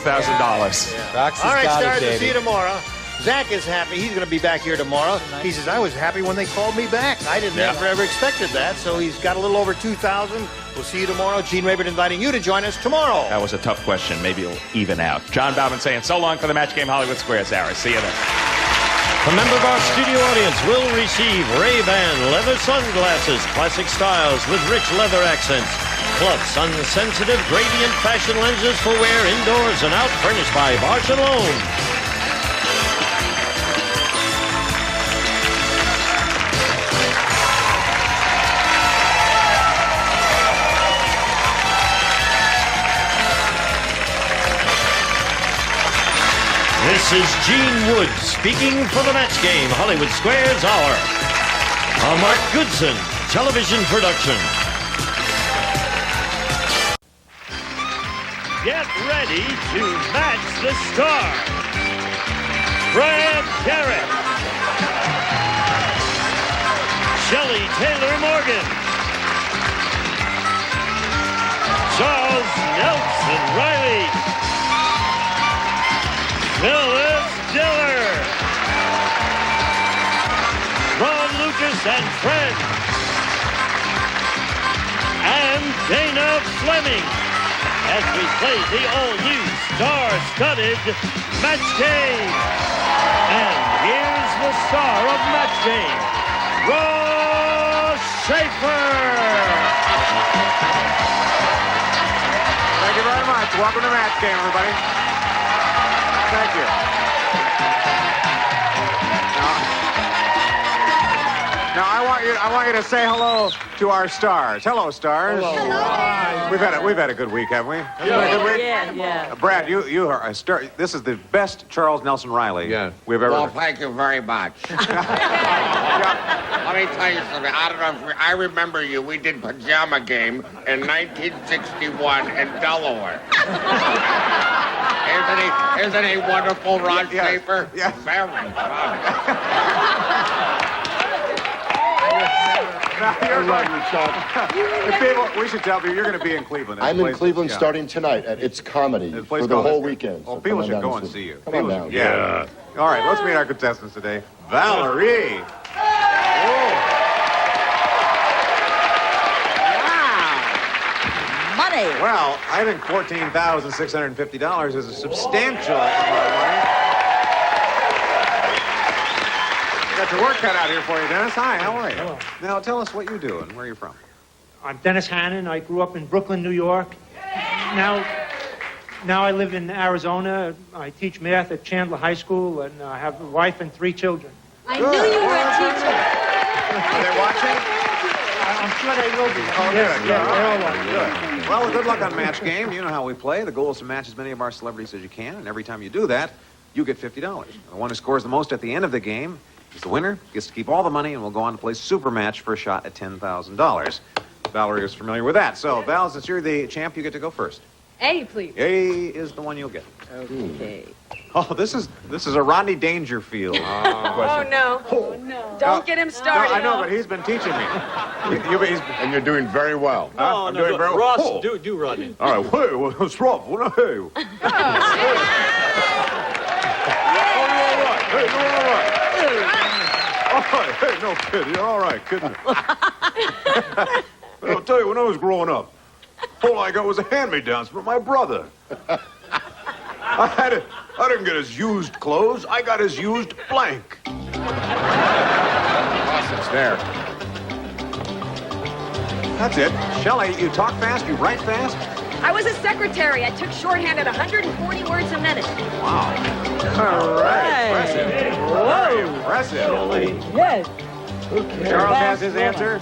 Roxy's All right, got stars, it, we'll see you baby. tomorrow. Zach is happy. He's going to be back here tomorrow. He says, I was happy when they called me back. I didn't ever expected that. So he's got a little over 2,000. We'll see you tomorrow. Gene Rayburn inviting you to join us tomorrow. That was a tough question. Maybe it'll even out. John Bauman saying so long for the Match Game Hollywood Squares hour. See you then. A member of our studio audience will receive Ray-Ban leather sunglasses, classic styles with rich leather accents, plus sun-sensitive gradient fashion lenses for wear indoors and out, furnished by Bosch & Lomb. This is Gene Woods speaking for the Match Game Hollywood Squares Hour. A Mark Goodson television production. Get ready to match the star. Brad Garrett. Shelley Taylor Morgan. Charles Nelson Riley. Phyllis Diller, Ron Lucas and friends, and Dana Fleming as we play the all-new star-studded Match Game. And here's the star of Match Game, Ross Schaefer. Thank you very much. Welcome to Match Game, everybody. Thank you. Now I want you to say hello to our stars. Hello, stars. Hello. We've had a good week, haven't we? Has it been a good week? Yeah. Brad, you are a star. This is the best Charles Nelson Riley we've ever. Well, thank you very much. Let me tell you something. I don't know if I remember you. We did Pajama Game in 1961 in Delaware. Isn't he wonderful, Ron Schaefer? Yes. Very fun. We should tell you, you're going to be in Cleveland. I'm in Cleveland starting tonight at It's Comedy for the whole weekend. Well, people should go and see you. Come on down. Yeah. All right, let's meet our contestants today. Valerie. Money. Well, I think $14,650 is a substantial amount of money. Got your work cut out here for you, Dennis. Hi, how are you? Hello. Now, tell us what you do and where you're from. I'm Dennis Hannon. I grew up in Brooklyn, New York. Now I live in Arizona. I teach math at Chandler High School, and I have a wife and 3 children. I knew you were a teacher. Are they watching? I'm sure they will be. Oh, yes, good. yes, they're all Good. watching. Well, good luck on Match Game. You know how we play. The goal is to match as many of our celebrities as you can, and every time you do that, you get $50. The one who scores the most at the end of the game is the winner, gets to keep all the money, and will go on to play Super Match for a shot at $10,000. Valerie is familiar with that. So, Val, since you're the champ, you get to go first. A, please. A is the one you'll get. Okay. Oh, this is a Rodney Dangerfield question. No. Oh, no. Don't get him started. No, I know, but he's been teaching me. And you're doing very well. I'm doing very well. Ross, do Rodney. All right, hey, what's wrong? Hey. Hey, you're all right. All right, hey, no kid, you're all right, kid. I'll tell you, when I was growing up, all I got was a hand-me-downs from my brother. I didn't get his used clothes. I got his used blank. It's there. That's it. Shelley, you talk fast, you write fast. I was a secretary. I took shorthand at 140 words a minute. Wow. All right. Impressive. Very impressive. Yes. Okay. Charles has his answer?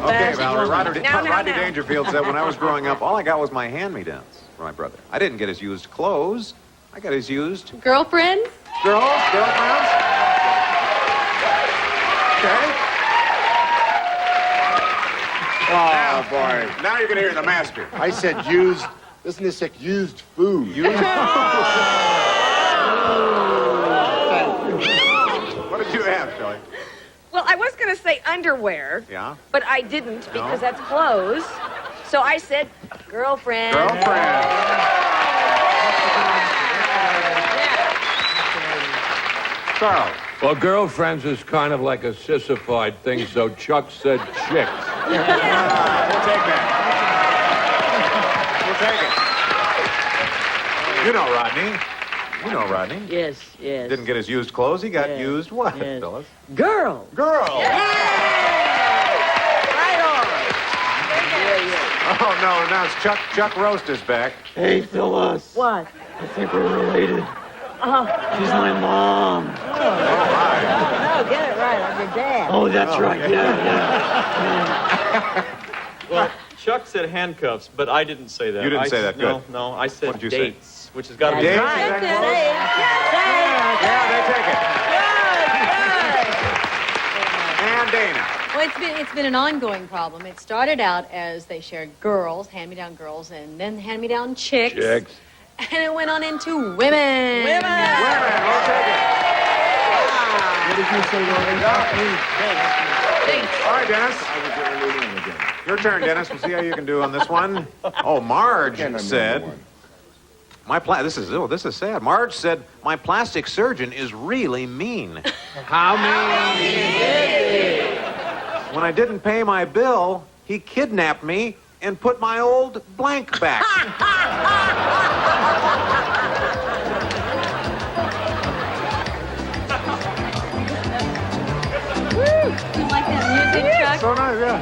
Okay, Valerie. Rodney Now. Dangerfield said, when I was growing up, all I got was my hand-me-downs from my brother. I didn't get his used clothes. I got his used... Girlfriend? Girlfriends? Okay. Oh, boy. Now you're going to hear the master. I said used. Doesn't this say used food? Used What did you have, Shelley? Well, I was going to say underwear, Yeah? but I didn't because that's clothes. So I said girlfriend. Charles. Well, girlfriends is kind of like a sissified thing, so Chuck said chicks. We'll take that. We'll take it. You know Rodney. You know Rodney. Yes, yes. Didn't get his used clothes. He got used what, Yes. Phyllis? Girl. Girl. Right on. Oh, no, now it's Chuck Roast is back. Hey, Phyllis. What? I think we're related. She's my mom. No, get it right. I'm your dad. Oh, that's right. Yeah. Well, Chuck said handcuffs, but I didn't say that. You didn't say that, good. No, I said What did you say? dates, which has got to be... Dates? Right. Is that close? Yeah, they take it. And Dana. Well, it's been an ongoing problem. It started out as they shared girls, hand-me-down girls, and then hand-me-down chicks. Chicks. And it went on into women. We'll take it. What did you say, All right, Dennis. Your turn, Dennis. We'll see how you can do on this one. Oh, Marge said... This is sad. Marge said, my plastic surgeon is really mean. How mean? When I didn't pay my bill, he kidnapped me and put my old blank back. You like that music, Chuck? So nice, yeah.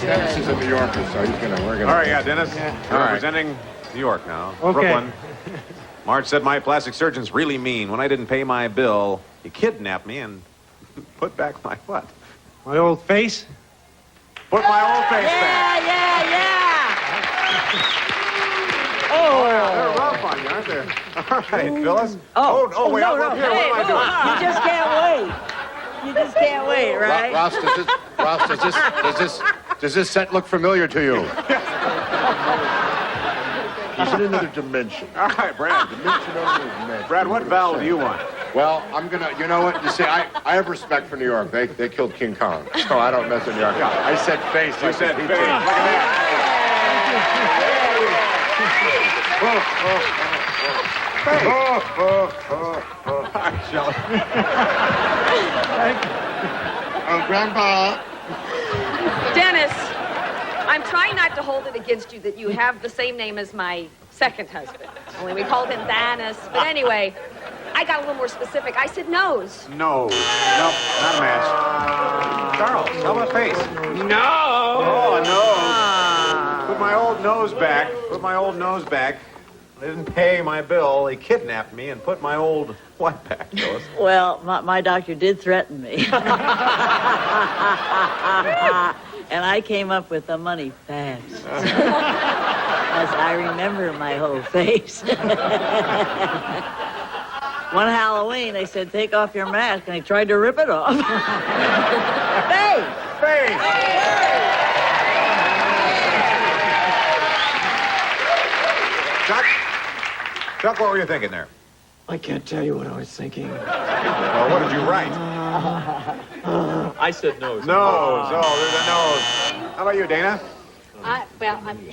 Dennis is a New Yorker, so we're gonna. All right, yeah, Dennis. Yeah. You're representing New York now. Okay. Brooklyn. Marge said my plastic surgeon's really mean. When I didn't pay my bill, he kidnapped me and put back my what? My old face? Put my old face back. Oh, yeah, they're rough on you, aren't they? All right, Phyllis. Oh, wait, no, here. What am I doing? You just can't wait. You just can't wait, right? Ross, does this set look familiar to you? He's in another dimension. All right, Brad. Brad, what vowel do you want? Well, you know what? You see, I have respect for New York. They killed King Kong, so I don't mess with New York. I said face. You said face. Look at Oh, Grandpa. Dennis, I'm trying not to hold it against you that you have the same name as my second husband. Only we called him Dennis. But anyway, I got a little more specific. I said nose. Nose. Nope, not a match. Charles, how about face? No. Oh, a nose. Put my old nose back. I didn't pay my bill. He kidnapped me and put my old what back, Phyllis? Well, my doctor did threaten me. And I came up with the money fast. As I remember my whole face. One Halloween, they said, take off your mask, and I tried to rip it off. Face! Chuck, what were you thinking there? I can't tell you what I was thinking. Well, what did you write? I said nose. Nose. Oh, there's a nose. How about you, Dana?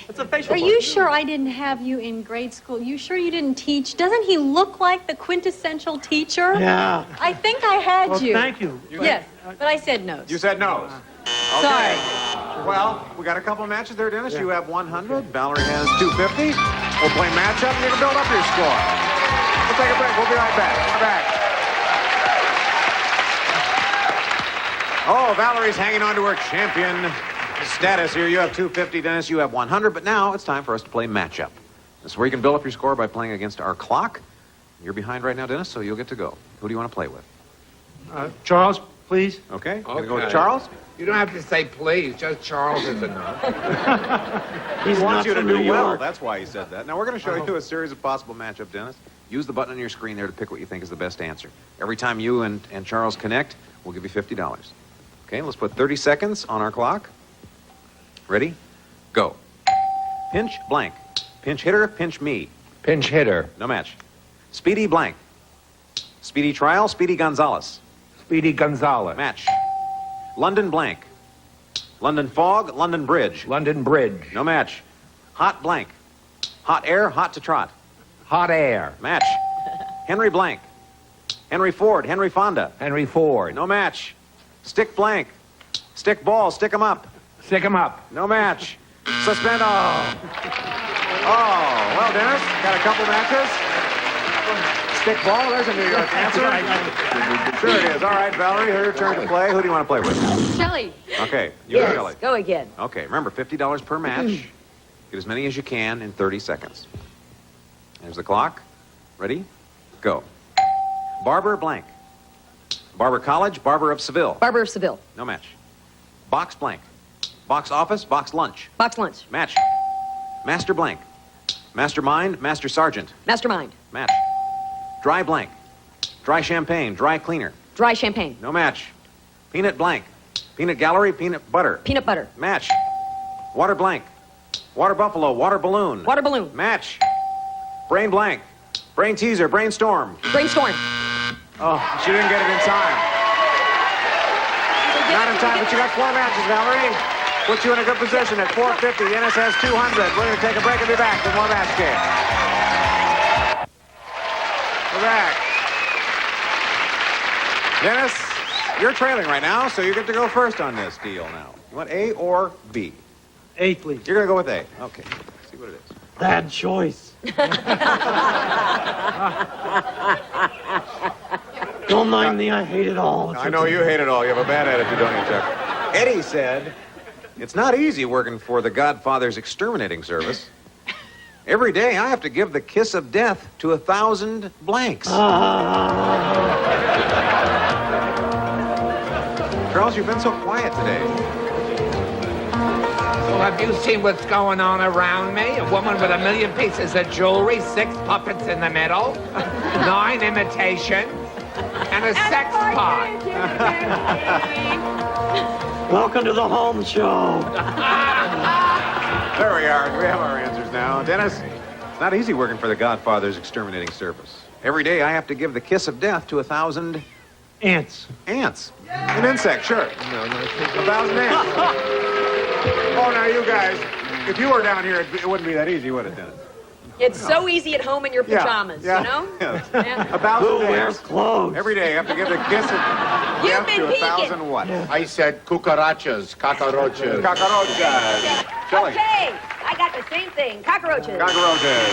It's a facial Are you sure I didn't have you in grade school? You sure you didn't teach? Doesn't he look like the quintessential teacher? Yeah. I think I had Well, you. thank you. Yes, but I said nose. You said nose. Okay. Sorry. Well, we got a couple of matches there, Dennis. You have 100. Valerie has 250. We'll play matchup, and you can build up your score. We'll take a break. We'll be right back. We're back. Oh, Valerie's hanging on to her champion status here. You have 250, Dennis. You have 100. But now it's time for us to play matchup. This is where you can build up your score by playing against our clock. You're behind right now, Dennis, so you'll get to go. Who do you want to play with? Charles, please. Okay. Gonna go with Charles? You don't have to say please. Just Charles is enough. He wants you to from do New well. York. That's why he said that. Now, we're going to show you a series of possible matchup, Dennis. Use the button on your screen there to pick what you think is the best answer. Every time you and Charles connect, we'll give you $50. Okay, let's put 30 seconds on our clock. Ready? Go. Pinch blank. Pinch hitter, pinch me. Pinch hitter. No match. Speedy blank. Speedy trial, Speedy Gonzalez. Speedy Gonzalez. Match. London blank. London fog, London bridge. London Bridge. No match. Hot blank. Hot air, hot to trot. Hot air. Match. Henry blank. Henry Ford, Henry Fonda. Henry Ford. No match. Stick blank. Stick ball, stick 'em up. Stick 'em up. No match. Suspend. Oh, well, Dennis, got a couple matches. Stick ball, there's a New York answer. Sure it is. All right, Valerie, your turn to play. Who do you want to play with? Shelley. Okay, you and Shelley. Go again. Okay, remember, $50 per match. Get as many as you can in 30 seconds. There's the clock. Ready? Go. Barber blank. Barber College, Barber of Seville. Barber of Seville. No match. Box blank. Box office, box lunch. Box lunch. Match. Master blank. Mastermind, Master Sergeant. Mastermind. Match. Dry blank. Dry champagne, dry cleaner. Dry champagne. No match. Peanut blank. Peanut gallery, peanut butter. Peanut butter. Match. Water blank. Water buffalo, water balloon. Water balloon. Match. Brain blank. Brain teaser, brainstorm. Brainstorm. Oh, she didn't get it in time. Not in time, but you got 4 matches, Valerie. Puts you in a good position at 450. Dennis has 200. We're going to take a break and be back with more match game. We're back. Dennis, you're trailing right now, so you get to go first on this deal now. You want A or B? A, please. You're going to go with A. Okay. Let's see what it is. Bad choice. Don't mind me, I hate it all. I know you hate it all. You have a bad attitude, don't you, Chuck? Eddie said, it's not easy working for the Godfather's exterminating service. Every day I have to give the kiss of death to 1,000 blanks. Charles, you've been so quiet today. So have you seen what's going on around me? A woman with 1 million pieces of jewelry, 6 puppets in the middle, 9 imitations, and a sex pot. Welcome to the home show. There we are. We have our answers now. Dennis, it's not easy working for the Godfather's exterminating service. Every day I have to give the kiss of death to 1,000... Ants. Ants. An insect, sure. No. 1,000 ants. Oh, now you guys, if you were down here, it wouldn't be that easy, would it, Dennis? It's so easy at home in your pajamas, you know? Yeah. Yeah. 1,000 wears ants. clothes? Every day I have to give the kiss of You've death been to peeking. 1,000 what? I said cucarachas, cockroaches. Cockroaches. Shelley. Okay, I got the same thing. Cockroaches. Cockroaches.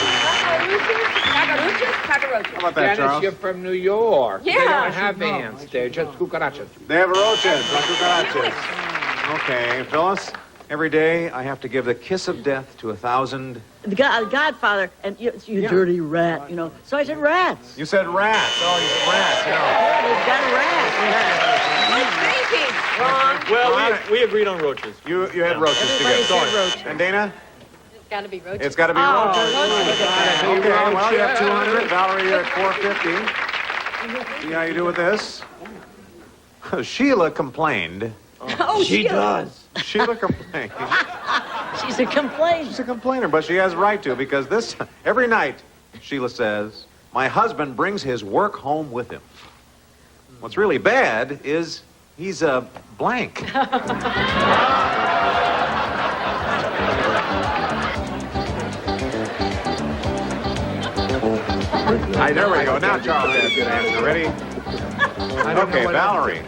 Cockroaches. Cockroaches. How about that, Dennis, Charles? you're from New York. Yeah. They don't have ants. They're just cucarachas. They have roaches, not cucarachas. Okay, Phyllis. Every day I have to give the kiss of death to 1,000. The Godfather, and you Yeah. dirty rat, you know. So I said rats. You said rats. Oh, you said rats. You know. Yeah, he's got a rat. Good thinking. Wrong. Well, we agreed on roaches. You had roaches Everybody together. said roaches. And Dana? It's got to be roaches. It's got to be roaches. Okay, well, you have 200. Valerie, you're at 450. See how you do with this? Sheila complained. Oh, She does. Sheila complained. She's a complaint. She's a complainer, but she has a right to, because every night, Sheila says, my husband brings his work home with him. What's really bad is he's a blank. There we go. Now Charles has an answer. Ready? Okay, Valerie.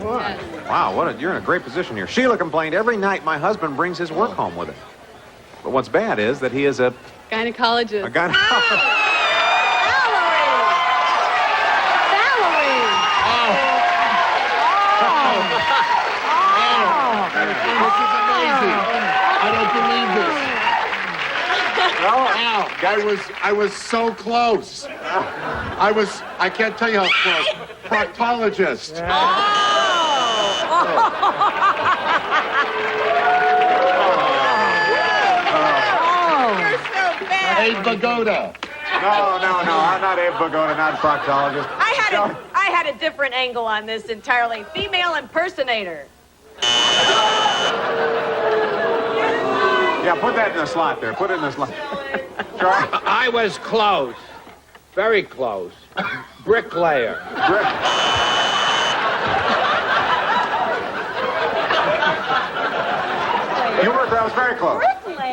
Wow, you're in a great position here. Sheila complained, every night my husband brings his work home with him. But what's bad is that he is a Gynecologist. gynecologist. I was so close. I can't tell you how close. Proctologist. You're so bad. A pagoda. No, I'm not Abe Pagoda, not proctologist. I had a different angle on this entirely. Female impersonator. Yeah, put that in the slot there. Put it in the slot. Charles? I was close. Very close. Bricklayer. You were, that was very close.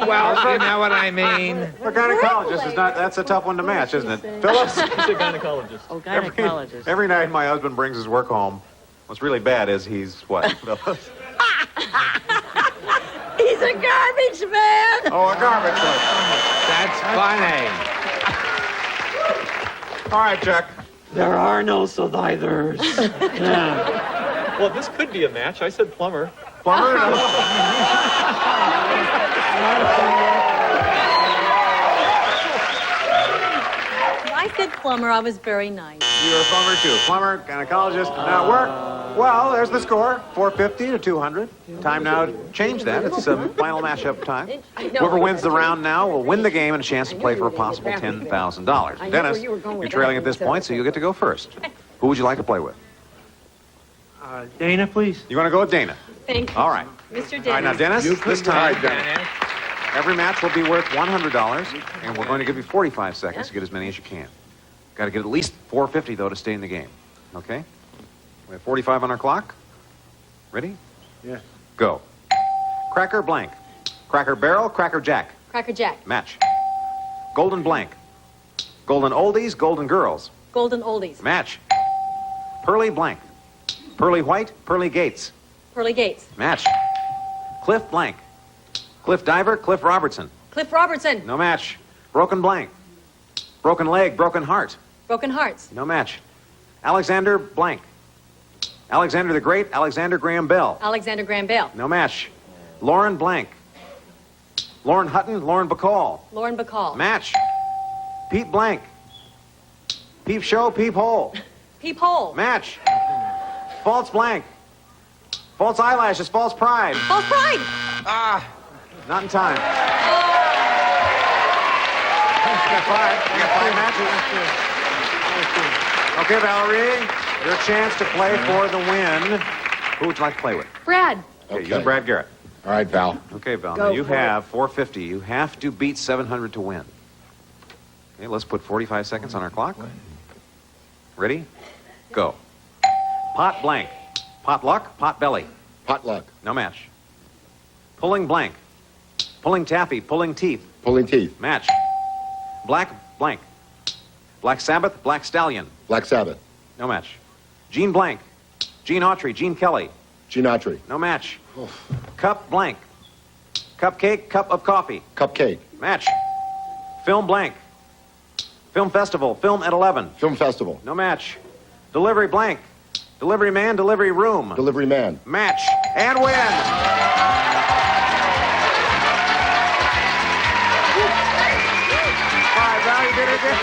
Well, you know what I mean. A gynecologist is not, that's a tough one to match, isn't it? Phyllis? He's a gynecologist. Oh, gynecologist. Every night my husband brings his work home. What's really bad is he's what, Phyllis? He's a garbage man. Oh, a garbage man. That's funny. All right, Chuck. There are no survivors. Yeah. Well, this could be a match. I said plumber. Plumber? I said plumber. I was very nice. You're a plumber, too. Plumber, gynecologist, now work. Well, there's the score, 450 to 200. Time now to change that. It's final matchup time. Whoever wins the round now will win the game and a chance to play for a possible $10,000. Dennis, you're trailing at this point, so you'll get to go first. Who would you like to play with? Dana, please. You want to go with Dana? Thank you. All right. Mr. Dennis. All right, now, Dennis, this time, every match will be worth $100, and we're going to give you 45 seconds to get as many as you can. Got to get at least 450, though, to stay in the game. Okay? We have 45 on our clock. Ready? Yeah. Go. Cracker blank. Cracker barrel, Cracker Jack. Cracker Jack. Match. Golden blank. Golden oldies, golden girls. Golden oldies. Match. Pearly blank. Pearly white, Pearly Gates. Pearly Gates. Match. Cliff blank. Cliff Diver, Cliff Robertson. Cliff Robertson. No match. Broken blank. Broken leg, broken heart. Broken Hearts. No match. Alexander blank. Alexander the Great, Alexander Graham Bell. Alexander Graham Bell. No match. Lauren blank. Lauren Hutton, Lauren Bacall. Lauren Bacall. Match. Peep blank. Peep show, peep hole. Peep Hole. Match. False blank. False eyelashes, false pride. False Pride. Ah, not in time. You got five matches. Okay, Valerie, your chance to play for the win. Who would you like to play with? Brad. Okay, you and Brad Garrett. All right, Val. Okay, Val, Go now you for it. have 450. You have to beat 700 to win. Okay, let's put 45 seconds on our clock. Ready? Go. Pot blank. Pot luck, pot belly. Potluck. No match. Pulling blank. Pulling taffy, pulling teeth. Pulling teeth. Match. Black blank. Black Sabbath, Black Stallion. Black Sabbath. No match. Gene blank. Gene Autry, Gene Kelly. Gene Autry. No match. Cup blank. Cupcake, cup of coffee. Cupcake. Match. Film blank. Film festival, film at 11. Film festival. No match. Delivery blank. Delivery man, delivery room. Delivery man. Match. And win. All right, Val, you did it again.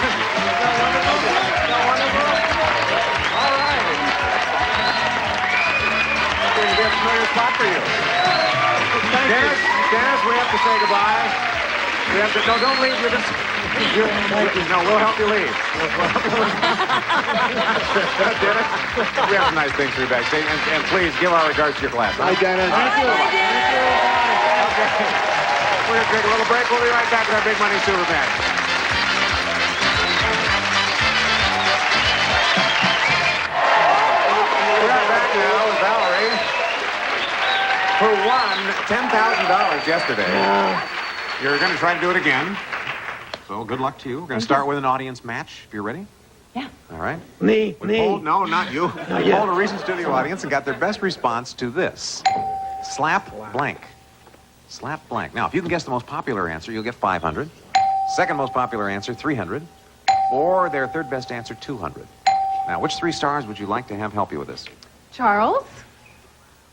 Wonderful. All right. We're going to get a familiar spot for you. Dennis, we have to say goodbye. We have to, no, don't leave. No, we'll help you leave. Dennis, we have some nice things for you backstage. And please give our regards to your class. Hi, Dennis. Okay. We're going to take a little break. We'll be right back with our big money super match. We're right back now with Valerie, who won $10,000 yesterday. You're going to try to do it again. So good luck to you. We're going to start with an audience match, if you're ready. Yeah. All right. Me. No, not you. We yet. polled a recent studio audience and got their best response to this. Slap blank. Slap blank. Now, if you can guess the most popular answer, you'll get 500. Second most popular answer, 300. Or their third best answer, 200. Now, which 3 stars would you like to have help you with this? Charles.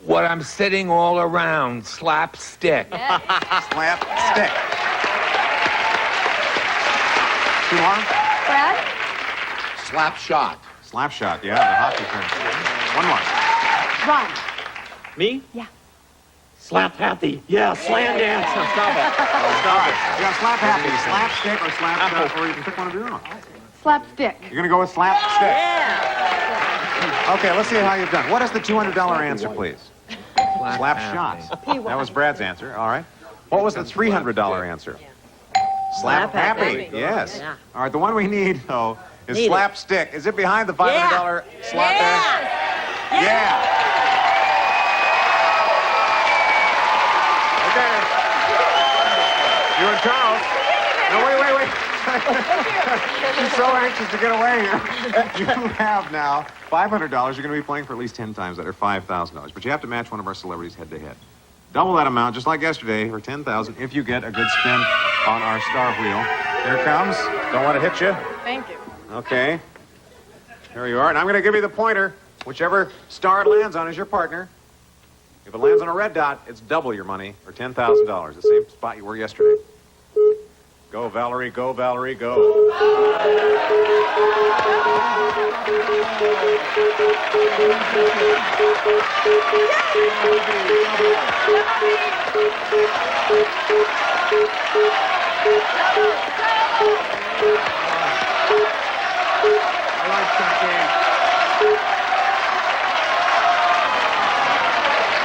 What I'm sitting all around, slapstick. Slap stick. 2 more? Brad. Slap shot. Slap shot, yeah, the hockey term. 1 more. Ron. Me? Yeah. Slap happy. Yeah, slam dance. Stop it. Yeah, slap happy, slap stick, or slap shot, or you can pick one of your own. Slapstick. You're going to go with slap stick. Okay, let's see how you've done. What is the $200 answer, please? Slap shot. That was Brad's answer. All right. What was the $300 answer? Slap happy. Yes. Yeah. All right. The one we need though is Need it. slap stick. Is it behind the $500 slot there? Yeah. Okay. You and Charles. No, wait. She's so anxious to get away here. You have now $500. You're going to be playing for at least 10 times that, or $5,000. But you have to match one of our celebrities head-to-head. Double that amount, just like yesterday, for $10,000 if you get a good spin on our star wheel. Here it comes. Don't want to hit you. Thank you. Okay. Here you are. And I'm going to give you the pointer. Whichever star it lands on is your partner. If it lands on a red dot, it's double your money, or $10,000. The same spot you were yesterday. Go, Valerie, go, Valerie, go. I like that game.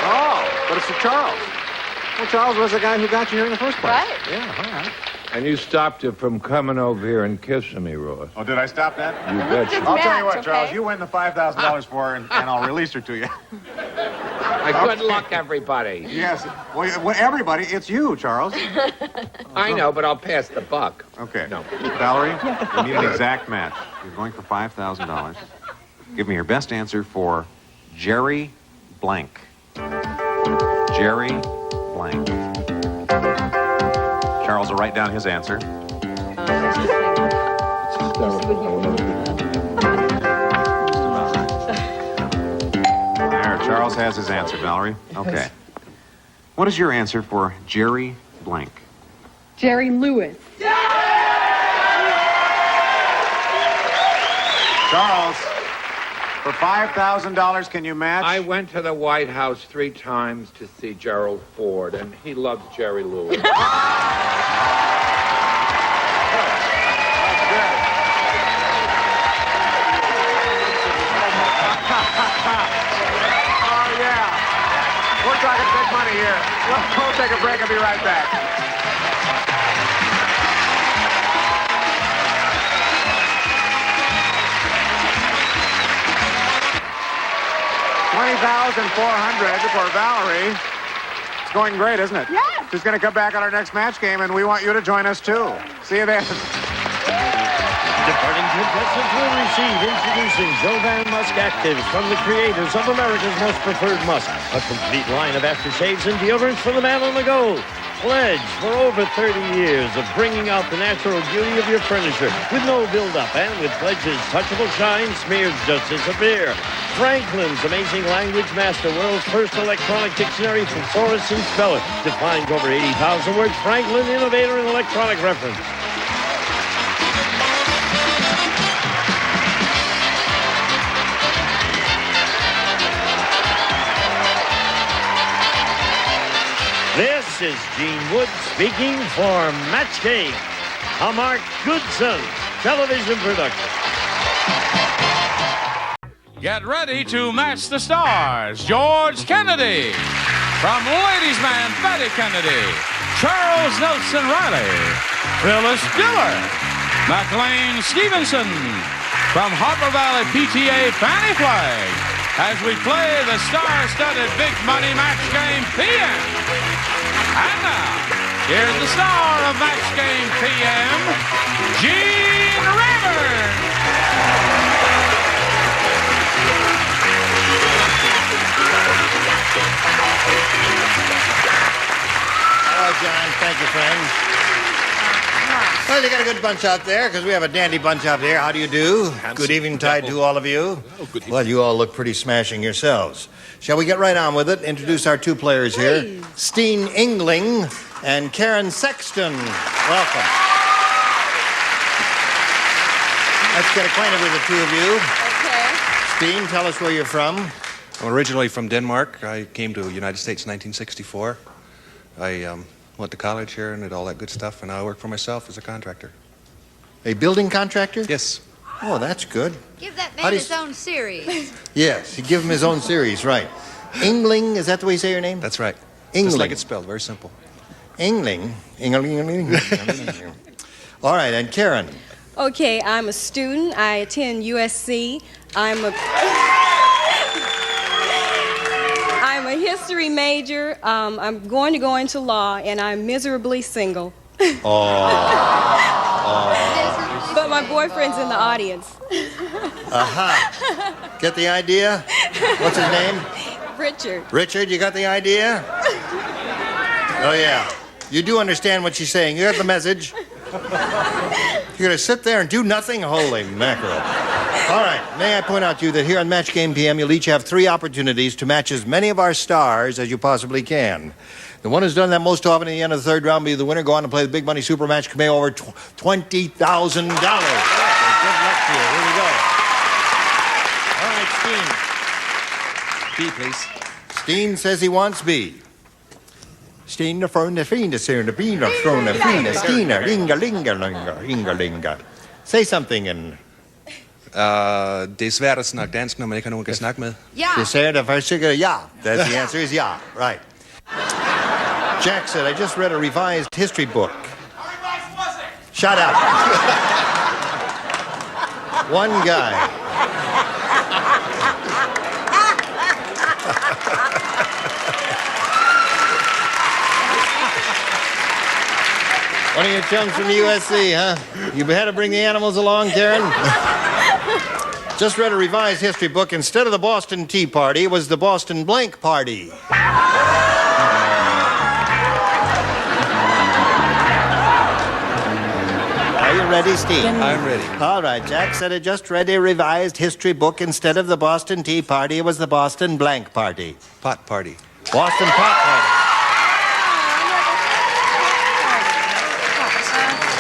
Oh, but it's Charles. Well, Charles was the guy who got you here in the first place. Right. Yeah, all right. And you stopped her from coming over here and kissing me, Ross. Oh, did I stop that? You betcha. I'll tell you what, Match, Charles. okay? You win the $5,000 for her, and I'll release her to you. Good luck, everybody. Yes. Well, everybody, it's you, Charles. I know, but I'll pass the buck. Okay. No. Valerie, you need an exact match. You're going for $5,000. Give me your best answer for Jerry Blank. Jerry Blank. Charles will write down his answer. There, Charles has his answer, Valerie. Okay. What is your answer for Jerry Blank? Jerry Lewis. Charles, for $5,000, can you match? I went to the White House 3 times to see Gerald Ford, and he loves Jerry Lewis. Oh, yeah. We're talking big money here. We'll take a break and be right back. $20,400 for Valerie. It's going great, isn't it? Yes. She's going to come back on our next match game, and we want you to join us, too. See you then. Departing contestants will receive introducing Jovan Musk Actives from the creators of America's Most Preferred Musk, a complete line of aftershaves and deodorants for the man on the go. Pledge for over 30 years of bringing out the natural beauty of your furniture with no build-up, and with Pledge's touchable shine, smears just disappear. Franklin's Amazing Language Master, world's first electronic dictionary for thesaurus and speller, defines over 80,000 words. Franklin, innovator in electronic reference. This is Gene Wood speaking for Match Game, a Mark Goodson television production. Get ready to match the stars. George Kennedy. From Ladies' Man, Betty Kennedy. Charles Nelson Riley. Phyllis Diller. McLean Stevenson. From Harper Valley PTA, Fanny Flagg. As we play the star-studded Big Money Match Game PM. And now, here's the star of Match Game PM, Gene Rayburn. Hello, John. Thank you, friend. Well, you got a good bunch out there, because we have a dandy bunch out there. How do you do? Good evening tide to all of you. Well, you all look pretty smashing yourselves. Shall we get right on with it? Introduce our 2 players here. Steen Ingling and Karen Sexton. Welcome. Let's get acquainted with the 2 of you. Okay. Steen, tell us where you're from. I'm originally from Denmark. I came to the United States in 1964. I went to college here and did all that good stuff, and now I work for myself as a contractor. A building contractor? Yes. Oh, that's good. Give that How man do you his own series. Yes, you give him his own series, right. Ingling, is that the way you say your name? That's right. Ingling. Just like it's spelled, very simple. Ingling? Ingling. All right, and Karen. Okay, I'm a student. I attend USC. I'm a history major. I'm going to go into law, and I'm miserably single. But my boyfriend's in the audience. Get the idea? What's his name? Richard. Richard, you got the idea? Oh, yeah. You do understand what she's saying. You got the message. You're going to sit there and do nothing? Holy mackerel. All right. May I point out to you that here on Match Game PM, you'll each have 3 opportunities to match as many of our stars as you possibly can. The one who's done that most often at the end of the 3rd round will be the winner. Go on and play the big money super match. Can pay over $20,000. Good luck to you. Here we go. All right, Steen. B, please. Steen says he wants B. Steen the phone, the fiend, the soon, the bean, the throne, the fiend, the Steener, linga, linga, linga, linga, linga. Say something in... Det er svært at snakke dansk, når man ikke har nogen, kan snakke med. Ja. You say the first thing, yeah. That's the answer is yeah. Right. Jack said, I just read a revised history book. Shut up. One guy. One of your chums from the USC, huh? You had to bring the animals along, Karen? Just read a revised history book. Instead of the Boston Tea Party, it was the Boston Blank Party. Are you ready, Steve? I'm ready. All right, Jack said I just read a revised history book. Instead of the Boston Tea Party, it was the Boston Blank Party. Pot party. Boston Pot Party.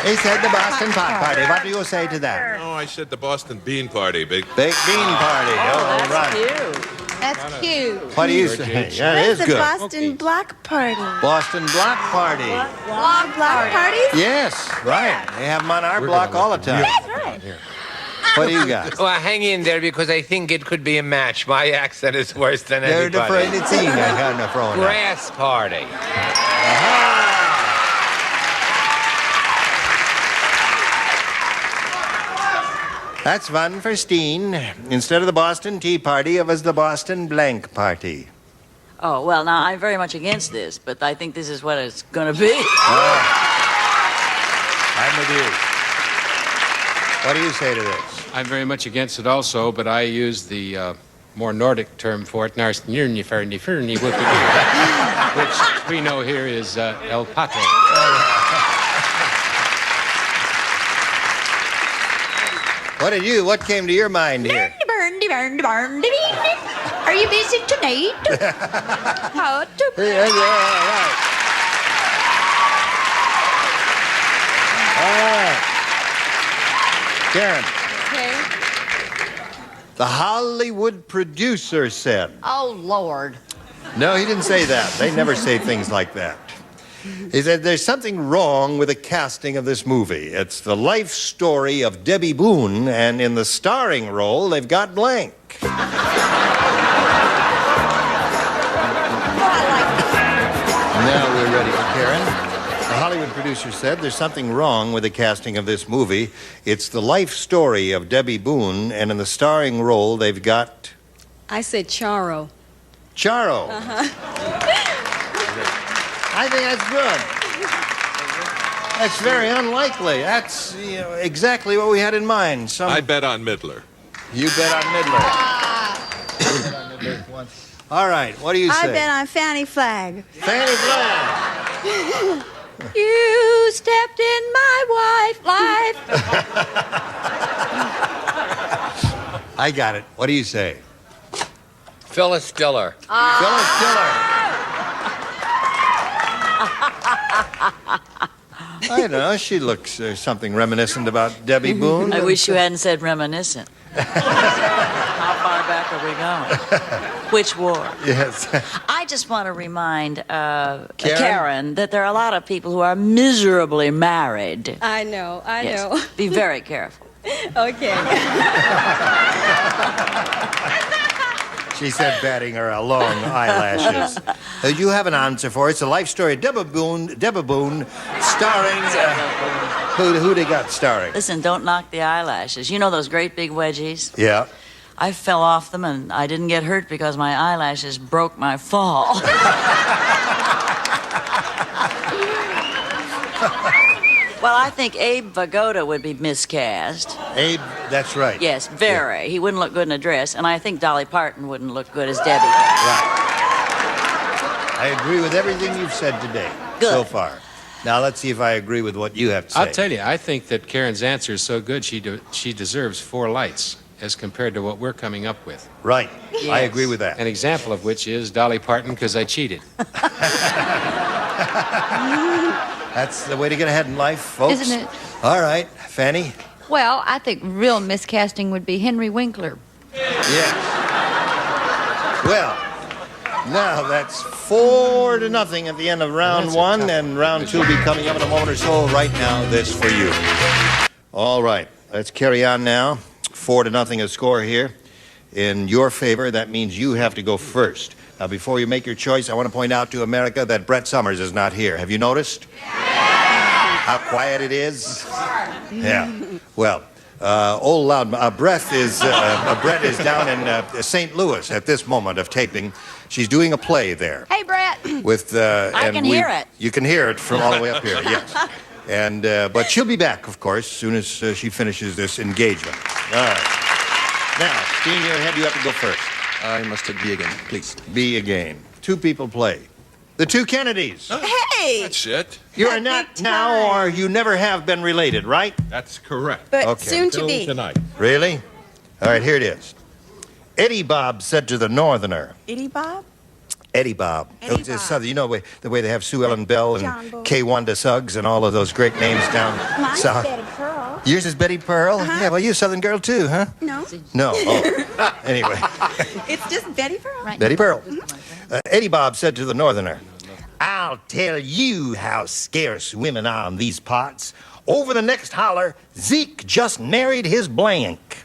He said the Boston Pot Party. What do you say to that? Oh, I said the Boston Bean Party. Big Bean Party. Oh, that's right. cute. That's cute. What do you say? Yeah, it is the good. Boston Black Party. Boston Block Party. Black parties? Yes, right. They have them on our block all the time. That's right. What do you got? Well, hang in there because I think it could be a match. My accent is worse than They're anybody. afraid it's eating. I got enough throwing out. Grass party. That's one for Steen. Instead of the Boston Tea Party, it was the Boston Blank Party. Oh, well, now, I'm very much against this, but I think this is what it's going to be. I'm with you. What do you say to this? I'm very much against it also, but I use the more Nordic term for it, which we know here is El Pato. What came to your mind here? Are you busy tonight? How to Yeah, right. All right. Karen. Okay. The Hollywood producer said. Oh, Lord. No, he didn't say that. They never say things like that. He said there's something wrong with the casting of this movie. It's the life story of Debbie Boone, and in the starring role, they've got blank. Now we're ready for Karen. The Hollywood producer said there's something wrong with the casting of this movie. It's the life story of Debbie Boone, and in the starring role, they've got... I said Charo. Charo. I think that's good. That's very unlikely. That's exactly what we had in mind. I bet on Midler. You bet on Midler. All right, what do you say? I bet on Fanny Flagg. Fanny Flagg. You stepped in my life. I got it. What do you say? Phyllis Diller. Phyllis Diller. I don't know. She looks something reminiscent about Debbie Boone. I wish you hadn't said reminiscent. How far back are we going? Which war? Yes. I just want to remind Karen that there are a lot of people who are miserably married. I know. Be very careful. Okay. She said, batting her long eyelashes. You have an answer for it. It's a life story of Deborah Boone starring... who they got starring? Listen, don't knock the eyelashes. You know those great big wedgies? Yeah. I fell off them, and I didn't get hurt because my eyelashes broke my fall. Well, I think Abe Vigoda would be miscast. Abe, that's right. Yes, very. Yeah. He wouldn't look good in a dress, and I think Dolly Parton wouldn't look good as Debbie. Right. I agree with everything you've said today so far. Now, let's see if I agree with what you have to say. I'll tell you, I think that Karen's answer is so good, she deserves 4 lights as compared to what we're coming up with. Right. Yes. I agree with that. An example of which is Dolly Parton, because I cheated. That's the way to get ahead in life, folks. Isn't it? All right. Fanny? Well, I think real miscasting would be Henry Winkler. Yes. Well, now that's 4-0 at the end of round 1, and round 2 will be coming up in a moment or so. Right now, this for you. All right. Let's carry on now. 4-0 a score here. In your favor, that means you have to go first. Now, before you make your choice, I want to point out to America that Brett Summers is not here. Have you noticed how quiet it is? Yeah. Well, old loud Brett is down in St. Louis at this moment of taping. She's doing a play there. Hey, Brett. With I can hear it. You can hear it from all the way up here. Yes. And but she'll be back, of course, as soon as she finishes this engagement. All right. Now, Steen, you're ahead. You have to go first. I must take B again, please. B again. 2 people play. The 2 Kennedys. Hey! That's it. You're not now, or you never have been related, right? That's correct. But soon to be. Tonight. Really? All right, here it is. Eddie Bob said to the Northerner. Eddie Bob? Eddie Bob. Eddie Bob. Southern, you know the way they have Sue Ellen Bell and Kay Wanda Suggs and all of those great names down south. Betty Pearl. Yours is Betty Pearl? Yeah, well, you're a Southern girl too, huh? No. No. Oh. Anyway. It's just Betty Pearl. Right. Betty Pearl. Eddie Bob said to the Northerner, I'll tell you how scarce women are in these parts. Over the next holler, Zeke just married his blank.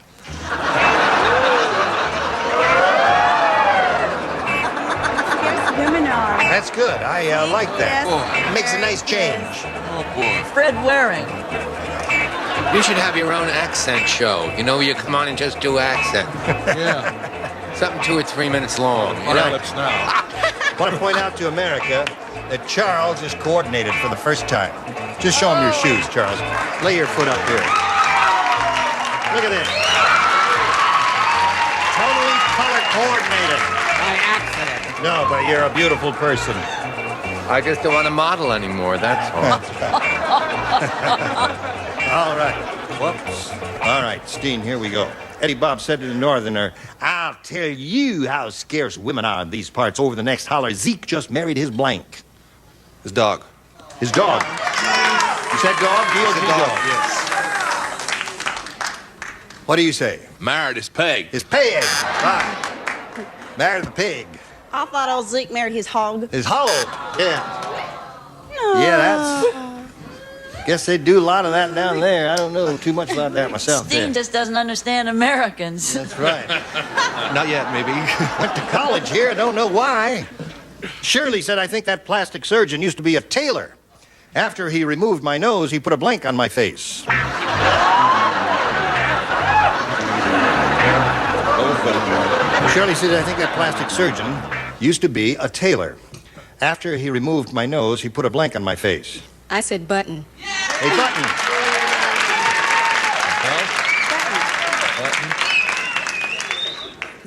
Women are. That's good. I like that. It makes a nice change. Oh, boy. Fred Waring. You should have your own accent show. You know, you come on and just do accent. Yeah. Something 2 or 3 minutes long. You know? Lips now. I want to point out to America that Charles is coordinated for the first time. Just show him your shoes, Charles. Lay your foot up here. Look at this. Totally color coordinated. By accident. No, but you're a beautiful person. I just don't want to model anymore, that's all. All right. Whoops. All right, Steen, here we go. Eddie Bob said to the Northerner, I'll tell you how scarce women are in these parts. Over the next holler, Zeke just married his blank. His dog. His dog. You said dog? D-O-G-dog. Yes. What do you say? Married his peg. His pig. Right. Married the pig. I thought old Zeke married his hog. His hog. Yeah. Yeah, that's... Guess they do a lot of that down there. I don't know too much about that myself. Steen just doesn't understand Americans. That's right. Not yet, maybe. Went to college here. I don't know why. Shirley said, I think that plastic surgeon used to be a tailor. After he removed my nose, he put a blank on my face. Shirley said, I think that plastic surgeon used to be a tailor. After he removed my nose, he put a blank on my face. I said button. A button.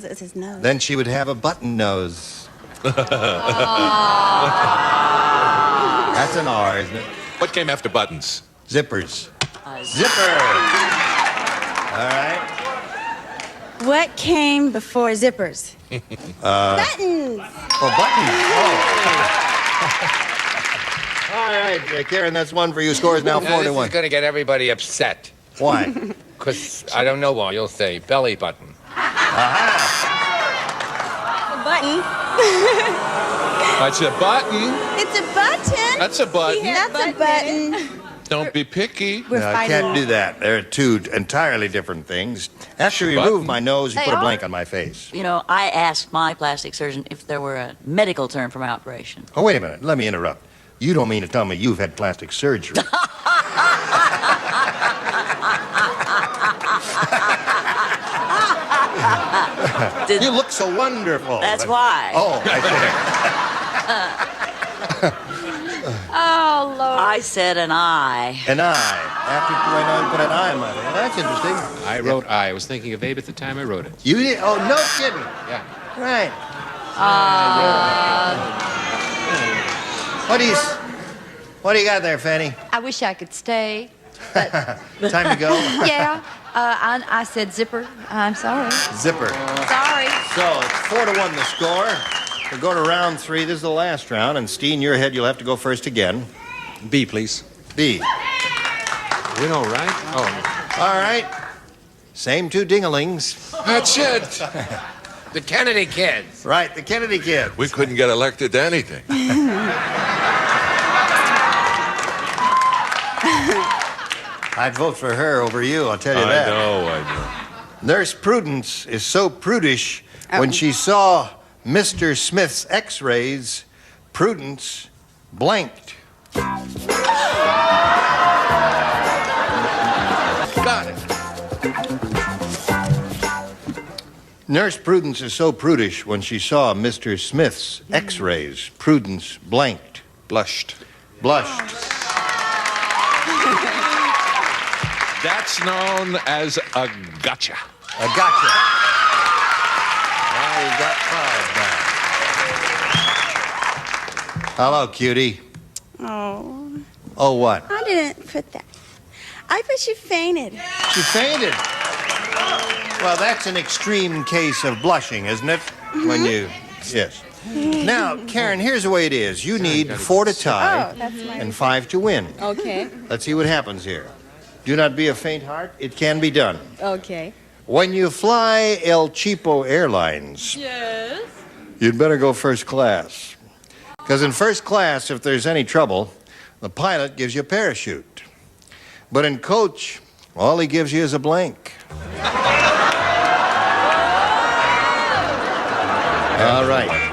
It's his nose. Then she would have a button nose. That's an R, isn't it? What came after buttons? Zippers. Zipper. All right. What came before zippers? Buttons. Oh, buttons. Oh. All right, Karen, that's one for you. Score is now 4-1. This is going to get everybody upset. Why? Because I don't know why. You'll say belly button. Aha. Button. That's a button. It's a button. That's a button. That's a button. Don't be picky. No, I can't do that. They're 2 entirely different things. After he removed my nose, he put a blank on my face. You know, I asked my plastic surgeon if there were a medical term for my operation. Oh, wait a minute. Let me interrupt. You don't mean to tell me you've had plastic surgery. You look so wonderful. That's why. Oh, I see. Oh, Lord. I said an I. An I. After you put an I in my name. That's interesting. I wrote I. I was thinking of Abe at the time I wrote it. You did? Oh, no kidding. Yeah. Right. What do you got there, Fanny? I wish I could stay. Time to go? Yeah. I said zipper. I'm sorry. Zipper. Sorry. So it's 4-1 the score. We'll go to round 3. This is the last round. And Steen, your head, you'll have to go first again. B, please. B. Win all right? Oh. All right. Same two dinglings. That's it. The Kennedy kids. Right, the Kennedy kids. We couldn't get elected to anything. I'd vote for her over you, I'll tell you that. I know. Nurse Prudence is so prudish when she saw Mr. Smith's x-rays, Prudence blanked. Got it. Nurse Prudence is so prudish when she saw Mr. Smith's x-rays, Prudence blanked. Blushed. Blushed. That's known as a gotcha. A gotcha. Now you got 5 now. Hello, cutie. Oh. Oh, what? I didn't put that. I thought she fainted. She fainted. Well, that's an extreme case of blushing, isn't it? When you... Yes. Now, Karen, here's the way it is. You need 4 to tie and 5 to win. Okay. Let's see what happens here. Do not be a faint heart. It can be done. Okay. When you fly El Cheapo Airlines, Yes. you'd better go first class. Because in first class, if there's any trouble, the pilot gives you a parachute. But in coach, all he gives you is a blank. All right.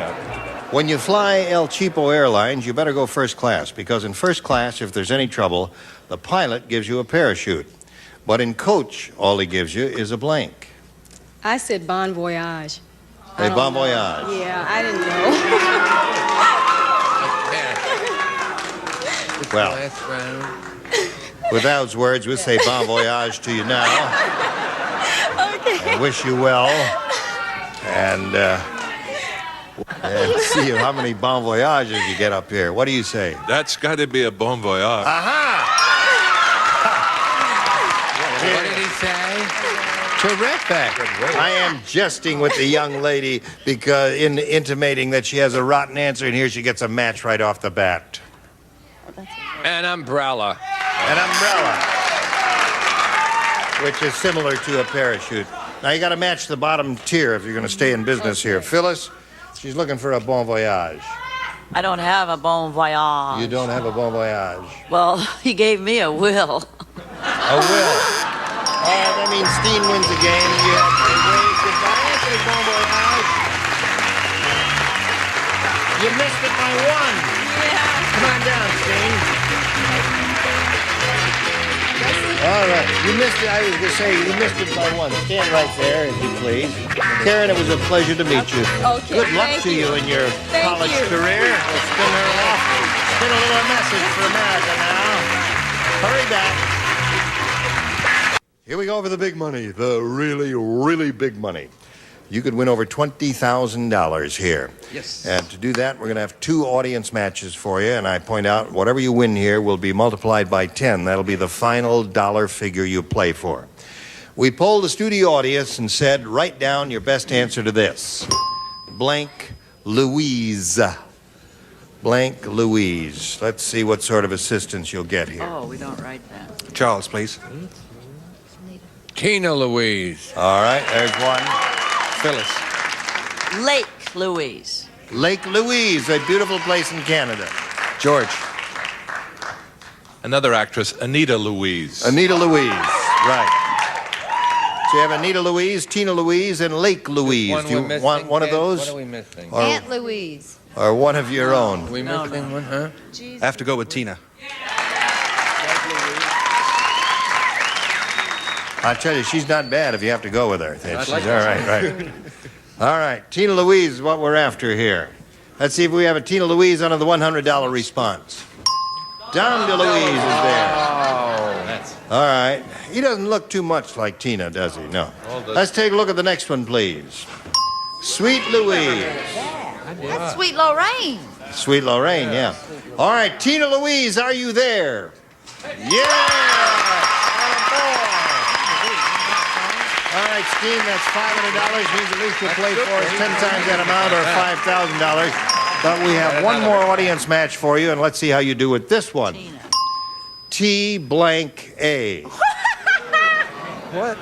When you fly El Cheapo Airlines, you better go first class, because in first class, if there's any trouble, the pilot gives you a parachute. But in coach, all he gives you is a blank. I said bon voyage. Hey, bon voyage. Yeah, I didn't know. Well, with those words, we'll say bon voyage to you now. Okay. I wish you well. And see how many bon voyages you get up here. What do you say? That's got to be a bon voyage. Aha! What did he say? Terrific. I am jesting with the young lady because intimating that she has a rotten answer, and here she gets a match right off the bat. An umbrella. An umbrella. Which is similar to a parachute. Now you got to match the bottom tier if you're going to stay in business here. Phyllis, she's looking for a bon voyage. I don't have a bon voyage. You don't have a bon voyage. Well, he gave me a will. A will. That means Steen wins the game. You have to wave goodbye. That's a bon voyage. You missed it by 1. Yeah. Come on down, Steen. All right. You missed it. I was going to say, you missed it by 1. Stand right there, if you please. Karen, it was a pleasure to meet you. Okay. Good luck to you in your college career. We'll spin her off. Spin a little message for America now. Hurry back. Here we go for the big money, the really, really big money. You could win over $20,000 here. Yes. And to do that, we're going to have 2 audience matches for you. And I point out, whatever you win here will be multiplied by 10. That'll be the final dollar figure you play for. We polled the studio audience and said, write down your best answer to this. Blank Louise. Blank Louise. Let's see what sort of assistance you'll get here. Oh, we don't write that. Charles, please. Tina Louise. All right, there's one. Phyllis. Lake Louise. Lake Louise, a beautiful place in Canada. George. Another actress, Anita Louise. Anita Louise, right. So you have Anita Louise, Tina Louise, and Lake Louise. Do you want one of those? What are we missing? Aunt Louise. Or one of your own? Are we missing one, huh? I have to go with Tina. I tell you, she's not bad if you have to go with her. She's like all right, right. All right, Tina Louise is what we're after here. Let's see if we have a Tina Louise under the $100 response. Dom DeLuise is there. Oh, that's... All right. He doesn't look too much like Tina, does he? No. Let's take a look at the next one, please. Sweet Louise. That's Sweet Lorraine. Sweet Lorraine, yeah. All right, Tina Louise, are you there? Yeah! All right, Steen, that's $500. Means at least you'll play for us 10 times that amount, or $5,000. But we have one more audience match for you, and let's see how you do with this one. T blank A. What?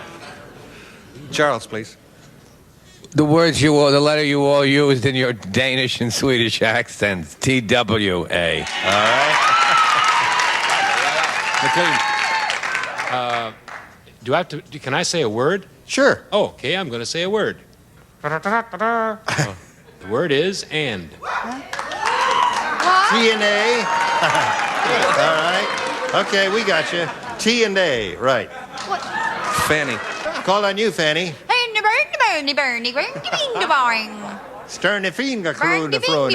Charles, please. The letter you all used in your Danish and Swedish accents. TWA. All right. McLean, do I have to? Can I say a word? Sure. Oh, okay. I'm going to say a word. The word is and. T and A. All right. Okay, we got you. T and A, right. What? Fanny. Called on you, Fanny. Bernie, Sterne finger Bernie, krone frone.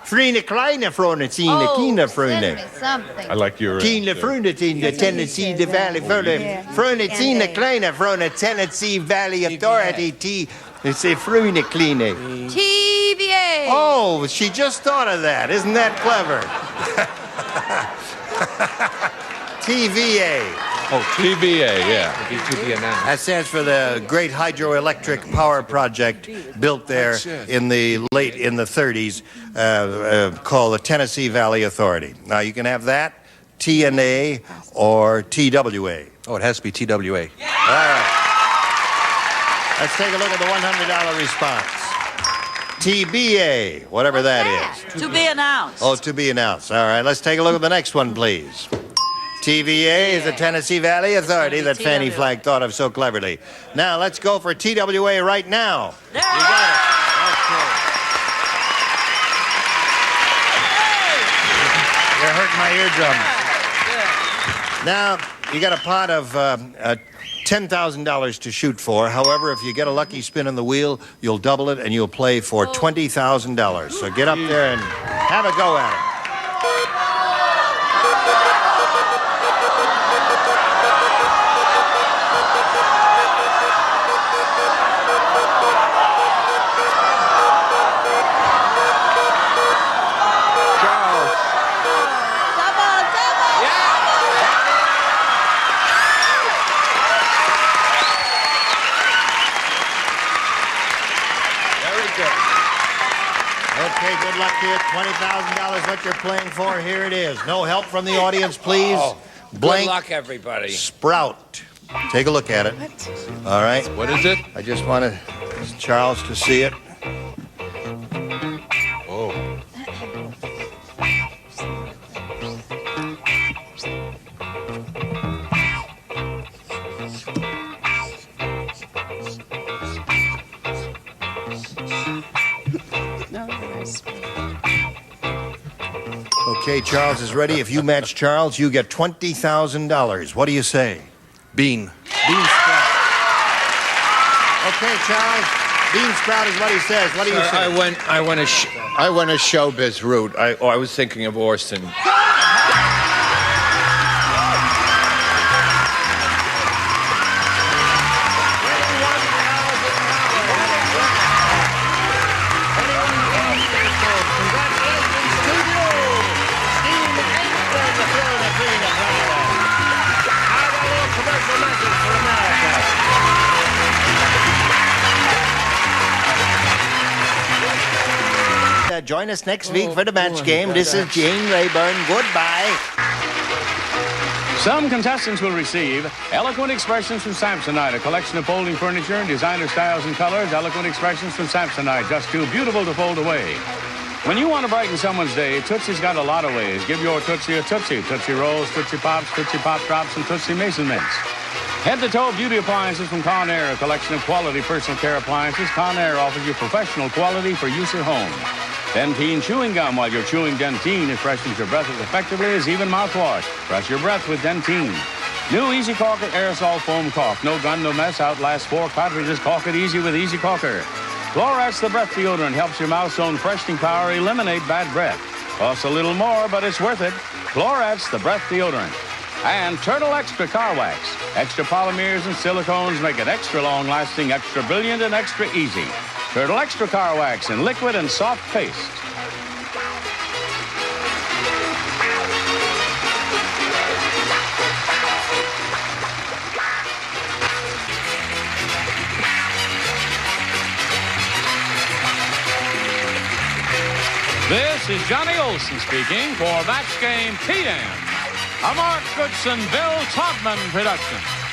Frine kleine frone, Tina kina frone. Something. I like your... Tina frone, Tina Tennessee the Valley frone. Frone, Tina kleine frone, Tennessee Valley Authority, T. It's a frone kline. TVA. Oh, she just thought of that. Isn't that clever? TVA. Oh, TVA, yeah. To be announced. That stands for the Great Hydroelectric Power Project built there in the 30s, called the Tennessee Valley Authority. Now you can have that, TNA or TWA. Oh, it has to be TWA. All right. Let's take a look at the $100 response. TBA, whatever that is. To be announced. Oh, to be announced. All right, let's take a look at the next one, please. TVA is the Tennessee Valley Authority that Fanny Flagg thought of so cleverly. Now, let's go for TWA right now. You got it. Okay. You're hurting my eardrum. Now, you got a pot of $10,000 to shoot for. However, if you get a lucky spin on the wheel, you'll double it and you'll play for $20,000. So get up there and have a go at it. Okay, good luck to you. $20,000 what you're playing for. Here it is. No help from the audience, please. Blank. Good luck, everybody. Sprout. Take a look at it. All right. What is it? I just wanted Charles to see it. Oh. Okay, Charles is ready. If you match Charles, you get $20,000. What do you say? Bean. Bean sprout. Okay, Charles. Bean sprout is what he says. What do you say? I went a showbiz route. I was thinking of Orson. Join us next week for the match game. This is Gene Rayburn. Goodbye. Some contestants will receive Eloquent Expressions from Samsonite, a collection of folding furniture and designer styles and colors. Eloquent Expressions from Samsonite, just too beautiful to fold away. When you want to brighten someone's day, Tootsie's got a lot of ways. Give your Tootsie a Tootsie. Tootsie Rolls, Tootsie Pops, Tootsie Pop Drops, and Tootsie Mason Mints. Head-to-toe beauty appliances from Conair, a collection of quality personal care appliances. Conair offers you professional quality for use at home. Dentine chewing gum while you're chewing Dentine. It freshens your breath as effectively as even mouthwash. Brush your breath with Dentine. New Easy Caulker aerosol foam caulk. No gun, no mess. Outlast 4 cartridges. Caulk it easy with Easy Caulker. Clorox the breath deodorant helps your mouth's own freshening power eliminate bad breath. Costs a little more, but it's worth it. Chlorets, the breath deodorant. And Turtle Extra Car Wax. Extra polymers and silicones make it extra long-lasting, extra brilliant, and extra easy. Turtle Extra Car Wax in liquid and soft paste. This is Johnny Olson speaking for Match Game PM, a Mark Goodson, Bill Todman production.